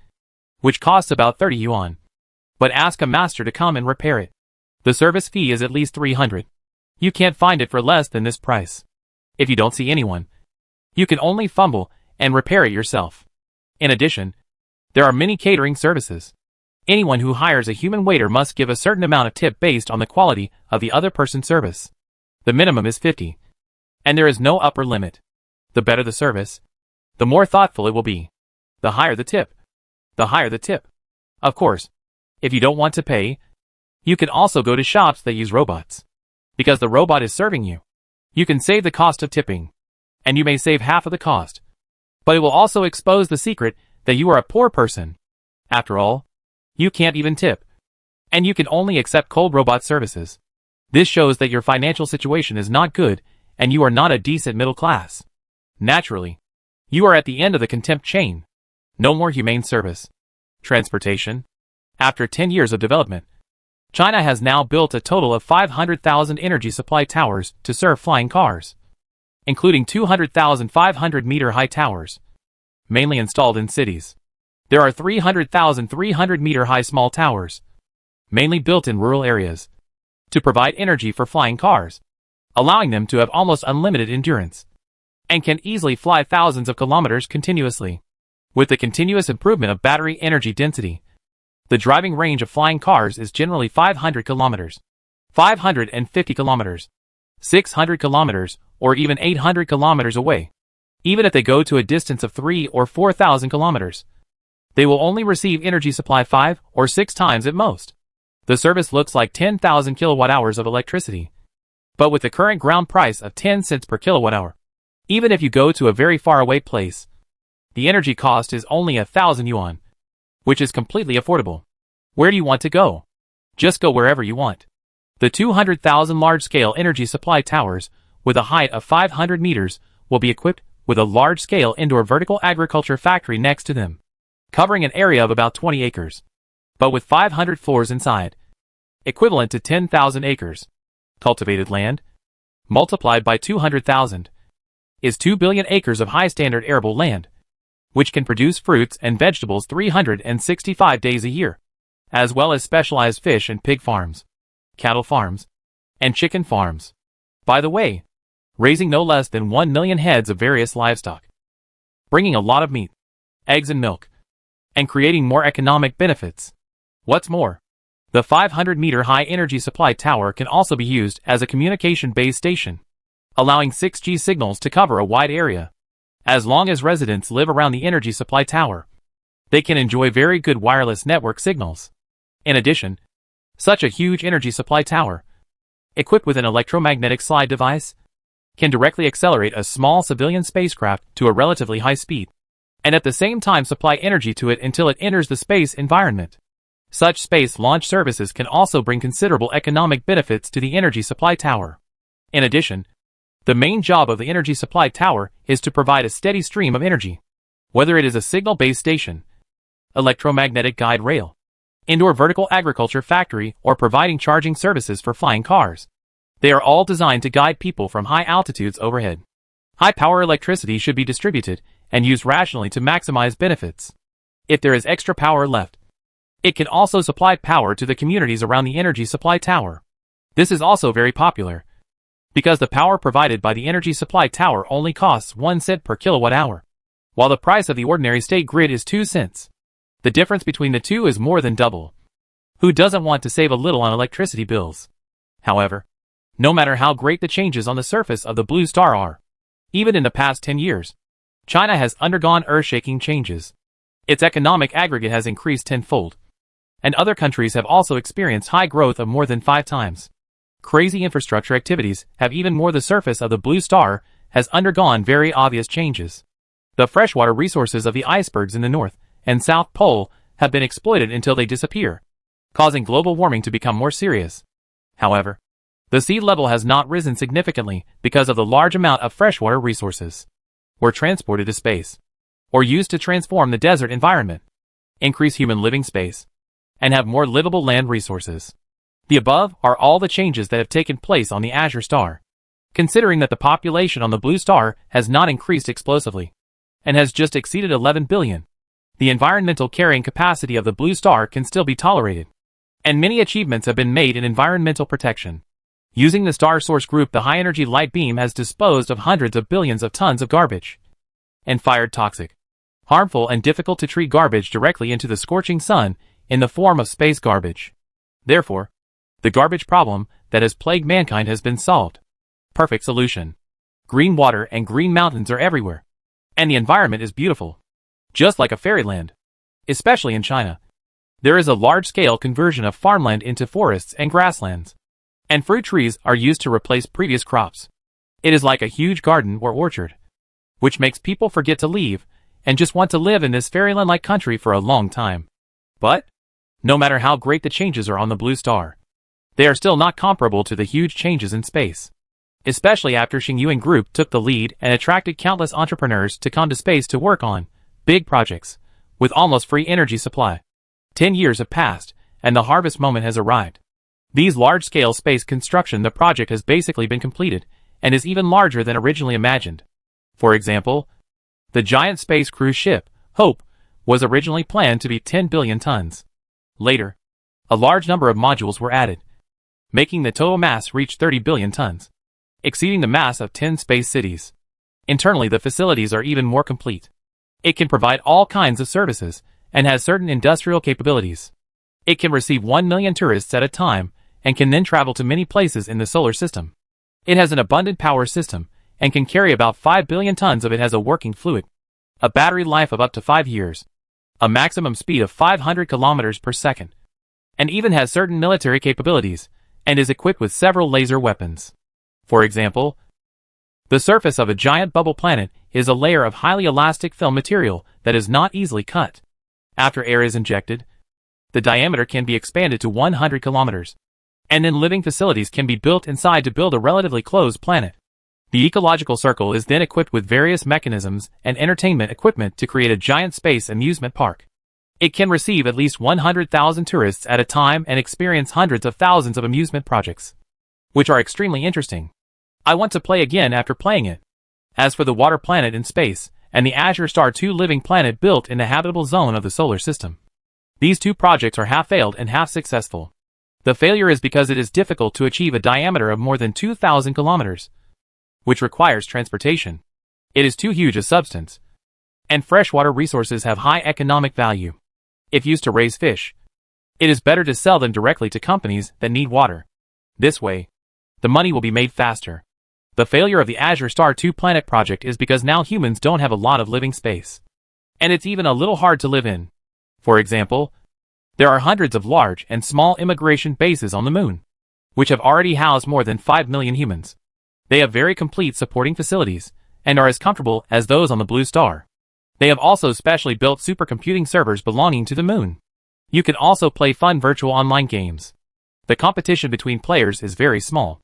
which costs about 30 yuan. But ask a master to come and repair it. The service fee is at least 300. You can't find it for less than this price. If you don't see anyone, you can only fumble and repair it yourself. In addition, there are many catering services. Anyone who hires a human waiter must give a certain amount of tip based on the quality of the other person's service. The minimum is 50. And there is no upper limit. The better the service, the more thoughtful it will be. The higher the tip, the higher the tip. Of course, if you don't want to pay, you can also go to shops that use robots. Because the robot is serving you, you can save the cost of tipping. And you may save half of the cost. But it will also expose the secret that you are a poor person. After all, you can't even tip. And you can only accept cold robot services. This shows that your financial situation is not good, and you are not a decent middle class. Naturally, you are at the end of the contempt chain. No more humane service. Transportation. After 10 years of development, China has now built a total of 500,000 energy supply towers to serve flying cars, including 200,000 500-meter-high towers, mainly installed in cities. There are 300,000 300-meter-high small towers, mainly built in rural areas, to provide energy for flying cars, allowing them to have almost unlimited endurance, and can easily fly thousands of kilometers continuously. With the continuous improvement of battery energy density, the driving range of flying cars is generally 500 kilometers, 550 kilometers, 600 kilometers, or even 800 kilometers away. Even if they go to a distance of 3 or 4,000 kilometers, they will only receive energy supply 5 or 6 times at most. The service looks like 10,000 kilowatt-hours of electricity, but with the current ground price of 10 cents per kilowatt-hour, even if you go to a very far-away place, the energy cost is only 1,000 yuan, which is completely affordable. Where do you want to go? Just go wherever you want. The 200,000 large-scale energy supply towers, with a height of 500 meters, will be equipped with a large-scale indoor vertical agriculture factory next to them, covering an area of about 20 acres, but with 500 floors inside, equivalent to 10,000 acres. Cultivated land, multiplied by 200,000, is 2 billion acres of high-standard arable land, which can produce fruits and vegetables 365 days a year, as well as specialized fish and pig farms, cattle farms, and chicken farms. By the way, raising no less than 1 million heads of various livestock, bringing a lot of meat, eggs and milk, and creating more economic benefits. What's more, the 500-meter high energy supply tower can also be used as a communication base station, allowing 6G signals to cover a wide area. As long as residents live around the energy supply tower, they can enjoy very good wireless network signals. In addition, such a huge energy supply tower, equipped with an electromagnetic slide device, can directly accelerate a small civilian spacecraft to a relatively high speed, and at the same time supply energy to it until it enters the space environment. Such space launch services can also bring considerable economic benefits to the energy supply tower. In addition, the main job of the energy supply tower is to provide a steady stream of energy, whether it is a signal-based station, electromagnetic guide rail, indoor vertical agriculture factory, or providing charging services for flying cars. They are all designed to guide people from high altitudes overhead. High-power electricity should be distributed and used rationally to maximize benefits. If there is extra power left, It can also supply power to the communities around the energy supply tower. This is also very popular, because the power provided by the energy supply tower only costs 1 cent per kilowatt hour, while the price of the ordinary state grid is 2 cents. The difference between the two is more than double. Who doesn't want to save a little on electricity bills? However, no matter how great the changes on the surface of the blue star are, even in the past 10 years, China has undergone earth-shaking changes. Its economic aggregate has increased tenfold, and other countries have also experienced high growth of more than 5 times. Crazy infrastructure activities have even more. The surface of the blue star has undergone very obvious changes. The freshwater resources of the icebergs in the North and South Pole have been exploited until they disappear, causing global warming to become more serious. However, the sea level has not risen significantly because of the large amount of freshwater resources were transported to space, or used to transform the desert environment, increase human living space, and have more livable land resources. The above are all the changes that have taken place on the Azure Star. Considering that the population on the blue star has not increased explosively, and has just exceeded 11 billion, the environmental carrying capacity of the blue star can still be tolerated, and many achievements have been made in environmental protection. Using the star source group, the high-energy light beam has disposed of hundreds of billions of tons of garbage and fired toxic, harmful and difficult to treat garbage directly into the scorching sun in the form of space garbage. Therefore, the garbage problem that has plagued mankind has been solved. Perfect solution. Green water and green mountains are everywhere, and the environment is beautiful, just like a fairyland. Especially in China, there is a large-scale conversion of farmland into forests and grasslands, and fruit trees are used to replace previous crops. It is like a huge garden or orchard, which makes people forget to leave and just want to live in this fairyland-like country for a long time. But, no matter how great the changes are on the blue star, they are still not comparable to the huge changes in space. Especially after Xing Yuan Group took the lead and attracted countless entrepreneurs to come to space to work on big projects with almost free energy supply. 10 years have passed, and the harvest moment has arrived. These large-scale space construction, the project has basically been completed, and is even larger than originally imagined. For example, the giant space cruise ship, Hope, was originally planned to be 10 billion tons. Later, a large number of modules were added, making the total mass reach 30 billion tons, exceeding the mass of 10 space cities. Internally, the facilities are even more complete. It can provide all kinds of services, and has certain industrial capabilities. It can receive 1 million tourists at a time, and can then travel to many places in the solar system. It has an abundant power system, and can carry about 5 billion tons of it as a working fluid, a battery life of up to 5 years, a maximum speed of 500 kilometers per second, and even has certain military capabilities, and is equipped with several laser weapons. For example, the surface of a giant bubble planet is a layer of highly elastic film material that is not easily cut. After air is injected, the diameter can be expanded to 100 kilometers, and then living facilities can be built inside to build a relatively closed planet. The ecological circle is then equipped with various mechanisms and entertainment equipment to create a giant space amusement park. It can receive at least 100,000 tourists at a time and experience hundreds of thousands of amusement projects, which are extremely interesting. I want to play again after playing it. As for the water planet in space, and the Azure Star 2 living planet built in the habitable zone of the solar system, these two projects are half failed and half successful. The failure is because it is difficult to achieve a diameter of more than 2,000 kilometers, which requires transportation. It is too huge a substance, and freshwater resources have high economic value. If used to raise fish, it is better to sell them directly to companies that need water. This way, the money will be made faster. The failure of the Azure Star 2 planet project is because now humans don't have a lot of living space, and it's even a little hard to live in. For example, there are hundreds of large and small immigration bases on the moon, which have already housed more than 5 million humans. They have very complete supporting facilities, and are as comfortable as those on the blue star. They have also specially built supercomputing servers belonging to the moon. You can also play fun virtual online games. The competition between players is very small.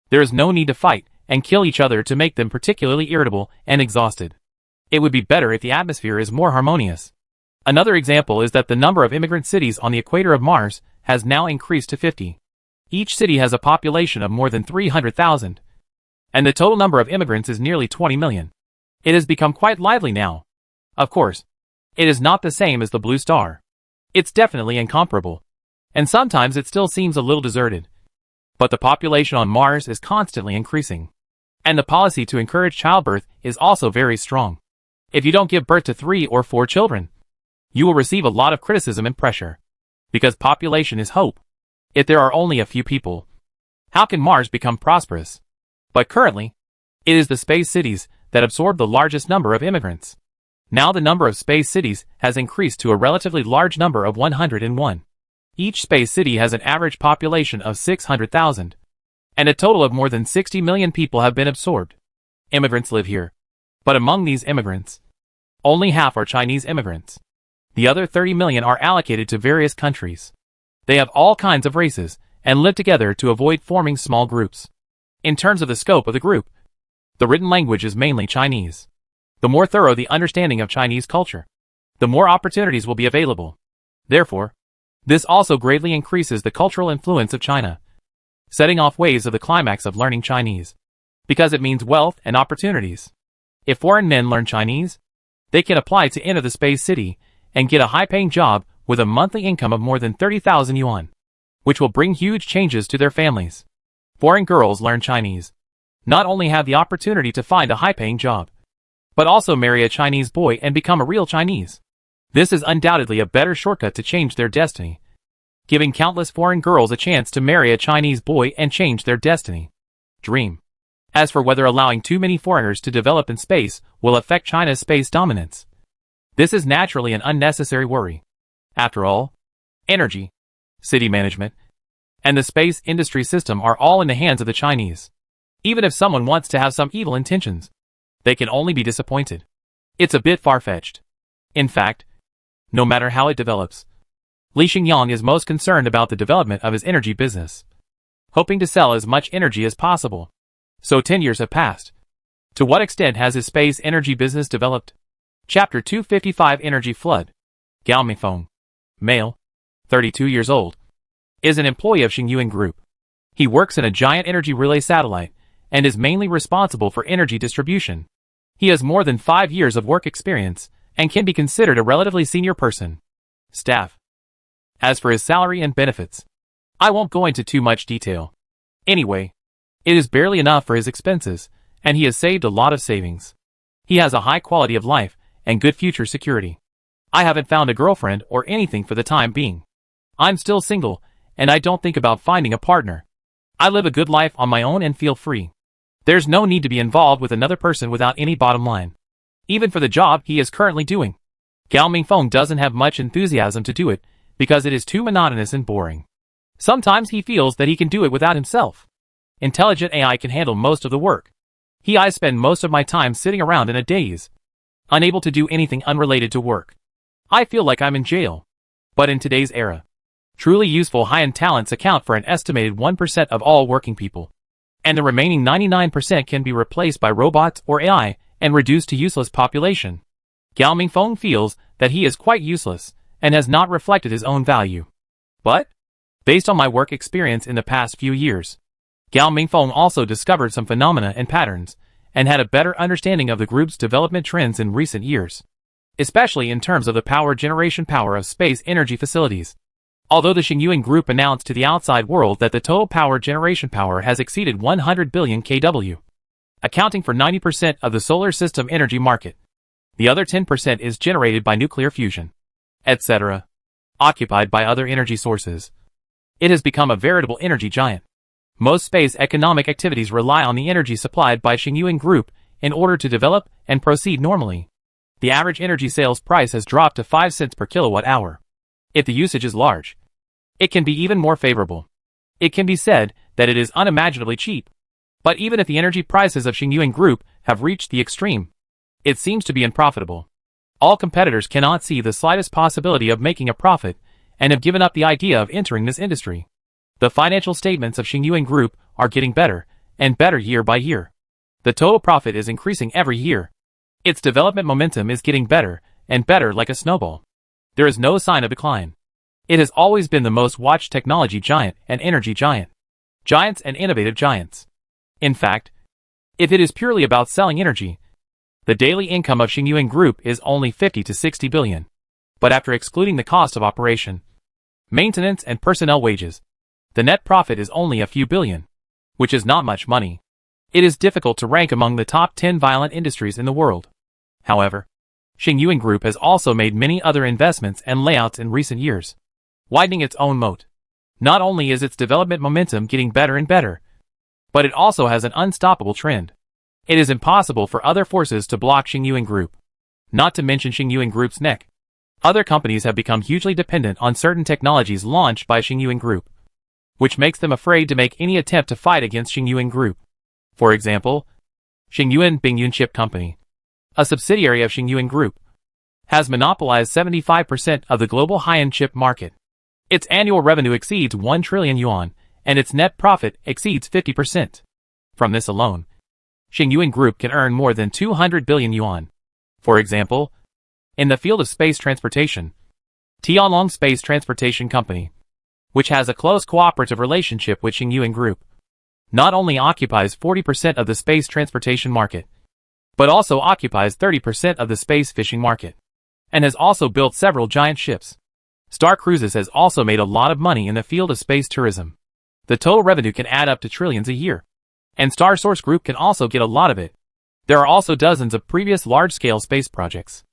There is no need to fight and kill each other to make them particularly irritable and exhausted. It would be better if the atmosphere is more harmonious. Another example is that the number of immigrant cities on the equator of Mars has now increased to 50. Each city has a population of more than 300,000, and the total number of immigrants is nearly 20 million. It has become quite lively now. Of course, it is not the same as the blue star. It's definitely incomparable. And sometimes it still seems a little deserted. But the population on Mars is constantly increasing. And the policy to encourage childbirth is also very strong. If you don't give birth to 3 or 4 children, you will receive a lot of criticism and pressure. Because population is hope. If there are only a few people, how can Mars become prosperous? But currently, it is the space cities that absorb the largest number of immigrants. Now the number of space cities has increased to a relatively large number of 101. Each space city has an average population of 600,000. And a total of more than 60 million people have been absorbed. Immigrants live here. But among these immigrants, only half are Chinese immigrants. The other 30 million are allocated to various countries. They have all kinds of races and live together to avoid forming small groups. In terms of the scope of the group, the written language is mainly Chinese. The more thorough the understanding of Chinese culture, the more opportunities will be available. Therefore, this also greatly increases the cultural influence of China, setting off waves of the climax of learning Chinese, because it means wealth and opportunities. If foreign men learn Chinese, they can apply to enter the space city and get a high-paying job with a monthly income of more than 30,000 yuan, which will bring huge changes to their families. Foreign girls learn Chinese, not only have the opportunity to find a high-paying job, but also marry a Chinese boy and become a real Chinese. This is undoubtedly a better shortcut to change their destiny, giving countless foreign girls a chance to marry a Chinese boy and change their destiny. Dream. As for whether allowing too many foreigners to develop in space will affect China's space dominance, this is naturally an unnecessary worry. After all, energy, city management, and the space industry system are all in the hands of the Chinese. Even if someone wants to have some evil intentions, they can only be disappointed. It's a bit far-fetched. In fact, no matter how it develops, Li Xingyang is most concerned about the development of his energy business, hoping to sell as much energy as possible. So 10 years have passed. To what extent has his space energy business developed? Chapter 255 Energy Flood. Gao Mingfeng, male, 32 years old, is an employee of Xingyuan Group. He works in a giant energy relay satellite and is mainly responsible for energy distribution. He has more than 5 years of work experience and can be considered a relatively senior person. Staff. As for his salary and benefits, I won't go into too much detail. Anyway, it is barely enough for his expenses, and he has saved a lot of savings. He has a high quality of life and good future security. I haven't found a girlfriend or anything for the time being. I'm still single, and I don't think about finding a partner. I live a good life on my own and feel free. There's no need to be involved with another person without any bottom line. Even for the job he is currently doing, Gao Mingfeng doesn't have much enthusiasm to do it because it is too monotonous and boring. Sometimes he feels that he can do it without himself. Intelligent AI can handle most of the work. I spend most of my time sitting around in a daze, unable to do anything unrelated to work. I feel like I'm in jail. But in today's era, truly useful high-end talents account for an estimated 1% of all working people. And the remaining 99% can be replaced by robots or AI and reduced to useless population. Gao Mingfeng feels that he is quite useless and has not reflected his own value. But, based on my work experience in the past few years, Gao Mingfeng also discovered some phenomena and patterns, and had a better understanding of the group's development trends in recent years, especially in terms of the power generation power of space energy facilities. Although the Xingyuan Group announced to the outside world that the total power generation power has exceeded 100 billion kW, accounting for 90% of the solar system energy market, the other 10% is generated by nuclear fusion, etc., occupied by other energy sources. It has become a veritable energy giant. Most space economic activities rely on the energy supplied by Xingyuan Group in order to develop and proceed normally. The average energy sales price has dropped to 5 cents per kilowatt hour. If the usage is large, it can be even more favorable. It can be said that it is unimaginably cheap. But even if the energy prices of Xingyuan Group have reached the extreme, it seems to be unprofitable. All competitors cannot see the slightest possibility of making a profit and have given up the idea of entering this industry. The financial statements of Xingyuan Group are getting better and better year by year. The total profit is increasing every year. Its development momentum is getting better and better like a snowball. There is no sign of decline. It has always been the most watched technology giant and energy giant. Giants and innovative giants. In fact, if it is purely about selling energy, the daily income of Xingyuan Group is only 50 to 60 billion. But after excluding the cost of operation, maintenance and personnel wages, the net profit is only a few billion, which is not much money. It is difficult to rank among the top 10 violent industries in the world. However, Xingyuan Group has also made many other investments and layouts in recent years, widening its own moat. Not only is its development momentum getting better and better, but it also has an unstoppable trend. It is impossible for other forces to block Xingyuan Group. Not to mention Xingyuan Group's neck. Other companies have become hugely dependent on certain technologies launched by Xingyuan Group, which makes them afraid to make any attempt to fight against Xingyuan Group. For example, Xingyuan Bingyuan Chip Company, a subsidiary of Xingyuan Group, has monopolized 75% of the global high-end chip market. Its annual revenue exceeds 1 trillion yuan, and its net profit exceeds 50%. From this alone, Xingyuan Group can earn more than 200 billion yuan. For example, in the field of space transportation, Tianlong Space Transportation Company, which has a close cooperative relationship with Xingyuan Group, not only occupies 40% of the space transportation market, but also occupies 30% of the space fishing market, and has also built several giant ships. Star Cruises has also made a lot of money in the field of space tourism. The total revenue can add up to trillions a year, and Star Source Group can also get a lot of it. There are also dozens of previous large-scale space projects.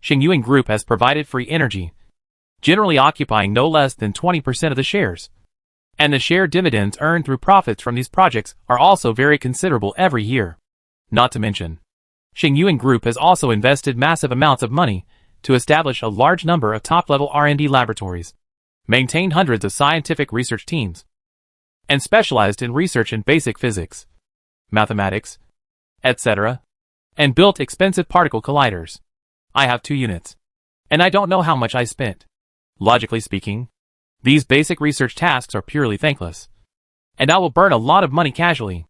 Xingyuan Group has provided free energy, generally occupying no less than 20% of the shares. And the share dividends earned through profits from these projects are also very considerable every year. Not to mention, Xingyuan Group has also invested massive amounts of money to establish a large number of top-level R&D laboratories, maintained hundreds of scientific research teams, and specialized in research in basic physics, mathematics, etc., and built expensive particle colliders. I have 2 units, and I don't know how much I spent. Logically speaking, these basic research tasks are purely thankless, and I will burn a lot of money casually.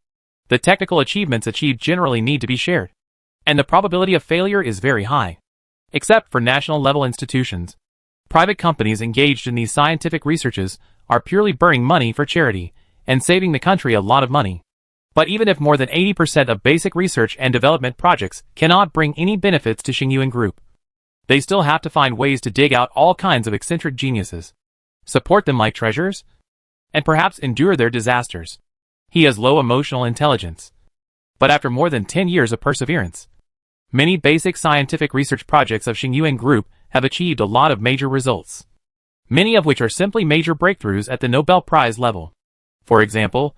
The technical achievements achieved generally need to be shared, and the probability of failure is very high. Except for national-level institutions, private companies engaged in these scientific researches are purely burning money for charity and saving the country a lot of money. But even if more than 80% of basic research and development projects cannot bring any benefits to Xingyuan Group, they still have to find ways to dig out all kinds of eccentric geniuses, support them like treasures, and perhaps endure their disasters. He has low emotional intelligence. But after more than 10 years of perseverance, many basic scientific research projects of Xingyuan Group have achieved a lot of major results, many of which are simply major breakthroughs at the Nobel Prize level. For example,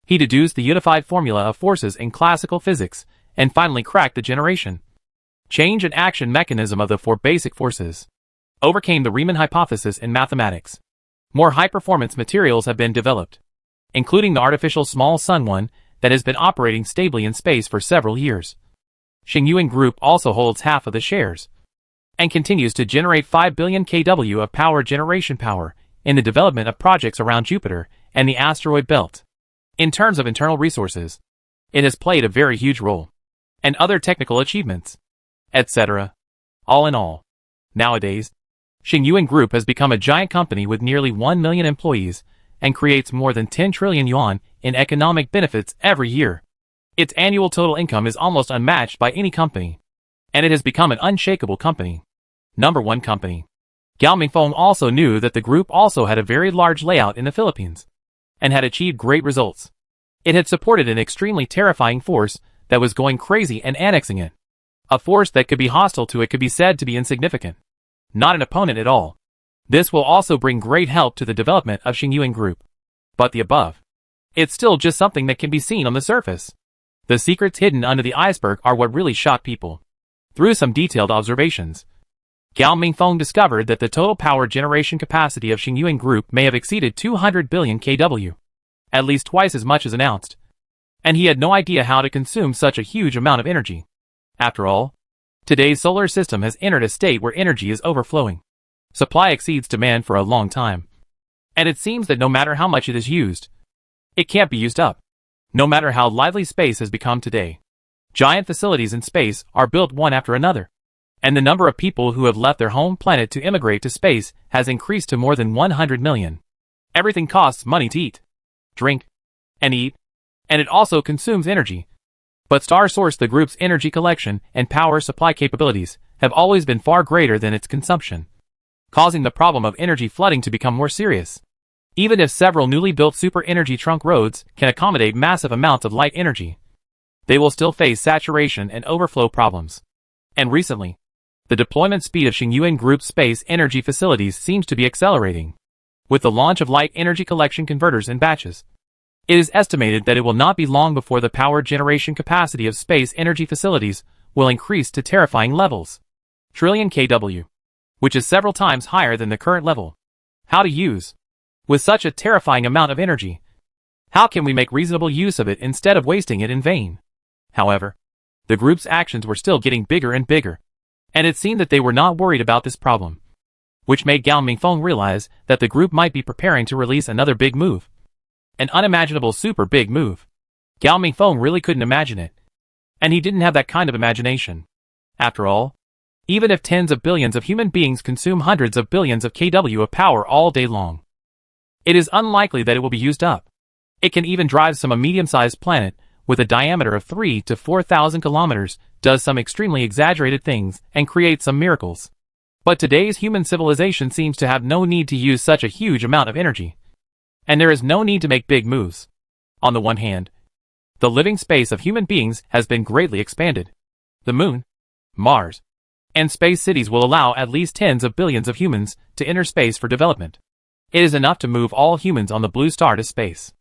he deduced the unified formula of forces in classical physics and finally cracked the generation, change and action mechanism of the 4 basic forces, overcame the Riemann hypothesis in mathematics. More high-performance materials have been developed, including the artificial small sun one that has been operating stably in space for several years. Xingyuan Group also holds half of the shares, and continues to generate 5 billion kW of power generation power in the development of projects around Jupiter and the asteroid belt. In terms of internal resources, it has played a very huge role, and other technical achievements, etc. All in all, nowadays, Xingyuan Group has become a giant company with nearly 1 million employees and creates more than 10 trillion yuan in economic benefits every year. Its annual total income is almost unmatched by any company, and it has become an unshakable company. Number 1 company. Gao Mingfeng also knew that the group also had a very large layout in the Philippines, and had achieved great results. It had supported an extremely terrifying force that was going crazy and annexing it. A force that could be hostile to it could be said to be insignificant, not an opponent at all. This will also bring great help to the development of Xingyuan Group. But the above, it's still just something that can be seen on the surface. The secrets hidden under the iceberg are what really shock people. Through some detailed observations, Gao Mingfeng discovered that the total power generation capacity of Xingyuan Group may have exceeded 200 billion kW, at least twice as much as announced, and he had no idea how to consume such a huge amount of energy. After all, today's solar system has entered a state where energy is overflowing. Supply exceeds demand for a long time, and it seems that no matter how much it is used, it can't be used up. No matter how lively space has become today, giant facilities in space are built one after another, and the number of people who have left their home planet to immigrate to space has increased to more than 100 million. Everything costs money to eat, drink, and eat, and it also consumes energy. But Star Source, the group's energy collection and power supply capabilities, have always been far greater than its consumption. causing the problem of energy flooding to become more serious. Even if several newly built super energy trunk roads can accommodate massive amounts of light energy, they will still face saturation and overflow problems. And recently, the deployment speed of Xingyuan Group's space energy facilities seems to be accelerating, with the launch of light energy collection converters in batches. It is estimated that it will not be long before the power generation capacity of space energy facilities will increase to terrifying levels. Trillion kW, which is several times higher than the current level. How to use? With such a terrifying amount of energy, how can we make reasonable use of it instead of wasting it in vain? However, the group's actions were still getting bigger and bigger, and it seemed that they were not worried about this problem, which made Gao Mingfeng realize that the group might be preparing to release another big move. An unimaginable super big move. Gao Mingfeng really couldn't imagine it, and he didn't have that kind of imagination. After all, even if tens of billions of human beings consume hundreds of billions of kW of power all day long, it is unlikely that it will be used up. It can even drive some a medium-sized planet with a diameter of 3 to 4,000 kilometers, does some extremely exaggerated things, and create some miracles. But today's human civilization seems to have no need to use such a huge amount of energy. And there is no need to make big moves. On the one hand, the living space of human beings has been greatly expanded. The Moon, Mars, and space cities will allow at least tens of billions of humans to enter space for development. It is enough to move all humans on the blue star to space.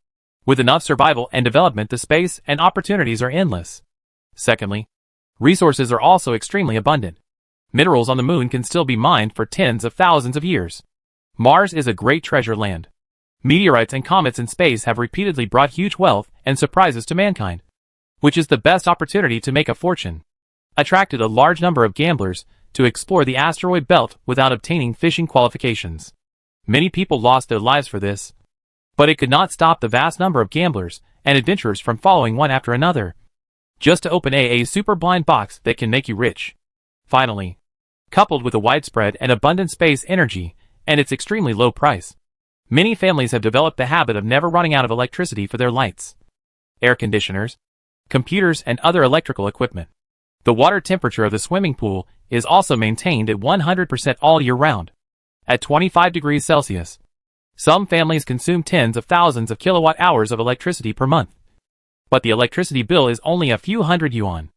With enough survival and development, the space and opportunities are endless. Secondly, resources are also extremely abundant. Minerals on the Moon can still be mined for tens of thousands of years. Mars is a great treasure land. Meteorites and comets in space have repeatedly brought huge wealth and surprises to mankind, which is the best opportunity to make a fortune. Attracted a large number of gamblers to explore the asteroid belt without obtaining fishing qualifications. Many people lost their lives for this, but it could not stop the vast number of gamblers and adventurers from following one after another, just to open a super blind box that can make you rich. Finally, coupled with a widespread and abundant space energy and its extremely low price, many families have developed the habit of never running out of electricity for their lights, air conditioners, computers, and other electrical equipment. The water temperature of the swimming pool is also maintained at 100% all year round, at 25 degrees Celsius. Some families consume tens of thousands of kilowatt hours of electricity per month, but the electricity bill is only a few hundred yuan,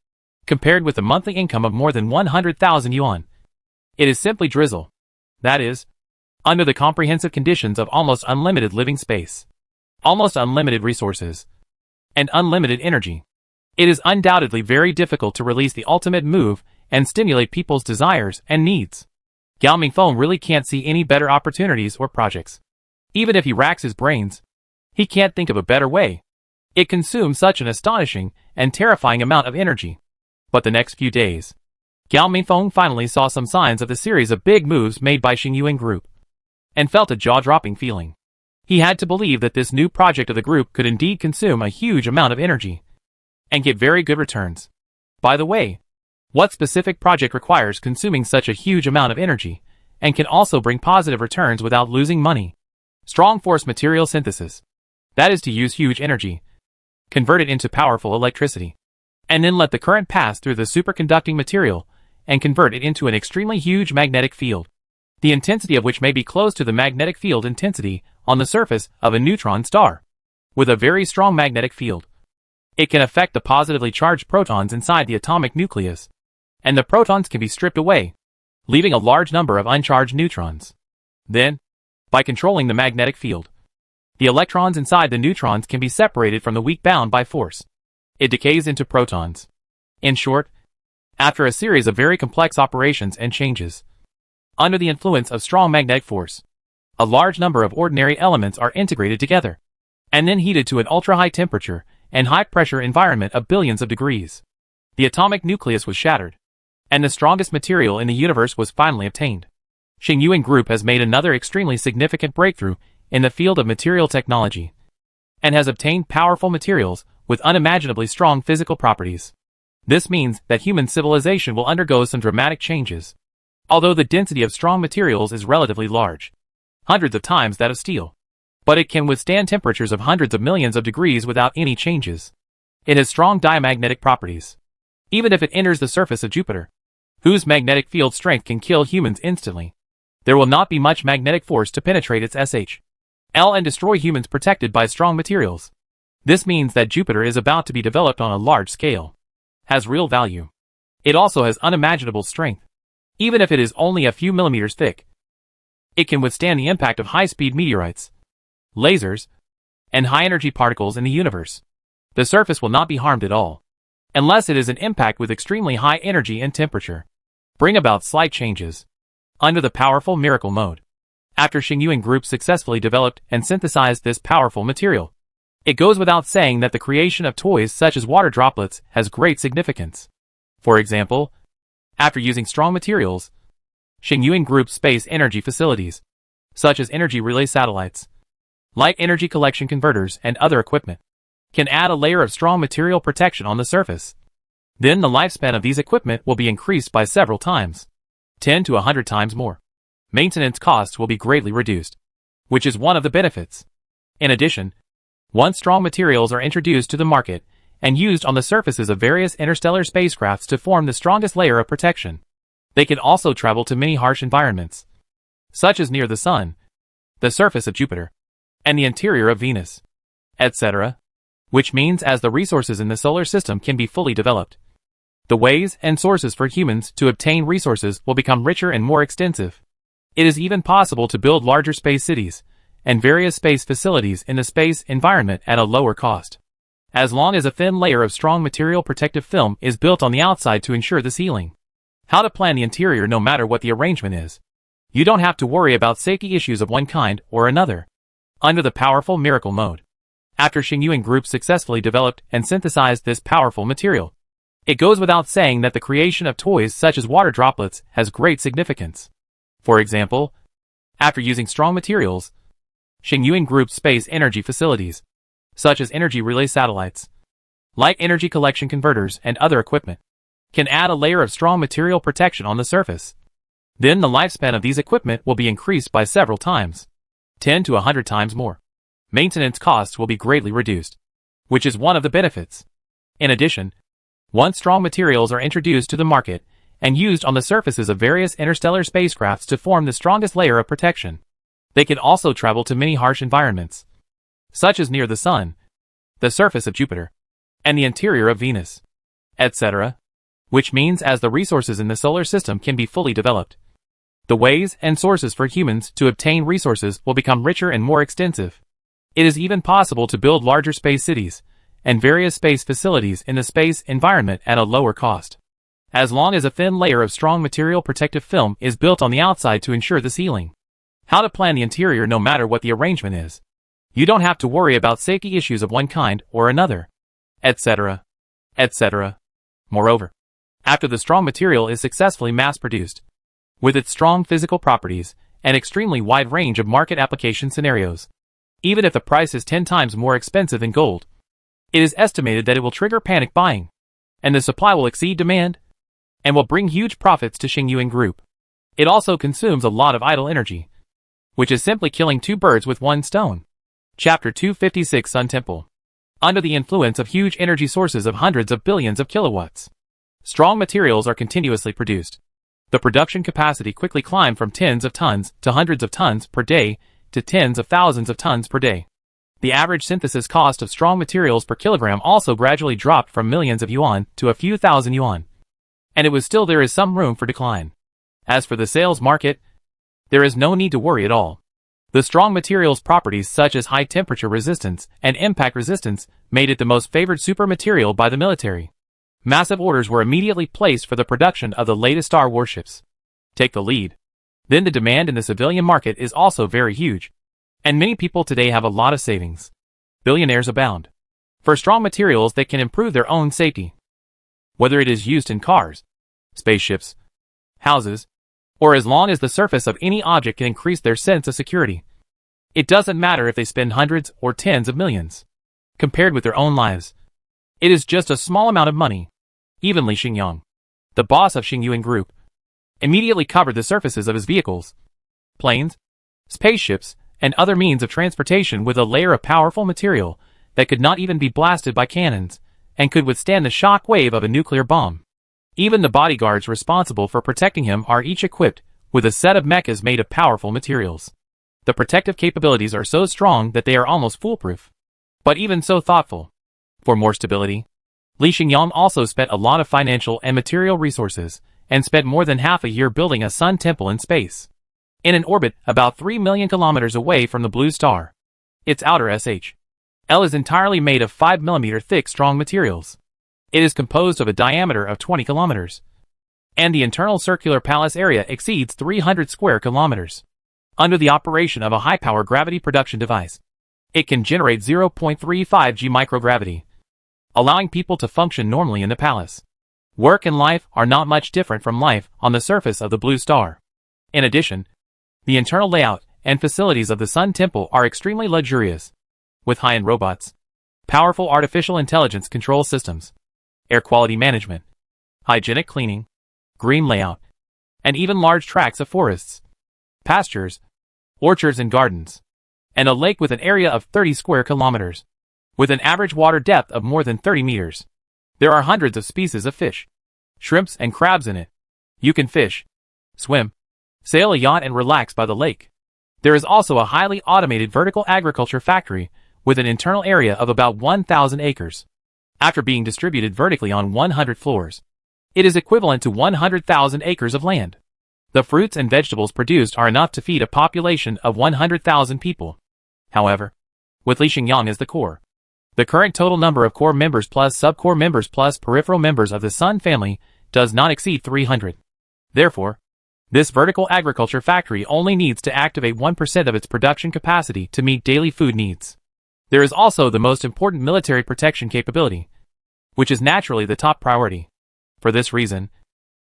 compared with the monthly income of more than 100,000 yuan. It is simply drizzle. That is, under the comprehensive conditions of almost unlimited living space, almost unlimited resources, and unlimited energy, it is undoubtedly very difficult to release the ultimate move and stimulate people's desires and needs. Gao Mingfeng really can't see any better opportunities or projects. Even if he racks his brains, he can't think of a better way. It consumes such an astonishing and terrifying amount of energy. But the next few days, Gao Mingfeng finally saw some signs of the series of big moves made by Xingyuan Group, and felt a jaw-dropping feeling. He had to believe that this new project of the group could indeed consume a huge amount of energy, and get very good returns. By the way, what specific project requires consuming such a huge amount of energy, and can also bring positive returns without losing money? Strong force material synthesis. That is to use huge energy, convert it into powerful electricity, and then let the current pass through the superconducting material, and convert it into an extremely huge magnetic field, the intensity of which may be close to the magnetic field intensity on the surface of a neutron star. With a very strong magnetic field, it can affect the positively charged protons inside the atomic nucleus, and the protons can be stripped away, leaving a large number of uncharged neutrons. Then, by controlling the magnetic field, the electrons inside the neutrons can be separated from the weak bound by force. It decays into protons. In short, after a series of very complex operations and changes, under the influence of strong magnetic force, a large number of ordinary elements are integrated together, and then heated to an ultra-high temperature and high-pressure environment of billions of degrees. The atomic nucleus was shattered, and the strongest material in the universe was finally obtained. Xingyuan Group has made another extremely significant breakthrough in the field of material technology, and has obtained powerful materials with unimaginably strong physical properties. This means that human civilization will undergo some dramatic changes. Although the density of strong materials is relatively large, hundreds of times that of steel, but it can withstand temperatures of hundreds of millions of degrees without any changes. It has strong diamagnetic properties, even if it enters the surface of Jupiter, whose magnetic field strength can kill humans instantly. There will not be much magnetic force to penetrate its SHL and destroy humans protected by strong materials. This means that Jupiter is about to be developed on a large scale. Has real value. It also has unimaginable strength. Even if it is only a few millimeters thick, it can withstand the impact of high-speed meteorites, lasers, and high-energy particles in the universe. The surface will not be harmed at all, unless it is an impact with extremely high energy and temperature. Bring about slight changes. Under the powerful miracle mode. After Xingyuan Group successfully developed and synthesized this powerful material, it goes without saying that the creation of toys such as water droplets has great significance. For example, after using strong materials, Xingyuan Group's space energy facilities, such as energy relay satellites, light energy collection converters, and other equipment, can add a layer of strong material protection on the surface. Then the lifespan of these equipment will be increased by several times, 10 to 100 times more. Maintenance costs will be greatly reduced, which is one of the benefits. In addition, once strong materials are introduced to the market and used on the surfaces of various interstellar spacecrafts to form the strongest layer of protection, they can also travel to many harsh environments, such as near the Sun, the surface of Jupiter, and the interior of Venus, etc., which means as the resources in the solar system can be fully developed, the ways and sources for humans to obtain resources will become richer and more extensive. It is even possible to build larger space cities and various space facilities in the space environment at a lower cost, as long as a thin layer of strong material protective film is built on the outside to ensure the sealing. How to plan the interior no matter what the arrangement is. You don't have to worry about safety issues of one kind or another. Under the powerful miracle mode. After Xingyuan Group successfully developed and synthesized this powerful material, it goes without saying that the creation of toys such as water droplets has great significance. For example, after using strong materials, Xingyuan Group's space energy facilities, such as energy relay satellites, light energy collection converters, and other equipment, can add a layer of strong material protection on the surface. Then the lifespan of these equipment will be increased by several times, 10 to 100 times more. Maintenance costs will be greatly reduced, which is one of the benefits. In addition, once strong materials are introduced to the market and used on the surfaces of various interstellar spacecrafts to form the strongest layer of protection, they can also travel to many harsh environments, such as near the Sun, the surface of Jupiter, and the interior of Venus, etc., which means as the resources in the solar system can be fully developed, the ways and sources for humans to obtain resources will become richer and more extensive. It is even possible to build larger space cities and various space facilities in the space environment at a lower cost, as long as a thin layer of strong material protective film is built on the outside to ensure the sealing. How to plan the interior no matter what the arrangement is. You don't have to worry about safety issues of one kind or another, etc., etc. Moreover, after the strong material is successfully mass-produced, with its strong physical properties and extremely wide range of market application scenarios, even if the price is 10 times more expensive than gold, it is estimated that it will trigger panic buying, and the supply will exceed demand, and will bring huge profits to Xingyuan Group. It also consumes a lot of idle energy, which is simply killing two birds with one stone. Chapter 256 Sun Temple. Under the influence of huge energy sources of hundreds of billions of kilowatts, strong materials are continuously produced. The production capacity quickly climbed from tens of tons to hundreds of tons per day to tens of thousands of tons per day. The average synthesis cost of strong materials per kilogram also gradually dropped from millions of yuan to a few thousand yuan. And it was still there is some room for decline. As for the sales market, there is no need to worry at all. The strong materials properties such as high temperature resistance and impact resistance made it the most favored super material by the military. Massive orders were immediately placed for the production of the latest Star warships. Take the lead. Then the demand in the civilian market is also very huge. And many people today have a lot of savings. Billionaires abound. For strong materials that can improve their own safety. Whether it is used in cars, spaceships, houses, or as long as the surface of any object can increase their sense of security. It doesn't matter if they spend hundreds or tens of millions. Compared with their own lives, it is just a small amount of money. Even Li Xingyang, the boss of Xingyuan Group, immediately covered the surfaces of his vehicles, planes, spaceships, and other means of transportation with a layer of powerful material that could not even be blasted by cannons, and could withstand the shock wave of a nuclear bomb. Even the bodyguards responsible for protecting him are each equipped with a set of mechas made of powerful materials. The protective capabilities are so strong that they are almost foolproof. But even so thoughtful. For more stability, Li Xingyang also spent a lot of financial and material resources, and spent more than half a year building a sun temple in space. In an orbit about 3 million kilometers away from the blue star. Its outer shell is entirely made of 5 mm thick strong materials. It is composed of a diameter of 20 kilometers. And the internal circular palace area exceeds 300 square kilometers. Under the operation of a high-power gravity production device, it can generate 0.35 g microgravity, allowing people to function normally in the palace. Work and life are not much different from life on the surface of the blue star. In addition, the internal layout and facilities of the Sun Temple are extremely luxurious, with high-end robots, powerful artificial intelligence control systems, air quality management, hygienic cleaning, green layout, and even large tracts of forests, pastures, orchards and gardens, and a lake with an area of 30 square kilometers, with an average water depth of more than 30 meters. There are hundreds of species of fish, shrimps and crabs in it. You can fish, swim, sail a yacht and relax by the lake. There is also a highly automated vertical agriculture factory with an internal area of about 1,000 acres. After being distributed vertically on 100 floors, it is equivalent to 100,000 acres of land. The fruits and vegetables produced are enough to feed a population of 100,000 people. However, with Li Xingyang as the core, the current total number of core members plus sub-core members plus peripheral members of the Sun family does not exceed 300. Therefore, this vertical agriculture factory only needs to activate 1% of its production capacity to meet daily food needs. There is also the most important military protection capability, which is naturally the top priority. For this reason,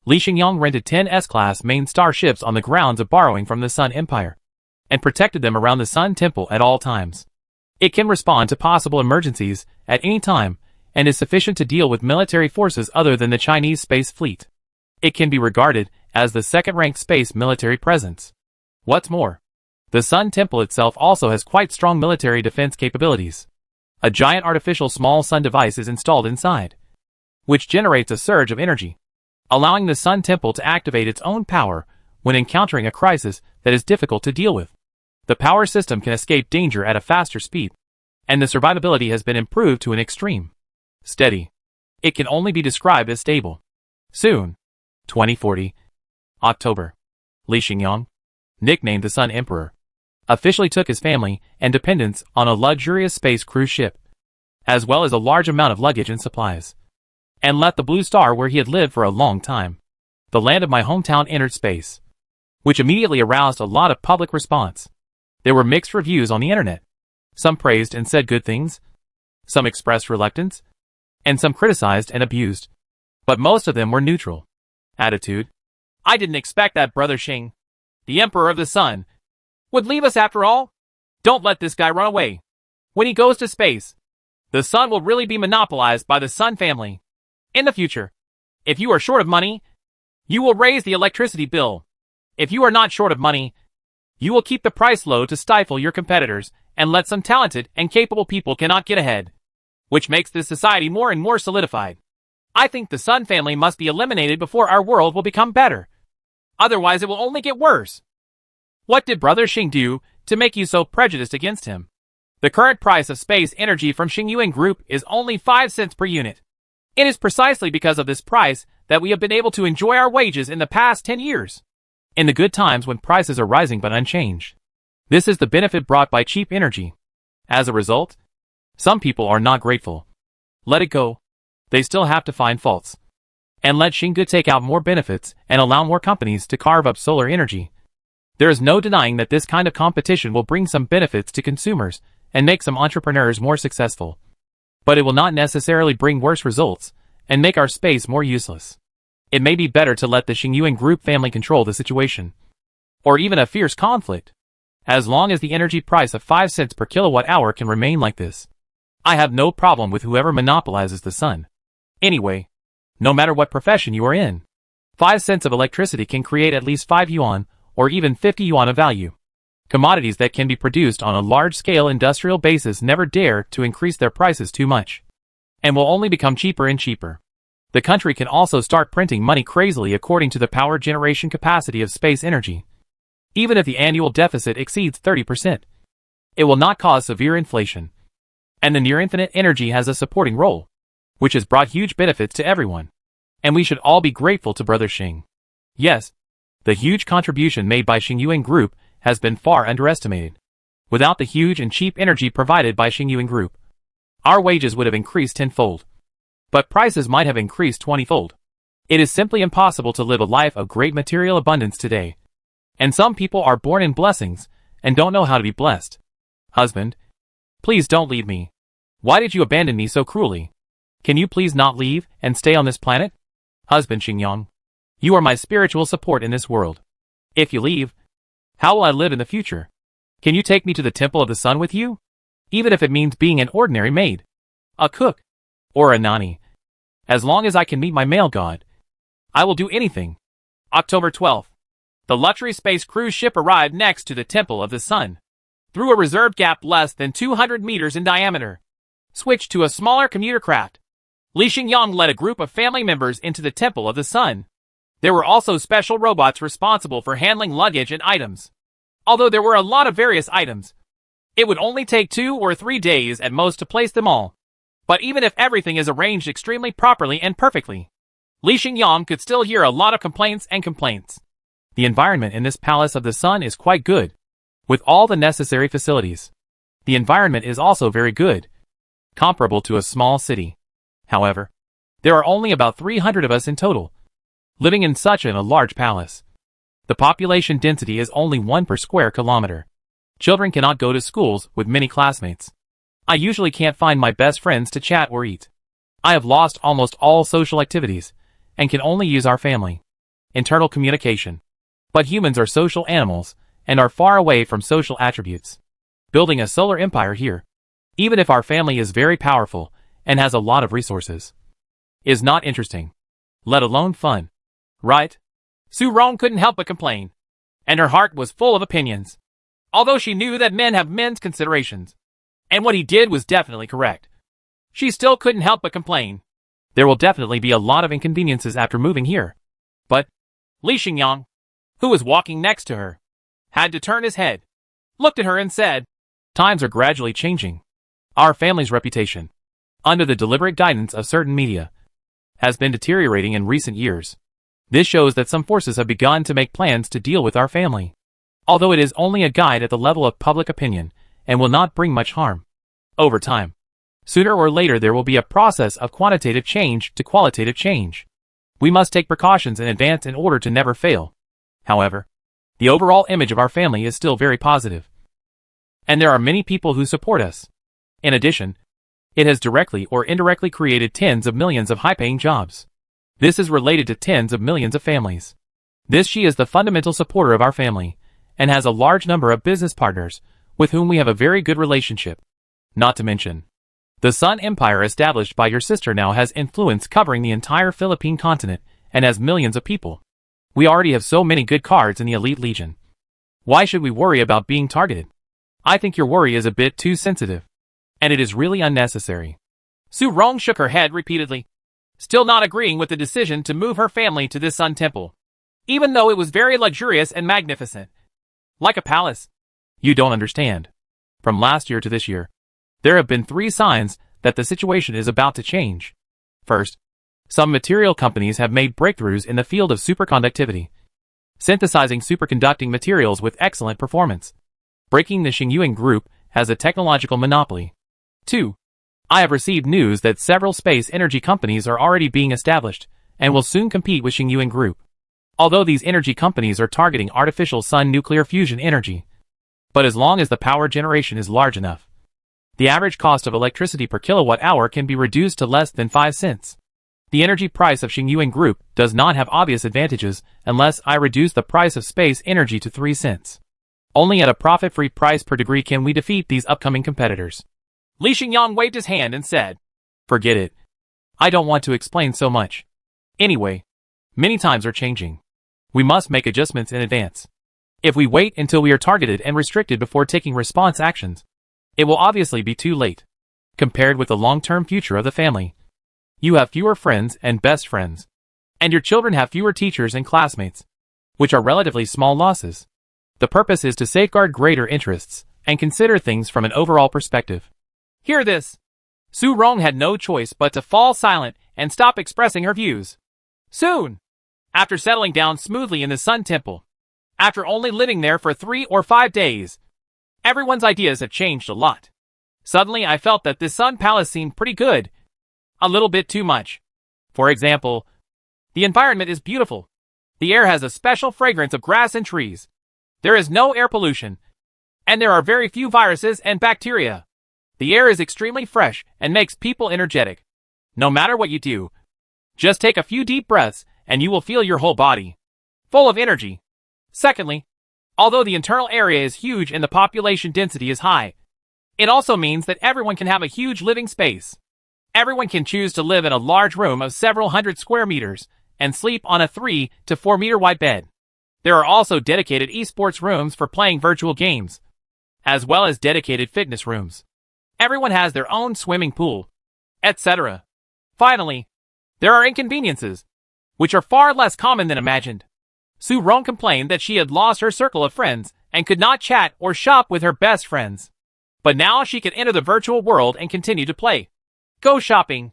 Li Xingyang rented 10 S-class main star ships on the grounds of borrowing from the Sun Empire, and protected them around the Sun Temple at all times. It can respond to possible emergencies at any time, and is sufficient to deal with military forces other than the Chinese space fleet. It can be regarded as the second-ranked space military presence. What's more, the Sun Temple itself also has quite strong military defense capabilities. A giant artificial small sun device is installed inside, which generates a surge of energy, allowing the Sun Temple to activate its own power when encountering a crisis that is difficult to deal with. The power system can escape danger at a faster speed, and the survivability has been improved to an extreme. Steady. It can only be described as stable. Soon, 2040, October, Li Xingyang, nicknamed the Sun Emperor, officially took his family and dependents on a luxurious space cruise ship, as well as a large amount of luggage and supplies, and left the blue star where he had lived for a long time. The land of my hometown entered space, which immediately aroused a lot of public response. There were mixed reviews on the internet. Some praised and said good things, some expressed reluctance, and some criticized and abused. But most of them were neutral. Attitude. I didn't expect that Brother Xing, the Emperor of the Sun, would leave us after all. Don't let this guy run away. When he goes to space, the Sun will really be monopolized by the Sun family. In the future, if you are short of money, you will raise the electricity bill. If you are not short of money, you will keep the price low to stifle your competitors and let some talented and capable people cannot get ahead, which makes this society more and more solidified. I think the Sun family must be eliminated before our world will become better. Otherwise it will only get worse. What did Brother Xing do to make you so prejudiced against him? The current price of space energy from Xingyuan Group is only 5 cents per unit. It is precisely because of this price that we have been able to enjoy our wages in the past 10 years. In the good times when prices are rising but unchanged. This is the benefit brought by cheap energy. As a result, some people are not grateful. Let it go. They still have to find faults. And let Xingu take out more benefits and allow more companies to carve up solar energy. There is no denying that this kind of competition will bring some benefits to consumers and make some entrepreneurs more successful. But it will not necessarily bring worse results and make our space more useless. It may be better to let the Xingyuan Group family control the situation, or even a fierce conflict, as long as the energy price of 5 cents per kilowatt hour can remain like this. I have no problem with whoever monopolizes the sun. Anyway, no matter what profession you are in, 5 cents of electricity can create at least 5 yuan or even 50 yuan of value. Commodities that can be produced on a large-scale industrial basis never dare to increase their prices too much, and will only become cheaper and cheaper. The country can also start printing money crazily according to the power generation capacity of space energy. Even if the annual deficit exceeds 30%, it will not cause severe inflation. And the near-infinite energy has a supporting role, which has brought huge benefits to everyone. And we should all be grateful to Brother Xing. Yes, the huge contribution made by Xingyuan Group has been far underestimated. Without the huge and cheap energy provided by Xingyuan Group, our wages would have increased tenfold. But prices might have increased 20-fold. It is simply impossible to live a life of great material abundance today. And some people are born in blessings and don't know how to be blessed. Husband, please don't leave me. Why did you abandon me so cruelly? Can you please not leave and stay on this planet? Husband Xingyang, you are my spiritual support in this world. If you leave, how will I live in the future? Can you take me to the Temple of the Sun with you? Even if it means being an ordinary maid, a cook, or a nanny. As long as I can meet my male god, I will do anything. October 12th. The luxury space cruise ship arrived next to the Temple of the Sun. Through a reserved gap less than 200 meters in diameter. Switched to a smaller commuter craft. Li Xingyang led a group of family members into the Temple of the Sun. There were also special robots responsible for handling luggage and items. Although there were a lot of various items, it would only take 2 or 3 days at most to place them all. But even if everything is arranged extremely properly and perfectly, Li Xingyang could still hear a lot of complaints. The environment in this Palace of the Sun is quite good, with all the necessary facilities. The environment is also very good, comparable to a small city. However, there are only about 300 of us in total, living in such a large palace. The population density is only 1 per square kilometer. Children cannot go to schools with many classmates. I usually can't find my best friends to chat or eat. I have lost almost all social activities, and can only use our family. Internal communication. But humans are social animals, and are far away from social attributes. Building a solar empire here, even if our family is very powerful, and has a lot of resources, is not interesting. Let alone fun. Right? Su Rong couldn't help but complain. And her heart was full of opinions. Although she knew that men have men's considerations. And what he did was definitely correct. She still couldn't help but complain. There will definitely be a lot of inconveniences after moving here. But Li Xingyang, who was walking next to her, had to turn his head, looked at her and said, times are gradually changing. Our family's reputation, under the deliberate guidance of certain media, has been deteriorating in recent years. This shows that some forces have begun to make plans to deal with our family. Although it is only a guide at the level of public opinion, and will not bring much harm. Over time, sooner or later there will be a process of quantitative change to qualitative change. We must take precautions in advance in order to never fail. However, the overall image of our family is still very positive. And there are many people who support us. In addition, it has directly or indirectly created tens of millions of high-paying jobs. This is related to tens of millions of families. She is the fundamental supporter of our family, and has a large number of business partners, with whom we have a very good relationship. Not to mention, the Sun Empire established by your sister now has influence covering the entire Philippine continent, and has millions of people. We already have so many good cards in the Elite Legion. Why should we worry about being targeted? I think your worry is a bit too sensitive. And it is really unnecessary. Su Rong shook her head repeatedly, still not agreeing with the decision to move her family to this Sun Temple, even though it was very luxurious and magnificent. Like a palace. You don't understand. From last year to this year, there have been 3 signs that the situation is about to change. First, some material companies have made breakthroughs in the field of superconductivity, synthesizing superconducting materials with excellent performance. Breaking the Xingyuan Group has a technological monopoly. 2. I have received news that several space energy companies are already being established, and will soon compete with Xingyuan Group. Although these energy companies are targeting artificial sun nuclear fusion energy. But as long as the power generation is large enough, the average cost of electricity per kilowatt hour can be reduced to less than 5 cents. The energy price of Xingyuan Group does not have obvious advantages unless I reduce the price of space energy to 3 cents. Only at a profit-free price per degree can we defeat these upcoming competitors. Li Xingyang waved his hand and said, forget it. I don't want to explain so much. Anyway, many times are changing. We must make adjustments in advance. If we wait until we are targeted and restricted before taking response actions, it will obviously be too late. Compared with the long-term future of the family, You have fewer friends and best friends. And your children have fewer teachers and classmates, which are relatively small losses. The purpose is to safeguard greater interests and consider things from an overall perspective. Hear this. Su Rong had no choice but to fall silent and stop expressing her views. Soon, after settling down smoothly in the Sun Temple, after only living there for 3 or 5 days, everyone's ideas have changed a lot. Suddenly I felt that this Sun Palace seemed pretty good. A little bit too much. For example, the environment is beautiful. The air has a special fragrance of grass and trees. There is no air pollution, and there are very few viruses and bacteria. The air is extremely fresh and makes people energetic. No matter what you do, just take a few deep breaths and you will feel your whole body full of energy. Secondly, although the internal area is huge and the population density is high, it also means that everyone can have a huge living space. Everyone can choose to live in a large room of several hundred square meters and sleep on a 3 to 4 meter wide bed. There are also dedicated esports rooms for playing virtual games, as well as dedicated fitness rooms. Everyone has their own swimming pool, etc. Finally, there are inconveniences, which are far less common than imagined. Su Rong complained that she had lost her circle of friends and could not chat or shop with her best friends. But now she could enter the virtual world and continue to play, go shopping,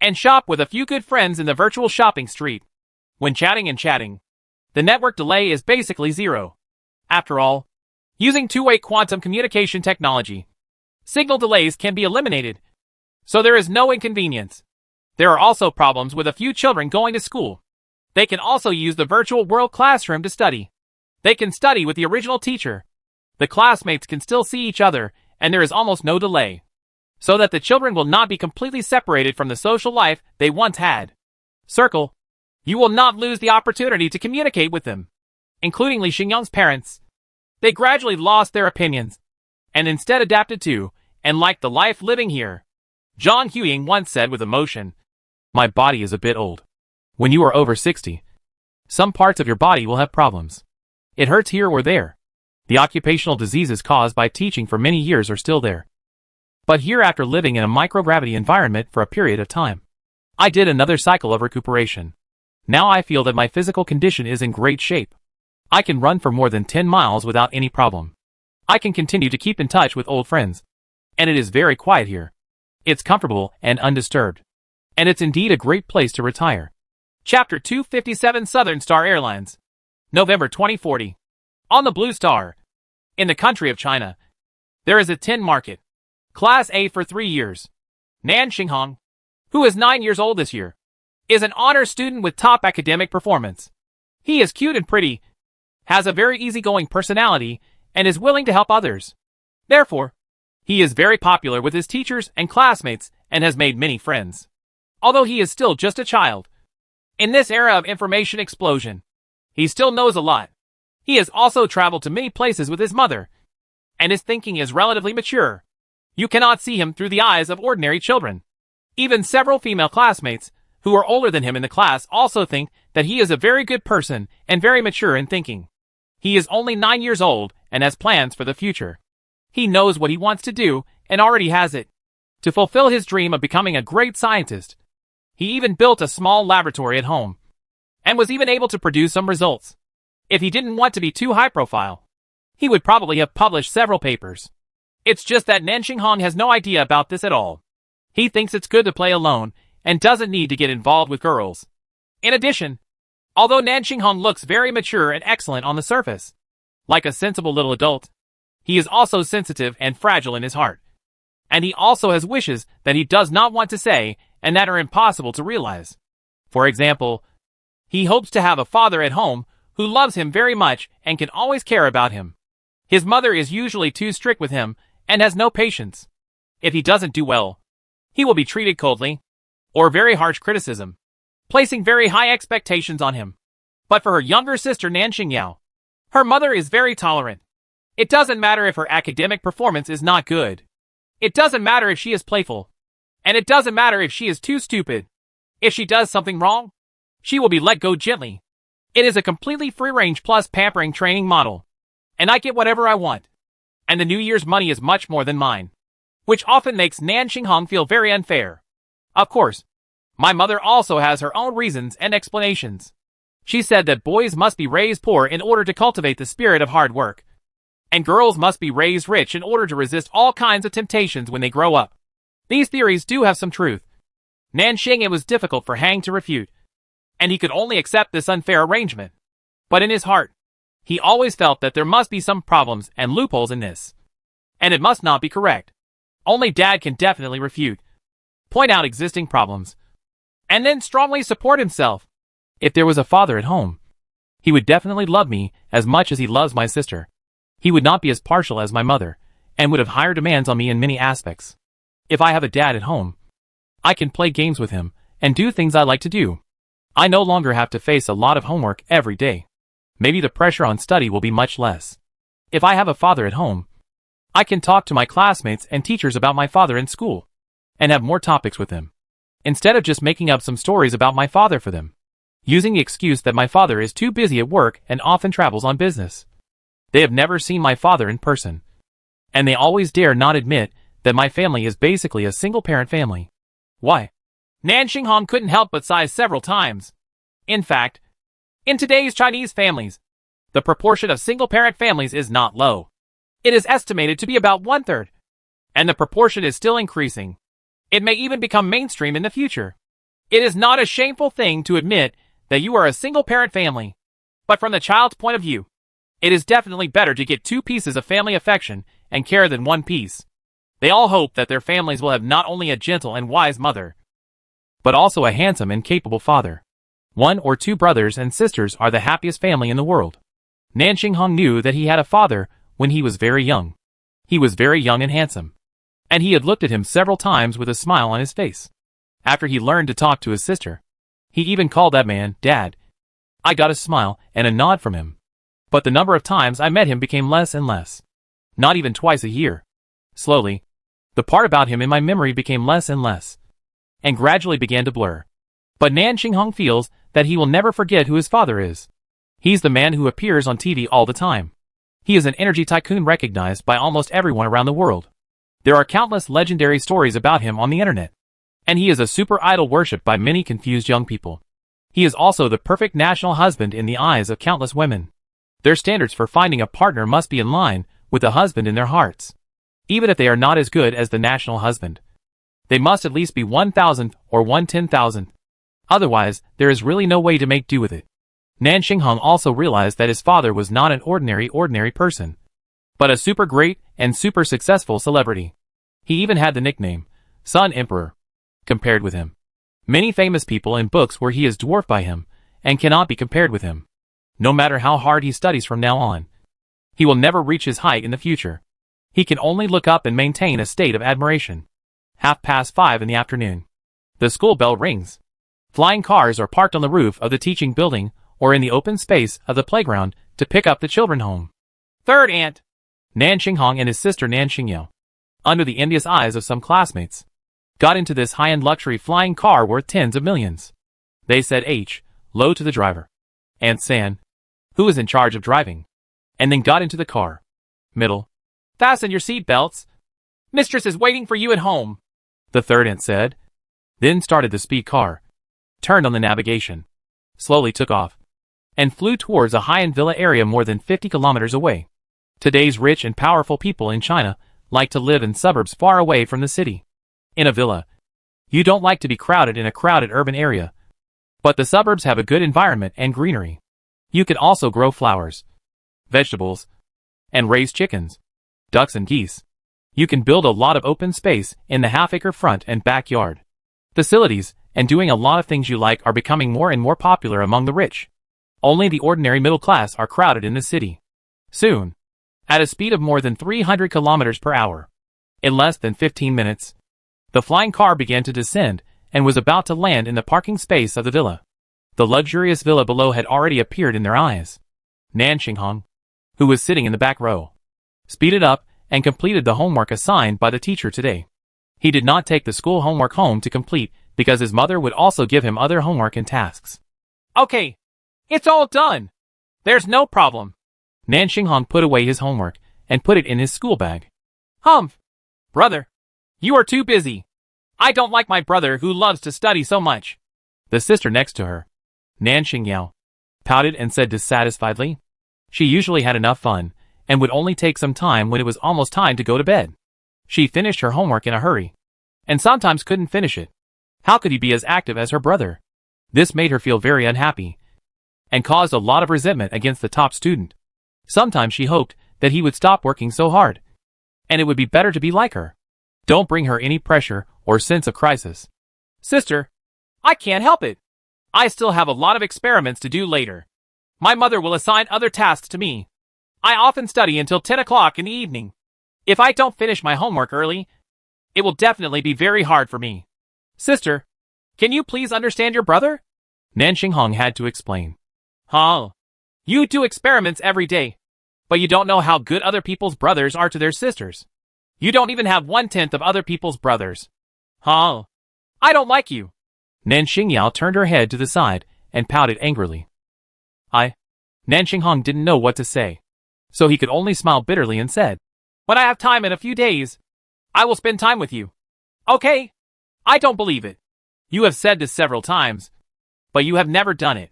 and shop with a few good friends in the virtual shopping street. When chatting, the network delay is basically zero. After all, using two-way quantum communication technology, signal delays can be eliminated, so there is no inconvenience. There are also problems with a few children going to school. They can also use the virtual world classroom to study. They can study with the original teacher. The classmates can still see each other, and there is almost no delay, so that the children will not be completely separated from the social life they once had. Circle. You will not lose the opportunity to communicate with them, including Li Xingyang's parents. They gradually lost their opinions, and instead adapted to, and liked the life living here. Zhang Huying once said with emotion, "My body is a bit old. When you are over 60, some parts of your body will have problems. It hurts here or there. The occupational diseases caused by teaching for many years are still there. But here, after living in a microgravity environment for a period of time, I did another cycle of recuperation. Now I feel that my physical condition is in great shape. I can run for more than 10 miles without any problem. I can continue to keep in touch with old friends. And it is very quiet here. It's comfortable and undisturbed. And it's indeed a great place to retire." Chapter 257 Southern Star Airlines. November 2040. On the Blue Star, in the country of China, there is a tin market. Class A for 3 years. Nan Xinghong, who is 9 years old this year, is an honor student with top academic performance. He is cute and pretty, has a very easygoing personality, and is willing to help others. Therefore, he is very popular with his teachers and classmates and has made many friends. Although he is still just a child, in this era of information explosion, he still knows a lot. He has also traveled to many places with his mother, and his thinking is relatively mature. You cannot see him through the eyes of ordinary children. Even several female classmates, who are older than him in the class, also think that he is a very good person and very mature in thinking. He is only 9 years old and has plans for the future. He knows what he wants to do and already has it. To fulfill his dream of becoming a great scientist, he even built a small laboratory at home, and was even able to produce some results. If he didn't want to be too high profile, he would probably have published several papers. It's just that Nan Xinghong has no idea about this at all. He thinks it's good to play alone and doesn't need to get involved with girls. In addition, although Nan Xinghong looks very mature and excellent on the surface, like a sensible little adult, he is also sensitive and fragile in his heart. And he also has wishes that he does not want to say and that are impossible to realize. For example, he hopes to have a father at home who loves him very much and can always care about him. His mother is usually too strict with him and has no patience. If he doesn't do well, he will be treated coldly, or very harsh criticism, placing very high expectations on him. But for her younger sister Nan Xingyao, her mother is very tolerant. It doesn't matter if her academic performance is not good. It doesn't matter if she is playful. And it doesn't matter if she is too stupid. If she does something wrong, she will be let go gently. It is a completely free-range plus pampering training model. And I get whatever I want. And the New Year's money is much more than mine, which often makes Nan Xinghong feel very unfair. Of course, My mother also has her own reasons and explanations. She said that boys must be raised poor in order to cultivate the spirit of hard work, and girls must be raised rich in order to resist all kinds of temptations when they grow up. These theories do have some truth. Nanxing, it was difficult for Hang to refute, and he could only accept this unfair arrangement. But in his heart, he always felt that there must be some problems and loopholes in this, and it must not be correct. Only Dad can definitely refute, point out existing problems, and then strongly support himself. If there was a father at home, he would definitely love me as much as he loves my sister. He would not be as partial as my mother, and would have higher demands on me in many aspects. If I have a dad at home, I can play games with him, and do things I like to do. I no longer have to face a lot of homework every day. Maybe the pressure on study will be much less. If I have a father at home, I can talk to my classmates and teachers about my father in school, and have more topics with them, instead of just making up some stories about my father for them, using the excuse that my father is too busy at work and often travels on business. They have never seen my father in person, and they always dare not admit that my family is basically a single-parent family. Why? Nanxing Hong couldn't help but sigh several times. In fact, in today's Chinese families, the proportion of single-parent families is not low. It is estimated to be about 1/3, and the proportion is still increasing. It may even become mainstream in the future. It is not a shameful thing to admit that you are a single-parent family, but from the child's point of view, it is definitely better to get 2 pieces of family affection and care than 1 piece. They all hope that their families will have not only a gentle and wise mother, but also a handsome and capable father. 1 or 2 brothers and sisters are the happiest family in the world. Nanxing Hong knew that he had a father when he was very young. He was very young and handsome, and he had looked at him several times with a smile on his face. After he learned to talk to his sister, he even called that man Dad. I got a smile and a nod from him, but the number of times I met him became less and less. Not even twice a year. Slowly, the part about him in my memory became less and less, and gradually began to blur. But Nanxing Hong feels that he will never forget who his father is. He's the man who appears on TV all the time. He is an energy tycoon recognized by almost everyone around the world. There are countless legendary stories about him on the internet, and he is a super idol worshipped by many confused young people. He is also the perfect national husband in the eyes of countless women. Their standards for finding a partner must be in line with the husband in their hearts. Even if they are not as good as the national husband, they must at least be 1,000th or 1/10,000th. Otherwise, there is really no way to make do with it. Nanxing Hong also realized that his father was not an ordinary person, but a super great and super successful celebrity. He even had the nickname, Sun Emperor, compared with him. Many famous people in books where he is dwarfed by him, and cannot be compared with him. No matter how hard he studies from now on, he will never reach his height in the future. He can only look up and maintain a state of admiration. 5:30 in the afternoon. The school bell rings. Flying cars are parked on the roof of the teaching building or in the open space of the playground to pick up the children home. Third aunt, Nanxing Hong and his sister Nanxing Yao, under the envious eyes of some classmates, got into this high-end luxury flying car worth tens of millions. They said H, low to the driver, Aunt San, who was in charge of driving, and then got into the car. Middle, fasten your seat belts. Mistress is waiting for you at home, the third aunt said. Then started the speed car, turned on the navigation, slowly took off, and flew towards a high-end villa area more than 50 kilometers away. Today's rich and powerful people in China like to live in suburbs far away from the city. In a villa, you don't like to be crowded in a crowded urban area, but the suburbs have a good environment and greenery. You can also grow flowers, vegetables, and raise chickens, ducks and geese. You can build a lot of open space in the half-acre front and backyard. Facilities and doing a lot of things you like are becoming more and more popular among the rich. Only the ordinary middle class are crowded in the city. Soon, at a speed of more than 300 kilometers per hour, in less than 15 minutes, the flying car began to descend and was about to land in the parking space of the villa. The luxurious villa below had already appeared in their eyes. Nanxing Hong, who was sitting in the back row, speeded up and completed the homework assigned by the teacher today. He did not take the school homework home to complete because his mother would also give him other homework and tasks. Okay, it's all done. There's no problem. Nanxing Hong put away his homework and put it in his school bag. Humph! Brother, you are too busy. I don't like my brother who loves to study so much. The sister next to her, Nan Xingyao, pouted and said dissatisfiedly. She usually had enough fun, and would only take some time when it was almost time to go to bed. She finished her homework in a hurry, and sometimes couldn't finish it. How could he be as active as her brother? This made her feel very unhappy, and caused a lot of resentment against the top student. Sometimes she hoped that he would stop working so hard, and it would be better to be like her. Don't bring her any pressure or sense of crisis. Sister, I can't help it. I still have a lot of experiments to do later. My mother will assign other tasks to me. I often study until 10 o'clock in the evening. If I don't finish my homework early, it will definitely be very hard for me. Sister, can you please understand your brother? Nan Xinghong had to explain. Huh? You do experiments every day, but you don't know how good other people's brothers are to their sisters. You don't even have 1/10 of other people's brothers. Huh? I don't like you. Nan Xingyao turned her head to the side and pouted angrily. Nan Xinghong didn't know what to say, so he could only smile bitterly and said, when I have time in a few days, I will spend time with you. Okay? I don't believe it. You have said this several times, but you have never done it.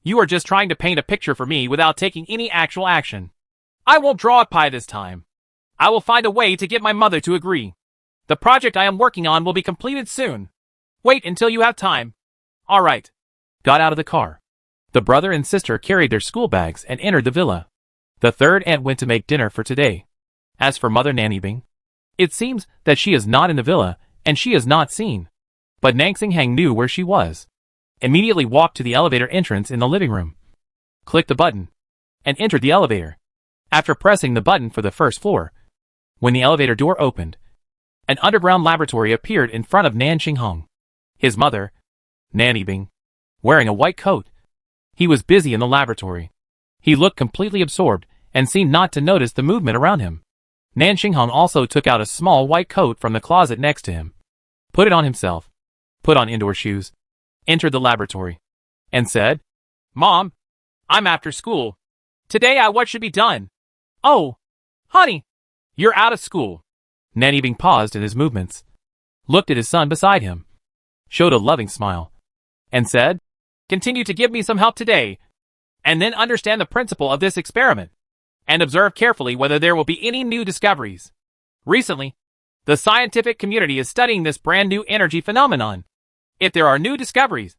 You are just trying to paint a picture for me without taking any actual action. I won't draw a pie this time. I will find a way to get my mother to agree. The project I am working on will be completed soon. Wait until you have time. All right. Got out of the car. The brother and sister carried their school bags and entered the villa. The third aunt went to make dinner for today. As for Mother Nan Yibing, it seems that she is not in the villa and she is not seen. But Nang Xinghang knew where she was. Immediately walked to the elevator entrance in the living room. Clicked the button and entered the elevator. After pressing the button for the first floor, when the elevator door opened, an underground laboratory appeared in front of Nan Xinghong. His mother, Nan Yibing, wearing a white coat. He was busy in the laboratory. He looked completely absorbed and seemed not to notice the movement around him. Nan Xinghong also took out a small white coat from the closet next to him, put it on himself, put on indoor shoes, entered the laboratory, and said, Mom, I'm after school. Today what should be done? Oh, honey, you're out of school. Nan Yibing paused in his movements, looked at his son beside him, showed a loving smile, and said, Continue to give me some help today, and then understand the principle of this experiment, and observe carefully whether there will be any new discoveries. Recently, the scientific community is studying this brand new energy phenomenon. If there are new discoveries,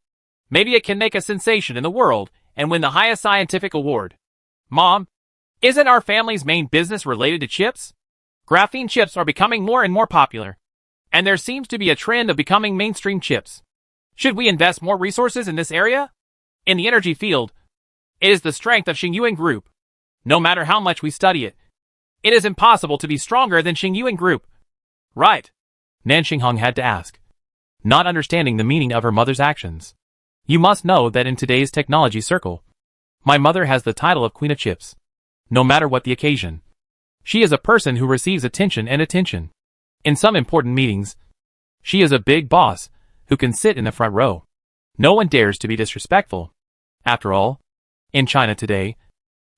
maybe it can make a sensation in the world and win the highest scientific award. Mom, isn't our family's main business related to chips? Graphene chips are becoming more and more popular, and there seems to be a trend of becoming mainstream chips. Should we invest more resources in this area? In the energy field, it is the strength of Xingyuan Group. No matter how much we study it, it is impossible to be stronger than Xingyuan Group. Right? Nan Xinghong had to ask, not understanding the meaning of her mother's actions. You must know that in today's technology circle, my mother has the title of Queen of Chips. No matter what the occasion, she is a person who receives attention and attention. In some important meetings, she is a big boss who can sit in the front row. No one dares to be disrespectful. After all, in China today,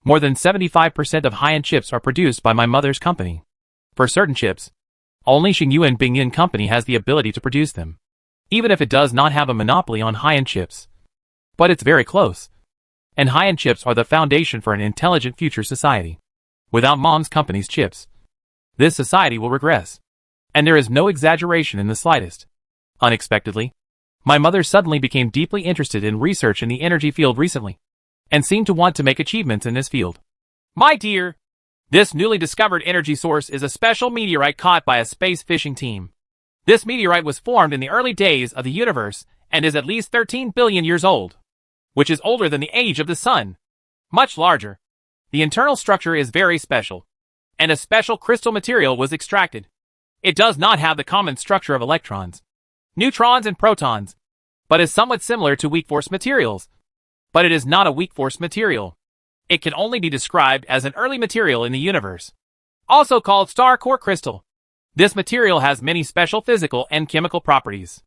more than 75% of high-end chips are produced by my mother's company. For certain chips, only Xingyuan Bingyan Company has the ability to produce them, even if it does not have a monopoly on high-end chips. But it's very close. And high-end chips are the foundation for an intelligent future society. Without Mom's company's chips, this society will regress. And there is no exaggeration in the slightest. Unexpectedly, my mother suddenly became deeply interested in research in the energy field recently, and seemed to want to make achievements in this field. My dear, this newly discovered energy source is a special meteorite caught by a space fishing team. This meteorite was formed in the early days of the universe and is at least 13 billion years old, which is older than the age of the sun. Much larger. The internal structure is very special, and a special crystal material was extracted. It does not have the common structure of electrons, neutrons and protons, but is somewhat similar to weak force materials. But it is not a weak force material. It can only be described as an early material in the universe, also called star core crystal. This material has many special physical and chemical properties.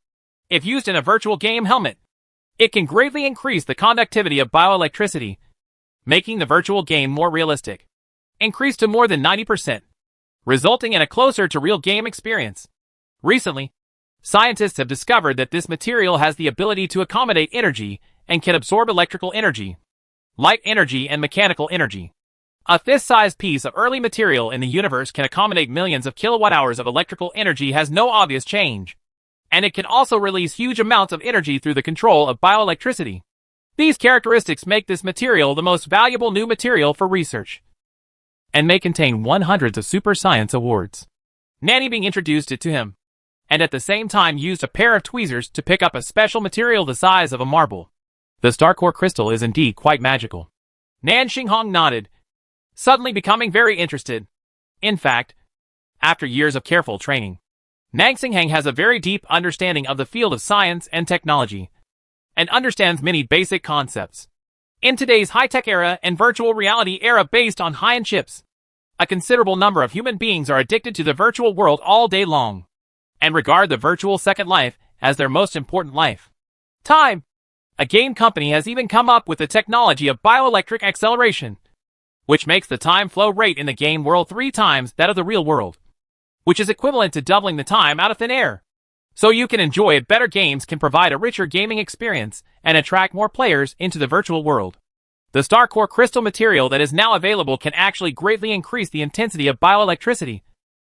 If used in a virtual game helmet, it can greatly increase the conductivity of bioelectricity, making the virtual game more realistic, increase to more than 90%, resulting in a closer to real game experience. Recently, Scientists have discovered that this material has the ability to accommodate energy and can absorb electrical energy, light energy, and mechanical energy. A fist-sized piece of early material in the universe can accommodate millions of kilowatt-hours of electrical energy, has no obvious change, and it can also release huge amounts of energy through the control of bioelectricity. These characteristics make this material the most valuable new material for research, and may contain hundreds of super science awards. Nanny Bing introduced it to him, and at the same time used a pair of tweezers to pick up a special material the size of a marble. The star core crystal is indeed quite magical. Nan Xinghong nodded, suddenly becoming very interested. In fact, after years of careful training, Nan Xinghong has a very deep understanding of the field of science and technology, and understands many basic concepts. In today's high-tech era and virtual reality era based on high-end chips, a considerable number of human beings are addicted to the virtual world all day long, and regard the virtual second life as their most important life. Time. A game company has even come up with the technology of bioelectric acceleration, which makes the time flow rate in the game world 3 times that of the real world, which is equivalent to doubling the time out of thin air. So you can enjoy it. Better games can provide a richer gaming experience and attract more players into the virtual world. The star core crystal material that is now available can actually greatly increase the intensity of bioelectricity,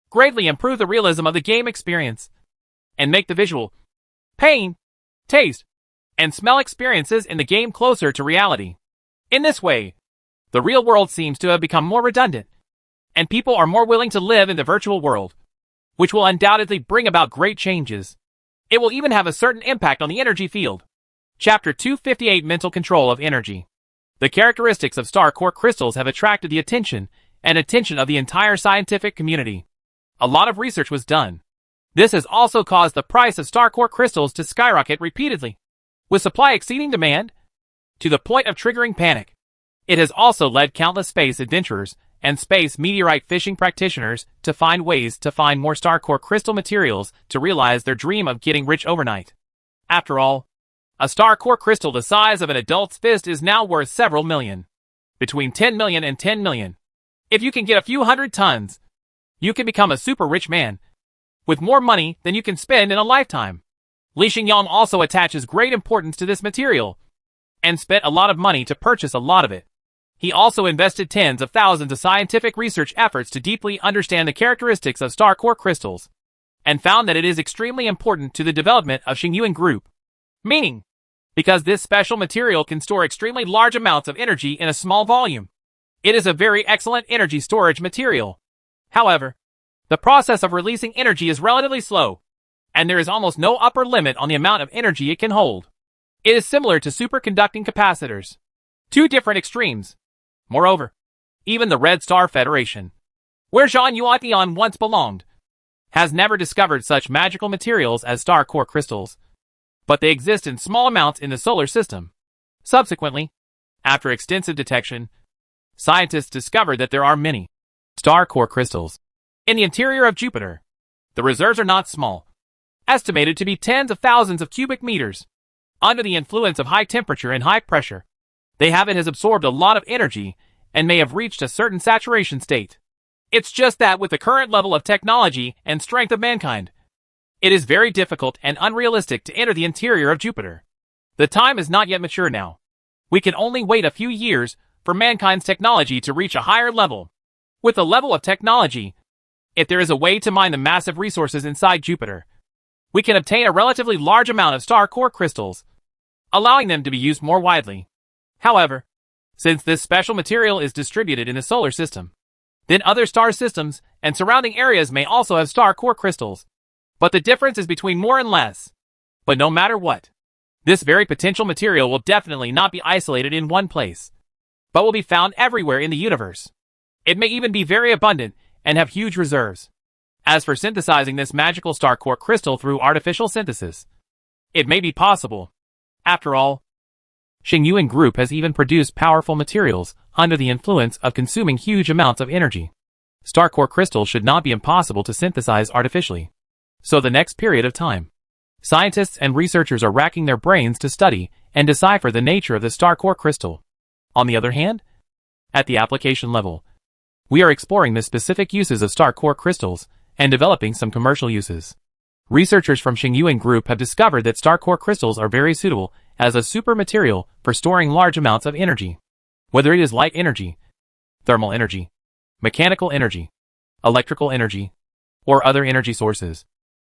greatly improve the realism of the game experience, and make the visual, pain, taste, and smell experiences in the game closer to reality. In this way, the real world seems to have become more redundant, and people are more willing to live in the virtual world, which will undoubtedly bring about great changes. It will even have a certain impact on the energy field. Chapter 258: Mental Control of Energy. The characteristics of star core crystals have attracted the attention of the entire scientific community. A lot of research was done. This has also caused the price of star core crystals to skyrocket repeatedly, with supply exceeding demand, to the point of triggering panic. It has also led countless space adventurers and space meteorite fishing practitioners to find ways to find more star core crystal materials to realize their dream of getting rich overnight. After all, a star core crystal the size of an adult's fist is now worth several million. Between 10 million and 10 million. If you can get a few hundred tons, you can become a super rich man, with more money than you can spend in a lifetime. Li Xingyang also attaches great importance to this material, and spent a lot of money to purchase a lot of it. He also invested tens of thousands of scientific research efforts to deeply understand the characteristics of star core crystals, and found that it is extremely important to the development of Xingyuan Group. Meaning, because this special material can store extremely large amounts of energy in a small volume, it is a very excellent energy storage material. However, the process of releasing energy is relatively slow, and there is almost no upper limit on the amount of energy it can hold. It is similar to superconducting capacitors. 2 different extremes. Moreover, even the Red Star Federation, where Zhang Yuatian once belonged, has never discovered such magical materials as star core crystals, but they exist in small amounts in the solar system. Subsequently, after extensive detection, scientists discovered that there are many star core crystals in the interior of Jupiter. The reserves are not small, estimated to be tens of thousands of cubic meters. Under the influence of high temperature and high pressure, they has absorbed a lot of energy and may have reached a certain saturation state. It's just that with the current level of technology and strength of mankind, it is very difficult and unrealistic to enter the interior of Jupiter. The time is not yet mature now. We can only wait a few years for mankind's technology to reach a higher level. With the level of technology, if there is a way to mine the massive resources inside Jupiter, we can obtain a relatively large amount of star core crystals, allowing them to be used more widely. However, since this special material is distributed in the solar system, then other star systems and surrounding areas may also have star core crystals. But the difference is between more and less. But no matter what, this very potential material will definitely not be isolated in one place, but will be found everywhere in the universe. It may even be very abundant and have huge reserves. As for synthesizing this magical star core crystal through artificial synthesis, it may be possible. After all, Xingyuan Group has even produced powerful materials under the influence of consuming huge amounts of energy. Star core crystals should not be impossible to synthesize artificially. So the next period of time, scientists and researchers are racking their brains to study and decipher the nature of the star core crystal. On the other hand, at the application level, we are exploring the specific uses of star core crystals and developing some commercial uses. Researchers from Xingyuan Group have discovered that star core crystals are very suitable as a super material for storing large amounts of energy. Whether it is light energy, thermal energy, mechanical energy, electrical energy, or other energy sources,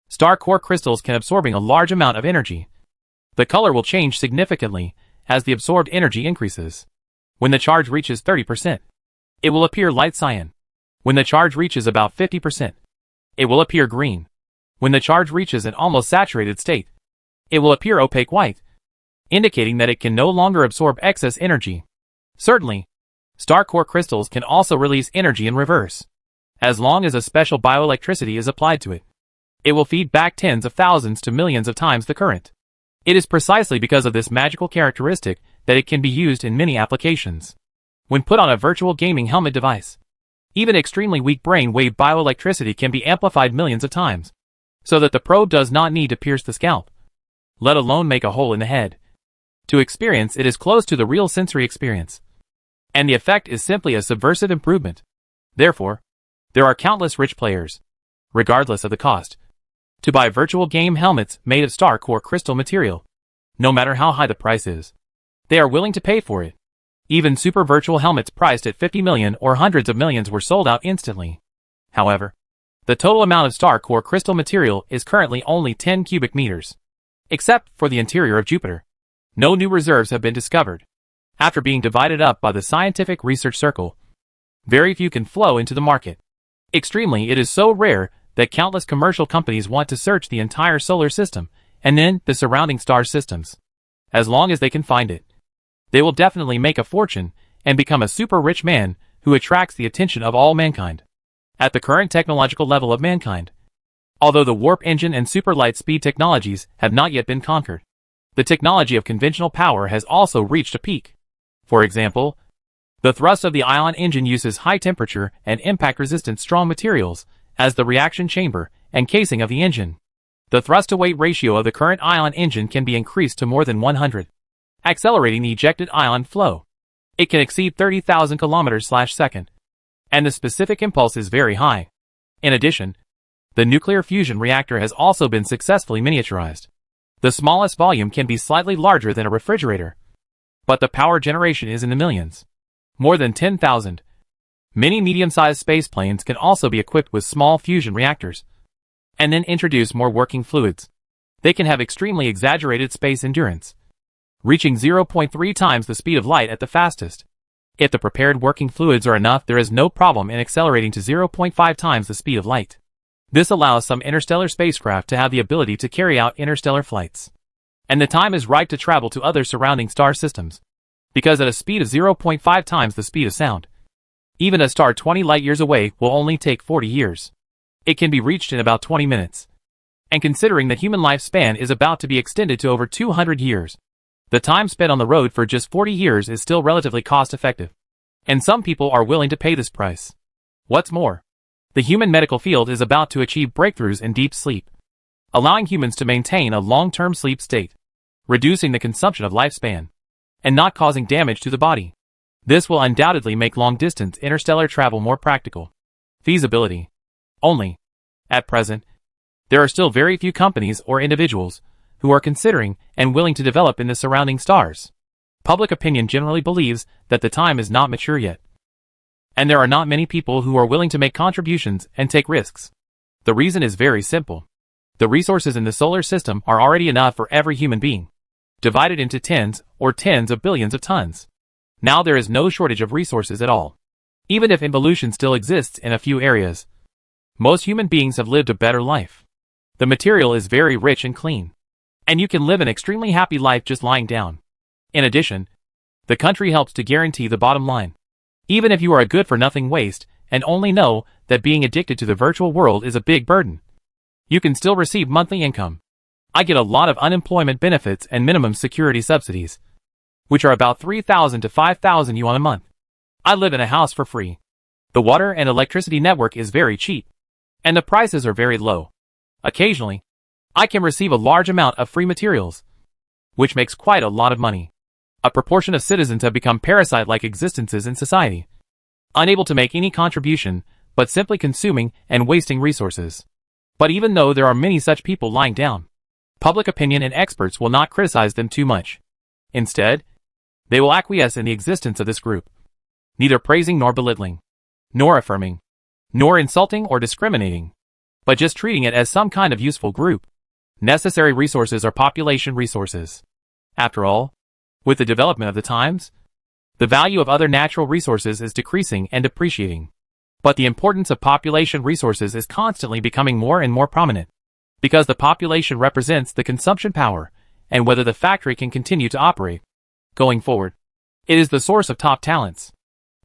star core crystals can absorb a large amount of energy. The color will change significantly as the absorbed energy increases. When the charge reaches 30%, it will appear light cyan. When the charge reaches about 50%, it will appear green. When the charge reaches an almost saturated state, it will appear opaque white, indicating that it can no longer absorb excess energy. Certainly, star core crystals can also release energy in reverse. As long as a special bioelectricity is applied to it, it will feed back tens of thousands to millions of times the current. It is precisely because of this magical characteristic that it can be used in many applications. When put on a virtual gaming helmet device, even extremely weak brain-wave bioelectricity can be amplified millions of times, so that the probe does not need to pierce the scalp, let alone make a hole in the head. To experience it is close to the real sensory experience, and the effect is simply a subversive improvement. Therefore, there are countless rich players, regardless of the cost, to buy virtual game helmets made of star core crystal material. No matter how high the price is, they are willing to pay for it. Even super virtual helmets priced at 50 million or hundreds of millions were sold out instantly. However, the total amount of star core crystal material is currently only 10 cubic meters. Except for the interior of Jupiter, no new reserves have been discovered. After being divided up by the scientific research circle, very few can flow into the market. Extremely, it is so rare that countless commercial companies want to search the entire solar system and then the surrounding star systems. As long as they can find it, they will definitely make a fortune and become a super rich man who attracts the attention of all mankind. At the current technological level of mankind, although the warp engine and super light speed technologies have not yet been conquered, the technology of conventional power has also reached a peak. For example, the thrust of the ion engine uses high temperature and impact-resistant strong materials as the reaction chamber and casing of the engine. The thrust-to-weight ratio of the current ion engine can be increased to more than 100, accelerating the ejected ion flow. It can exceed 30,000 km/s, and the specific impulse is very high. In addition, the nuclear fusion reactor has also been successfully miniaturized. The smallest volume can be slightly larger than a refrigerator, but the power generation is in the millions. More than 10,000. Many medium-sized spaceplanes can also be equipped with small fusion reactors, and then introduce more working fluids. They can have extremely exaggerated space endurance, reaching 0.3 times the speed of light at the fastest. If the prepared working fluids are enough, there is no problem in accelerating to 0.5 times the speed of light. This allows some interstellar spacecraft to have the ability to carry out interstellar flights. And the time is right to travel to other surrounding star systems, because at a speed of 0.5 times the speed of sound, even a star 20 light-years away will only take 40 years. It can be reached in about 20 minutes. And considering that human lifespan is about to be extended to over 200 years, the time spent on the road for just 40 years is still relatively cost-effective. And some people are willing to pay this price. What's more, the human medical field is about to achieve breakthroughs in deep sleep, allowing humans to maintain a long-term sleep state, reducing the consumption of lifespan, and not causing damage to the body. This will undoubtedly make long-distance interstellar travel more practical. Feasibility. Only, at present, there are still very few companies or individuals who are considering and willing to develop in the surrounding stars. Public opinion generally believes that the time is not mature yet, and there are not many people who are willing to make contributions and take risks. The reason is very simple. The resources in the solar system are already enough for every human being, divided into tens of billions of tons. Now there is no shortage of resources at all. Even if involution still exists in a few areas, most human beings have lived a better life. The material is very rich and clean, and you can live an extremely happy life just lying down. In addition, the country helps to guarantee the bottom line. Even if you are a good-for-nothing waste and only know that being addicted to the virtual world is a big burden, you can still receive monthly income. I get a lot of unemployment benefits and minimum security subsidies, which are about 3,000 to 5,000 yuan a month. I live in a house for free. The water and electricity network is very cheap, and the prices are very low. Occasionally, I can receive a large amount of free materials, which makes quite a lot of money. A proportion of citizens have become parasite-like existences in society, unable to make any contribution, but simply consuming and wasting resources. But even though there are many such people lying down, public opinion and experts will not criticize them too much. Instead, they will acquiesce in the existence of this group, neither praising nor belittling, nor affirming, nor insulting or discriminating, but just treating it as some kind of useful group. Necessary resources are population resources. After all, with the development of the times, the value of other natural resources is decreasing and depreciating. But the importance of population resources is constantly becoming more and more prominent, because the population represents the consumption power and whether the factory can continue to operate. Going forward, it is the source of top talents,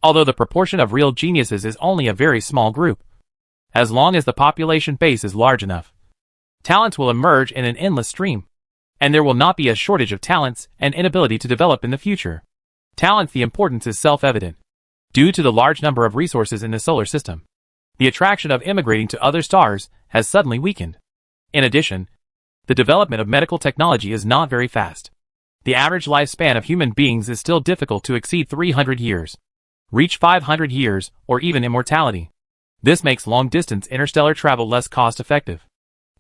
although the proportion of real geniuses is only a very small group. As long as the population base is large enough, talents will emerge in an endless stream, and there will not be a shortage of talents and inability to develop in the future. Talents, the importance is self-evident. Due to the large number of resources in the solar system, the attraction of immigrating to other stars has suddenly weakened. In addition, the development of medical technology is not very fast. The average lifespan of human beings is still difficult to exceed 300 years, reach 500 years, or even immortality. This makes long-distance interstellar travel less cost-effective.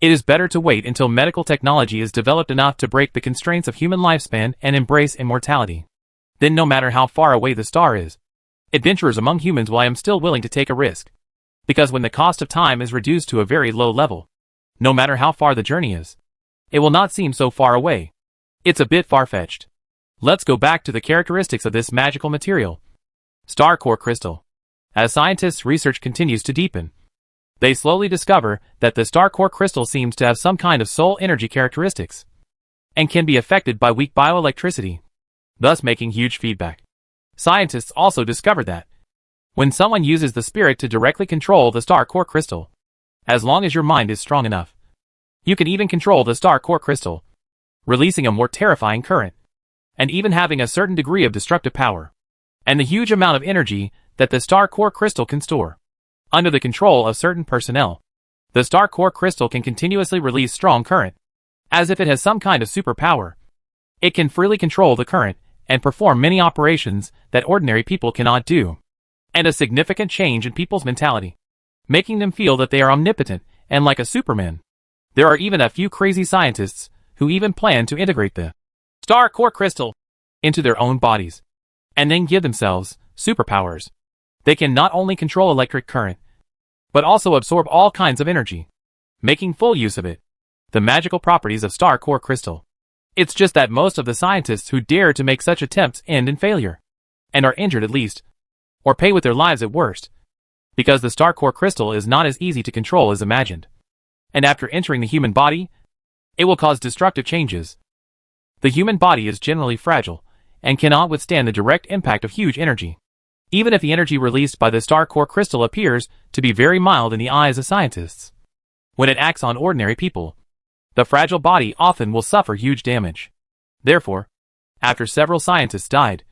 It is better to wait until medical technology is developed enough to break the constraints of human lifespan and embrace immortality. Then, no matter how far away the star is, adventurers among humans will still willing to take a risk. Because when the cost of time is reduced to a very low level, no matter how far the journey is, it will not seem so far away. It's a bit far-fetched. Let's go back to the characteristics of this magical material. Star core crystal. As scientists' research continues to deepen, they slowly discover that the star core crystal seems to have some kind of soul energy characteristics, and can be affected by weak bioelectricity, thus making huge feedback. Scientists also discovered that when someone uses the spirit to directly control the star core crystal, as long as your mind is strong enough, you can even control the star core crystal, releasing a more terrifying current, and even having a certain degree of destructive power, and the huge amount of energy that the star core crystal can store. Under the control of certain personnel, the star core crystal can continuously release strong current, as if it has some kind of superpower. It can freely control the current and perform many operations that ordinary people cannot do, and a significant change in people's mentality, making them feel that they are omnipotent and like a Superman. There are even a few crazy scientists who even plan to integrate the star core crystal into their own bodies, and then give themselves superpowers. They can not only control electric current, but also absorb all kinds of energy, making full use of it. The magical properties of star core crystal. It's just that most of the scientists who dare to make such attempts end in failure, and are injured at least, or pay with their lives at worst, because the star core crystal is not as easy to control as imagined. And after entering the human body, it will cause destructive changes. The human body is generally fragile, and cannot withstand the direct impact of huge energy. Even if the energy released by the star core crystal appears to be very mild in the eyes of scientists, when it acts on ordinary people, the fragile body often will suffer huge damage. Therefore, after several scientists died,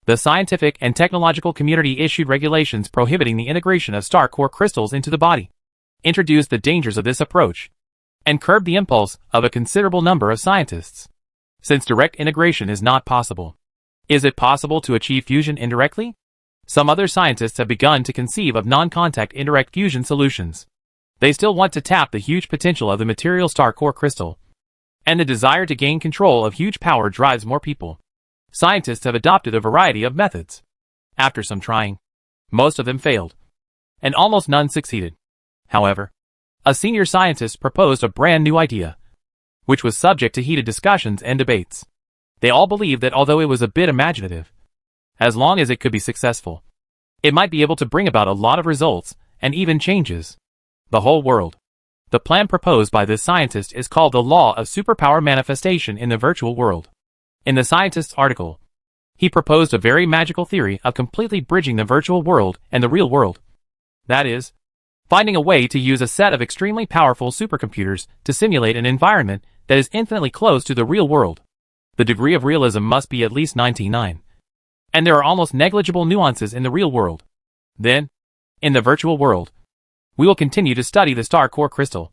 the scientific and technological community issued regulations prohibiting the integration of star core crystals into the body, introduced the dangers of this approach, and curbed the impulse of a considerable number of scientists. Since direct integration is not possible, is it possible to achieve fusion indirectly? Some other scientists have begun to conceive of non-contact indirect fusion solutions. They still want to tap the huge potential of the material star core crystal, and the desire to gain control of huge power drives more people. Scientists have adopted a variety of methods. After some trying, most of them failed, and almost none succeeded. However, a senior scientist proposed a brand new idea, which was subject to heated discussions and debates. They all believed that although it was a bit imaginative, as long as it could be successful, it might be able to bring about a lot of results and even changes the whole world. The plan proposed by this scientist is called the law of superpower manifestation in the virtual world. In the scientist's article, he proposed a very magical theory of completely bridging the virtual world and the real world. That is, finding a way to use a set of extremely powerful supercomputers to simulate an environment that is infinitely close to the real world. The degree of realism must be at least 99. And there are almost negligible nuances in the real world. Then, in the virtual world, we will continue to study the star core crystal,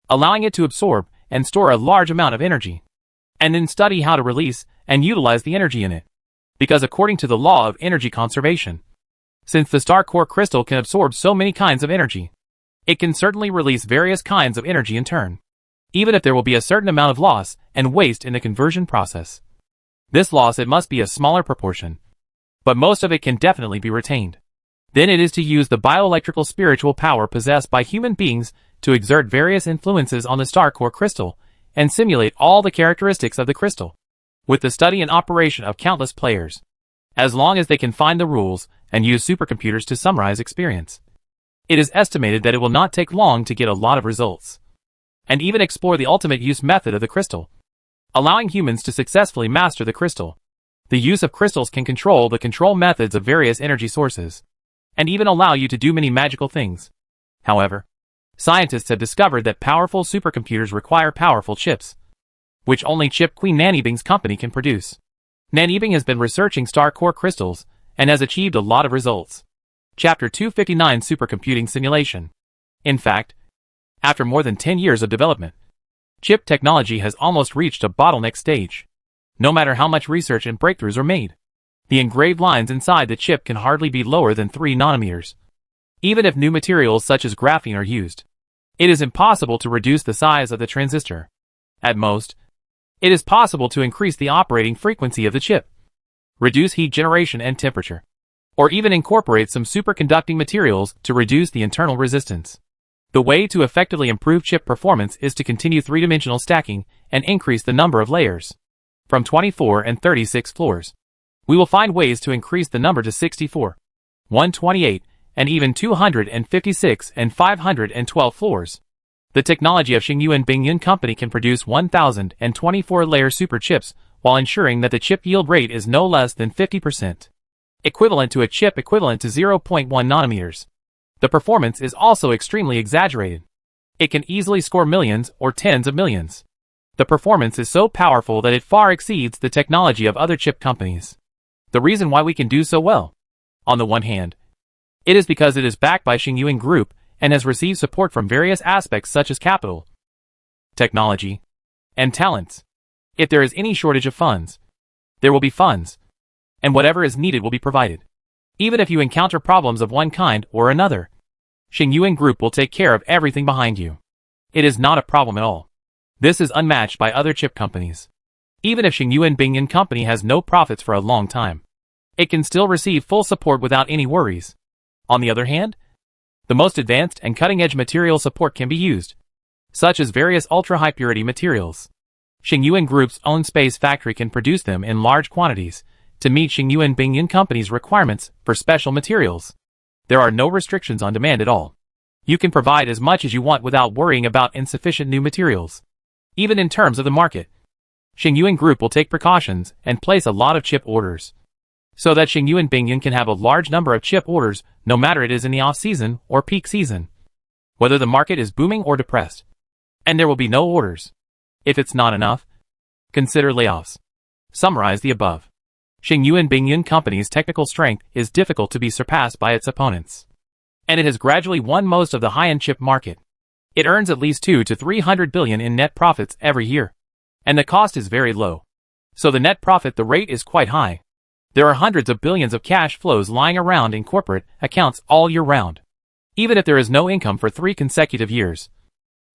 allowing it to absorb and store a large amount of energy, and then study how to release and utilize the energy in it. Because according to the law of energy conservation, since the star core crystal can absorb so many kinds of energy, It can certainly release various kinds of energy in turn, even if there will be a certain amount of loss and waste in the conversion process. This loss, it must be a smaller proportion, but most of it can definitely be retained. Then it is to use the bioelectrical spiritual power possessed by human beings to exert various influences on the star core crystal and simulate all the characteristics of the crystal, with the study and operation of countless players, as long as they can find the rules and use supercomputers to summarize experience. It is estimated that it will not take long to get a lot of results, and even explore the ultimate use method of the crystal, allowing humans to successfully master the crystal. The use of crystals can control the control methods of various energy sources, and even allow you to do many magical things. However, scientists have discovered that powerful supercomputers require powerful chips, which only Chip Queen Nanibing's company can produce. Nanibing has been researching star core crystals and has achieved a lot of results. Chapter 259 Supercomputing Simulation. In fact, after more than 10 years of development, chip technology has almost reached a bottleneck stage. No matter how much research and breakthroughs are made, the engraved lines inside the chip can hardly be lower than 3 nanometers. Even if new materials such as graphene are used, it is impossible to reduce the size of the transistor. At most, it is possible to increase the operating frequency of the chip, reduce heat generation and temperature, or even incorporate some superconducting materials to reduce the internal resistance. The way to effectively improve chip performance is to continue three-dimensional stacking and increase the number of layers from 24 and 36 floors. We will find ways to increase the number to 64, 128, and even 256 and 512 floors. The technology of Xingyuan Bingyun Company can produce 1,024-layer super chips while ensuring that the chip yield rate is no less than 50%, equivalent to a chip equivalent to 0.1 nanometers. The performance is also extremely exaggerated. It can easily score millions or tens of millions. The performance is so powerful that it far exceeds the technology of other chip companies. The reason why we can do so well, on the one hand, it is because it is backed by Xingyuan Group and has received support from various aspects such as capital, technology, and talents. If there is any shortage of funds, there will be funds, and whatever is needed will be provided. Even if you encounter problems of one kind or another, Xingyuan Group will take care of everything behind you. It is not a problem at all. This is unmatched by other chip companies. Even if Xingyuan Bingyun Company has no profits for a long time, it can still receive full support without any worries. On the other hand, the most advanced and cutting-edge material support can be used, such as various ultra-high purity materials. Xingyuan Group's own space factory can produce them in large quantities to meet Xingyuan Bingyun Company's requirements for special materials. There are no restrictions on demand at all. You can provide as much as you want without worrying about insufficient new materials. Even in terms of the market, Xingyuan Group will take precautions and place a lot of chip orders, so that Xingyuan Bingyun can have a large number of chip orders no matter it is in the off-season or peak season, whether the market is booming or depressed. And there will be no orders. If it's not enough, consider layoffs. Summarize the above. Xingyuan Bingyun Company's technical strength is difficult to be surpassed by its opponents, and it has gradually won most of the high-end chip market. It earns at least 200 to 300 billion in net profits every year, and the cost is very low. So the net profit, the rate is quite high. There are hundreds of billions of cash flows lying around in corporate accounts all year round. Even if there is no income for 3 consecutive years,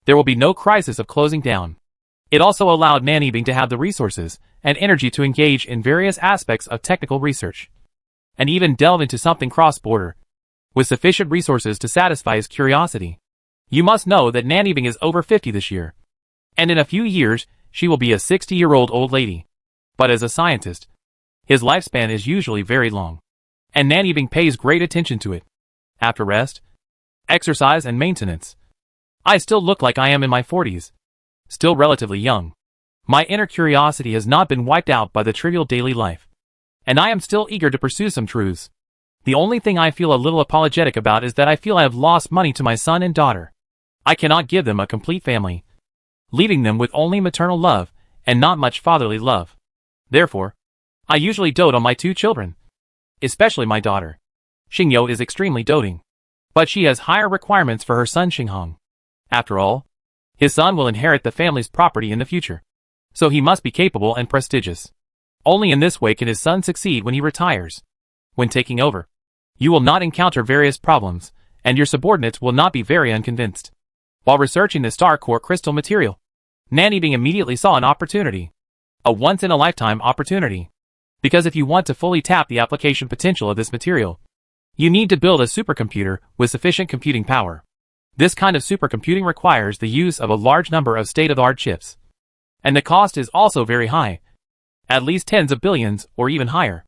there will be no crisis of closing down. It also allowed Nanibing to have the resources and energy to engage in various aspects of technical research, and even delve into something cross-border, with sufficient resources to satisfy his curiosity. You must know that Nanibing is over 50 this year, and in a few years she will be a 60-year-old old lady. But as a scientist, his lifespan is usually very long, and Nanibing pays great attention to it. After rest, exercise and maintenance, I still look like I am in my 40s, still relatively young. My inner curiosity has not been wiped out by the trivial daily life, and I am still eager to pursue some truths. The only thing I feel a little apologetic about is that I feel I have lost money to my son and daughter. I cannot give them a complete family, leaving them with only maternal love and not much fatherly love. Therefore, I usually dote on my 2 children, especially my daughter. Xingyo is extremely doting, but she has higher requirements for her son Xinghong. After all, his son will inherit the family's property in the future, so he must be capable and prestigious. Only in this way can his son succeed when he retires. When taking over, you will not encounter various problems, and your subordinates will not be very unconvinced. While researching the star core crystal material, Nanny Bing immediately saw an opportunity. A once-in-a-lifetime opportunity. Because if you want to fully tap the application potential of this material, you need to build a supercomputer with sufficient computing power. This kind of supercomputing requires the use of a large number of state-of-the-art chips. And the cost is also very high. At least tens of billions, or even higher.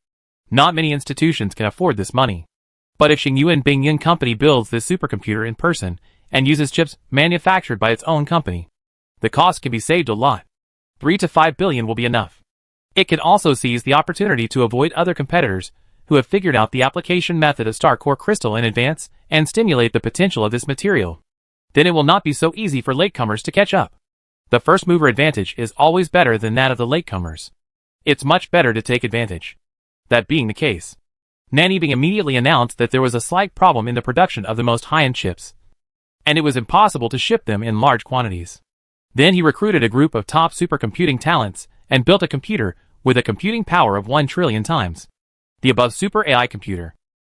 Not many institutions can afford this money. But if Xingyuan Bingyun Company builds this supercomputer in person, and uses chips manufactured by its own company, the cost can be saved a lot. 3 to 5 billion will be enough. It can also seize the opportunity to avoid other competitors who have figured out the application method of star core crystal in advance and stimulate the potential of this material. Then it will not be so easy for latecomers to catch up. The first mover advantage is always better than that of the latecomers. It's much better to take advantage. That being the case, Nanny Bing immediately announced that there was a slight problem in the production of the most high-end chips, and it was impossible to ship them in large quantities. Then he recruited a group of top supercomputing talents and built a computer with a computing power of 1 trillion times the above super AI computer.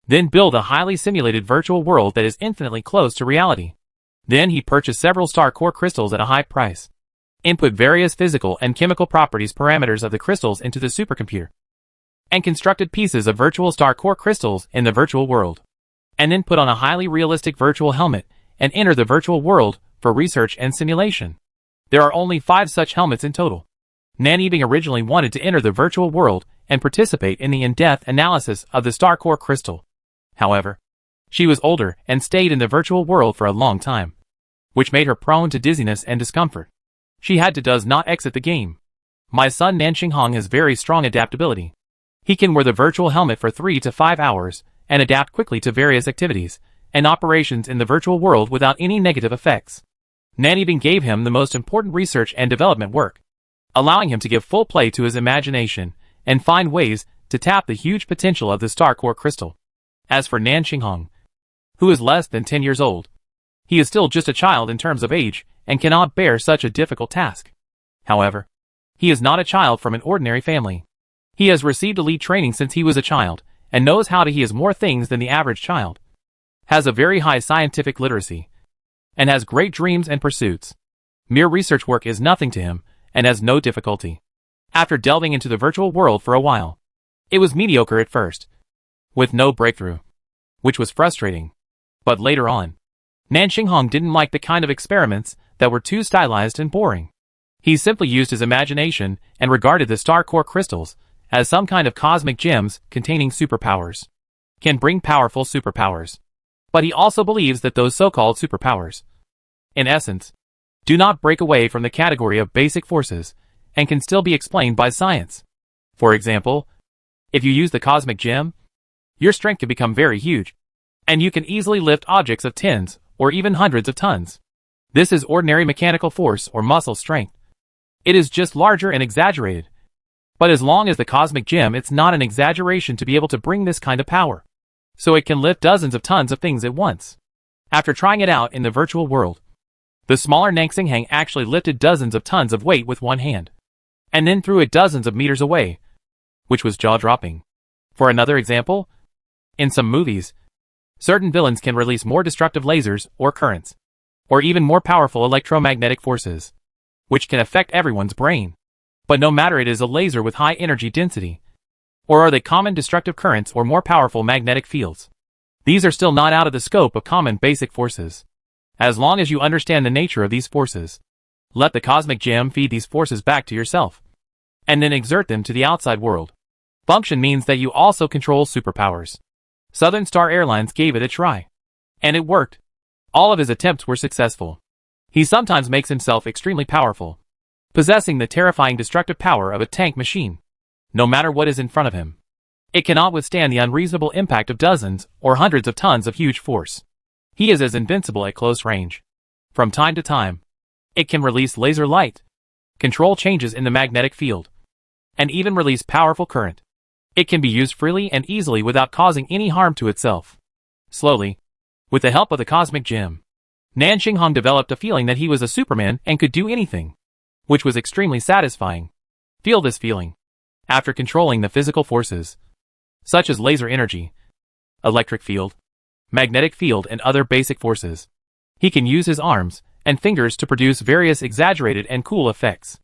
Then build a highly simulated virtual world that is infinitely close to reality. Then he purchased several star core crystals at a high price. Input various physical and chemical properties parameters of the crystals into the supercomputer, and constructed pieces of virtual star core crystals in the virtual world. And then put on a highly realistic virtual helmet and enter the virtual world for research and simulation. There are only 5 such helmets in total. Nanny Bing originally wanted to enter the virtual world and participate in the in-depth analysis of the star core crystal. However, she was older and stayed in the virtual world for a long time, which made her prone to dizziness and discomfort. She had to does not exit the game. My son Nanxing Hong has very strong adaptability. He can wear the virtual helmet for 3 to 5 hours and adapt quickly to various activities and operations in the virtual world without any negative effects. Nanny Bing gave him the most important research and development work, allowing him to give full play to his imagination and find ways to tap the huge potential of the star core crystal. As for Nanxing Hong, who is less than 10 years old, he is still just a child in terms of age and cannot bear such a difficult task. However, he is not a child from an ordinary family. He has received elite training since he was a child and knows how to he is more things than the average child, has a very high scientific literacy, and has great dreams and pursuits. Mere research work is nothing to him and has no difficulty. After delving into the virtual world for a while, it was mediocre at first, with no breakthrough, which was frustrating. But later on, Nanxing Hong didn't like the kind of experiments that were too stylized and boring. He simply used his imagination and regarded the star core crystals as some kind of cosmic gems containing superpowers. Can bring powerful superpowers. But he also believes that those so-called superpowers, in essence, do not break away from the category of basic forces and can still be explained by science. For example, if you use the cosmic gem, your strength can become very huge, and you can easily lift objects of tens or even hundreds of tons. This is ordinary mechanical force or muscle strength. It is just larger and exaggerated. But as long as the cosmic gem, it's not an exaggeration to be able to bring this kind of power. So it can lift dozens of tons of things at once. After trying it out in the virtual world, the smaller Nanxing Hang actually lifted dozens of tons of weight with one hand, and then threw it dozens of meters away, which was jaw-dropping. For another example, in some movies, certain villains can release more destructive lasers or currents, or even more powerful electromagnetic forces, which can affect everyone's brain. But no matter it is a laser with high energy density, or are they common destructive currents or more powerful magnetic fields, these are still not out of the scope of common basic forces. As long as you understand the nature of these forces, let the cosmic gem feed these forces back to yourself, and then exert them to the outside world. Function means that you also control superpowers. Southern Star Airlines gave it a try, and it worked. All of his attempts were successful. He sometimes makes himself extremely powerful, possessing the terrifying destructive power of a tank machine. No matter what is in front of him, it cannot withstand the unreasonable impact of dozens or hundreds of tons of huge force. He is as invincible at close range. From time to time, it can release laser light, control changes in the magnetic field, and even release powerful current. It can be used freely and easily without causing any harm to itself. Slowly, with the help of the cosmic gem, Nanxing Hong developed a feeling that he was a Superman and could do anything, which was extremely satisfying. Feel this feeling. After controlling the physical forces, such as laser energy, electric field, magnetic field and other basic forces. He can use his arms and fingers to produce various exaggerated and cool effects.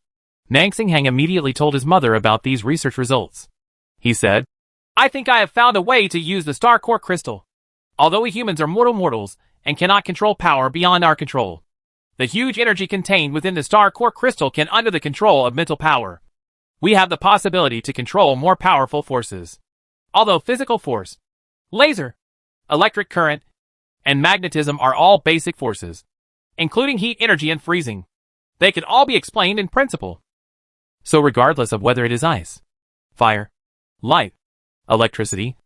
Nansing immediately told his mother about these research results. He said, "I think I have found a way to use the star core crystal. Although we humans are mortals and cannot control power beyond our control, the huge energy contained within the star core crystal can under the control of mental power. We have the possibility to control more powerful forces. Although physical force, laser, electric current, and magnetism are all basic forces, including heat energy and freezing, they can all be explained in principle. So regardless of whether it is ice, fire, light, electricity,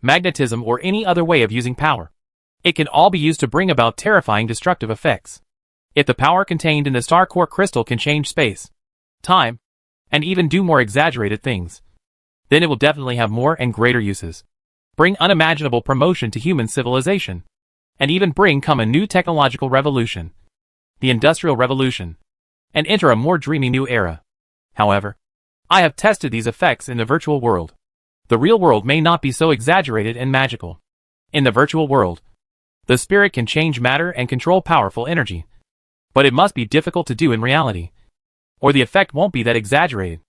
magnetism, or any other way of using power, it can all be used to bring about terrifying destructive effects. If the power contained in the star core crystal can change space, time, and even do more exaggerated things, then it will definitely have more and greater uses, bring unimaginable promotion to human civilization, and even come a new technological revolution, the Industrial Revolution, and enter a more dreamy new era. However, I have tested these effects in the virtual world. The real world may not be so exaggerated and magical. In the virtual world, the spirit can change matter and control powerful energy, but it must be difficult to do in reality, or the effect won't be that exaggerated."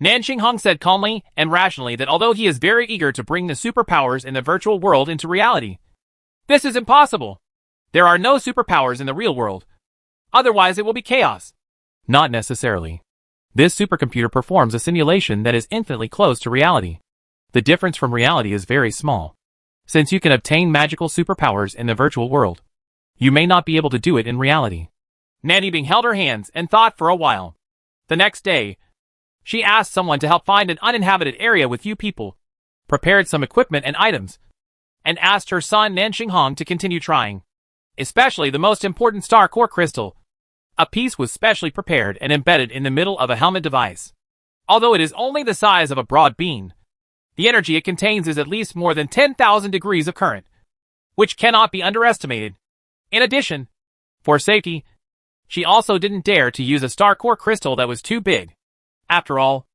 Nansing said calmly and rationally that although he is very eager to bring the superpowers in the virtual world into reality, this is impossible. There are no superpowers in the real world. Otherwise it will be chaos. Not necessarily. This supercomputer performs a simulation that is infinitely close to reality. The difference from reality is very small. Since you can obtain magical superpowers in the virtual world, you may not be able to do it in reality. Nanny Bing held her hands and thought for a while. The next day, she asked someone to help find an uninhabited area with few people, prepared some equipment and items, and asked her son Nansing to continue trying, especially the most important star core crystal. A piece was specially prepared and embedded in the middle of a helmet device. Although it is only the size of a broad bean, the energy it contains is at least more than 10,000 degrees of current, which cannot be underestimated. In addition, for safety, she also didn't dare to use a star core crystal that was too big. After all,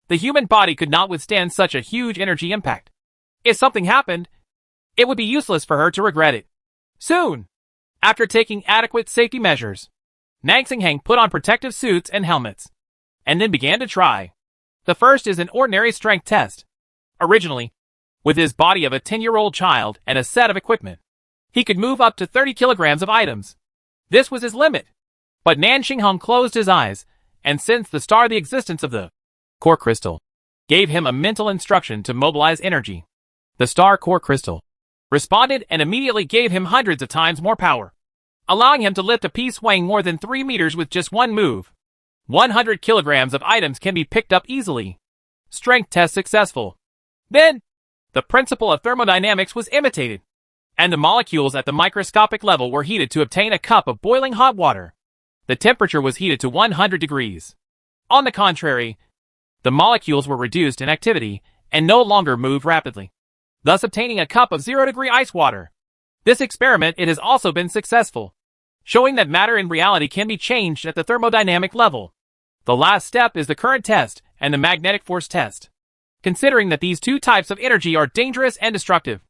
the human body could not withstand such a huge energy impact. If something happened, it would be useless for her to regret it. Soon, after taking adequate safety measures, Nansing put on protective suits and helmets, and then began to try. The first is an ordinary strength test. Originally, with his body of a 10-year-old child and a set of equipment, he could move up to 30 kilograms of items. This was his limit. But Nansing closed his eyes and sensed the existence of the core crystal, gave him a mental instruction to mobilize energy. The star core crystal responded and immediately gave him hundreds of times more power, allowing him to lift a piece weighing more than 3 meters with just one move. 100 kilograms of items can be picked up easily. Strength test successful. Then, the principle of thermodynamics was imitated, and the molecules at the microscopic level were heated to obtain a cup of boiling hot water. The temperature was heated to 100 degrees. On the contrary, the molecules were reduced in activity and no longer moved rapidly, thus obtaining a cup of 0-degree ice water. This experiment has also been successful, showing that matter in reality can be changed at the thermodynamic level. The last step is the current test and the magnetic force test. Considering that these two types of energy are dangerous and destructive,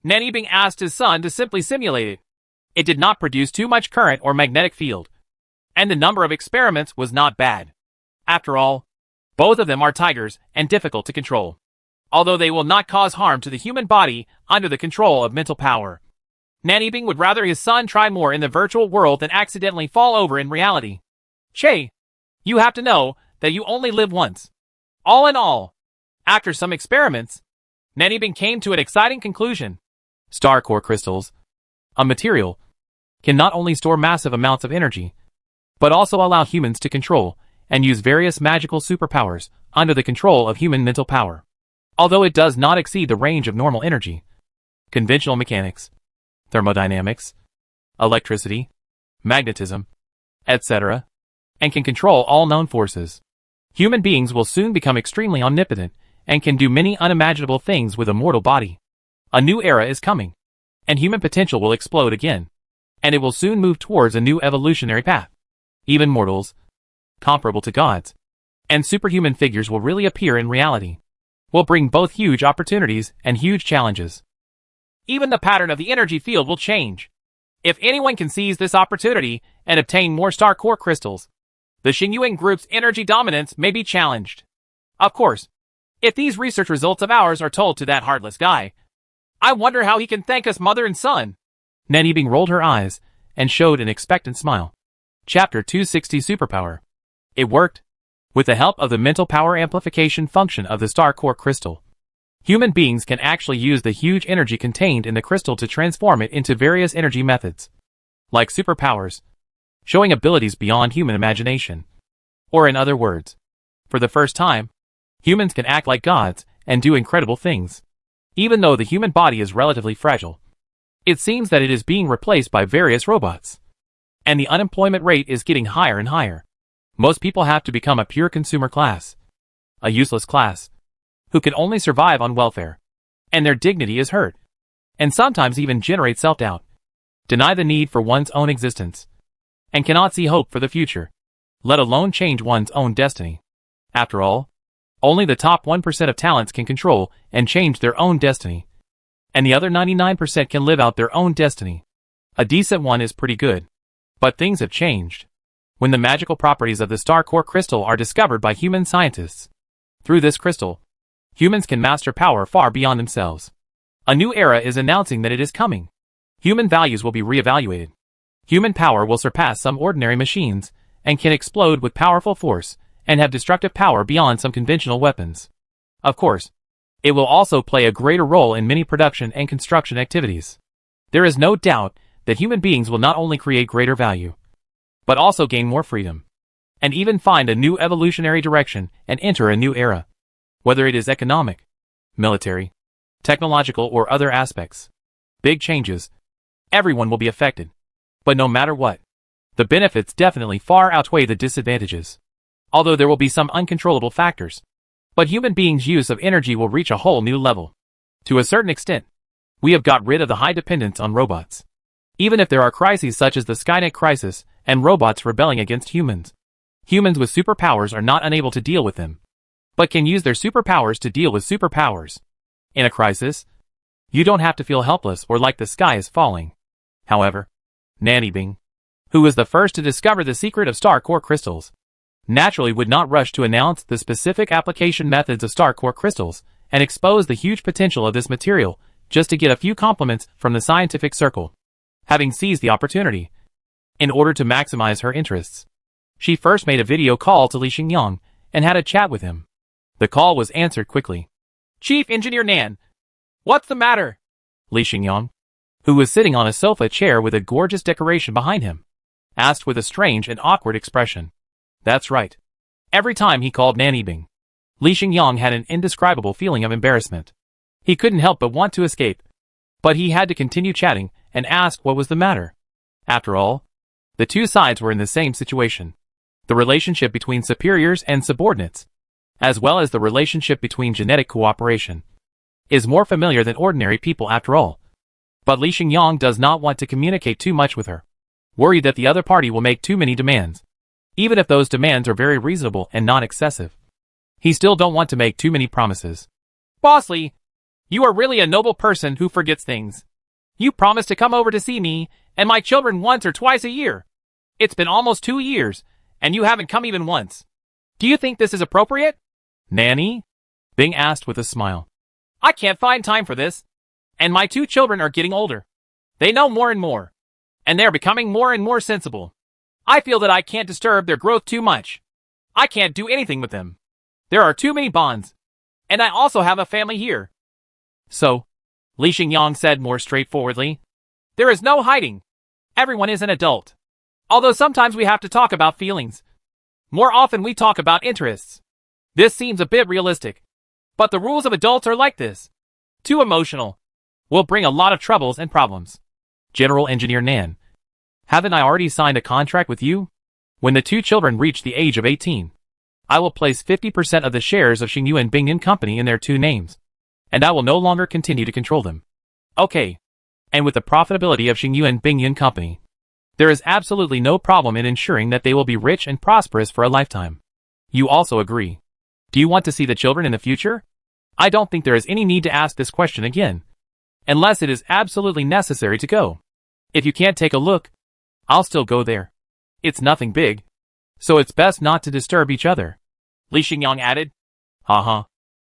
Nanny Bing asked his son to simply simulate it. It did not produce too much current or magnetic field, and the number of experiments was not bad. After all, both of them are tigers and difficult to control, although they will not cause harm to the human body under the control of mental power. Nanny Bing would rather his son try more in the virtual world than accidentally fall over in reality. Che, you have to know that you only live once. All in all, after some experiments, Nanny Bing came to an exciting conclusion. Star core crystals, a material, can not only store massive amounts of energy, but also allow humans to control and use various magical superpowers under the control of human mental power. Although it does not exceed the range of normal energy, conventional mechanics, thermodynamics, electricity, magnetism, etc., and can control all known forces. Human beings will soon become extremely omnipotent and can do many unimaginable things with a mortal body. A new era is coming, and human potential will explode again, and it will soon move towards a new evolutionary path. Even mortals, comparable to gods, and superhuman figures will really appear in reality, will bring both huge opportunities and huge challenges. even the pattern of the energy field will change. If anyone can seize this opportunity and obtain more star core crystals, the Xingyuan group's energy dominance may be challenged. Of course, if these research results of ours are told to that heartless guy, I wonder how he can thank us mother and son. Nan Yibing rolled her eyes and showed an expectant smile. Chapter 260 Superpower. It worked. With the help of the mental power amplification function of the star core crystal, human beings can actually use the huge energy contained in the crystal to transform it into various energy methods, like superpowers, showing abilities beyond human imagination. Or in other words, for the first time, humans can act like gods and do incredible things. Even though the human body is relatively fragile, it seems that it is being replaced by various robots. And the unemployment rate is getting higher and higher. Most people have to become a pure consumer class, a useless class, who can only survive on welfare. And their dignity is hurt, and sometimes even generate self-doubt, deny the need for one's own existence, and cannot see hope for the future, let alone change one's own destiny. After all, only the top 1% of talents can control and change their own destiny, and the other 99% can live out their own destiny. A decent one is pretty good. But things have changed. When the magical properties of the star core crystal are discovered by human scientists. Through this crystal, humans can master power far beyond themselves. A new era is announcing that it is coming. Human values will be reevaluated. Human power will surpass some ordinary machines, and can explode with powerful force, and have destructive power beyond some conventional weapons. Of course, it will also play a greater role in many production and construction activities. There is no doubt that human beings will not only create greater value, but also gain more freedom, and even find a new evolutionary direction and enter a new era. Whether it is economic, military, technological or other aspects. Big changes. Everyone will be affected. But no matter what, the benefits definitely far outweigh the disadvantages. Although there will be some uncontrollable factors. But human beings' use of energy will reach a whole new level. To a certain extent, we have got rid of the high dependence on robots. Even if there are crises such as the Skynet crisis and robots rebelling against humans, humans with superpowers are not unable to deal with them, but can use their superpowers to deal with superpowers. In a crisis, you don't have to feel helpless or like the sky is falling. However, Nan Yibing, who was the first to discover the secret of star core crystals, naturally would not rush to announce the specific application methods of star core crystals and expose the huge potential of this material just to get a few compliments from the scientific circle. Having seized the opportunity, in order to maximize her interests, she first made a video call to Li Xingyang and had a chat with him. The call was answered quickly. Chief Engineer Nan, what's the matter? Li Xingyang, who was sitting on a sofa chair with a gorgeous decoration behind him, asked with a strange and awkward expression. That's right. Every time he called Nan Yibing, Li Xingyang had an indescribable feeling of embarrassment. He couldn't help but want to escape, but he had to continue chatting and ask what was the matter. After all, the two sides were in the same situation. The relationship between superiors and subordinates, as well as the relationship between genetic cooperation, is more familiar than ordinary people after all. But Li Xingyang does not want to communicate too much with her, worried that the other party will make too many demands. Even if those demands are very reasonable and not excessive, he still don't want to make too many promises. Boss Li, you are really a noble person who forgets things. You promised to come over to see me and my children once or twice a year. It's been almost 2 years, and you haven't come even once. Do you think this is appropriate? Nanny? Bing asked with a smile. I can't find time for this. And my 2 children are getting older. They know more and more. And they're becoming more and more sensible. I feel that I can't disturb their growth too much. I can't do anything with them. There are too many bonds. And I also have a family here. So, Li Xingyang said more straightforwardly, there is no hiding. Everyone is an adult. Although sometimes we have to talk about feelings. More often we talk about interests. This seems a bit realistic. But the rules of adults are like this. Too emotional. Will bring a lot of troubles and problems. General Engineer Nan, haven't I already signed a contract with you? When the 2 children reach the age of 18, I will place 50% of the shares of Xingyuan Bingyuan Company in their 2 names. And I will no longer continue to control them. Okay. And with the profitability of Xingyuan Bingyuan Company, there is absolutely no problem in ensuring that they will be rich and prosperous for a lifetime. You also agree. Do you want to see the children in the future? I don't think there is any need to ask this question again. unless it is absolutely necessary to go. If you can't take a look, I'll still go there. It's nothing big, so it's best not to disturb each other. Li Xingyang added. Uh-huh.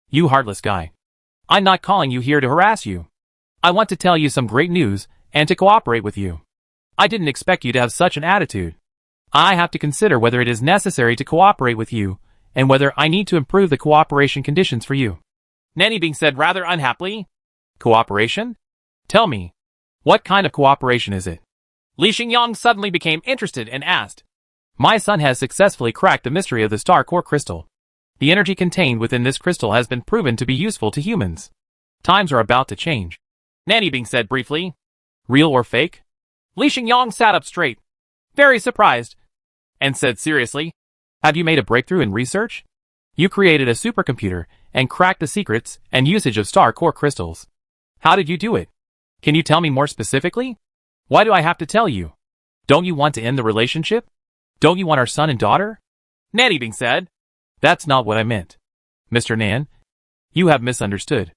You heartless guy. I'm not calling you here to harass you. I want to tell you some great news and to cooperate with you. I didn't expect you to have such an attitude. I have to consider whether it is necessary to cooperate with you and whether I need to improve the cooperation conditions for you. Nanny Bing said rather unhappily. Cooperation? Tell me, what kind of cooperation is it? Li Xingyang suddenly became interested and asked. My son has successfully cracked the mystery of the star core crystal. The energy contained within this crystal has been proven to be useful to humans. Times are about to change. Nanny Bing said briefly. Real or fake? Li Xingyang sat up straight, very surprised, and said seriously, have you made a breakthrough in research? You created a supercomputer and cracked the secrets and usage of star core crystals. How did you do it? Can you tell me more specifically? Why do I have to tell you? Don't you want to end the relationship? Don't you want our son and daughter? Nanny Bing said. That's not what I meant. Mr. Nan, you have misunderstood.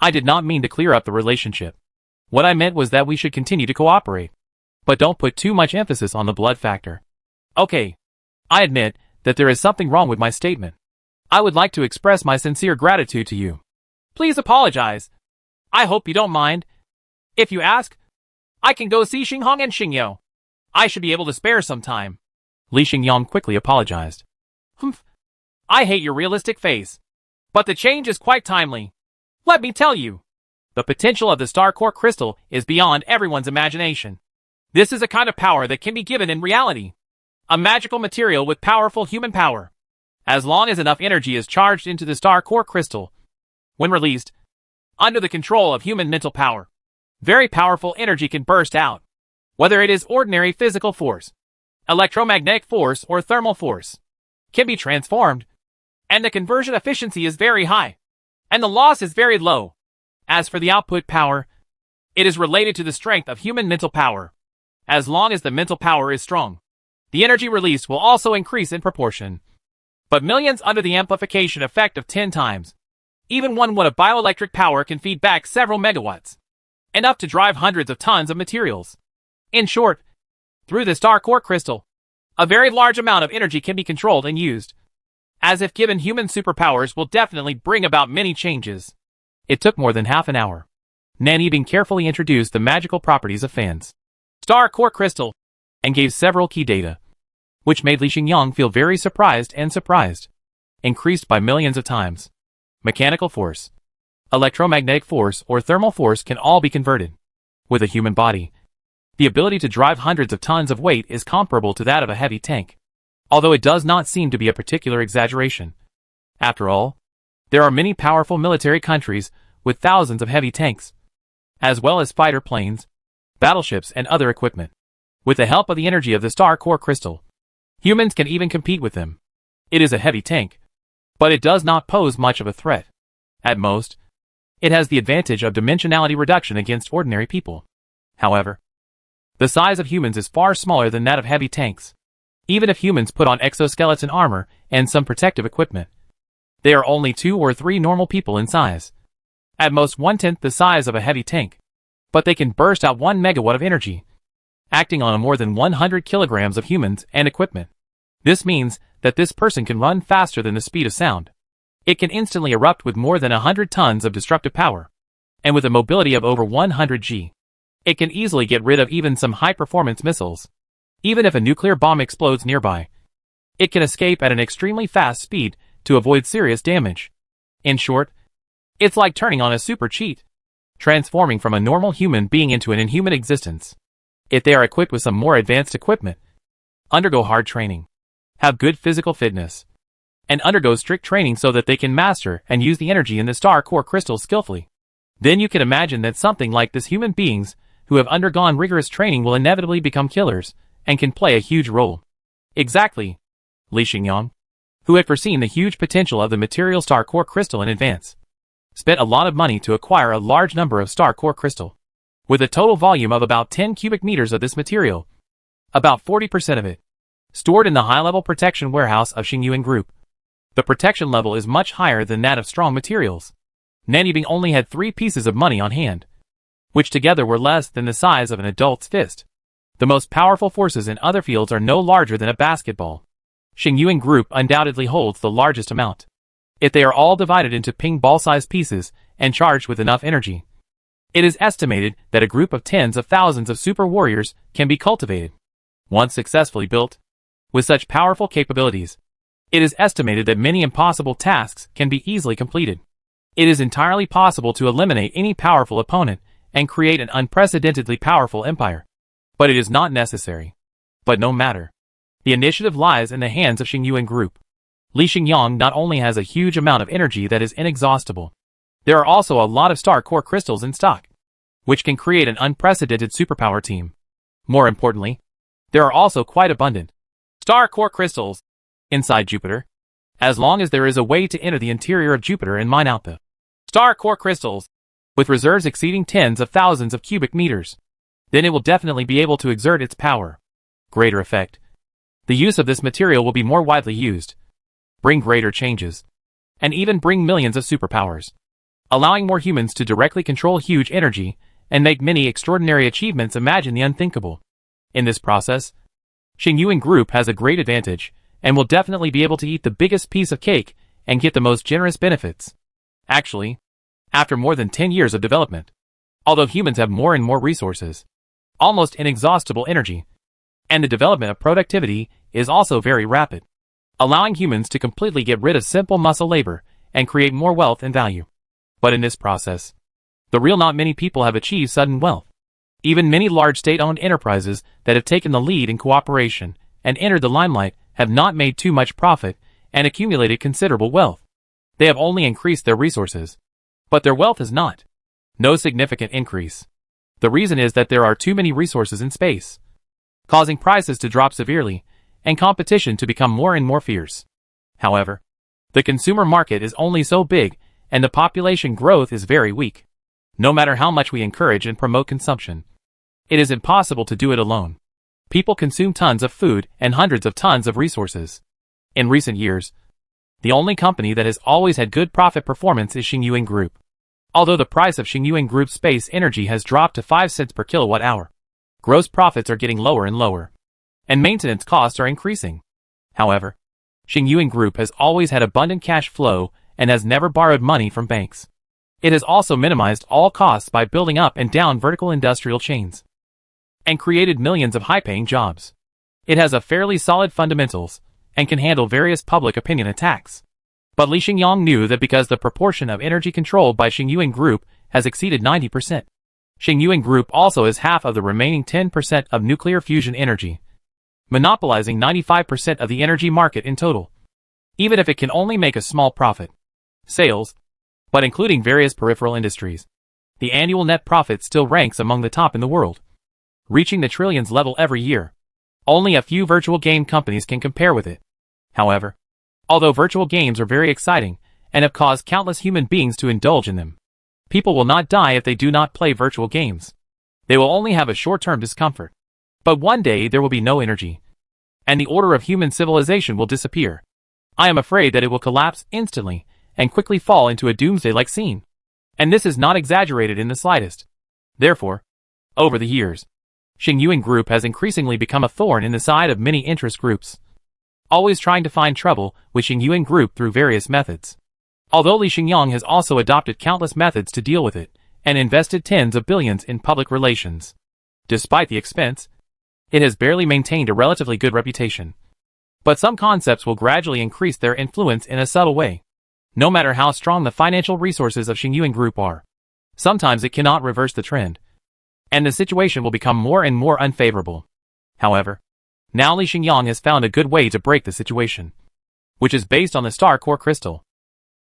I did not mean to clear up the relationship. What I meant was that we should continue to cooperate. But don't put too much emphasis on the blood factor. Okay, I admit that there is something wrong with my statement. I would like to express my sincere gratitude to you. Please apologize. I hope you don't mind. If you ask, I can go see Xinghong and Xingyou. I should be able to spare some time. Li Xingyang quickly apologized. Humph. I hate your realistic face. But the change is quite timely. Let me tell you. The potential of the star core crystal is beyond everyone's imagination. This is a kind of power that can be given in reality. A magical material with powerful human power. As long as enough energy is charged into the star core crystal, when released, under the control of human mental power, very powerful energy can burst out. Whether it is ordinary physical force, electromagnetic force, or thermal force, can be transformed. And the conversion efficiency is very high. And the loss is very low. As for the output power, it is related to the strength of human mental power. As long as the mental power is strong, the energy released will also increase in proportion. But millions under the amplification effect of 10 times. Even 1 watt of bioelectric power can feed back several megawatts. Enough to drive hundreds of tons of materials. In short, through the star core crystal, a very large amount of energy can be controlled and used. As if given human superpowers will definitely bring about many changes. It took more than half an hour. Nanny Bing carefully introduced the magical properties of fans, star core crystal, and gave several key data, which made Li Xingyang feel very surprised and surprised. Increased by millions of times. Mechanical force, electromagnetic force, or thermal force can all be converted. With a human body, the ability to drive hundreds of tons of weight is comparable to that of a heavy tank. Although it does not seem to be a particular exaggeration. After all, there are many powerful military countries with thousands of heavy tanks, as well as fighter planes, battleships, and other equipment. With the help of the energy of the star core crystal, humans can even compete with them. It is a heavy tank, but it does not pose much of a threat. At most, it has the advantage of dimensionality reduction against ordinary people. However, the size of humans is far smaller than that of heavy tanks. Even if humans put on exoskeleton armor and some protective equipment, they are only 2 or 3 normal people in size. At most 1/10 the size of a heavy tank. But they can burst out 1 megawatt of energy, acting on more than 100 kilograms of humans and equipment. This means that this person can run faster than the speed of sound. It can instantly erupt with more than 100 tons of destructive power. And with a mobility of over 100 g, it can easily get rid of even some high-performance missiles. Even if a nuclear bomb explodes nearby, it can escape at an extremely fast speed to avoid serious damage. In short, it's like turning on a super cheat, transforming from a normal human being into an inhuman existence. If they are equipped with some more advanced equipment, undergo hard training, have good physical fitness, and undergo strict training so that they can master and use the energy in the star core crystal skillfully, then you can imagine that something like this human beings who have undergone rigorous training will inevitably become killers and can play a huge role. Exactly. Li Xingyang, who had foreseen the huge potential of the material star core crystal in advance, spent a lot of money to acquire a large number of star core crystal. With a total volume of about 10 cubic meters of this material, about 40% of it, stored in the high-level protection warehouse of Xingyuan Group. The protection level is much higher than that of strong materials. Nanny Bing only had 3 pieces of money on hand, which together were less than the size of an adult's fist. The most powerful forces in other fields are no larger than a basketball. Xingyuan Group undoubtedly holds the largest amount. If they are all divided into ping ball-sized pieces and charged with enough energy, it is estimated that a group of tens of thousands of super warriors can be cultivated. Once successfully built, with such powerful capabilities, it is estimated that many impossible tasks can be easily completed. It is entirely possible to eliminate any powerful opponent and create an unprecedentedly powerful empire. But it is not necessary. But no matter. The initiative lies in the hands of Xingyuan Group. Li Xingyang not only has a huge amount of energy that is inexhaustible, there are also a lot of star core crystals in stock, which can create an unprecedented superpower team. More importantly, there are also quite abundant star core crystals inside Jupiter. As long as there is a way to enter the interior of Jupiter and mine out the star core crystals, with reserves exceeding tens of thousands of cubic meters, then it will definitely be able to exert its power. Greater effect. The use of this material will be more widely used, bring greater changes, and even bring millions of superpowers, allowing more humans to directly control huge energy and make many extraordinary achievements. Imagine the unthinkable. In this process, Xingyuan Group has a great advantage and will definitely be able to eat the biggest piece of cake and get the most generous benefits. Actually, after more than 10 years of development, although humans have more and more resources, almost inexhaustible energy, and the development of productivity is also very rapid, allowing humans to completely get rid of simple muscle labor and create more wealth and value. But in this process, not many people have achieved sudden wealth. Even many large state-owned enterprises that have taken the lead in cooperation and entered the limelight have not made too much profit and accumulated considerable wealth. They have only increased their resources, but their wealth has not. No significant increase. The reason is that there are too many resources in space, causing prices to drop severely and competition to become more and more fierce. However, the consumer market is only so big and the population growth is very weak. No matter how much we encourage and promote consumption, it is impossible to do it alone. People consume tons of food and hundreds of tons of resources. In recent years, the only company that has always had good profit performance is Xingyuan Group. Although the price of Xingyuan Group's space energy has dropped to 5 cents per kilowatt hour, gross profits are getting lower and lower, and maintenance costs are increasing. However, Xingyuan Group has always had abundant cash flow and has never borrowed money from banks. It has also minimized all costs by building up and down vertical industrial chains, and created millions of high-paying jobs. It has a fairly solid fundamentals, and can handle various public opinion attacks. But Li Xingyang knew that because the proportion of energy controlled by Xingyuan Group has exceeded 90%, Xingyuan Group also has half of the remaining 10% of nuclear fusion energy, monopolizing 95% of the energy market in total. Even if it can only make a small profit, sales, but including various peripheral industries, the annual net profit still ranks among the top in the world, reaching the trillions level every year. Only a few virtual game companies can compare with it. However, although virtual games are very exciting and have caused countless human beings to indulge in them, people will not die if they do not play virtual games. They will only have a short-term discomfort. But one day there will be no energy, and the order of human civilization will disappear. I am afraid that it will collapse instantly and quickly fall into a doomsday-like scene. And this is not exaggerated in the slightest. Therefore, over the years, Xingyuan Group has increasingly become a thorn in the side of many interest groups, always trying to find trouble with Xingyuan Group through various methods. Although Li Xingyang has also adopted countless methods to deal with it, and invested tens of billions in public relations. Despite the expense, it has barely maintained a relatively good reputation. But some concepts will gradually increase their influence in a subtle way. No matter how strong the financial resources of Xingyuan Group are, sometimes it cannot reverse the trend, and the situation will become more and more unfavorable. However, now Li Xingyang has found a good way to break the situation, which is based on the star core crystal.